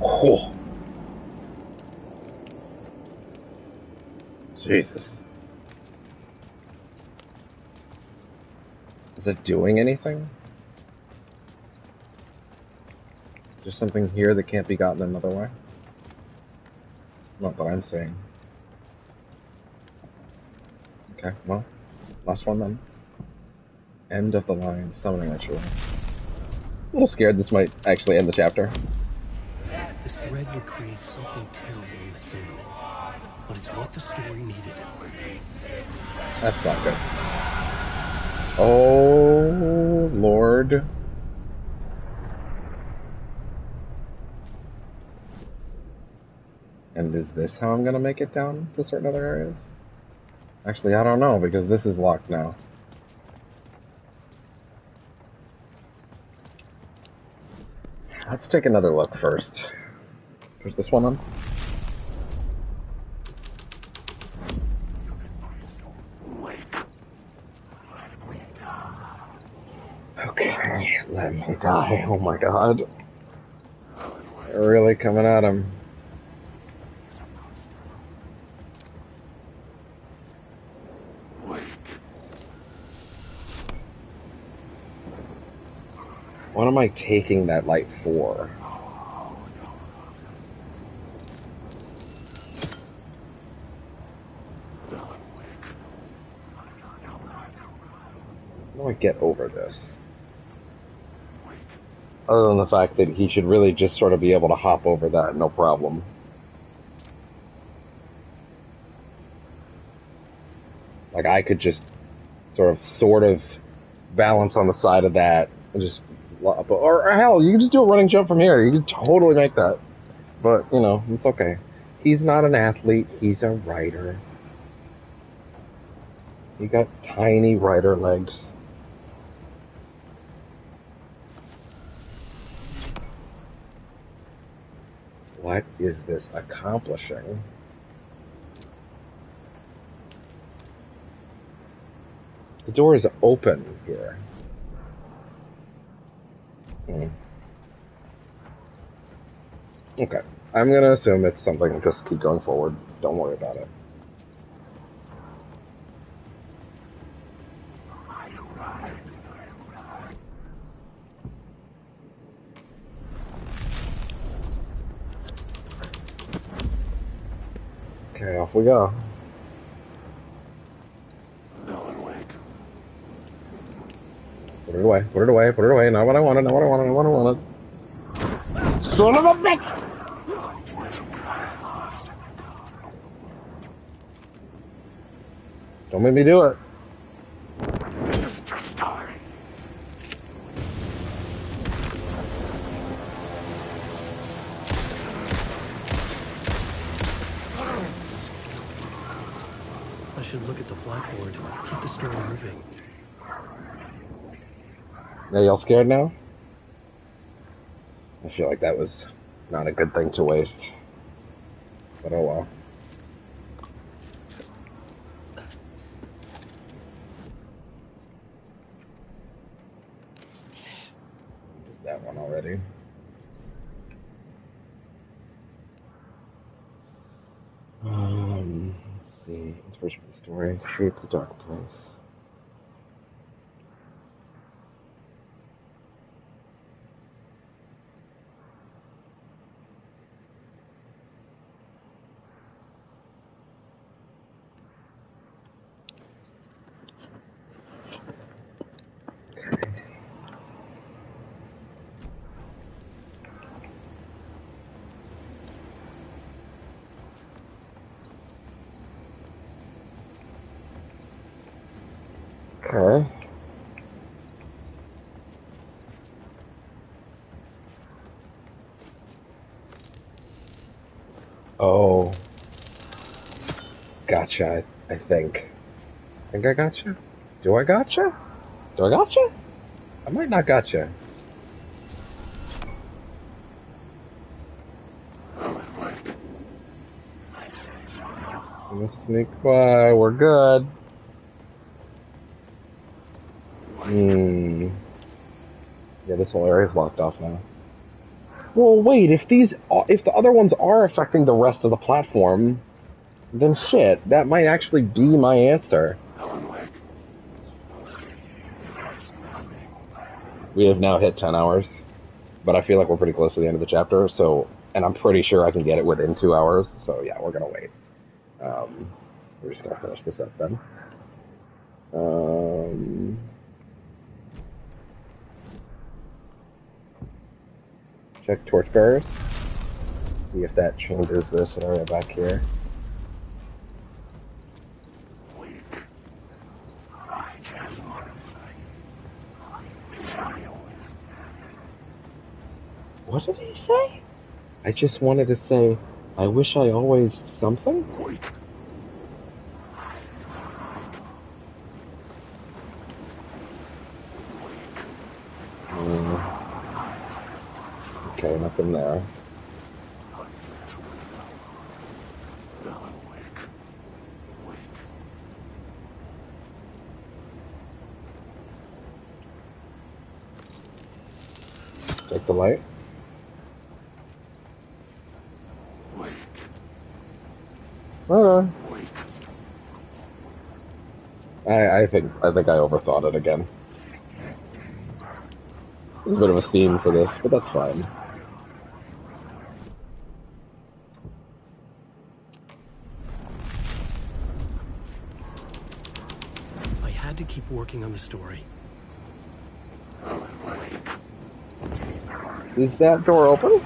Oh. Jesus. Is it doing anything? There's something here that can't be gotten another way. Not that I'm seeing. Okay, well, last one then. End of the line, summoning ritual. A little scared this might actually end the chapter. This thread would create something terrible in the scene, but it's what the story needed. That's not good. Oh, Lord. And is this how I'm gonna make it down to certain other areas? Actually, I don't know, because this is locked now. Let's take another look first. Put this one on. Okay, let me die. Oh my god. They're really coming at him. What am I taking that light for? How do I get over this? Other than the fact that he should really just sort of be able to hop over that, no problem. Like, I could just sort of balance on the side of that and just, or hell, you can just do a running jump from here. You can totally make that. But, you know, it's okay. He's not an athlete, he's a writer. He got tiny writer legs. What is this accomplishing? The door is open here. Okay. I'm gonna assume it's something, just keep going forward. Don't worry about it. Okay, off we go. Put it away, put it away, put it away. Not what I wanted, not what I wanted, not what I wanted. Son of a bitch! Don't make me do it. This is just starting. I should look at the blackboard. Keep the story moving. Are y'all scared now? I feel like that was not a good thing to waste. But oh well. Did that one already. Let's see. Inspiration for the story. Shape the dark place. Okay. Oh. Gotcha, I think. I think I gotcha? Do I gotcha? Do I gotcha? I might not gotcha. Let's sneak by, we're good. Yeah, this whole area's locked off now. Well, wait, if the other ones are affecting the rest of the platform, then shit, that might actually be my answer. We have now hit 10 hours. but I feel like we're pretty close to the end of the chapter, so, and I'm pretty sure I can get it within 2 hours, so yeah, we're gonna wait. We're just gonna finish this up then. Check torchbearers. See if that changes this area back here. What did he say? I just wanted to say, I wish I always something? Okay, nothing there. Take the light. I think I overthought it again. There's a bit of a theme for this, but that's fine. I had to keep working on the story. Is that door open?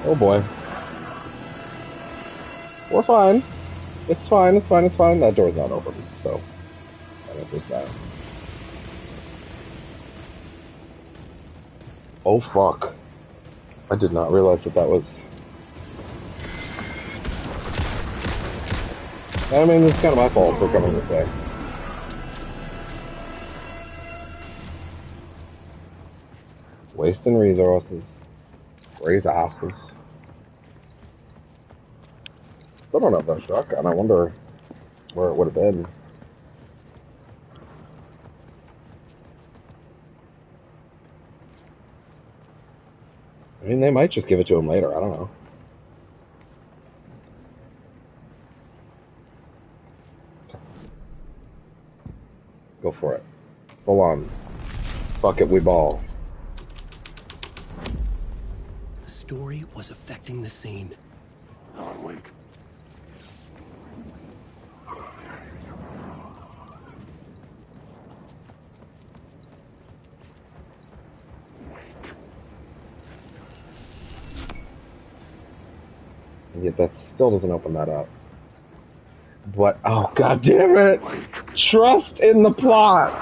Oh boy. We're fine. It's fine, it's fine, it's fine. That door's not open, so that answers that. Oh fuck. I did not realize that was... I mean, it's kind of my fault for coming this way. Wasting resources. Resources. Still don't have that shotgun. I wonder where it would have been. I mean, they might just give it to him later. I don't know. Go for it. Full on. Fuck it, we ball. The story was affecting the scene. Awake. And yet that still doesn't open that up. But, oh god damn it! Trust in the plot!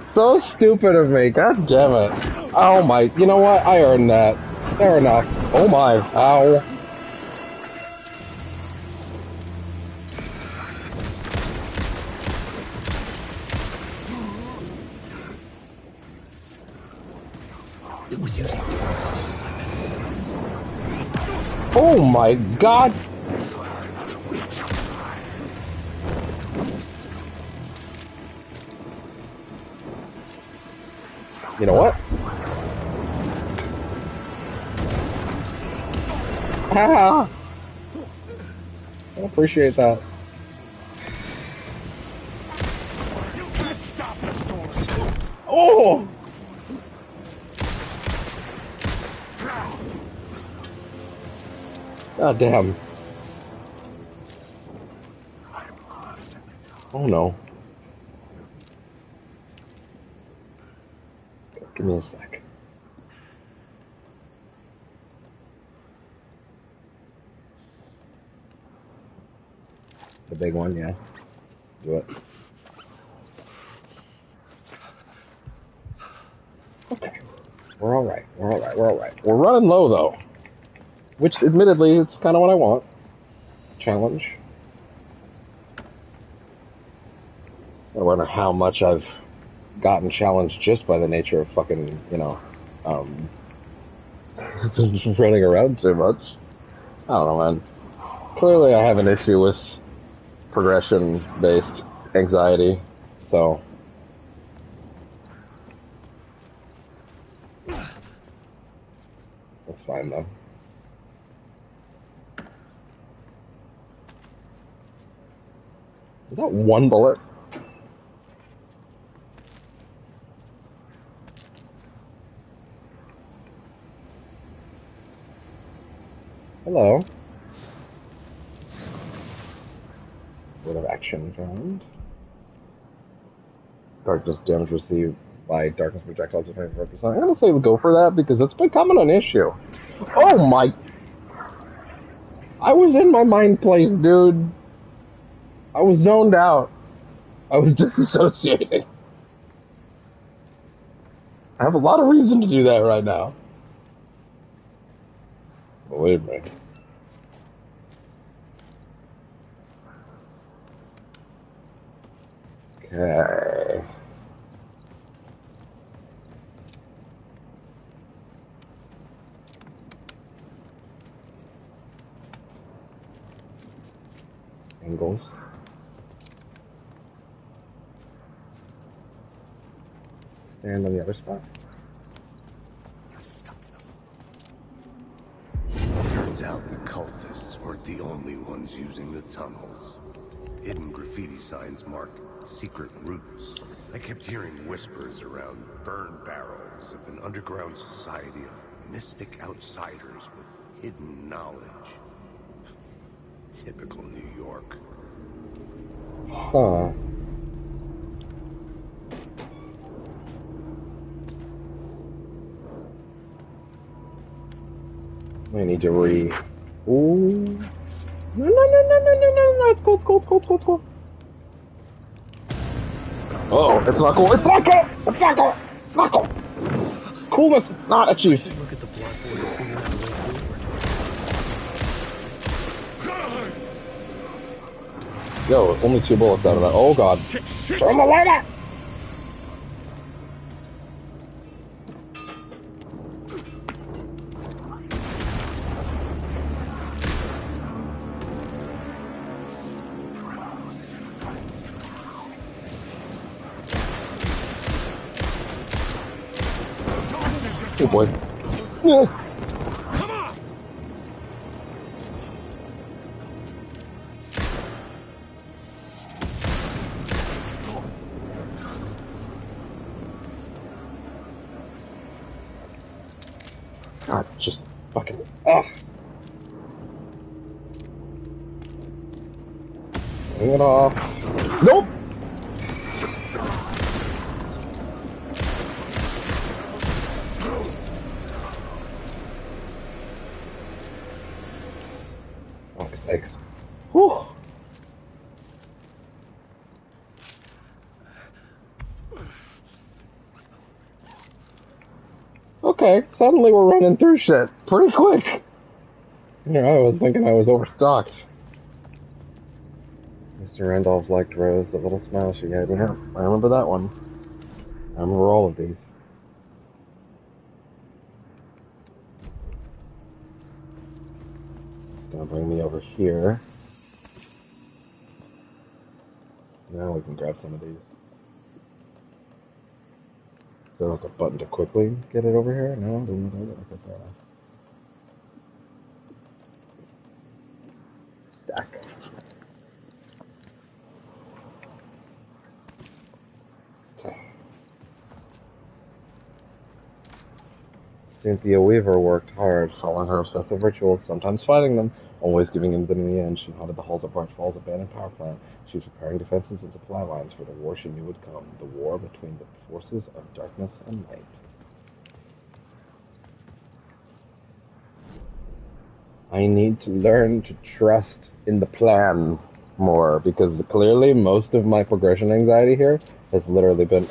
So stupid of me, god damn it. Oh my, you know what? I earned that. Fair enough. Oh my, ow. It was using Oh my god! You know what? Ah! I appreciate that. Oh! God damn. Oh no. Give me a sec. The big one, yeah. Do it. Okay. We're alright. We're alright. We're alright. We're running low though. Which, admittedly, it's kind of what I want. Challenge. I wonder how much I've gotten challenged just by the nature of fucking, you know, running around too much. I don't know, man. Clearly I have an issue with progression-based anxiety, so... That's fine, though. Is that one bullet? Hello. Bit of action found. Darkness damage received by darkness projectiles to 25%. I'm gonna say go for that because it's becoming an issue. Oh my! I was in my mind place, dude. I was zoned out. I was disassociating. I have a lot of reason to do that right now. Believe me. Okay. Angles. Stand on the other spot. Turns out the cultists weren't the only ones using the tunnels. Hidden graffiti signs marked secret routes. I kept hearing whispers around burn barrels of an underground society of mystic outsiders with hidden knowledge. Typical New York. Huh. I need to re... Ooh. No, it's cool, it's cool, it's cool, it's cool, it's cool. Oh, it's not cool, it's not cool! It's not cool! It's not cool! Coolness not achieved. Look at the blackboard and figure out a way forward. Yo, only 2 bullets out of that. Oh god. Turn the light up! Oh boy. Yeah. Come on! God, just fucking... Ugh. Hang it off. Nope! Fuck's sakes. Whew. Okay, suddenly we're running through shit pretty quick. You know, I was thinking I was overstocked. Mr. Randolph liked Rose, the little smile she had. Yeah, I remember that one. I remember all of these. It's gonna bring me over here. Now we can grab some of these. Is there like a button to quickly get it over here? No, doesn't look like it. Stack. Okay. Cynthia Weaver worked hard, following her obsessive rituals, sometimes fighting them, always giving in to them in the end. She haunted the halls of Bright Falls abandoned power plant. She was preparing defenses and supply lines for the war she knew would come, the war between the forces of darkness and light. I need to learn to trust in the plan more, because clearly most of my progression anxiety here has literally been,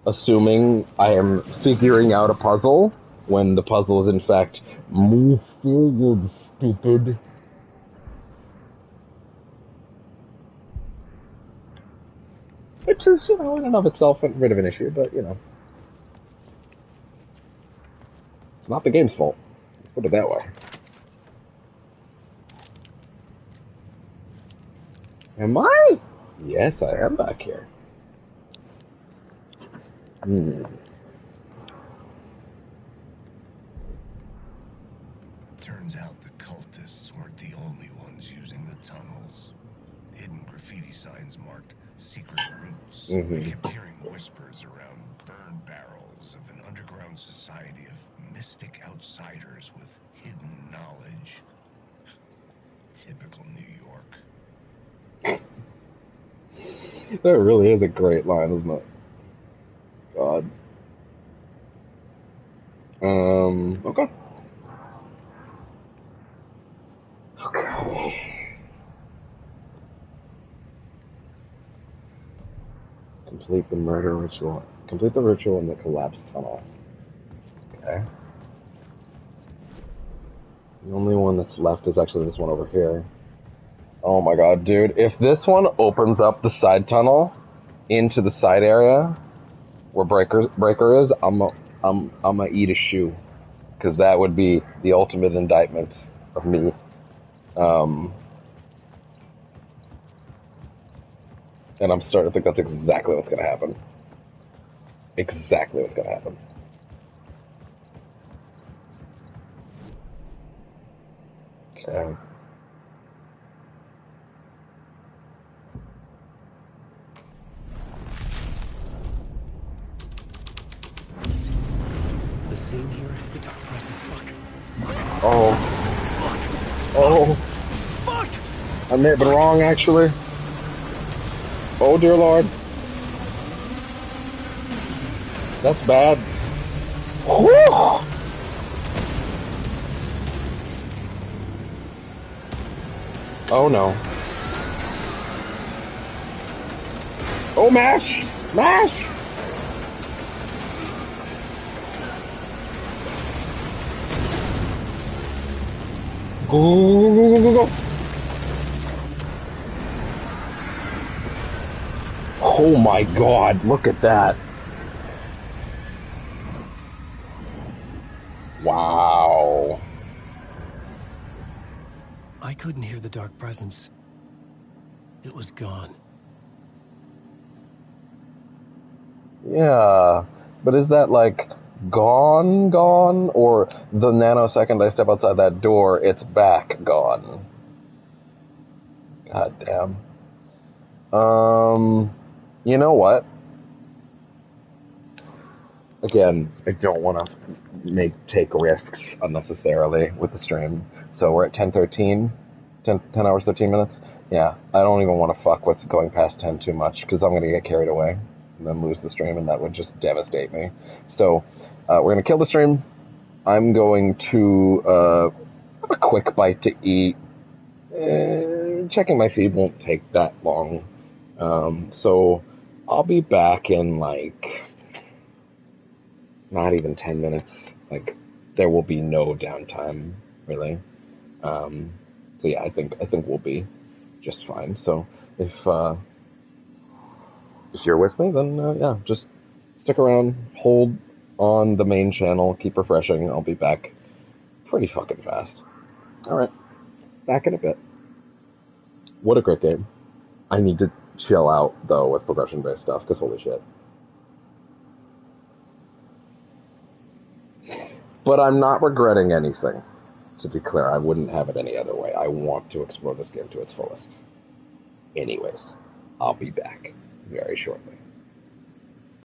assuming I am figuring out a puzzle, when the puzzle is in fact, move forward, stupid. Which is, you know, in and of itself a bit of an issue, but, you know. It's not the game's fault. Let's put it that way. Am I? Yes, I am back here. Turns out the cultists weren't the only ones using the tunnels. Hidden graffiti signs marked secret routes. I kept hearing whispers around burn barrels of an underground society of mystic outsiders with hidden knowledge. Typical New York. That really is a great line, isn't it? God. Okay. Okay. Complete the murder ritual. Complete the ritual in the collapsed tunnel. Okay. The only one that's left is actually this one over here. Oh my god, dude. If this one opens up the side tunnel into the side area where Breaker is, I'm gonna eat a shoe. Because that would be the ultimate indictment of me. And I'm starting to think that's exactly what's gonna happen. Exactly what's gonna happen. Okay. The scene here, the dark presence. Fuck. Oh. Oh. Fuck! I may have been wrong, actually. Oh, dear Lord. That's bad. Whew. Oh, no. Oh, mash! Mash! Go. Oh my god, look at that. Wow. I couldn't hear the dark presence. It was gone. Yeah, but is that like gone, or the nanosecond I step outside that door, it's back gone? God damn. You know what? Again, I don't want to take risks unnecessarily with the stream. So we're at 10:13, 10 hours 13 minutes. Yeah, I don't even want to fuck with going past 10 too much because I'm gonna get carried away and then lose the stream, and that would just devastate me. So we're gonna kill the stream. I'm going to have a quick bite to eat. Checking my feed won't take that long. So I'll be back in like not even 10 minutes. Like there will be no downtime really. So yeah, I think we'll be just fine. So if you're with me, then yeah, just stick around, hold on the main channel, keep refreshing. I'll be back pretty fucking fast. All right, back in a bit. What a great game. I need to chill out though with progression-based stuff because holy shit. But I'm not regretting anything. To be clear, I wouldn't have it any other way. I want to explore this game to its fullest. Anyways, I'll be back very shortly.